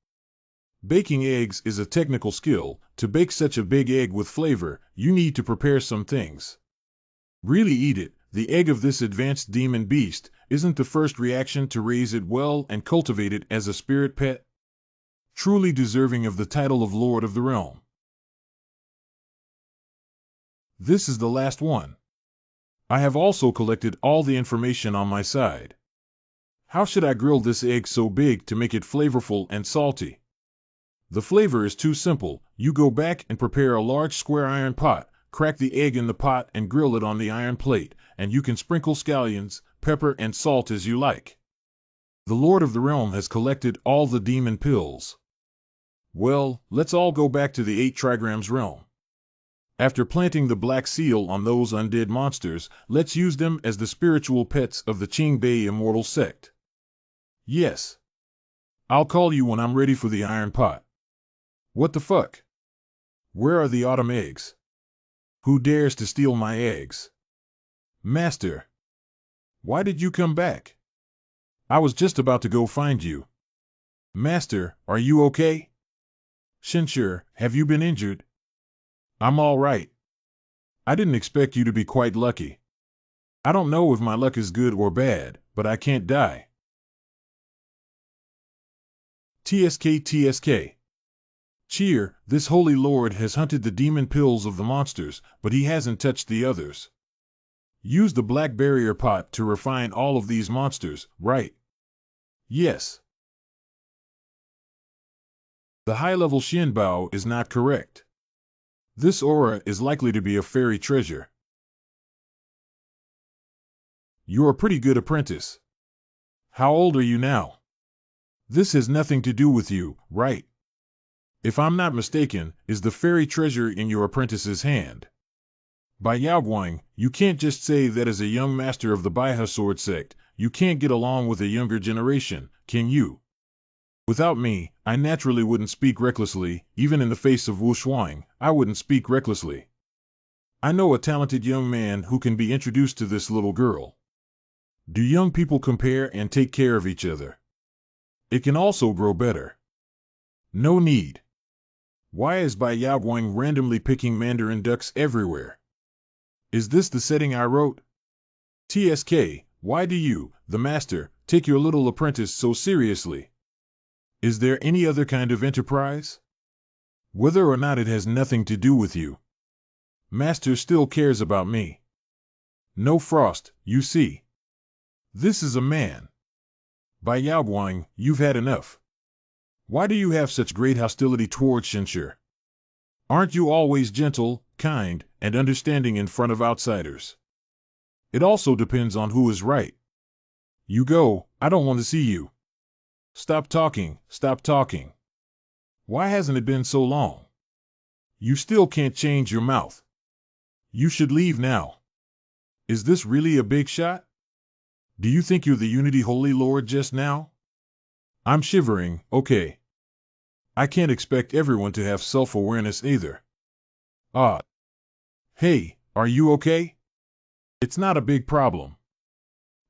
Baking eggs is a technical skill. To bake such a big egg with flavor, you need to prepare some things. Really eat it. The egg of this advanced demon beast isn't the first reaction to raise it well and cultivate it as a spirit pet. Truly deserving of the title of Lord of the Realm. This is the last one. I have also collected all the information on my side. How should I grill this egg so big to make it flavorful and salty? The flavor is too simple. You go back and prepare a large square iron pot, crack the egg in the pot and grill it on the iron plate, and you can sprinkle scallions, pepper, and salt as you like. The Lord of the Realm has collected all the demon pills. Well, let's all go back to the 8 trigrams realm. After planting the black seal on those undead monsters, let's use them as the spiritual pets of the Qingbei immortal sect. Yes. I'll call you when I'm ready for the iron pot. What the fuck? Where are the autumn eggs? Who dares to steal my eggs? Master. Why did you come back? I was just about to go find you. Master, are you okay? Shinshir, have you been injured? I'm all right. I didn't expect you to be quite lucky. I don't know if my luck is good or bad, but I can't die. TSK. Cheer, this holy lord has hunted the demon pills of the monsters, but he hasn't touched the others. Use the black barrier pot to refine all of these monsters, right? Yes. The high-level Shinbao is not correct. This aura is likely to be a fairy treasure. You're a pretty good apprentice. How old are you now? This has nothing to do with you, right? If I'm not mistaken, is the fairy treasure in your apprentice's hand? By Yaoguang, you can't just say that as a young master of the Baihe sword sect, you can't get along with a younger generation, can you? Without me, I naturally wouldn't speak recklessly. Even in the face of Wu Shuang, I wouldn't speak recklessly. I know a talented young man who can be introduced to this little girl. Do young people compare and take care of each other? It can also grow better. No need. Why is Bai Yaoguang randomly picking mandarin ducks everywhere? Is this the setting I wrote? TSK, why do you, the master, take your little apprentice so seriously? Is there any other kind of enterprise? Whether or not it has nothing to do with you. Master still cares about me. No Frost, you see. This is a man. Bai Yaoguang, you've had enough. Why do you have such great hostility towards Shinshir? Aren't you always gentle, kind, and understanding in front of outsiders? It also depends on who is right. You go, I don't want to see you. Stop talking, stop talking. Why hasn't it been so long? You still can't change your mouth. You should leave now. Is this really a big shot? Do you think you're the Unity Holy Lord just now? I'm shivering, okay. I can't expect everyone to have self-awareness either. Ah. Hey, are you okay? It's not a big problem.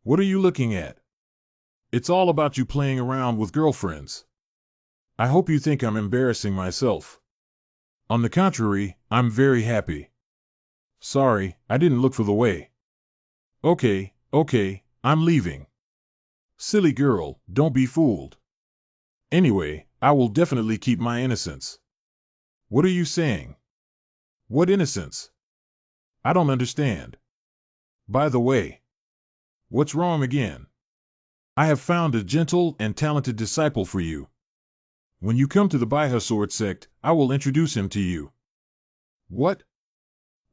What are you looking at? It's all about you playing around with girlfriends. I hope you think I'm embarrassing myself. On the contrary, I'm very happy. Sorry, I didn't look for the way. Okay, I'm leaving. Silly girl, don't be fooled. Anyway, I will definitely keep my innocence. What are you saying? What innocence? I don't understand. By the way, what's wrong again? I have found a gentle and talented disciple for you. When you come to the Sword sect, I will introduce him to you. What?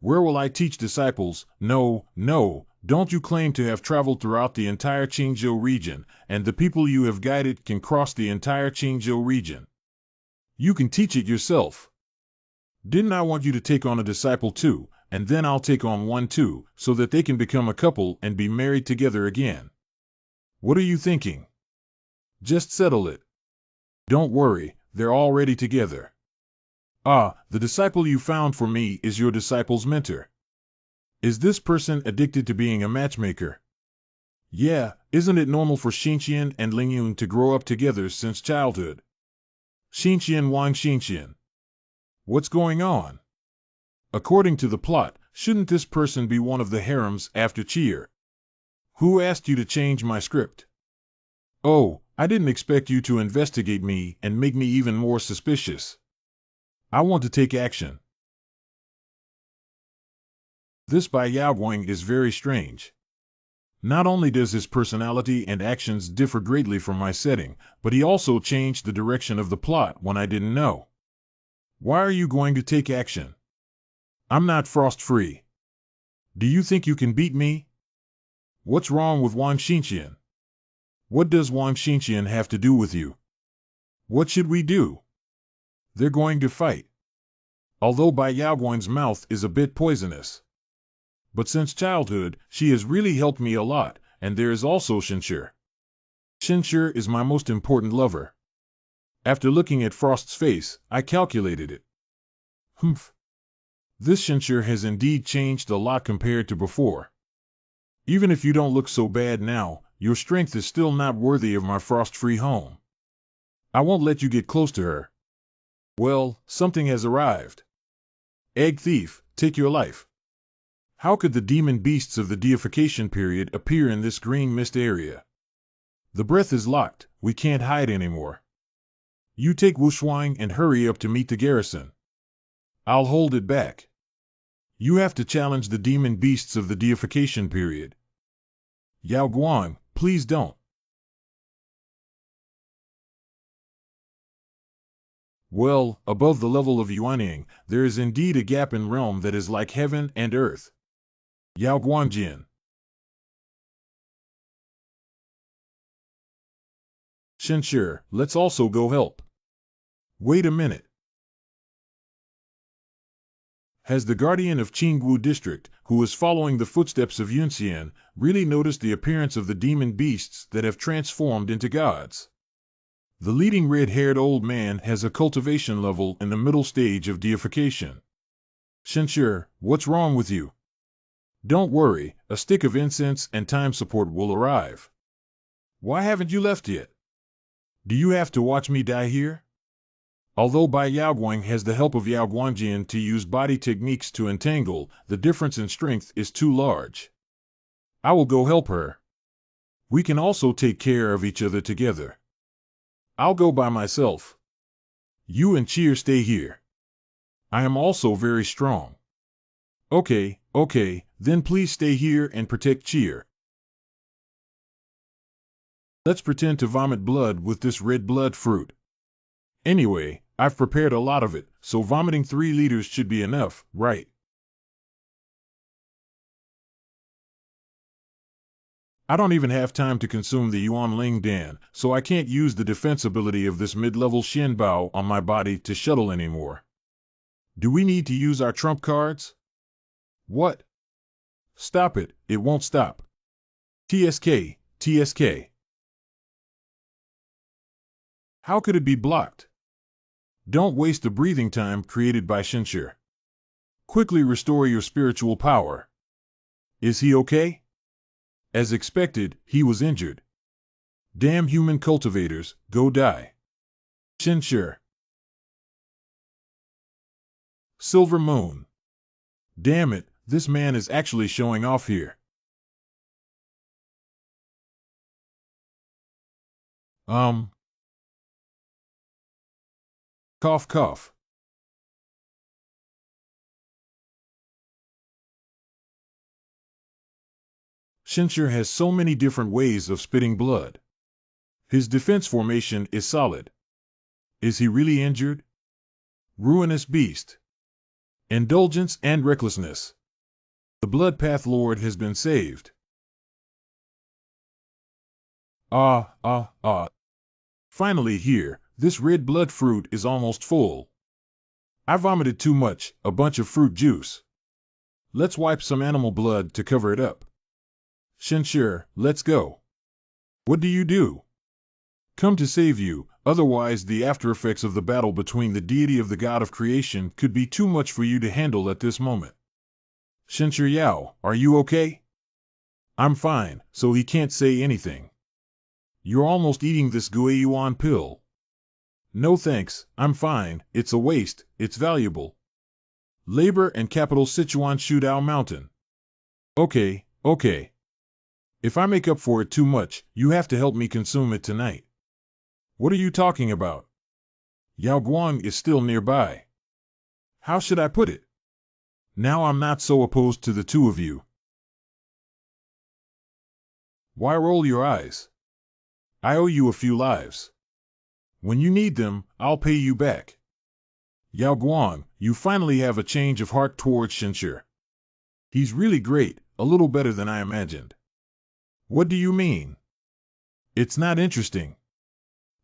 Where will I teach disciples? No, no, don't you claim to have traveled throughout the entire Qingzhou region, and the people you have guided can cross the entire Qingzhou region. You can teach it yourself. Didn't I want you to take on a disciple too, and then I'll take on one too, so that they can become a couple and be married together again? What are you thinking? Just settle it. Don't worry, they're already together. Ah, the disciple you found for me is your disciple's mentor. Is this person addicted to being a matchmaker? Yeah, isn't it normal for Xinxian and Lingyun to grow up together since childhood? Xinxian Wang Xinxian. What's going on? According to the plot, shouldn't this person be one of the harems after Cheer? Who asked you to change my script? Oh, I didn't expect you to investigate me and make me even more suspicious. I want to take action. This Bai Yaoguang is very strange. Not only does his personality and actions differ greatly from my setting, but he also changed the direction of the plot when I didn't know. Why are you going to take action? I'm not frost-free. Do you think you can beat me? What's wrong with Wang Xinxian? What does Wang Xinxian have to do with you? What should we do? They're going to fight. Although Bai Yaoguang's mouth is a bit poisonous. But since childhood, she has really helped me a lot, and there is also Shenshi. Shenshi is my most important lover. After looking at Frost's face, I calculated it. Humph. This Shenshi has indeed changed a lot compared to before. Even if you don't look so bad now, your strength is still not worthy of my frost-free home. I won't let you get close to her. Well, something has arrived. Egg thief, take your life. How could the demon beasts of the deification period appear in this green mist area? The breath is locked, we can't hide anymore. You take Wushuang and hurry up to meet the garrison. I'll hold it back. You have to challenge the demon beasts of the deification period. Yao Guang, please don't. Well, above the level of Yuanying, there is indeed a gap in realm that is like heaven and earth. Yao Guangjin. Shenshi, let's also go help. Wait a minute. Has the guardian of Qingwu district, who is following the footsteps of Yunxian, really noticed the appearance of the demon beasts that have transformed into gods? The leading red-haired old man has a cultivation level in the middle stage of deification. Shenshi, what's wrong with you? Don't worry, a stick of incense and time support will arrive. Why haven't you left yet? Do you have to watch me die here? Although Bai Yaoguang has the help of Yao Guangjin to use body techniques to entangle, the difference in strength is too large. I will go help her. We can also take care of each other together. I'll go by myself. You and Cheer stay here. I am also very strong. Okay, then please stay here and protect Cheer. Let's pretend to vomit blood with this red blood fruit. Anyway, I've prepared a lot of it, so vomiting 3 liters should be enough, right? I don't even have time to consume the Yuan Ling Dan, so I can't use the defense ability of this mid-level Shin Bao on my body to shuttle anymore. Do we need to use our trump cards? What? Stop it, it won't stop. TSK. How could it be blocked? Don't waste the breathing time created by Shenshi. Quickly restore your spiritual power. Is he okay? As expected, he was injured. Damn human cultivators, go die. Shenshi. Silver Moon. Damn it, this man is actually showing off here. Cough, cough. Shinshir has so many different ways of spitting blood. His defense formation is solid. Is he really injured? Ruinous beast. Indulgence and recklessness. The Blood Path Lord has been saved. Ah, ah, ah. Finally here, this red blood fruit is almost full. I vomited too much, a bunch of fruit juice. Let's wipe some animal blood to cover it up. Shinshir, let's go. What do you do? Come to save you, otherwise the after effects of the battle between the deity of the god of creation could be too much for you to handle at this moment. Shinshir Yao, are you okay? I'm fine, so he can't say anything. You're almost eating this Guiyuan pill. No thanks, I'm fine, it's a waste, it's valuable. Labor and capital Sichuan Shudao Mountain. Okay, okay. If I make up for it too much, you have to help me consume it tonight. What are you talking about? Yao Guang is still nearby. How should I put it? Now I'm not so opposed to the two of you. Why roll your eyes? I owe you a few lives. When you need them, I'll pay you back. Yao Guang, you finally have a change of heart towards Shinshir. He's really great, a little better than I imagined. What do you mean? It's not interesting.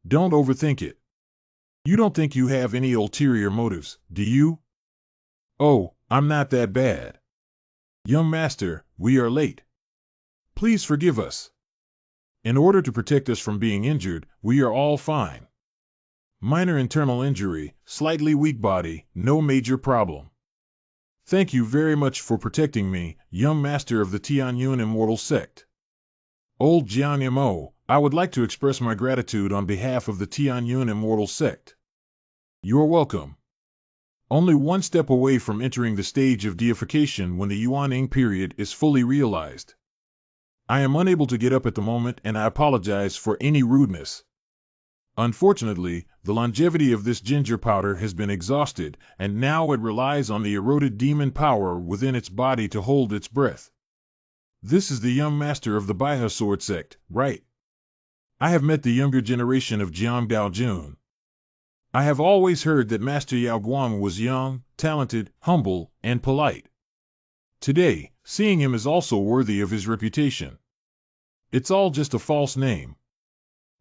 Don't overthink it. You don't think you have any ulterior motives, do you? Oh, I'm not that bad. Young master, we are late. Please forgive us. In order to protect us from being injured, we are all fine. Minor internal injury, slightly weak body, no major problem. Thank you very much for protecting me, young master of the Tianyun Immortal Sect. Old Jian Mo, I would like to express my gratitude on behalf of the Tianyun Immortal Sect. You're welcome. Only one step away from entering the stage of deification when the Yuan-ing period is fully realized. I am unable to get up at the moment and I apologize for any rudeness. Unfortunately, the longevity of this ginger powder has been exhausted, and now it relies on the eroded demon power within its body to hold its breath. This is the young master of the Baihe Sword Sect, right? I have met the younger generation of Jiang Daojun. I have always heard that Master Yao Guang was young, talented, humble, and polite. Today, seeing him is also worthy of his reputation. It's all just a false name.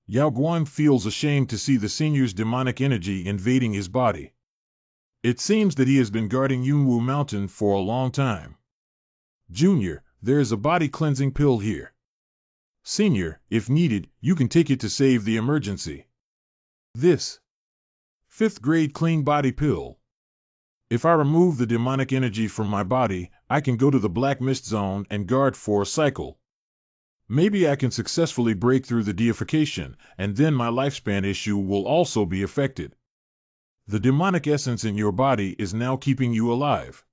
Yao Guang feels ashamed to see the senior's demonic energy invading his body. It seems that he has been guarding Yunwu Mountain for a long time. Junior, there is a body cleansing pill here. Senior, if needed, you can take it to save the emergency. This 5th grade clean body pill. If I remove the demonic energy from my body, I can go to the Black Mist Zone and guard for a cycle. Maybe I can successfully break through the deification, and then my lifespan issue will also be affected. The demonic essence in your body is now keeping you alive.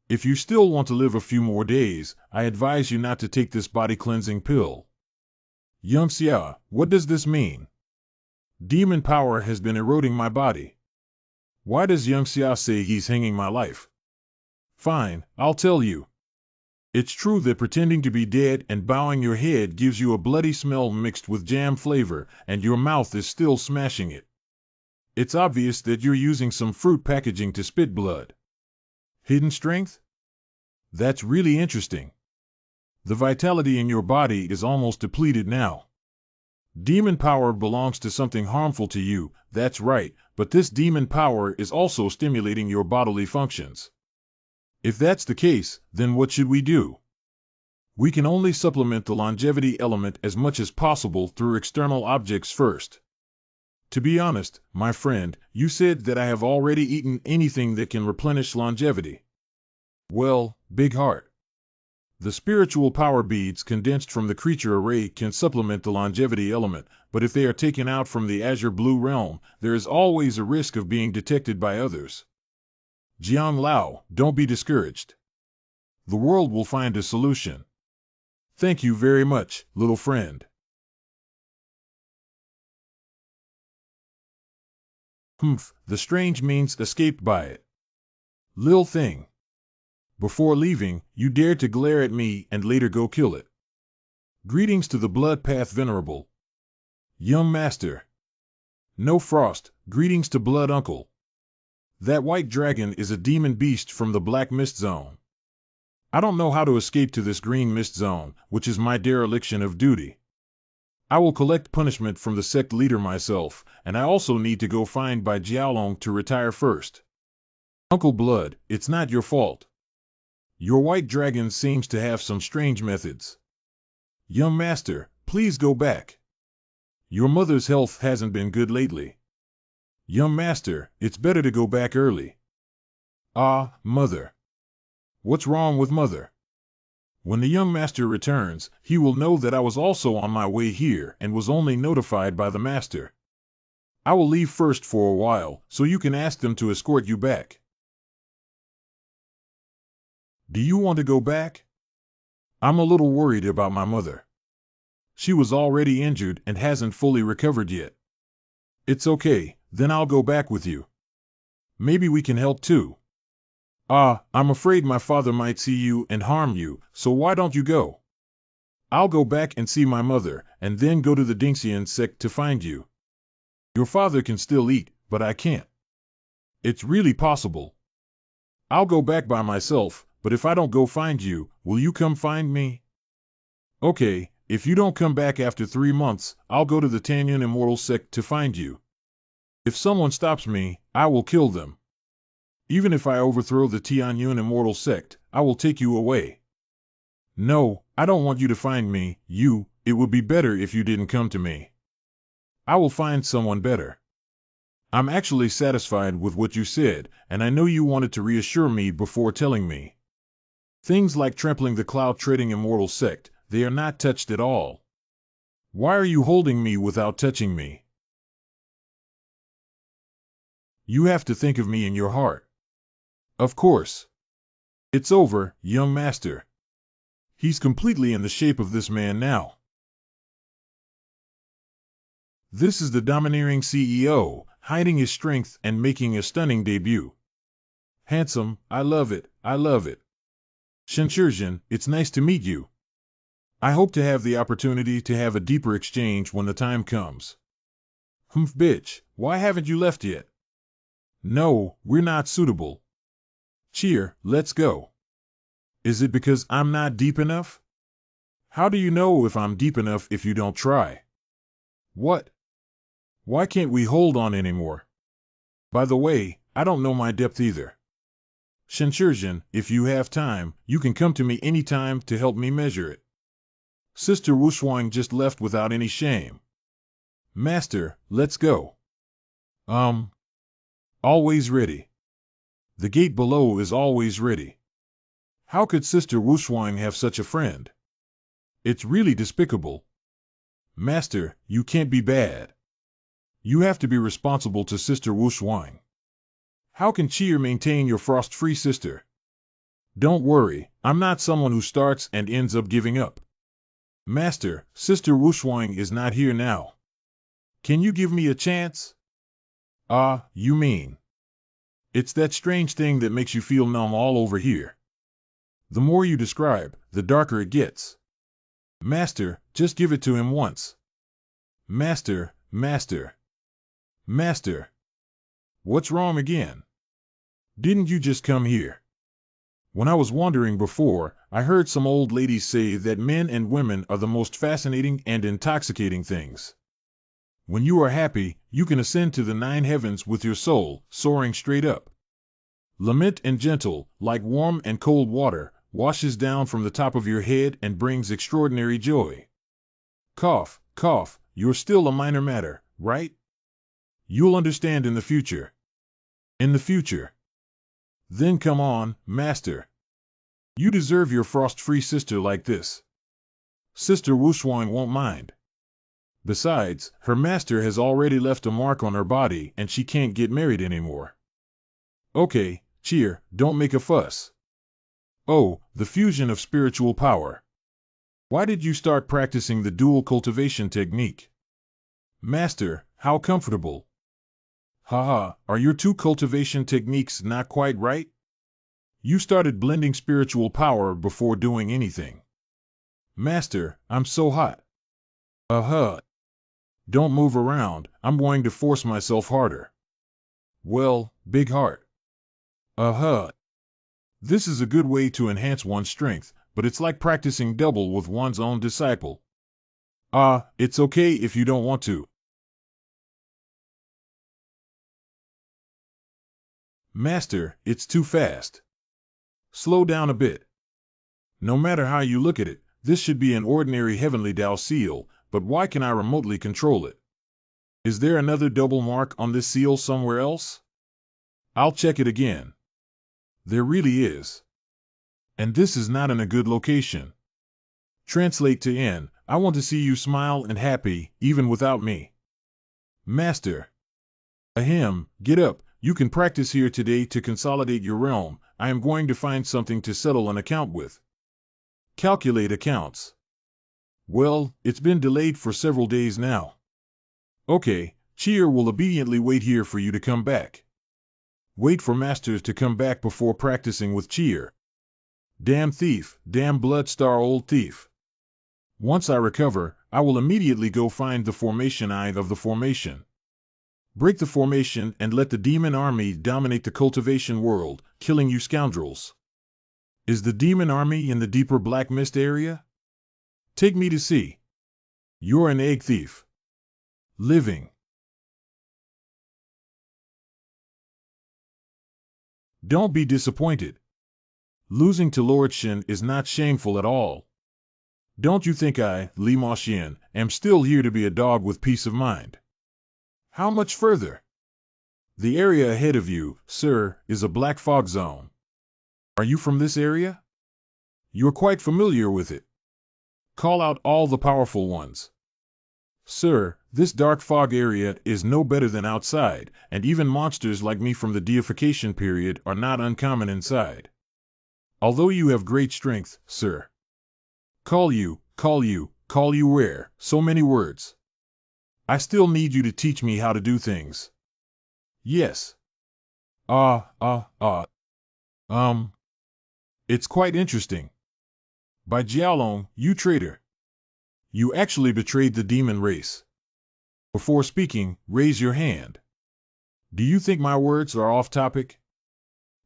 If you still want to live a few more days, I advise you not to take this body cleansing pill. Young Xia, what does this mean? Demon power has been eroding my body. Why does Young Xia say he's hanging my life? Fine, I'll tell you. It's true that pretending to be dead and bowing your head gives you a bloody smell mixed with jam flavor, and your mouth is still smashing it. It's obvious that you're using some fruit packaging to spit blood. Hidden strength? That's really interesting. The vitality in your body is almost depleted now. Demon power belongs to something harmful to you, that's right, but this demon power is also stimulating your bodily functions. If that's the case, then what should we do? We can only supplement the longevity element as much as possible through external objects first. To be honest, my friend, you said that I have already eaten anything that can replenish longevity. Well, big heart. The spiritual power beads condensed from the creature array can supplement the longevity element, but if they are taken out from the azure blue realm, there is always a risk of being detected by others. Jiang Lao, don't be discouraged. The world will find a solution. Thank you very much, little friend. Humph, the strange means escaped by it. Lil thing. Before leaving, you dared to glare at me and later go kill it. Greetings to the blood path venerable. Young master. No frost, greetings to blood uncle. That white dragon is a demon beast from the black mist zone. I don't know how to escape to this green mist zone, which is my dereliction of duty. I will collect punishment from the sect leader myself, and I also need to go find Bai Jiaolong to retire first. Uncle Blood, it's not your fault. Your white dragon seems to have some strange methods. Young master, please go back. Your mother's health hasn't been good lately. Young master, it's better to go back early. Ah, mother. What's wrong with mother? When the young master returns, he will know that I was also on my way here and was only notified by the master. I will leave first for a while, so you can ask them to escort you back. Do you want to go back? I'm a little worried about my mother. She was already injured and hasn't fully recovered yet. It's okay, then I'll go back with you. Maybe we can help too. Ah, I'm afraid my father might see you and harm you, so why don't you go? I'll go back and see my mother, and then go to the Dingxian sect to find you. Your father can still eat, but I can't. It's really possible. I'll go back by myself, but if I don't go find you, will you come find me? Okay, if you don't come back after 3 months, I'll go to the Tanyan Immortal sect to find you. If someone stops me, I will kill them. Even if I overthrow the Tianyun Immortal sect, I will take you away. No, I don't want you to find me, it would be better if you didn't come to me. I will find someone better. I'm actually satisfied with what you said, and I know you wanted to reassure me before telling me. Things like trampling the cloud-treading immortal sect, they are not touched at all. Why are you holding me without touching me? You have to think of me in your heart. Of course. It's over, young master. He's completely in the shape of this man now. This is the domineering CEO, hiding his strength and making a stunning debut. Handsome, I love it, I love it. Shenshurjin, it's nice to meet you. I hope to have the opportunity to have a deeper exchange when the time comes. Humph bitch, why haven't you left yet? No, we're not suitable. Cheer, let's go. Is it because I'm not deep enough? How do you know if I'm deep enough if you don't try? What? Why can't we hold on anymore? By the way, I don't know my depth either. Shenshurjin, if you have time, you can come to me anytime to help me measure it. Sister Wushuang just left without any shame. Master, let's go. Always ready. The gate below is always ready. How could Sister Wushuang have such a friend? It's really despicable. Master, you can't be bad. You have to be responsible to Sister Wushuang. How can Cheer maintain your frost-free sister? Don't worry, I'm not someone who starts and ends up giving up. Master, Sister Wushuang is not here now. Can you give me a chance? Ah, you mean. It's that strange thing that makes you feel numb all over here. The more you describe, the darker it gets. Master, just give it to him once. Master, master. Master. What's wrong again? Didn't you just come here? When I was wandering before, I heard some old ladies say that men and women are the most fascinating and intoxicating things. When you are happy, you can ascend to the 9 heavens with your soul, soaring straight up. Lament and gentle, like warm and cold water, washes down from the top of your head and brings extraordinary joy. Cough, cough, you're still a minor matter, right? You'll understand in the future. In the future. Then come on, master. You deserve your frost-free sister like this. Sister Wushuang won't mind. Besides, her master has already left a mark on her body and she can't get married anymore. Okay, Cheer, don't make a fuss. Oh, the fusion of spiritual power. Why did you start practicing the dual cultivation technique? Master, how comfortable. Haha, are your two cultivation techniques not quite right? You started blending spiritual power before doing anything. Master, I'm so hot. Uh-huh. Don't move around, I'm going to force myself harder. Well, big heart. Uh-huh. This is a good way to enhance one's strength, but it's like practicing double with one's own disciple. It's okay if you don't want to. Master, it's too fast. Slow down a bit. No matter how you look at it, this should be an ordinary heavenly Tao seal, but why can I remotely control it? Is there another double mark on this seal somewhere else? I'll check it again. There really is. And this is not in a good location. Translate to N, I want to see you smile and happy, even without me. Master. Ahem, get up, you can practice here today to consolidate your realm. I am going to find something to settle an account with. Calculate accounts. Well, it's been delayed for several days now. Okay, Cheer will obediently wait here for you to come back. Wait for masters to come back before practicing with Cheer. Damn thief, damn bloodstar old thief. Once I recover, I will immediately go find the formation eye of the formation. Break the formation and let the demon army dominate the cultivation world, killing you scoundrels. Is the demon army in the deeper black mist area? Take me to see. You're an egg thief. Living. Don't be disappointed. Losing to Lord Shin is not shameful at all. Don't you think I, Li Ma Xian, am still here to be a dog with peace of mind? How much further? The area ahead of you, sir, is a black fog zone. Are you from this area? You're quite familiar with it. Call out all the powerful ones. Sir, this dark fog area is no better than outside, and even monsters like me from the deification period are not uncommon inside. Although you have great strength, sir. Call you where? So many words. I still need you to teach me how to do things. Yes. It's quite interesting. By Jiaolong, you traitor. You actually betrayed the demon race. Before speaking, raise your hand. Do you think my words are off topic?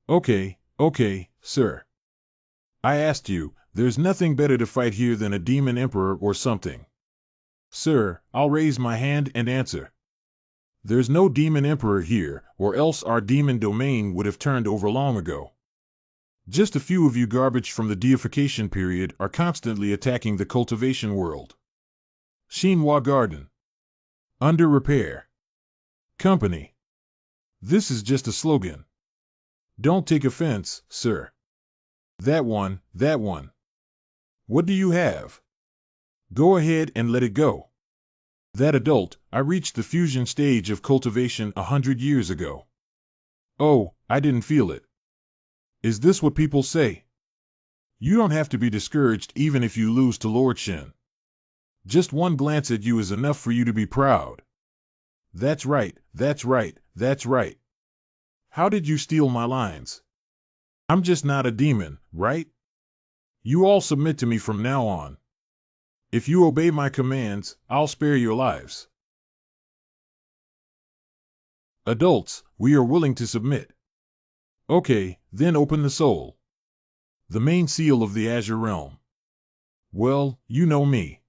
Okay, sir. I asked you, there's nothing better to fight here than a demon emperor or something. Sir, I'll raise my hand and answer. There's no demon emperor here, or else our demon domain would have turned over long ago. Just a few of you garbage from the deification period are constantly attacking the cultivation world. Xinhua Garden. Under repair. Company. This is just a slogan. Don't take offense, sir. That one. What do you have? Go ahead and let it go. That adult, I reached the fusion stage of cultivation 100 years ago. Oh, I didn't feel it. Is this what people say? You don't have to be discouraged even if you lose to Lord Shin. Just one glance at you is enough for you to be proud. That's right. How did you steal my lines? I'm just not a demon, right? You all submit to me from now on. If you obey my commands, I'll spare your lives. Adults, we are willing to submit. Okay, then open the soul. The main seal of the Azure Realm. Well, you know me.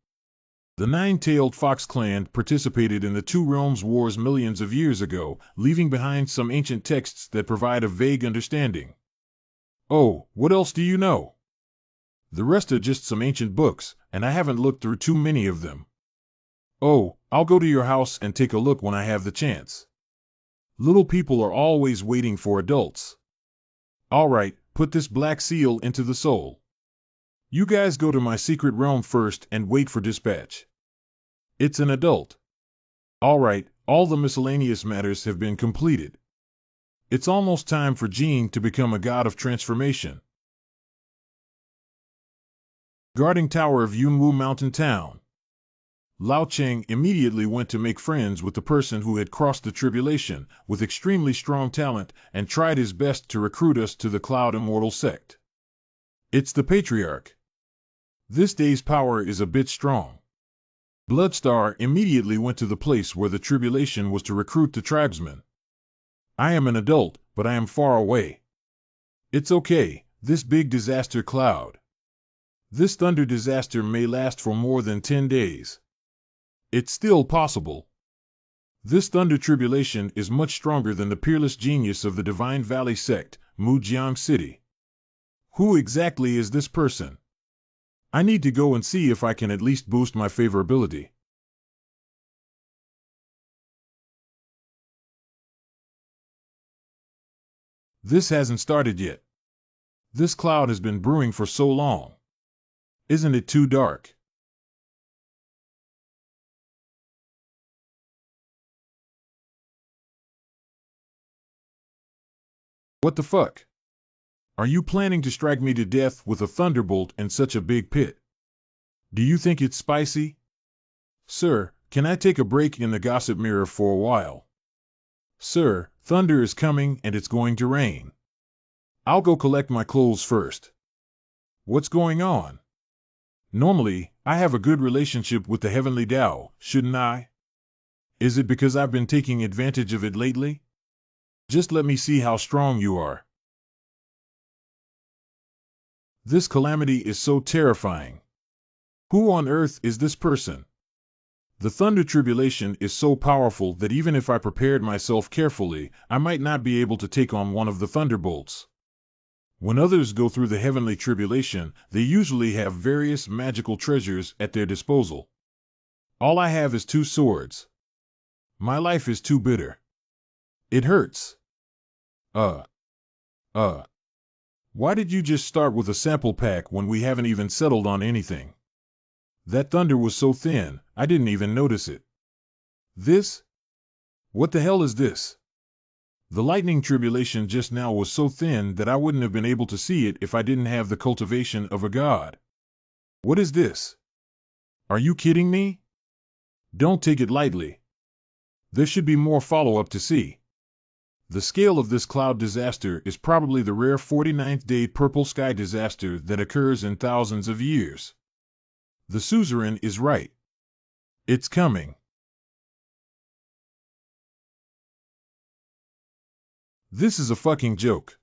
The Nine-Tailed Fox clan participated in the Two Realms Wars millions of years ago, leaving behind some ancient texts that provide a vague understanding. Oh, what else do you know? The rest are just some ancient books, and I haven't looked through too many of them. Oh, I'll go to your house and take a look when I have the chance. Little people are always waiting for adults. All right, put this black seal into the soul. You guys go to my secret realm first and wait for dispatch. It's an adult. All right, all the miscellaneous matters have been completed. It's almost time for Jean to become a god of transformation. Guarding Tower of Yunwu Mountain Town. Lao Cheng immediately went to make friends with the person who had crossed the tribulation with extremely strong talent and tried his best to recruit us to the Cloud Immortal sect. It's the Patriarch. This day's power is a bit strong. Bloodstar immediately went to the place where the tribulation was to recruit the tribesmen. I am an adult, but I am far away. It's okay, this big disaster cloud. This thunder disaster may last for more than 10 days. It's still possible. This thunder tribulation is much stronger than the peerless genius of the Divine Valley sect, Mujiang City. Who exactly is this person? I need to go and see if I can at least boost my favorability. This hasn't started yet. This cloud has been brewing for so long. Isn't it too dark? What the fuck? Are you planning to strike me to death with a thunderbolt in such a big pit? Do you think it's spicy? Sir, can I take a break in the gossip mirror for a while? Sir, thunder is coming and it's going to rain. I'll go collect my clothes first. What's going on? Normally, I have a good relationship with the heavenly Tao, shouldn't I? Is it because I've been taking advantage of it lately? Just let me see how strong you are. This calamity is so terrifying. Who on earth is this person? The thunder tribulation is so powerful that even if I prepared myself carefully, I might not be able to take on one of the thunderbolts. When others go through the heavenly tribulation, they usually have various magical treasures at their disposal. All I have is 2 swords. My life is too bitter. It hurts. Why did you just start with a sample pack when we haven't even settled on anything? That thunder was so thin, I didn't even notice it. This? What the hell is this? The lightning tribulation just now was so thin that I wouldn't have been able to see it if I didn't have the cultivation of a god. What is this? Are you kidding me? Don't take it lightly. There should be more follow-up to see. The scale of this cloud disaster is probably the rare 49th day purple sky disaster that occurs in thousands of years. The suzerain is right. It's coming. This is a fucking joke.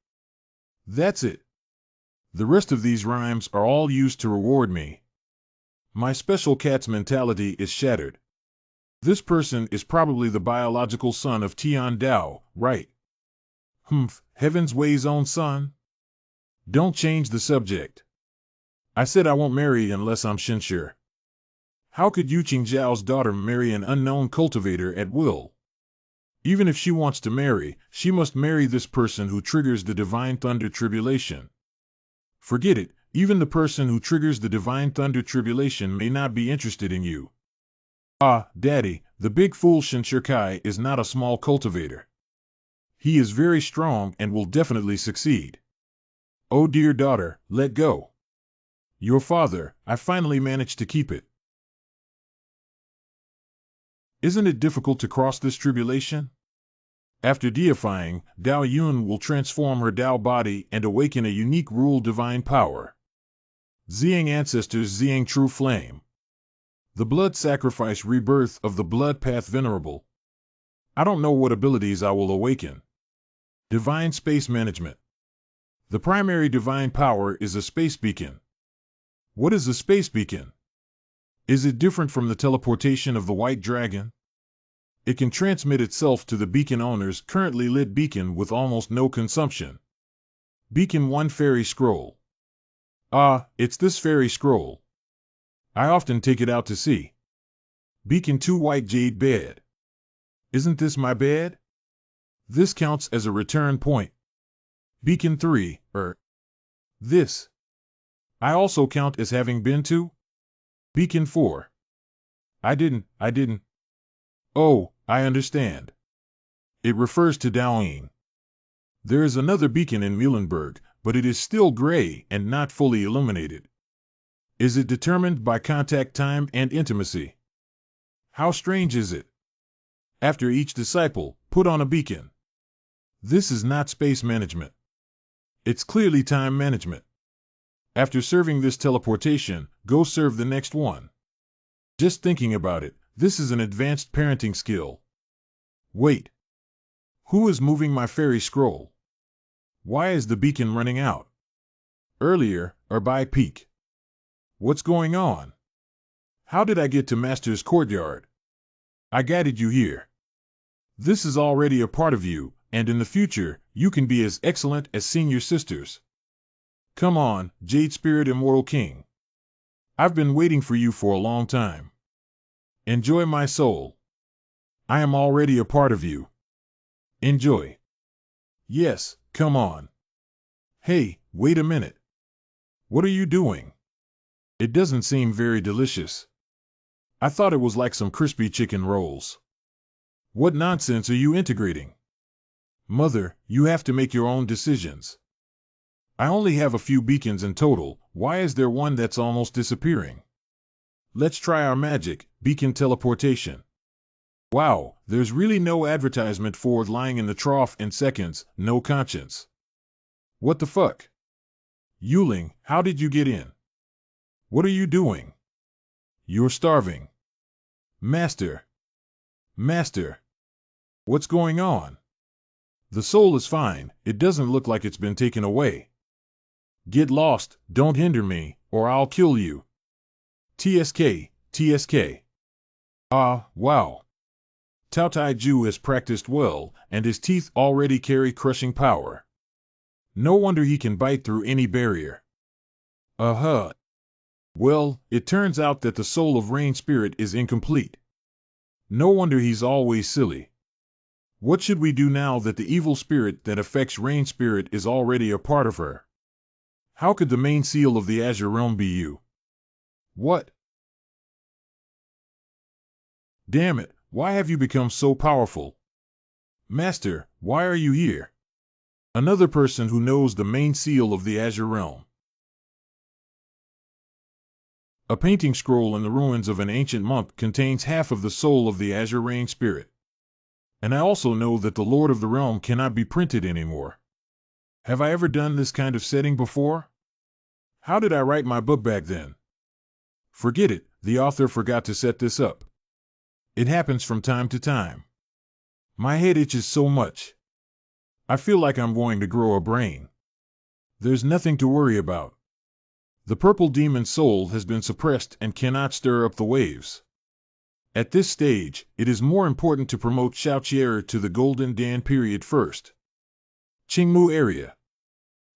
That's it. The rest of these rhymes are all used to reward me. My special cat's mentality is shattered. This person is probably the biological son of Tian Dao, right? Heaven's Way's own son? Don't change the subject. I said I won't marry unless I'm Shinshir. How could Yu Qingzhao's daughter marry an unknown cultivator at will? Even if she wants to marry, she must marry this person who triggers the Divine Thunder Tribulation. Forget it, even the person who triggers the Divine Thunder Tribulation may not be interested in you. Ah, Daddy, the big fool Shinshir Kai is not a small cultivator. He is very strong and will definitely succeed. Oh dear daughter, let go. Your father, I finally managed to keep it. Isn't it difficult to cross this tribulation? After deifying, Dao Yun will transform her Dao body and awaken a unique rule divine power. Ziyang Ancestors Ziyang True Flame. The blood sacrifice rebirth of the blood path venerable. I don't know what abilities I will awaken. Divine space management. The primary divine power is a space beacon. What is a space beacon? Is it different from the teleportation of the white dragon? It can transmit itself to the beacon owner's currently lit beacon with almost no consumption. Beacon 1 Fairy Scroll. Ah, it's this fairy scroll. I often take it out to sea. Beacon 2 White Jade Bed. Isn't this my bed? This counts as a return point. Beacon 3, this. I also count as having been to? Beacon 4. I didn't. Oh, I understand. It refers to Daoyin. There is another beacon in Muhlenberg, but it is still gray and not fully illuminated. Is it determined by contact time and intimacy? How strange is it? After each disciple, put on a beacon. This is not space management. It's clearly time management. After serving this teleportation, go serve the next one. Just thinking about it, this is an advanced parenting skill. Wait. Who is moving my fairy scroll? Why is the beacon running out? Earlier, or by peak. What's going on? How did I get to Master's courtyard? I guided you here. This is already a part of you, and in the future, you can be as excellent as senior sisters. Come on, Jade Spirit Immortal King. I've been waiting for you for a long time. Enjoy my soul. I am already a part of you. Enjoy. Yes, come on. Hey, wait a minute. What are you doing? It doesn't seem very delicious. I thought it was like some crispy chicken rolls. What nonsense are you integrating? Mother, you have to make your own decisions. I only have a few beacons in total. Why is there one that's almost disappearing? Let's try our magic, beacon teleportation. Wow, there's really no advertisement for lying in the trough in seconds, no conscience. What the fuck? Yuling, how did you get in? What are you doing? You're starving. Master. Master. What's going on? The soul is fine, it doesn't look like it's been taken away. Get lost, don't hinder me, or I'll kill you. TSK, TSK. Ah, wow. Tao Tai Ju has practiced well, and his teeth already carry crushing power. No wonder he can bite through any barrier. Uh-huh. Well, it turns out that the soul of Rain Spirit is incomplete. No wonder he's always silly. What should we do now that the evil spirit that affects Rain Spirit is already a part of her? How could the main seal of the Azure Realm be you? What? Damn it, why have you become so powerful? Master, why are you here? Another person who knows the main seal of the Azure Realm. A painting scroll in the ruins of an ancient monk contains half of the soul of the Azure Rain Spirit. And I also know that the Lord of the Realm cannot be printed anymore. Have I ever done this kind of setting before? How did I write my book back then? Forget it, the author forgot to set this up. It happens from time to time. My head itches so much. I feel like I'm going to grow a brain. There's nothing to worry about. The purple demon soul has been suppressed and cannot stir up the waves. At this stage, it is more important to promote Xiaoqier to the Golden Dan period first. Qingmu area.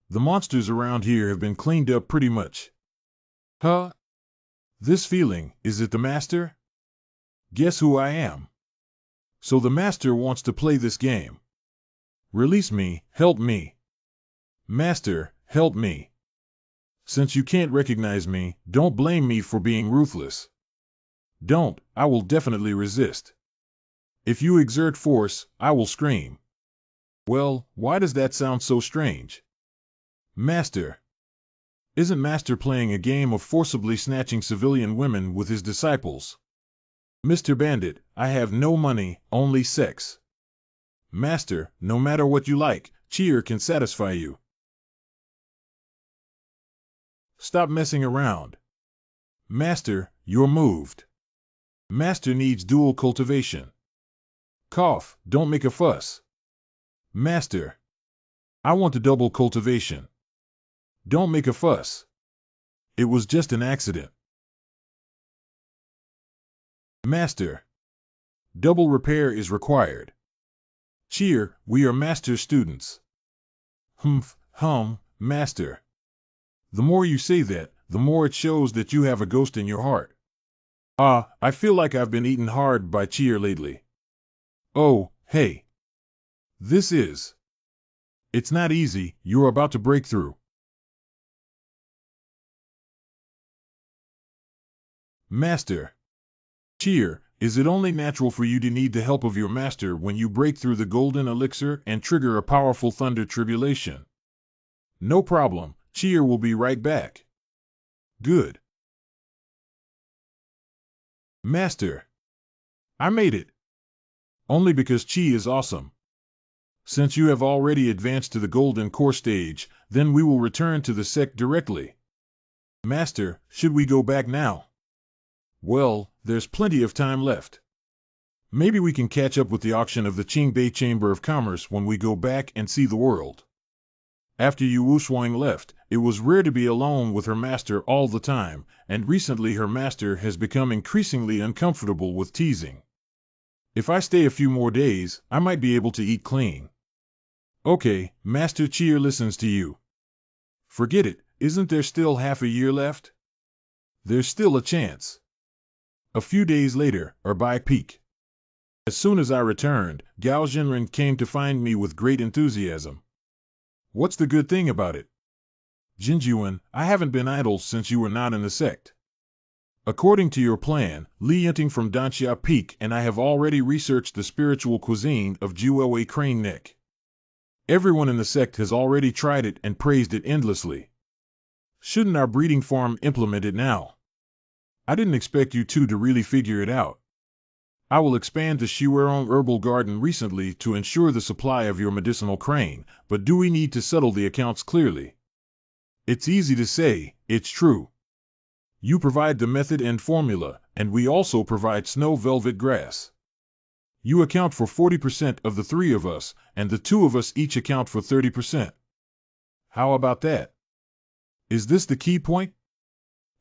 The monsters around here have been cleaned up pretty much. Huh? This feeling, is it the master? Guess who I am? So the master wants to play this game. Release me, help me. Master, help me. Since you can't recognize me, don't blame me for being ruthless. Don't, I will definitely resist. If you exert force, I will scream. Well, why does that sound so strange? Master. Isn't Master playing a game of forcibly snatching civilian women with his disciples? Mr. Bandit, I have no money, only sex. Master, no matter what you like, cheer can satisfy you. Stop messing around. Master, you're moved. Master needs dual cultivation. Cough, don't make a fuss. Master. I want a double cultivation. Don't make a fuss. It was just an accident. Master. Double repair is required. Cheer, we are master students. Master. The more you say that, the more it shows that you have a ghost in your heart. Ah, I feel like I've been eaten hard by cheer lately. Oh, hey. This is. It's not easy, you're about to break through. Master. Cheer, is it only natural for you to need the help of your master when you break through the golden elixir and trigger a powerful thunder tribulation? No problem, Cheer will be right back. Good. Master. I made it. Only because Chi is awesome. Since you have already advanced to the golden core stage, then we will return to the sect directly. Master, should we go back now? Well, there's plenty of time left. Maybe we can catch up with the auction of the Qingbei Chamber of Commerce when we go back and see the world. After Yu Wuxuang left, it was rare to be alone with her master all the time, and recently her master has become increasingly uncomfortable with teasing. If I stay a few more days, I might be able to eat clean. Okay, Master Cheer listens to you. Forget it, isn't there still half a year left? There's still a chance. A few days later, or by peak. As soon as I returned, Gao Jinren came to find me with great enthusiasm. What's the good thing about it? Jinjuan, I haven't been idle since you were not in the sect. According to your plan, Li Yinting from Danxia Peak and I have already researched the spiritual cuisine of Juwei Crane Neck. Everyone in the sect has already tried it and praised it endlessly. Shouldn't our breeding farm implement it now? I didn't expect you two to really figure it out. I will expand the Shiwerong herbal garden recently to ensure the supply of your medicinal crane, but do we need to settle the accounts clearly? It's easy to say, it's true. You provide the method and formula, and we also provide snow velvet grass. You account for 40% of the three of us, and the two of us each account for 30%. How about that? Is this the key point?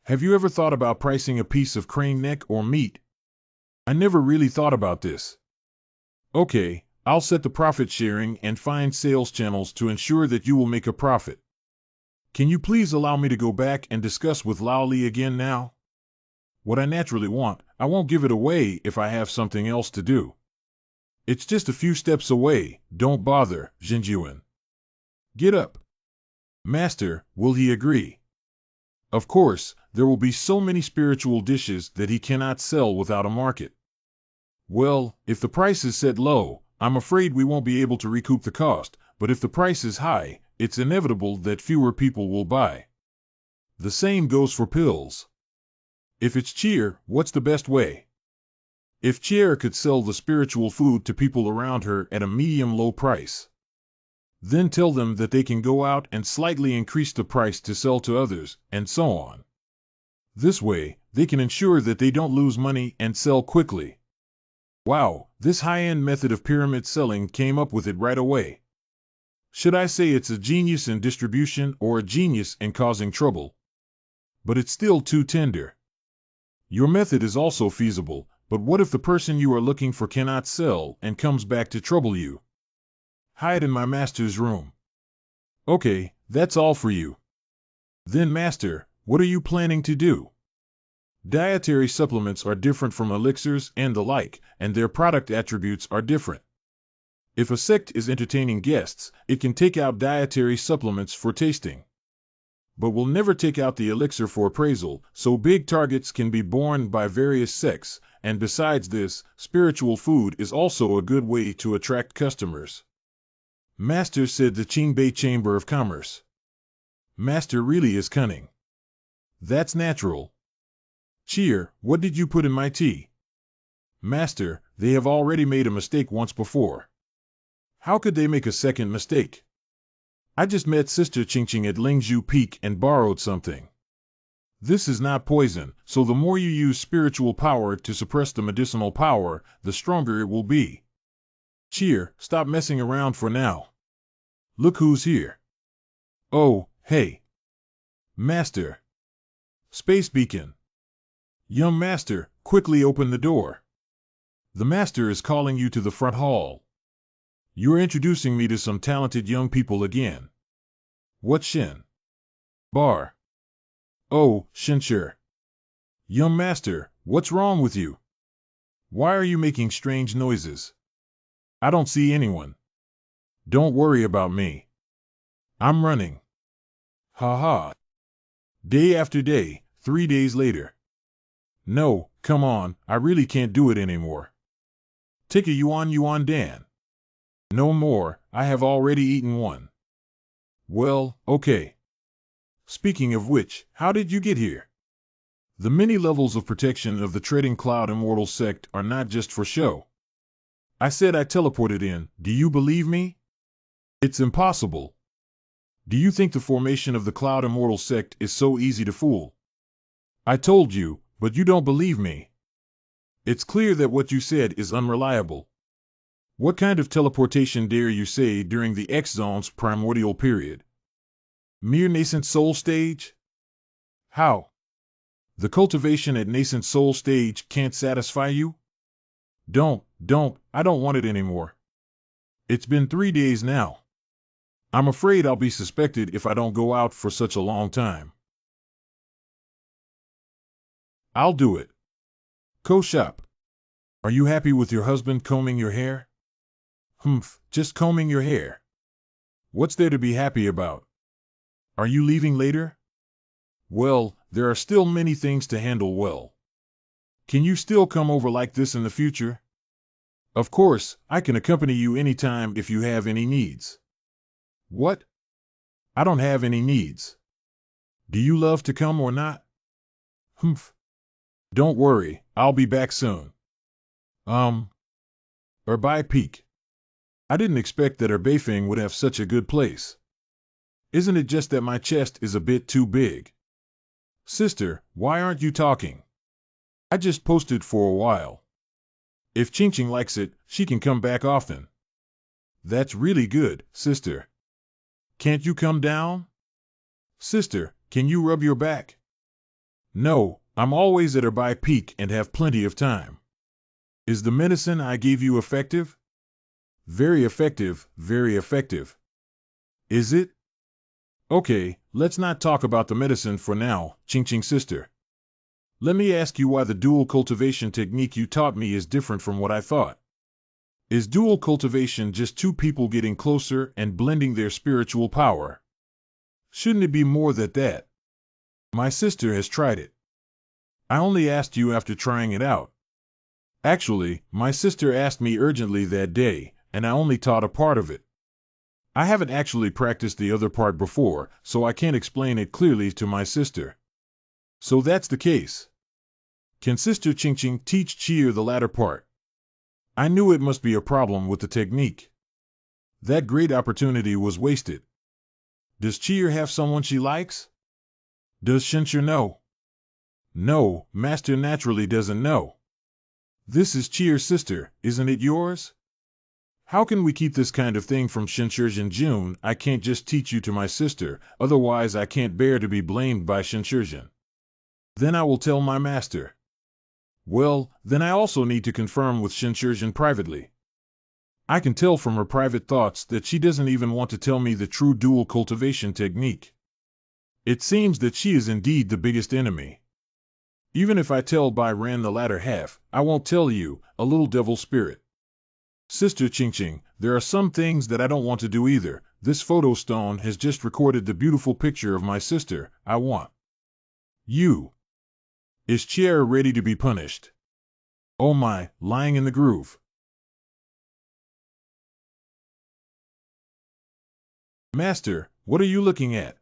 Have you ever thought about pricing a piece of crane neck or meat? I never really thought about this. Okay, I'll set the profit sharing and find sales channels to ensure that you will make a profit. Can you please allow me to go back and discuss with Lao Li again now? What I naturally want, I won't give it away if I have something else to do. It's just a few steps away, don't bother, Jinjuan. Get up. Master, will he agree? Of course, there will be so many spiritual dishes that he cannot sell without a market. Well, if the price is set low, I'm afraid we won't be able to recoup the cost, but if the price is high, it's inevitable that fewer people will buy. The same goes for pills. If it's cheer, what's the best way? If Cheer could sell the spiritual food to people around her at a medium-low price, then tell them that they can go out and slightly increase the price to sell to others, and so on. This way, they can ensure that they don't lose money and sell quickly. Wow, this high-end method of pyramid selling came up with it right away. Should I say it's a genius in distribution or a genius in causing trouble? But it's still too tender. Your method is also feasible, but what if the person you are looking for cannot sell and comes back to trouble you? Hide in my master's room. Okay, that's all for you. Then, master, what are you planning to do? Dietary supplements are different from elixirs and the like, and their product attributes are different. If a sect is entertaining guests, it can take out dietary supplements for tasting. But will never take out the elixir for appraisal, so big targets can be borne by various sects, and besides this, spiritual food is also a good way to attract customers. Master said the Qingbei Chamber of Commerce. Master really is cunning. That's natural. Cheer, what did you put in my tea? Master, they have already made a mistake once before. How could they make a second mistake? I just met Sister Qingqing at Lingzhu Peak and borrowed something. This is not poison, so the more you use spiritual power to suppress the medicinal power, the stronger it will be. Cheer, stop messing around for now. Look who's here. Oh, hey. Master. Space beacon. Young master, quickly open the door. The master is calling you to the front hall. You're introducing me to some talented young people again. What Shin? Bar. Oh, Shincher. Young master, what's wrong with you? Why are you making strange noises? I don't see anyone. Don't worry about me. I'm running. Ha ha. Day after day, 3 days later. No, come on, I really can't do it anymore. Take a yuan Dan. No more, I have already eaten one. Well, okay. Speaking of which, how did you get here? The many levels of protection of the Treading Cloud Immortal sect are not just for show. I said I teleported in, do you believe me? It's impossible. Do you think the formation of the Cloud Immortal sect is so easy to fool? I told you, but you don't believe me. It's clear that what you said is unreliable. What kind of teleportation dare you say during the X-Zone's primordial period? Mere nascent soul stage? How? The cultivation at nascent soul stage can't satisfy you? I don't want it anymore. It's been 3 days now. I'm afraid I'll be suspected if I don't go out for such a long time. I'll do it. Co-shop. Are you happy with your husband combing your hair? Humph, just combing your hair. What's there to be happy about? Are you leaving later? Well, there are still many things to handle well. Can you still come over like this in the future? Of course, I can accompany you anytime if you have any needs. What? I don't have any needs. Do you love to come or not? Humph. Don't worry, I'll be back soon. Bye Peak. I didn't expect that Beifing would have such a good place. Isn't it just that my chest is a bit too big? Sister, why aren't you talking? I just posted for a while. If Ching likes it, she can come back often. That's really good, sister. Can't you come down? Sister, can you rub your back? No, I'm always at Bye Peak and have plenty of time. Is the medicine I gave you effective? Very effective, very effective. Is it? Okay, let's not talk about the medicine for now, Ching sister. Let me ask you why the dual cultivation technique you taught me is different from what I thought. Is dual cultivation just two people getting closer and blending their spiritual power? Shouldn't it be more than that? My sister has tried it. I only asked you after trying it out. Actually, my sister asked me urgently that day, and I only taught a part of it. I haven't actually practiced the other part before, so I can't explain it clearly to my sister. So that's the case. Can Sister Ching teach Cheer the latter part? I knew it must be a problem with the technique. That great opportunity was wasted. Does Cheer have someone she likes? Does Shinshir know? No, Master naturally doesn't know. This is Cheer's sister, isn't it yours? How can we keep this kind of thing from Shinshirjin June? I can't just teach you to my sister, otherwise I can't bear to be blamed by Shinshirjin. Then I will tell my master. Well, then I also need to confirm with Shinshirjin privately. I can tell from her private thoughts that she doesn't even want to tell me the true dual cultivation technique. It seems that she is indeed the biggest enemy. Even if I tell Bai Ran the latter half, I won't tell you, a little devil spirit. Sister Ching, there are some things that I don't want to do either. This photo stone has just recorded the beautiful picture of my sister. I want. You. Is Chiara ready to be punished? Oh my, lying in the groove. Master, what are you looking at?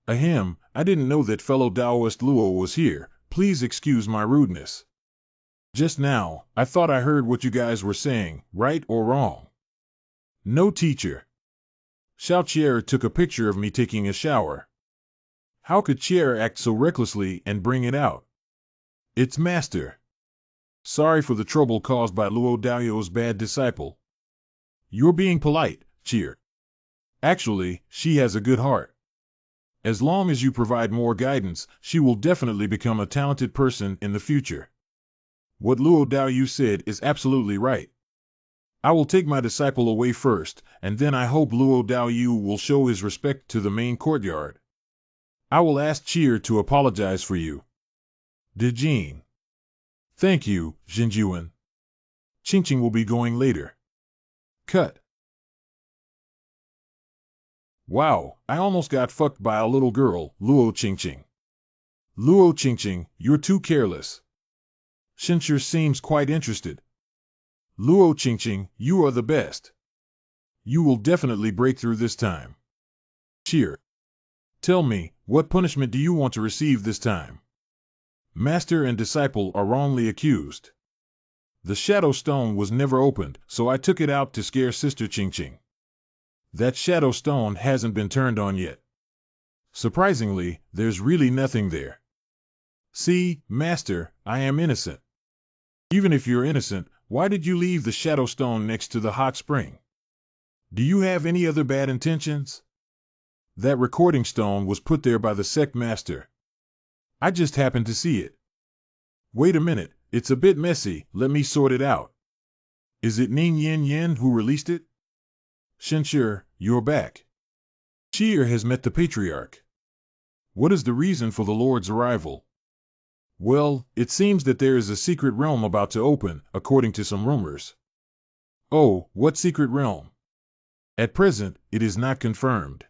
Ahem, I didn't know that fellow Taoist Luo was here. Please excuse my rudeness. Just now, I thought I heard what you guys were saying, right or wrong. No teacher. Xiao Chiara took a picture of me taking a shower. How could Chiara act so recklessly and bring it out? It's Master. Sorry for the trouble caused by Luo Dao's bad disciple. You're being polite, Chiara. Actually, she has a good heart. As long as you provide more guidance, she will definitely become a talented person in the future. What Luo Dao said is absolutely right. I will take my disciple away first, and then I hope Luo Dao will show his respect to the main courtyard. I will ask Cheer to apologize for you. Dijin. Thank you, Jinjuan. Ching will be going later. Cut. Wow, I almost got fucked by a little girl, Luo Ching. Luo Ching, you're too careless. Shinshir seems quite interested. Luo Ching, you are the best. You will definitely break through this time. Cheer. Tell me, what punishment do you want to receive this time? Master and disciple are wrongly accused. The shadow stone was never opened, so I took it out to scare Sister Ching. That shadow stone hasn't been turned on yet. Surprisingly, there's really nothing there. See, Master, I am innocent. Even if you're innocent, why did you leave the shadow stone next to the hot spring? Do you have any other bad intentions? That recording stone was put there by the sect master. I just happened to see it. Wait a minute, it's a bit messy, let me sort it out. Is it Ning Yin Yin who released it? Shenshur, you're back. Cheer has met the patriarch. What is the reason for the Lord's arrival? Well, it seems that there is a secret realm about to open, according to some rumors. Oh, what secret realm? At present, it is not confirmed.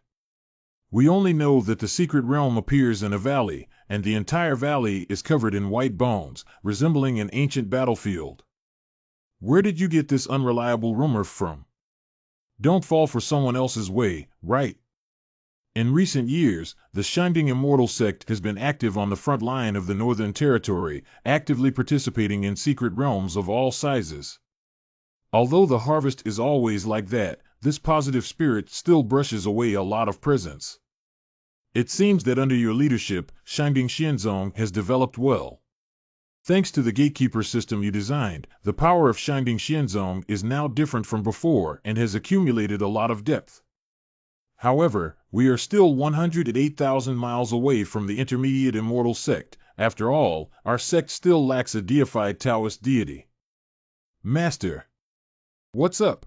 We only know that the secret realm appears in a valley, and the entire valley is covered in white bones, resembling an ancient battlefield. Where did you get this unreliable rumor from? Don't fall for someone else's way, right? In recent years, the Shinding Immortal sect has been active on the front line of the Northern Territory, actively participating in secret realms of all sizes. Although the harvest is always like that, this positive spirit still brushes away a lot of presence. It seems that under your leadership, Shinding Xianzong has developed well. Thanks to the gatekeeper system you designed, the power of Shinding Xianzong is now different from before and has accumulated a lot of depth. However, we are still 108,000 miles away from the intermediate immortal sect. After all, our sect still lacks a deified Taoist deity. Master. What's up?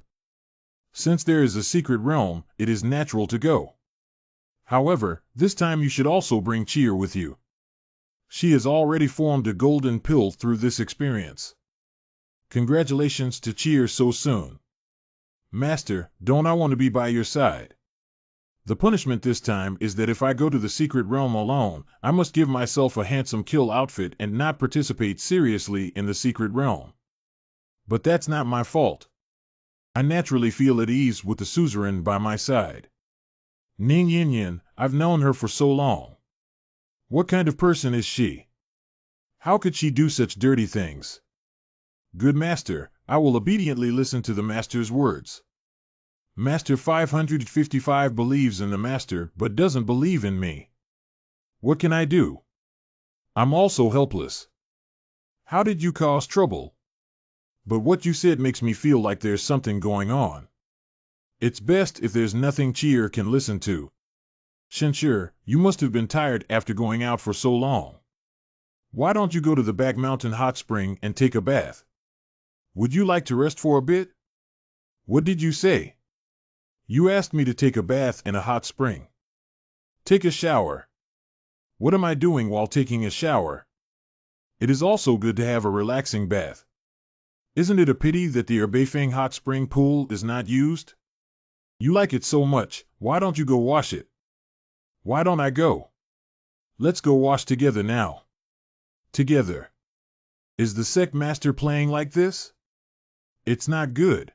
Since there is a secret realm, it is natural to go. However, this time you should also bring Cheer with you. She has already formed a golden pill through this experience. Congratulations to Cheer so soon. Master, don't I want to be by your side? The punishment this time is that if I go to the secret realm alone, I must give myself a handsome kill outfit and not participate seriously in the secret realm. But that's not my fault. I naturally feel at ease with the suzerain by my side. Ning Yin Yin, I've known her for so long. What kind of person is she? How could she do such dirty things? Good master, I will obediently listen to the master's words. Master 555 believes in the master but doesn't believe in me. What can I do? I'm also helpless. How did you cause trouble? But what you said makes me feel like there's something going on. It's best if there's nothing Cheer can listen to. Shenshur, you must have been tired after going out for so long. Why don't you go to the back mountain hot spring and take a bath? Would you like to rest for a bit? What did you say? You asked me to take a bath in a hot spring. Take a shower. What am I doing while taking a shower? It is also good to have a relaxing bath. Isn't it a pity that the Erbeifeng hot spring pool is not used? You like it so much, why don't you go wash it? Why don't I go? Let's go wash together now. Together. Is the sect master playing like this? It's not good.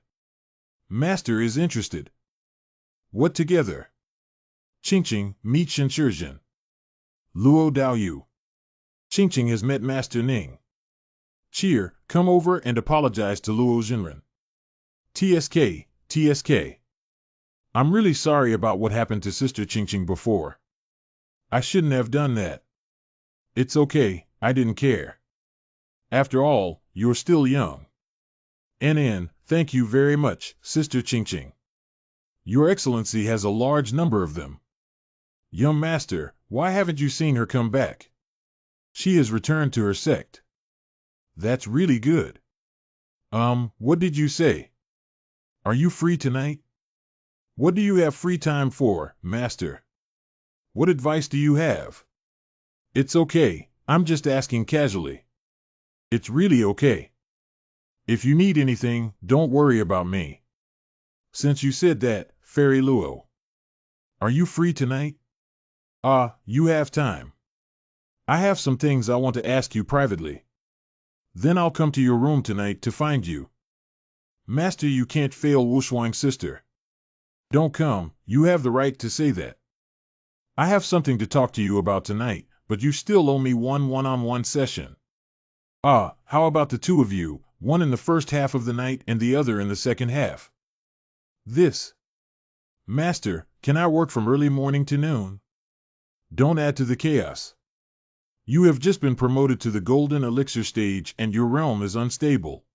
Master is interested. What together? Qingqing, meet Shenshurjin. Luo Daoyu. Qingqing has met Master Ning. Cheer, come over and apologize to Luo Jinren. TSK. I'm really sorry about what happened to Sister Qingqing before. I shouldn't have done that. It's okay, I didn't care. After all, you're still young. Thank you very much, Sister Qingqing. Your Excellency has a large number of them. Young Master, why haven't you seen her come back? She has returned to her sect. That's really good. What did you say? Are you free tonight? What do you have free time for, Master? What advice do you have? It's okay, I'm just asking casually. It's really okay. If you need anything, don't worry about me. Since you said that, Fairy Luo. Are you free tonight? You have time. I have some things I want to ask you privately. Then I'll come to your room tonight to find you. Master, you can't fail Wushuang's sister. Don't come, you have the right to say that. I have something to talk to you about tonight, but you still owe me one one-on-one session. How about the two of you, one in the first half of the night and the other in the second half? This. Master, can I work from early morning to noon? Don't add to the chaos. You have just been promoted to the golden elixir stage and your realm is unstable.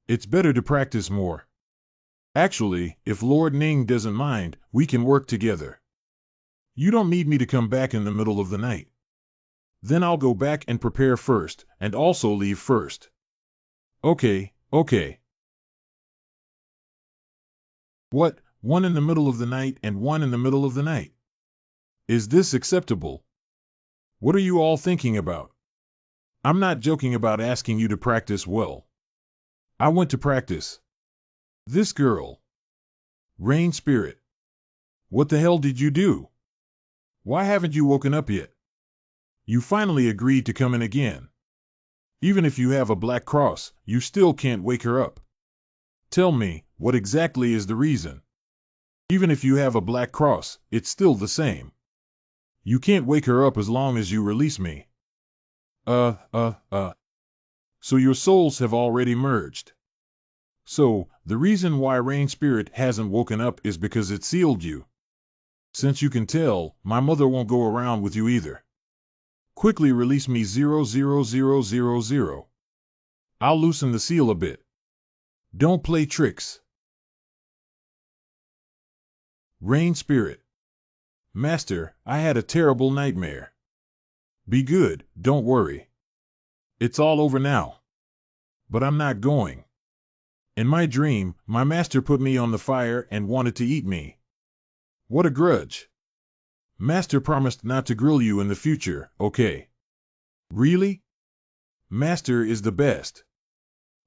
It's better to practice more. Actually, if Lord Ning doesn't mind, we can work together. You don't need me to come back in the middle of the night. Then I'll go back and prepare first, and also leave first. Okay. What, one in the middle of the night and one in the middle of the night? Is this acceptable? What are you all thinking about? I'm not joking about asking you to practice well. I went to practice. This girl. Rain Spirit. What the hell did you do? Why haven't you woken up yet? You finally agreed to come in again. Even if you have a black cross, you still can't wake her up. Tell me, what exactly is the reason? Even if you have a black cross, it's still the same. You can't wake her up as long as you release me. So your souls have already merged. So, the reason why Rain Spirit hasn't woken up is because it sealed you. Since you can tell, my mother won't go around with you either. Quickly release me 00000. I'll loosen the seal a bit. Don't play tricks. Rain Spirit. Master, I had a terrible nightmare. Be good, don't worry. It's all over now. But I'm not going. In my dream, my master put me on the fire and wanted to eat me. What a grudge. Master promised not to grill you in the future, okay? Really? Master is the best.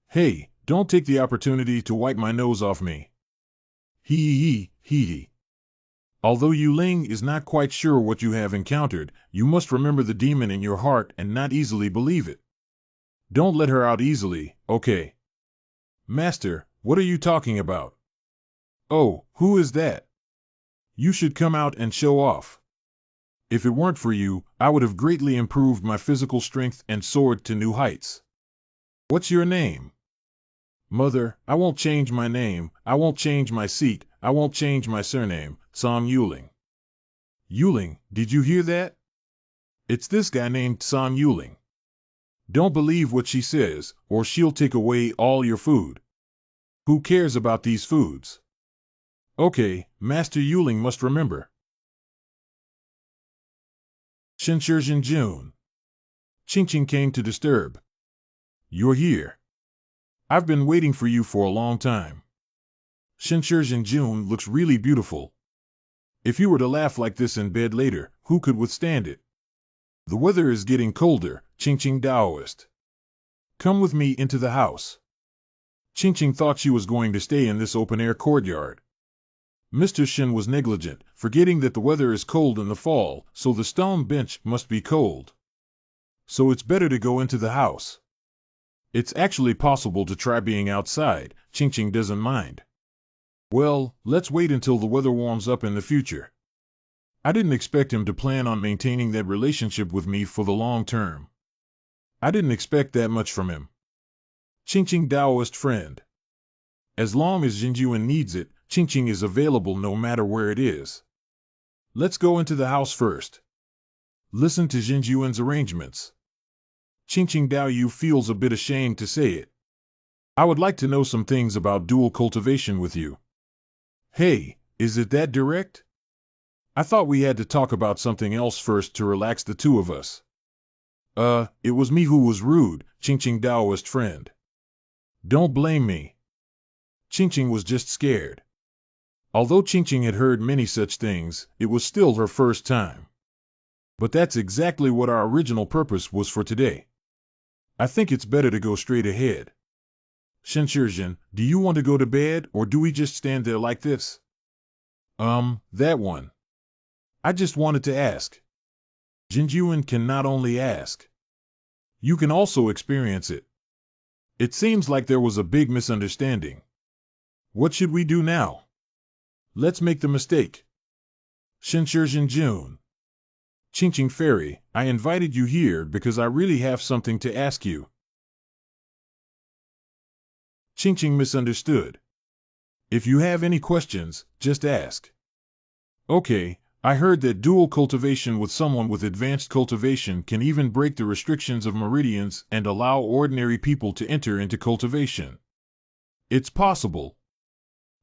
Hey, don't take the opportunity to wipe my nose off me. Hee. Although Yu Ling is not quite sure what you have encountered, you must remember the demon in your heart and not easily believe it. Don't let her out easily, okay? Master, what are you talking about? Oh, who is that? You should come out and show off. If it weren't for you, I would have greatly improved my physical strength and soared to new heights. What's your name? Mother, I won't change my name, I won't change my seat, I won't change my surname, Song Yuling. Yuling, did you hear that? It's this guy named Song Yuling. Don't believe what she says, or she'll take away all your food. Who cares about these foods? Okay, Master Yuling must remember. Shinshijin June. Ching came to disturb. You're here. I've been waiting for you for a long time. Shinshijin June looks really beautiful. If you were to laugh like this in bed later, who could withstand it? The weather is getting colder, Ching Daoist. Come with me into the house. Ching thought she was going to stay in this open-air courtyard. Mr. Shin was negligent, forgetting that the weather is cold in the fall, so the stone bench must be cold. So it's better to go into the house. It's actually possible to try being outside, Ching doesn't mind. Well, let's wait until the weather warms up in the future. I didn't expect him to plan on maintaining that relationship with me for the long term. I didn't expect that much from him. Ching Daoist friend. As long as Jinjuan needs it, Ching is available no matter where it is. Let's go into the house first. Listen to Jinjuan's arrangements. Ching Daoyu feels a bit ashamed to say it. I would like to know some things about dual cultivation with you. Hey, is it that direct? I thought we had to talk about something else first to relax the two of us. It was me who was rude, Ching Daoist friend. Don't blame me. Ching was just scared. Although Ching had heard many such things, it was still her first time. But that's exactly what our original purpose was for today. I think it's better to go straight ahead. Shinshijin, do you want to go to bed or do we just stand there like this? That one. I just wanted to ask. Jinjuan can not only ask. You can also experience it. It seems like there was a big misunderstanding. What should we do now? Let's make the mistake. Shinshijin June. Ching Ching Fairy, I invited you here because I really have something to ask you. Ching Ching misunderstood. If you have any questions, just ask. Okay, I heard that dual cultivation with someone with advanced cultivation can even break the restrictions of meridians and allow ordinary people to enter into cultivation. It's possible.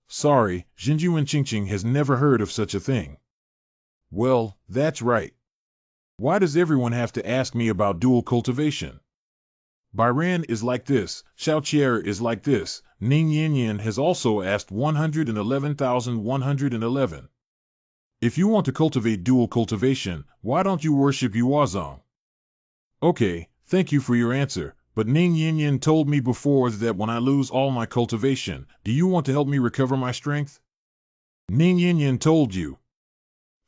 Sorry, Jinjuan Qingqing has never heard of such a thing. Well, that's right. Why does everyone have to ask me about dual cultivation? Byran is like this, Xiaoqier is like this, Ning Yin has also asked 111,111. If you want to cultivate dual cultivation, why don't you worship Yuazong? Okay, thank you for your answer, but Ning Yin told me before that when I lose all my cultivation, do you want to help me recover my strength? Ning Yin told you.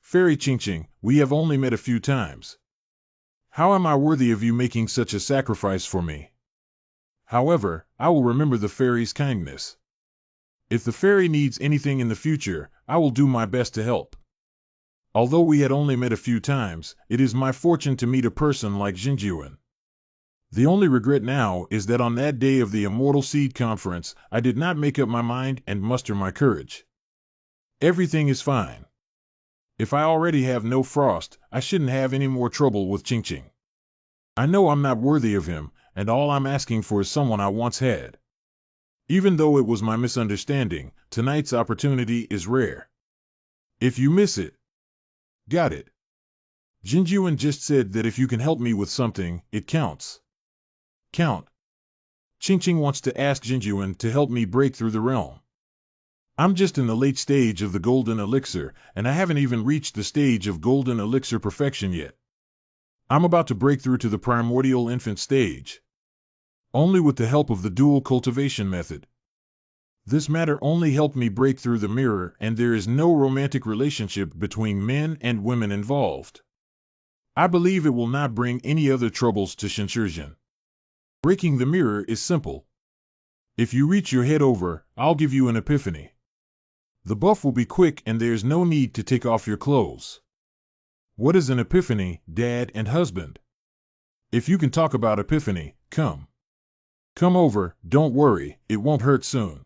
Fairy Qingqing, we have only met a few times. How am I worthy of you making such a sacrifice for me? However, I will remember the fairy's kindness. If the fairy needs anything in the future, I will do my best to help. Although we had only met a few times, it is my fortune to meet a person like Jinjuan. The only regret now is that on that day of the Immortal Seed Conference, I did not make up my mind and muster my courage. Everything is fine. If I already have no frost, I shouldn't have any more trouble with Qingqing. I know I'm not worthy of him, and all I'm asking for is someone I once had. Even though it was my misunderstanding, tonight's opportunity is rare. If you miss it, got it. Jinjuan just said that if you can help me with something, it counts. Count. Qingqing wants to ask Jinjuan to help me break through the realm. I'm just in the late stage of the golden elixir, and I haven't even reached the stage of golden elixir perfection yet. I'm about to break through to the primordial infant stage. Only with the help of the dual cultivation method. This matter only helped me break through the mirror, and there is no romantic relationship between men and women involved. I believe it will not bring any other troubles to Shinshirjin. Breaking the mirror is simple. If you reach your head over, I'll give you an epiphany. The buff will be quick and there's no need to take off your clothes. What is an epiphany, dad and husband? If you can talk about epiphany, come. Come over, don't worry, it won't hurt soon.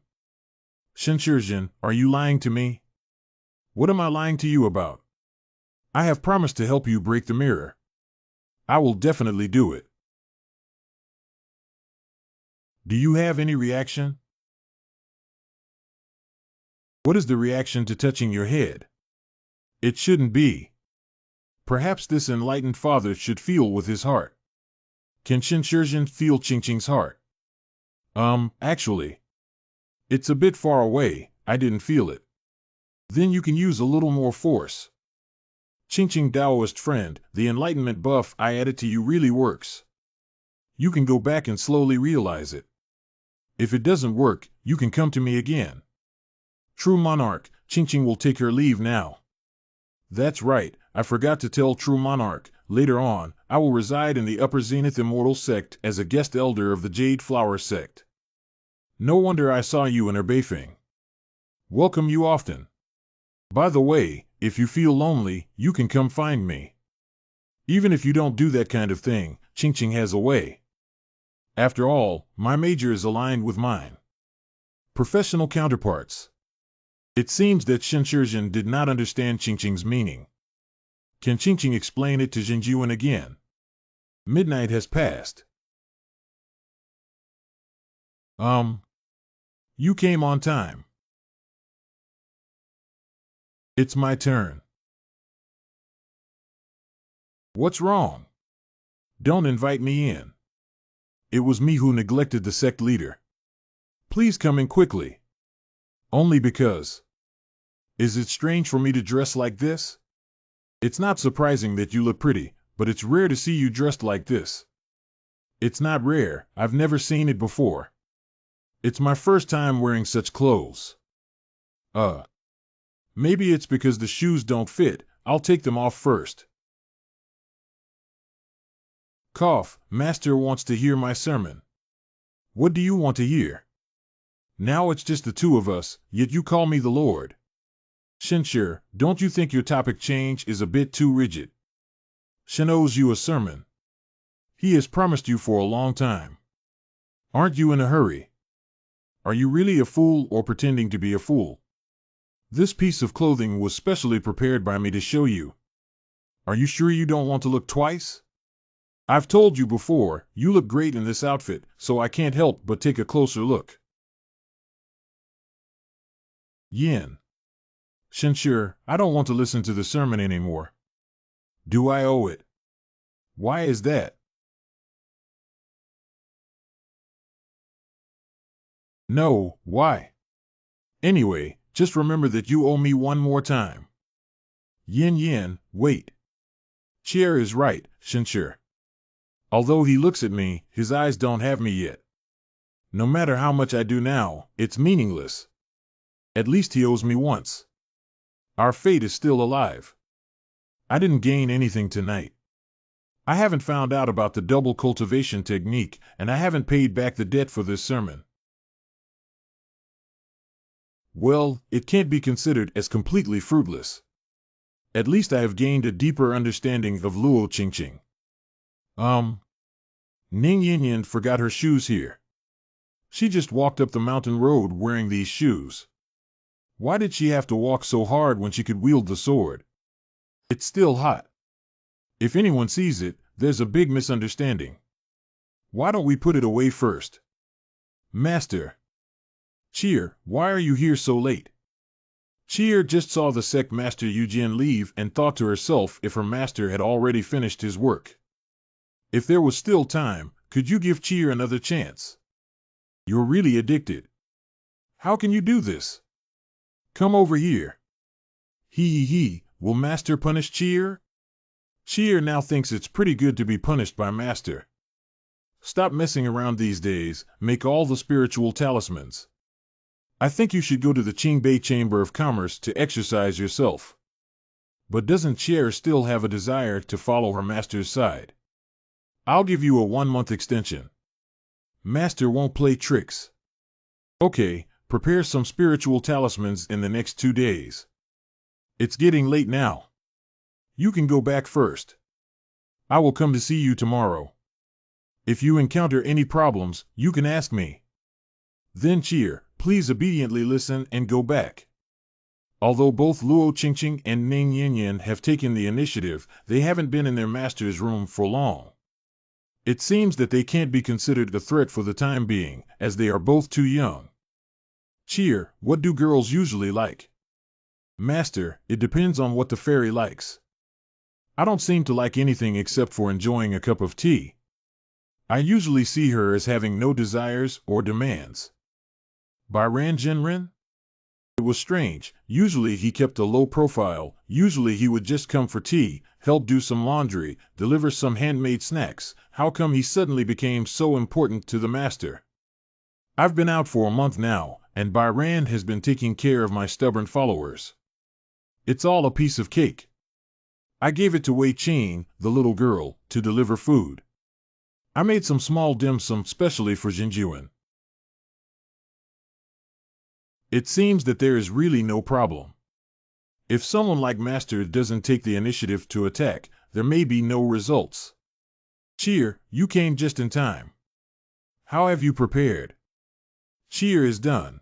Shinshirjin, are you lying to me? What am I lying to you about? I have promised to help you break the mirror. I will definitely do it. Do you have any reaction? What is the reaction to touching your head? It shouldn't be. Perhaps this enlightened father should feel with his heart. Can Shinshirjin feel Qingqing's heart? Actually. It's a bit far away, I didn't feel it. Then you can use a little more force. Qingqing Taoist friend, the enlightenment buff I added to you really works. You can go back and slowly realize it. If it doesn't work, you can come to me again. True Monarch, Qingqing will take her leave now. That's right, I forgot to tell True Monarch, later on, I will reside in the Upper Zenith Immortal Sect as a guest elder of the Jade Flower Sect. No wonder I saw you in Erbeifing. Welcome you often. By the way, if you feel lonely, you can come find me. Even if you don't do that kind of thing, Qingqing has a way. After all, my major is aligned with mine. Professional counterparts. It seems that Shinshirjin did not understand Qingqing's meaning. Can Qingqing explain it to Jinjuan again? Midnight has passed. You came on time. It's my turn. What's wrong? Don't invite me in. It was me who neglected the sect leader. Please come in quickly. Only because. Is it strange for me to dress like this? It's not surprising that you look pretty, but it's rare to see you dressed like this. It's not rare, I've never seen it before. It's my first time wearing such clothes. Maybe it's because the shoes don't fit, I'll take them off first. Cough, Master wants to hear my sermon. What do you want to hear? Now it's just the two of us, yet you call me the Lord. Shinshir, don't you think your topic change is a bit too rigid? Shen owes you a sermon. He has promised you for a long time. Aren't you in a hurry? Are you really a fool or pretending to be a fool? This piece of clothing was specially prepared by me to show you. Are you sure you don't want to look twice? I've told you before, you look great in this outfit, so I can't help but take a closer look. Yin. Shenshur, I don't want to listen to the sermon anymore. Do I owe it? Why is that? No, why? Anyway, just remember that you owe me one more time. Yin, wait. Chier is right, Shenshur. Although he looks at me, his eyes don't have me yet. No matter how much I do now, it's meaningless. At least he owes me once. Our fate is still alive. I didn't gain anything tonight. I haven't found out about the double cultivation technique, and I haven't paid back the debt for this sermon. Well, it can't be considered as completely fruitless. At least I have gained a deeper understanding of Luo Qingqing. Ning Yin forgot her shoes here. She just walked up the mountain road wearing these shoes. Why did she have to walk so hard when she could wield the sword? It's still hot. If anyone sees it, there's a big misunderstanding. Why don't we put it away first? Master. Cheer, why are you here so late? Cheer just saw the sect master Yujin leave and thought to herself if her master had already finished his work. If there was still time, could you give Cheer another chance? You're really addicted. How can you do this? Come over here. Will master punish Cheer? Cheer now thinks it's pretty good to be punished by master. Stop messing around these days, make all the spiritual talismans. I think you should go to the Qingbei Chamber of Commerce to exercise yourself. But doesn't Cheer still have a desire to follow her master's side? I'll give you a 1-month extension. Master won't play tricks. Okay, prepare some spiritual talismans in the next 2 days. It's getting late now. You can go back first. I will come to see you tomorrow. If you encounter any problems, you can ask me. Then Cheer, please obediently listen and go back. Although both Luo Qingqing and Ning Yin have taken the initiative, they haven't been in their master's room for long. It seems that they can't be considered a threat for the time being, as they are both too young. Cheer, what do girls usually like? Master, it depends on what the fairy likes. I don't seem to like anything except for enjoying a cup of tea. I usually see her as having no desires or demands. By Ran Jinren? It was strange. Usually he kept a low profile. Usually he would just come for tea, help do some laundry, deliver some handmade snacks. How come he suddenly became so important to the master? I've been out for a month now, and Bai Ran has been taking care of my stubborn followers. It's all a piece of cake. I gave it to Wei Qing, the little girl, to deliver food. I made some small dim sum specially for Jinjuan. It seems that there is really no problem. If someone like Master doesn't take the initiative to attack, there may be no results. Cheer, you came just in time. How have you prepared? Cheer is done.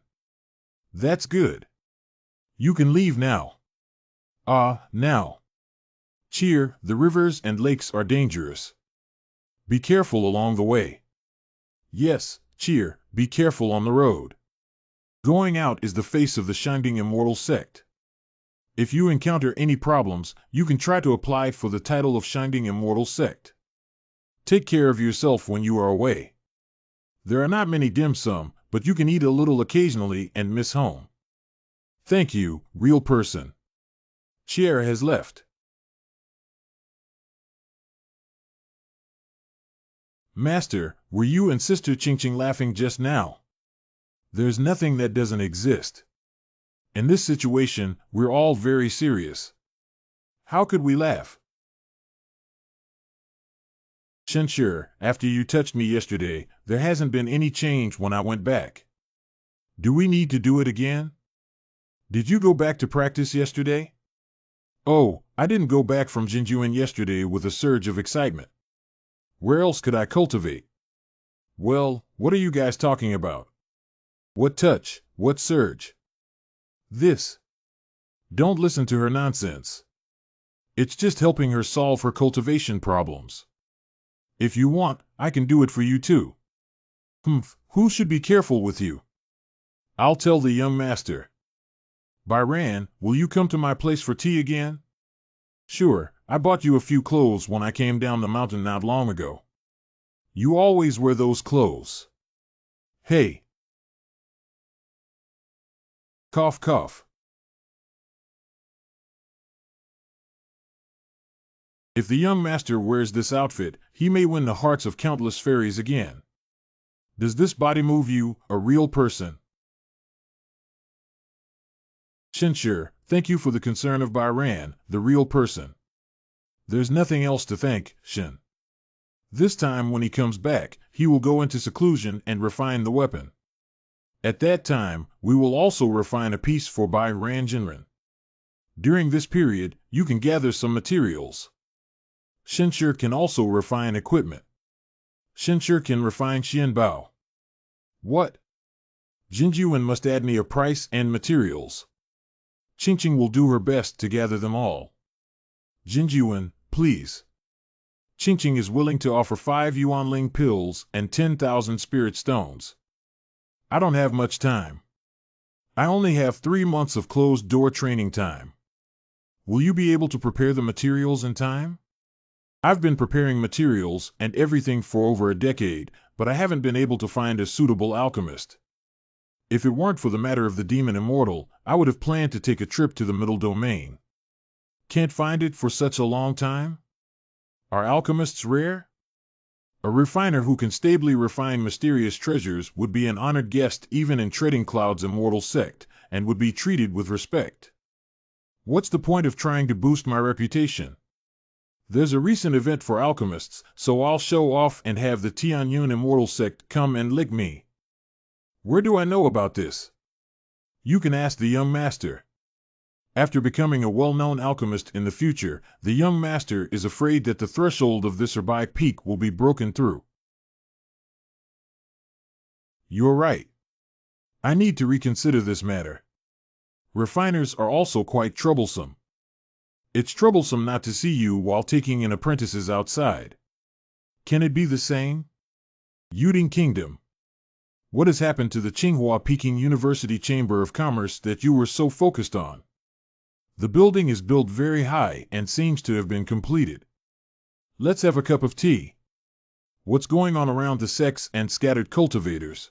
That's good. You can leave now. Now. Cheer, the rivers and lakes are dangerous. Be careful along the way. Yes, Cheer, be careful on the road. Going out is the face of the Shining Immortal sect. If you encounter any problems, you can try to apply for the title of Shining Immortal sect. Take care of yourself when you are away. There are not many dim sum, but you can eat a little occasionally and miss home. Thank you, real person. Chier has left. Master, were you and Sister Qingqing laughing just now? There's nothing that doesn't exist. In this situation, we're all very serious. How could we laugh? Shenshur, after you touched me yesterday, there hasn't been any change when I went back. Do we need to do it again? Did you go back to practice yesterday? Oh, I didn't go back from Jinjuin yesterday with a surge of excitement. Where else could I cultivate? Well, what are you guys talking about? What touch? What surge? This. Don't listen to her nonsense. It's just helping her solve her cultivation problems. If you want, I can do it for you too. Who should be careful with you? I'll tell the young master. Byran, will you come to my place for tea again? Sure, I bought you a few clothes when I came down the mountain not long ago. You always wear those clothes. Hey. Cough, cough. If the young master wears this outfit, he may win the hearts of countless fairies again. Does this body move you, a real person? Shinshir, thank you for the concern of Byran, the real person. There's nothing else to thank, Shin. This time when he comes back, he will go into seclusion and refine the weapon. At that time, we will also refine a piece for Byran Jinren. During this period, you can gather some materials. Shinshir can also refine equipment. Shinshir can refine Xianbao. What? Jinjuan must add me a price and materials. Qingqing will do her best to gather them all. Jinjuan, please. Qingqing is willing to offer 5 Yuanling pills and 10,000 spirit stones. I don't have much time. I only have 3 months of closed-door training time. Will you be able to prepare the materials in time? I've been preparing materials and everything for over a decade, but I haven't been able to find a suitable alchemist. If it weren't for the matter of the demon immortal, I would have planned to take a trip to the middle domain. Can't find it for such a long time? Are alchemists rare? A refiner who can stably refine mysterious treasures would be an honored guest even in Treading Cloud's immortal sect, and would be treated with respect. What's the point of trying to boost my reputation? There's a recent event for alchemists, so I'll show off and have the Tianyun immortal sect come and lick me. Where do I know about this? You can ask the young master. After becoming a well-known alchemist in the future, the young master is afraid that the threshold of this Erbai peak will be broken through. You're right. I need to reconsider this matter. Refiners are also quite troublesome. It's troublesome not to see you while taking in apprentices outside. Can it be the same? Yuding Kingdom. What has happened to the Tsinghua Peking University Chamber of Commerce that you were so focused on? The building is built very high and seems to have been completed. Let's have a cup of tea. What's going on around the sects and scattered cultivators?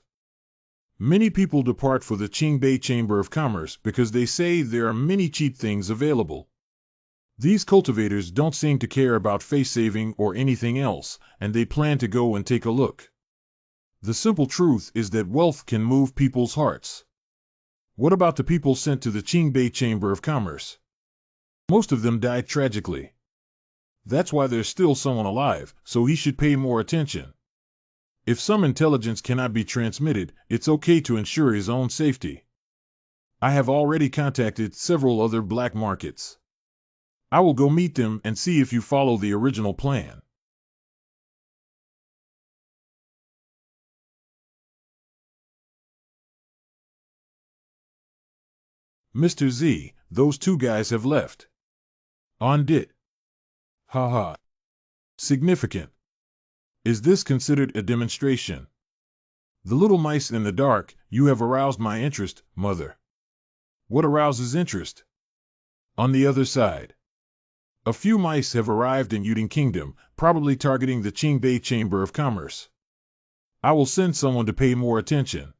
Many people depart for the Qingbei Chamber of Commerce because they say there are many cheap things available. These cultivators don't seem to care about face saving or anything else, and they plan to go and take a look. The simple truth is that wealth can move people's hearts. What about the people sent to the Qingbei Chamber of Commerce? Most of them died tragically. That's why there's still someone alive, so he should pay more attention. If some intelligence cannot be transmitted, it's okay to ensure his own safety. I have already contacted several other black markets. I will go meet them and see if you follow the original plan. Mr. Z, those 2 guys have left. On dit. Haha. Significant. Is this considered a demonstration? The little mice in the dark, you have aroused my interest, mother. What arouses interest? On the other side. A few mice have arrived in Yuding Kingdom, probably targeting the Qingbei Chamber of Commerce. I will send someone to pay more attention.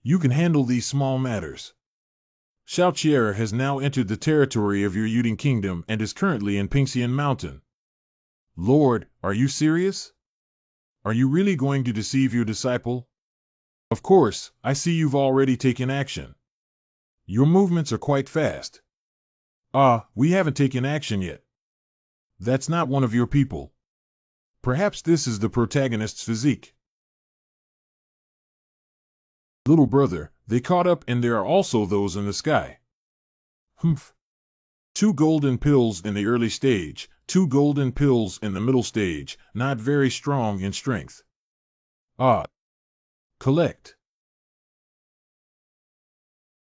You can handle these small matters. Xiaoqier has now entered the territory of your Yuding Kingdom and is currently in Pingxian Mountain. Lord, are you serious? Are you really going to deceive your disciple? Of course, I see you've already taken action. Your movements are quite fast. We haven't taken action yet. That's not one of your people. Perhaps this is the protagonist's physique. Little brother, they caught up and there are also those in the sky. Humph. 2 golden pills in the early stage, 2 golden pills in the middle stage, not very strong in strength. Ah. Collect.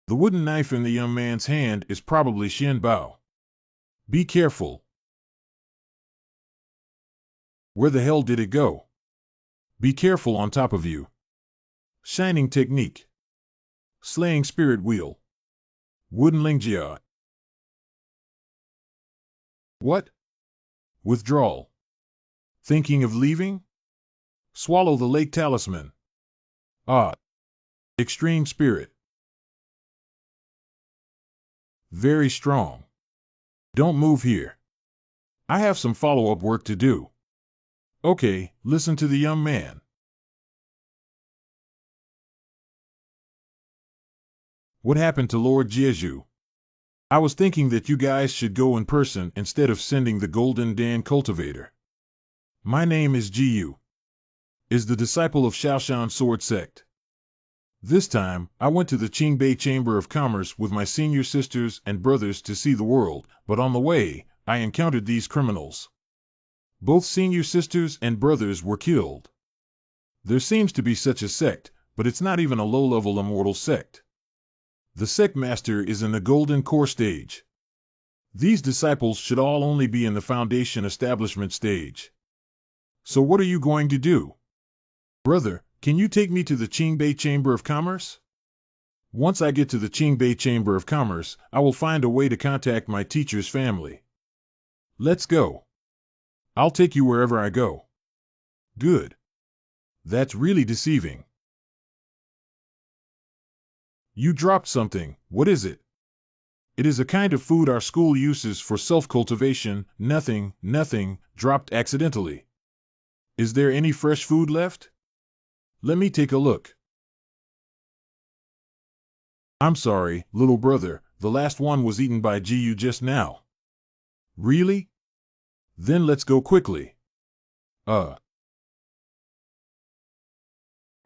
The wooden knife in the young man's hand is probably Shin Bao. Be careful. Where the hell did it go? Be careful on top of you. Shining technique. Slaying spirit wheel. Wooden lingjia. What? Withdrawal. Thinking of leaving? Swallow the lake talisman. Ah. Extreme spirit. Very strong. Don't move here. I have some follow-up work to do. Okay, listen to the young man. What happened to Lord Jeju? I was thinking that you guys should go in person instead of sending the Golden Dan cultivator. My name is Jiyu. Is the disciple of Shaoshan Sword Sect. This time, I went to the Qingbei Chamber of Commerce with my senior sisters and brothers to see the world, but on the way, I encountered these criminals. Both senior sisters and brothers were killed. There seems to be such a sect, but it's not even a low-level immortal sect. The sect master is in the golden core stage. These disciples should all only be in the foundation establishment stage. So what are you going to do? Brother, can you take me to the Qingbei Chamber of Commerce? Once I get to the Qingbei Chamber of Commerce, I will find a way to contact my teacher's family. Let's go. I'll take you wherever I go. Good. That's really deceiving. You dropped something. What is it? It is a kind of food our school uses for self-cultivation. Nothing, dropped accidentally. Is there any fresh food left? Let me take a look. I'm sorry, little brother, the last one was eaten by Jiyu just now. Really? Then let's go quickly. Are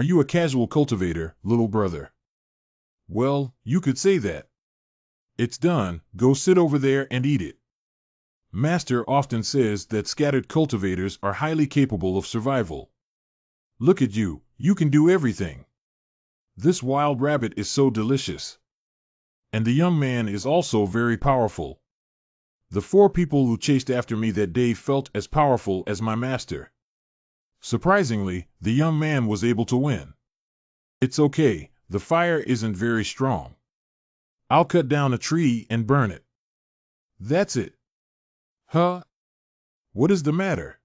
you a casual cultivator, little brother? Well, you could say that. It's done, go sit over there and eat it. Master often says that scattered cultivators are highly capable of survival. Look at you, you can do everything. This wild rabbit is so delicious. And the young man is also very powerful. The 4 people who chased after me that day felt as powerful as my master. Surprisingly, the young man was able to win. It's okay, the fire isn't very strong. I'll cut down a tree and burn it. That's it. Huh? What is the matter?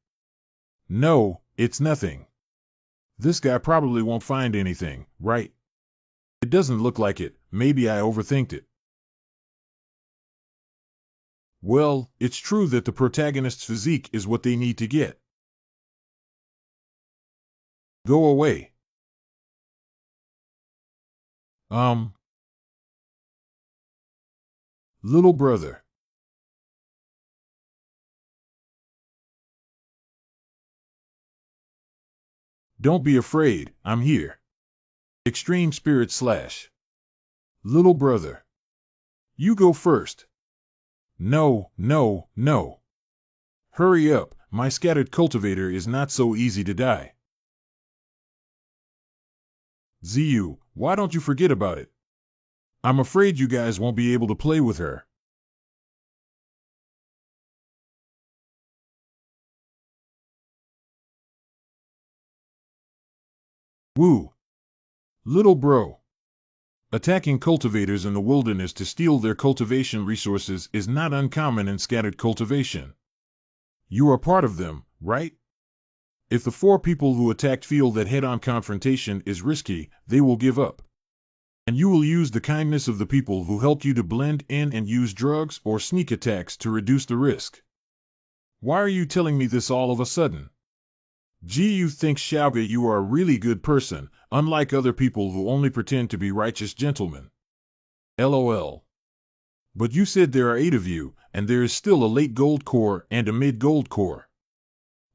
No, it's nothing. This guy probably won't find anything, right? It doesn't look like it, maybe I overthinked it. Well, it's true that the protagonist's physique is what they need to get. Go away. Little brother. Don't be afraid, I'm here. Extreme spirit / Little brother. You go first. No. Hurry up, my scattered cultivator is not so easy to die. Ziyu, why don't you forget about it? I'm afraid you guys won't be able to play with her. Woo. Little bro. Attacking cultivators in the wilderness to steal their cultivation resources is not uncommon in scattered cultivation. You are part of them, right? If the 4 people who attacked feel that head-on confrontation is risky, they will give up. And you will use the kindness of the people who helped you to blend in and use drugs or sneak attacks to reduce the risk. Why are you telling me this all of a sudden? You think Xiaoge you are a really good person, unlike other people who only pretend to be righteous gentlemen. LOL. But you said there are 8 of you, and there is still a late gold core and a mid gold core.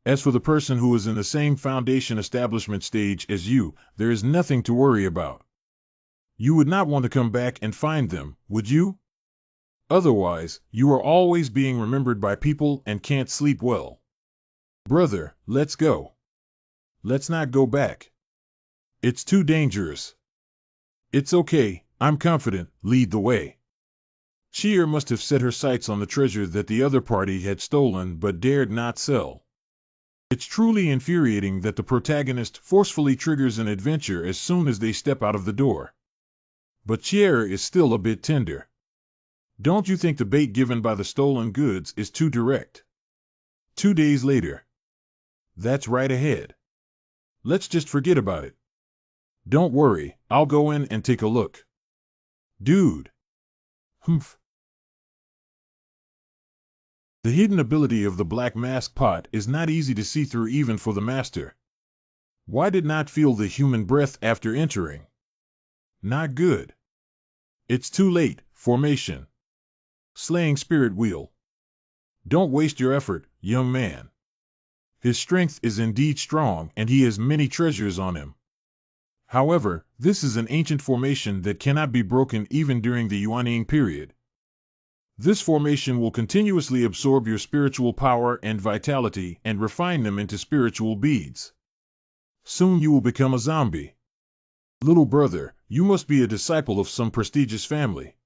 As for the person who is in the same foundation establishment stage as you, there is nothing to worry about. You would not want to come back and find them, would you? Otherwise, you are always being remembered by people and can't sleep well. Brother, let's go. Let's not go back. It's too dangerous. It's okay, I'm confident, lead the way. Cheer must have set her sights on the treasure that the other party had stolen but dared not sell. It's truly infuriating that the protagonist forcefully triggers an adventure as soon as they step out of the door. But Cheer is still a bit tender. Don't you think the bait given by the stolen goods is too direct? 2 days later. That's right ahead. Let's just forget about it. Don't worry, I'll go in and take a look. Dude. Humph. The hidden ability of the black mask pot is not easy to see through even for the master. Why did not feel the human breath after entering? Not good. It's too late, formation. Slaying spirit wheel. Don't waste your effort, young man. His strength is indeed strong and he has many treasures on him. However, this is an ancient formation that cannot be broken even during the Yuanying period. This formation will continuously absorb your spiritual power and vitality and refine them into spiritual beads. Soon you will become a zombie. Little brother, you must be a disciple of some prestigious family.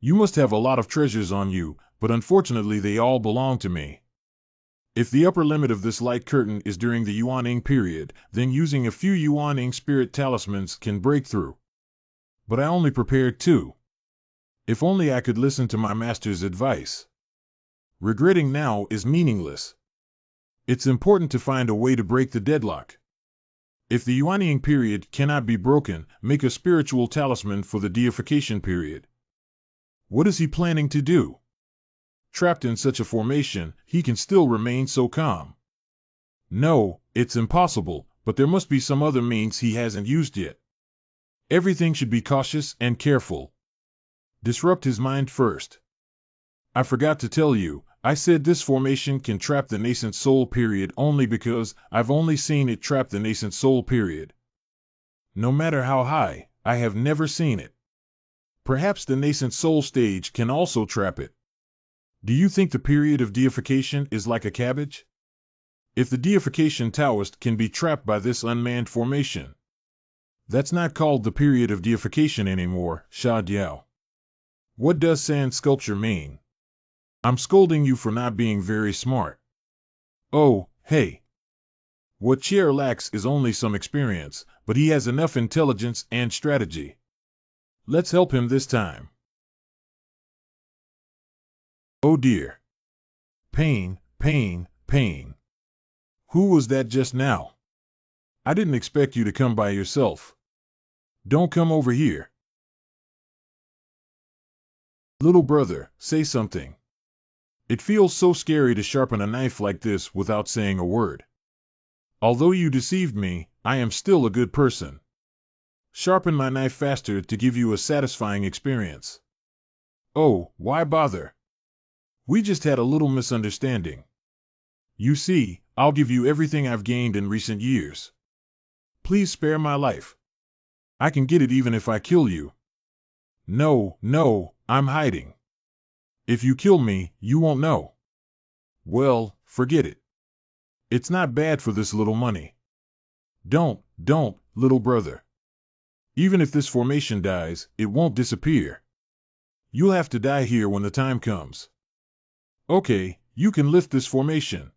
You must have a lot of treasures on you, but unfortunately they all belong to me. If the upper limit of this light curtain is during the Yuanying period, then using a few Yuanying spirit talismans can break through. But I only prepared 2. If only I could listen to my master's advice. Regretting now is meaningless. It's important to find a way to break the deadlock. If the Yuanying period cannot be broken, make a spiritual talisman for the deification period. What is he planning to do? Trapped in such a formation, he can still remain so calm. No, it's impossible, but there must be some other means he hasn't used yet. Everything should be cautious and careful. Disrupt his mind first. I forgot to tell you, I said this formation can trap the nascent soul period only because I've only seen it trap the nascent soul period. No matter how high, I have never seen it. Perhaps the nascent soul stage can also trap it. Do you think the period of deification is like a cabbage? If the deification Taoist can be trapped by this unmanned formation, that's not called the period of deification anymore, Sha Diao. What does sand sculpture mean? I'm scolding you for not being very smart. Oh, hey. What Chier lacks is only some experience, but he has enough intelligence and strategy. Let's help him this time. Oh dear. Pain, pain, pain. Who was that just now? I didn't expect you to come by yourself. Don't come over here. Little brother, say something. It feels so scary to sharpen a knife like this without saying a word. Although you deceived me, I am still a good person. Sharpen my knife faster to give you a satisfying experience. Oh, why bother? We just had a little misunderstanding. You see, I'll give you everything I've gained in recent years. Please spare my life. I can get it even if I kill you. No, no, I'm hiding. If you kill me, you won't know. Well, forget it. It's not bad for this little money. Don't, little brother. Even if this formation dies, it won't disappear. You'll have to die here when the time comes. Okay, you can lift this formation.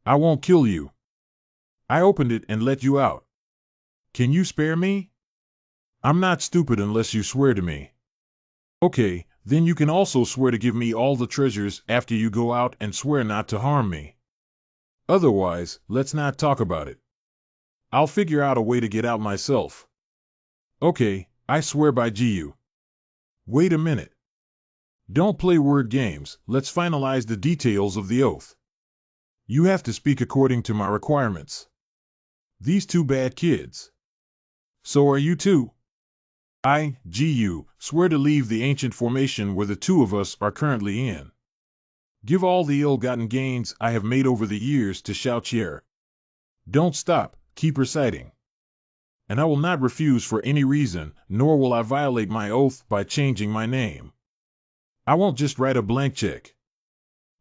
I won't kill you. I opened it and let you out. Can you spare me? I'm not stupid unless you swear to me. Okay, then you can also swear to give me all the treasures after you go out and swear not to harm me. Otherwise, let's not talk about it. I'll figure out a way to get out myself. Okay, I swear by Jiu. Wait a minute. Don't play word games, let's finalize the details of the oath. You have to speak according to my requirements. These 2 bad kids. So are you too. I, Gu, swear to leave the ancient formation where the 2 of us are currently in. Give all the ill-gotten gains I have made over the years to Xiao Qier. Don't stop, keep reciting. And I will not refuse for any reason, nor will I violate my oath by changing my name. I won't just write a blank check.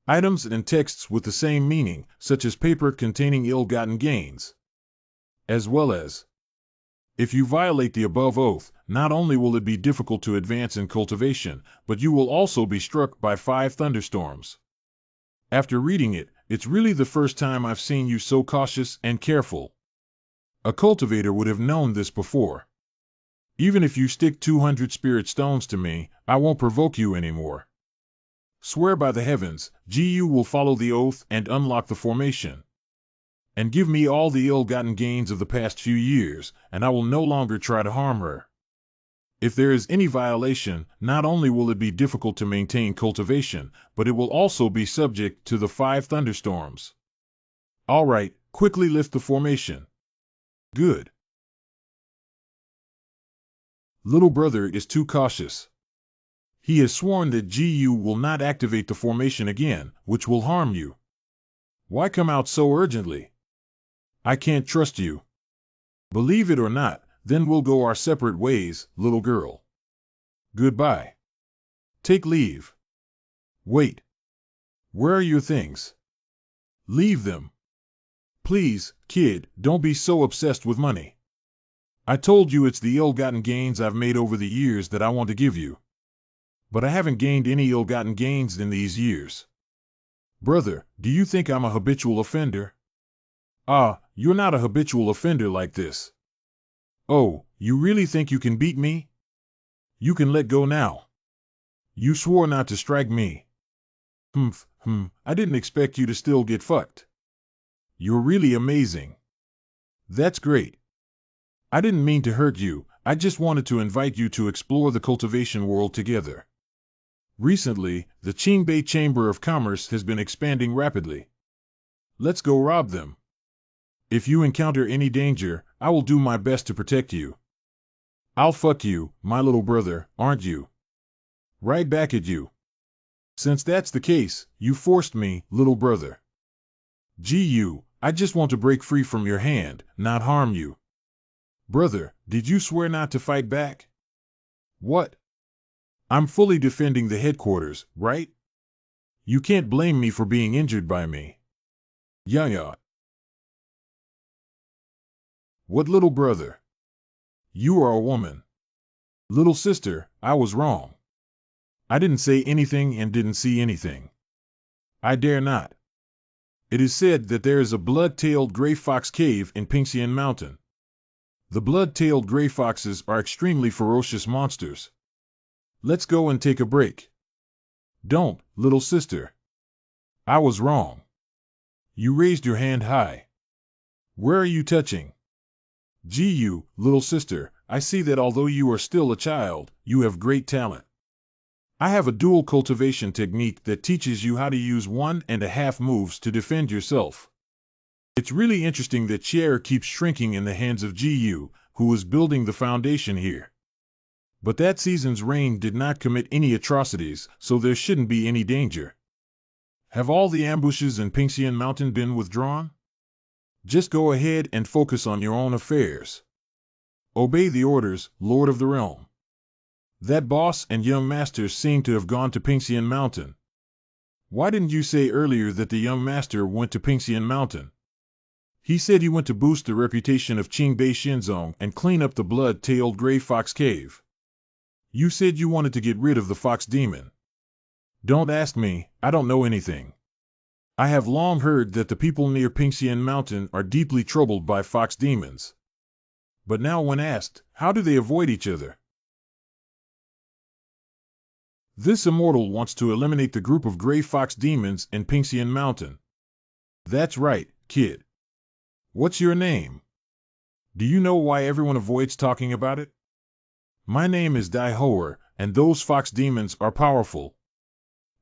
Items and texts with the same meaning, such as paper containing ill-gotten gains. As well as, if you violate the above oath, not only will it be difficult to advance in cultivation, but you will also be struck by 5 thunderstorms. After reading it, it's really the first time I've seen you so cautious and careful. A cultivator would have known this before. Even if you stick 200 spirit stones to me, I won't provoke you anymore. Swear by the heavens, GU will follow the oath and unlock the formation. And give me all the ill-gotten gains of the past few years, and I will no longer try to harm her. If there is any violation, not only will it be difficult to maintain cultivation, but it will also be subject to the 5 thunderstorms. All right, quickly lift the formation. Good. Little brother is too cautious. He has sworn that GU will not activate the formation again, which will harm you. Why come out so urgently? I can't trust you. Believe it or not, then we'll go our separate ways, little girl. Goodbye. Take leave. Wait. Where are your things? Leave them. Please, kid, don't be so obsessed with money. I told you it's the ill-gotten gains I've made over the years that I want to give you. But I haven't gained any ill-gotten gains in these years. Brother, do you think I'm a habitual offender? Ah, you're not a habitual offender like this. Oh, you really think you can beat me? You can let go now. You swore not to strike me. I didn't expect you to still get fucked. You're really amazing. That's great. I didn't mean to hurt you, I just wanted to invite you to explore the cultivation world together. Recently, the Qingbei Chamber of Commerce has been expanding rapidly. Let's go rob them. If you encounter any danger, I will do my best to protect you. I'll fuck you, my little brother, aren't you? Right back at you. Since that's the case, you forced me, little brother. GU, I just want to break free from your hand, not harm you. Brother, did you swear not to fight back? What? I'm fully defending the headquarters, right? You can't blame me for being injured by me. Yeah. What, little brother? You are a woman. Little sister, I was wrong. I didn't say anything and didn't see anything. I dare not. It is said that there is a blood-tailed gray fox cave in Pingxian Mountain. The blood-tailed gray foxes are extremely ferocious monsters. Let's go and take a break. Don't, little sister. I was wrong. You raised your hand high. Where are you touching? GU, little sister, I see that although you are still a child, you have great talent. I have a dual cultivation technique that teaches you how to use 1.5 moves to defend yourself. It's really interesting that Cher keeps shrinking in the hands of GU, who is building the foundation here. But that season's reign did not commit any atrocities, so there shouldn't be any danger. Have all the ambushes in Pingxian Mountain been withdrawn? Just go ahead and focus on your own affairs. Obey the orders, Lord of the Realm. That boss and young master seem to have gone to Pingxian Mountain. Why didn't you say earlier that the young master went to Pingxian Mountain? He said he went to boost the reputation of Qingbei Shinzong and clean up the blood-tailed gray fox cave. You said you wanted to get rid of the fox demon. Don't ask me, I don't know anything. I have long heard that the people near Pingxian Mountain are deeply troubled by fox demons. But now when asked, how do they avoid each other? This immortal wants to eliminate the group of gray fox demons in Pingxian Mountain. That's right, kid. What's your name? Do you know why everyone avoids talking about it? My name is Dai Hoer, and those fox demons are powerful.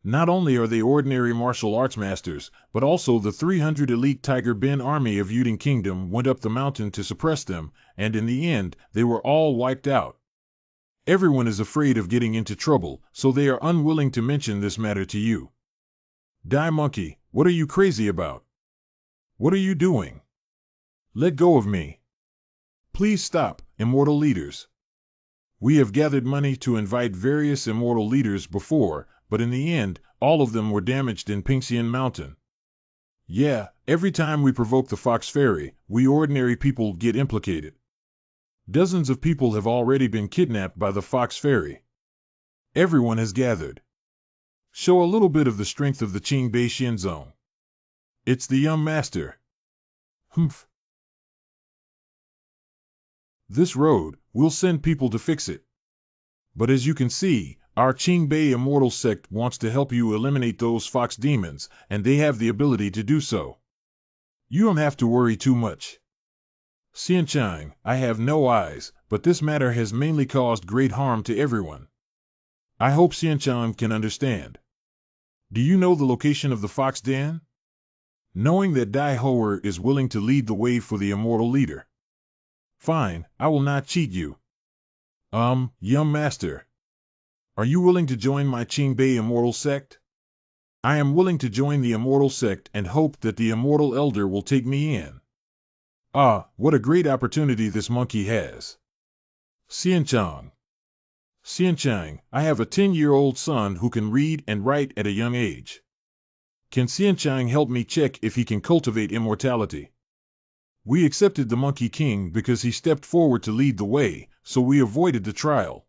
Not only are they ordinary martial arts masters, but also the 300 elite Tiger Ben army of Yuding Kingdom went up the mountain to suppress them, and in the end, they were all wiped out. Everyone is afraid of getting into trouble, so they are unwilling to mention this matter to you. Dai Monkey, what are you crazy about? What are you doing? Let go of me. Please stop, immortal leaders. We have gathered money to invite various immortal leaders before, but in the end, all of them were damaged in Pixian Mountain. Yeah, every time we provoke the Fox Fairy, we ordinary people get implicated. Dozens of people have already been kidnapped by the Fox Fairy. Everyone has gathered. Show a little bit of the strength of the Qingbei Xianzong. It's the young master. Humph. This road, we'll send people to fix it. But as you can see, our Qingbei Immortal sect wants to help you eliminate those fox demons, and they have the ability to do so. You don't have to worry too much. Xianchang, I have no eyes, but this matter has mainly caused great harm to everyone. I hope Xianchang can understand. Do you know the location of the fox den? Knowing that Dai Hoer is willing to lead the way for the immortal leader. Fine, I will not cheat you. Young master. Are you willing to join my Qingbei Immortal sect? I am willing to join the Immortal sect and hope that the Immortal Elder will take me in. Ah, what a great opportunity this monkey has. Xianchang. Xianchang, I have a 10-year-old son who can read and write at a young age. Can Xianchang help me check if he can cultivate immortality? We accepted the Monkey King because he stepped forward to lead the way, so we avoided the trial.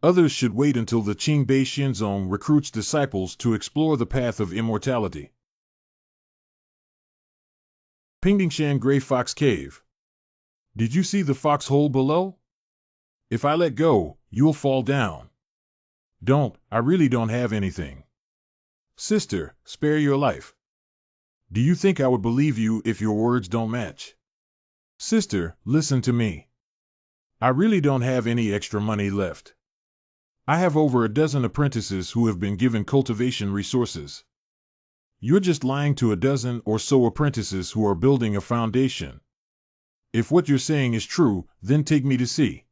Others should wait until the Qingbei Xianzong recruits disciples to explore the path of immortality. Pingdingshan Gray Fox Cave. Did you see the foxhole below? If I let go, you'll fall down. Don't, I really don't have anything. Sister, spare your life. Do you think I would believe you if your words don't match? Sister, listen to me. I really don't have any extra money left. I have over a dozen apprentices who have been given cultivation resources. You're just lying to a dozen or so apprentices who are building a foundation. If what you're saying is true, then take me to see.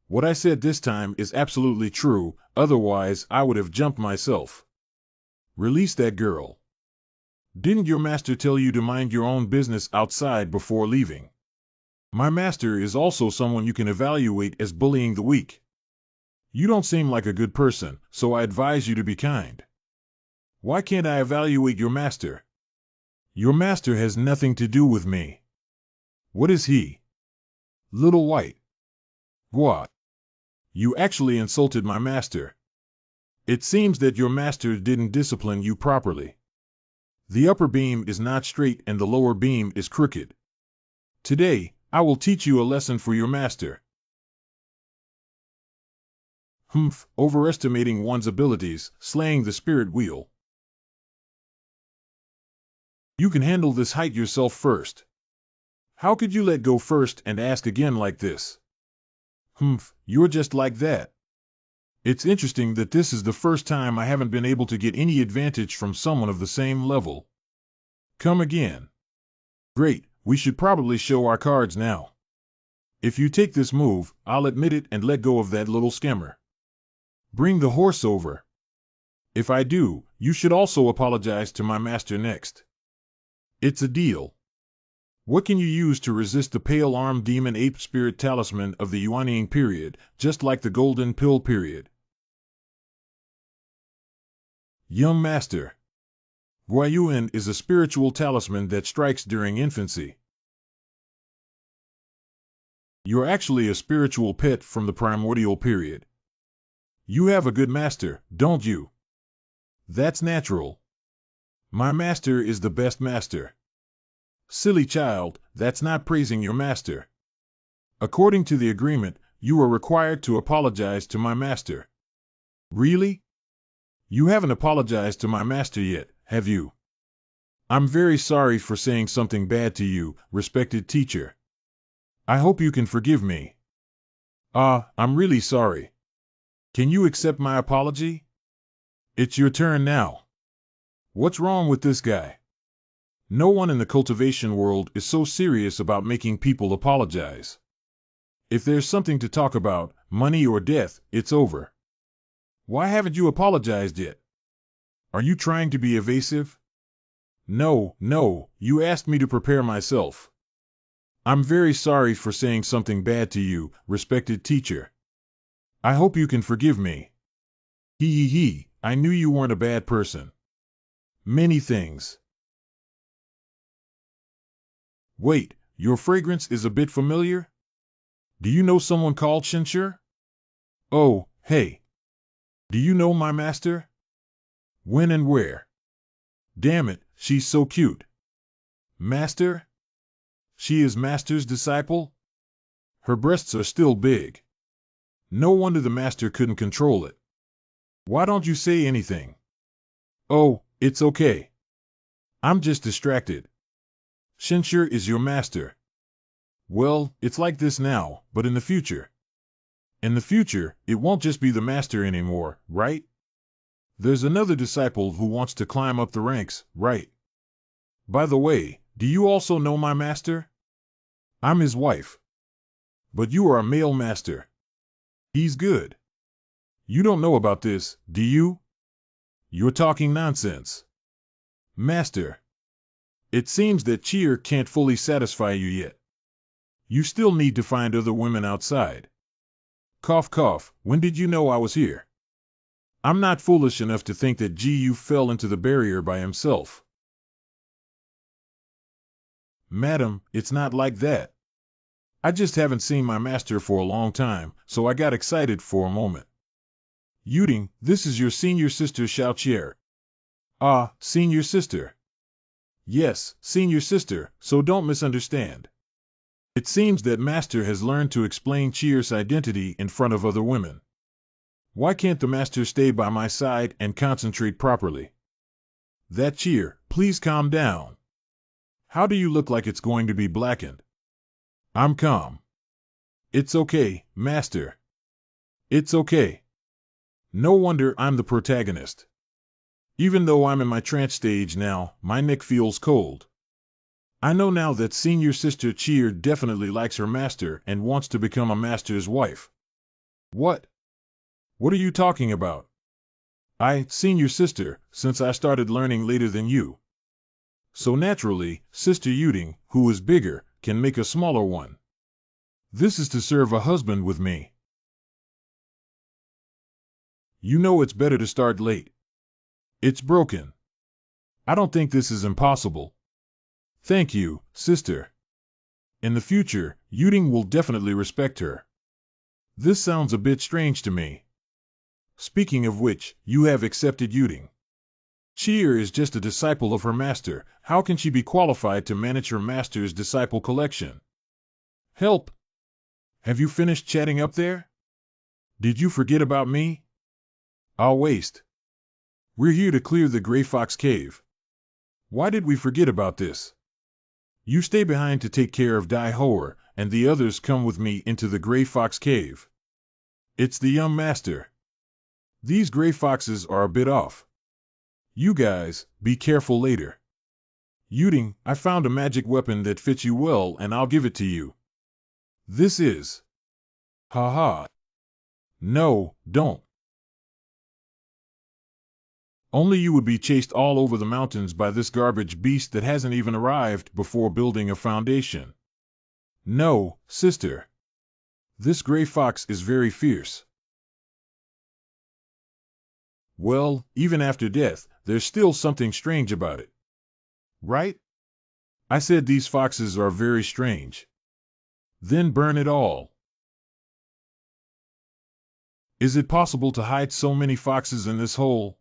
What I said this time is absolutely true, otherwise I would have jumped myself. Release that girl. Didn't your master tell you to mind your own business outside before leaving? My master is also someone you can evaluate as bullying the weak. You don't seem like a good person, so I advise you to be kind. Why can't I evaluate your master? Your master has nothing to do with me. What is he? Little White. What? You actually insulted my master. It seems that your master didn't discipline you properly. The upper beam is not straight and the lower beam is crooked. Today, I will teach you a lesson for your master. Humph, overestimating one's abilities, slaying the spirit wheel. You can handle this height yourself first. How could you let go first and ask again like this? Humph, you're just like that. It's interesting that this is the first time I haven't been able to get any advantage from someone of the same level. Come again. Great, we should probably show our cards now. If you take this move, I'll admit it and let go of that little scammer. Bring the horse over. If I do, you should also apologize to my master next. It's a deal. What can you use to resist the Pale Arm Demon Ape Spirit Talisman of the Yuanying period, just like the Golden Pill period? Young Master. Guayuan is a spiritual talisman that strikes during infancy. You're actually a spiritual pet from the primordial period. You have a good master, don't you? That's natural. My master is the best master. Silly child, that's not praising your master. According to the agreement, you are required to apologize to my master. Really? You haven't apologized to my master yet, have you? I'm very sorry for saying something bad to you, respected teacher. I hope you can forgive me. I'm really sorry. Can you accept my apology? It's your turn now. What's wrong with this guy? No one in the cultivation world is so serious about making people apologize. If there's something to talk about, money or death, it's over. Why haven't you apologized yet? Are you trying to be evasive? No, you asked me to prepare myself. I'm very sorry for saying something bad to you, respected teacher. I hope you can forgive me. I knew you weren't a bad person. Many things. Wait, your fragrance is a bit familiar? Do you know someone called Shinshur? Oh, hey. Do you know my master? When and where? Damn it, she's so cute. Master? She is master's disciple? Her breasts are still big. No wonder the master couldn't control it. Why don't you say anything? Oh, it's okay. I'm just distracted. Shinshur is your master. Well, it's like this now, but in the future. In the future, it won't just be the master anymore, right? There's another disciple who wants to climb up the ranks, right? By the way, do you also know my master? I'm his wife. But you are a male master. He's good. You don't know about this, do you? You're talking nonsense. Master. It seems that cheer can't fully satisfy you yet. You still need to find other women outside. Cough cough, when did you know I was here? I'm not foolish enough to think that Gu fell into the barrier by himself. Madam, it's not like that. I just haven't seen my master for a long time, so I got excited for a moment. Yuding, this is your senior sister Xiaoqier. Ah, senior sister. Yes, senior sister, so don't misunderstand. It seems that master has learned to explain Chier's identity in front of other women. Why can't the master stay by my side and concentrate properly? That Chier, please calm down. How do you look like it's going to be blackened? I'm calm. It's okay, master. It's okay. No wonder I'm the protagonist. Even though I'm in my trance stage now, my neck feels cold. I know now that senior sister Chier definitely likes her master and wants to become a master's wife. What? What are you talking about? Senior sister, since I started learning later than you. So naturally, Sister Yuding, who is bigger, can make a smaller one. This is to serve a husband with me. You know it's better to start late. It's broken. I don't think this is impossible. Thank you, sister. In the future, Yuding will definitely respect her. This sounds a bit strange to me. Speaking of which, you have accepted Yuding. Chier is just a disciple of her master. How can she be qualified to manage her master's disciple collection? Help! Have you finished chatting up there? Did you forget about me? I'll waste. We're here to clear the Gray Fox Cave. Why did we forget about this? You stay behind to take care of Dai Hoer, and the others come with me into the Gray Fox Cave. It's the young master. These gray foxes are a bit off. You guys, be careful later. Yuding, I found a magic weapon that fits you well and I'll give it to you. This is... Ha. No, don't. Only you would be chased all over the mountains by this garbage beast that hasn't even arrived before building a foundation. No, sister. This gray fox is very fierce. Well, even after death, there's still something strange about it. Right? I said these foxes are very strange. Then burn it all. Is it possible to hide so many foxes in this hole?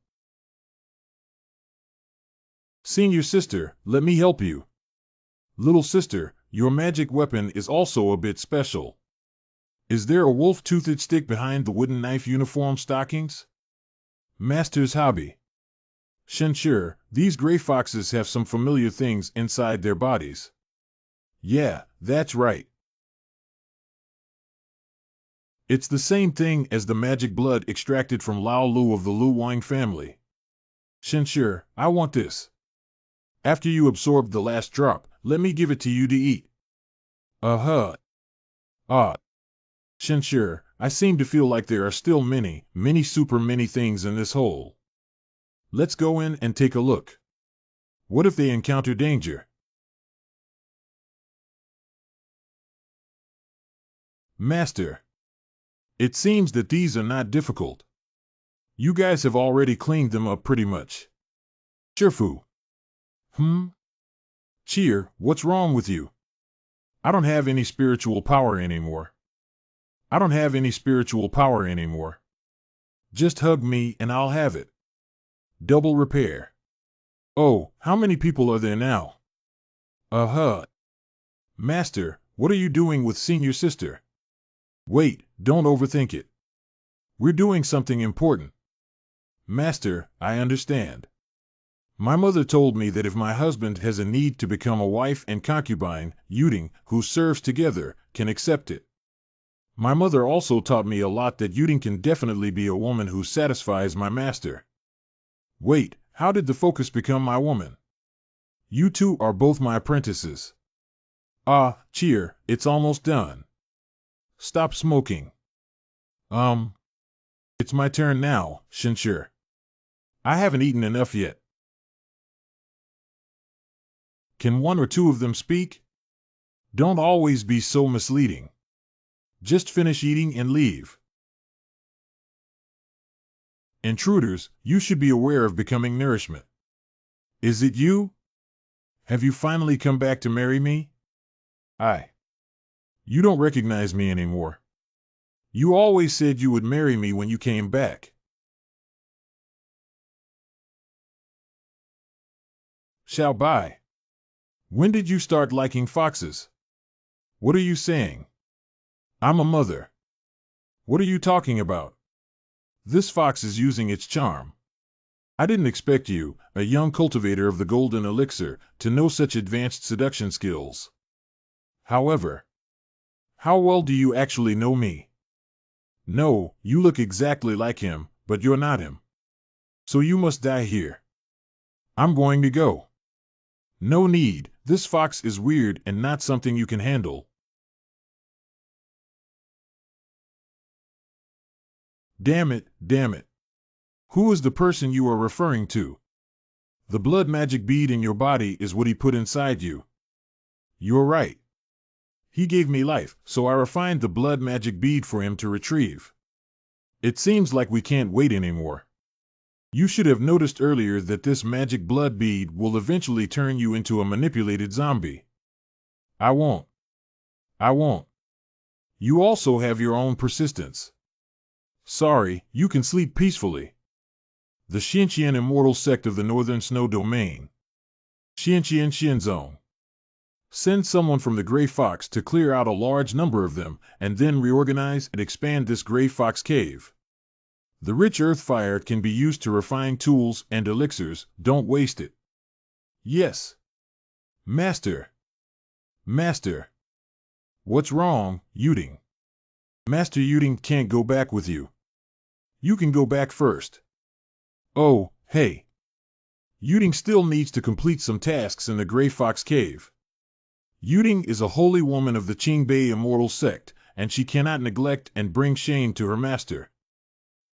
Senior sister, let me help you. Little sister, your magic weapon is also a bit special. Is there a wolf-toothed stick behind the wooden knife uniform stockings? Master's hobby. Shinshur, these gray foxes have some familiar things inside their bodies. Yeah, that's right. It's the same thing as the magic blood extracted from Lao Lu of the Lu Wang family. Shinshur, I want this. After you absorb the last drop, let me give it to you to eat. Uh-huh. Ah. Shinshur, I seem to feel like there are still many super many things in this hole. Let's go in and take a look. What if they encounter danger? Master. It seems that these are not difficult. You guys have already cleaned them up pretty much. Cheerfu. Cheer, what's wrong with you? I don't have any spiritual power anymore. I don't have any spiritual power anymore. Just hug me and I'll have it. Double repair. Oh, how many people are there now? Master, what are you doing with senior sister? Wait, don't overthink it. We're doing something important. Master, I understand. My mother told me that if my husband has a need to become a wife and concubine, Yuding, who serves together, can accept it. My mother also taught me a lot that Yuding can definitely be a woman who satisfies my master. Wait, how did the focus become my woman? You two are both my apprentices. Cheer, it's almost done. Stop smoking. It's my turn now, Shinshir. I haven't eaten enough yet. Can one or two of them speak? Don't always be so misleading. Just finish eating and leave. Intruders, you should be aware of becoming nourishment. Is it you? Have you finally come back to marry me? You don't recognize me anymore. You always said you would marry me when you came back. Shall buy. When did you start liking foxes? What are you saying? I'm a mother. What are you talking about? This fox is using its charm. I didn't expect you, a young cultivator of the golden elixir, to know such advanced seduction skills. However, how well do you actually know me? No, you look exactly like him, but you're not him. So you must die here. I'm going to go. No need, this fox is weird and not something you can handle. Damn it, damn it. Who is the person you are referring to? The blood magic bead in your body is what he put inside you. You're right. He gave me life, so I refined the blood magic bead for him to retrieve. It seems like we can't wait anymore. You should have noticed earlier that this magic blood bead will eventually turn you into a manipulated zombie. I won't. You also have your own persistence. Sorry, you can sleep peacefully. The Xianqian immortal sect of the Northern Snow Domain. Xianqian Xianzong. Send someone from the Gray Fox to clear out a large number of them, and then reorganize and expand this Gray Fox cave. The rich earth fire can be used to refine tools and elixirs, don't waste it. Yes. Master. What's wrong, Yuding? Master Yuding can't go back with you. You can go back first. Oh, hey. Yuding still needs to complete some tasks in the Gray Fox Cave. Yuding is a holy woman of the Qingbei immortal sect, and she cannot neglect and bring shame to her master.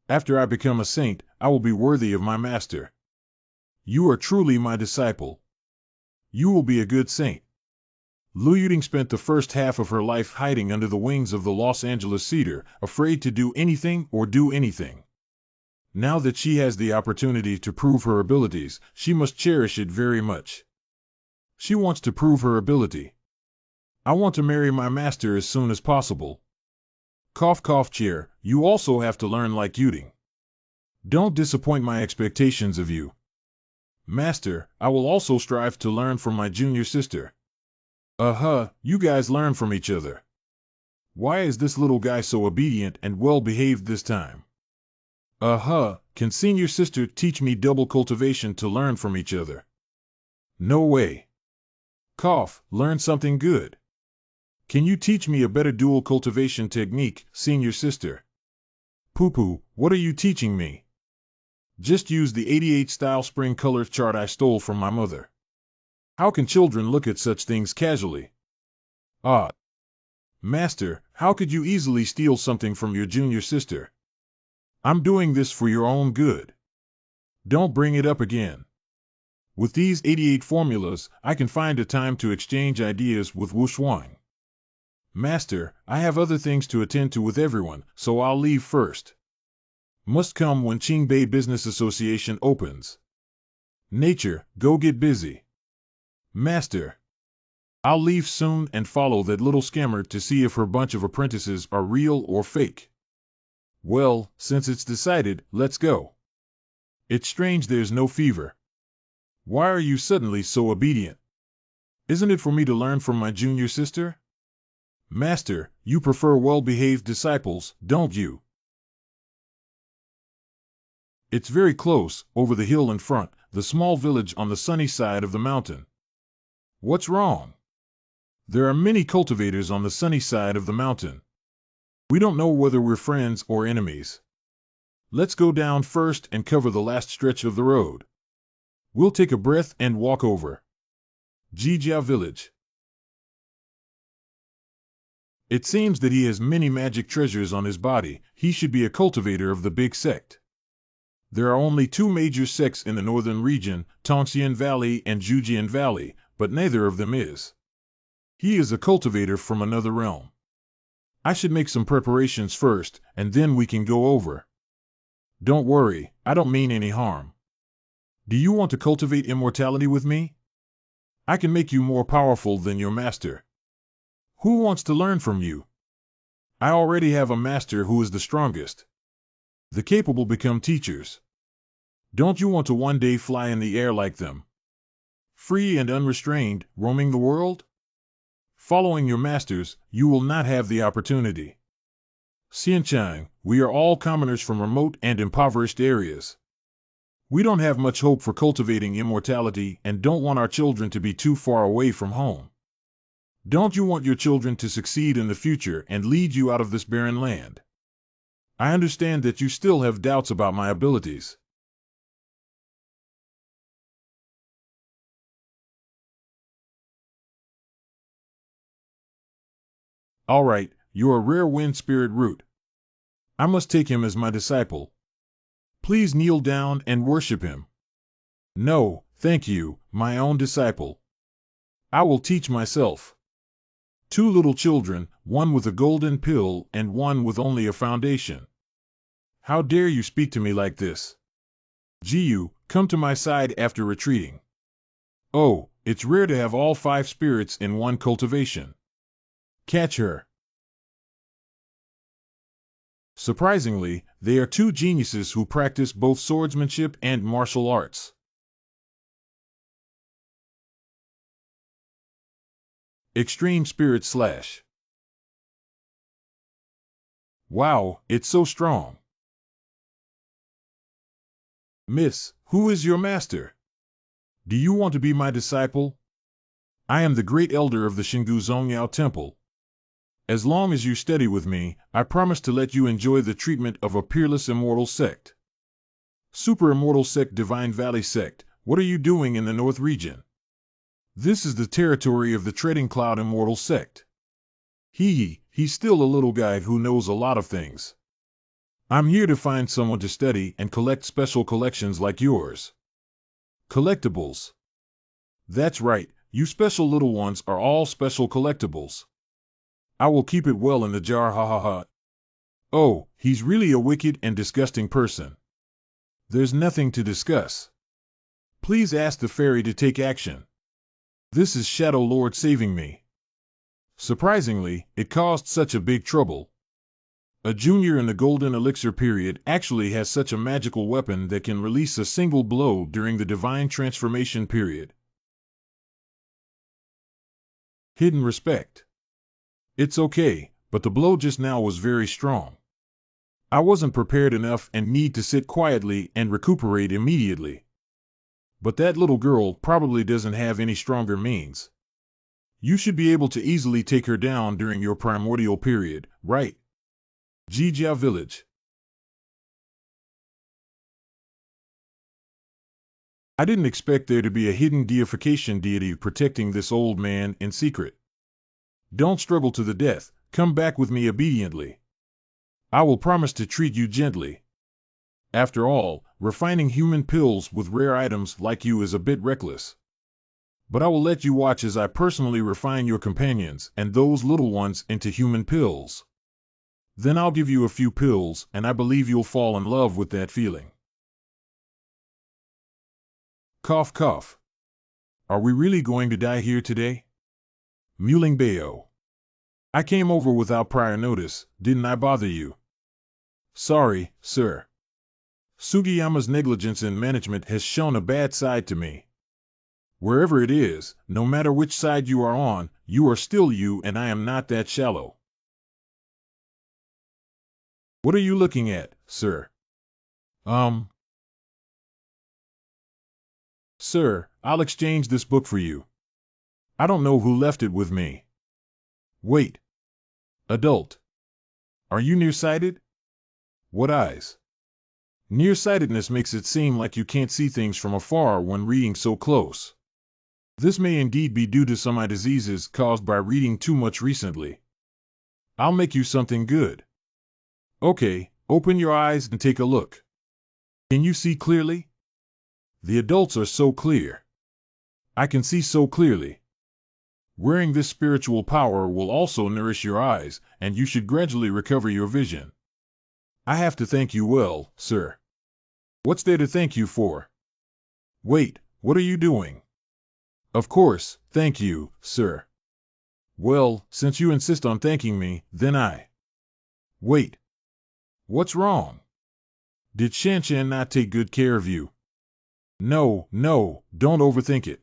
After I become a saint, I will be worthy of my master. You are truly my disciple. You will be a good saint. Lu Yuding spent the first half of her life hiding under the wings of the Los Angeles cedar, afraid to do anything or do anything. Now that she has the opportunity to prove her abilities, she must cherish it very much. She wants to prove her ability. I want to marry my master as soon as possible. Cough cough chair, you also have to learn like Yuding. Don't disappoint my expectations of you. Master, I will also strive to learn from my junior sister. You guys learn from each other. Why is this little guy so obedient and well-behaved this time? Can senior sister teach me double cultivation to learn from each other? No way. Cough, learn something good. Can you teach me a better dual cultivation technique, senior sister? Poo-poo, what are you teaching me? Just use the 88 style spring color chart I stole from my mother. How can children look at such things casually? Master, how could you easily steal something from your junior sister? I'm doing this for your own good. Don't bring it up again. With these 88 formulas, I can find a time to exchange ideas with Wu Shuang. Master, I have other things to attend to with everyone, so I'll leave first. Must come when Qingbei Business Association opens. Nature, go get busy. Master. I'll leave soon and follow that little scammer to see if her bunch of apprentices are real or fake. Well, since it's decided, let's go. It's strange there's no fever. Why are you suddenly so obedient? Isn't it for me to learn from my junior sister? Master, you prefer well-behaved disciples, don't you? It's very close, over the hill in front, the small village on the sunny side of the mountain. What's wrong? There are many cultivators on the sunny side of the mountain. We don't know whether we're friends or enemies. Let's go down first and cover the last stretch of the road. We'll take a breath and walk over. Jijia Village. It seems that he has many magic treasures on his body. He should be a cultivator of the big sect. There are only two major sects in the northern region, Tongxian Valley and Zhujian Valley, but neither of them is. He is a cultivator from another realm. I should make some preparations first, and then we can go over. Don't worry, I don't mean any harm. Do you want to cultivate immortality with me? I can make you more powerful than your master. Who wants to learn from you? I already have a master who is the strongest. The capable become teachers. Don't you want to one day fly in the air like them? Free and unrestrained, roaming the world? Following your masters, you will not have the opportunity. Xianchang, we are all commoners from remote and impoverished areas. We don't have much hope for cultivating immortality and don't want our children to be too far away from home. Don't you want your children to succeed in the future and lead you out of this barren land? I understand that you still have doubts about my abilities. All right, you're a rare wind spirit root. I must take him as my disciple. Please kneel down and worship him. No, thank you, my own disciple. I will teach myself. Two little children, one with a golden pill and one with only a foundation. How dare you speak to me like this? Jiyu, come to my side after retreating. Oh, it's rare to have all 5 spirits in one cultivation. Catch her. Surprisingly, they are 2 geniuses who practice both swordsmanship and martial arts. Extreme Spirit Slash. Wow, it's so strong. Miss, who is your master? Do you want to be my disciple? I am the great elder of the Xingu Zongyao Temple. As long as you study with me, I promise to let you enjoy the treatment of a peerless immortal sect. Super immortal sect, Divine Valley sect, what are you doing in the North region? This is the territory of the Treading Cloud immortal sect. He's still a little guy who knows a lot of things. I'm here to find someone to study and collect special collections like yours. Collectibles. That's right, you special little ones are all special collectibles. I will keep it well in the jar, ha ha ha. Oh, he's really a wicked and disgusting person. There's nothing to discuss. Please ask the fairy to take action. This is Shadow Lord saving me. Surprisingly, it caused such a big trouble. A junior in the Golden Elixir period actually has such a magical weapon that can release a single blow during the Divine Transformation period. Hidden Respect. It's okay, but the blow just now was very strong. I wasn't prepared enough and need to sit quietly and recuperate immediately. But that little girl probably doesn't have any stronger means. You should be able to easily take her down during your primordial period, right? Jijia Village. I didn't expect there to be a hidden deification deity protecting this old man in secret. Don't struggle to the death, come back with me obediently. I will promise to treat you gently. After all, refining human pills with rare items like you is a bit reckless. But I will let you watch as I personally refine your companions and those little ones into human pills. Then I'll give you a few pills, and I believe you'll fall in love with that feeling. Cough, cough. Are we really going to die here today? Muling Bayo. I came over without prior notice, didn't I bother you? Sorry, sir. Sugiyama's negligence in management has shown a bad side to me. Wherever it is, no matter which side you are on, you are still you, and I am not that shallow. What are you looking at, sir? Sir, I'll exchange this book for you. I don't know who left it with me. Wait. Adult. Are you nearsighted? What eyes? Nearsightedness makes it seem like you can't see things from afar when reading so close. This may indeed be due to some eye diseases caused by reading too much recently. I'll make you something good. Okay, open your eyes and take a look. Can you see clearly? The adults are so clear. I can see so clearly. Wearing this spiritual power will also nourish your eyes, and you should gradually recover your vision. I have to thank you well, sir. What's there to thank you for? Wait, what are you doing? Of course, thank you, sir. Well, since you insist on thanking me, then I... Wait. What's wrong? Did Shanshan not take good care of you? No, no, don't overthink it.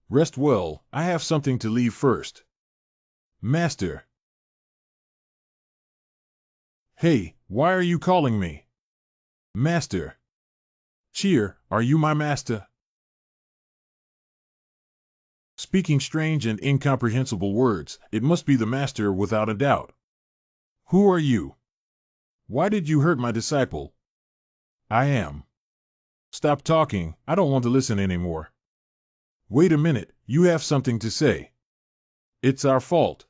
Rest well, I have something to leave first. Master. Hey, why are you calling me? Master. Cheer, are you my master? Speaking strange and incomprehensible words, it must be the master without a doubt. Who are you? Why did you hurt my disciple? I am. Stop talking, I don't want to listen anymore. Wait a minute, you have something to say. It's our fault.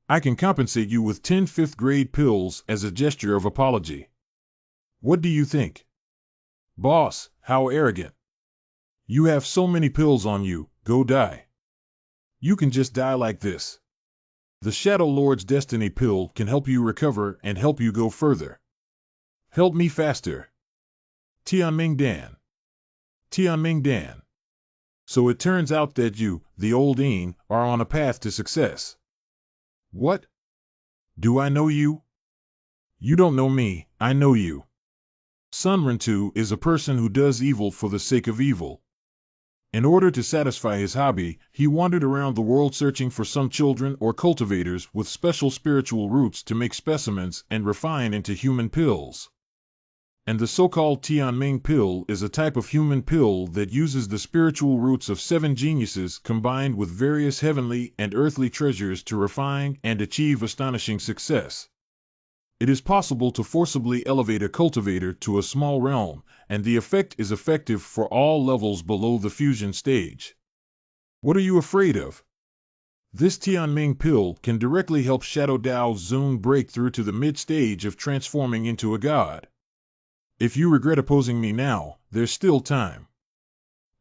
I can compensate you with 10 fifth-grade pills as a gesture of apology. What do you think? Boss, how arrogant. You have so many pills on you, go die. You can just die like this. The Shadow Lord's Destiny Pill can help you recover and help you go further. Help me faster. Tianming Dan. Tianming Dan. So it turns out that you, the old Een, are on a path to success. What? Do I know you? You don't know me, I know you. Sun Rentu is a person who does evil for the sake of evil. In order to satisfy his hobby, he wandered around the world searching for some children or cultivators with special spiritual roots to make specimens and refine into human pills. And the so-called Tianming pill is a type of human pill that uses the spiritual roots of 7 geniuses combined with various heavenly and earthly treasures to refine and achieve astonishing success. It is possible to forcibly elevate a cultivator to a small realm, and the effect is effective for all levels below the fusion stage. What are you afraid of? This Tianming pill can directly help Shadow Dao Zun break through to the mid-stage of transforming into a god. If you regret opposing me now, there's still time.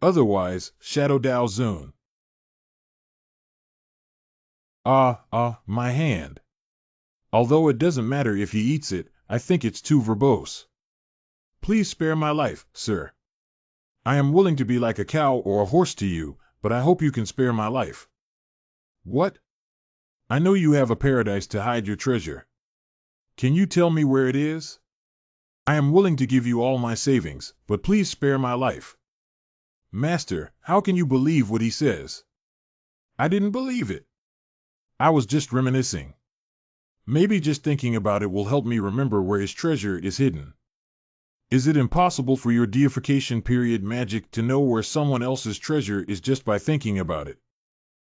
Otherwise, Shadow Dao Zun. My hand. Although it doesn't matter if he eats it, I think it's too verbose. Please spare my life, sir. I am willing to be like a cow or a horse to you, but I hope you can spare my life. What? I know you have a paradise to hide your treasure. Can you tell me where it is? I am willing to give you all my savings, but please spare my life. Master, how can you believe what he says? I didn't believe it. I was just reminiscing. Maybe just thinking about it will help me remember where his treasure is hidden. Is it impossible for your deification period magic to know where someone else's treasure is just by thinking about it?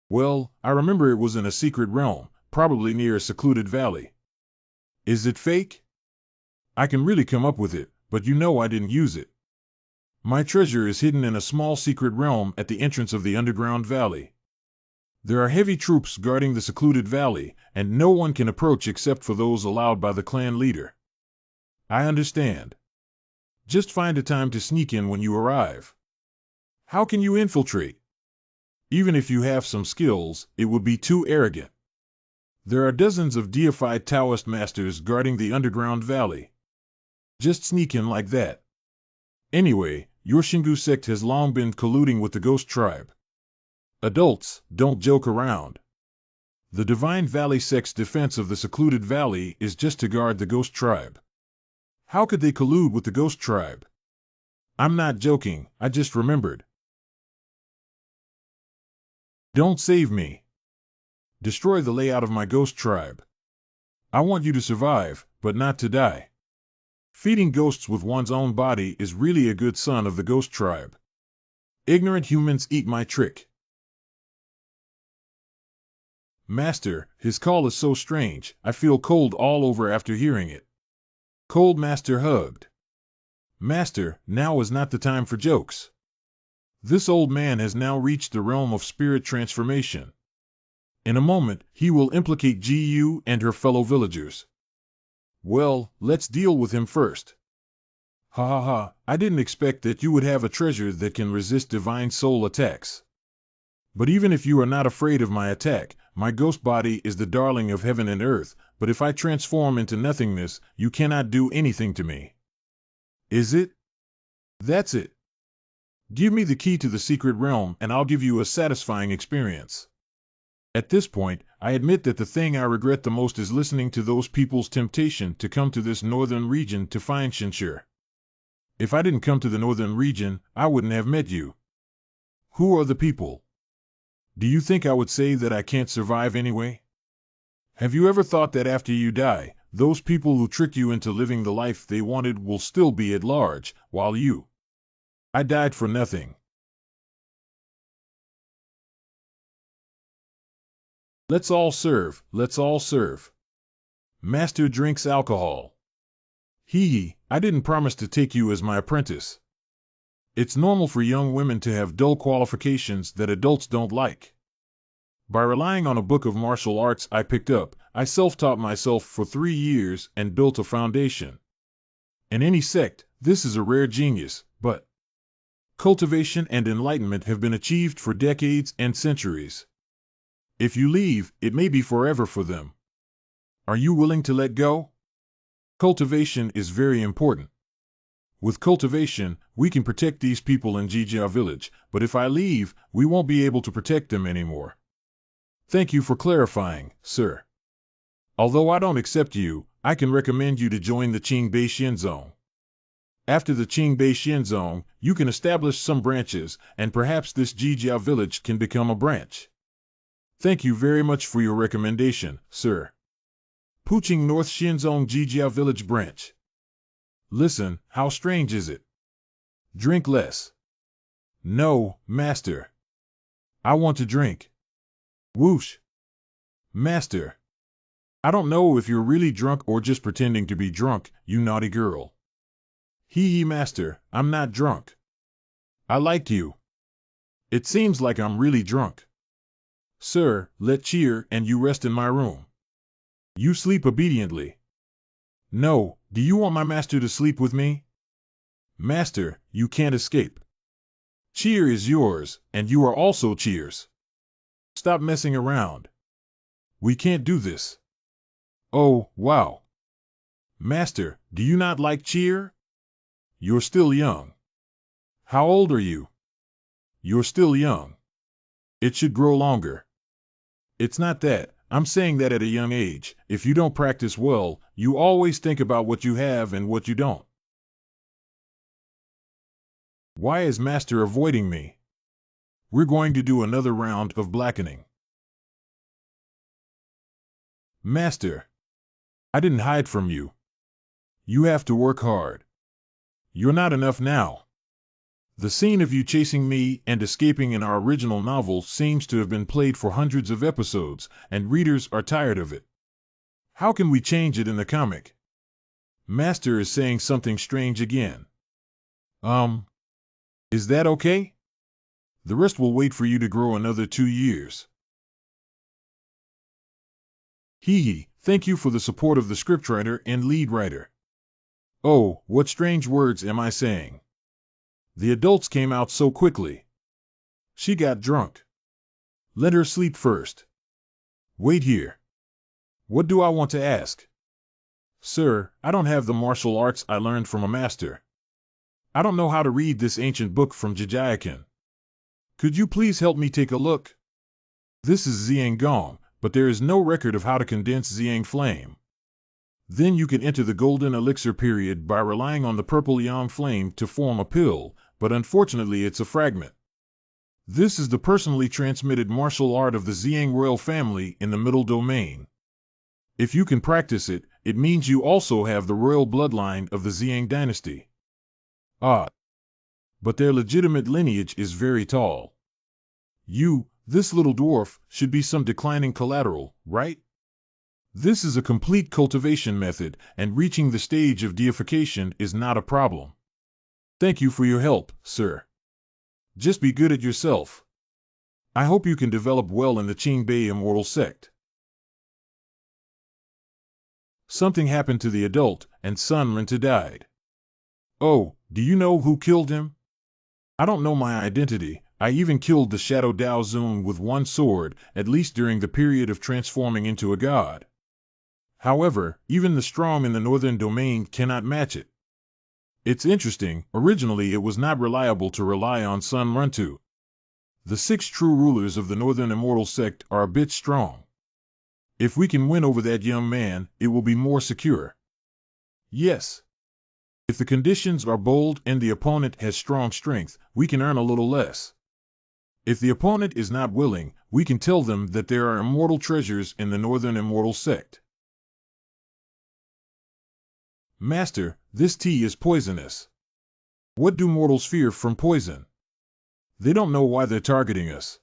Well, I remember it was in a secret realm, probably near a secluded valley. Is it fake? I can really come up with it, but you know I didn't use it. My treasure is hidden in a small secret realm at the entrance of the underground valley. There are heavy troops guarding the secluded valley, and no one can approach except for those allowed by the clan leader. I understand. Just find a time to sneak in when you arrive. How can you infiltrate? Even if you have some skills, it would be too arrogant. There are dozens of deified Taoist masters guarding the underground valley. Just sneak in like that. Anyway, your Shingu sect has long been colluding with the ghost tribe. Adults, don't joke around. The Divine Valley sect's defense of the secluded valley is just to guard the ghost tribe. How could they collude with the ghost tribe? I'm not joking, I just remembered. Don't save me. Destroy the layout of my ghost tribe. I want you to survive, but not to die. Feeding ghosts with one's own body is really a good son of the ghost tribe. Ignorant humans eat my trick. Master, his call is so strange, I feel cold all over after hearing it. Cold Master hugged. Master, now is not the time for jokes. This old man has now reached the realm of spirit transformation. In a moment, he will implicate GU and her fellow villagers. Well, let's deal with him first. Ha ha ha, I didn't expect that you would have a treasure that can resist divine soul attacks. But even if you are not afraid of my attack, my ghost body is the darling of heaven and earth, but if I transform into nothingness, you cannot do anything to me. Is it? That's it. Give me the key to the secret realm and I'll give you a satisfying experience. At this point, I admit that the thing I regret the most is listening to those people's temptation to come to this northern region to find Shinshur. If I didn't come to the northern region, I wouldn't have met you. Who are the people? Do you think I would say that I can't survive anyway? Have you ever thought that after you die, those people who tricked you into living the life they wanted will still be at large, while you... I died for nothing. Let's all serve, let's all serve. Master drinks alcohol. Hee, I didn't promise to take you as my apprentice. It's normal for young women to have dull qualifications that adults don't like. By relying on a book of martial arts I picked up, I self-taught myself for 3 years and built a foundation. In any sect, this is a rare genius, but cultivation and enlightenment have been achieved for decades and centuries. If you leave, it may be forever for them. Are you willing to let go? Cultivation is very important. With cultivation, we can protect these people in Jijia village, but if I leave, we won't be able to protect them anymore. Thank you for clarifying, sir. Although I don't accept you, I can recommend you to join the Qingbei Xianzong. After the Qingbei Xianzong, you can establish some branches, and perhaps this Jijia village can become a branch. Thank you very much for your recommendation, sir. Puching North Xianzong Jijia village branch. Listen, how strange is it? Drink less. No, master. I want to drink. Whoosh. Master. I don't know if you're really drunk or just pretending to be drunk, you naughty girl. Hee master, I'm not drunk. I like you. It seems like I'm really drunk. Sir, let cheer and you rest in my room. You sleep obediently. No, do you want my master to sleep with me? Master, you can't escape. Cheer is yours, and you are also Cheers. Stop messing around. We can't do this. Oh, wow. Master, do you not like Cheer? You're still young. How old are you? You're still young. It should grow longer. It's not that. I'm saying that at a young age, if you don't practice well, you always think about what you have and what you don't. Why is Master avoiding me? We're going to do another round of blackening. Master, I didn't hide from you. You have to work hard. You're not enough now. The scene of you chasing me and escaping in our original novel seems to have been played for hundreds of episodes, and readers are tired of it. How can we change it in the comic? Master is saying something strange again. Is that okay? The rest will wait for you to grow another 2 years. Hee, thank you for the support of the scriptwriter and lead writer. Oh, what strange words am I saying? The adults came out so quickly. She got drunk. Let her sleep first. Wait here. What do I want to ask? Sir, I don't have the martial arts I learned from a master. I don't know how to read this ancient book from Jijiakin. Could you please help me take a look? This is Xiang Gong, but there is no record of how to condense Xiang flame. Then you can enter the golden elixir period by relying on the purple yang flame to form a pill, but unfortunately it's a fragment. This is the personally transmitted martial art of the Xiang royal family in the middle domain. If you can practice it, it means you also have the royal bloodline of the Xiang dynasty. Ah, but their legitimate lineage is very tall. You, this little dwarf, should be some declining collateral, right? This is a complete cultivation method, and reaching the stage of deification is not a problem. Thank you for your help, sir. Just be good at yourself. I hope you can develop well in the Qingbei immortal sect. Something happened to the adult, and Sun Renta died. Oh, do you know who killed him? I don't know my identity. I even killed the Shadow Dao Zun with one sword, at least during the period of transforming into a god. However, even the strong in the northern domain cannot match it. It's interesting, originally it was not reliable to rely on Sun Runtu. The 6 true rulers of the northern immortal sect are a bit strong. If we can win over that young man, it will be more secure. Yes. If the conditions are bold and the opponent has strong strength, we can earn a little less. If the opponent is not willing, we can tell them that there are immortal treasures in the northern immortal sect. Master, this tea is poisonous. What do mortals fear from poison? They don't know why they're targeting us.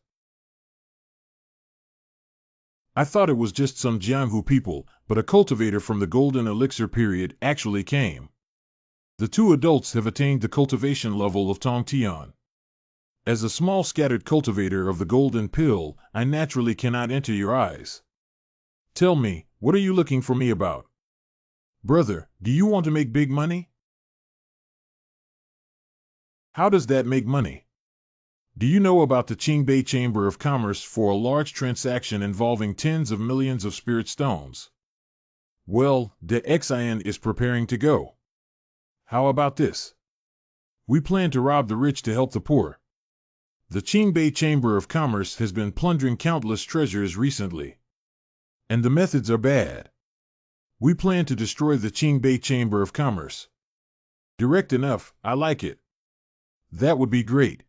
I thought it was just some Jianghu people, but a cultivator from the golden elixir period actually came. The 2 adults have attained the cultivation level of Tongtian. As a small scattered cultivator of the golden pill, I naturally cannot enter your eyes. Tell me, what are you looking for me about? Brother, do you want to make big money? How does that make money? Do you know about the Qingbei Chamber of Commerce for a large transaction involving tens of millions of spirit stones? Well, the Xian is preparing to go. How about this? We plan to rob the rich to help the poor. The Qingbei Chamber of Commerce has been plundering countless treasures recently. And the methods are bad. We plan to destroy the Qingbei Chamber of Commerce. Direct enough, I like it. That would be great.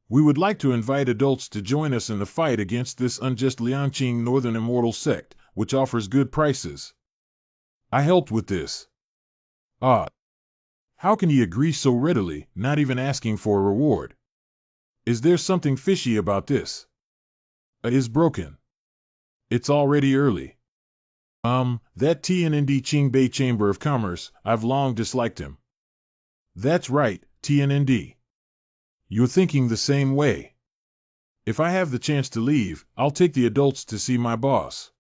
We would like to invite adults to join us in the fight against this unjust Liangqing Northern Immortal sect, which offers good prices. I helped with this. Ah. How can he agree so readily, not even asking for a reward? Is there something fishy about this? Is broken. It's already early. That TNND Qingbei Chamber of Commerce, I've long disliked him. That's right, TNND. You're thinking the same way. If I have the chance to leave, I'll take the adults to see my boss.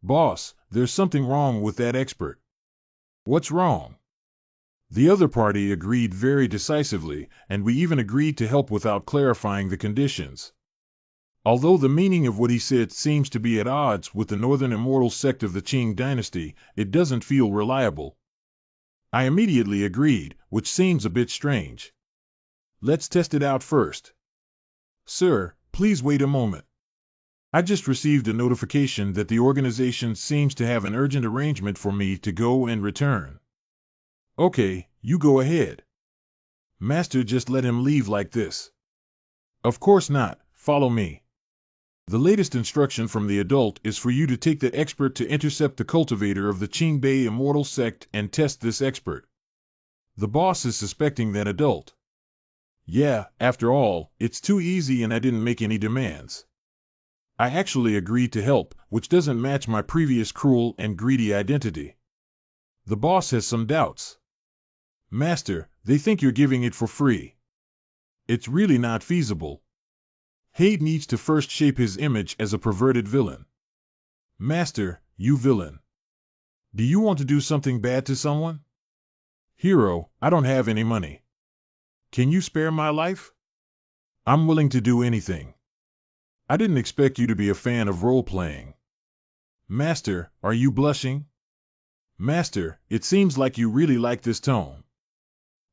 Boss, there's something wrong with that expert. What's wrong? The other party agreed very decisively, and we even agreed to help without clarifying the conditions. Although the meaning of what he said seems to be at odds with the northern immortal sect of the Qing dynasty, it doesn't feel reliable. I immediately agreed, which seems a bit strange. Let's test it out first. Sir, please wait a moment. I just received a notification that the organization seems to have an urgent arrangement for me to go and return. Okay, you go ahead. Master just let him leave like this. Of course not, follow me. The latest instruction from the adult is for you to take the expert to intercept the cultivator of the Qingbei immortal sect and test this expert. The boss is suspecting that adult. Yeah, after all, it's too easy and I didn't make any demands. I actually agreed to help, which doesn't match my previous cruel and greedy identity. The boss has some doubts. Master, they think you're giving it for free. It's really not feasible. Hade needs to first shape his image as a perverted villain. Master, you villain. Do you want to do something bad to someone? Hero, I don't have any money. Can you spare my life? I'm willing to do anything. I didn't expect you to be a fan of role-playing. Master, are you blushing? Master, it seems like you really like this tone.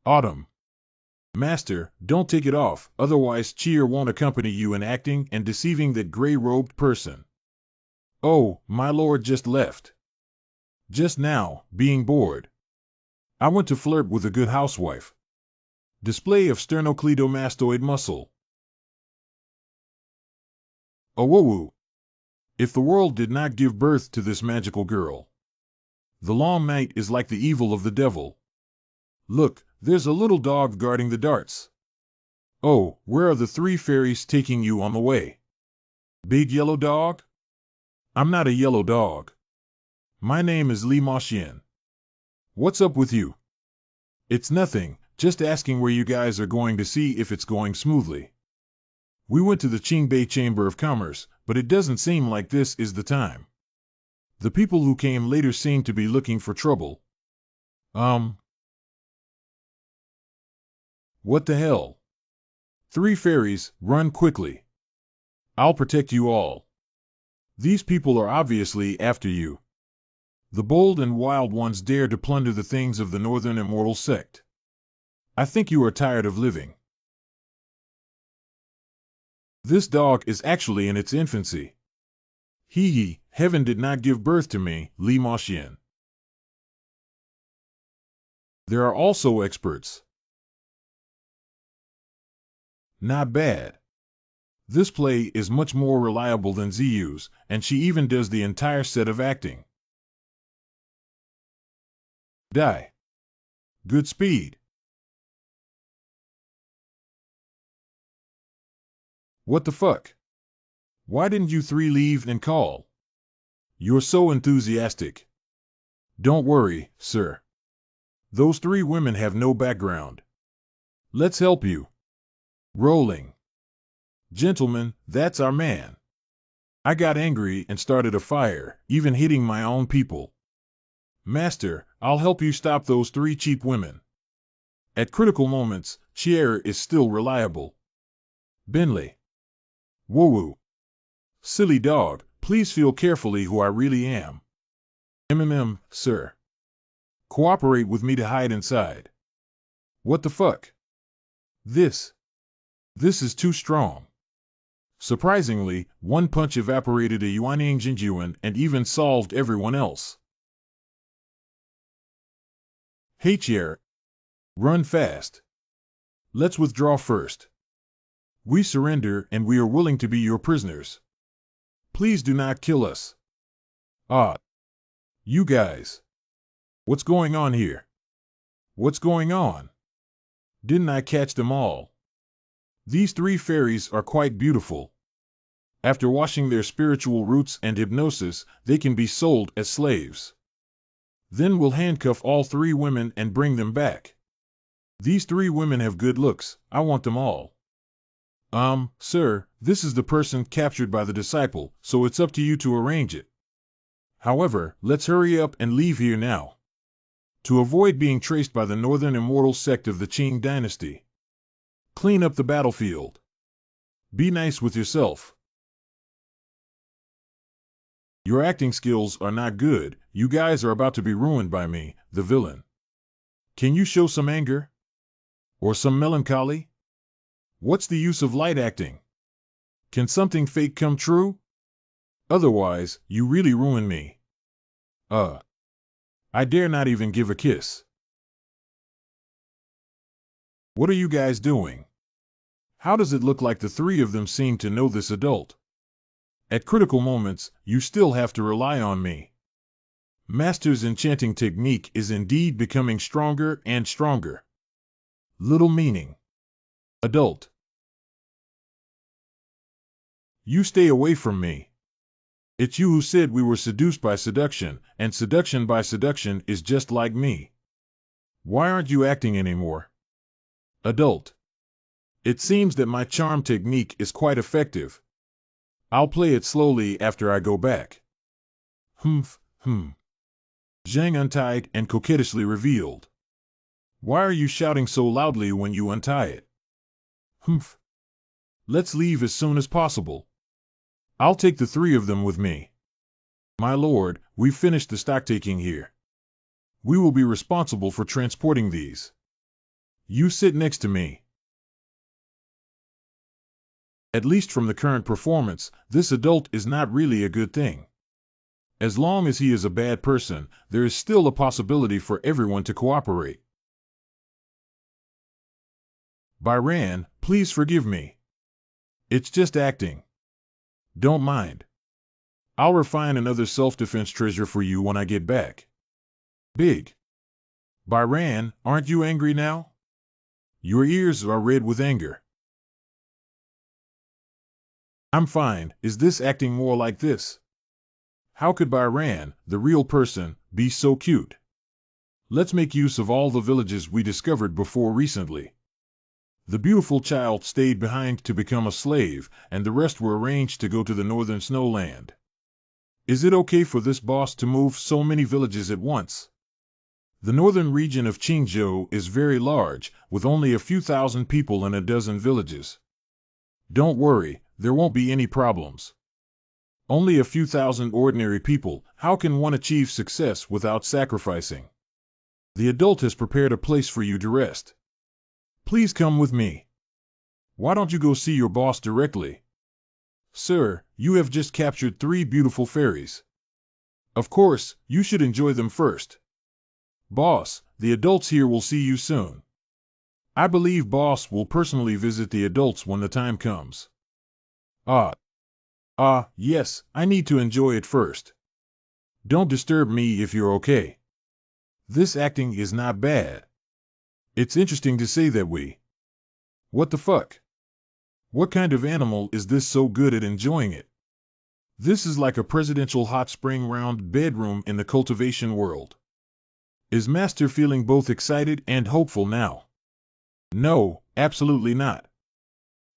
Autumn. Master, don't take it off, otherwise cheer won't accompany you in acting and deceiving that gray-robed person. Oh, my lord just left. Just now, being bored. I went to flirt with a good housewife. Display of sternocleidomastoid muscle. Awoo. If the world did not give birth to this magical girl. The long night is like the evil of the devil. Look, there's a little dog guarding the darts. Oh, where are the three fairies taking you on the way? Big yellow dog? I'm not a yellow dog. My name is Li Maxian. What's up with you? It's nothing, just asking where you guys are going to see if it's going smoothly. We went to the Qingbei Chamber of Commerce, but it doesn't seem like this is the time. The people who came later seem to be looking for trouble. What the hell? Three fairies, run quickly. I'll protect you all. These people are obviously after you. The bold and wild ones dare to plunder the things of the Northern Immortal Sect. I think you are tired of living. This dog is actually in its infancy. Hee, heaven did not give birth to me, Li Maxian. There are also experts. Not bad. This play is much more reliable than Ziyu's, and she even does the entire set of acting. Die. Good speed. What the fuck? Why didn't you three leave and call? You're so enthusiastic. Don't worry, sir. Those three women have no background. Let's help you. Rolling. Gentlemen, that's our man. I got angry and started a fire, even hitting my own people. Master, I'll help you stop those three cheap women. At critical moments, Chier is still reliable. Benley. Woo-woo. Silly dog, please feel carefully who I really am. Sir. Cooperate with me to hide inside. What the fuck? This is too strong. Surprisingly, one punch evaporated a Yuanying Jinjuan and even solved everyone else. Hey Chier. Run fast. Let's withdraw first. We surrender and we are willing to be your prisoners. Please do not kill us. Ah. You guys. What's going on here? What's going on? Didn't I catch them all? These three fairies are quite beautiful. After washing their spiritual roots and hypnosis, they can be sold as slaves. Then we'll handcuff all three women and bring them back. These three women have good looks, I want them all. Sir, this is the person captured by the disciple, so it's up to you to arrange it. However, let's hurry up and leave here now. To avoid being traced by the Northern Immortal Sect of the Qing Dynasty. Clean up the battlefield. Be nice with yourself. Your acting skills are not good, you guys are about to be ruined by me, the villain. Can you show some anger? Or some melancholy? What's the use of light acting? Can something fake come true? Otherwise, you really ruin me. I dare not even give a kiss. What are you guys doing? How does it look like the three of them seem to know this adult? At critical moments, you still have to rely on me. Master's enchanting technique is indeed becoming stronger and stronger. Little meaning. Adult. You stay away from me. It's you who said we were seduced by seduction, and seduction by seduction is just like me. Why aren't you acting anymore? Adult. It seems that my charm technique is quite effective. I'll play it slowly after I go back. Zhang untied and coquettishly revealed. Why are you shouting so loudly when you untie it? Let's leave as soon as possible. I'll take the three of them with me. My lord, we've finished the stock-taking here. We will be responsible for transporting these. You sit next to me. At least from the current performance, this adult is not really a good thing. As long as he is a bad person, there is still a possibility for everyone to cooperate. Byran, please forgive me. It's just acting. Don't mind. I'll refine another self-defense treasure for you when I get back. Big. Byran, aren't you angry now? Your ears are red with anger. I'm fine. Is this acting more like this? How could Byran, the real person, be so cute? Let's make use of all the villages we discovered before recently. The beautiful child stayed behind to become a slave, and the rest were arranged to go to the northern snowland. Is it okay for this boss to move so many villages at once? The northern region of Qingzhou is very large, with only a few thousand people and a dozen villages. Don't worry, there won't be any problems. Only a few thousand ordinary people, how can one achieve success without sacrificing? The adult has prepared a place for you to rest. Please come with me. Why don't you go see your boss directly? Sir, you have just captured 3 beautiful fairies. Of course, you should enjoy them first. Boss, the adults here will see you soon. I believe Boss will personally visit the adults when the time comes. Yes, I need to enjoy it first. Don't disturb me if you're okay. This acting is not bad. It's interesting to say that we. What the fuck? What kind of animal is this so good at enjoying it? This is like a presidential hot spring round bedroom in the cultivation world. Is Master feeling both excited and hopeful now? No, absolutely not.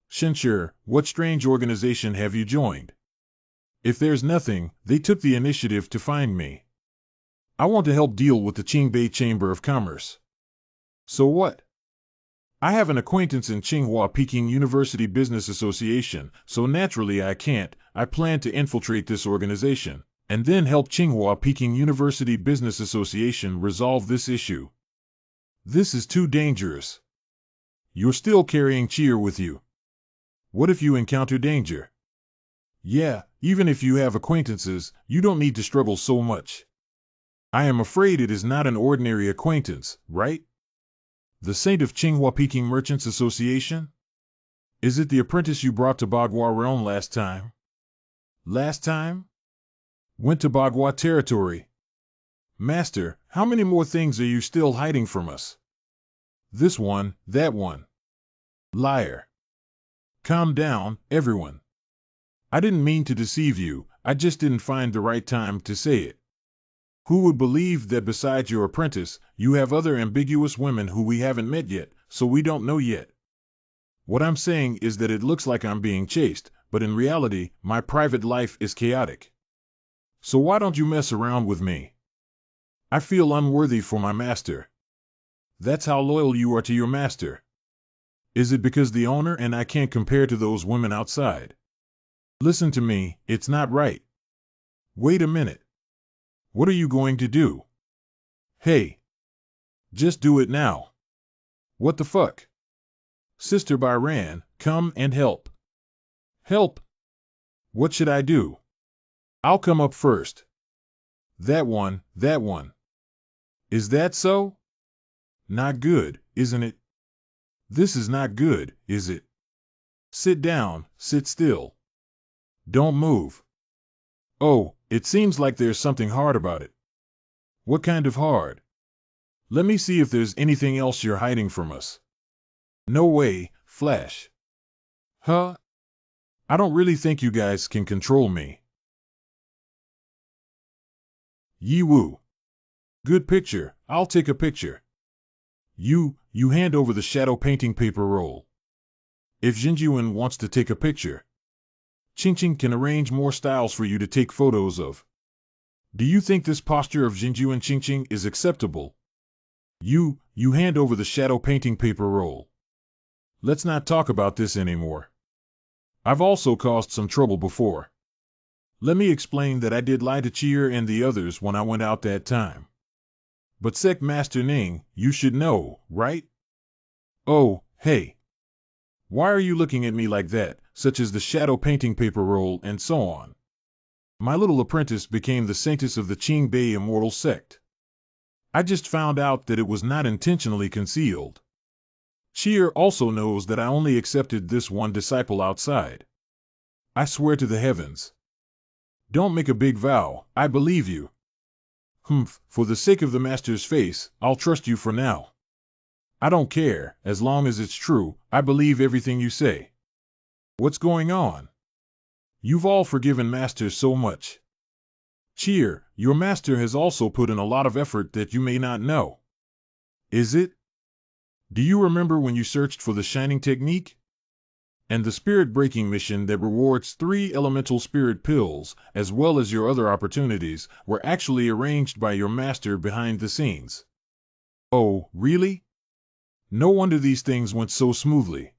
Shenshir, what strange organization have you joined? If there's nothing, they took the initiative to find me. I want to help deal with the Qingbei Chamber of Commerce. So what? I have an acquaintance in Tsinghua Peking University Business Association, so naturally I plan to infiltrate this organization, and then help Tsinghua Peking University Business Association resolve this issue. This is too dangerous. You're still carrying cheer with you. What if you encounter danger? Yeah, even if you have acquaintances, you don't need to struggle so much. I am afraid it is not an ordinary acquaintance, right? The saint of Tsinghua Peking Merchants Association? Is it the apprentice you brought to Bagua realm last time? Last time? Went to Bagua territory. Master, how many more things are you still hiding from us? This one, that one. Liar. Calm down, everyone. I didn't mean to deceive you, I just didn't find the right time to say it. Who would believe that besides your apprentice, you have other ambiguous women who we haven't met yet, so we don't know yet? What I'm saying is that it looks like I'm being chased, but in reality, my private life is chaotic. So why don't you mess around with me? I feel unworthy for my master. That's how loyal you are to your master. Is it because the owner and I can't compare to those women outside? Listen to me, it's not right. Wait a minute. What are you going to do? Hey. Just do it now. What the fuck? Sister Byran, come and help. Help? What should I do? I'll come up first. That one. Is that so? Not good, isn't it? This is not good, is it? Sit down, sit still. Don't move. Oh, it seems like there's something hard about it. What kind of hard? Let me see if there's anything else you're hiding from us. No way, Flash. Huh? I don't really think you guys can control me. Yi Wu. Good picture, I'll take a picture. You hand over the shadow painting paper roll. If Jinjuan wants to take a picture, Qingqing can arrange more styles for you to take photos of. Do you think this posture of Jinjuan Qingqing is acceptable? You hand over the shadow painting paper roll. Let's not talk about this anymore. I've also caused some trouble before. Let me explain that I did lie to Cheer and the others when I went out that time. But Sec Master Ning, you should know, right? Oh, hey. Why are you looking at me like that, such as the shadow painting paper roll and so on? My little apprentice became the saintess of the Qingbei immortal sect. I just found out that it was not intentionally concealed. Cheer also knows that I only accepted this one disciple outside. I swear to the heavens. Don't make a big vow, I believe you. Humph, for the sake of the master's face, I'll trust you for now. I don't care, as long as it's true, I believe everything you say. What's going on? You've all forgiven master so much. Cheer, your master has also put in a lot of effort that you may not know. Is it? Do you remember when you searched for the shining technique? And the spirit-breaking mission that rewards 3 elemental spirit pills, as well as your other opportunities, were actually arranged by your master behind the scenes. Oh, really? No wonder these things went so smoothly.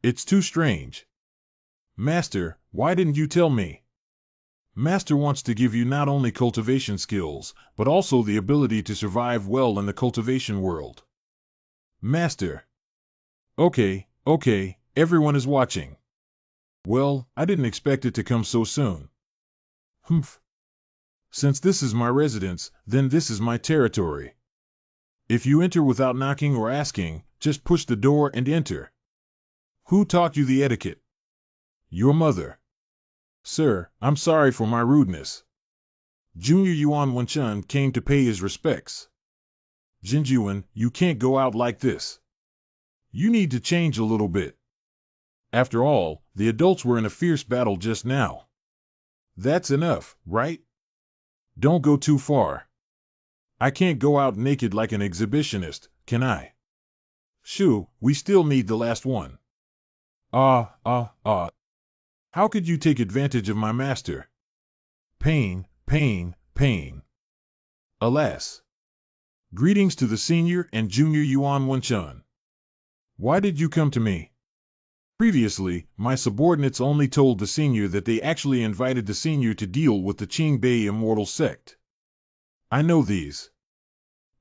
It's too strange. Master, why didn't you tell me? Master wants to give you not only cultivation skills, but also the ability to survive well in the cultivation world. Master. Okay, everyone is watching. Well, I didn't expect it to come so soon. Humph. Since this is my residence, then this is my territory. If you enter without knocking or asking, just push the door and enter. Who taught you the etiquette? Your mother. Sir, I'm sorry for my rudeness. Junior Yuan Wenchun came to pay his respects. Jinjuan, you can't go out like this. You need to change a little bit. After all, the adults were in a fierce battle just now. That's enough, right? Don't go too far. I can't go out naked like an exhibitionist, can I? Shoo, we still need the last one. How could you take advantage of my master? Pain. Alas. Greetings to the senior and junior Yuan Wenchun. Why did you come to me? Previously, my subordinates only told the senior that they actually invited the senior to deal with the Qingbei immortal sect. I know these.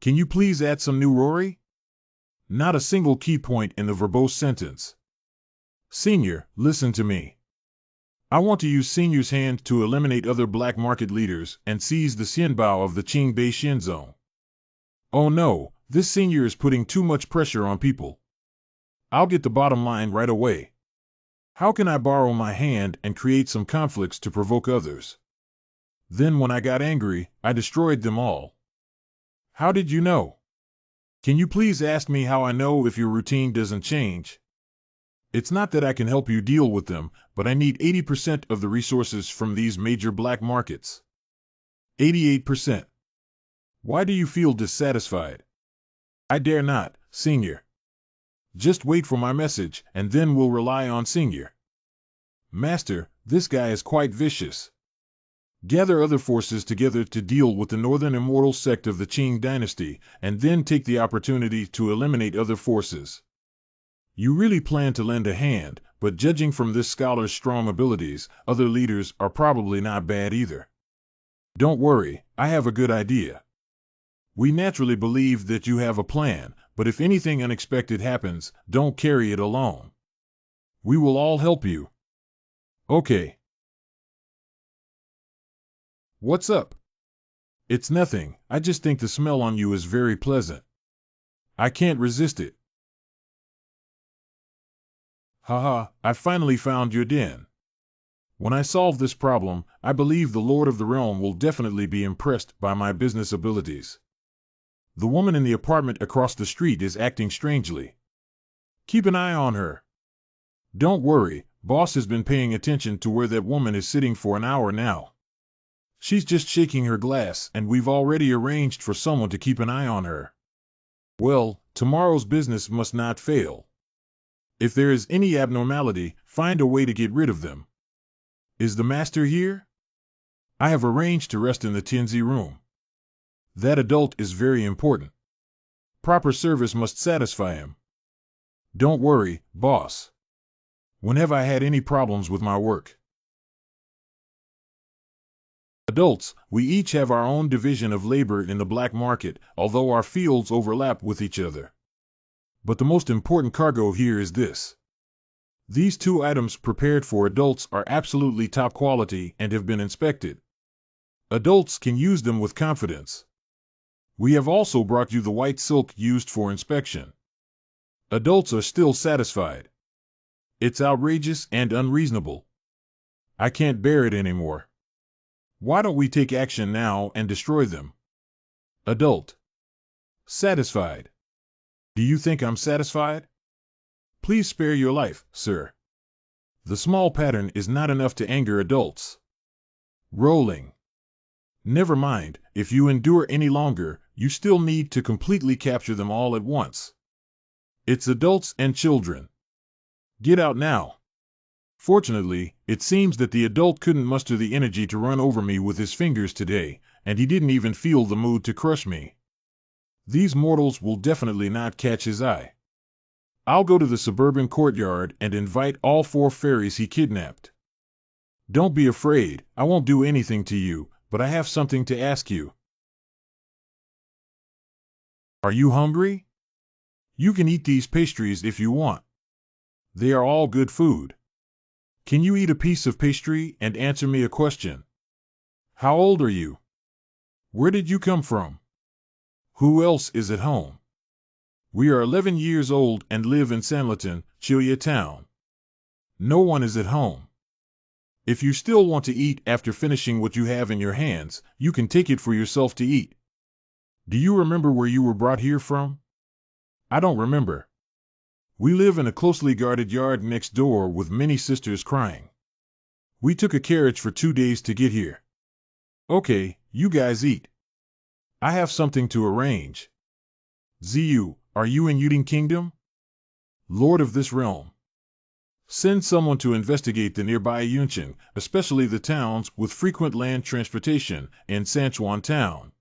Can you please add some new Rory? Not a single key point in the verbose sentence. Senior, listen to me. I want to use Senior's hand to eliminate other black market leaders and seize the Xianbao of the Qingbei Xianzone. Oh no, this senior is putting too much pressure on people. I'll get the bottom line right away. How can I borrow my hand and create some conflicts to provoke others? Then when I got angry, I destroyed them all. How did you know? Can you please ask me how I know if your routine doesn't change? It's not that I can help you deal with them, but I need 80% of the resources from these major black markets. 88%. Why do you feel dissatisfied? I dare not, Senior. Just wait for my message, and then we'll rely on Senior. Master, this guy is quite vicious. Gather other forces together to deal with the northern immortal sect of the Qing dynasty, and then take the opportunity to eliminate other forces. You really plan to lend a hand, but judging from this scholar's strong abilities, other leaders are probably not bad either. Don't worry, I have a good idea. We naturally believe that you have a plan, but if anything unexpected happens, don't carry it alone. We will all help you. Okay. What's up? It's nothing, I just think the smell on you is very pleasant. I can't resist it. Haha, I finally found your den. When I solve this problem, I believe the Lord of the Realm will definitely be impressed by my business abilities. The woman in the apartment across the street is acting strangely. Keep an eye on her. Don't worry, boss has been paying attention to where that woman is sitting for an hour now. She's just shaking her glass, and we've already arranged for someone to keep an eye on her. Well, tomorrow's business must not fail. If there is any abnormality, find a way to get rid of them. Is the master here? I have arranged to rest in the Tianzi room. That adult is very important. Proper service must satisfy him. Don't worry, boss. When have I had any problems with my work? Adults, we each have our own division of labor in the black market, although our fields overlap with each other. But the most important cargo here is this. These two items prepared for adults are absolutely top quality and have been inspected. Adults can use them with confidence. We have also brought you the white silk used for inspection. Adults are still satisfied. It's outrageous and unreasonable. I can't bear it anymore. Why don't we take action now and destroy them? Adult. Satisfied. Do you think I'm satisfied? Please spare your life, sir. The small pattern is not enough to anger adults. Rolling. Never mind, if you endure any longer, you still need to completely capture them all at once. It's adults and children. Get out now. Fortunately, it seems that the adult couldn't muster the energy to run over me with his fingers today, and he didn't even feel the mood to crush me. These mortals will definitely not catch his eye. I'll go to the suburban courtyard and invite all 4 fairies he kidnapped. Don't be afraid, I won't do anything to you, but I have something to ask you. Are you hungry? You can eat these pastries if you want. They are all good food. Can you eat a piece of pastry and answer me a question? How old are you? Where did you come from? Who else is at home? We are 11 years old and live in Sanliton, Chilia Town. No one is at home. If you still want to eat after finishing what you have in your hands, you can take it for yourself to eat. Do you remember where you were brought here from? I don't remember. We live in a closely guarded yard next door with many sisters crying. We took a carriage for 2 days to get here. Okay, you guys eat. I have something to arrange. Ziyu, are you in Yuding Kingdom? Lord of this realm. Send someone to investigate the nearby Yunqing, especially the towns with frequent land transportation, in Sanchuan Town.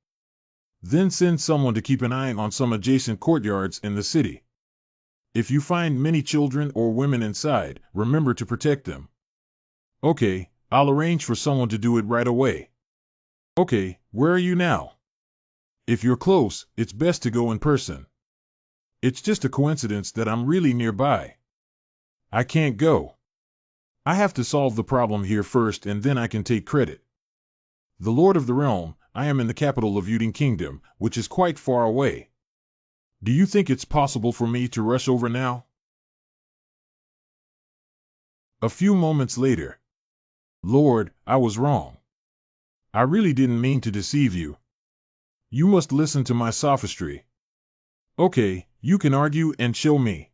Then send someone to keep an eye on some adjacent courtyards in the city. If you find many children or women inside, remember to protect them. Okay, I'll arrange for someone to do it right away. Okay, where are you now? If you're close, it's best to go in person. It's just a coincidence that I'm really nearby. I can't go. I have to solve the problem here first and then I can take credit. The Lord of the Realm, I am in the capital of Yuding Kingdom, which is quite far away. Do you think it's possible for me to rush over now? A few moments later. Lord, I was wrong. I really didn't mean to deceive you. You must listen to my sophistry. Okay, you can argue and show me.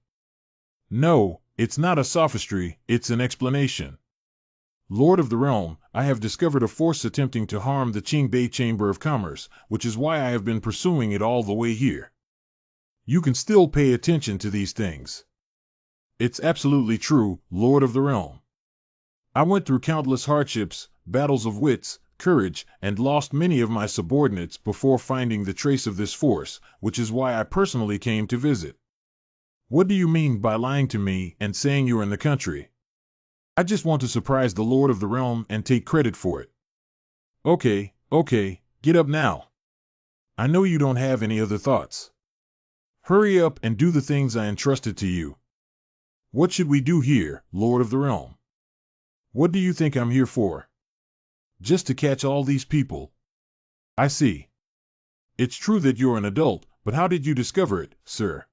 No, it's not a sophistry, it's an explanation. Lord of the Realm, I have discovered a force attempting to harm the Qingbei Chamber of Commerce, which is why I have been pursuing it all the way here. You can still pay attention to these things. It's absolutely true, Lord of the Realm. I went through countless hardships, battles of wits, courage, and lost many of my subordinates before finding the trace of this force, which is why I personally came to visit. What do you mean by lying to me and saying you're in the country? I just want to surprise the Lord of the Realm and take credit for it. Okay, get up now. I know you don't have any other thoughts. Hurry up and do the things I entrusted to you. What should we do here, Lord of the Realm? What do you think I'm here for? Just to catch all these people. I see. It's true that you're an adult, but how did you discover it, sir?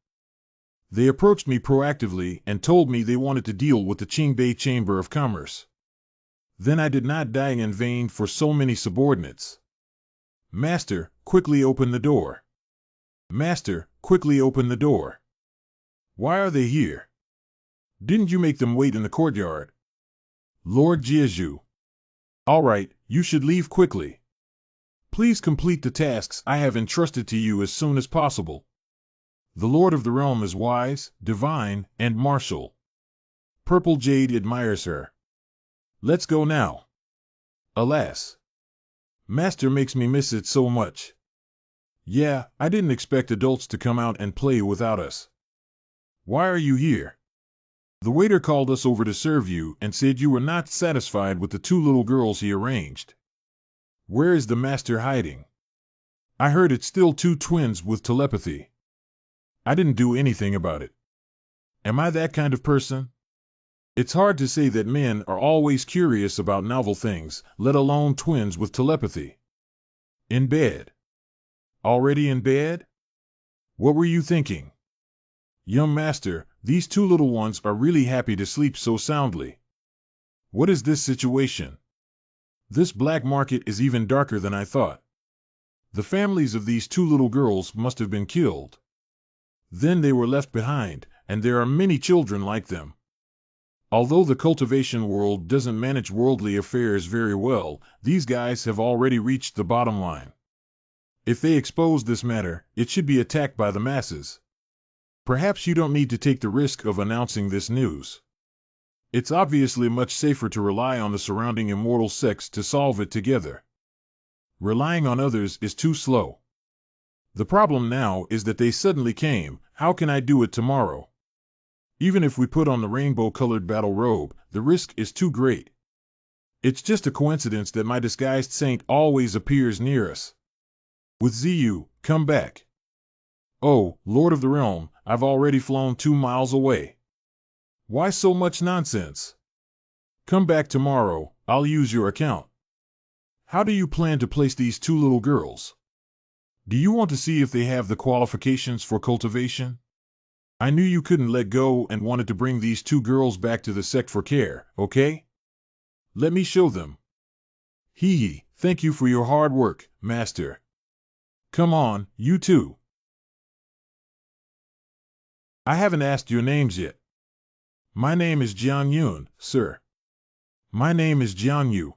They approached me proactively and told me they wanted to deal with the Qingbei Chamber of Commerce. Then I did not die in vain for so many subordinates. Master, quickly open the door. Master, quickly open the door. Why are they here? Didn't you make them wait in the courtyard? Lord Jiazhu. All right, you should leave quickly. Please complete the tasks I have entrusted to you as soon as possible. The Lord of the Realm is wise, divine, and martial. Purple Jade admires her. Let's go now. Alas. Master makes me miss it so much. Yeah, I didn't expect adults to come out and play without us. Why are you here? The waiter called us over to serve you and said you were not satisfied with the 2 little girls he arranged. Where is the master hiding? I heard it's still two twins with telepathy. I didn't do anything about it. Am I that kind of person? It's hard to say that men are always curious about novel things, let alone twins with telepathy. In bed. Already in bed? What were you thinking? Young master, these two little ones are really happy to sleep so soundly. What is this situation? This black market is even darker than I thought. The families of these two little girls must have been killed. Then they were left behind, and there are many children like them. Although the cultivation world doesn't manage worldly affairs very well, these guys have already reached the bottom line. If they expose this matter, it should be attacked by the masses. Perhaps you don't need to take the risk of announcing this news. It's obviously much safer to rely on the surrounding immortal sects to solve it together. Relying on others is too slow. The problem now is that they suddenly came. How can I do it tomorrow? Even if we put on the rainbow-colored battle robe, the risk is too great. It's just a coincidence that my disguised saint always appears near us. With Ziyu, come back. Oh, Lord of the Realm, I've already flown 2 miles away. Why so much nonsense? Come back tomorrow, I'll use your account. How do you plan to place these two little girls? Do you want to see if they have the qualifications for cultivation? I knew you couldn't let go and wanted to bring these two girls back to the sect for care, okay? Let me show them. Hee, thank you for your hard work, master. Come on, you two. I haven't asked your names yet. My name is Jian Yun, sir. My name is Jian Yu.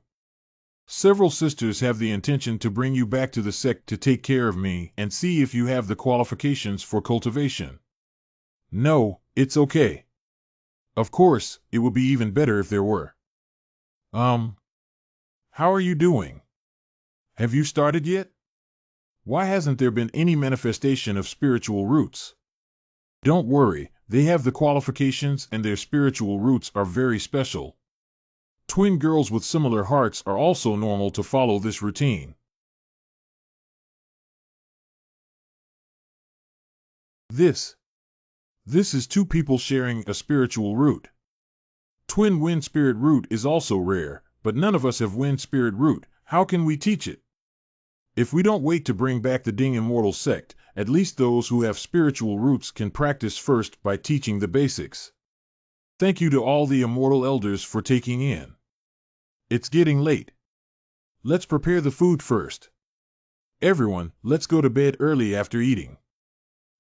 Several sisters have the intention to bring you back to the sect to take care of me and see if you have the qualifications for cultivation. No, it's okay. Of course, it would be even better if there were. How are you doing? Have you started yet? Why hasn't there been any manifestation of spiritual roots? Don't worry, they have the qualifications and their spiritual roots are very special. Twin girls with similar hearts are also normal to follow this routine. This is two people sharing a spiritual root. Twin wind spirit root is also rare, but none of us have wind spirit root. How can we teach it? If we don't wait to bring back the Ding Immortal sect, at least those who have spiritual roots can practice first by teaching the basics. Thank you to all the immortal elders for taking in. It's getting late. Let's prepare the food first. Everyone, let's go to bed early after eating.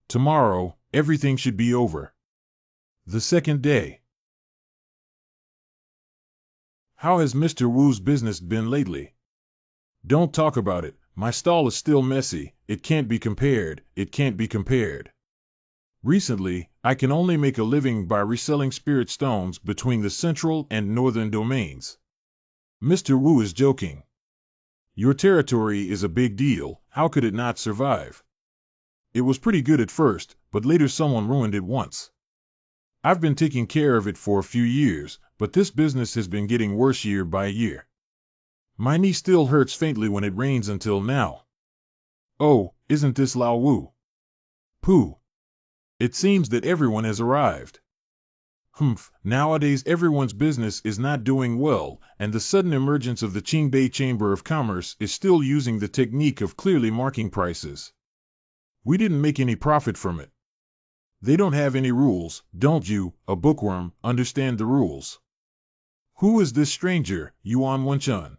Tomorrow, everything should be over. The second day. How has Mr. Wu's business been lately? Don't talk about it. My stall is still messy. It can't be compared. It can't be compared. Recently, I can only make a living by reselling spirit stones between the central and northern domains. Mr. Wu is joking. Your territory is a big deal. How could it not survive? It was pretty good at first, but later someone ruined it once. I've been taking care of it for a few years, but this business has been getting worse year by year. My knee still hurts faintly when it rains until now. Oh, isn't this Lao Wu? Pooh. It seems that everyone has arrived. Nowadays everyone's business is not doing well, and the sudden emergence of the Qingbei Chamber of Commerce is still using the technique of clearly marking prices. We didn't make any profit from it. They don't have any rules, don't you, a bookworm, understand the rules? Who is this stranger, Yuan Wenchun?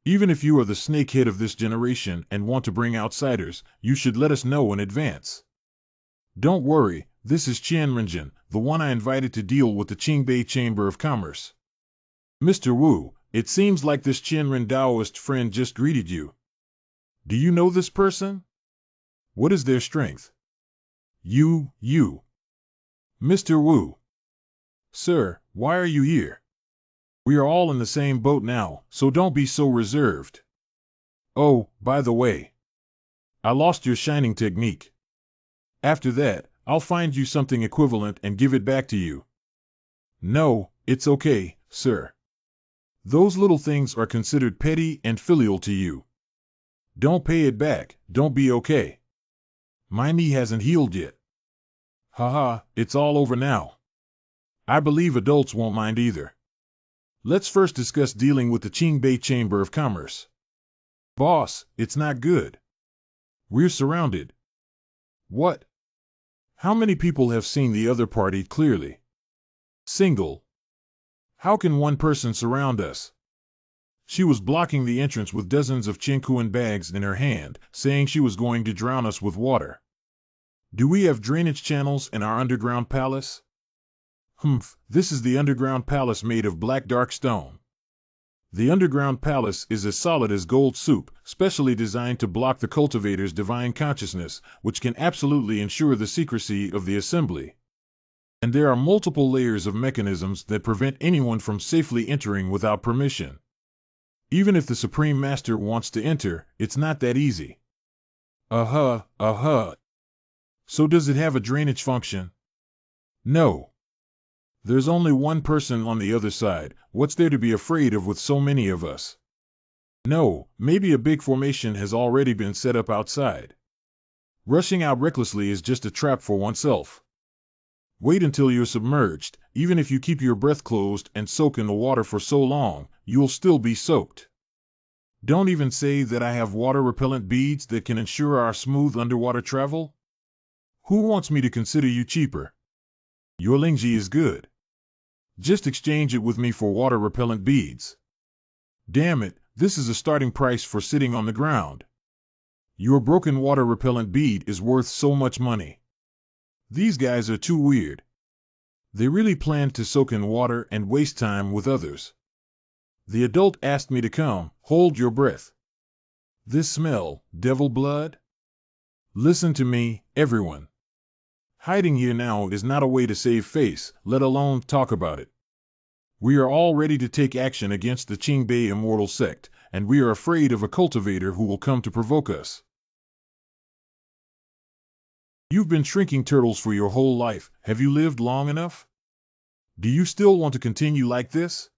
Even if you are the snakehead of this generation and want to bring outsiders, you should let us know in advance. Don't worry, this is Qianrenjin, the one I invited to deal with the Qingbei Chamber of Commerce. Mr. Wu, it seems like this Qianren Taoist friend just greeted you. Do you know this person? What is their strength? You. Mr. Wu. Sir, why are you here? We are all in the same boat now, so don't be so reserved. Oh, by the way. I lost your shining technique. After that, I'll find you something equivalent and give it back to you. No, it's okay, sir. Those little things are considered petty and filial to you. Don't pay it back, don't be okay. My knee hasn't healed yet. Haha, it's all over now. I believe adults won't mind either. Let's first discuss dealing with the Qingbei Chamber of Commerce. Boss, it's not good. We're surrounded. What? How many people have seen the other party clearly? Single. How can one person surround us? She was blocking the entrance with dozens of Chinkuan bags in her hand, saying she was going to drown us with water. Do we have drainage channels in our underground palace? Humph, this is the underground palace made of black dark stone. The underground palace is as solid as gold soup, specially designed to block the cultivator's divine consciousness, which can absolutely ensure the secrecy of the assembly. And there are multiple layers of mechanisms that prevent anyone from safely entering without permission. Even if the Supreme Master wants to enter, it's not that easy. So does it have a drainage function? No. There's only one person on the other side. What's there to be afraid of with so many of us? No, maybe a big formation has already been set up outside. Rushing out recklessly is just a trap for oneself. Wait until you're submerged. Even if you keep your breath closed and soak in the water for so long, you'll still be soaked. Don't even say that I have water-repellent beads that can ensure our smooth underwater travel. Who wants me to consider you cheaper? Your Lingji is good. Just exchange it with me for water-repellent beads. Damn it, this is a starting price for sitting on the ground. Your broken water-repellent bead is worth so much money. These guys are too weird. They really planned to soak in water and waste time with others. The adult asked me to come. Hold your breath. This smell, devil blood? Listen to me, everyone. Hiding here now is not a way to save face, let alone talk about it. We are all ready to take action against the Qingbei immortal sect, and we are afraid of a cultivator who will come to provoke us. You've been shrinking turtles for your whole life. Have you lived long enough? Do you still want to continue like this?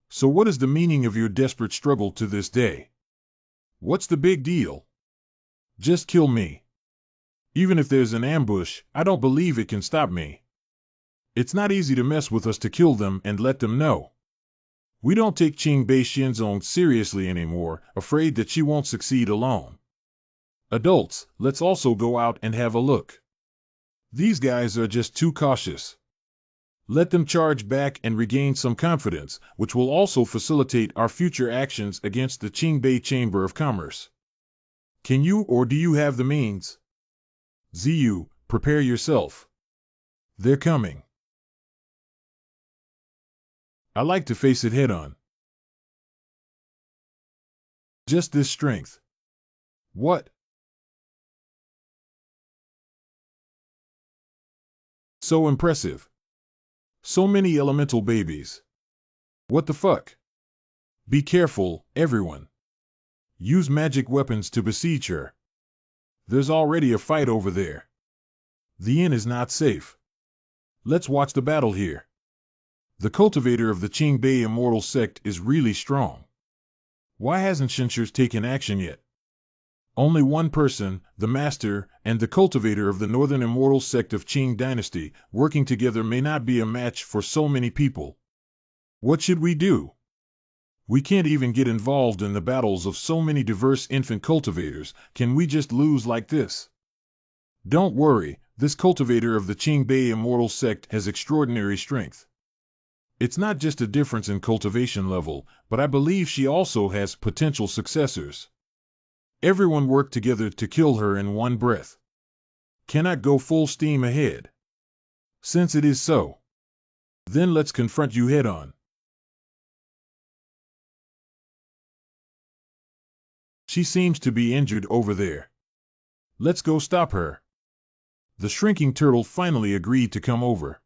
So what is the meaning of your desperate struggle to this day? What's the big deal? Just kill me. Even if there's an ambush, I don't believe it can stop me. It's not easy to mess with us to kill them and let them know. We don't take Qingbei Shinzong seriously anymore, afraid that she won't succeed alone. Adults, let's also go out and have a look. These guys are just too cautious. Let them charge back and regain some confidence, which will also facilitate our future actions against the Qingbei Chamber of Commerce. Can you or do you have the means? Ziyu, prepare yourself. They're coming. I like to face it head on. Just this strength. What? So impressive. So many elemental babies. What the fuck? Be careful, everyone. Use magic weapons to besiege her. There's already a fight over there. The inn is not safe. Let's watch the battle here. The cultivator of the Qingbei immortal sect is really strong. Why hasn't Shinshers taken action yet? Only one person, the master, and the cultivator of the northern immortal sect of Qing dynasty, working together may not be a match for so many people. What should we do? We can't even get involved in the battles of so many diverse infant cultivators. Can we just lose like this? Don't worry, this cultivator of the Qingbei immortal sect has extraordinary strength. It's not just a difference in cultivation level, but I believe she also has potential successors. Everyone work together to kill her in one breath. Cannot go full steam ahead. Since it is so, then let's confront you head on. She seems to be injured over there. Let's go stop her. The shrinking turtle finally agreed to come over.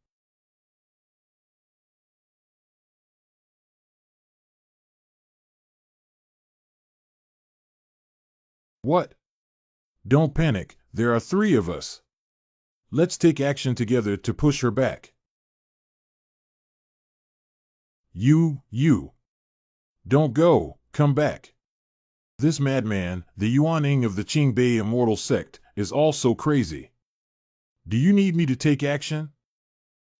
What? Don't panic, there are 3 of us. Let's take action together to push her back. You. Don't go, come back. This madman, the Yuan Ing of the Qingbei immortal sect, is also crazy. Do you need me to take action?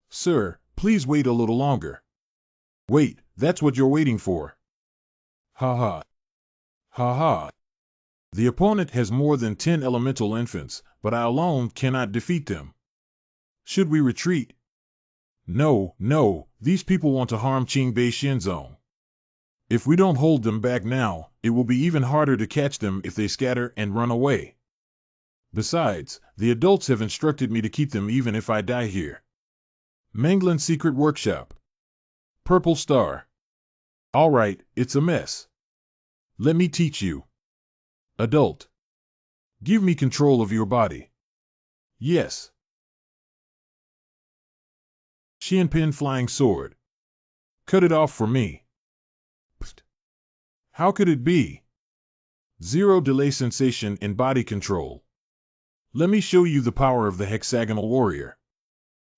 Sir, please wait a little longer. Wait, that's what you're waiting for. Ha ha. Ha ha. The opponent has more than 10 elemental infants, but I alone cannot defeat them. Should we retreat? No, no, these people want to harm Qingbei Shinzong. If we don't hold them back now, it will be even harder to catch them if they scatter and run away. Besides, the adults have instructed me to keep them even if I die here. Manglan Secret Workshop. Purple Star. All right, it's a mess. Let me teach you. Adult. Give me control of your body. Yes. Xianpin Flying Sword. Cut it off for me. Psst. How could it be? Zero delay sensation in body control. Let me show you the power of the hexagonal warrior.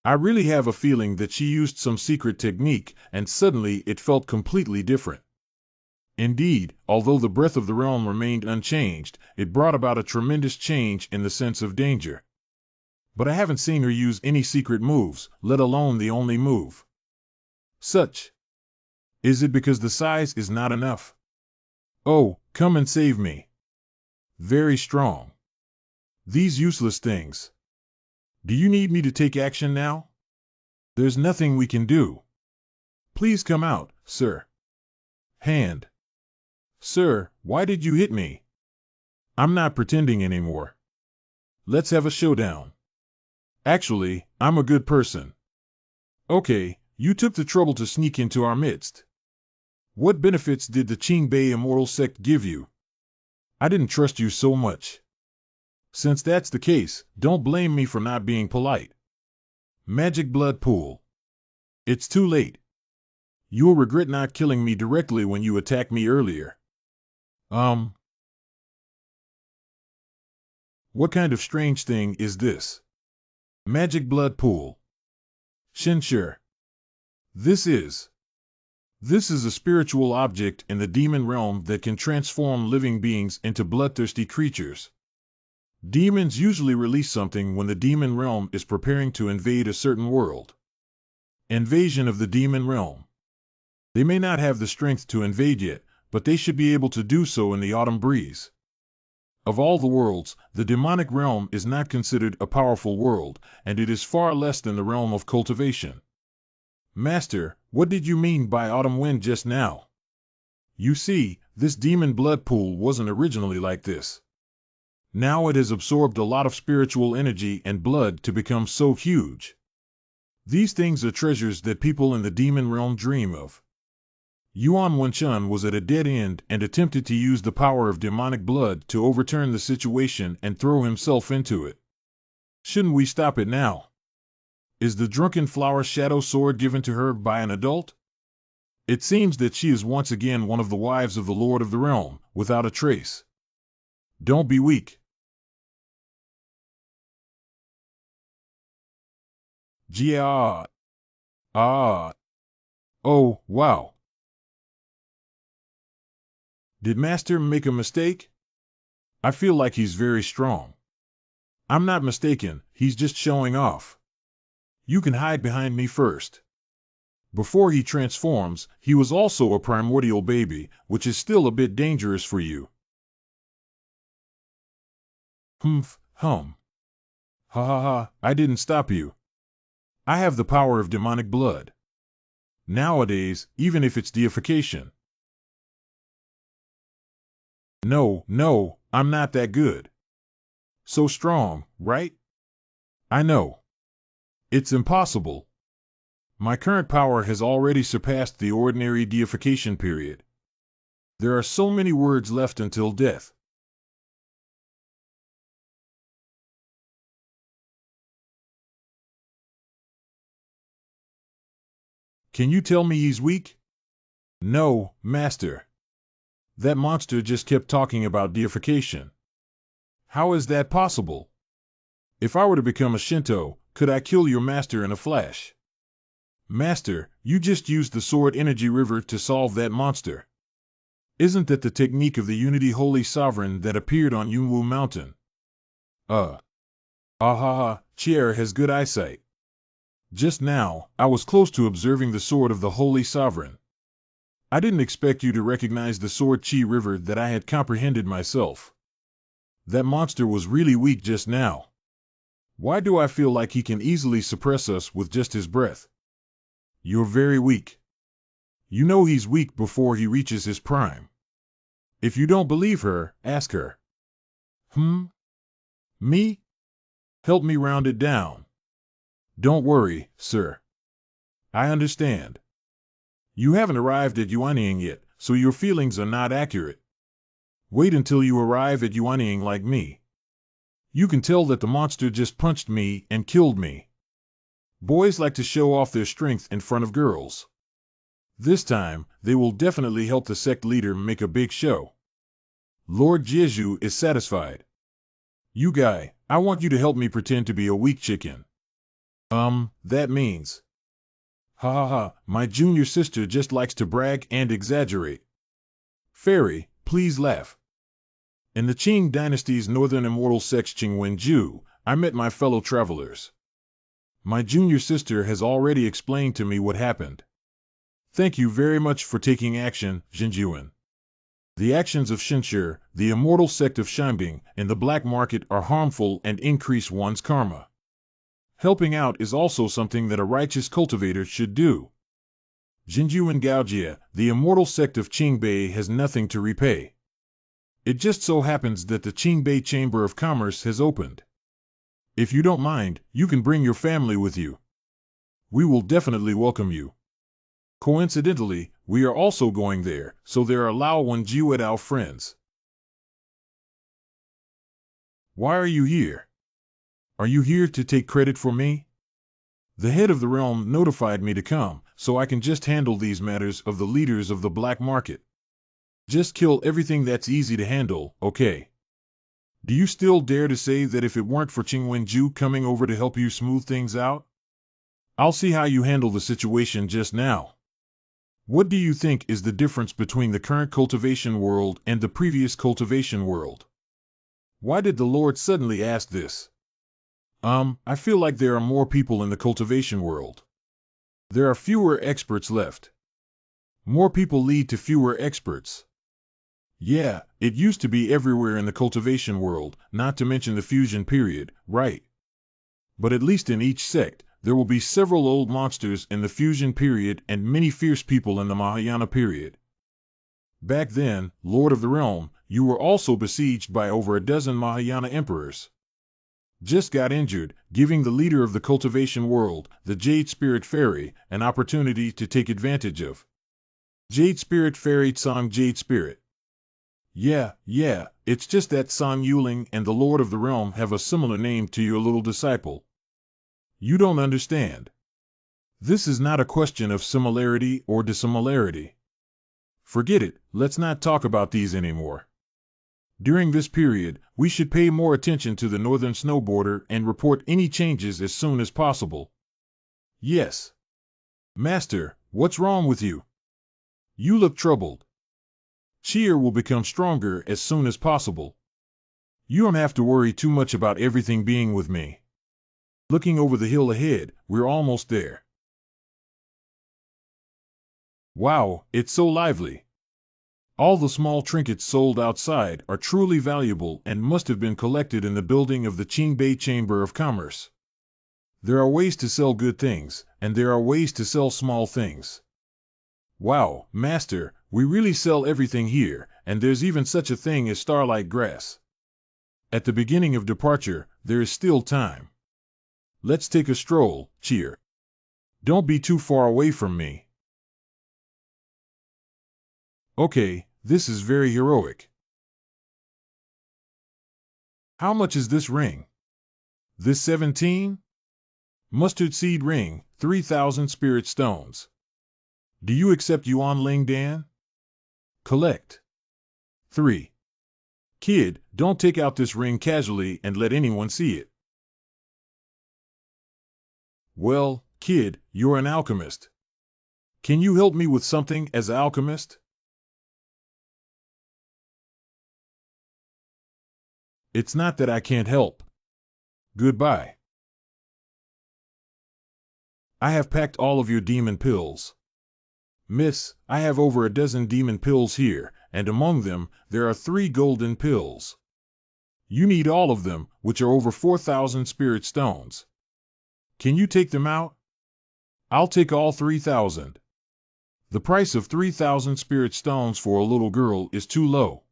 I really have a feeling that she used some secret technique, and suddenly it felt completely different. Indeed, although the breath of the realm remained unchanged, it brought about a tremendous change in the sense of danger. But I haven't seen her use any secret moves, let alone the only move. Such. Is it because the size is not enough? Oh, come and save me. Very strong. These useless things. Do you need me to take action now? There's nothing we can do. Please come out, sir. Hand. Sir, why did you hit me? I'm not pretending anymore. Let's have a showdown. Actually, I'm a good person. Okay, you took the trouble to sneak into our midst. What benefits did the Qingbei immortal sect give you? I didn't trust you so much. Since that's the case, don't blame me for not being polite. Magic blood pool. It's too late. You'll regret not killing me directly when you attacked me earlier. What kind of strange thing is this? Magic blood pool. Shinshir. This is a spiritual object in the demon realm that can transform living beings into bloodthirsty creatures. Demons usually release something when the demon realm is preparing to invade a certain world. Invasion of the demon realm. They may not have the strength to invade yet, but they should be able to do so in the autumn breeze. Of all the worlds, the demonic realm is not considered a powerful world, and it is far less than the realm of cultivation. Master, what did you mean by autumn wind just now? You see, this demon blood pool wasn't originally like this. Now it has absorbed a lot of spiritual energy and blood to become so huge. These things are treasures that people in the demon realm dream of. Yuan Wenchun was at a dead end and attempted to use the power of demonic blood to overturn the situation and throw himself into it. Shouldn't we stop it now? Is the drunken flower shadow sword given to her by an adult? It seems that she is once again one of the wives of the Lord of the Realm, without a trace. Don't be weak. Jia. Ah. Oh, wow. Did Master make a mistake? I feel like he's very strong. I'm not mistaken, he's just showing off. You can hide behind me first. Before he transforms, he was also a primordial baby, which is still a bit dangerous for you. Humph, hum. Ha ha ha, I didn't stop you. I have the power of demonic blood. Nowadays, even if it's deification. No, no, I'm not that good. So strong, right? I know. It's impossible. My current power has already surpassed the ordinary deification period. There are so many words left until death. Can you tell me he's weak? No, Master. That monster just kept talking about deification. How is that possible? If I were to become a Shinto, could I kill your master in a flash? Master, you just used the sword energy river to solve that monster. Isn't that the technique of the Unity Holy Sovereign that appeared on Yunwu Mountain? Ah ha ha, Chier has good eyesight. Just now, I was close to observing the sword of the Holy Sovereign. I didn't expect you to recognize the sword Chi River that I had comprehended myself. That monster was really weak just now. Why do I feel like he can easily suppress us with just his breath? You're very weak. You know he's weak before he reaches his prime. If you don't believe her, ask her. Me? Help me round it down. Don't worry, sir. I understand. You haven't arrived at Yuanying yet, so your feelings are not accurate. Wait until you arrive at Yuanying like me. You can tell that the monster just punched me and killed me. Boys like to show off their strength in front of girls. This time, they will definitely help the sect leader make a big show. Lord Jeju is satisfied. You guy, I want you to help me pretend to be a weak chicken. That means. Ha ha ha, my junior sister just likes to brag and exaggerate. Fairy, please laugh. In the Qing dynasty's northern immortal sect Qingwenju, I met my fellow travelers. My junior sister has already explained to me what happened. Thank you very much for taking action, Jinjuan. The actions of Shinshir, the immortal sect of Shinbing, in the black market are harmful and increase one's karma. Helping out is also something that a righteous cultivator should do. Jinjuan Gaojia, the immortal sect of Qingbei, has nothing to repay. It just so happens that the Qingbei Chamber of Commerce has opened. If you don't mind, you can bring your family with you. We will definitely welcome you. Coincidentally, we are also going there, so there are Lao Wenjiu our friends. Why are you here? Are you here to take credit for me? The head of the realm notified me to come, so I can just handle these matters of the leaders of the black market. Just kill everything that's easy to handle, okay? Do you still dare to say that if it weren't for Qingwenju coming over to help you smooth things out? I'll see how you handle the situation just now. What do you think is the difference between the current cultivation world and the previous cultivation world? Why did the Lord suddenly ask this? I feel like there are more people in the cultivation world. There are fewer experts left. More people lead to fewer experts. Yeah, it used to be everywhere in the cultivation world, not to mention the fusion period, right? But at least in each sect, there will be several old monsters in the fusion period and many fierce people in the Mahayana period. Back then, Lord of the Realm, you were also besieged by over a dozen Mahayana emperors. Just got injured, giving the leader of the cultivation world, the Jade Spirit Fairy, an opportunity to take advantage of. Jade Spirit Fairy Tsang Jade Spirit. Yeah, it's just that San Yuling and the Lord of the Realm have a similar name to your little disciple. You don't understand. This is not a question of similarity or dissimilarity. Forget it, let's not talk about these anymore. During this period, we should pay more attention to the northern snow border and report any changes as soon as possible. Yes. Master, what's wrong with you? You look troubled. Cheer will become stronger as soon as possible. You don't have to worry too much about everything being with me. Looking over the hill ahead, we're almost there. Wow, it's so lively. All the small trinkets sold outside are truly valuable and must have been collected in the building of the Qingbei Chamber of Commerce. There are ways to sell good things, and there are ways to sell small things. Wow, Master, we really sell everything here, and there's even such a thing as starlight grass. At the beginning of departure, there is still time. Let's take a stroll, Cheer. Don't be too far away from me. Okay, this is very heroic. How much is this ring? This 17? Mustard seed ring, 3,000 spirit stones. Do you accept Yuan Ling Dan? Collect. 3. Kid, don't take out this ring casually and let anyone see it. Well, kid, you're an alchemist. Can you help me with something as an alchemist? It's not that I can't help. Goodbye. I have packed all of your demon pills. Miss, I have over a dozen demon pills here, and among them, there are 3 golden pills. You need all of them, which are over 4,000 spirit stones. Can you take them out? I'll take all 3,000. The price of 3,000 spirit stones for a little girl is too low.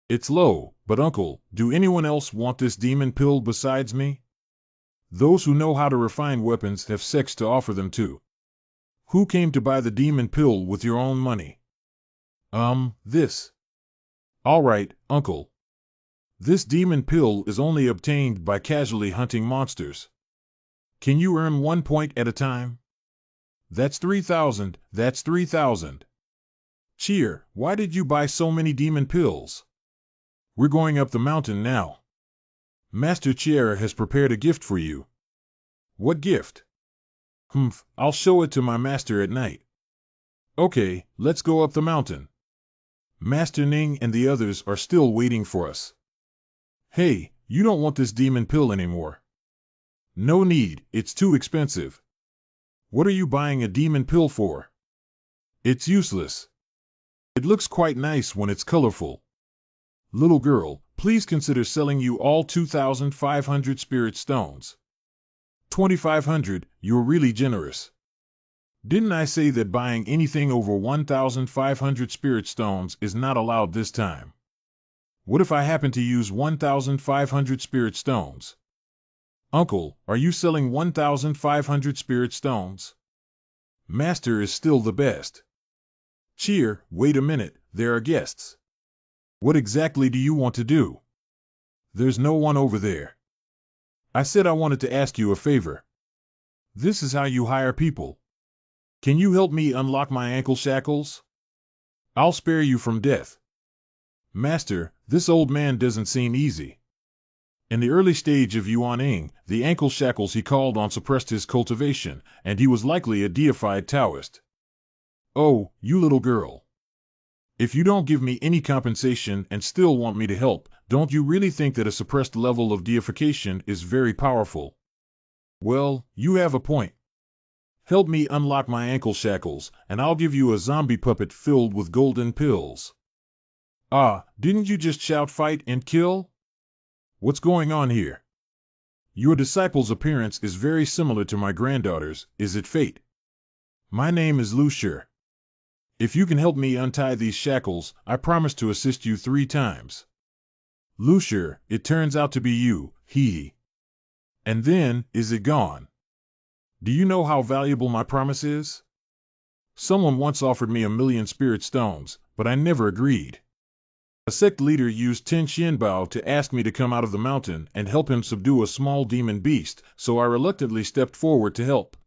It's low, but uncle, do anyone else want this demon pill besides me? Those who know how to refine weapons have sex to offer them too. Who came to buy the demon pill with your own money? This. All right, uncle. This demon pill is only obtained by casually hunting monsters. Can you earn 1 point at a time? That's 3,000, that's 3,000. Cheer, why did you buy so many demon pills? We're going up the mountain now. Master Cheer has prepared a gift for you. What gift? I'll show it to my master at night. Okay, let's go up the mountain. Master Ning and the others are still waiting for us. Hey, you don't want this demon pill anymore. No need, it's too expensive. What are you buying a demon pill for? It's useless. It looks quite nice when it's colorful. Little girl, please consider selling you all 2,500 spirit stones. 2,500, you're really generous. Didn't I say that buying anything over 1,500 spirit stones is not allowed this time? What if I happen to use 1,500 spirit stones? Uncle, are you selling 1,500 spirit stones? Master is still the best. Cheer, wait a minute, there are guests. What exactly do you want to do? There's no one over there. I said I wanted to ask you a favor. This is how you hire people. Can you help me unlock my ankle shackles? I'll spare you from death. Master, this old man doesn't seem easy. In the early stage of Yuan-ing, the ankle shackles he called on suppressed his cultivation, and he was likely a deified Taoist. Oh, you little girl. If you don't give me any compensation and still want me to help, don't you really think that a suppressed level of deification is very powerful? Well, you have a point. Help me unlock my ankle shackles, and I'll give you a zombie puppet filled with golden pills. Ah, didn't you just shout fight and kill? What's going on here? Your disciple's appearance is very similar to my granddaughter's, is it fate? My name is Lu Shi. If you can help me untie these shackles, I promise to assist you 3 times. Lu Shi, it turns out to be you, hee. And then, is it gone? Do you know how valuable my promise is? Someone once offered me 1,000,000 spirit stones, but I never agreed. A sect leader used 10 xianbao to ask me to come out of the mountain and help him subdue a small demon beast, so I reluctantly stepped forward to help.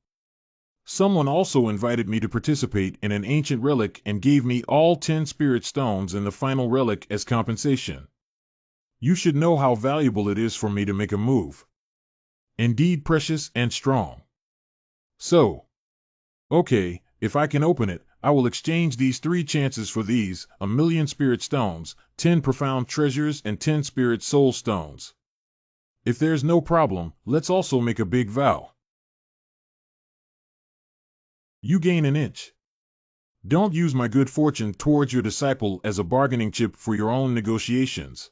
Someone also invited me to participate in an ancient relic and gave me all 10 spirit stones in the final relic as compensation. You should know how valuable it is for me to make a move. Indeed precious and strong. So, okay, if I can open it, I will exchange these 3 chances for these, 1,000,000 spirit stones, 10 profound treasures and 10 spirit soul stones. If there's no problem, let's also make a big vow. You gain an inch. Don't use my good fortune towards your disciple as a bargaining chip for your own negotiations.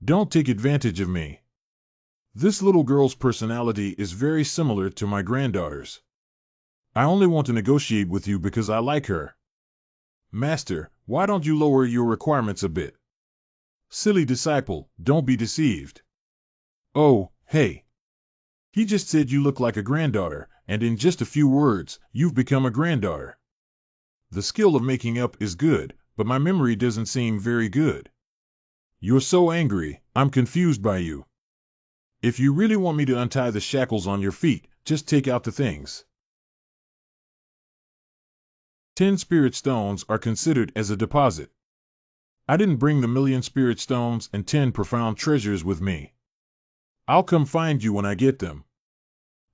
Don't take advantage of me. This little girl's personality is very similar to my granddaughter's. I only want to negotiate with you because I like her. Master, why don't you lower your requirements a bit? Silly disciple, don't be deceived. Oh, hey. He just said you look like a granddaughter, and in just a few words, you've become a granddaughter. The skill of making up is good, but my memory doesn't seem very good. You're so angry, I'm confused by you. If you really want me to untie the shackles on your feet, just take out the things. 10 spirit stones are considered as a deposit. I didn't bring the 1,000,000 spirit stones and 10 profound treasures with me. I'll come find you when I get them.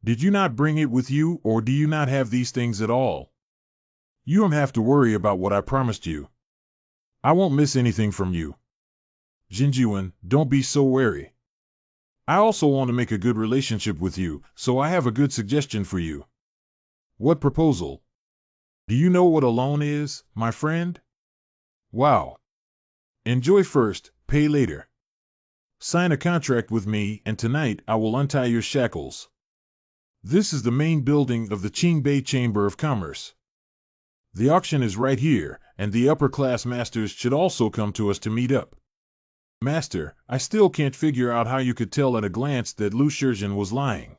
Did you not bring it with you, or do you not have these things at all? You don't have to worry about what I promised you. I won't miss anything from you. Jinjuan, don't be so wary. I also want to make a good relationship with you, so I have a good suggestion for you. What proposal? Do you know what a loan is, my friend? Wow. Enjoy first, pay later. Sign a contract with me, and tonight I will untie your shackles. This is the main building of the Qingbei Chamber of Commerce. The auction is right here, and the upper-class masters should also come to us to meet up. Master, I still can't figure out how you could tell at a glance that Lu Shizhen was lying.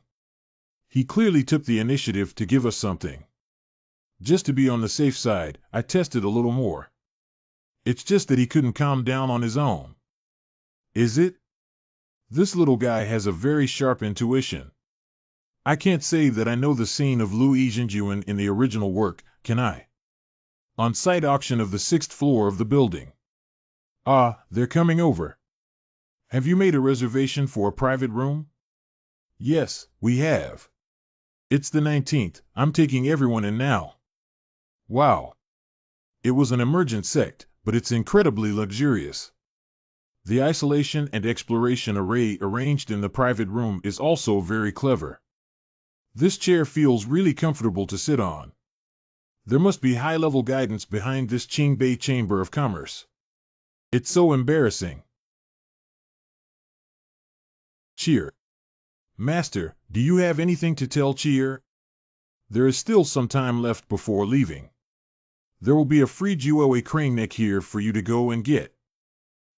He clearly took the initiative to give us something. Just to be on the safe side, I tested a little more. It's just that he couldn't calm down on his own. Is it? This little guy has a very sharp intuition. I can't say that I know the scene of Lu Yizhenjuan in the original work, can I? On-site auction of the 6th floor of the building. Ah, they're coming over. Have you made a reservation for a private room? Yes, we have. It's the 19th, I'm taking everyone in now. Wow. It was an emergent sect, but it's incredibly luxurious. The isolation and exploration array arranged in the private room is also very clever. This chair feels really comfortable to sit on. There must be high-level guidance behind this Qingbei Chamber of Commerce. It's so embarrassing. Cheer. Master, do you have anything to tell Cheer? There is still some time left before leaving. There will be a free Jiuewei crane neck here for you to go and get.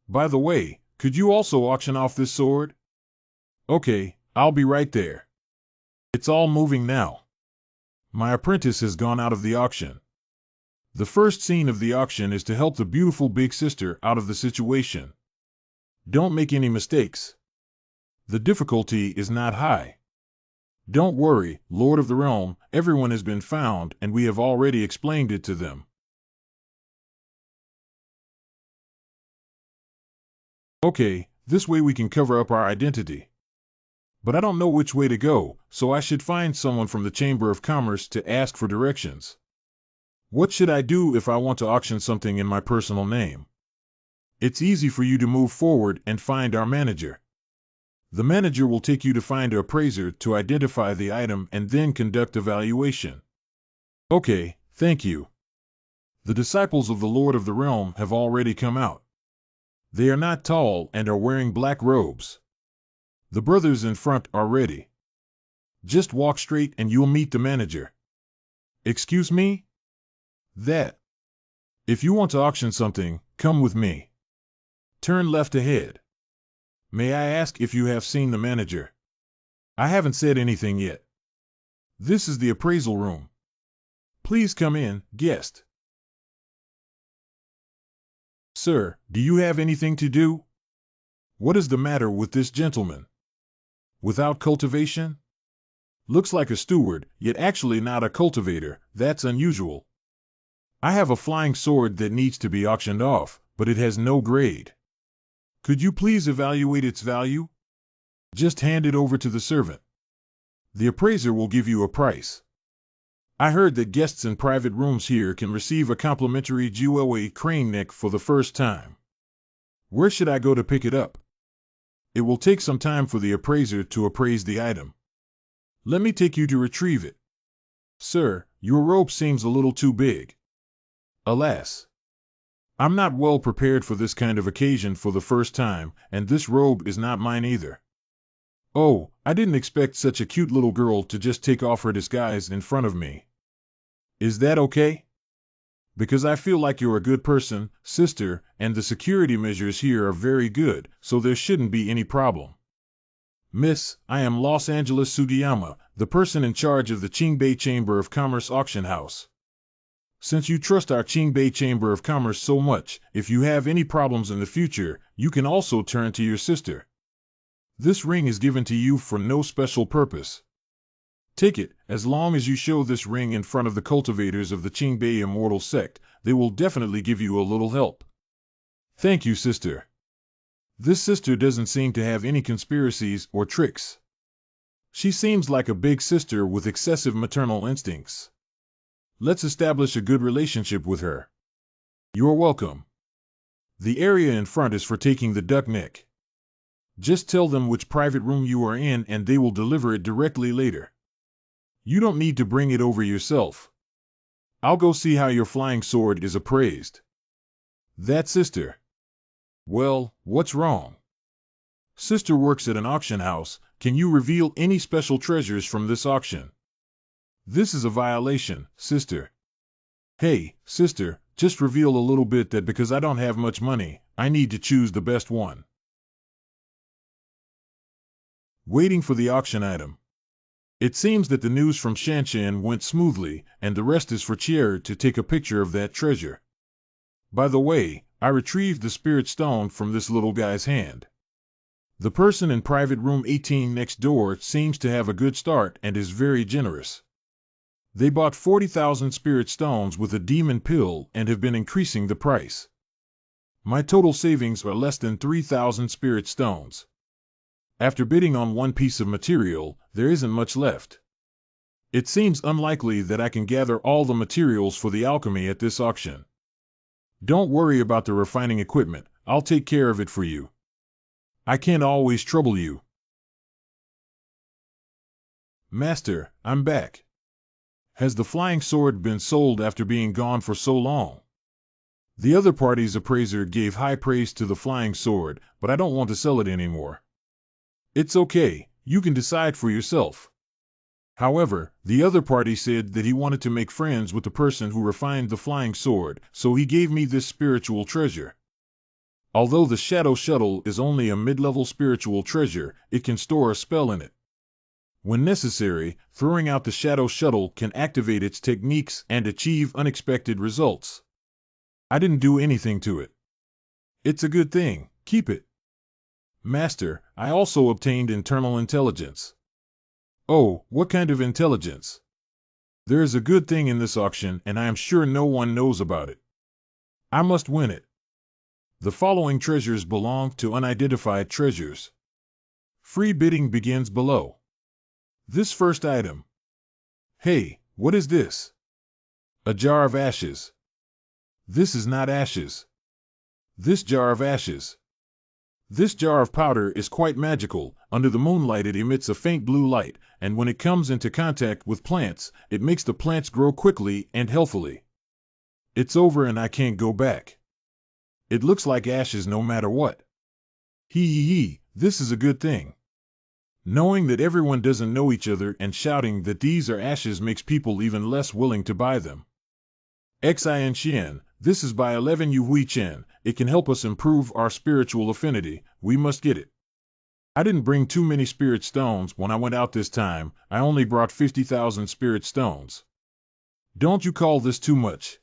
By the way, could you also auction off this sword? Okay, I'll be right there. It's all moving now. My apprentice has gone out of the auction. The first scene of the auction is to help the beautiful big sister out of the situation. Don't make any mistakes. The difficulty is not high. Don't worry, Lord of the Realm, everyone has been found and we have already explained it to them. Okay, this way we can cover up our identity. But I don't know which way to go, so I should find someone from the Chamber of Commerce to ask for directions. What should I do if I want to auction something in my personal name? It's easy for you to move forward and find our manager. The manager will take you to find an appraiser to identify the item and then conduct a valuation. Okay, thank you. The disciples of the Lord of the Realm have already come out. They are not tall and are wearing black robes. The brothers in front are ready. Just walk straight and you'll meet the manager. Excuse me? That. If you want to auction something, come with me. Turn left ahead. May I ask if you have seen the manager? I haven't said anything yet. This is the appraisal room. Please come in, guest. Sir, do you have anything to do? What is the matter with this gentleman? Without cultivation? Looks like a steward, yet actually not a cultivator. That's unusual. I have a flying sword that needs to be auctioned off, but it has no grade. Could you please evaluate its value? Just hand it over to the servant. The appraiser will give you a price. I heard that guests in private rooms here can receive a complimentary Jiuewei crane neck for the first time. Where should I go to pick it up? It will take some time for the appraiser to appraise the item. Let me take you to retrieve it. Sir, your robe seems a little too big. Alas. I'm not well prepared for this kind of occasion for the first time, and this robe is not mine either. Oh, I didn't expect such a cute little girl to just take off her disguise in front of me. Is that okay? Because I feel like you're a good person, sister, and the security measures here are very good, so there shouldn't be any problem. Miss, I am Los Angeles Sugiyama, the person in charge of the Qingbei Chamber of Commerce auction house. Since you trust our Qingbei Chamber of Commerce so much, if you have any problems in the future, you can also turn to your sister. This ring is given to you for no special purpose. Take it, as long as you show this ring in front of the cultivators of the Qingbei Immortal Sect, they will definitely give you a little help. Thank you, sister. This sister doesn't seem to have any conspiracies or tricks. She seems like a big sister with excessive maternal instincts. Let's establish a good relationship with her. You're welcome. The area in front is for taking the duck neck. Just tell them which private room you are in and they will deliver it directly later. You don't need to bring it over yourself. I'll go see how your flying sword is appraised. That sister. Well, what's wrong? Sister works at an auction house. Can you reveal any special treasures from this auction? This is a violation, sister. Hey, sister, just reveal a little bit that because I don't have much money, I need to choose the best one. Waiting for the auction item. It seems that the news from Shanshan went smoothly, and the rest is for Chier to take a picture of that treasure. By the way, I retrieved the spirit stone from this little guy's hand. The person in private room 18 next door seems to have a good start and is very generous. They bought 40,000 spirit stones with a demon pill and have been increasing the price. My total savings are less than 3,000 spirit stones. After bidding on one piece of material, there isn't much left. It seems unlikely that I can gather all the materials for the alchemy at this auction. Don't worry about the refining equipment, I'll take care of it for you. I can't always trouble you. Master, I'm back. Has the flying sword been sold after being gone for so long? The other party's appraiser gave high praise to the flying sword, but I don't want to sell it anymore. It's okay, you can decide for yourself. However, the other party said that he wanted to make friends with the person who refined the flying sword, so he gave me this spiritual treasure. Although the Shadow Shuttle is only a mid-level spiritual treasure, it can store a spell in it. When necessary, throwing out the Shadow Shuttle can activate its techniques and achieve unexpected results. I didn't do anything to it. It's a good thing, keep it. Master, I also obtained internal intelligence. Oh, what kind of intelligence? There is a good thing in this auction and I am sure no one knows about it. I must win it. The following treasures belong to unidentified treasures. Free bidding begins below. This first item. Hey, what is this? A jar of ashes. This is not ashes. This jar of ashes. This jar of powder is quite magical. Under the moonlight it emits a faint blue light, and when it comes into contact with plants, it makes the plants grow quickly and healthily. It's over and I can't go back. It looks like ashes no matter what. Hee, this is a good thing. Knowing that everyone doesn't know each other and shouting that these are ashes makes people even less willing to buy them. Xin Xian, this is by 11 Yu Hui Chen. It can help us improve our spiritual affinity. We must get it. I didn't bring too many spirit stones when I went out this time. I only brought 50,000 spirit stones. Don't you call this too much?